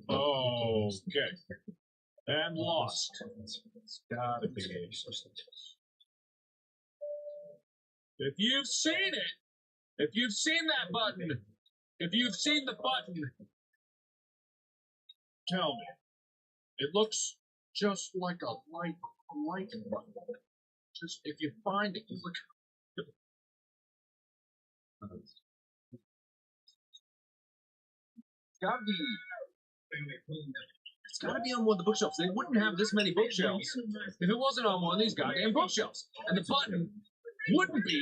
okay. And lost. It's gotta be. If you've seen it, if you've seen that button, if you've seen the button, tell me. It looks just like a light button. Just if you find it, look. It's gotta be on one of the bookshelves. They wouldn't have this many bookshelves if it wasn't on one of these goddamn bookshelves. And the button wouldn't be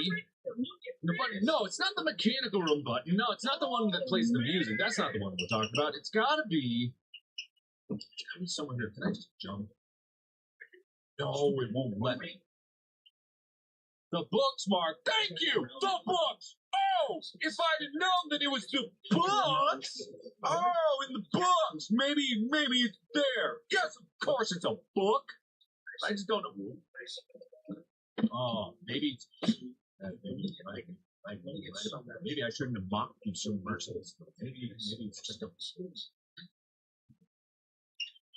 the button. No, it's not the mechanical room button. No, it's not the one that plays the music. That's not the one we're talking about. It's gotta be somewhere here. Can I just jump? No, it won't let me. The books, Mark. Thank you. The books. Oh, if I'd have known that it was the books. Oh, in the books. Maybe it's there. Yes, of course it's a book. I just don't know. Oh, maybe maybe I shouldn't have mocked you so merciless. Maybe it's just a.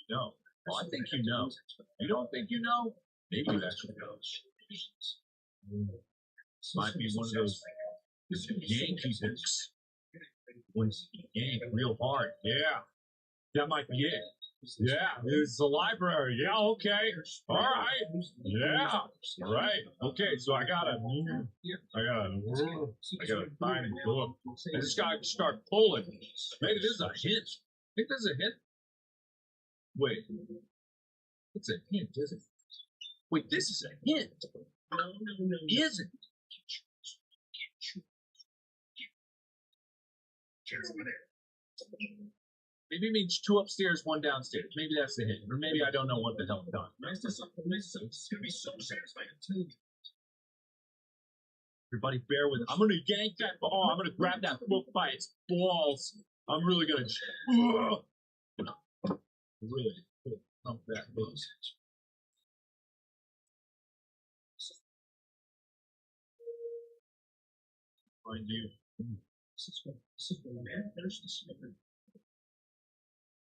No. Well, I think you know. You don't think you know? Maybe you actually know. Might be one of those Yankee books. When yank real hard. Yeah. That might be it. Yeah, it's the library. Yeah, okay. All right. Yeah. Right. Okay, so I gotta find the book. I just gotta start pulling. Maybe this is a hint. Think this is a hint? Wait. It's a hint, isn't it? Wait, this is a hint. Isn't it? Maybe it means 2 upstairs, 1 downstairs. Maybe that's the hint. Or maybe I don't know what the hell I'm doing. It's gonna be so satisfying. Everybody bear with it. I'm gonna yank that ball. I'm gonna grab that book by its balls. I'm really gonna really pump that book. Mind you.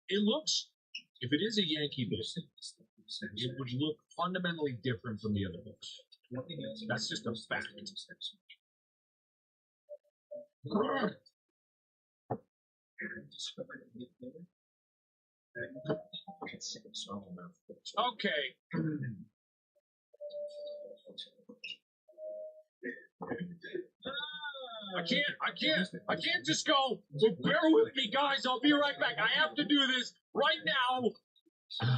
It looks, if it is a Yankee book, it would look fundamentally different from the other books. That's just a fact. Okay. I can't just go. So bear with me, guys. I'll be right back. I have to do this right now. In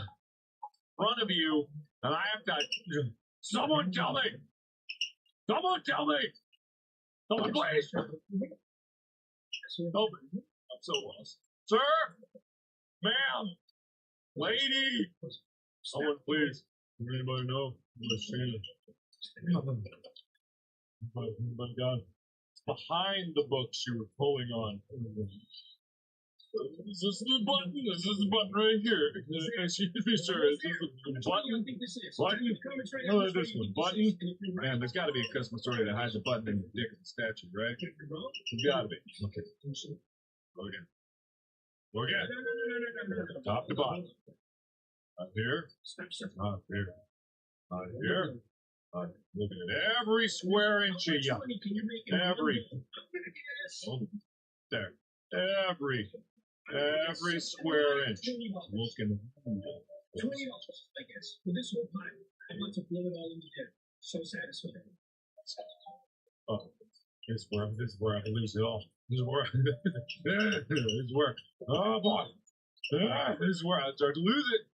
front of you. And I have to. Someone tell me. Someone tell me. Someone, please. Help me. I'm so lost. Sir? Ma'am? Lady? Someone, please. Does anybody know? My God. Behind the books you were pulling on. Is this the button? Is this the button right here? Excuse me, sir. Is this the button? Button? No, this one. Button? Man, there's got to be a custom story that hides a button in the dick of the statue, right? There's got to be. Okay. Go again. Go again. Top to bottom. Not here. Not here. Not here. Looking at every square inch of you. Every. There. Every square inch. Looking. I guess. With this whole time, I want to blow it all into there. So satisfying. Oh, this is where I lose it all. This is where. Oh boy. This is where I start to lose it.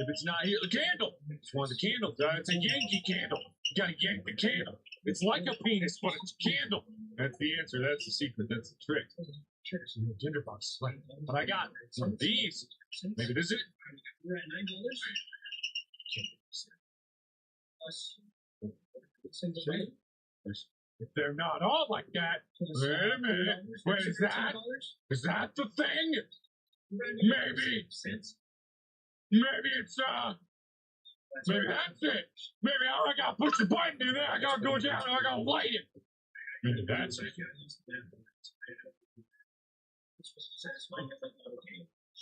If it's not here, the candle. It's one of the candles. It's a Yankee candle. You gotta yank the candle. It's like a penis, but it's a candle. That's the answer. That's the secret. That's the trick. Tinderbox. But I got some of these. Maybe this is it. We're at $9. If they're not all like that, wait a minute. Wait, is that the thing? Maybe it's maybe that's it. Maybe I gotta push the button in there. I gotta go down and I gotta light it. Maybe that's it.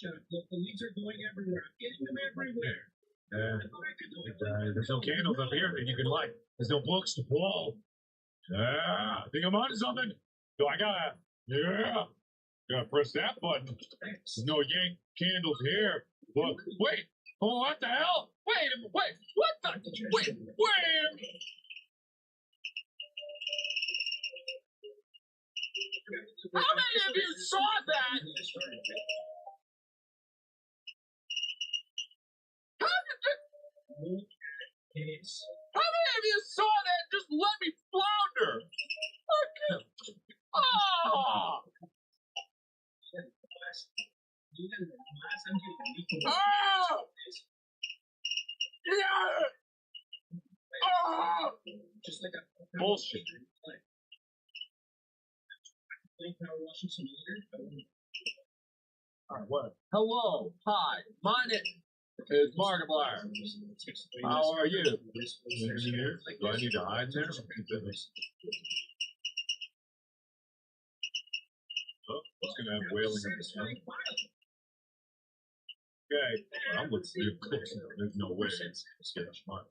The leads are going everywhere. I'm getting them everywhere. There's no candles up here that you can light. There's no books to pull. I think I'm onto something. So I gotta press that button. There's no yank candles here. Look, wait. Oh, what the hell? Wait, what the? Wait. How many of you saw that? How many of you saw that? Just let me flounder. Oh! Oh! Yeah! Oh! Bullshit. Alright, what? Hello. Hi. My name is Markiplier. How are you? Do I need to hide there? Oh, it's going to have wailing in the sun. Okay, I'm looking for you. There's no way. It's getting smart.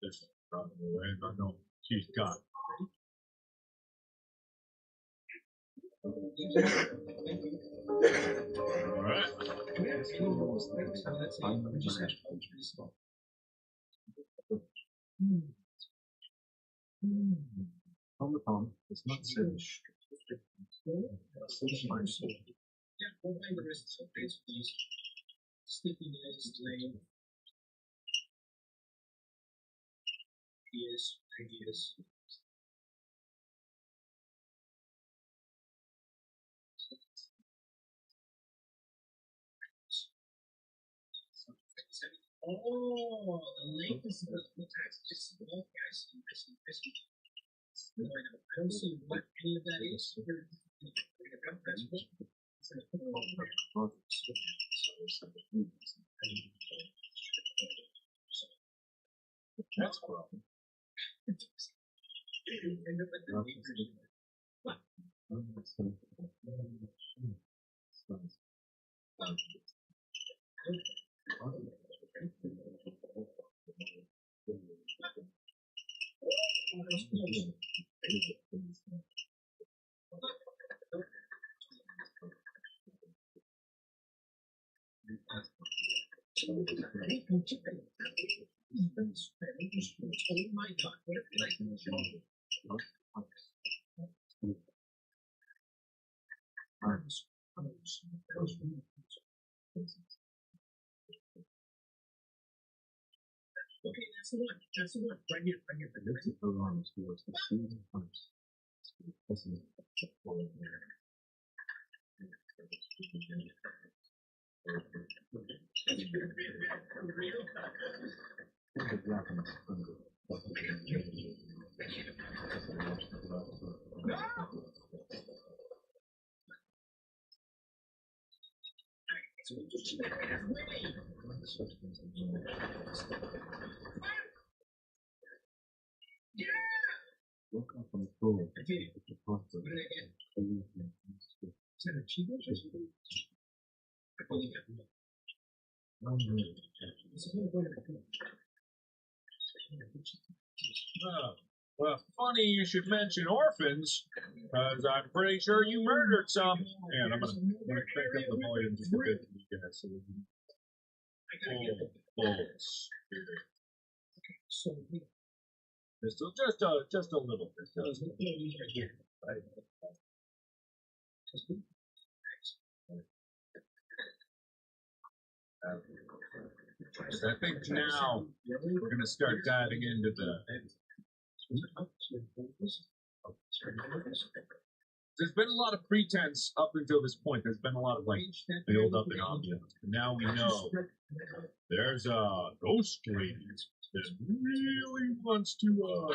There's no way. I know she's got it. Alright. Omicron is not Sesh. Yeah, we'll find the rest of the please. Sleeping is lane. Ideas. Oh, the length is the tax. It's small, guys. I don't see what any of that is. That's cool. Okay, that's the one. That's the one. Right here. Right here. Woke up on the floor. Well, funny you should mention orphans, because I'm pretty sure you murdered some. And I'm gonna crank up the volume just a bit for you guys. So just a little bit. Right. So I think now we're going to start diving into the. There's been a lot of pretense up until this point. There's been a lot of like build up and ambiance. Now we know there's a ghost lady that really wants to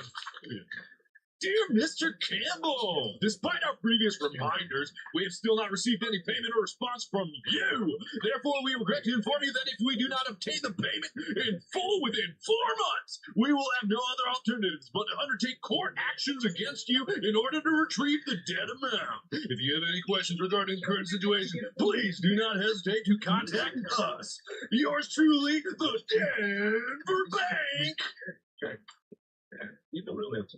Dear Mr. Campbell, despite our previous reminders, we have still not received any payment or response from you. Therefore, we regret to inform you that if we do not obtain the payment in full within 4 months, we will have no other alternatives but to undertake court actions against you in order to retrieve the debt amount. If you have any questions regarding the current situation, please do not hesitate to contact us. Yours truly, the Denver Bank. You don't really have to.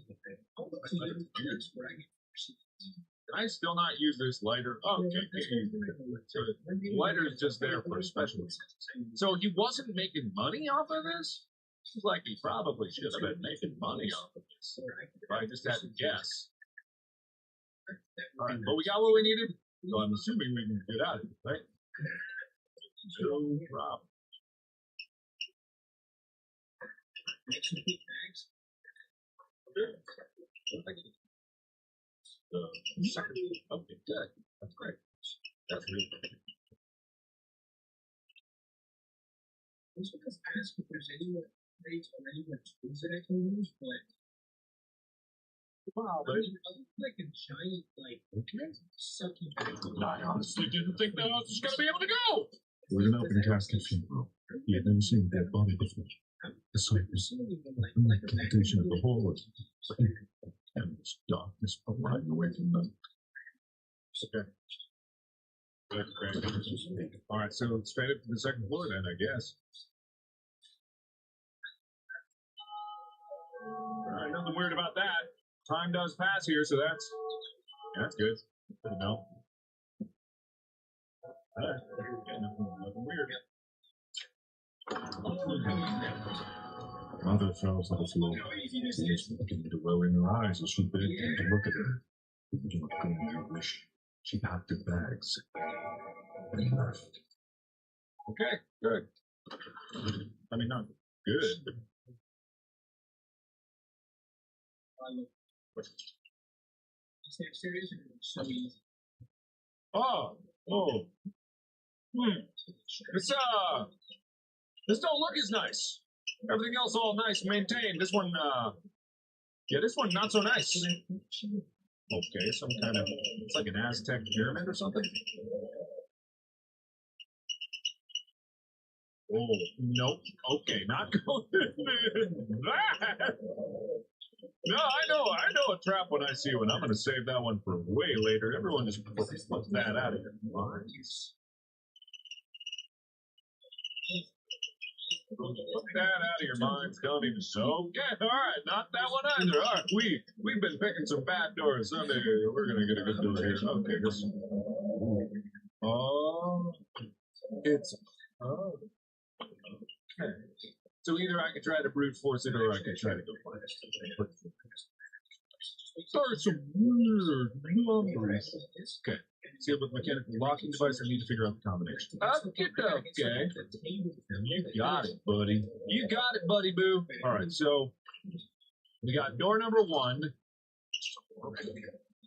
I still not use this lighter. Okay, so the lighter is just there for special. So he wasn't making money off of this? It's like he probably should have been making money off of this. If I just had to guess. All right, but we got what we needed, so I'm assuming we can get out of it, right? So, Rob. Okay, good. That's great. That's really good. I was going to ask if there's any rates or any tools that I can use, but wow, like a giant, like, sucking. I honestly didn't think that I was going to be able to go. It was an open casket funeral. He had never seen a dead body before. The sight was like the condition of the hall was and this darkness lying away from them. Okay. Good, great. All right, so straight up to the second floor then, I guess. All right, nothing weird about that. Time does pass here, so that's good. Good to know. All right. Yeah, nothing weird. Mother fell to the floor. Tears began to well in her eyes as she begged him to look at her. He did not grant her wish. She packed her bags and left. Okay, good. I mean, not good. Oh. This don't look as nice. Everything else all nice, maintained. This one, this one not so nice. Okay, some kind of, it's like an Aztec pyramid or something. Oh, nope. Okay, not going in that. No, I know a trap when I see one. I'm gonna save that one for way later. Everyone just put that out of your minds. Put that out of your minds. Don't even. Okay, all right, not that one either. All right, we've been picking some bad doors. Sunday, we're gonna get a good door here. Okay, this one. Oh, it's okay. So either I can try to brute force it, or I can try to go find it. Start some weird numbers. Okay. Sealed with mechanical locking device. I need to figure out the combination. Okay. You got it, buddy. You got it, buddy boo. All right, so we got door number 1.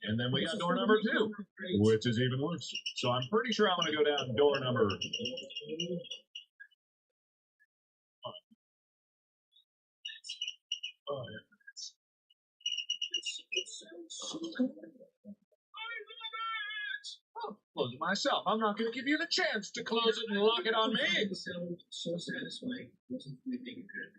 And then we got door number 2, which is even worse. So I'm pretty sure I'm going to go down door number. Oh, yeah. I'll close it myself. I'm not going to give you the chance to close it and lock it on me. So satisfying. Wasn't anything good.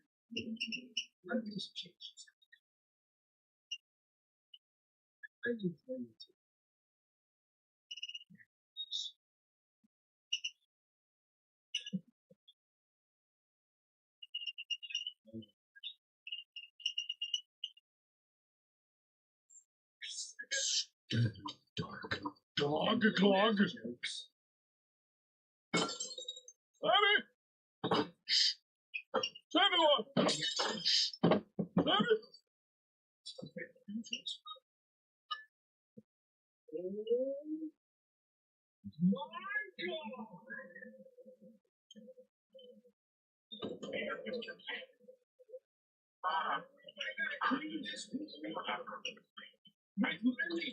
Dark. Clog. Sammy! Shh! Sammy! Sammy!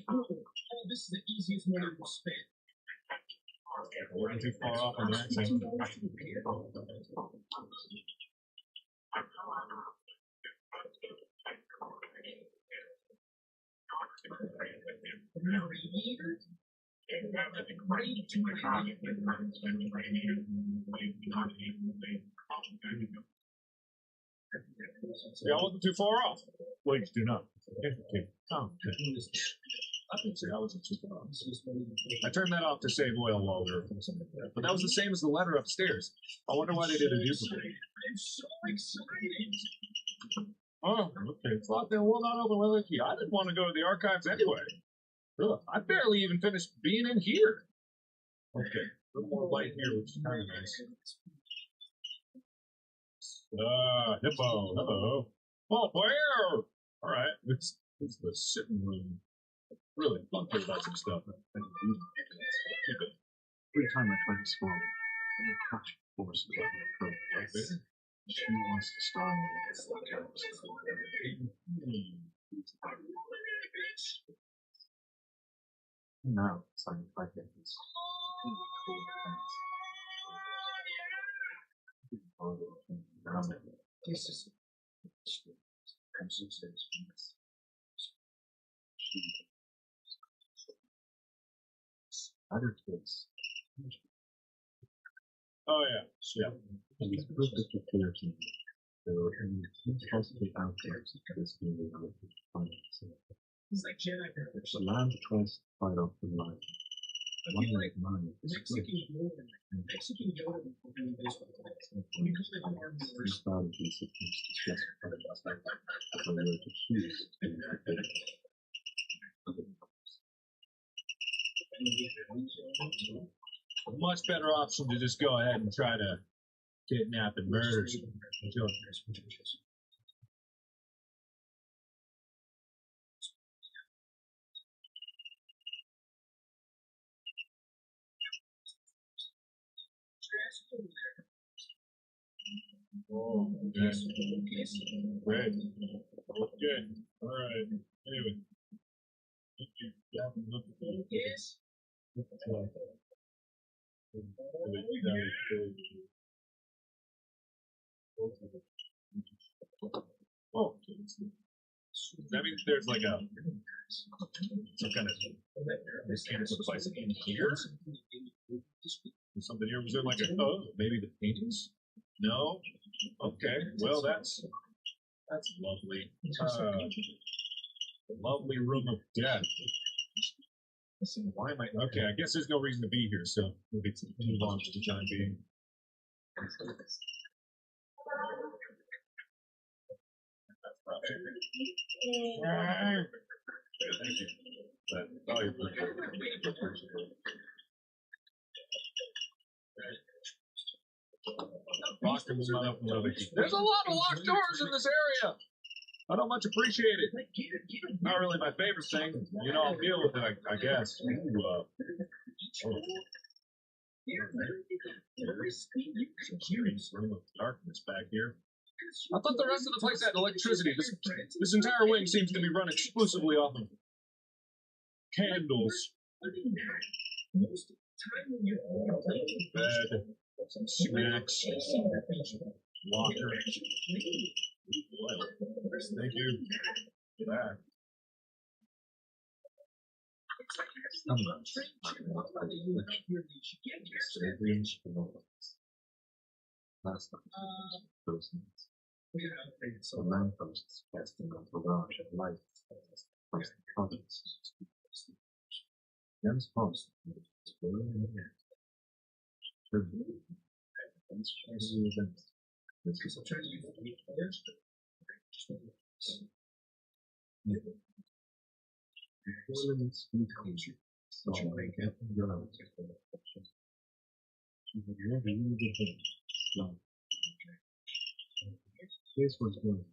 Oh, this is the easiest money we'll spend. We're not too far off on that. See, I wasn't too far off. Please do not. Okay. I didn't say I wasn't too far off. I turned that off to save oil while we were fixing it. But that was the same as the letter upstairs. I wonder why they did a duplicate. I'm so excited. Oh, okay. Thought they will not open with a key. I didn't want to go to the archives anyway. Ugh, I barely even finished being in here. Okay. A little more light here, which is kind of nice. Hippo. Hello. Oh, where? All right. This is the sitting room. Really fun to about some stuff. Every time I try to swallow, I catch forces out of the throat like this. She wants to start now it's like 5 minutes. This is other kids. Oh, yeah. And it's perfectly clear to me. There were any possibly out there this movie I would find. It's like Jedi. The land tries to fight off the line. One like mine is Mexican Yoda before doing this one. Because they don't have the first started these systems to justify the aspect of the word to choose. A much better option to just go ahead and try to kidnap and murder. Oh, yes. Great. Okay. All right. Anyway. Yes. Oh, that means there's like a some kind of mechanical device in here. Something here. Was there like a maybe the paintings? No. Okay. Well, that's That's lovely. Lovely room of death. Why am I? Okay, I guess there's no reason to be here, so maybe it's move on for the time being. Thank you. Oh, you're There's a lot of locked doors in this area. I don't much appreciate it. Not really my favorite thing. You know, I'll deal with it, I guess. Ooh, room of darkness back here. I thought the rest of the place had electricity. This entire wing seems to be run exclusively off of candles. Bed, snacks, locker. Thank you. Back. So lampposts casting on the large and light across the province. Jens Post is blowing in the air. This was good.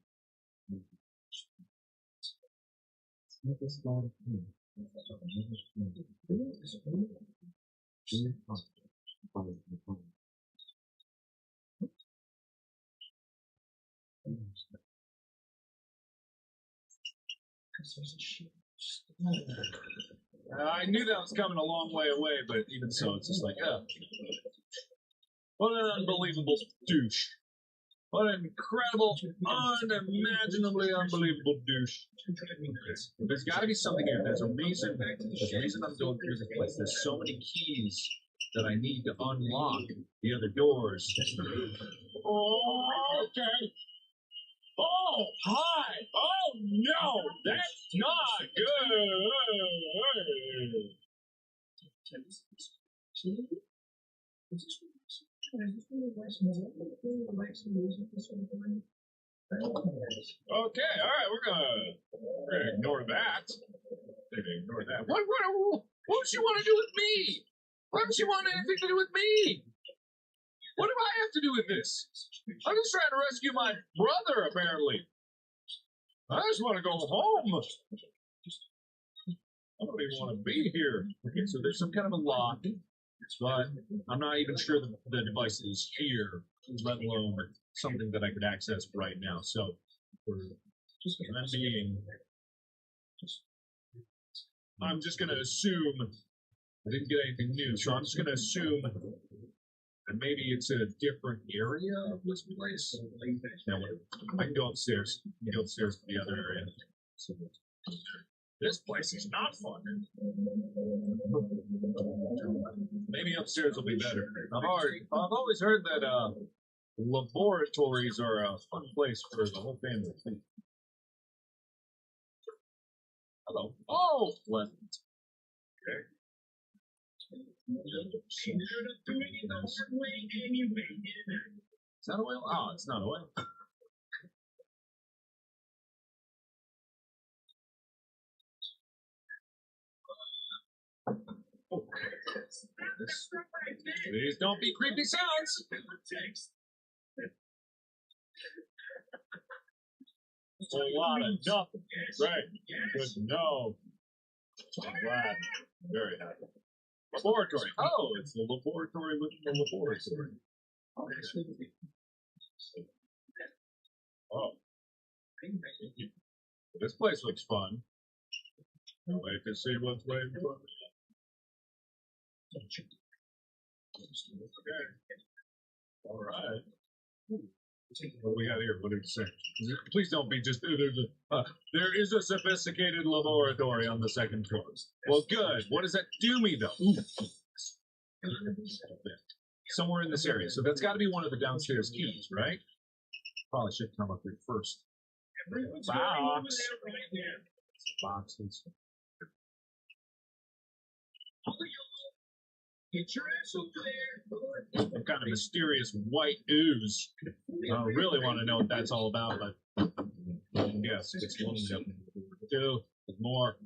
I knew that was coming a long way away, but even so, it's just like, what an unbelievable douche. What an incredible, unimaginably unbelievable douche. There's got to be something here. There's a reason. There's a reason I'm going through this place. There's so many keys that I need to unlock the other doors. Oh, okay. Oh, hi. Oh, no. That's not good. Okay, all right, we're gonna ignore that. Maybe ignore that. What does she want to do with me? Why does she want anything to do with me? What do I have to do with this? I'm just trying to rescue my brother, apparently. I just want to go home. I don't even want to be here. Okay, so there's some kind of a lock, but I'm not even sure the device is here, let alone something that I could access right now. So, for the time being, I'm just going to assume I didn't get anything new, so I'm just going to assume that maybe it's in a different area of this place. Now, I can go upstairs. Go upstairs to the other area. So, this place is not fun. Maybe upstairs will be better. I've always heard that laboratories are a fun place for the whole family. Hello. Oh, pleasant. Okay. Is that oil? Oh, it's not oil. Please don't be creepy sounds. A lot of nothing. Right. Good to know. I'm glad. Very happy. Laboratory. Oh, it's the laboratory within the laboratory. Oh. This place looks fun. No way to see what's waiting for me. Okay. All right. What do we got here? What did it say? Please don't be just. There is a sophisticated laboratory on the second floor. Well, good. What does that do me, though? Somewhere in this area. So that's got to be one of the downstairs keys, right? Probably should come up here first. Box. Boxes. Get your ass over there. Some kind of mysterious white ooze. I don't really want to know what that's all about, but yes, it's one of them. Two, more.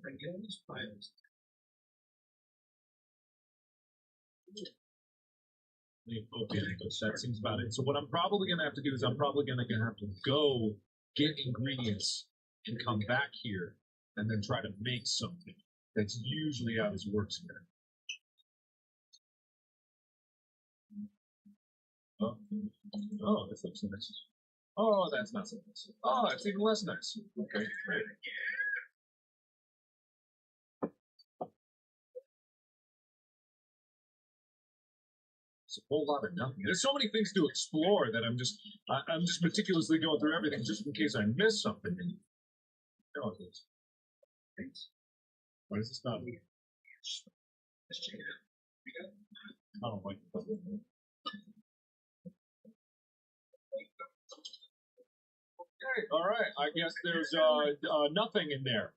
Okay, that seems about it. So what I'm probably going to have to do is I'm probably going to have to go get ingredients and come back here and then try to make something. That's usually how this works here. Oh, this looks nice. Oh, that's not so nice. Oh, it's even less nice. Okay, great. It's a whole lot of nothing. There's so many things to explore that I'm just meticulously going through everything just in case I miss something. No, it is. Thanks. Why is this not? I don't like it. Okay, all right. I guess there's nothing in there.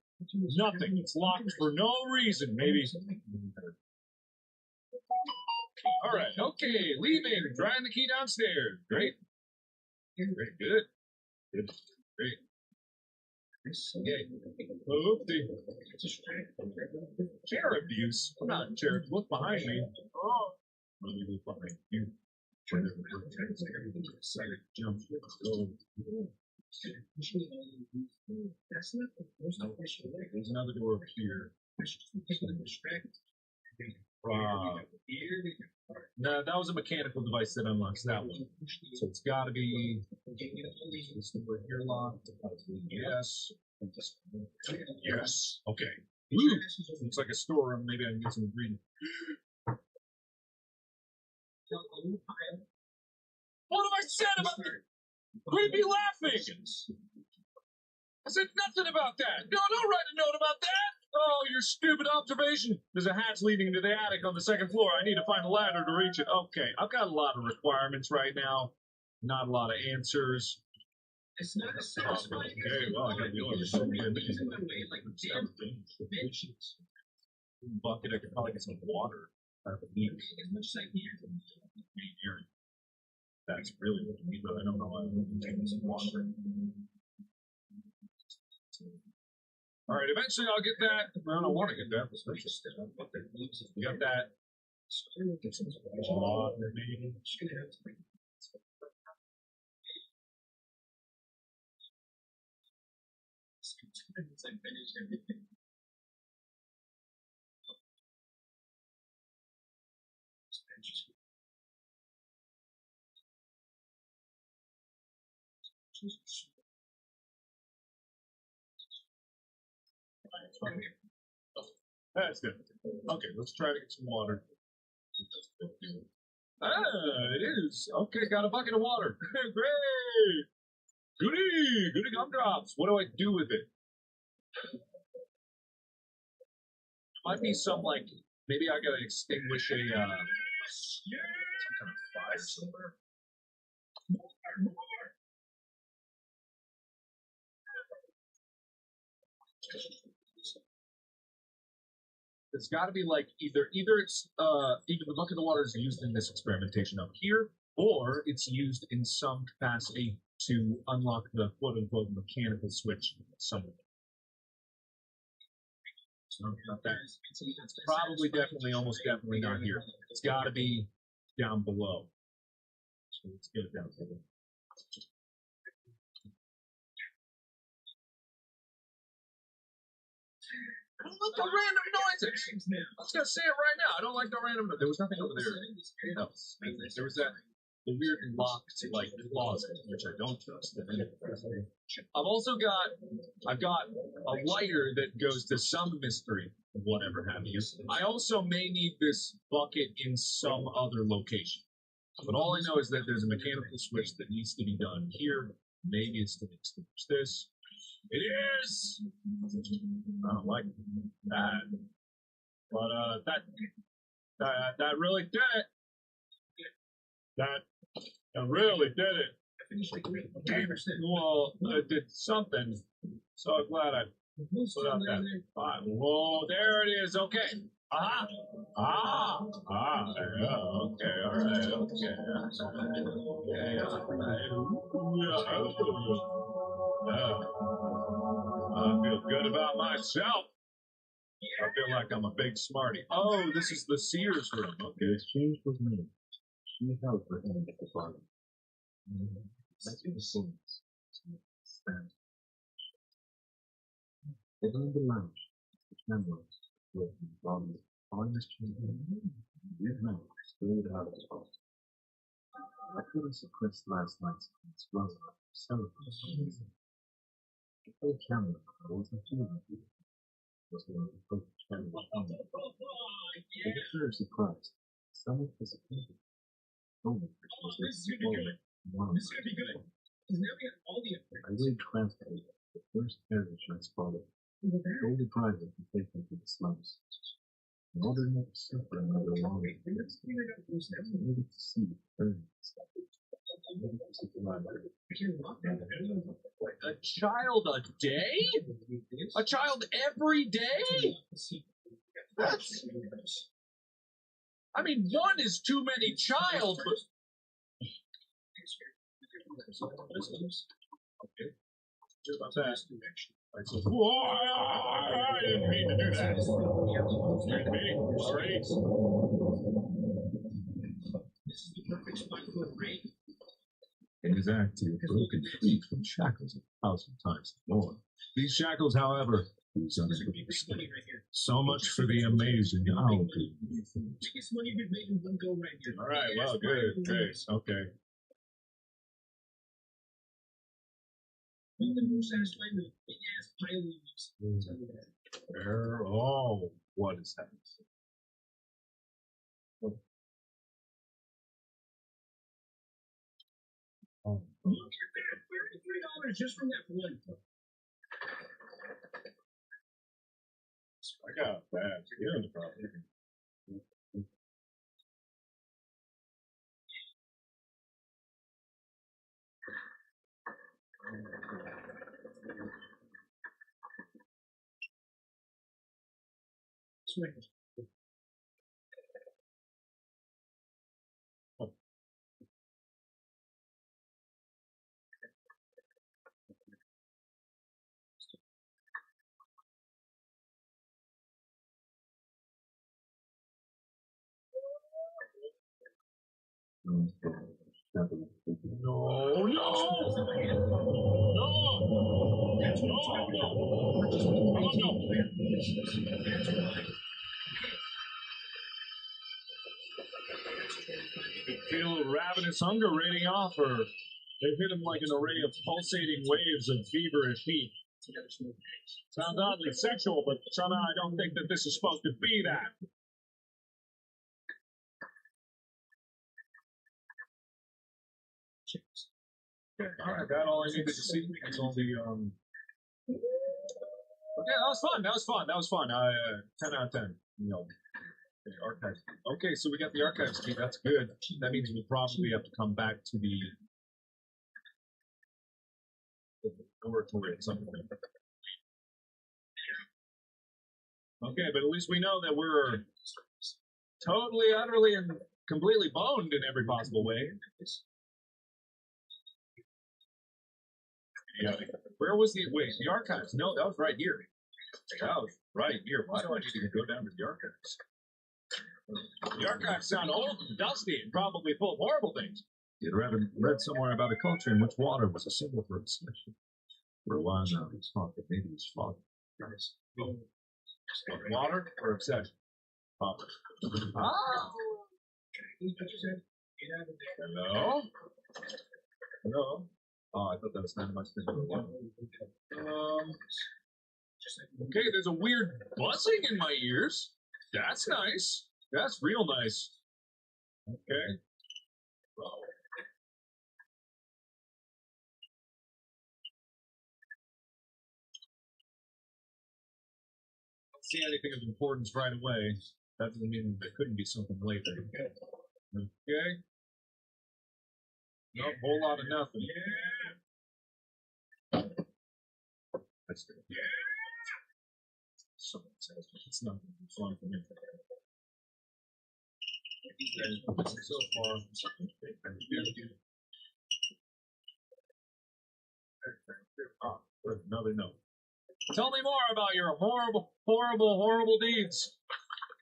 Nothing. It's locked for no reason. Maybe. All right. Okay. Leaving. Drying the key downstairs. Great. Very good. Good. Great. Okay. Oopsie. Chair abuse. I'm not chair. Look behind me. Oh. Let me look behind you. Jump. Go. There's another door up here. No, that was a mechanical device that unlocks that one. So it's got to be this door here locked. Yes. Yes. Okay. Ooh, looks like a storeroom. Maybe I can get some ingredients. What have I said about the creepy laughing? I said nothing about that. No, don't write a note about that. Oh, your stupid observation. There's a hatch leading into the attic on the second floor. I need to find a ladder to reach it. Okay, I've got a lot of requirements right now. Not a lot of answers. It's not a satisfying. Okay, well, I got to deal with some bucket. I could probably get some water. As much as I can. That's really what I need, but I don't know why I'm taking some water. All right, eventually I'll get that. I don't want to get that. We got that. Get some water, maybe. That's good. Okay, let's try to get some water. Ah, it is. Okay, got a bucket of water. Great. Goody gumdrops. What do I do with it? Might be some, like, maybe I gotta extinguish a, some kind of fire somewhere. It's got to be like either it's either the bucket of water is used in this experimentation up here, or it's used in some capacity to unlock the quote unquote mechanical switch somewhere. So not that. It's probably definitely almost definitely not here. It's got to be down below. So let's get it down below. I don't like the random noises. I was gonna say it right now. I don't like the random. There was nothing over there. No, there was that the weird locked like closet, which I don't trust. I've also got a lighter that goes to some mystery of whatever have you. I also may need this bucket in some other location. But all I know is that there's a mechanical switch that needs to be done here. Maybe it's to extinguish this. It is. I don't like that, but that really did it. That really did it. Well, I did something, so I'm glad I put out that file. Whoa, there it is. Okay. Yeah, okay, alright, okay. I feel good about myself. I feel like I'm a big smarty. Oh, this is the Sears room. Okay. The exchange was made. She held her hand at the bottom. Let's do the scenes. Stand. Sitting in the lounge, the cameras were from honest children. These men stayed out of the house. I couldn't suppress last night's explosion of celebrating. The whole camera was a human being. Was the perfect camera on it. With a clear surprise, someone disappointed. Only was this small one. I read translate the first carriage as followed. Only driver to take them to the slums. In order not to suffer another long experience, I needed to see burns. A child a day? A child every day? That's. I mean, one is too many child, but. Okay. Just about that. I said, whoa, I didn't mean to do that. Excuse me. Sorry. This is the perfect spot for a break. In his act, he had broken free from shackles 1,000 times more. These shackles, however, he was unable to escape. so much for the amazing owl. Biggest money we've made in one go right here. All right, well, good, great, okay. One of the most satisfying with big ass pile leaves. Oh, what is that? Look at that, $33 just from that one. I got a bad feeling about it. Swing. You could feel ravenous hunger radiating off her. They hit him like an array of pulsating waves of feverish heat. Sounds oddly sexual, but somehow I don't think that this is supposed to be that. All right, that all I needed to see. That's all the Okay, that was fun. That was fun. That was fun. 10 out of 10. You know, the archives. Okay, so we got the archives key. That's good. That means we'll probably have to come back to the oratory at some point. Okay, but at least we know that we're totally, utterly, and completely boned in every possible way. Yeah. Where was the the archives? No, that was right here. That was right here. Why do I need to go down to the archives? The archives sound old and dusty and probably full of horrible things. He had read somewhere about a culture in which water was a symbol for obsession. For a while now, he's thought that maybe his father. Water or obsession? Water. Ah! Hello? Hello? Oh, I thought that was kind of much different. Okay, there's a weird buzzing in my ears. That's nice. That's real nice. Okay. Don't see anything of importance right away. That doesn't mean there couldn't be something later. Okay. No, whole lot of nothing. That's good. So it's not gonna be fun for me. So far, another note. Tell me more about your horrible, horrible deeds.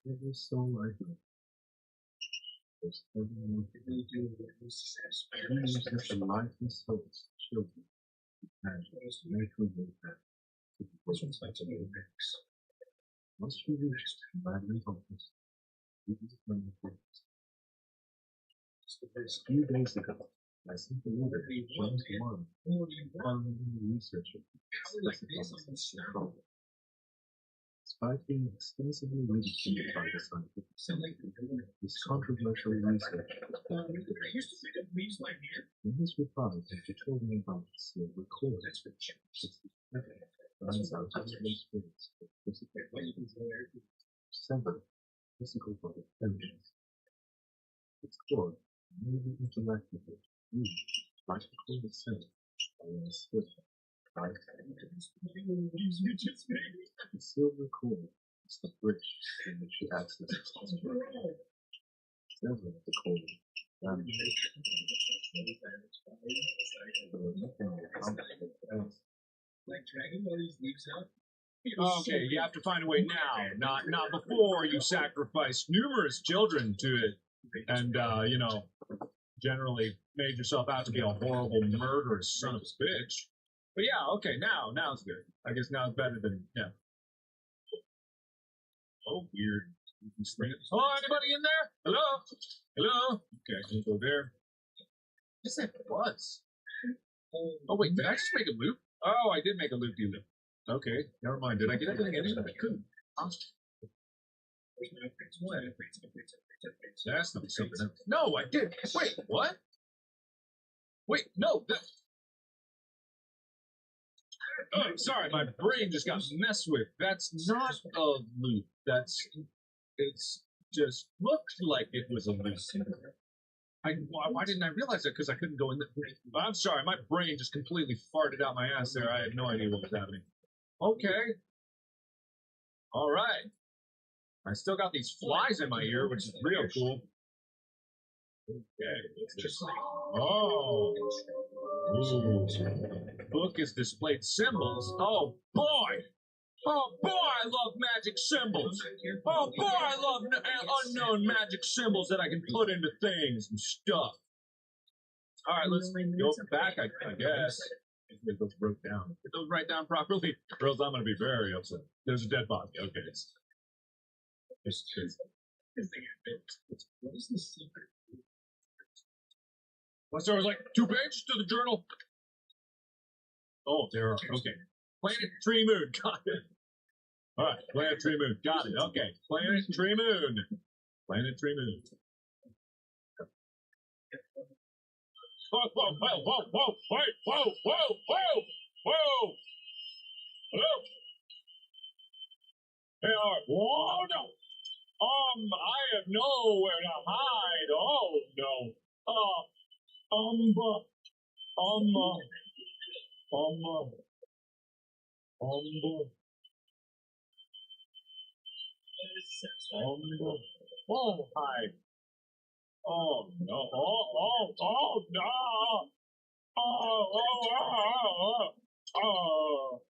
It was so like there's everyone who do such a life and souls, children, and make who they have. This one's like to be next. Once we reached badly hopeless, we became the first. A few days ago, I sent a letter one-to-one following the researcher. Despite being extensively ridiculed by the scientific community, this controversial research. In his reply, he told me about his record. Finds out his experience with several physical body functions. Its core may be interacted with, like the core itself, by a switch. The silver cord is the bridge in which he accesses his work. Several of the cord Okay, you have to find a way now, not before you sacrifice numerous children to it, and generally made yourself out to be a horrible, murderous son of a bitch. But yeah, okay, now it's good. I guess now it's better than Oh, weird. Oh, anybody in there? Hello? Okay, can you go there? What's that buzz? Oh wait, did I just make a loop? Oh, I did make a loop-de-loop. Okay, never mind. Did I get everything in it? I couldn't. That's not something else. No, I did. Wait, what? Wait, no. Oh, sorry, my brain just got messed with. That's not a loop. It's just looked like it was a loop. Why didn't I realize that? Because I couldn't go in the... I'm sorry, my brain just completely farted out my ass there. I had no idea what was happening. Okay. All right. I still got these flies in my ear, which is real cool. Okay. It's just like... Oh. Ooh. Book is displayed symbols. Oh, boy. Oh, boy, I love magic symbols. Oh, boy, I love unknown magic symbols that I can put into things and stuff. All right, let's go back, I guess. Get those wrote down. Get those write down properly. Or else I'm going to be very upset. There's a dead body. Okay. What is the secret? Well, so it was like 2 pages to the journal. Oh, there are. Okay. Planet, tree, moon. Got it. All right. Planet, tree, moon. Got it. Okay. Planet, tree, moon. Planet, tree, moon. Whoa, whoa, whoa, whoa, whoa, wait, whoa, whoa, whoa, whoa. Hello? Hey, all right. Whoa, no. I have nowhere to hide. Oh, no. Oh, hi. Oh, no. Oh, no. Oh.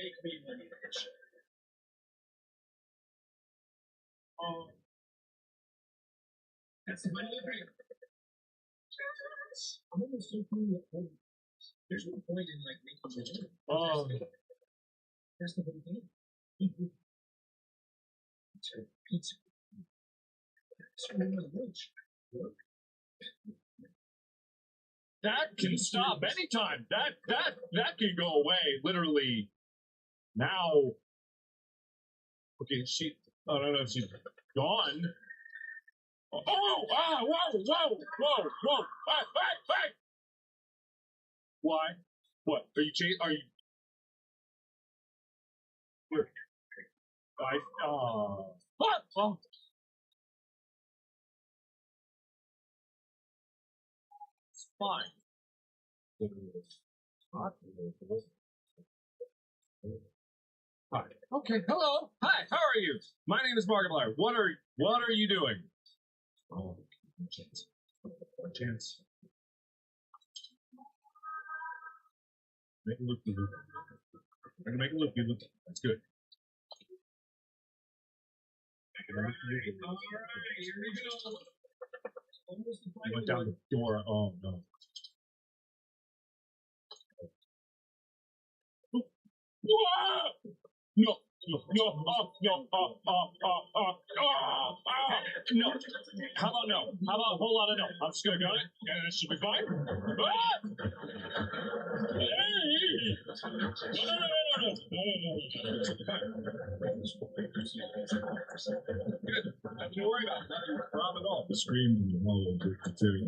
Make me rich. That's the money I bring. I'm almost so cool with home. There's no point in like making it. Oh. That's the whole thing. Pizza. That can stop anytime. That can go away literally now Okay, I don't know if she's gone. Oh, whoa, whoa. Hey. Why? What? Are you where? What? Oh. It's fine. Hi. Okay. Hello. Hi. How are you? My name is Markiplier. What are you doing? Oh, one chance. One chance. Make it look good. I can make it look good. That's good. Make it look good. All right, here we go. I went down the door. Oh no. Whoa! No. No. How about no? How about a whole lot of no? I'm just gonna go it, and it should be fine. Good. Nothing to worry about. Nothing to problem at all. The scream in the hall of the Terry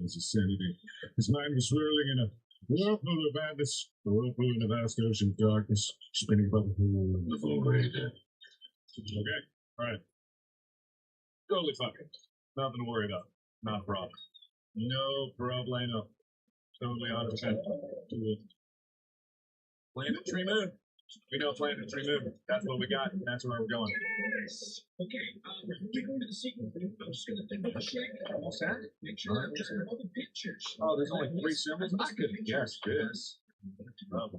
his insanity. His mind was swirling in a whirlpool of madness, a whirlpool in a vast ocean of darkness, spinning above the whole of the void. Okay, alright. Totally fine. Nothing to worry about. Not a problem. No problemo. Totally 100%. Planet Tree Moon. We know Planet Tree Moon. That's what we got. That's where we're going. Okay, we're going to the sequel. I'm just going to double check. What's that? Make sure I have all the pictures. Oh, there's only 3 symbols? I could have guessed this. Oh.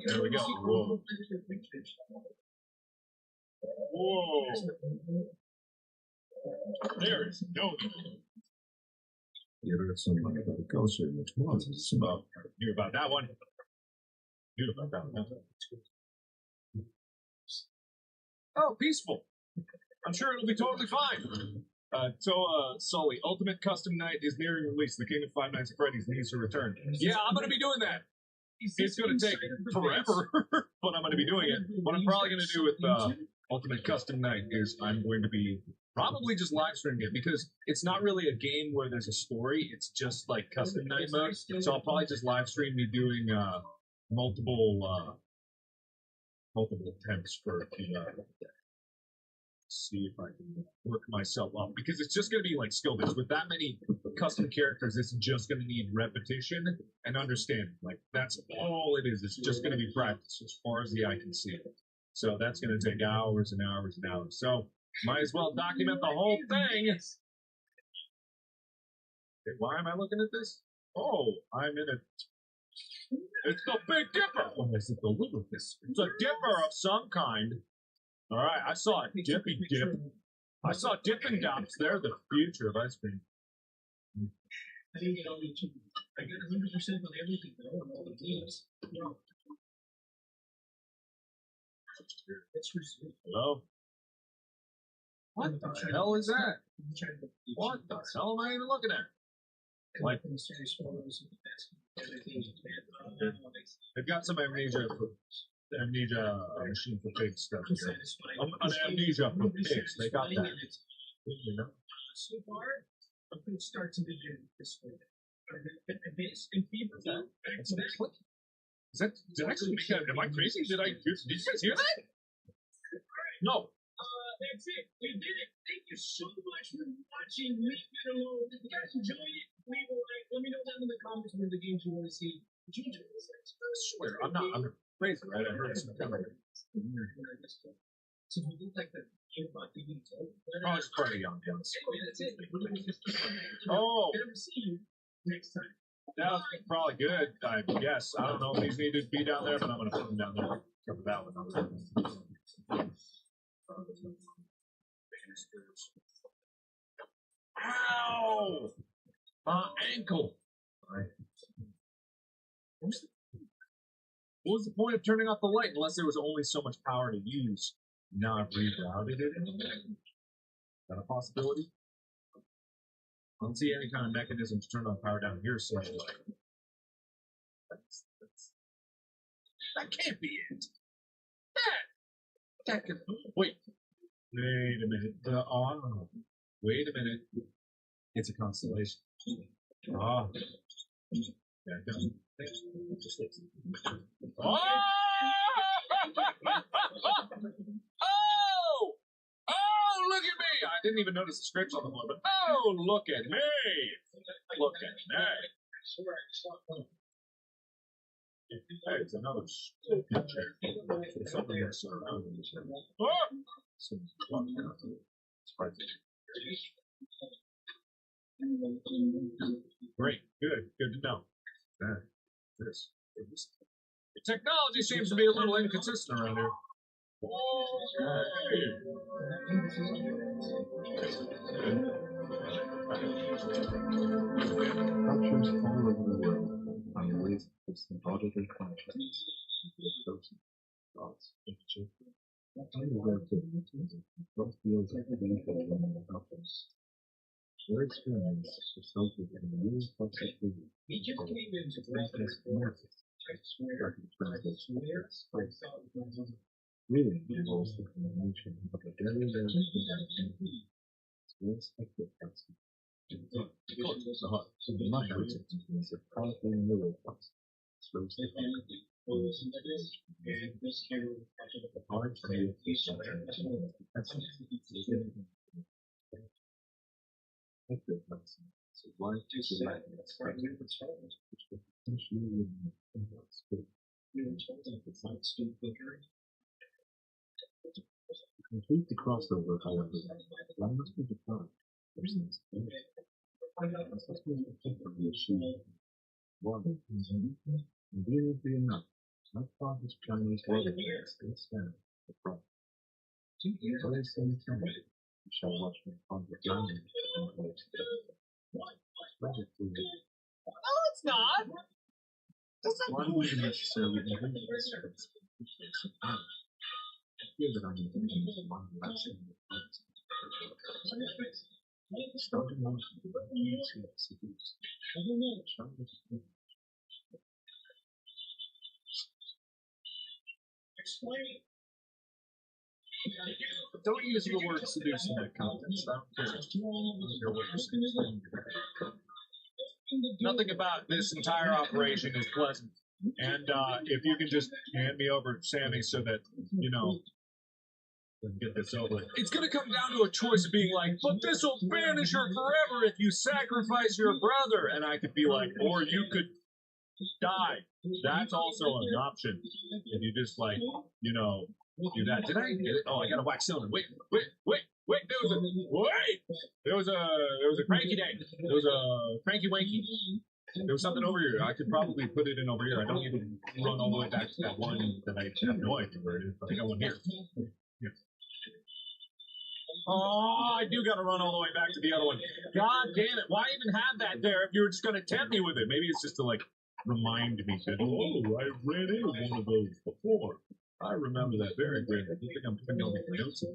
There we go. Whoa. Whoa. There is no. You heard something about the culture in the 20s. Hear about that one. Hear about that one. Oh, peaceful. I'm sure it'll be totally fine. Sully, Ultimate Custom Night is nearing release. The King of Five Nights at Freddy's needs to return. Yeah, I'm gonna be doing that. It's gonna take forever, but I'm gonna be doing it. What I'm probably gonna do with Ultimate Custom Night is I'm going to be probably just live streaming it because it's not really a game where there's a story. It's just like custom night mode. So I'll probably just live stream me doing multiple attempts for see if I can work myself up because it's just going to be like skill based. With that many custom characters, it's just going to need repetition and understanding. Like that's all it is. It's just going to be practice as far as the eye can see. So that's going to take hours and hours and hours. So might as well document the whole thing. Okay, why am I looking at this? Oh, I'm in it. It's the Big Dipper. Oh, is it the little? It's a dipper of some kind. All right, I saw a dippy dip. I saw Dippin' Dots. They're the future of ice cream. I didn't get all the achievements. I got 100% on everything though, on all the games. No. Hello? What the hell is that? What the hell am I even looking at? Like, they've got some amnesia machine for pig stuff. An amnesia for pigs. They got that. You know? So far, a good start to the year this week. Is that did I actually make that? Am I crazy? Did you guys hear that? No. That's it. We did it. Thank you so much for watching. Leave it alone. If you guys enjoyed it, leave a like. Let me know down in the comments what the games you want to see. I swear, I'm crazy, right? I heard some kind of. So we look like the game about the YouTube. Oh, it's part of the young guns. Anyway, that's it. Oh. See you next time. That's probably good, I guess. I don't know if these need to be down there, but I'm going to put them down there. Cover that one. Ow! My ankle. What was the point of turning off the light unless there was only so much power to use? Now I've rerouted it. Is that a possibility? I don't see any kind of mechanism to turn on power down here, so like, that can't be it. Wait. Wait a minute. Wait a minute. It's a constellation. Ah. Yeah, just listen. Oh! Oh! Oh, look at me! I didn't even notice the scripts on the board, but oh, look at me! Look at me! Hey, it's another picture. Something that's surrounding this. Oh! Great, good to know. This. The technology seems to be a little inconsistent around here. Cultures all over the world find ways of symbolical consciousness, thoughts, picture, and both fields of belief and others. Their experience resulted in a new concept of really involves the combination of a very experience of the person. The mushroom is a powerful neural process. Slows the heart rate so why to select which could potentially to complete the crossover, however, one must be defined. Assessment of information. One, conveniently enough, my father's Chinese weather still stand the front. Very same time, you shall watch me on the ground and wait. No, it's not. Why would you necessarily even this? I feel that I'm in one last in the front. Starting off with the easy seduced. Explain. Don't use the word seduce in that context. I don't care. Your word seduce. Nothing about this entire operation is pleasant. And if you can just hand me over Sammy so that, you know, we can get this over. It's going to come down to a choice of being like, but this will banish her forever if you sacrifice your brother. And I could be like, or you could die. That's also an option. If you just like, you know, do that. Did I get it? Oh, I got a wax cylinder. Wait. There was a cranky day. There was a cranky wanky. There was something over here. I could probably put it in over here. I don't need to run all the way back to that one that I have no idea where it is, but I got one here. Yeah. Oh, I do got to run all the way back to the other one. God damn it. Why even have that there if you were just going to tempt me with it? Maybe it's just to, like, remind me that, oh, I ran into one of those before. I remember that very greatly. I think I'm putting all the notes in.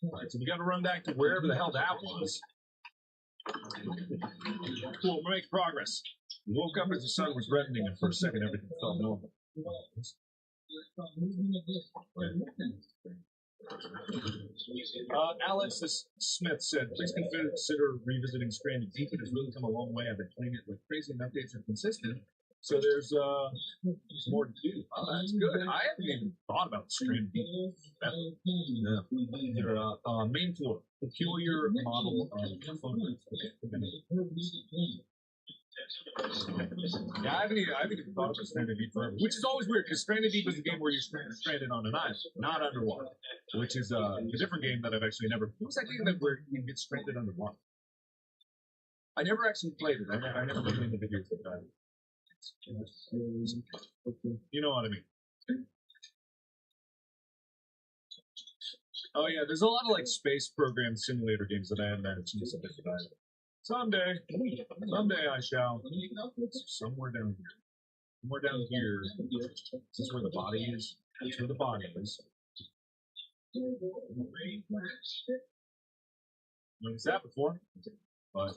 All right, so we got to run back to wherever the hell that was. Cool, we're making progress. We woke up as the sun was reddening, and for a second everything felt normal. Alex Smith said, please consider revisiting Stranded Deep. It has really come a long way. I've been playing it like crazy, and updates are consistent. So there's more to do. Oh, that's good. I haven't even thought about Stranded Deep. Yeah. Main floor. Peculiar model of phone. Yeah, I haven't even thought about Stranded Deep forever, which is always weird because Stranded Deep is a game where you're stranded on an island, not underwater, which is a different game that I've actually never. What was that game where you get stranded underwater? I never actually played it. I never played any videos of that. You know what I mean? Oh yeah, there's a lot of like space program simulator games that I haven't had a chance to pick up. Someday I shall. Somewhere down here. Somewhere down here. This is where the body is. That's where the body is. Noticed that before? but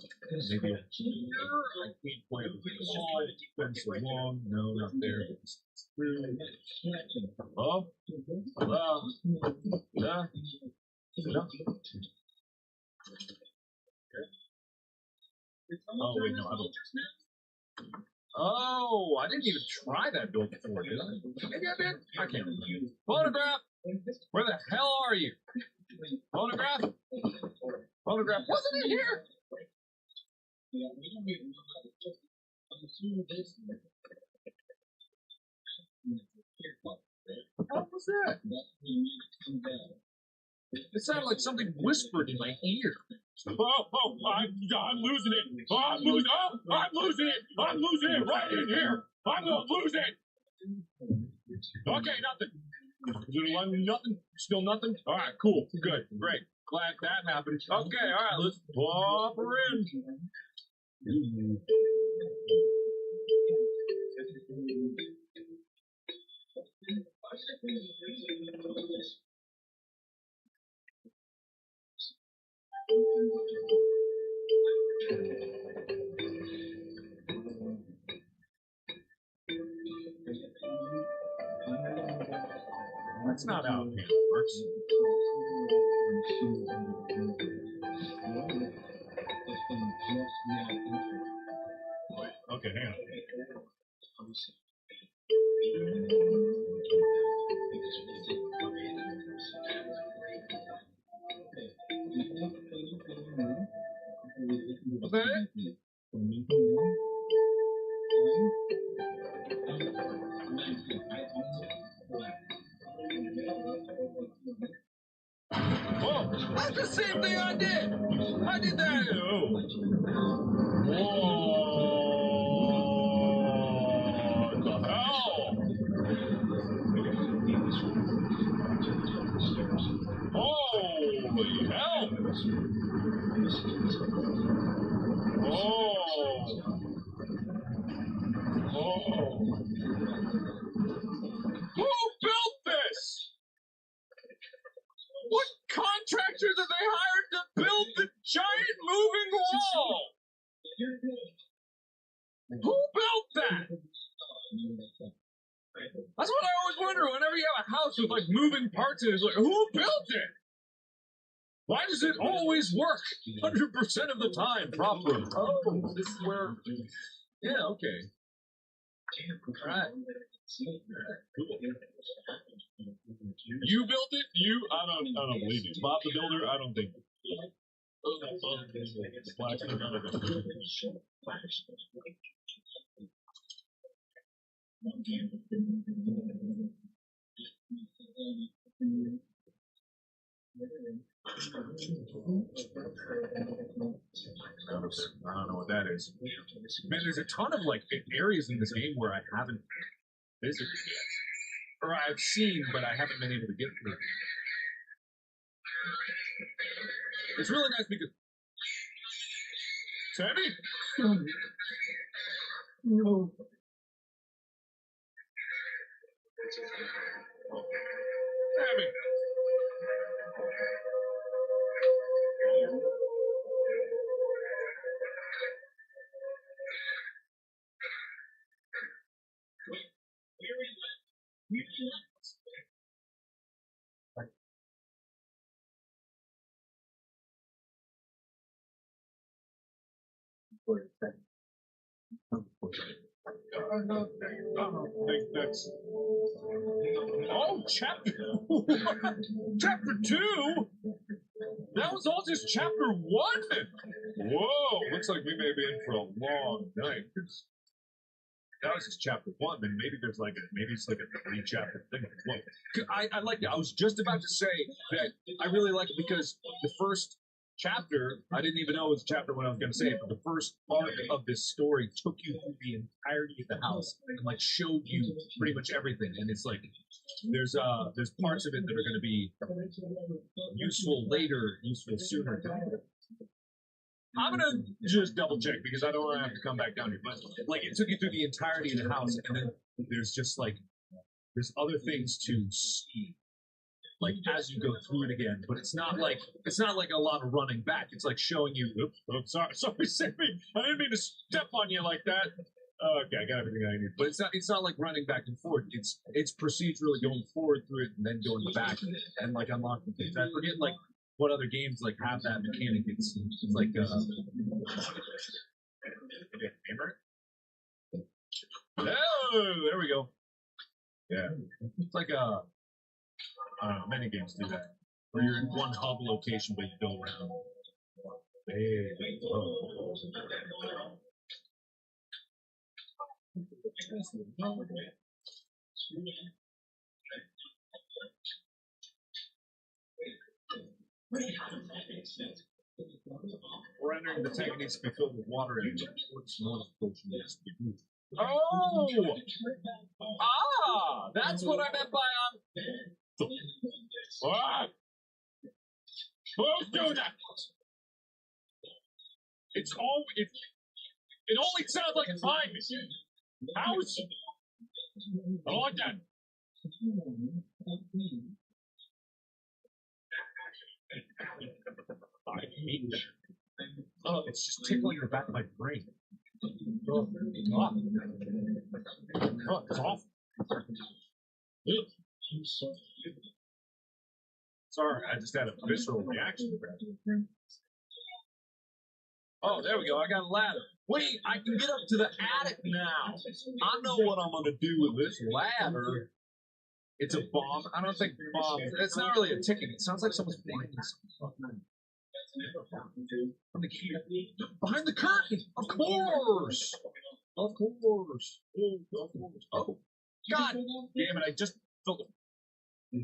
maybe I can't quite recall. It's been so long. No, not there. It's through. Hello? Hello? Yeah? Yeah? Oh, wait, no, I don't. Oh, I didn't even try that door before, did I? Maybe I did. I can't remember. Phonograph! Where the hell are you? Phonograph? Phonograph wasn't in here! What was that? It sounded like something whispered in my ear. I'm losing it. I'm losing it. I'm losing it right in here. I'm gonna lose it. Okay, nothing. Nothing. Still nothing. All right, cool, good, great. Glad that happened. Okay, all right, let's pop her in. That's not how it works. Okay, hang on. Was that it? Oh, that's the same thing I did. I did that. Oh. Whoa. What the hell? Holy hell. Oh. Oh. Who built this? What contractors have they hired to build the giant moving wall? Who built that? That's what I always wonder whenever you have a house with like moving parts in it. It's like, who built it? Why does it always work 100% of the time properly? Oh, this is where. Yeah, okay. All right. Cool. You built it? I don't believe you. Bob the Builder? I don't think. I don't know what that is. Man, there's a ton of like areas in this game where I haven't visited yet. Or I've seen, but I haven't been able to get through. It's really nice because... Sammy? No. Sammy. I don't think that's. Oh, chapter. Chapter 2? That was all just chapter 1? Whoa, looks like we may be in for a long night. That was just chapter 1. Then maybe there's like maybe it's like a 3-chapter thing. Well, I like it. I was just about to say that I really like it because the first chapter, I didn't even know it was a chapter when I was going to say it, but the first part of this story took you through the entirety of the house and like showed you pretty much everything. And it's like there's parts of it that are going to be useful later, useful sooner. I'm gonna just double check because I don't want to have to come back down here. But like, it took you through the entirety of the house, and then there's just like there's other things to see like as you go through it again. But it's not like a lot of running back. It's like showing you. Oops, sorry, Sippy. I didn't mean to step on you like that. Okay, I got everything I need. But it's not like running back and forth. It's procedurally going forward through it and then going back and like unlocking things. I forget like what other games like have that mechanic. It's like oh, there we go. Yeah, it's like many games do that. Where you're in one hub location but you go around. Hey, oh. We're entering the tank needs to be filled with water and what's north potion needs to be moved. Oh! Ah! That's what I meant by what? Who's doing that? It only sounds like it's behind me. How is she? I don't like that. I hate that. Oh, it's just tickling the back of my brain. Oh, it's awful. Ugh. Sorry, I just had a visceral reaction to that. Oh, there we go. I got a ladder. Wait, I can get up to the attic now. I know what I'm going to do with this ladder. It's a bomb. I don't think bomb. It's not really a ticket. It sounds like someone's blinding something. Behind the curtain. Of course. Of course. Oh, God damn it. I just felt it.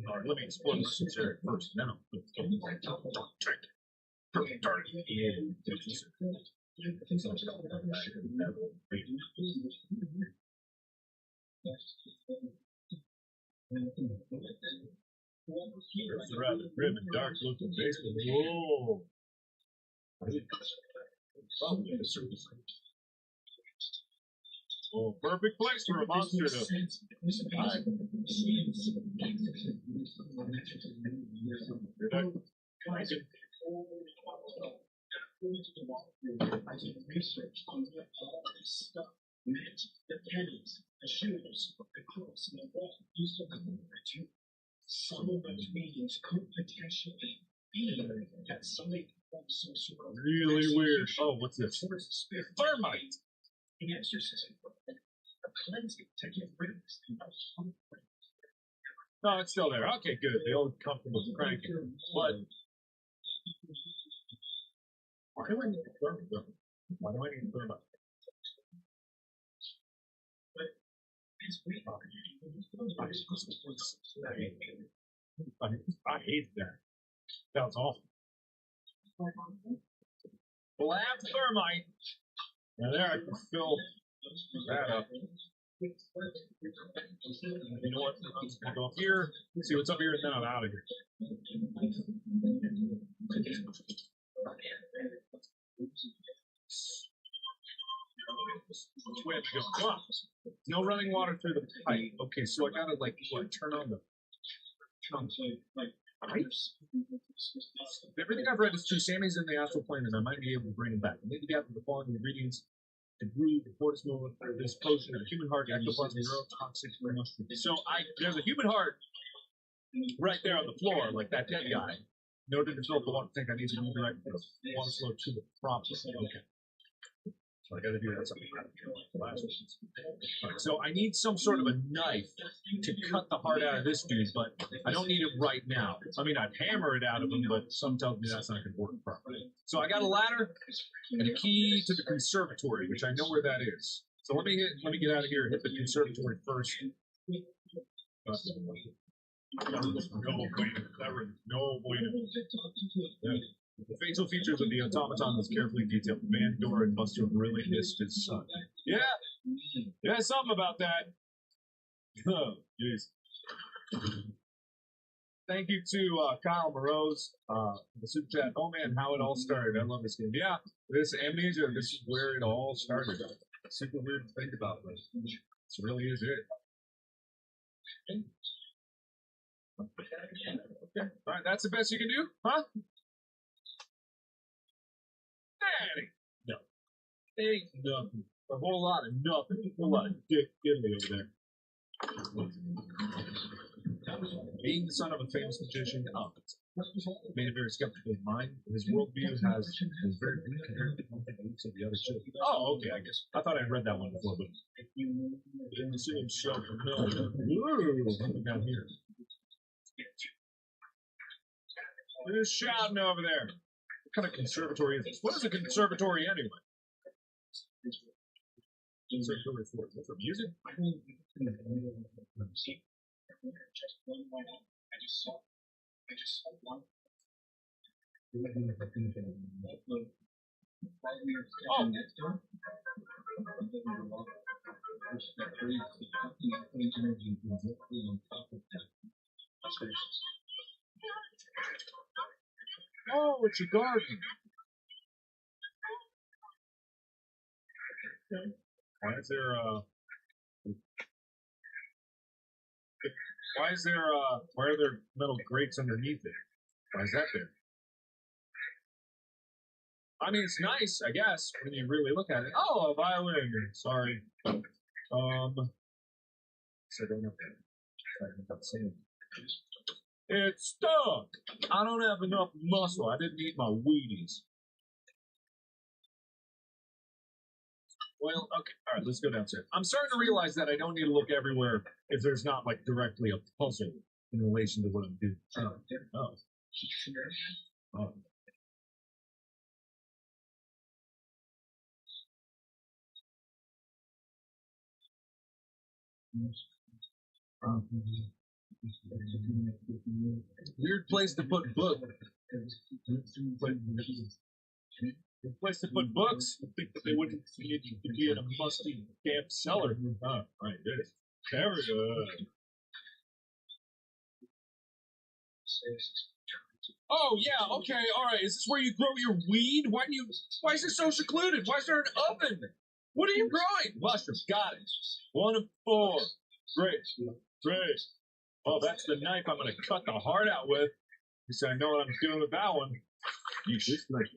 All right, let me explore this area first. Then I'll darn it. It's a rather grim and dark looking basement. Whoa. Oh, perfect place for a monster to hide. Research on all this stuff. The pennies, the shoes, the clothes, and the wall used to come over too. Some of those meetings could potentially be that somebody performed some sort of really weird. Oh, what's this? Thermite! An exorcism, a cleansing to get rid of this thing. No, it's still there. Okay, good. The old comfortable cranking. But why do I need thermite? Why do I need thermite? I hate that. Sounds awful. Blast thermite. Now there I can fill that up. You know what? I'm just gonna go up here, see what's up here, and then I'm out of here. Which way am I going? Oh, no running water through the pipe. Okay, so I gotta like what, turn on the pipes? Everything I've read is true. Sammy's in the astral plane, and I might be able to bring him back. I need to gather the following ingredients: to brew the fortis movement, this potion of human heart, ectoplasm, neurotoxic mushroom. So there's a human heart right there on the floor, like that dead guy. In order to fill up the water tank, I need to redirect the water flow to the proper. Okay. So I gotta do that. So I need some sort of a knife to cut the heart out of this dude, but I don't need it right now. I mean, I'd hammer it out of him, but some tells me that's not gonna work properly. So I got a ladder and a key to the conservatory, which I know where that is. So let me get out of here and hit the conservatory first. No bueno. The facial features of the automaton was carefully detailed. Van Dora and Buster really missed his son. Yeah, something about that. Oh, jeez. Thank you to Kyle Morose, the super chat. Oh man, how it all started. I love this game. Yeah, this Amnesia, this is where it all started. Super weird to think about, but this really is it. Okay. All right, that's the best you can do, huh? No. Ain't nothing. A whole lot of nothing. A whole lot of dick diddly over there. Being the son of a famous magician, made a very skeptical mind. His worldview is very weak compared to the other children. Oh, okay, I guess. I thought I'd read that one before, but didn't see himself familiar. Ooh, something down here. Who's shouting over there? What kind of conservatory is this? What is a conservatory anyway? Conservatory for what? For music? Oh, it's your garden. Why is there why are there metal grates underneath it? Why is that there? I mean, it's nice, I guess, when you really look at it. Oh, a violin. Sorry. So I don't know. It's stuck. I don't have enough muscle. I didn't eat my Wheaties. Well, okay. All right, let's go downstairs. I'm starting to realize that I don't need to look everywhere if there's not, like, directly a puzzle in relation to what I'm doing. Oh. Weird place to put books. Good place to put books. I think that they wouldn't need to be in a musty, damp cellar. Oh, right there. There we go. Oh yeah, okay, all right. Is this where you grow your weed? Why is it so secluded? Why is there an oven? What are you growing? Mushrooms. Got it. 1 of 4. Great. Oh, that's the knife I'm gonna cut the heart out with. You said I know what I'm doing with that one. This knife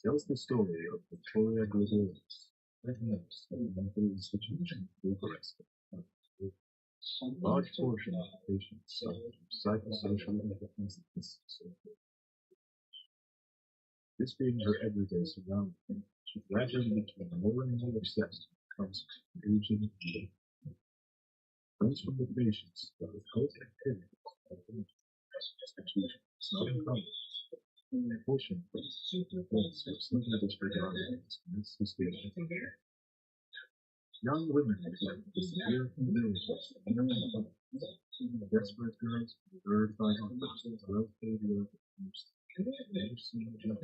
tells the story of Victoria Globulus. A large portion of patients suffer from psychosocial inconsistencies. This being her everyday surrounding, she gradually became more and more obsessed when it comes to aging and death. Friends from the patients that the cult activity of the institution is not uncommon. Unfortunately, events are simply disregarded as missustained. Young women disappear from villages, desperate girls lured by hunters, love failure, never seen a job.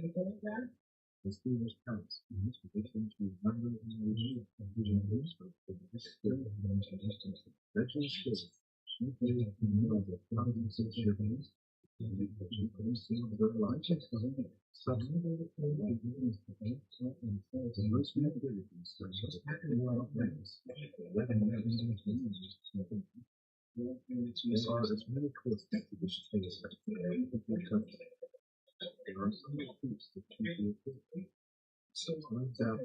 As the years pass, these predictions remember the age of vision newspaper for the history of legend still. She played in the middle of 106 Japanese, the see their lives. Suddenly, the most activities such as packing wild things, there are as many cliffs to the space as there are some cliffs that can be affected. So finds out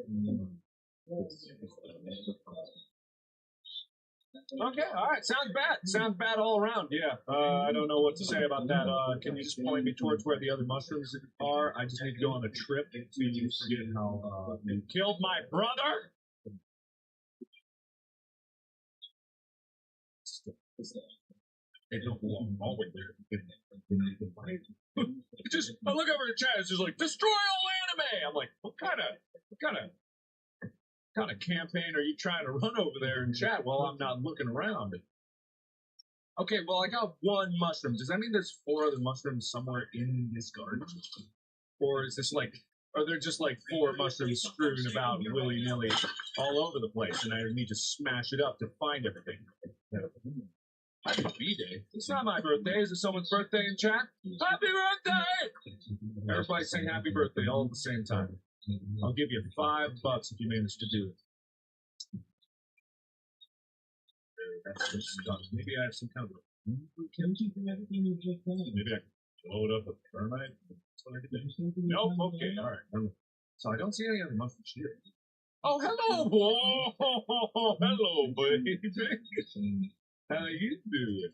Okay, all right. Sounds bad. Sounds bad all around. Yeah. I don't know what to say about that. Can you just point me towards where the other mushrooms are? I just need to go on a trip to forget how you killed my brother. They don't belong all the way there. Just I look over the chat. It's just like destroy all anime. I'm like, what kind of campaign are you trying to run over there in chat while I'm not looking around? Okay, well, I got 1 mushroom. Does that mean there's 4 other mushrooms somewhere in this garden? Or is this like, are there just like 4 mushrooms strewn about willy-nilly all over the place and I need to smash it up to find everything? Happy B-Day. It's not my birthday. Is it someone's birthday in chat? Happy birthday! Everybody sing happy birthday all at the same time. I'll give you $5 if you manage to do it. That's just stuff. Maybe I have some kind of maybe I can blow it up with thermite. That's what I could do. Nope. Okay. All right. So I don't see any other mushrooms here. Oh, hello, boy. Hello, baby. How you doing?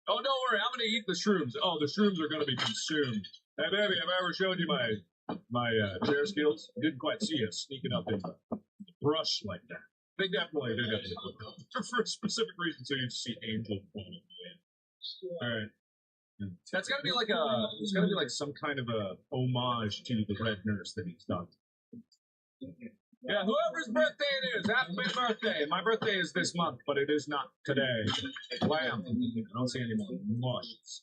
Oh, don't worry. I'm gonna eat the shrooms. Oh, the shrooms are gonna be consumed. Hey, baby, have I ever showed you my chair skills? I didn't quite see us sneaking up in the brush like that. They definitely for a specific reason, so you see angel. All right. That's gotta be like it's gotta be like some kind of a homage to the red nurse that he's done. Yeah, whoever's birthday it is, happy birthday. My birthday is this month, but it is not today. Wham! I don't see any more mushes.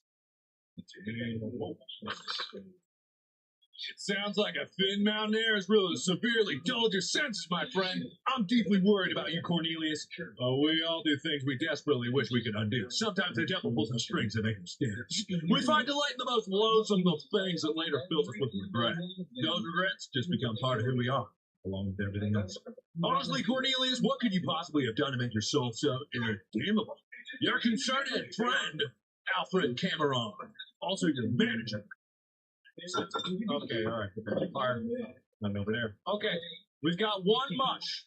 It sounds like a thin mountaineer has really severely dulled your senses, my friend. I'm deeply worried about you, Cornelius. We all do things we desperately wish we could undo. Sometimes the devil pulls the strings that make them dance. We find delight in the most loathsome of things that later fills us with regret. Those regrets just become part of who we are, along with everything else. Honestly, Cornelius, what could you possibly have done to make your soul so irredeemable? Your concerned friend, Alfred Cameron, also your manager. Okay, all right. Fire. Nothing over there. Okay, we've got one mush.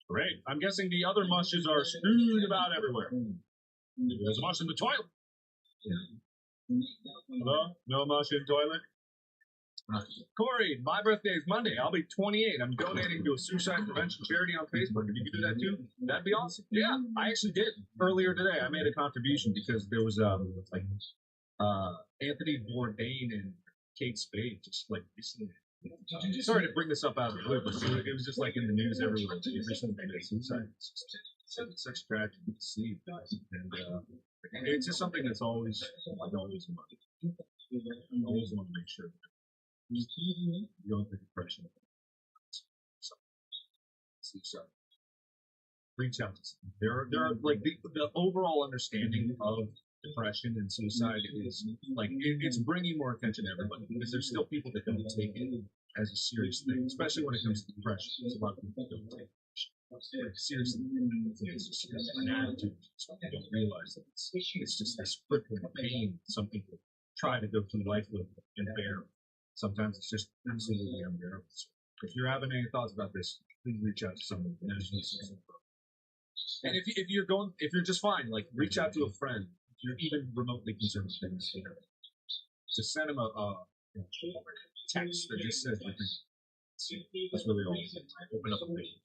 Great. I'm guessing the other mushes are strewn about everywhere. There's a mush in the toilet. Hello? No mush in toilet? Corey, my birthday is Monday. I'll be 28. I'm donating to a suicide prevention charity on Facebook. If you could do that too, that'd be awesome. Yeah, I actually did earlier today. I made a contribution because there was Anthony Bourdain and Kate Spade just like recently. Sorry to bring this up out of the blue, but it was just like in the news everywhere. Recently made suicide. It's just such tragedy to see, and it's just something that's always want to make sure you don't get depression. Suicide. Reach out to them. There are like the overall understanding of depression and suicide is like it's bringing more attention to everybody because there's still people that don't take it as a serious thing, especially when it comes to depression. There's a lot of people that don't take it seriously. It's just an attitude. They don't realize that it's just this crippling pain. Some people try to go through life with and bear. Sometimes it's just absolutely unbearable. So if you're having any thoughts about this, please reach out to someone. And if you're just fine, like reach out to a friend. If you're even remotely concerned with things, just send them a text that just says, that's really all. Open up a page.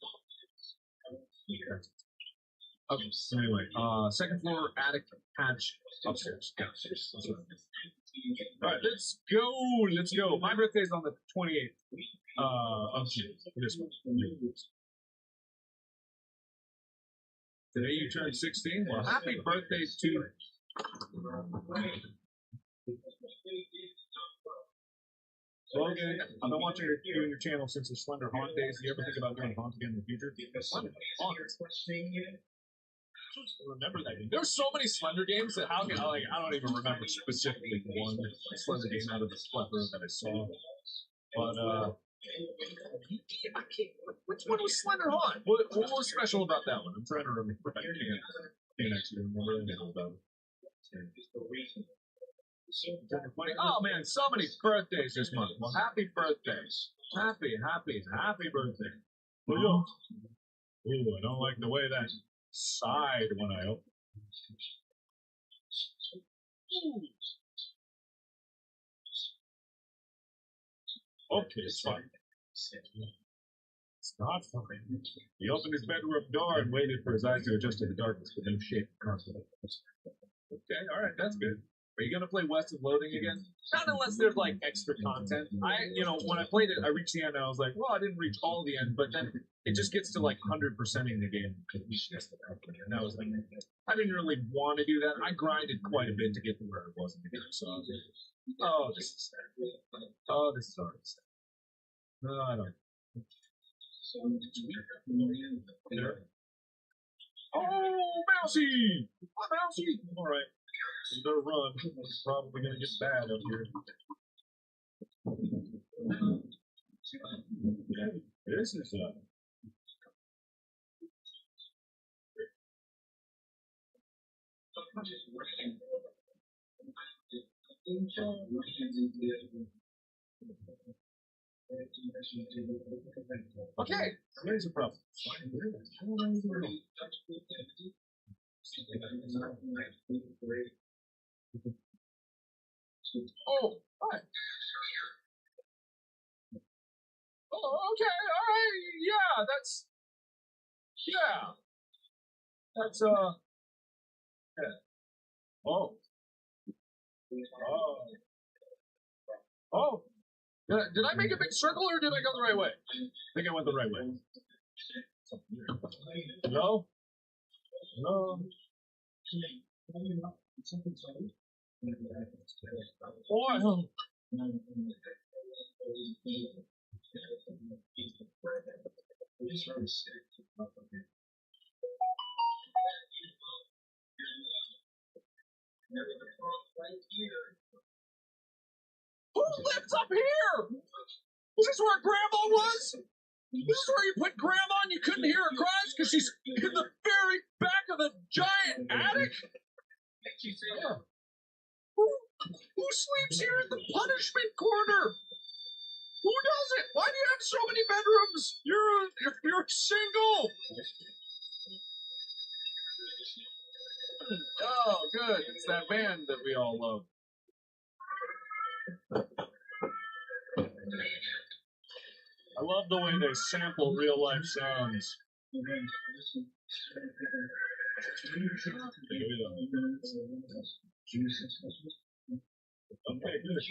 Okay, so anyway, second floor, attic, hatch, upstairs. Alright, let's go. My birthday's on the 28th of June. This month. Today you turned 16. Well, happy birthday to you. Logan, I've been watching you and your channel since the Slender Haunt days. Do you ever think about doing Haunt again in the future? Slender Haunt. Remember that game. There's so many Slender games that I don't even remember specifically one Slender game out of the plethora that I saw. But I can't. Which one was Slender Haunt? What was special about that one? I'm trying to remember. I can't actually remember anything about it. Oh man, so many birthdays this month. Well, happy birthdays. Happy birthday. Ooh, I don't like the way that sighed when I opened. Okay, it's fine. It's not fine. He opened his bedroom door and waited for his eyes to adjust to the darkness with no shape. Okay, alright, that's good. Are you gonna play West of Loathing again? Not unless there's like extra content. When I played it, I reached the end and I was like, well, I didn't reach all the end, but then it just gets to like 100%ing the game. And that was like, I didn't really want to do that. I grinded quite a bit to get to where I was in the game. So I was like, oh, this is sad. Oh, this is already sad. No, I don't. Oh, Mousy! Oh, Mousy! Alright. You better run. It's probably going to get bad up here. This is Okay, there's a problem. Oh, hi. Oh, okay, all right, yeah, that's, yeah. Oh, oh. Did I make a big circle or did I go the right way? I think I went the right way. No? No. Oh, who lives up here? Is this where Grandma was? This is where you put Grandma and you couldn't hear her cries because she's in the very back of the giant attic? Yeah. Who sleeps here in the punishment corner? Who does it? Why do you have so many bedrooms? You're single. Oh, good. It's that band that we all love. I love the way they sample real life sounds. Okay, good.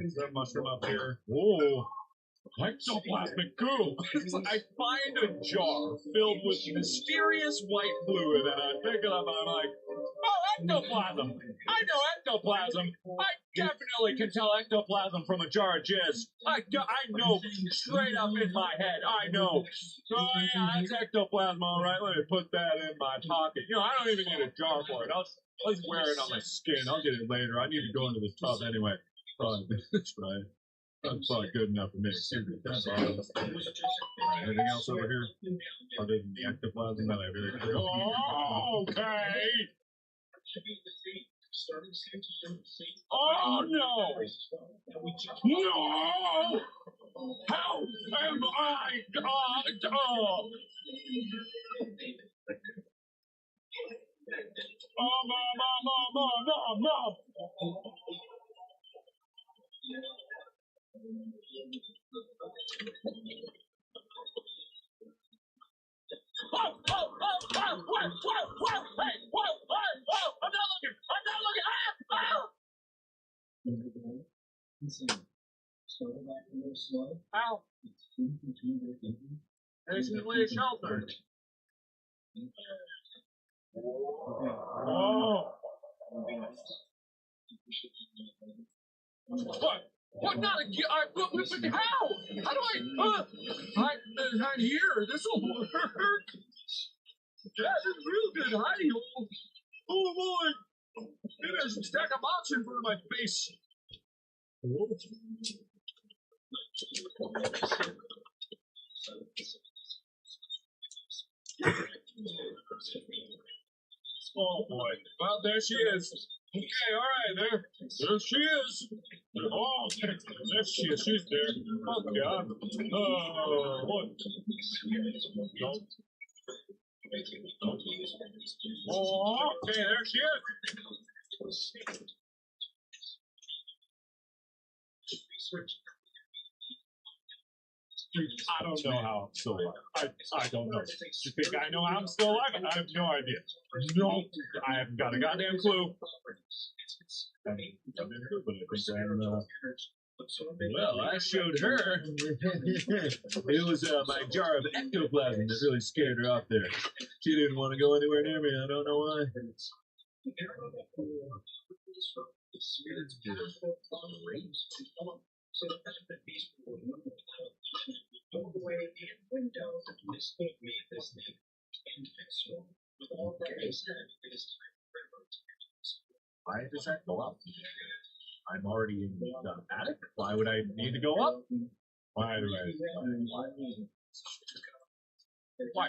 Is that mushroom up here? Whoa. Ectoplasmic goo. It's like I find a jar filled with mysterious white fluid and I pick it up and I'm like, oh, ectoplasm. I know ectoplasm. I definitely can tell ectoplasm from a jar of jizz. I know straight up in my head. I know. Oh, yeah, that's ectoplasm. All right, let me put that in my pocket. You know, I don't even need a jar for it. I'll just wear it on my skin. I'll get it later. I need to go into the tub anyway. That's right. That's probably good enough for me. That's all. Anything else over here? Other than the ectoplasm that I really... Oh, okay! Oh, no! No! How am I... Mom! Ow! Patiently sheltered. Oh! What? What? Not again? How? How do hide here? This will work. That is real good hiding hole. Oh boy! Maybe I should stack a box in front of my face. Oh boy. Well, there she is. Okay, all right, there she is. Oh, there she is. She's there. Oh God. Oh, what? No. Oh, okay, there she is. I don't know how I'm still alive. I don't know. You think I know how I'm still alive? I have no idea. No, I haven't got a goddamn clue. But I think well, I showed her. It was my jar of ectoplasm that really scared her off there. She didn't want to go anywhere near me. I don't know why. Why does that go up? I'm already in the attic. Why would I need to go up? Why do I? Why?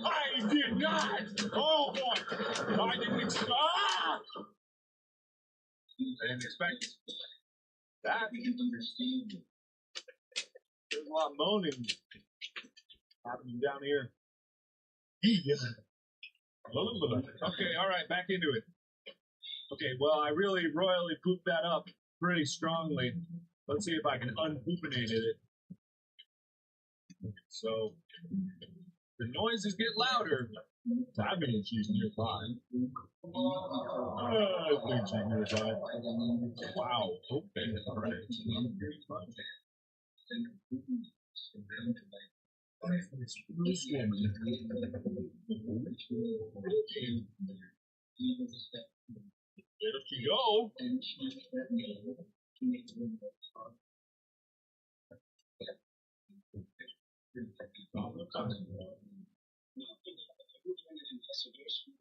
I did not! Oh boy! I didn't expect. I didn't expect that. There's a lot of moaning happening down here. Okay, alright, back into it. Okay, well, I really royally pooped that up pretty strongly. Let's see if I can unpoopinate it. So, the noises get louder. I mean, she's nearby. I think she's nearby. Wow, okay, alright. This woman. There she go.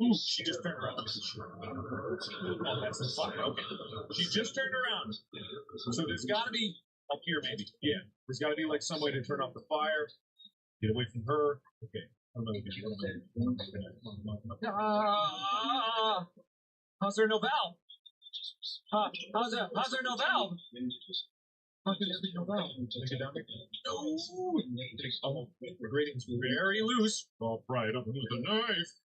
Ooh, she just turned around. Oh, that's the fire. Okay. She just turned around. So there's got to be up here, maybe. Yeah. There's got to be like some way to turn off the fire. Get away from her. Okay. How's there no valve? How's there no valve? How can there be no valve? Take it down there. Oh, the grating's very loose. I'll pry it open with a knife.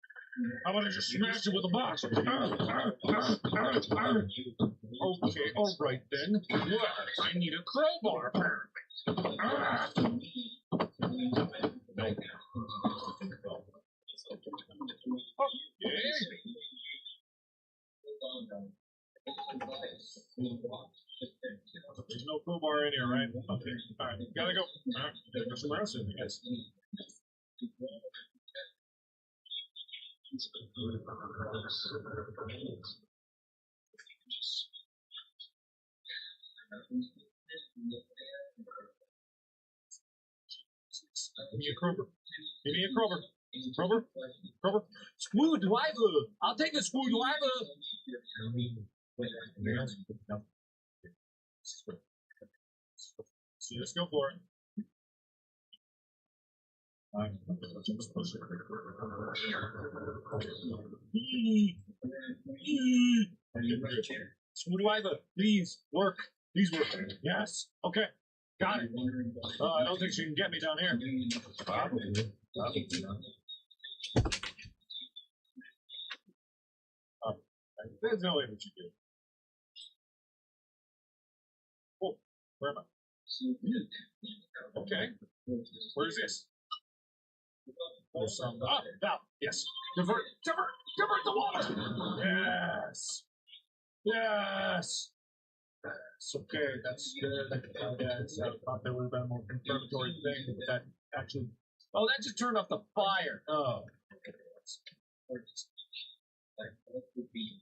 How about I just smash it with a box? Okay, all right then. Well, I need a crowbar, apparently. There's no crowbar in here, right? Okay, alright, gotta go. Alright, gotta go somewhere else, I guess. Give me a crowbar. Give me a crowbar. Crowbar? Crowbar? Screwdriver! I'll take a screwdriver! Anything else? No. So let's go for it. Screwdriver, please work. Please work. Yes. Okay. Got it. I don't think she can get me down here. Probably. There's no way that you do. Oh, where am I? Okay. Where's this? There's some. Ah, valve. Yes. Divert the water. Yes. Yes. Yes. Okay, that's good. Yes, I thought there would have been a more confirmatory thing, but that actually. Oh, that just turned off the fire. Oh. Okay. That would be.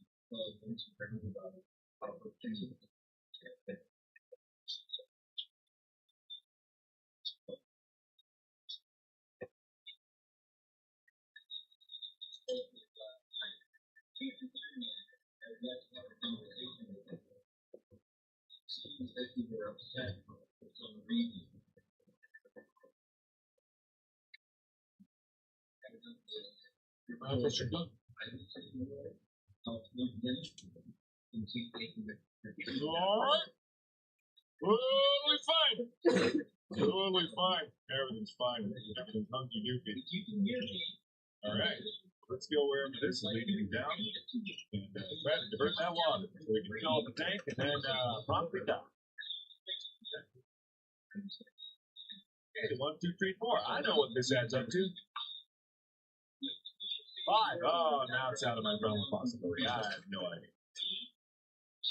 Totally fine. Totally fine. Everything's fine. Everything's hunky doopy. All right. Let's go wherever this is leading me down and try to divert that water so we can fill up the tank and then promptly down. Okay, 1, 2, 3, 4. I know what this adds up to. 5. Oh, now it's out of my realm of possibility. I have no idea.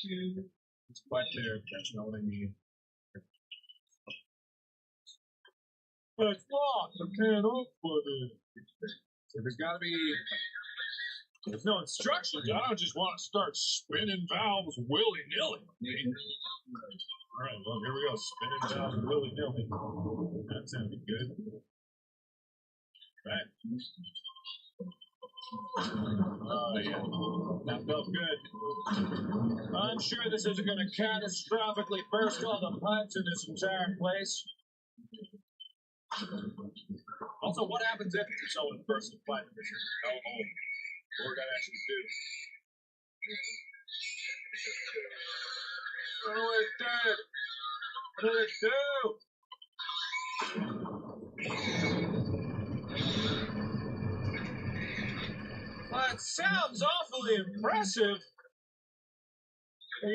2. It's quite clear. That's not what I need. But it's locked. I can't open it. So there's got to be. There's no instructions. I don't just want to start spinning valves willy-nilly. All right, well, here we go. Spinning valves willy-nilly. That sounded good. Right. Oh, yeah. That felt good. I'm sure this isn't going to catastrophically burst all the pipes in this entire place. Also, what happens if someone bursts the pipe? Go home. What we're going to actually do. What do it do? What do it do? Well, it sounds awfully impressive. And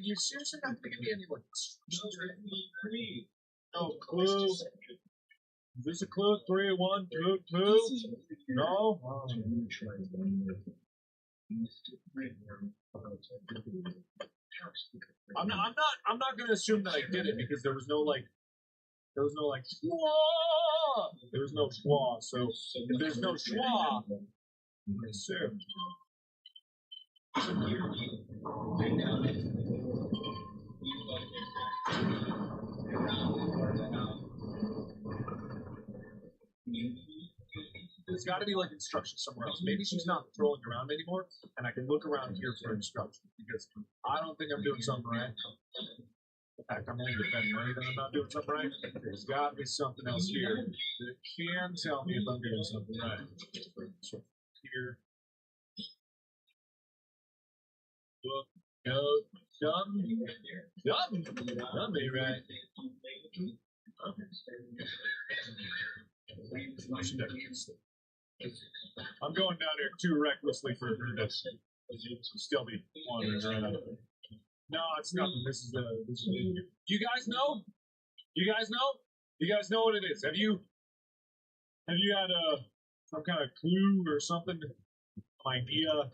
you're seriously not going to give me any, like, no clue. Is this a clue? 3, 1, 2, 2? No? I'm not going to assume that I did it because there was no schwa. There was no schwa. So if there's no schwa, I assume. There's got to be like instructions somewhere else. Maybe she's not patrolling around anymore, and I can look around here for instructions because I don't think I'm doing something right. In fact, I'm only defending money that I'm not doing something right. There's got to be something else here that can tell me if I'm doing something right. So here. Look, go, dummy, right? I'm going down here too recklessly for her to still be wandering around. No, it's nothing. This is you guys know? You guys know what it is? Have you had some kind of clue or something? Idea?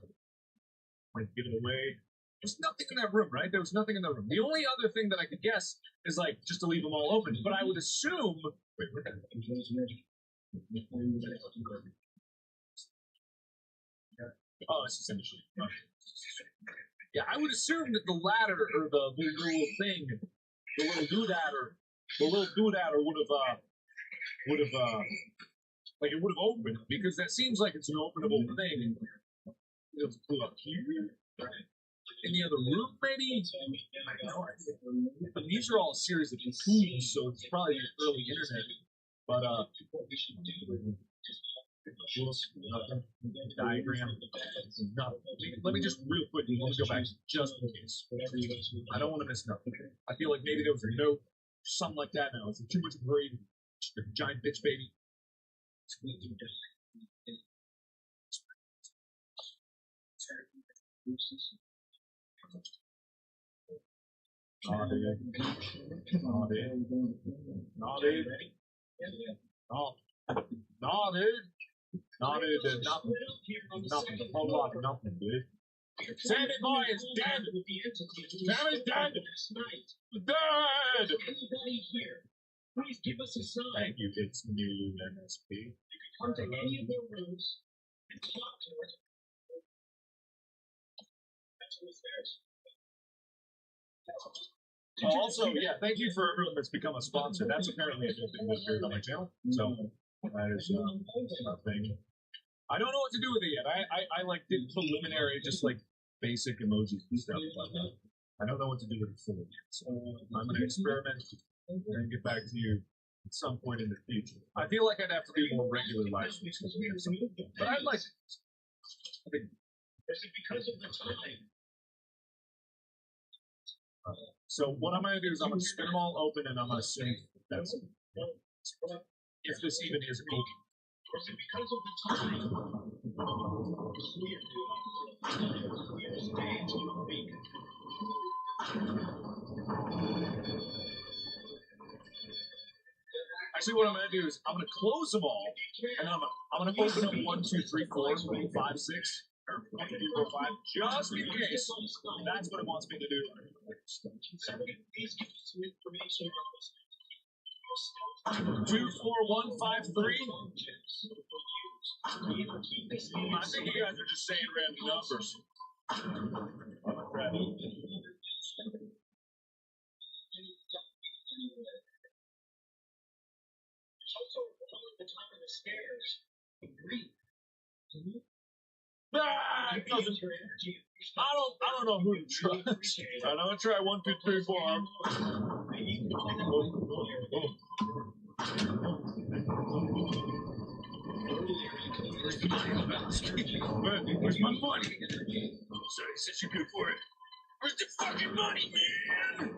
Like get it away? There's nothing in that room, right? There was nothing in that room. The only other thing that I could guess is like just to leave them all open. But I would assume. Wait, what the? Oh, it's just in the sheet. Yeah, I would assume that the ladder or the little thing, the little doodadder would have like it would have opened because that seems like it's an openable thing. Let's pull up here. In the other room, maybe? But these are all a series of tools, so it's probably early internet. But, diagram. Let me just real quick, let me go back just in case. I don't want to miss nothing. I feel like maybe there was a note, something like that now. It's too much gravy. Just a giant bitch baby. No, dude. No, dude. No, dude. No, dude. No, dude. There's nothing. Nothing. A whole lot of nothing, dude. Sammy boy is dead. Sammy's dead. Dead. Please give us a sign. Thank you. It's new MSP. You can come to any of their rooms and talk to us. That's what's theirs. Also, yeah, thank you for everyone that's become a sponsor. That's apparently a new thing that's here on my channel. So that is a thing. I don't know what to do with it yet. I like did preliminary, just like basic emojis and stuff. But I don't know what to do with it fully yet. So I'm gonna experiment and get back to you at some point in the future. I feel like I'd have to do more regular live streams because we have some, but I'd like. I think. Is it because of the time? So what I'm going to do is I'm going to spin them all open and I'm going to see that's if this even is open. Because of the time. Actually, what I'm going to do is I'm going to close them all and I'm going to open them 1, 2, 3, 4, 5, 6. Or 1, 2, 3, 4, 5, just in case that's what it wants me to do. 2, 4, 1, 5, 3. I think you guys are just saying random numbers. Ah, it doesn't. I don't know who to trust. I'm gonna try 1, 2, 3, 4. Where's the money? Where's my money? Sorry, Sesh, you're good for it. Where's the fucking money, man?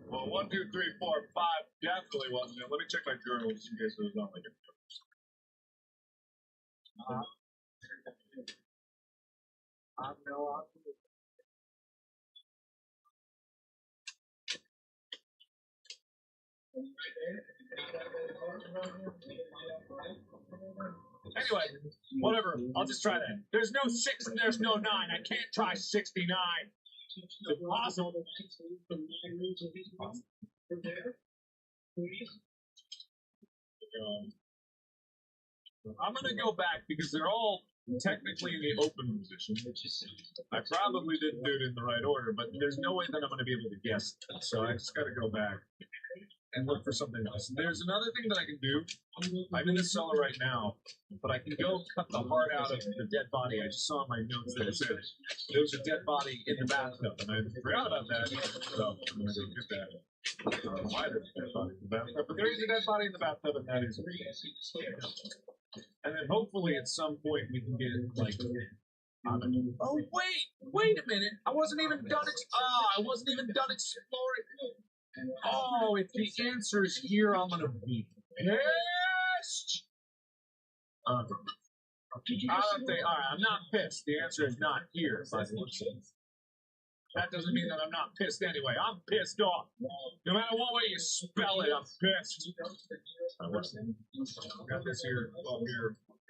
Well, 1, 2, 3, 4, 5 definitely wasn't it. Let me check my journal just in case there's not like it. Anyway, whatever. I'll just try that. There's no 6 and there's no 9. I can't try 69. It's impossible. I'm gonna go back because they're all technically in the open position. I probably didn't do it in the right order, but there's no way that I'm gonna be able to guess. So I just gotta go back and look for something else. There's another thing that I can do. I'm in the cellar right now, but I can go cut the heart out of the dead body. I just saw in my notes that it said there was a dead body in the bathtub, and I forgot about that. So I'm gonna go get that. I don't know why there's a dead body in the bathtub, but there is a dead body in the bathtub, and that is. And then hopefully at some point we can get like. Oh wait a minute! I wasn't even done. I wasn't even done exploring. Oh, if the answer is here, I'm gonna be pissed. I don't think. All right, I'm not pissed. The answer is not here. That doesn't mean that I'm not pissed anyway. I'm pissed off. No matter what way you spell it, I'm pissed. I got this here,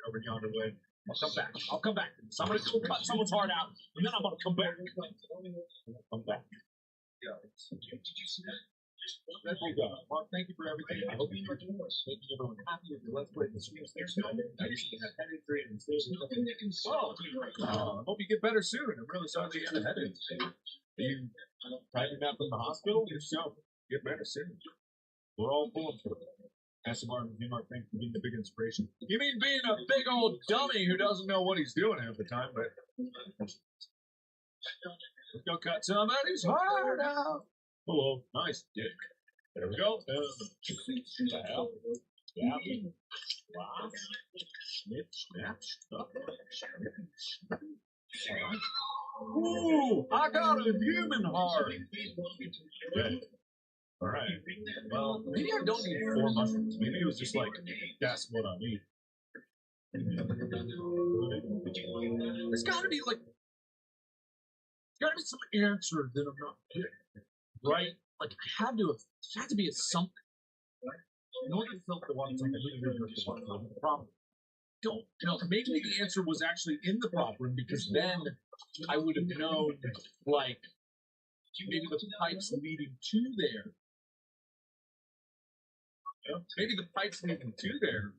over yonder way. I'll come back. So I'm gonna go cut someone's heart out, and then I'm gonna come back. Come back. Yeah. That's all done. Mark, thank you for everything. I hope you enjoyed it. Making everyone happy with the Let's Play the streams next time. I usually have headache three and I hope you get better soon. I'm really sorry that you had a headache. Are you driving back from the hospital? If so, get better soon. We're all pulling for it. SMR and Mark, thank you for being the big inspiration. You mean being a big old dummy who doesn't know what he's doing half the time, but let's go cut somebody's heart out. Hello, nice dick. There we go. Wow. Snip, snap, stop. Ooh, I got a human heart. Okay. All right. Well, maybe I don't need 4 mushrooms. Maybe it was just like, that's what I need. There's gotta be like, some answer that I'm not getting. Right? Like, I had to be a something. Right? In order to filter the water tank, I need to research the water tank. The problem. Don't know. Maybe the answer was actually in the prop room because then I would have known, like, maybe the pipes leading to there. Yeah, maybe the pipes leading to there.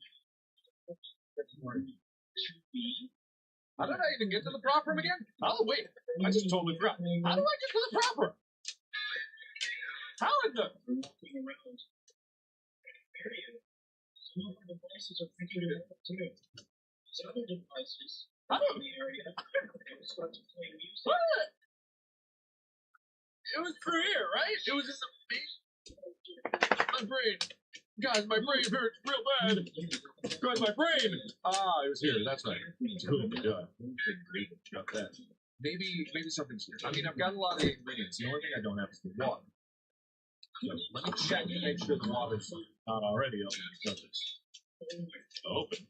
How did I even get to the prop room again? Oh, wait. I just totally forgot. How do I get to the prop room? How in the... Some of the devices are figured out too. Some of the devices in the area start to play music. What? It was through here, right? It was in the main... My brain. Guys, my brain hurts real bad. Guys, my brain. Ah, it was here. That's right. Got that. Maybe something's here. I mean, I've got a lot of the ingredients. The only thing I don't have is the water. So let me check and make sure the water's not already open.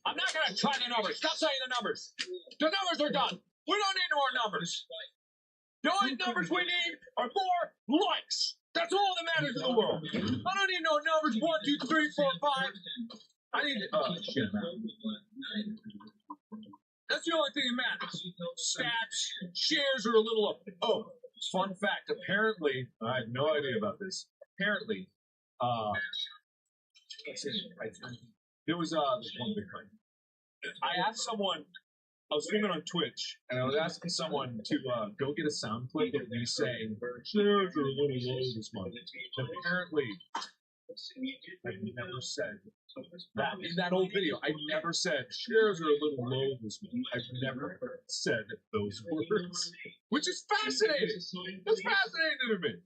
I'm not going to try the numbers. Stop saying the numbers. The numbers are done. We don't need more numbers. The only numbers we need are more likes. That's all that matters in the world. I don't need no numbers. 1, 2, 3, 4, 5. I need shit. That's the only thing that matters. Stats, shares are a little up. Oh, fun fact. Apparently, I had no idea about this. Apparently, there was this one big thing. I asked someone. I was streaming on Twitch, and I was asking someone to go get a sound clip of me saying, shares are a little low this month. Apparently, I never said that in that old video. I never said shares are a little low this month. I've never said those words, which is fascinating. It's fascinating to me.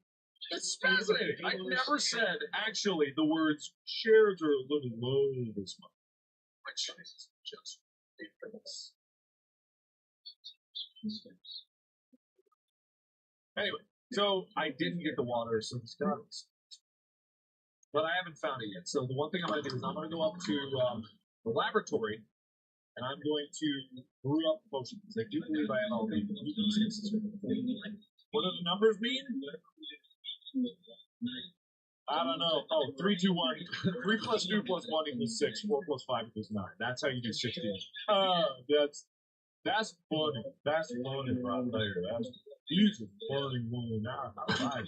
It's fascinating. I never said actually the words shares are a little low this month, which is just ridiculous. Anyway, so I didn't get the water, so it's got it. But I haven't found it yet. So the one thing I'm going to do is I'm going to go up to the laboratory, and I'm going to brew up potions. I do believe I have all the ingredients. What do the numbers mean? I don't know. Oh, 3, 2, 1. 3 plus 2 plus 1 equals 6. 4 plus 5 equals 9. That's how you do 16. That's funny. That's funny right there. That's easy funny one. I like it.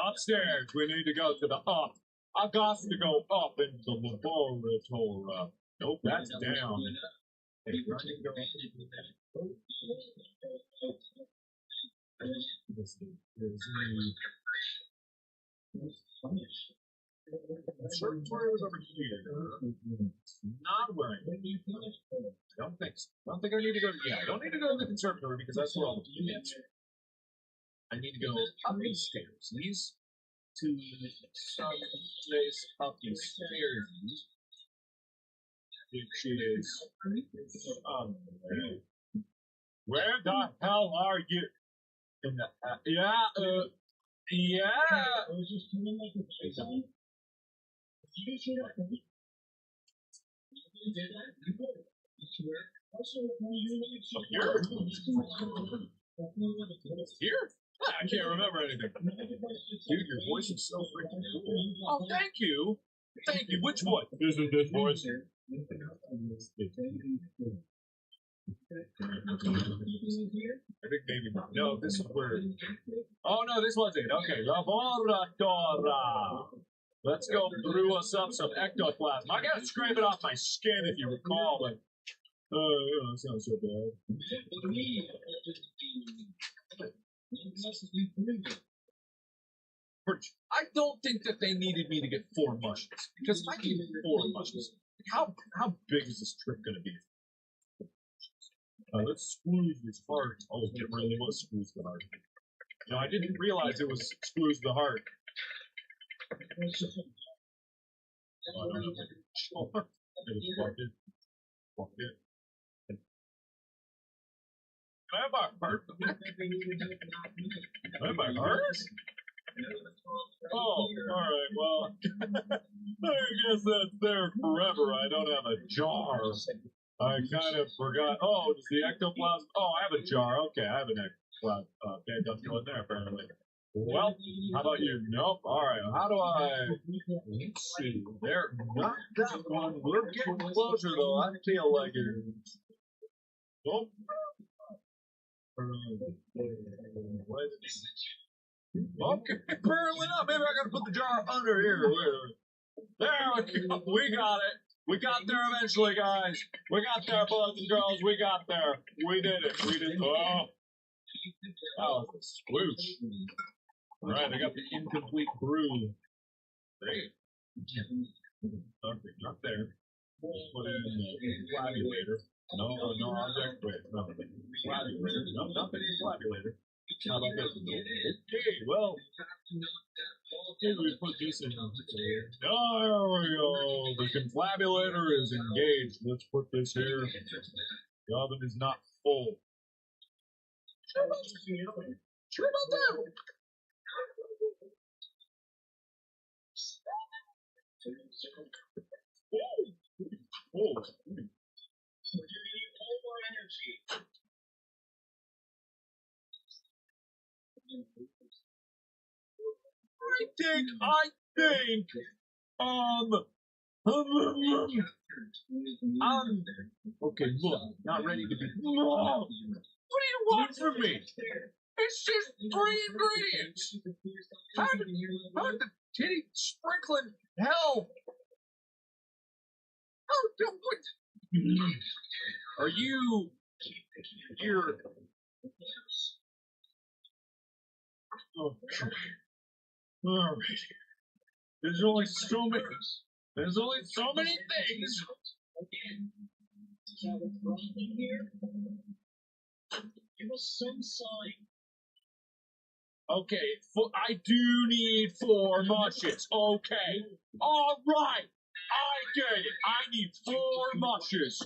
Upstairs, we need to go to the up. I got to go up into the laboratory. Nope, that's down. The observatory was over here. Not where I don't think so. I don't think I need to go. Yeah, I don't need to go to the conservatory because that's where all the kids are. I need to go up these stairs. These two some place up these stairs, which is where the hell are you? In the yeah. Here? I can't remember anything. Dude, your voice is so freaking cool. Oh, thank you. Thank you. Which one? Isn't this voice? I think maybe not. No, this is where. Oh, no, this was it. Okay, laboratory. Let's go brew us up some ectoplasm. I gotta scrape it off my skin if you recall, but. That sounds so bad. I don't think that they needed me to get 4 mushes. Because if I get 4 mushes, how big is this trip going to be? Let's squeeze this heart. Oh, it really was squeeze the heart. No, I didn't realize it was squeeze the heart. I don't know if I can show it. I just walked in. Walked in. Can I have my heart? Can I have my heart? Oh, alright, well, I guess that's there forever. I don't have a jar. I kind of forgot. Oh, does the ectoplasm? Oh, I have a jar. Okay, I have an ectoplasm. Okay, it doesn't go in there, apparently. Well, how about you? Nope. Alright, how do I... Let's see. There, not that one. We're getting closer, though. I feel like it. Nope. Okay, apparently not. Maybe I gotta put the jar under here. There we go. We got it. We got there eventually, guys. We got there, boys and girls. We got there. We did it. We did. Oh, that was a sploosh. All right, I got the incomplete brew. Great. Okay, not there. Put it in the flabulator. No object. Wait, no. Flabulator. No, nothing in the flabulator. How about this? Okay, well, we put this in here. There we go. The confabulator is engaged. Let's put this here. The oven is not full. Sure about that. Oh. I think, okay, look, not ready to be, what do you want from me? It's just 3 ingredients. How did the titty sprinkling hell? Are you, Okay. All right. There's only so many. There's only so many things. Give us some sign. Okay, I do need 4 mushes. Okay. All right. I get it. I need 4 mushes.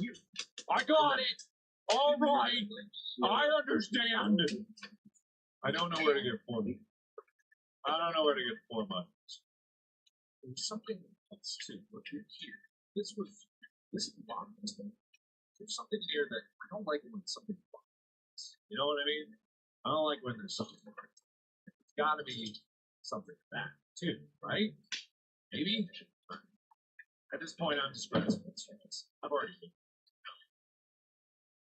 I got it. All right. I understand. I don't know where to get 4 mushes. I don't know where to get 4 mushes. There's something else too. Look here. This is bothers me. There's something here that I don't like when something bothers. You know what I mean? I don't like when there's something bothers. It's got to be something bad too, right? Maybe. At this point, I'm just grasping at straws. I've already.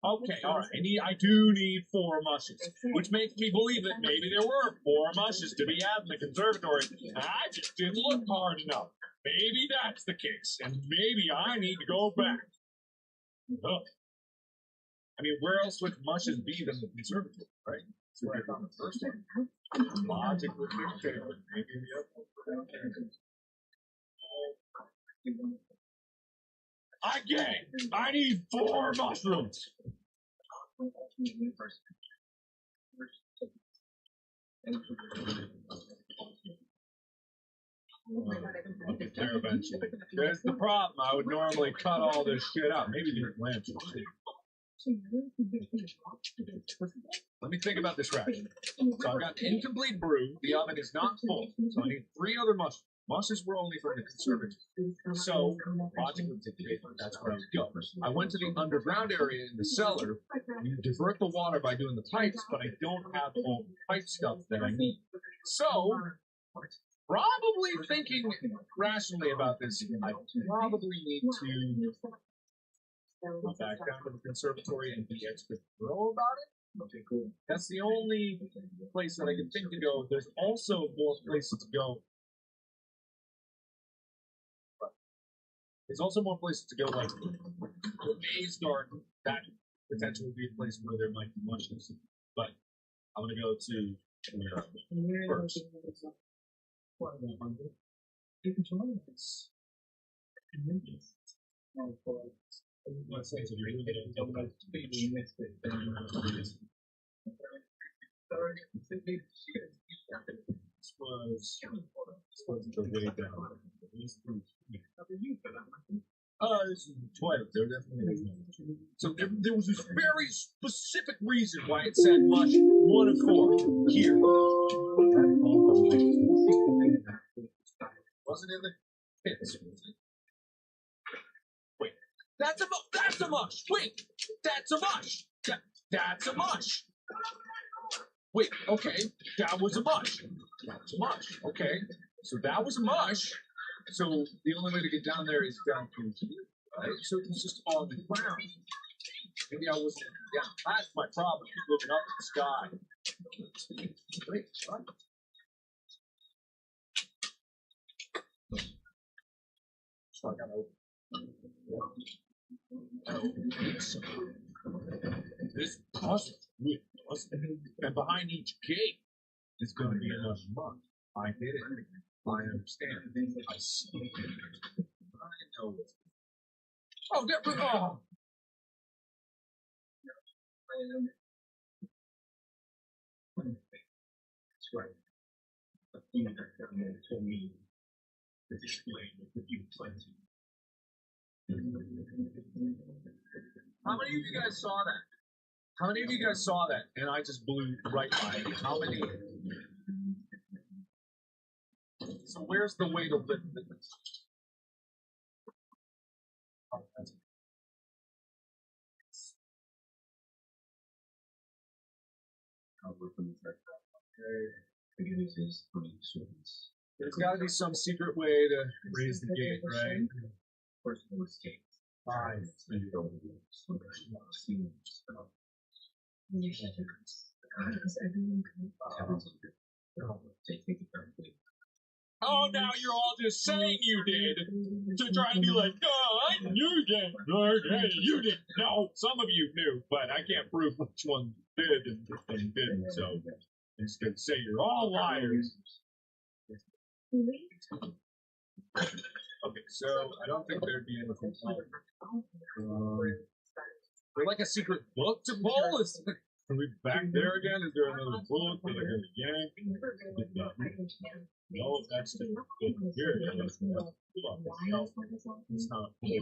Okay, all right. I do need 4 mushes, which makes me believe that maybe there were 4 mushes to be had in the conservatory. I just didn't look hard enough. Maybe that's the case, and maybe I need to go back. Oh. I mean, where else would mushes be than the conservatory, right? That's where I found the first one. Logic would dictate maybe the other one. I get it. I need 4 mushrooms. I'll get there eventually. There's the problem. I would normally cut all this shit out. Maybe the lamps. Let me think about this ration. So I've got incomplete brew. The oven is not full. So I need 3 other mushrooms. Mushes were only from the conservatory. So, logic would dictate that's where I would go. I went to the underground area in the cellar. You divert the water by doing the pipes, but I don't have all the pipe stuff that I need. So, probably thinking rationally about this, I probably need to go back down to the conservatory and be extra thorough about it. Okay, cool. That's the only place that I can think to go. There's also more places to go. There's also more places to go, like the maze garden. That potentially would be a place where there might be mushrooms. But I'm going to go to first. This was the way down. This is the toilet. There definitely is no. So there was this very specific reason why it said mush 1 of 4 here. Wasn't in the pits. Wait, that's a mush. Wait, that's a mush. That's a mush. Wait, okay, that was a mush. That's a mush. Okay, so that was a mush. So the only way to get down there is down through here, right? So it was just on the ground. Maybe I wasn't. Yeah, that's my problem. Looking up at the sky. Wait, what? So I gotta open. This puzzle, and behind each gate is going to be another month. I get it. I understand. I see. I know. Oh, oh. That's right. The thing that told me to explain with you plenty. How many of you guys saw that? How many of you guys saw that? And I just blew right by it. How many? So where's the way to lift this? Oh, that's there's got to be some secret way to raise the gate, right? First of all, escape. Fine. Oh, now you're all just saying you did to try and be like, oh, I knew that. You did. No, some of you knew, but I can't prove which one did and didn't. So It's going to say you're all liars. Okay, so I don't think there'd be anything. They're like a secret book to pull. Are we back there again? Is there another book that I gotta yank? No, that's the book here. It's not a full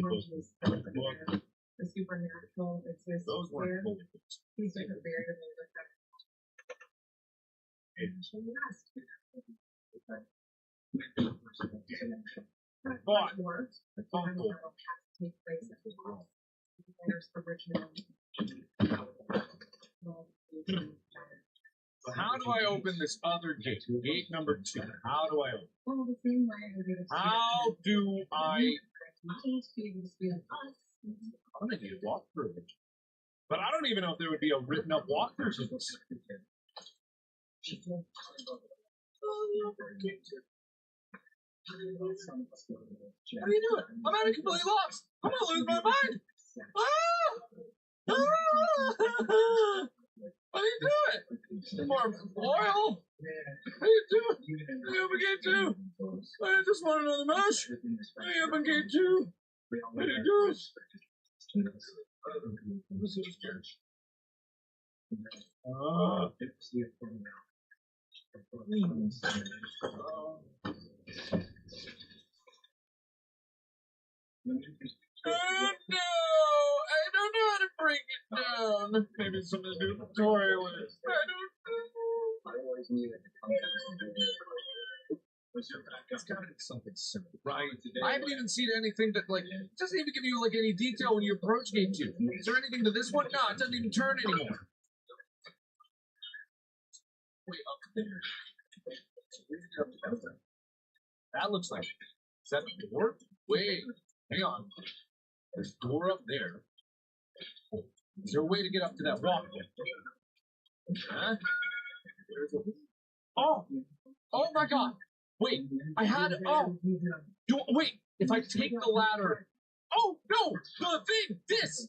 book. The supernatural exists. Those weren't full books. These are the variables that take place at the world. There's original. So how do I open this other gate? Gate number 2. How do I open? Well, the same way. How do I? I'm gonna need a walkthrough. But I don't even know if there would be a written up walkthrough to this. What are you doing? I'm having completely lost. I'm gonna lose my mind. What are you doing? More oil? What are you doing? What are you open gate 2? I just want another mesh. What are you open gate 2? What are you doing? Oh no! I don't know how to break it down. Maybe something to do with tutorial. I don't know. It's gotta be something simple, right? I haven't even seen anything that, like, it doesn't even give you, like, any detail when you approach gate 2. Is there anything to this one? No, it doesn't even turn anymore. Wait, up there. That looks like, is that a door? Wait, hang on. There's a door up there. Is there a way to get up to that rock? Huh? Oh my god! Wait, I had, wait, if I take the ladder. Oh no! The thing! This!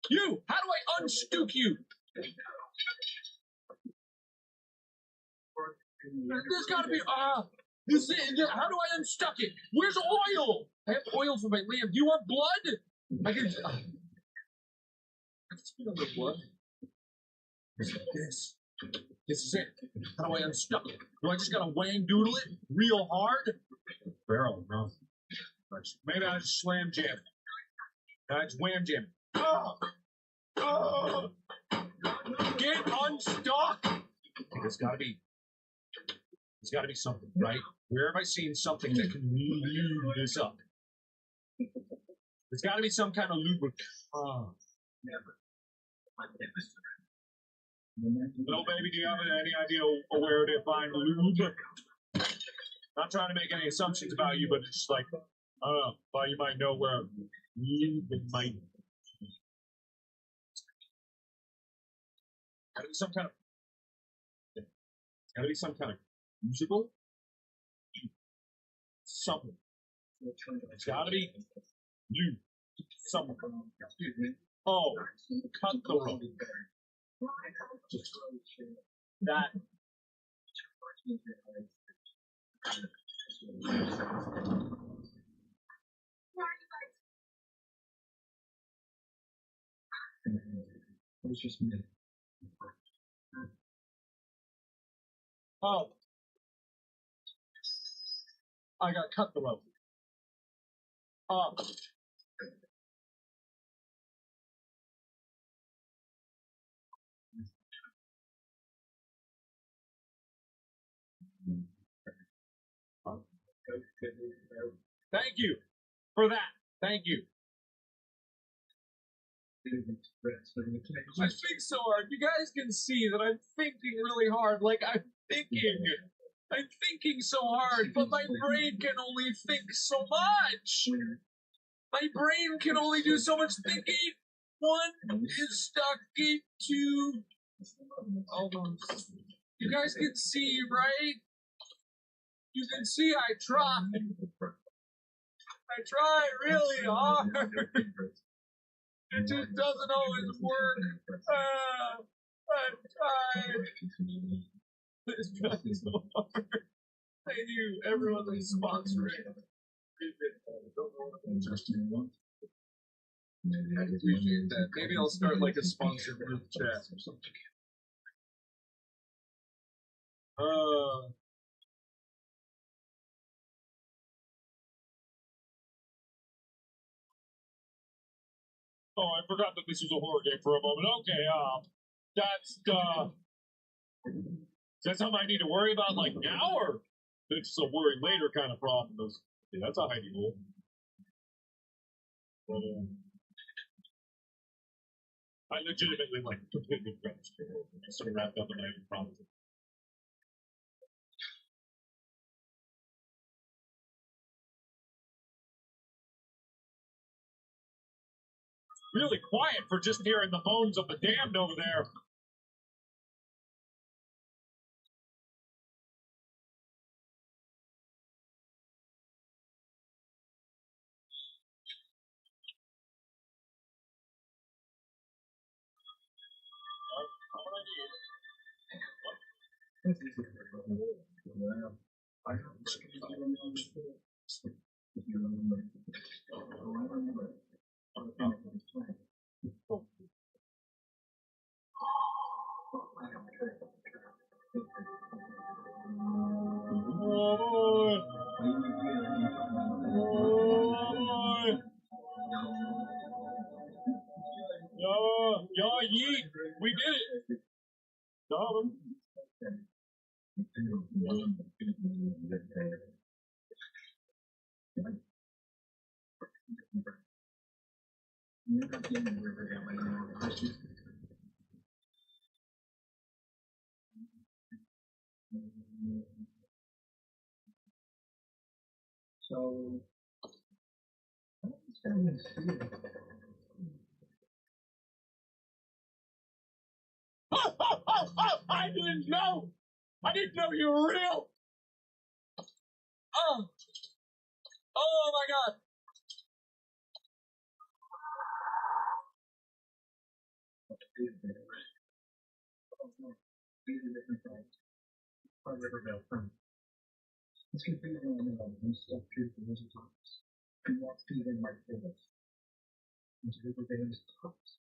You! How do I unstook you? There's gotta be, how do I unstuck it? Where's oil? I have oil for my lamp. Do you want blood? I can spit a little blood. This is it. How do I unstuck it? Do I just gotta wang doodle it real hard? Barrel, no. Maybe I just slam jam it. I just wham jam it. Get unstuck! There's gotta be something, right? Where have I seen something that can lube this up? There's gotta be some kind of lubricant. Never. Little baby, do you have any idea where to find lube? Not trying to make any assumptions about you, but it's just like, I don't know, thought you might know where lube might be. Gotta be some kind of usable something. It's gotta be you. Something. Oh, cut the rope. That. It's just me. Oh. I got cut the rope. Thank you for that. Thank you. I think so hard. You guys can see that I'm thinking really hard. Like, I'm thinking so hard, but my brain can only think so much. My brain can only do so much thinking. 1 is stuck into. You guys can see, right? You can see I tried. I tried really hard. It just doesn't always work. I'm tired. This guy is so hard. Thank you, everyone that's sponsoring. I appreciate that. Maybe I'll start like a sponsor group chat or something. Oh, I forgot that this was a horror game for a moment. Okay, that's something I need to worry about like now, or it's a worry later kind of problem. Yeah, that's a hidey hole. I legitimately like completely forgot this game. I sort of wrapped up and I even promised it. Really quiet for just hearing the bones of the damned over there. Yeet! We did it! Darling. So, I didn't know! I didn't know you were real! Oh! Oh my god! It's confusing and stuff too for those times. And that's even my favorite. It's really famous tops.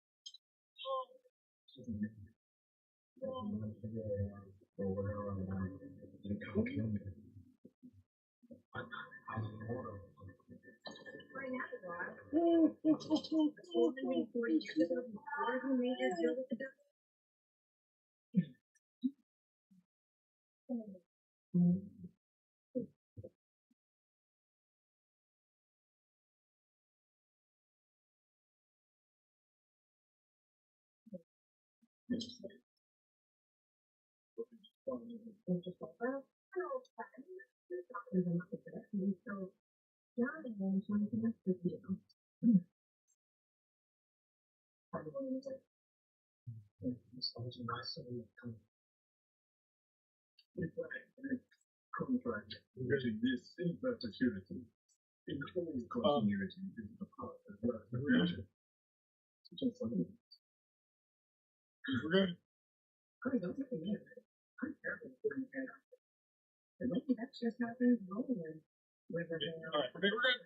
Contract regarding this opportunity, including continuity is the part of the just like We're good. Maybe that's just how things roll with Alright, we're good.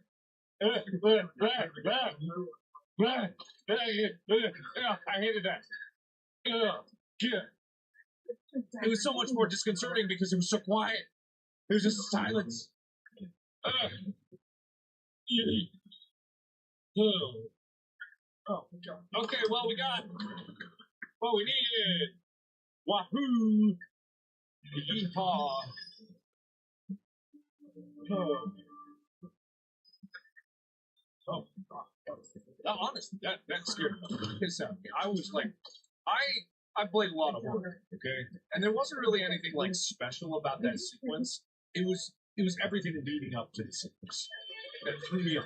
I hated that. It was so much more disconcerting because it was so quiet. There was just silence. Oh, God. Okay, well, we got what we needed. Wahoo! Yeehaw! Oh, honestly, that scared the piss out of me. I was like, I played a lot of horror, okay, and there wasn't really anything like special about that sequence. It was everything leading up to the sequence that threw me off,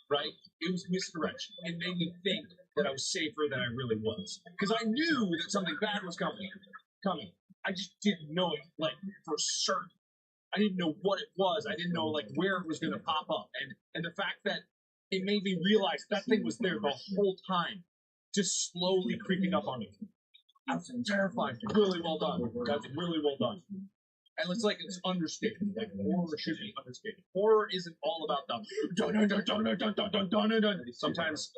right? It was misdirection. It made me think that I was safer than I really was because I knew that something bad was coming. I just didn't know it like for certain. I didn't know what it was. I didn't know like where it was going to pop up, and the fact that it made me realize that thing was there the whole time, just slowly creeping up on me. absolutely terrifying. Really well done. That's really well done. And it's like it's understated. Like horror should be understated. Horror isn't all about the dun dun dun dun dun dun dun dun dun dun dun. Sometimes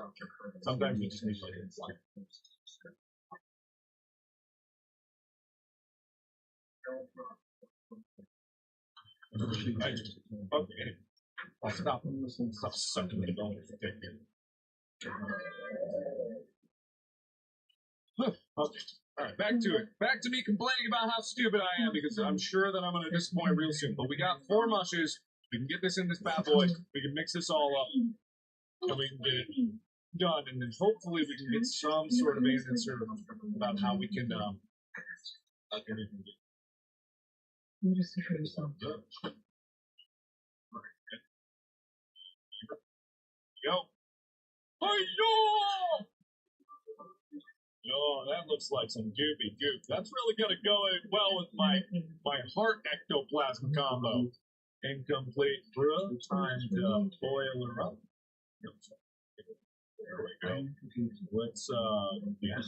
you just need to let it fly. Right. Okay. I'll stop. Stop sucking the bone. Okay. All right, back to it. Back to me complaining about how stupid I am because I'm sure that I'm going to disappoint real soon. But we got 4 mushes. We can get this in this bad boy. We can mix this all up, and we can get it done. And then hopefully we can get some sort of answer about how we can. Yo. Hi-yo! Oh, that looks like some goopy goop. That's really gonna go well with my heart ectoplasm combo. Incomplete, bro. Time to boil her up. There we go. Let's yes.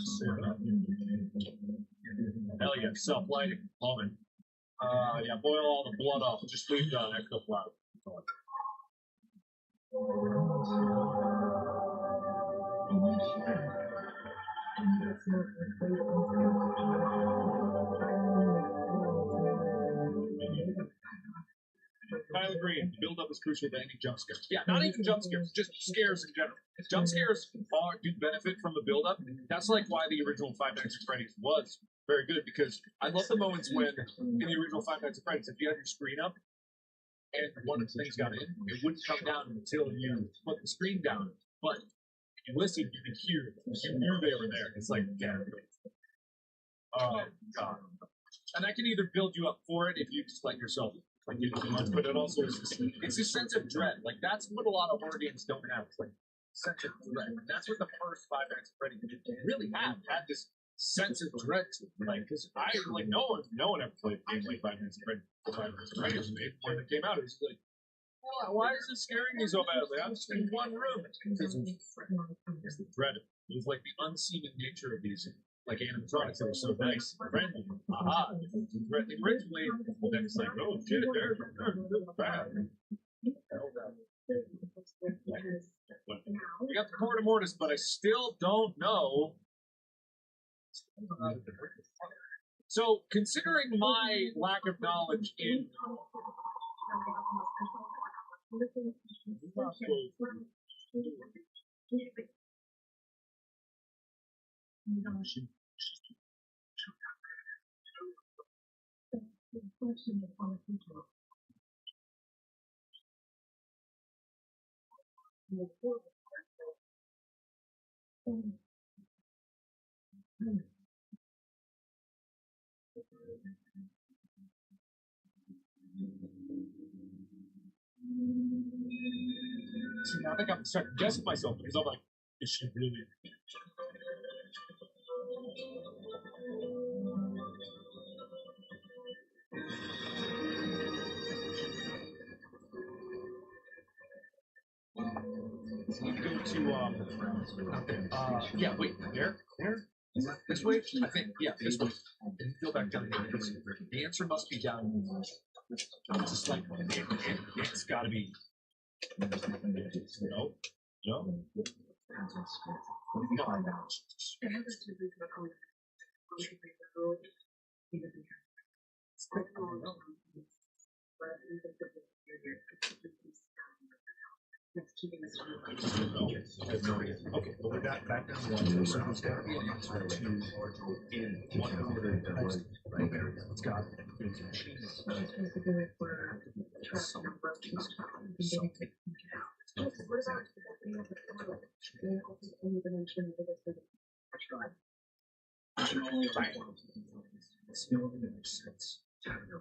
Hell yeah, self-lighting. Love it. Yeah, boil all the blood off. Just leave the ectoplasm. Tyler Green, build up is crucial to any jump scares. Yeah, not even jump scares, just scares in general. Jump scares do benefit from the build up. That's like why the original Five Nights at Freddy's was very good, because I love the moments when in the original Five Nights at Freddy's, if you had your screen up and one of the things got in, it wouldn't come down until you put the screen down. But if you listened, you could hear it. You knew they were there. It's like, yeah. Oh, God. And that can either build you up for it if you just let yourself like you do much, but it also is it's a sense of dread. Like that's what a lot of horror games don't have. It's like sense of dread. And that's what the first Five Nights at Freddy's really had this sense of dread to it. Like because I like no one ever played a game like Five Nights at Freddy's made when it came out. It was like, why is it scaring me so badly? I'm just in one room. Because it's the dread. It was like the unseen nature of these like animatronics that were so nice and friendly. Aha! Originally, well, then it's like, oh shit, they're bad. We got the Corda Mortis, but I still don't know. So, considering my lack of knowledge in see, now I think I'm second guessing myself because I'm like, is she really? So you go to yeah, wait, there? Is that this way? I think, yeah, this way. And go back down here. The answer must be down here. It's just like, it's gotta be. No. Okay, well, we got back down to one. So there's got to be an answer to in one of the it's got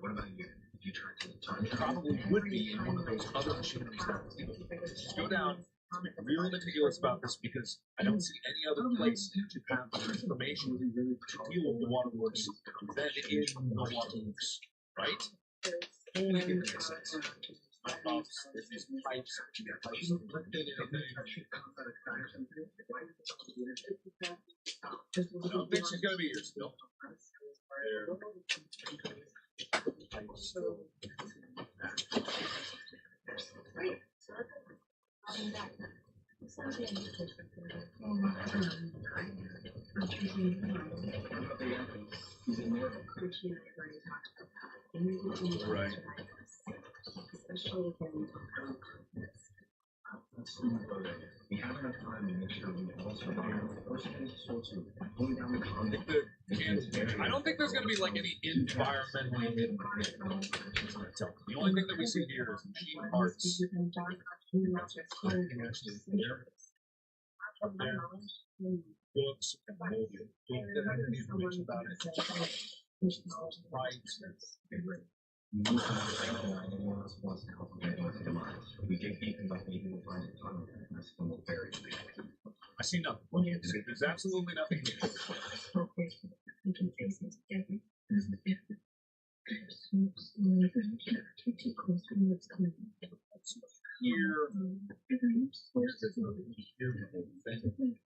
what about you? You turn to the time. Probably would be in one of those other machineries that just go down. I'm really meticulous about this because I don't see any other place to have the information to deal with the waterworks than in the waterworks, right? Only if it makes sense. pumps, there's these pipes lifted in a thing. I don't think she's gonna be here still. Right. I don't think there's going to be like any environmentally. The only thing that we see here is machine parts. Books, information about it. Right. I see nothing. There's absolutely nothing here. Here,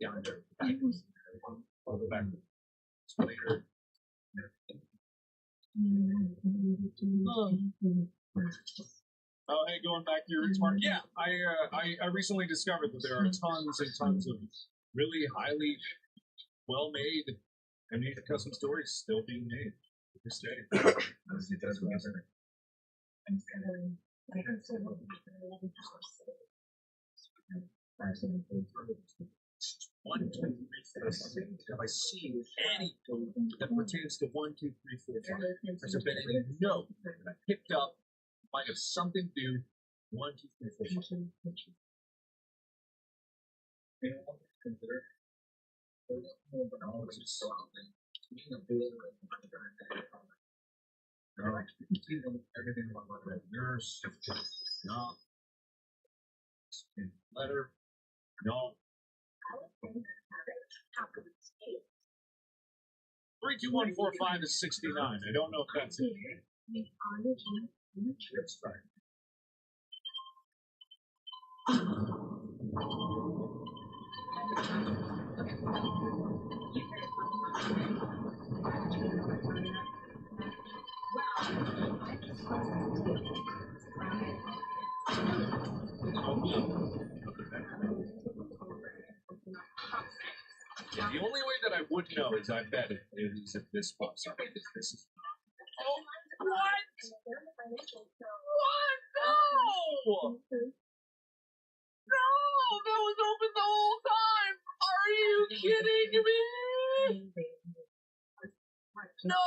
down there, all the back. Later. Oh, hey, going back to your Smart. Yeah, I recently discovered that there are tons and tons of really highly well-made and custom stories still being made to this day. One, two, three, four, five. Have I seen any that pertains to 1, 2, 3, 4, 5? Has there been any note that I picked up might have something to do 1, 2, 3, 4, 5? Anyone consider? Everything about my red nurse. No. Letter. No. 32145 is 69. I don't know if that's it. That's right. Yeah, the only way that I would know is I bet it is if this pops up. This is. Oh, what? What? No! No! That was open the whole time! Are you kidding me? No!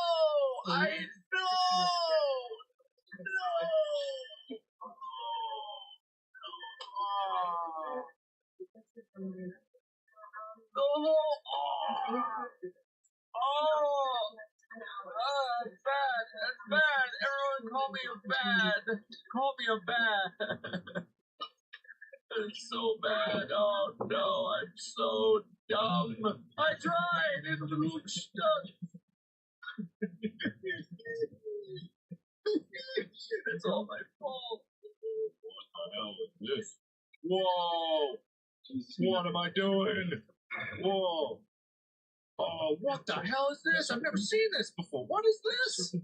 No! That's bad. That's bad. Everyone call me a bad. Call me a bad. It's so bad. Oh no, I'm so dumb. I tried. It looks stuck. It's all my fault. What the hell is this? Whoa! What am I doing? Whoa! Oh, what the hell is this? I've never seen this before. What is this?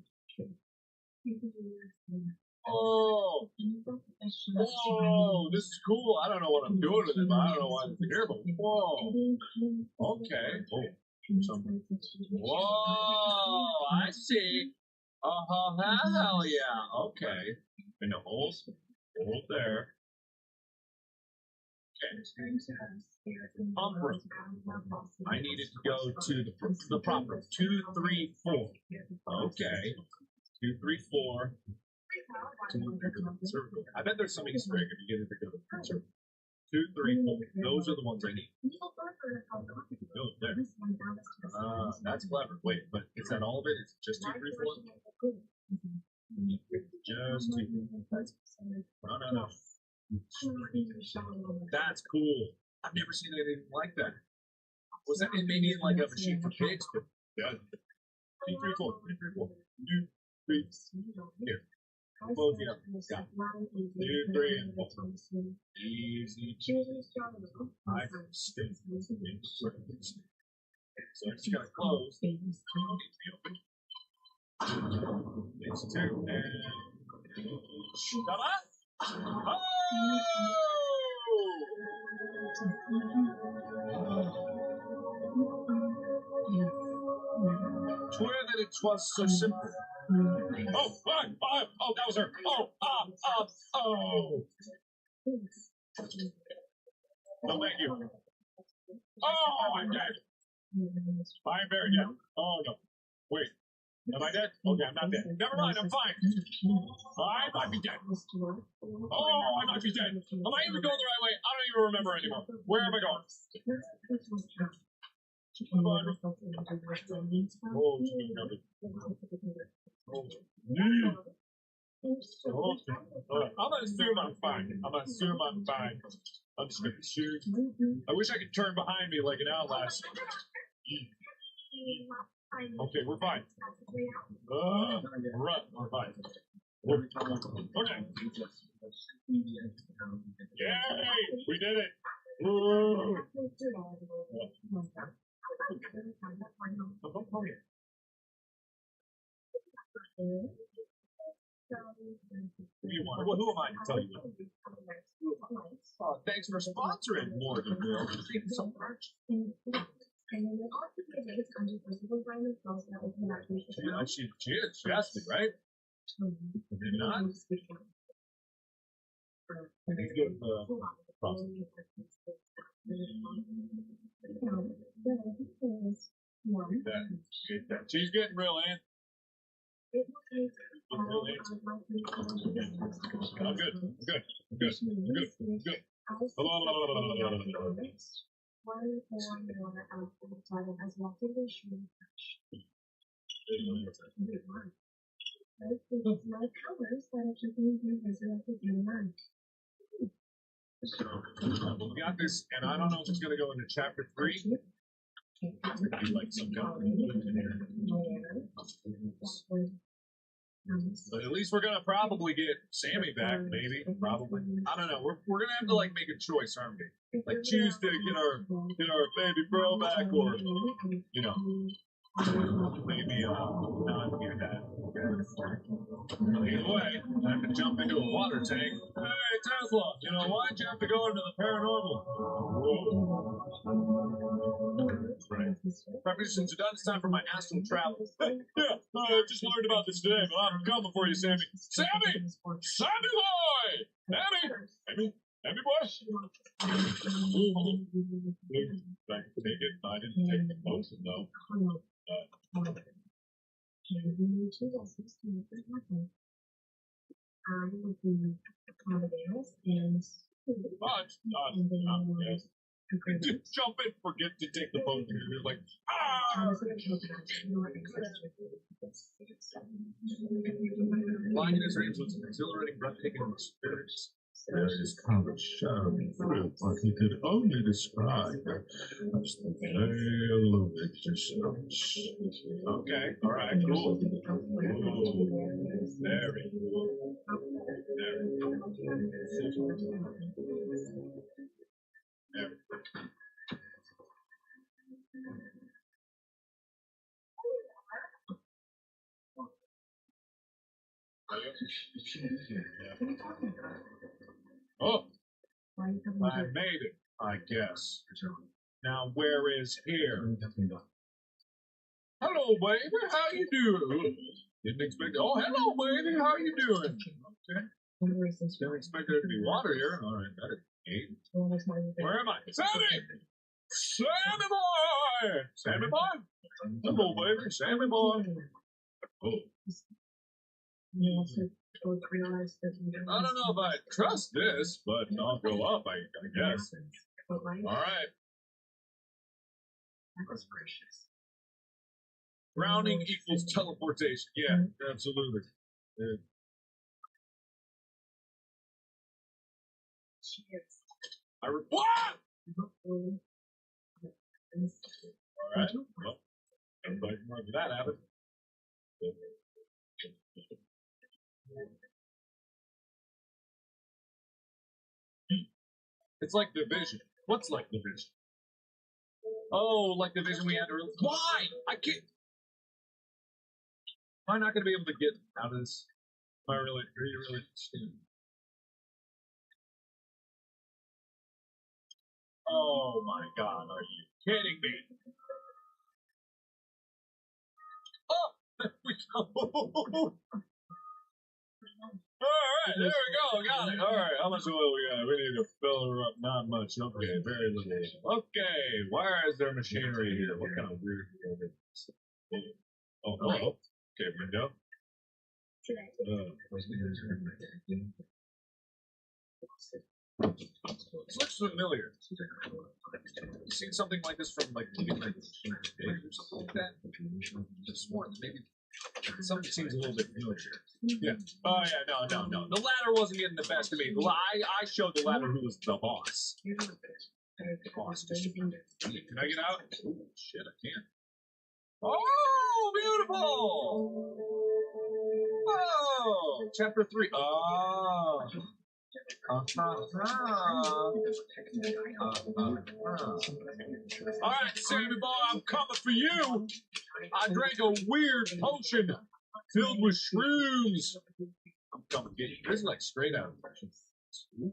Oh! Whoa! This is cool. I don't know what I'm doing with it, but I don't know why it's here, but whoa! Okay. Whoa! I see. Hell yeah. Okay. In the holes. Hold there. Pump room. I needed to go to the prop room. 2, 3, 4. Okay. 2, 3, 4. I bet there's some Easter egg if you get it to go to the circle. 2, 3, 4. Those are the ones I need. Oh, there. That's clever. Wait, but is that all of it? It's just 2, 3, 4? Just 2. No. That's cool. I've never seen anything like that. Was that maybe like a machine for pigs? But yeah. 2, 3, 4. 2, 3, 4. 2, 3. Here. Close the other. Got it. 2, 3, and 4. Easy. I stick. So I'm just gonna close. These 2 and come on. Oh! Swear that it was so simple. Oh, oh, that was her. Oh, oh. No, thank you. Oh, I'm dead. I'm very dead. Oh, no. Wait. Am I dead? Okay, I'm not dead. Never mind, I'm fine. I might be dead. Oh, I might be dead. Am I even going the right way? I don't even remember anymore. Where am I going? I'm gonna assume I'm fine. I'm just gonna assume. I wish I could turn behind me like an Outlast. Okay, we're fine. We're fine. Okay. Yay! We did it! Woo. Well, who am I to tell you that? Oh, thanks for sponsoring Morgan Bill. Thank you so much. Yeah, she asked me, right? Did not? I think good she's getting real, Ann. I'm good. We got this, and I don't know if it's going to go into chapter 3. Like some kind but at least we're gonna probably get Sammy back, maybe. Probably. I don't know. We're gonna have to like make a choice, aren't we? Like choose to get our baby girl back, or maybe not do that. Either way, I have to jump into a water tank. Hey Tesla, why'd you have to go into the paranormal? Whoa. Right. Preparations are done. It's time for my astral travel. Hey, yeah, I just learned about this today, but I'm coming for you, Sammy. Sammy boy! Sammy boy! Take it. I didn't take the potion, though. Just jump in, forget to take the potion. You're like, flying in his range was an exhilarating, breathtaking experience. There is common showing through what he could only describe as the veil of existence. Okay, alright, cool. Very cool. Oh, I made it, I guess. Now, where is here? Hello, baby, how you doing? Didn't expect it. Oh, hello, baby, how you doing? Okay. Didn't expect there to be water here. All right, that is neat. Where am I? Sammy! Sammy boy! Sammy boy? Hello, baby, Sammy boy. Oh. I don't know if I trust this, but I'll go up, I guess. All right. Drowning equals teleportation. Yeah, absolutely. What? All right. Well, everybody remember that happened. It's like Division. What's like Division? Oh, like the vision we had earlier. Why? I can't. Am I not going to be able to get out of this? Am I really, really interested? Oh my God, are you kidding me? Oh, there we go. Alright, there we go, got it. Alright, how much oil we got? We need to fill her up. Not much. Okay, very little. Okay, why is there machinery here? What kind of weird deal is this? Oh, hello. Okay, window. This looks familiar. You seen something like this from like TV or something like that? Just one, maybe. Something seems a little bit familiar. Yeah. Oh yeah, no. The ladder wasn't getting the best of me. I showed the ladder who was the boss. Boss. Can I get out? Oh shit, I can't. Oh, beautiful! Oh, chapter 3. Oh. Alright, Sammy boy, I'm coming for you! I drank a weird potion filled with shrooms. I'm coming to get you. This is like straight out of the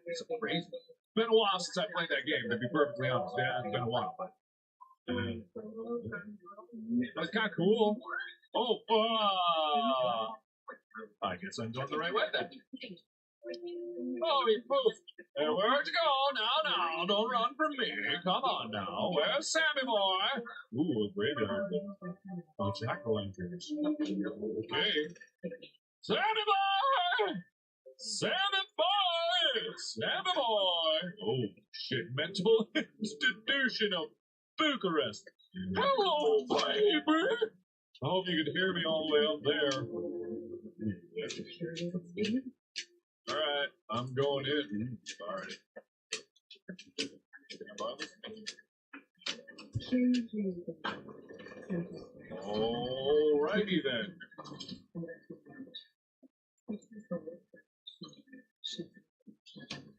It's crazy. It's been a while since I played that game, to be perfectly honest. Yeah, it's been a while. That's kind of cool. Oh, I guess I'm going the right way then. Oh, you poof. Hey, where'd you go? Now, don't run from me. Come on now. Where's Sammy boy? Ooh, a graveyard. Oh, jack-o'-lanterns. Okay. Sammy boy! Sammy boy! Sammy boy! Oh, shit. Mental institution of Bucharest. Hello, baby! I hope you can hear me all the way up there. Alright, I'm going in. Alright. Alrighty then.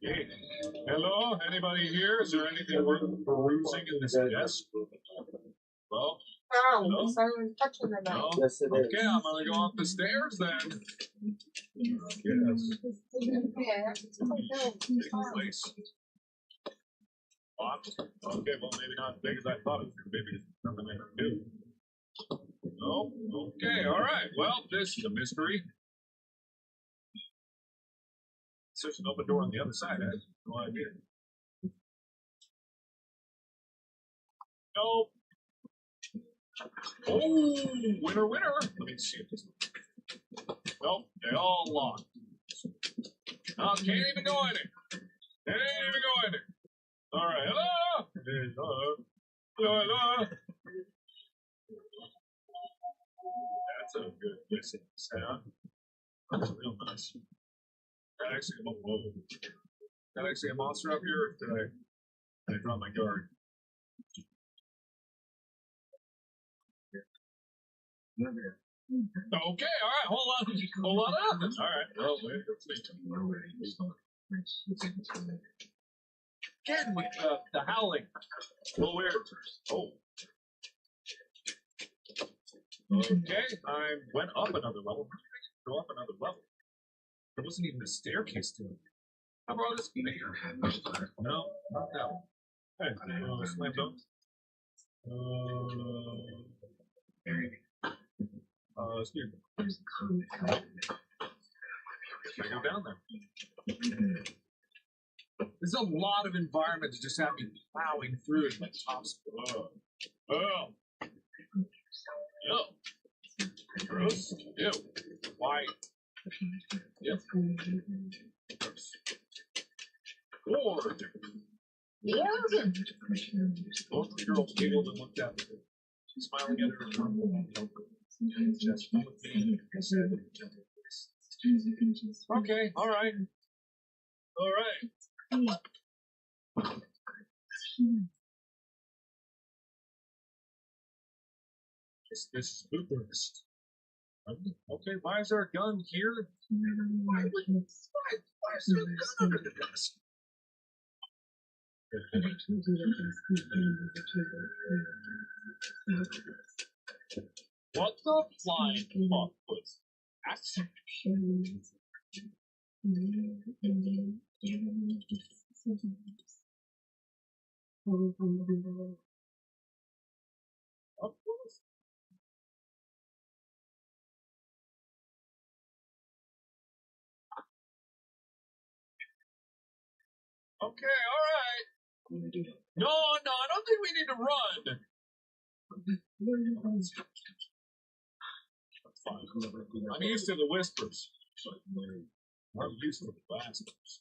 Hey, hello? Anybody here? Is there anything worth perusing in this desk? Well, no? No? Yes, it is. Okay, I'm gonna go up the stairs then. Yes. Place. Locked. Okay, well, maybe not as big as I thought it was. Maybe it's something I can do. No? Okay, alright. Well, this is a mystery. There's an open door on the other side. I have no idea. Nope. Oh, winner. Let me see if this. Nope, they all locked. Oh, can't even go in it. Can't even go in it. All right, hello. Hello. That's a good missing sound. That's real nice. That actually a monster up here? Or did I drop my guard? Okay, alright, hold on. Alright, well, wait, again with the howling. A little weird. Oh. Okay, I went up another level. Go up another level. There wasn't even a staircase to it. How about this here? No, not that one. Hey, slam dunk. Excuse me. I go down there. There's a lot of environment to just have me plowing through it like tops. Oh. Yo. Gross. Ew. Why? Yep. Lord. Both the girls giggled and looked at me. She's smiling at her just with me. Okay, alright. Alright. This is Bucharest. Okay, why is there a gun here? Why is there a gun under the desk? What the flying fuck was that? Of course. Okay, alright. No, I don't think we need to run. Fine. I'm used to the whispers. I'm used to the whispers.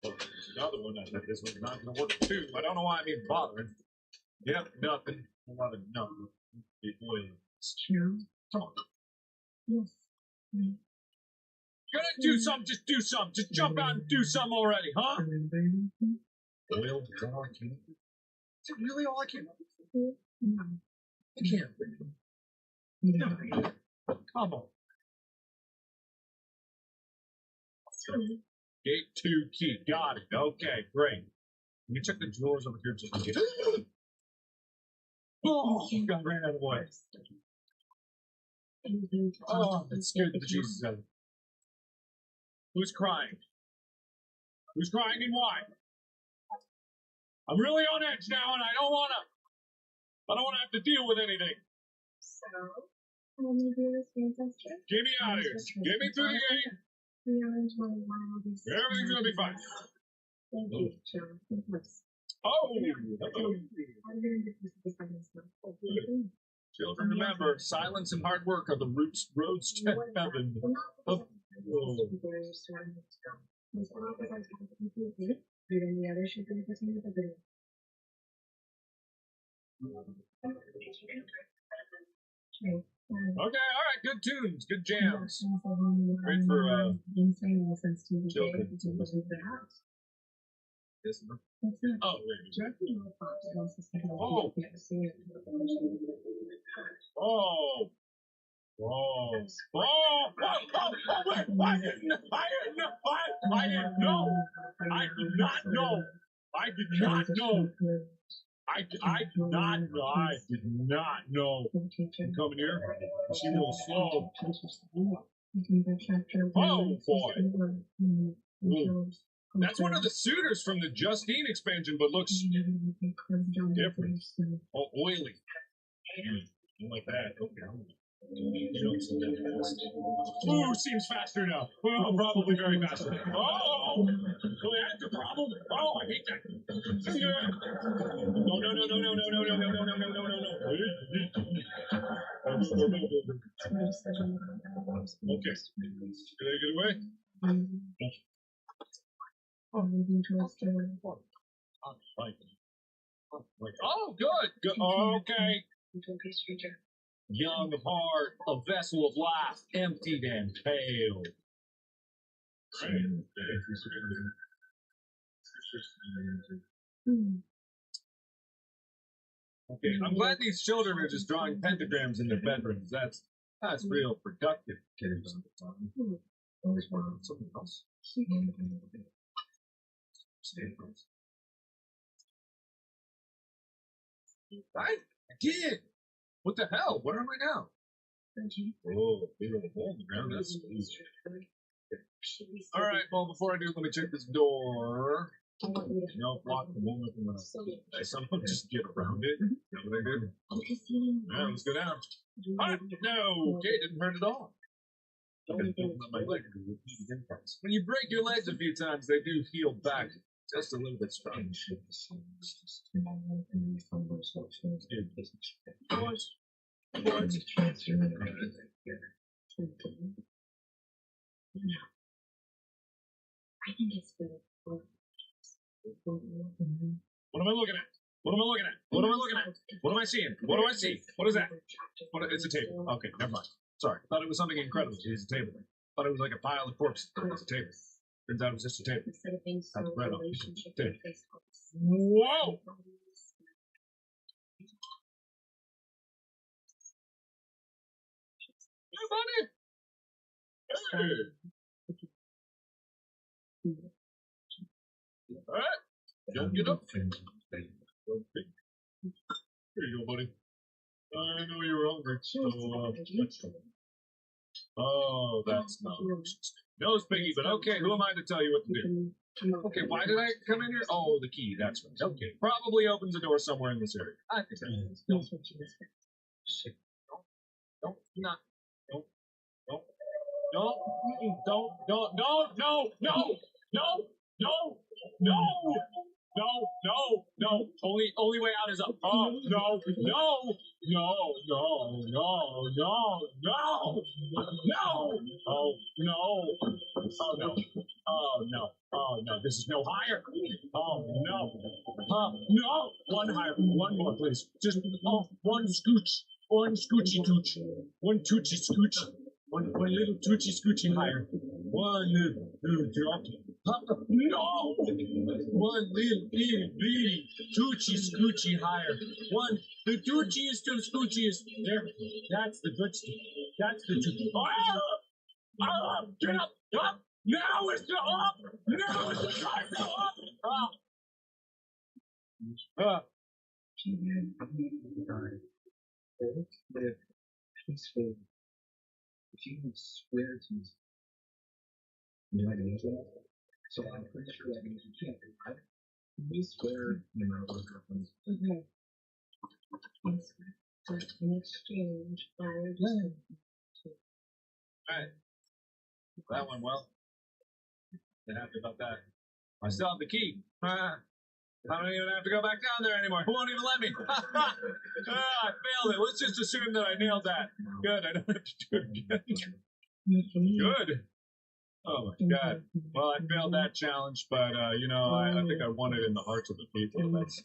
Oh, there's another one that this one's not going to work too. I don't know why I'm even bothering. Yep, nothing. A lot of nothing. Come on. Yes. You're gonna do something, just do something. Just jump out and do something already, huh? Oil, dark, is it really all I can? I can't. No. Come on. Gate 2 key. Got it. Okay, great. Let me check the drawers over here just in case. Oh, God, ran out of the way. Oh, that scared the Jesus out of me. Who's crying? Who's crying and why? I'm really on edge now, and I don't wanna have to deal with anything. So, I'm gonna do this fantastic. Get me out of here. Get me through the gate. Everything's gonna be fine. Thank you, Joe. Oh, hello. Children, remember, silence and hard work are the roads to heaven. Oh. Okay, alright, good tunes, good jams. Great for children. Oh, wait. Oh. Whoa. Whoa. Wait. I didn't know. I did not know. I did not know. I did not know. I'm coming here. She a little slow. Oh, boy. Ooh. That's one of the suitors from the Justine expansion, but looks different. Oh, oily. Like that. Okay. Ooh, seems faster now. Oh, probably very fast. Oh, that's a problem. Oh, I hate that. No. Okay. Did I get away? Oh, good. Okay. Young of heart, a vessel of life, emptied and pale. Okay, I'm glad these children are just drawing pentagrams in their bedrooms. That's real productive. Something else. I did. What the hell? Where am I now? Oh, big old hole in the ground. That's easy. All right, well, before I do, let me check this door. No, block the wall. I somehow just get around it. Is that what I did? Yeah, let's go down. Ah, no, okay, didn't hurt at all. My leg. When you break your legs a few times, they do heal back just a little bit stronger. I think it's good. What am I looking at? What am I looking at? What am I looking at? What am I seeing? What do I see? What is that? It's a table. Okay, never mind. Sorry. I thought it was something incredible. It's a table. I thought it was like a pile of corpses. It's a table. Turns out it was just a table. Instead of being so That's bread on relationship table. based. Whoa! Hey, buddy! Hey! Alright, don't get up. Here you go, buddy. I know you were hungry, so, oh, that's not no, it's Piggy, but okay, who am I to tell you what to do? Okay, why did I come in here? Oh, the key, that's right. Okay, probably opens the door somewhere in this area. I think that's don't, not, don't, don't, don't, don't, don't, don't, no, no, no, no, no, no, no, only way out is up. Oh, no, no, no, no, no, no, no, no, oh, no, oh, no, oh, no, oh, no, this is no higher. Oh, no, no, one higher, one more, please. Just, oh, one scooch, one scoochy tooch, one toochy scooch, one little toochy scooching higher, one little drop. No! One little bitty toochy scoochie higher. One, the toochiest of scoochiest. There, that's the good stuff. That's the toochy. Get up! Up! Now is the up! Now is the time to up! Live peacefully. If you would swear to me, you know what I mean? So I'm pretty sure that means you can't do that. You swear no matter what happens. Okay. In exchange, I just Alright. That went well. Been happy about that. I still have the key. I don't even have to go back down there anymore. Who won't even let me? I failed it. Let's just assume that I nailed that. Good. I don't have to do it again. Good. Oh my God. Well, I failed that challenge, but you know, I think I won it in the hearts of the people. That's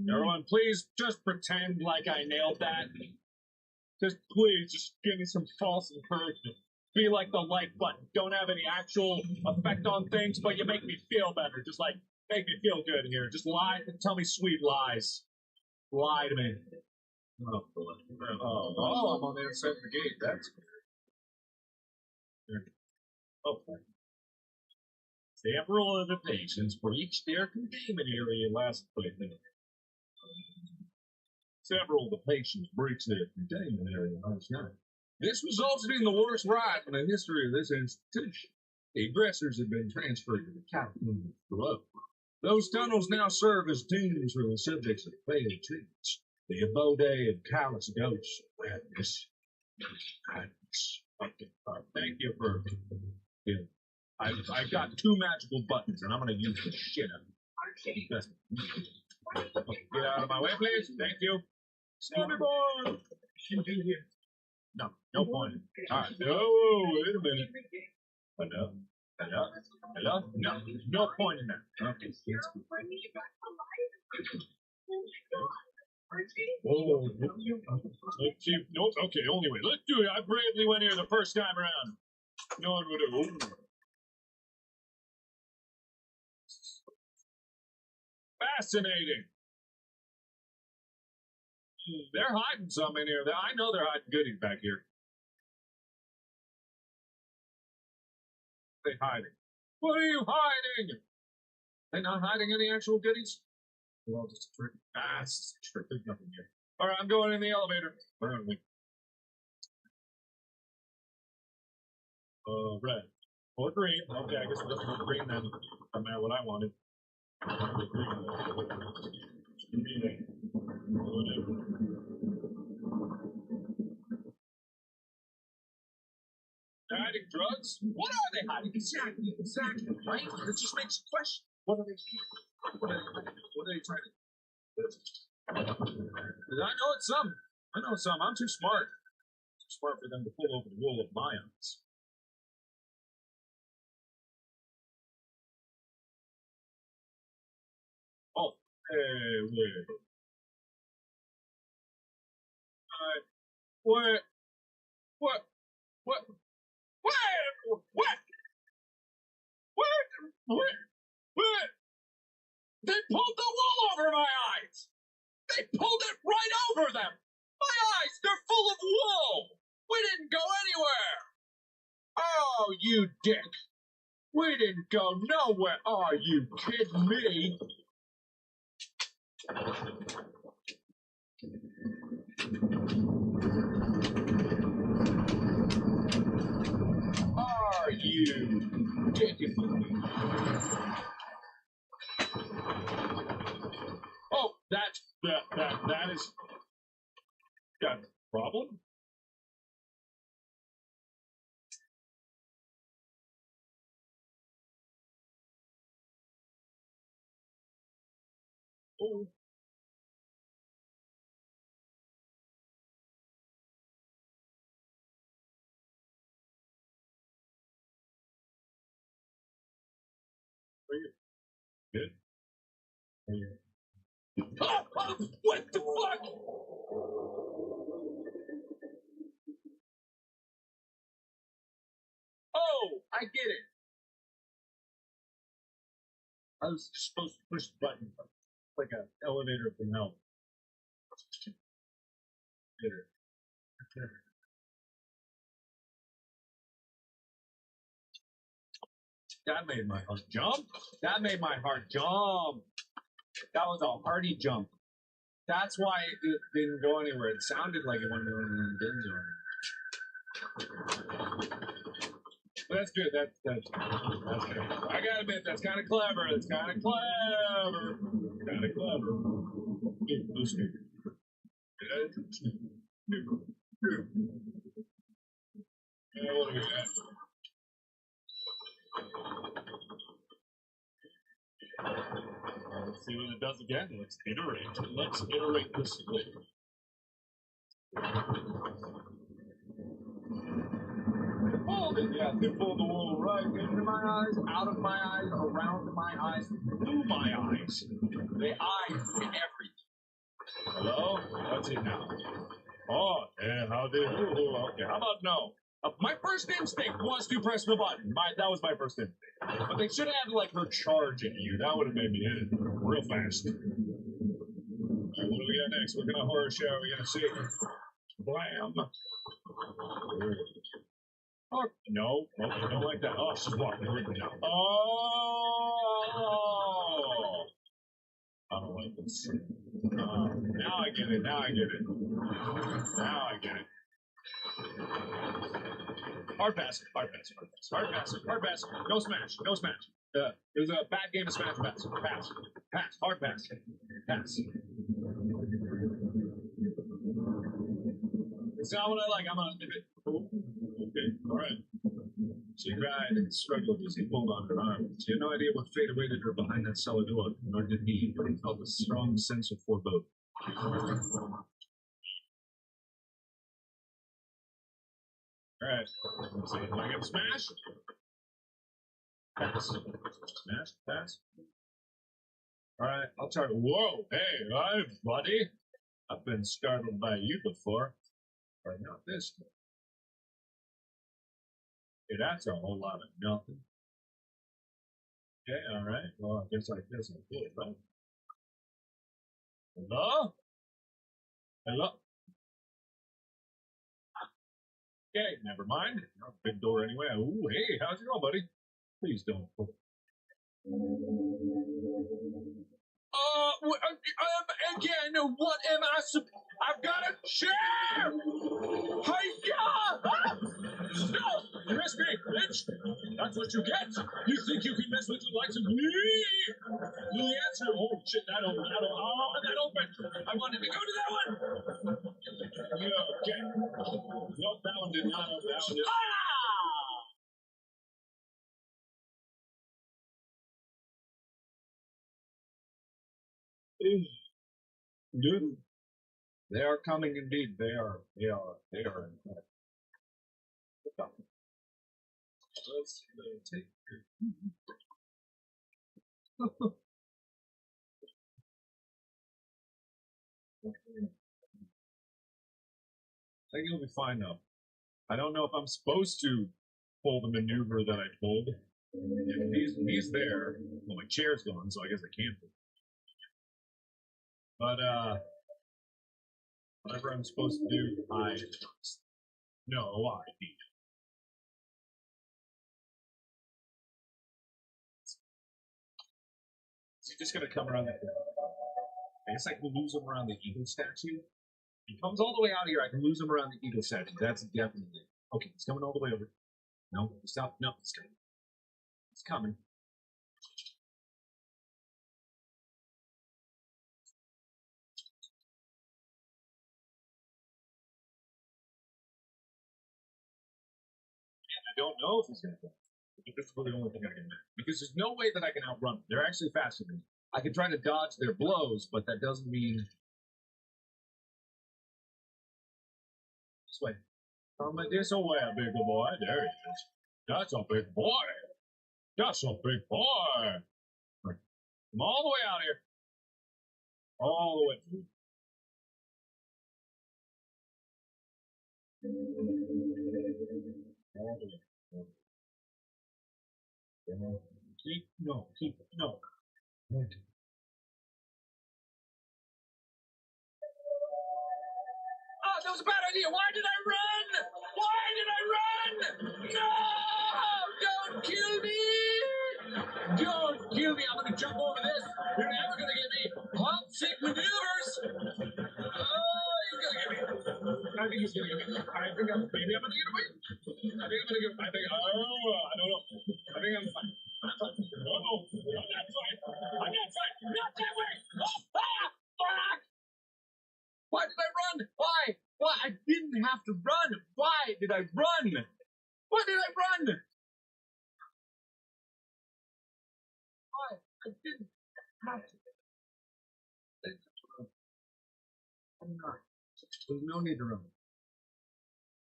everyone. Please just pretend like I nailed that. Just please, just give me some false encouragement. Be like the like button. Don't have any actual effect on things, but you make me feel better. Just like make me feel good here. Just lie and tell me sweet lies. Lie to me. Oh, I'm on the inside of the gate. That's good. Oh, several of the patients breached their containment area last week. Several of the patients breached their containment area last night. This resulted in the worst riot in the history of this institution. The aggressors have been transferred to the California below. Those tunnels now serve as tombs for the subjects of failed treatments. The abode of callous ghosts of madness. Okay, thank you for. Yeah. I've got 2 magical buttons, and I'm going to use the shit out of them. Get out of my way, please. Thank you. Snobby boy! No, no point. All right. Oh, wait a minute. Hello? No, no point in that. Okay. Oh, let's see. Nope. Okay, only way. Let's do it. I bravely went here the first time around. No one would have. Fascinating. They're hiding some in here. I know they're hiding goodies back here. They're hiding. What are you hiding? They're not hiding any actual goodies? Well, just a trick. It's just a trick. There's nothing here. All right, I'm going in the elevator. Where are we? Red. Or green. Okay, I guess we're looking for green then. No matter what I wanted. They're hiding drugs? What are they hiding? Exactly, right? It just makes you question. What are they hiding? What are they trying to do? I know it's some. I'm too smart. Too smart for them to pull over the wool of my eyes. Oh, hey, wait. What? What? They pulled the wool over my eyes! They pulled it right over them! My eyes, they're full of wool! We didn't go anywhere! Oh, you dick! We didn't go nowhere! Are you kidding me? Are you kidding me? Oh, that is got a problem? Oh. Are you good? Are you... What the fuck? Oh, I get it. I was supposed to push the button like an elevator from hell. Get it. That made my heart jump. That made my heart jump. That was a hearty jump. That's why it didn't go anywhere. It sounded like it went anywhere and didn't go anywhere. But that's good. That's good. I gotta admit, that's kind of clever. That's kind of clever. Kind of clever. Yeah, what do we got? Let's see what it does again. Let's iterate. Let's iterate this thing. Pulled it, yeah. They pulled the wool right into my eyes, out of my eyes, around my eyes, through my eyes. They eyes everything. Hello? What's it now? Oh, yeah, how did you? Okay, how about no? My first instinct was to press the button. That was my first instinct. But they should have had, like, her charging you. That would have made me hit it real fast. All right, what do we got next? What kind of horror show are we going to see? Blam. Oh, no, I don't like that. Oh, she's walking right now. Oh! I don't like this. Now I get it. Now I get it. Now I get it. Hard pass. Hard pass. Hard pass. Hard pass. Hard pass. No smash. No smash. It was a bad game of smash pass. Pass. Pass. Hard pass. Pass. It's not what I like. I'm on it. Okay. All right. She cried and struggled as he pulled on her arm. She had no idea what fate awaited her behind that cellar door, nor did he, but he felt a strong sense of foreboding. Alright, let's see. Am I gonna smash? Pass. Smash, pass. Alright, I'll try to. Whoa, hey, hi, buddy. I've been startled by you before, but not this time. Hey, that's a whole lot of nothing. Okay, alright. Well, I guess I did, right? Hello? Hello? Okay, never mind. Big door anyway. Ooh, hey, how's it going, buddy? Please don't. Again, what am I I've got a chair! Hi-ya! No! You missed me, bitch! That's what you get! You think you can mess with the likes of me? The answer, oh shit, that opened. I wanted to go to that one! Okay. Nope, that one did not open. That one did. Ah! Dude, they are coming indeed. They are. Let's take. I think it'll be fine though. I don't know if I'm supposed to pull the maneuver that I pulled. He's there. Well, my chair's gone, so I guess I can't. But whatever I'm supposed to do, I know I need. Is he just gonna come around that? I guess I can lose him around the eagle statue. He comes all the way out here. I can lose him around the eagle statue. That's definitely okay. He's coming all the way over. No, stop. No, he's coming. He's coming. I don't know if he's gonna come. This is the only thing I can do. Because there's no way that I can outrun them. They're actually faster than me. I can try to dodge their blows, but that doesn't mean. This way. This way, big boy. There he is. That's a big boy. That's a big boy. Come all the way out here. All the way. All the way. Keep, no. Oh, that was a bad idea. Why did I run? Why did I run? No! Don't kill me! Don't kill me. I'm going to jump over this. You're never going to get me. Pump sick maneuvers. Oh, he's going to get me. I think he's going to get me. Maybe I'm going to get away. I don't know. I think I'm fine. No, I'm not fine. Not that way. Oh, fuck! Why did I run? Why? I didn't have to run. Why did I run? Why did I run? Why? I didn't have to. I'm not. There's no need to run.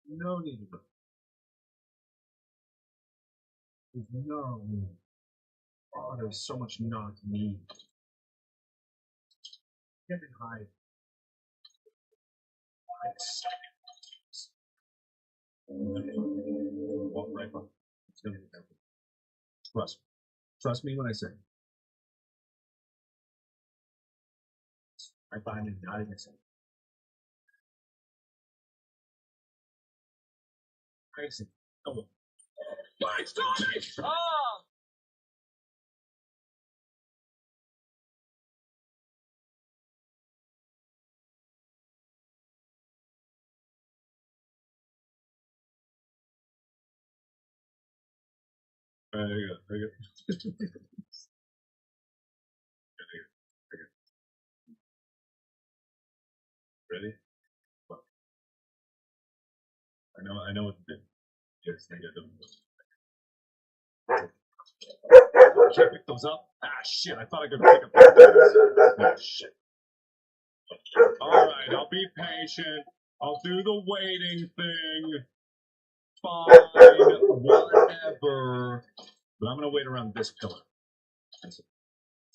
No need to run. There's no need. Oh, there's so much not need. Get and hide. Walk right by. It's gonna be better. Trust me when I say. I find it not even saying. Crazy. Oh. Why stop it? Oh! There you go. Ready? I know what to do. Yes, I get them. Can't pick those up. Ah, shit! I thought I could pick up those. Ah, shit. All right, I'll be patient. I'll do the waiting thing. Fine, whatever. But I'm gonna wait around this pillar.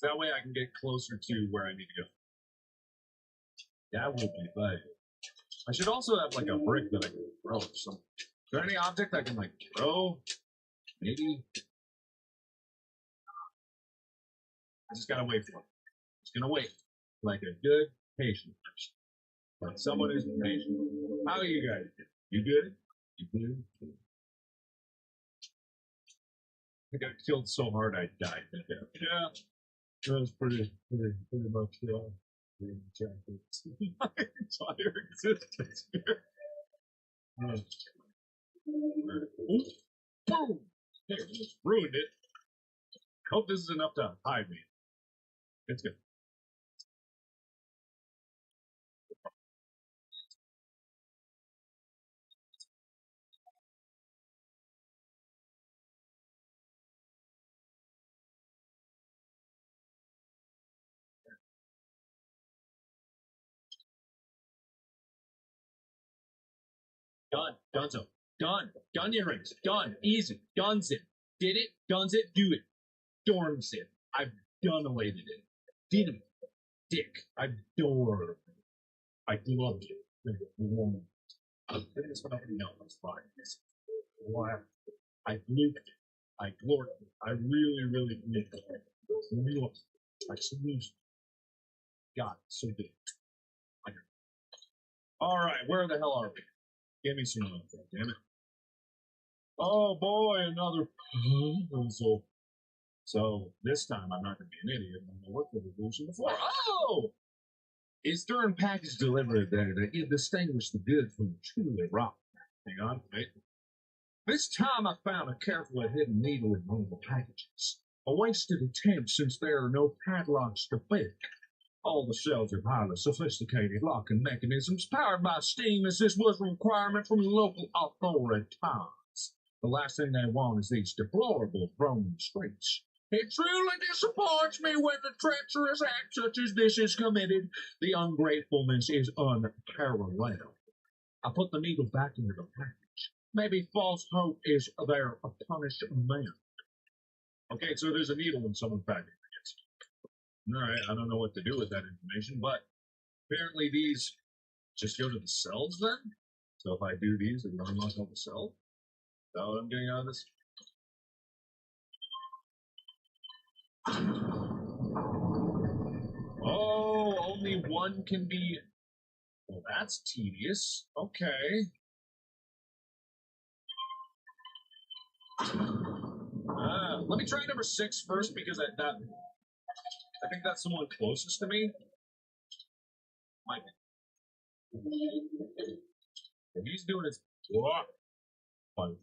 That way I can get closer to where I need to go. That would be fun. I should also have like a brick that I can throw or something. Is there any object I can like throw? Maybe. I just gotta wait for it. Just gonna wait. Like a good patient person. Like someone who's patient. How are you guys? You good? You good? I got killed so hard I died. Yeah. That was pretty much the entire existence here. Boom! There, just ruined it. Hope this is enough to hide me. It's good. Done. Donezo. Done. Done your rings. Done. Easy. Done's it. Did it. Done's it. Do it. Storm's it. I've done away with it. Did it. Dick. I've adored. I loved it. I think it's what I know. It's fine. Why? I blew it. I gloried it. I really, really blew it. I sneezed. God, so good. All right, where the hell are we? Give me some more, damn it. Oh boy, another puzzle. So this time I'm not going to be an idiot. I'm going to look for the solution before. Oh! It's during package delivery day that you distinguish the good from the truly rotten. Hang on, wait. This time I found a carefully hidden needle in one of the packages. A wasted attempt since there are no padlocks to pick. All the cells have highly sophisticated locking mechanisms powered by steam, as this was a requirement from local authorities. The last thing they want is these deplorable roaming streets. It truly disappoints me when a treacherous act such as this is committed. The ungratefulness is unparalleled. I put the needle back into the package. Maybe false hope is their punishment. Okay, so there's a needle in someone's package. All right, I don't know what to do with that information, but apparently these just go to the cells then. So if I do these, it will unlock all the cells. Is that what I'm getting out of this? Oh, only one can be. Well, that's tedious. Okay. Let me try number 6 first because I think that's the one closest to me. Might be. If he's doing his. Fine.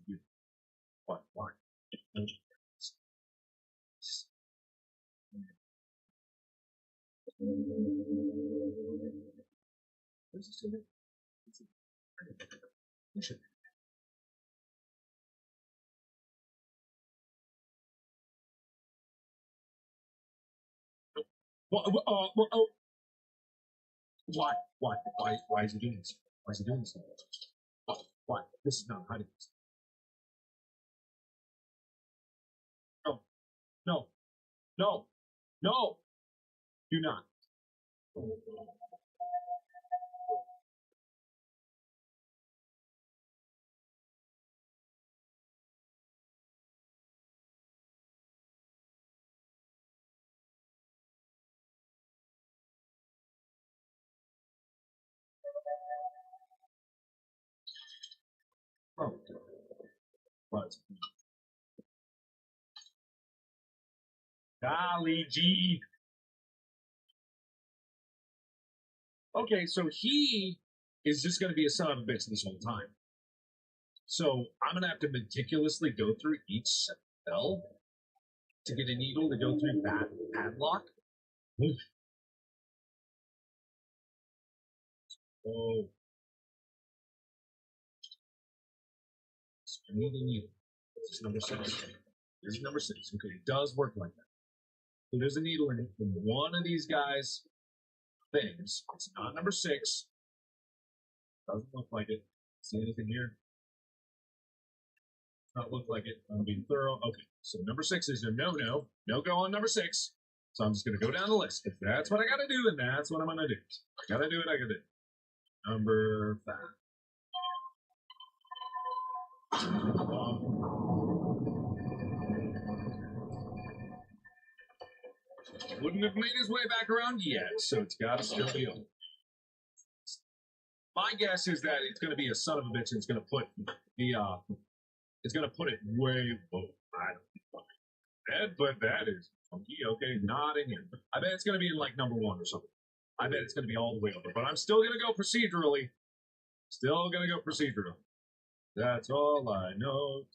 Why is he doing this? Why is he doing this? Why? This is not hiding this. No. Do not. But golly gee. Okay, so he is just going to be a son of a bitch this whole time. So I'm going to have to meticulously go through each cell to get a needle to go through that padlock. Oh. So I need a needle. This is number 6. This is number 6. Okay, it does work like that. So there's a needle in one of these guys' things. It's not number 6. Doesn't look like it. See anything here? Not look like it. I'm being thorough. Okay, so number 6 is a no-no. No go on number 6. So I'm just going to go down the list. If that's what I got to do, then that's what I'm going to do. I got to do it, I got to do it. Number 5. Wouldn't have made his way back around yet, so it's got to still be open. My guess is that it's going to be a son of a bitch and it's going to put the, it's going to put it way below. I don't know. But that is funky. Okay, not in here. I bet it's going to be in like number 1 or something. I bet it's going to be all the way over. But I'm still going to go procedurally. Still going to go procedurally. That's all I know.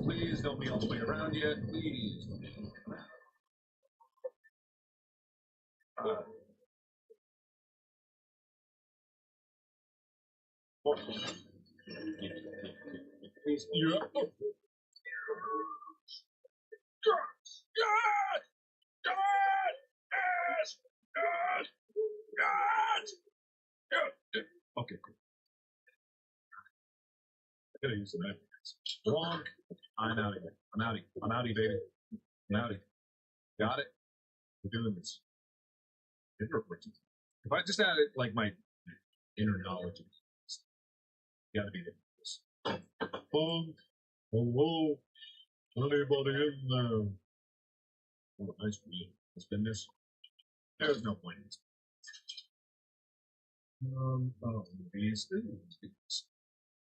Please don't be all the way around yet. Please. Please. Yeah. Okay, cool. I gotta use the knife. Wrong. I'm out of here. I'm outie, baby. I'm outie. Got it? We're doing this. If I just added like my inner knowledge, it's gotta be this. Hello, anybody in there? Oh, nice view. Let's spin this. There's no point in this. Oh, these things.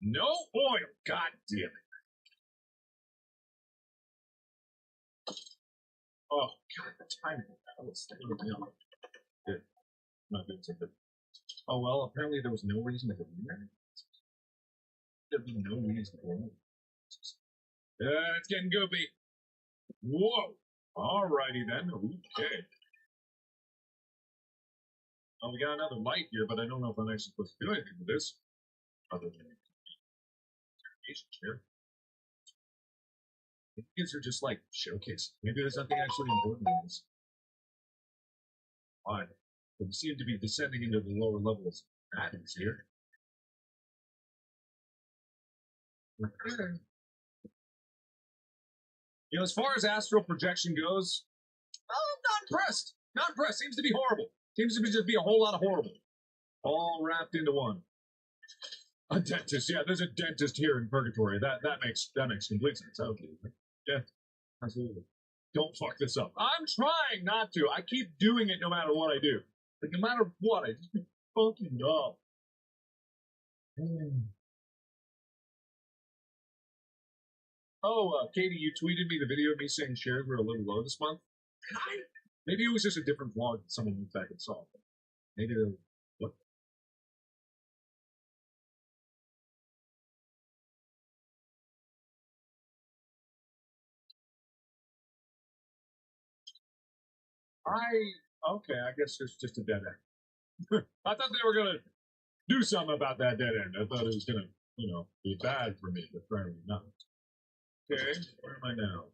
No oil. God damn it. Oh, God, the timing. That was good. Not doing something. Oh, well, apparently there was no reason to go in there. There'd be no reason to go in there. Yeah, it's getting goopy. Whoa. Alrighty then. Okay. Oh, we got another light here, but I don't know if I'm actually supposed to do anything with this. Other than here. These are just like showcase. Maybe there's nothing actually important in this. Fine. But we seem to be descending into the lower levels. That is here. Okay. You know, as far as astral projection goes, I'm not impressed. Not impressed. Seems to be horrible. Seems to be just be a whole lot of horrible. All wrapped into one. A dentist, yeah, there's a dentist here in Purgatory. That makes complete sense. Okay. Yeah, absolutely. Don't fuck this up. I'm trying not to. I keep doing it no matter what I do. Like, no matter what, I just keep fucking up. Oh, Katie, you tweeted me the video of me saying shares were a little low this month. Maybe it was just a different vlog that someone went back and saw. Maybe what? Okay, I guess it's just a dead end. I thought they were gonna do something about that dead end. I thought it was gonna, be bad for me, but apparently not. Okay, where am I now?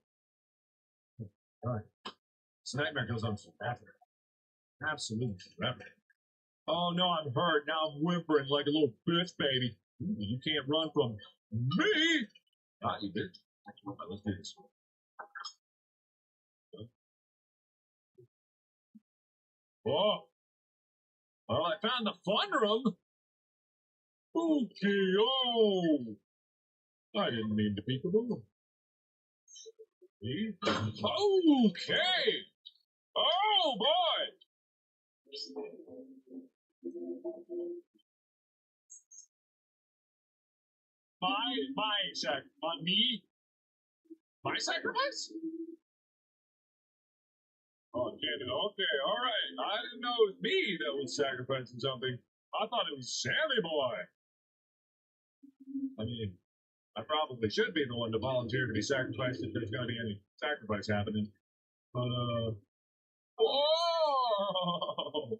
Alright. This nightmare goes on forever. Absolutely forever. Oh no, I'm hurt. Now I'm whimpering like a little bitch baby. You can't run from me! Ah, you did. Let's do this. Oh! Well, I found the fun room! Okay, oh! I didn't mean to peekaboo. See? Okay! Oh boy! My sacrifice? Oh, damn it. Okay, alright. I didn't know it was me that was sacrificing something. I thought it was Sammy Boy. I mean, I probably should be the one to volunteer to be sacrificed if there's going to be any sacrifice happening. But, whoa!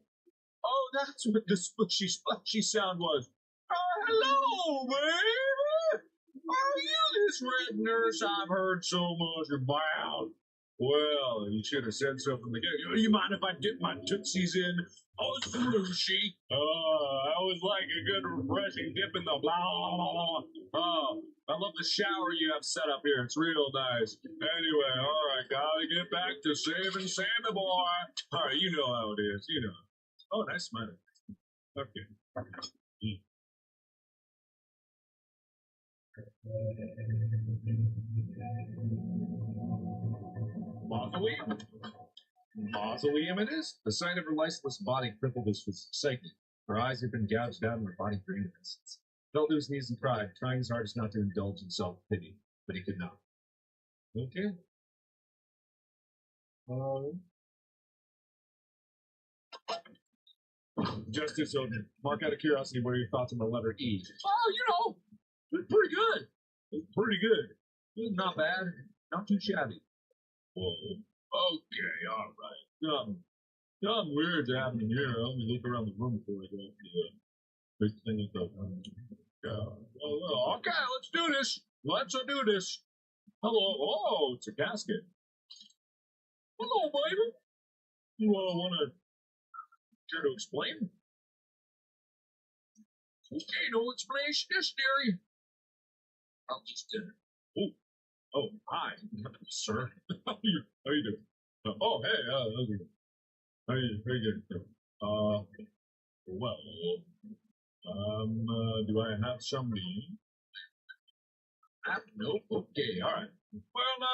Oh, that's what the splashy sound was. Oh, hello, baby! Are you this red nurse I've heard so much about? Well, you should have said so from the get-go. You mind if I dip my tootsies in? Oh, swooshy. Oh, I always like a good refreshing dip in the blah. Oh, I love the shower you have set up here. It's real nice. Anyway, all right, gotta get back to saving Sammy Boy. All right, you know how it is. You know. Oh, nice smile. Okay. Mausoleum? Mausoleum it is? The sight of her lifeless body crippled his psyche. Her eyes had been gouged out and her body drained of essence. Fell to his knees and cried, trying his hardest not to indulge in self-pity, but he could not. Okay. Justice Odin, mark out of curiosity, what are your thoughts on the letter E? Oh, it's pretty good. It's pretty good. It's not bad. Not too shabby. Whoa. Okay, all right. Something weird's happening here. Let me look around the room before I go to the big thing at the okay, let's do this. Let's do this. Hello. Oh, it's a casket. Hello, baby. You want to care to explain? Okay, no explanation necessary. I'll just Oh, hi, sir. How you doing? Oh, hey, how's it going? How you doing? Well, do I have somebody? Nope. Okay, all right. Well, no.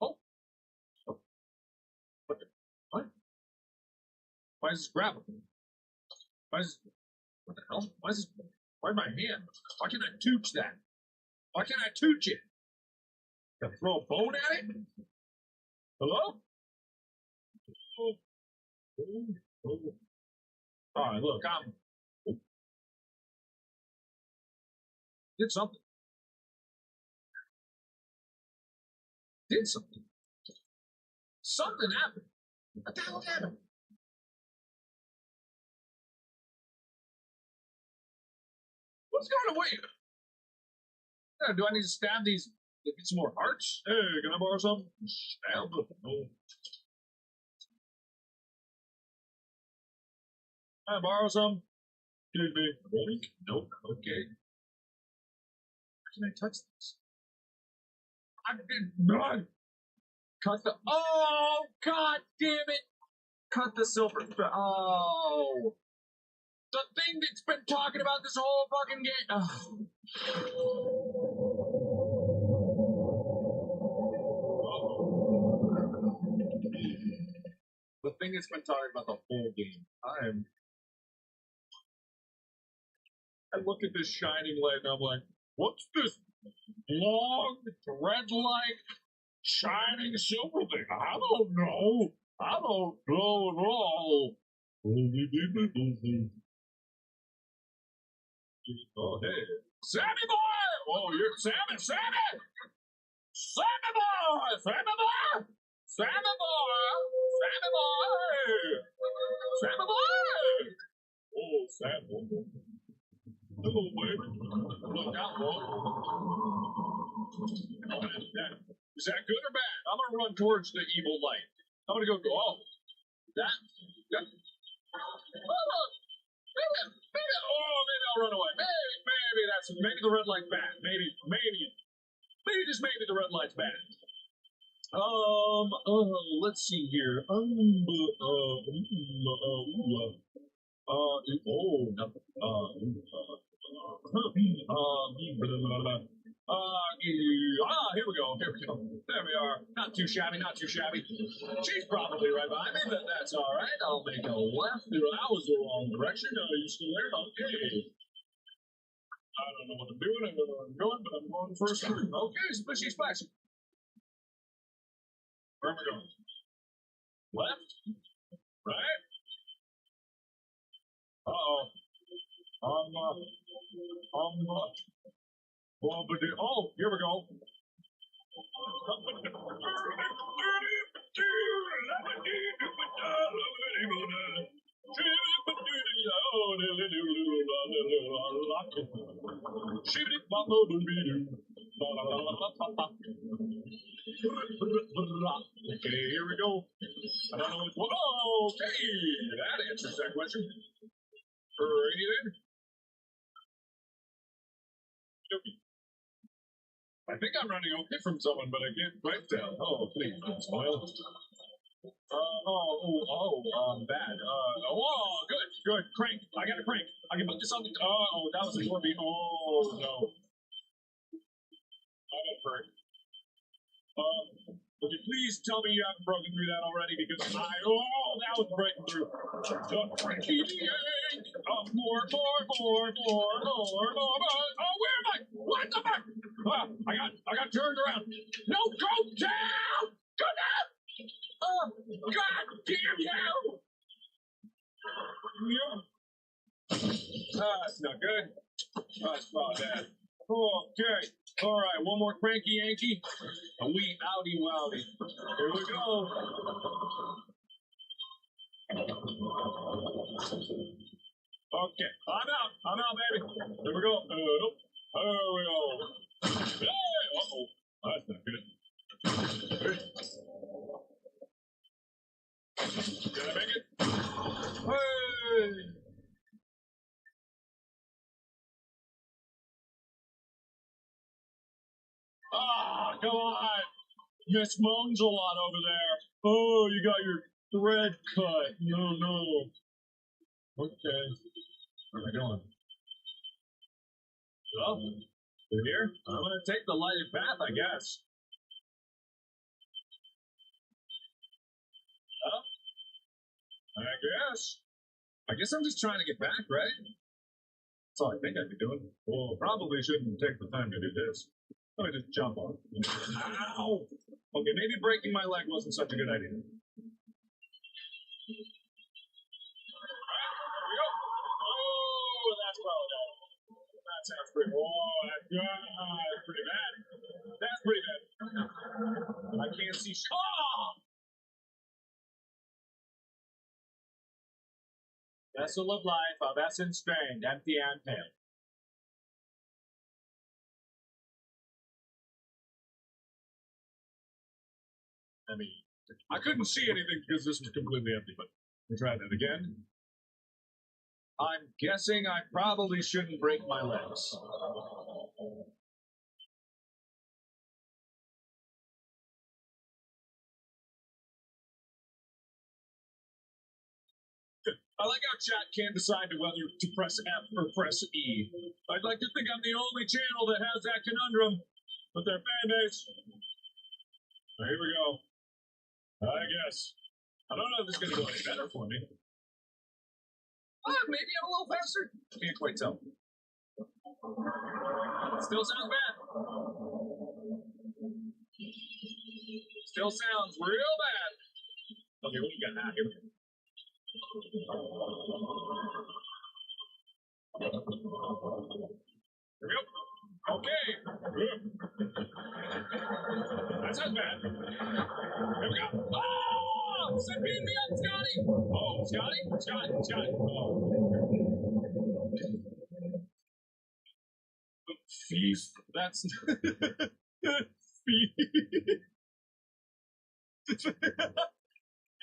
Oh. What? What? Why is this gravel? Why is this? What the hell? Why is this? Why my hand? Why can't I tooch that? Why can't I tooch it? Can I throw a bone at it? Hello? Oh. All right, look, did something. Did something. Something happened. What the hell happened? What's going on? Wait. Do I need to stab these? Get some more hearts? Hey, can I borrow some? Stab them. Oh. Can I borrow some? Excuse me. Ready? Nope. Okay. Can I touch this? I did not. Cut the. Oh, God damn it! Cut the silver. Oh. The thing that's been talking about this whole fucking game. Oh. The thing that's been talking about the whole game. I look at this shining light and I'm like, what's this long, thread-like, shining silver thing? I don't know. I don't know at all. Oh, hey. Sammy boy! Oh, you're Sammy! Sammy! Sammy boy! Sammy boy! Sammy boy! Sammy boy! Sammy boy! Oh, Sammy. Hello, baby. Look out, boy. Is that good or bad? I'm gonna run towards the evil light. I'm gonna go, oh. That. Maybe I'll run away. Maybe the red light's bad. Maybe just maybe the red light's bad. Let's see here. Here we go. There we are. Not too shabby. She's probably right behind me, but that's all right. I'll make a left. That was the wrong direction. You still there? Okay. I don't know what I'm doing. I don't know where I'm going, but I'm going first. Okay, splishy splashy. Where am I going? Left? Right? Uh-oh. Oh, here we go. Okay, here we go. I don't know what's. Whoa, okay, that answers that question. Alrighty then. I think I'm running okay from someone, but I can't quite tell. Oh, please don't spoil. Bad. Good. Crank. I got a crank. I can put this on the. Oh, that was a torpedo. Oh, no. I got a crank. Would you please tell me you haven't broken through that already? Because that was breaking through. Cranky yank. More. Oh, where am I? What the fuck? I got turned around. No, go down! Go down! Oh, God damn you! That's not good. That's probably bad. Okay. All right, one more cranky Yankee. A wee outy wowdy. Here we go. Okay, I'm out, baby. Here we go. Here we go. Hey! Uh-oh. That's not good. Did I make it? Hey! come on. Miss Moans a lot over there. Oh, you got your thread cut. No. Okay. Where are we going? Well, we're here. I'm going to take the lighted path, I guess. Well, I guess I'm just trying to get back, right? That's all I think I'd be doing. Well, probably shouldn't take the time to do this. Let me just jump on. Ow! Okay, maybe breaking my leg wasn't such a good idea. Here we go. Oh, that's probably bad. That sounds pretty. Oh, that's pretty bad. That's pretty bad. I can't see. Oh! Vessel of life, of essence strained, empty and pale. I mean, I couldn't see anything because this was completely empty, but we'll try that again. I'm guessing I probably shouldn't break my legs. I like how chat can't decide whether to press F or press E. I'd like to think I'm the only channel that has that conundrum with their fan base. Here we go. I guess. I don't know if it's going to go any better for me. Maybe I'm a little faster. Can't quite tell. Still sounds bad. Still sounds real bad. Okay, what do you got now? Here we go. Here we go. Okay. That sounds bad. Here we go. Oh! Send me up, Scotty! Oh, Scotty? Scotty. Oh. Thief. That's... Thief.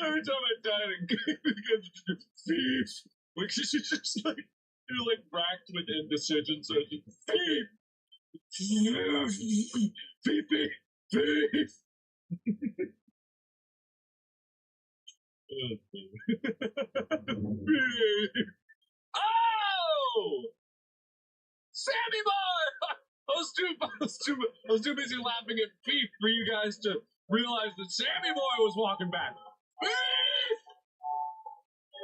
Every time I died in game, it gets thief. Which is just like, you're like racked with indecision, so it's just thief. Thief. Oh! Sammy boy! I was too busy laughing at Beef for you guys to realize that Sammy boy was walking back. Beef!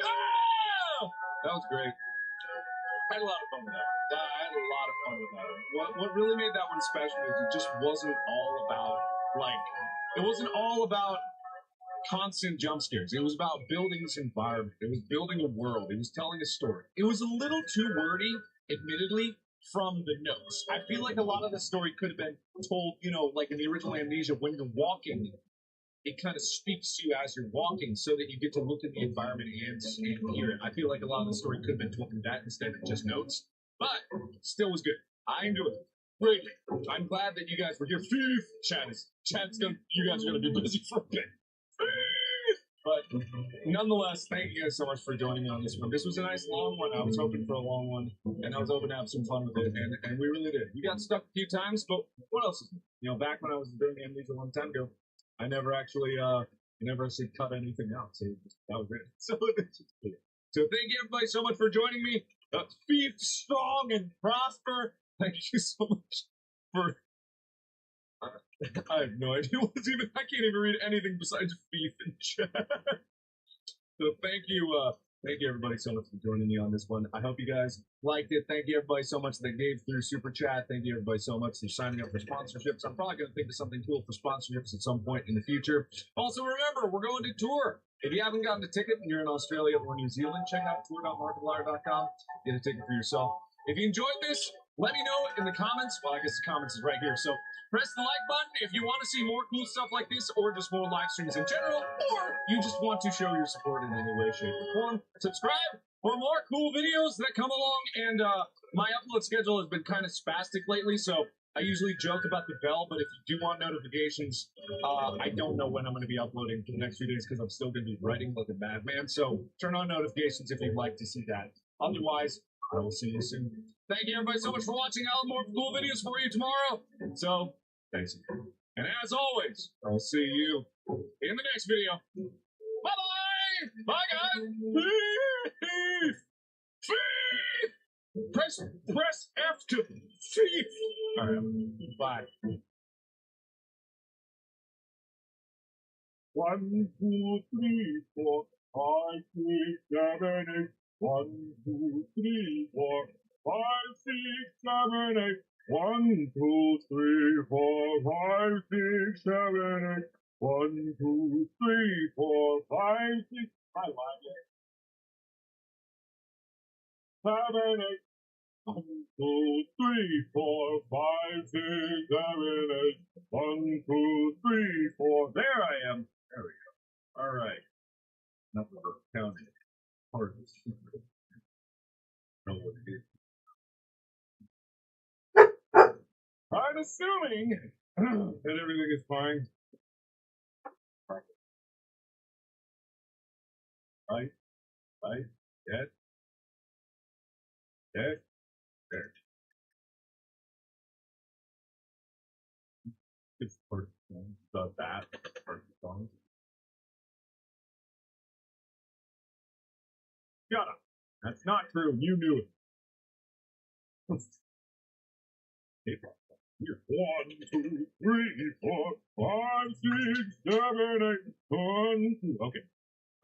Ah! That was great. I had a lot of fun with that. What really made that one special is it just wasn't all about, it wasn't all about constant jump scares. It was about building this environment. It was building a world. It was telling a story. It was a little too wordy, admittedly, from the notes. I feel like a lot of the story could have been told, like in the original Amnesia, when you're walking, it kind of speaks to you as you're walking so that you get to look at the environment and hear it. I feel like a lot of the story could have been told in that instead of just notes, but still was good. I enjoyed it. Great. I'm glad that you guys were here. You guys are going to be busy for a bit. But nonetheless, thank you guys so much for joining me on this one. This was a nice long one. I was hoping for a long one, and I was hoping to have some fun with it, and we really did. We got stuck a few times, but what else is new? Back when I was doing Amnesia a long time ago, I never actually cut anything out, so that was great. So thank you everybody so much for joining me. Be strong and prosper. Thank you so much for... I have no idea what's even... I can't even read anything besides beef in chat. So thank you everybody so much for joining me on this one. I hope you guys liked it. Thank you everybody so much that gave through Super Chat. Thank you everybody so much for signing up for sponsorships. I'm probably going to think of something cool for sponsorships at some point in the future. Also remember, we're going to tour. If you haven't gotten a ticket and you're in Australia or New Zealand, check out tour.markiplier.com. Get a ticket for yourself. If you enjoyed this, let me know in the comments. Well, I guess the comments is right here. So press the like button if you want to see more cool stuff like this or just more live streams in general, or you just want to show your support in any way, shape, or form. Subscribe for more cool videos that come along. And my upload schedule has been kind of spastic lately, so I usually joke about the bell, but if you do want notifications, I don't know when I'm going to be uploading for the next few days because I'm still going to be writing like a madman. So turn on notifications if you'd like to see that. Otherwise, I will see you soon. Thank you everybody so much for watching. I'll have more cool videos for you tomorrow. So, thanks. And as always, I'll see you in the next video. Bye-bye! Bye, guys! Press F to thief! Alright, bye. 1, 2, 3, 4, 5, 6, 7, 8. 1, 2, 3, 4, 5, 6, 7, 8. 1, 2, 3, 4, 5, 6, 7, 8. 1, 2, 3, 4, 5, 6. I like it. 7, 8. 1, 2, 3, 4, 5, 6, 7, 8. 1, 2, 3, 4. There I am. There we go. All right. Nothing for counting. Part of the secret. Know what it is. I'm assuming that everything is fine. Right? Yes. Yes. There. It's part of the song. The that part of the song. Shut up. That's not true. You knew it. Here. 1, 2, 3, 4, 5, 6, 7, 8. 1, 2. Okay.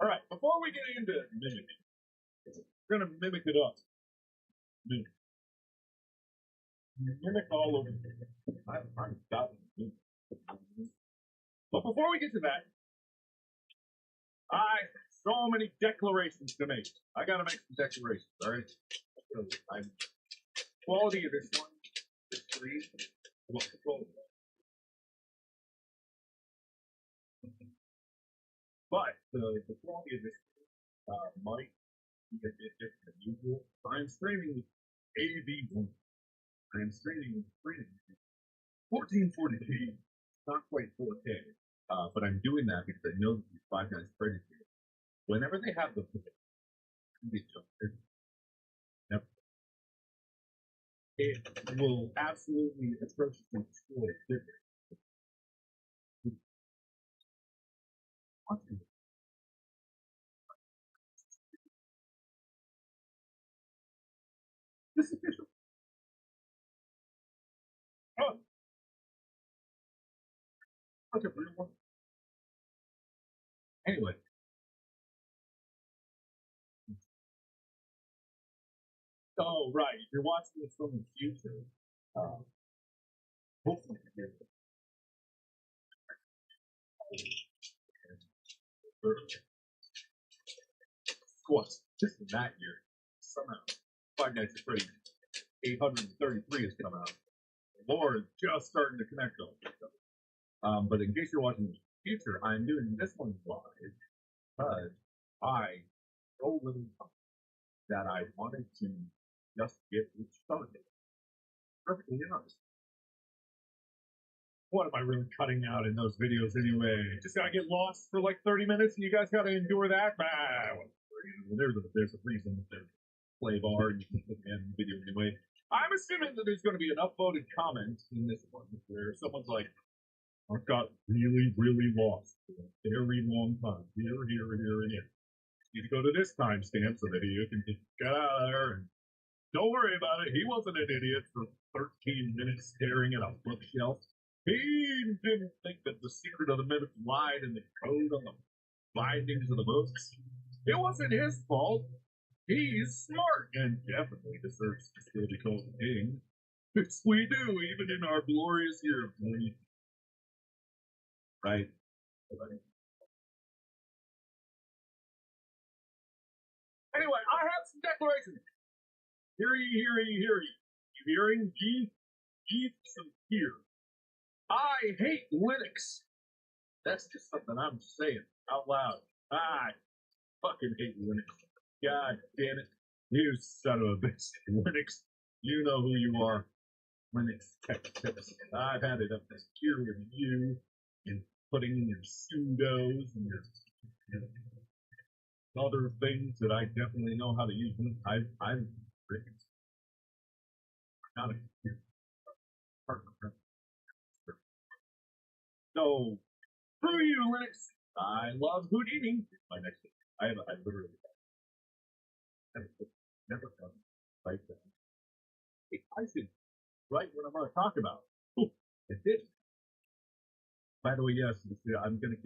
All right. Before we get into mimicking, we're gonna mimic it up. Mimic all over. I'm done. But before we get to that, so many declarations to make. I gotta make some declarations. All right. So quality of this one is 3. But the quality of this might be a bit different than usual. I'm streaming AV1. I'm streaming 1440p, not quite 4K. But I'm doing that because I know that these 5 guys credit here. Whenever they have the it will absolutely atrociously destroy it. This is official. Oh, that's a real one. Anyway. Oh, right. If you're watching this from the future, hopefully you get it. Squats. Just in that year, somehow, 5 Nights at Freddy's 833 has come out. Lore is just starting to connect all this stuff. But in case you're watching the future, I'm doing this one live because I so little time that I wanted to just get it started. Perfectly honest. What am I really cutting out in those videos anyway? Just gotta get lost for like 30 minutes and you guys gotta endure that? There's a reason that there's a play bar and you can put the end of the video anyway. I'm assuming that there's going to be an upvoted comment in this one where someone's like, I got really, really lost for a very long time. Here, and here. You need to go to this timestamp so that you can get out of there. And don't worry about it. He wasn't an idiot for 13 minutes staring at a bookshelf. He didn't think that the secret of the minutes lied in the code on the bindings of the books. It wasn't his fault. He's smart and definitely deserves to still be called a king. Yes, we do, even in our glorious year of 20. Right. Anyway, I have some declarations. Hear ye. You hearing? Ye some here. I hate Linux. That's just something I'm saying out loud. I fucking hate Linux. God damn it. You son of a bitch. Linux, you know who you are. Linux tech tips. I've had it up to here with you and putting in your sudos and your other things that I definitely know how to use. I'm not a So, screw you, Linux. I love Houdini. My next thing. I literally never done like that. I should write what I'm going to talk about. It did. By the way, yes, I'm going to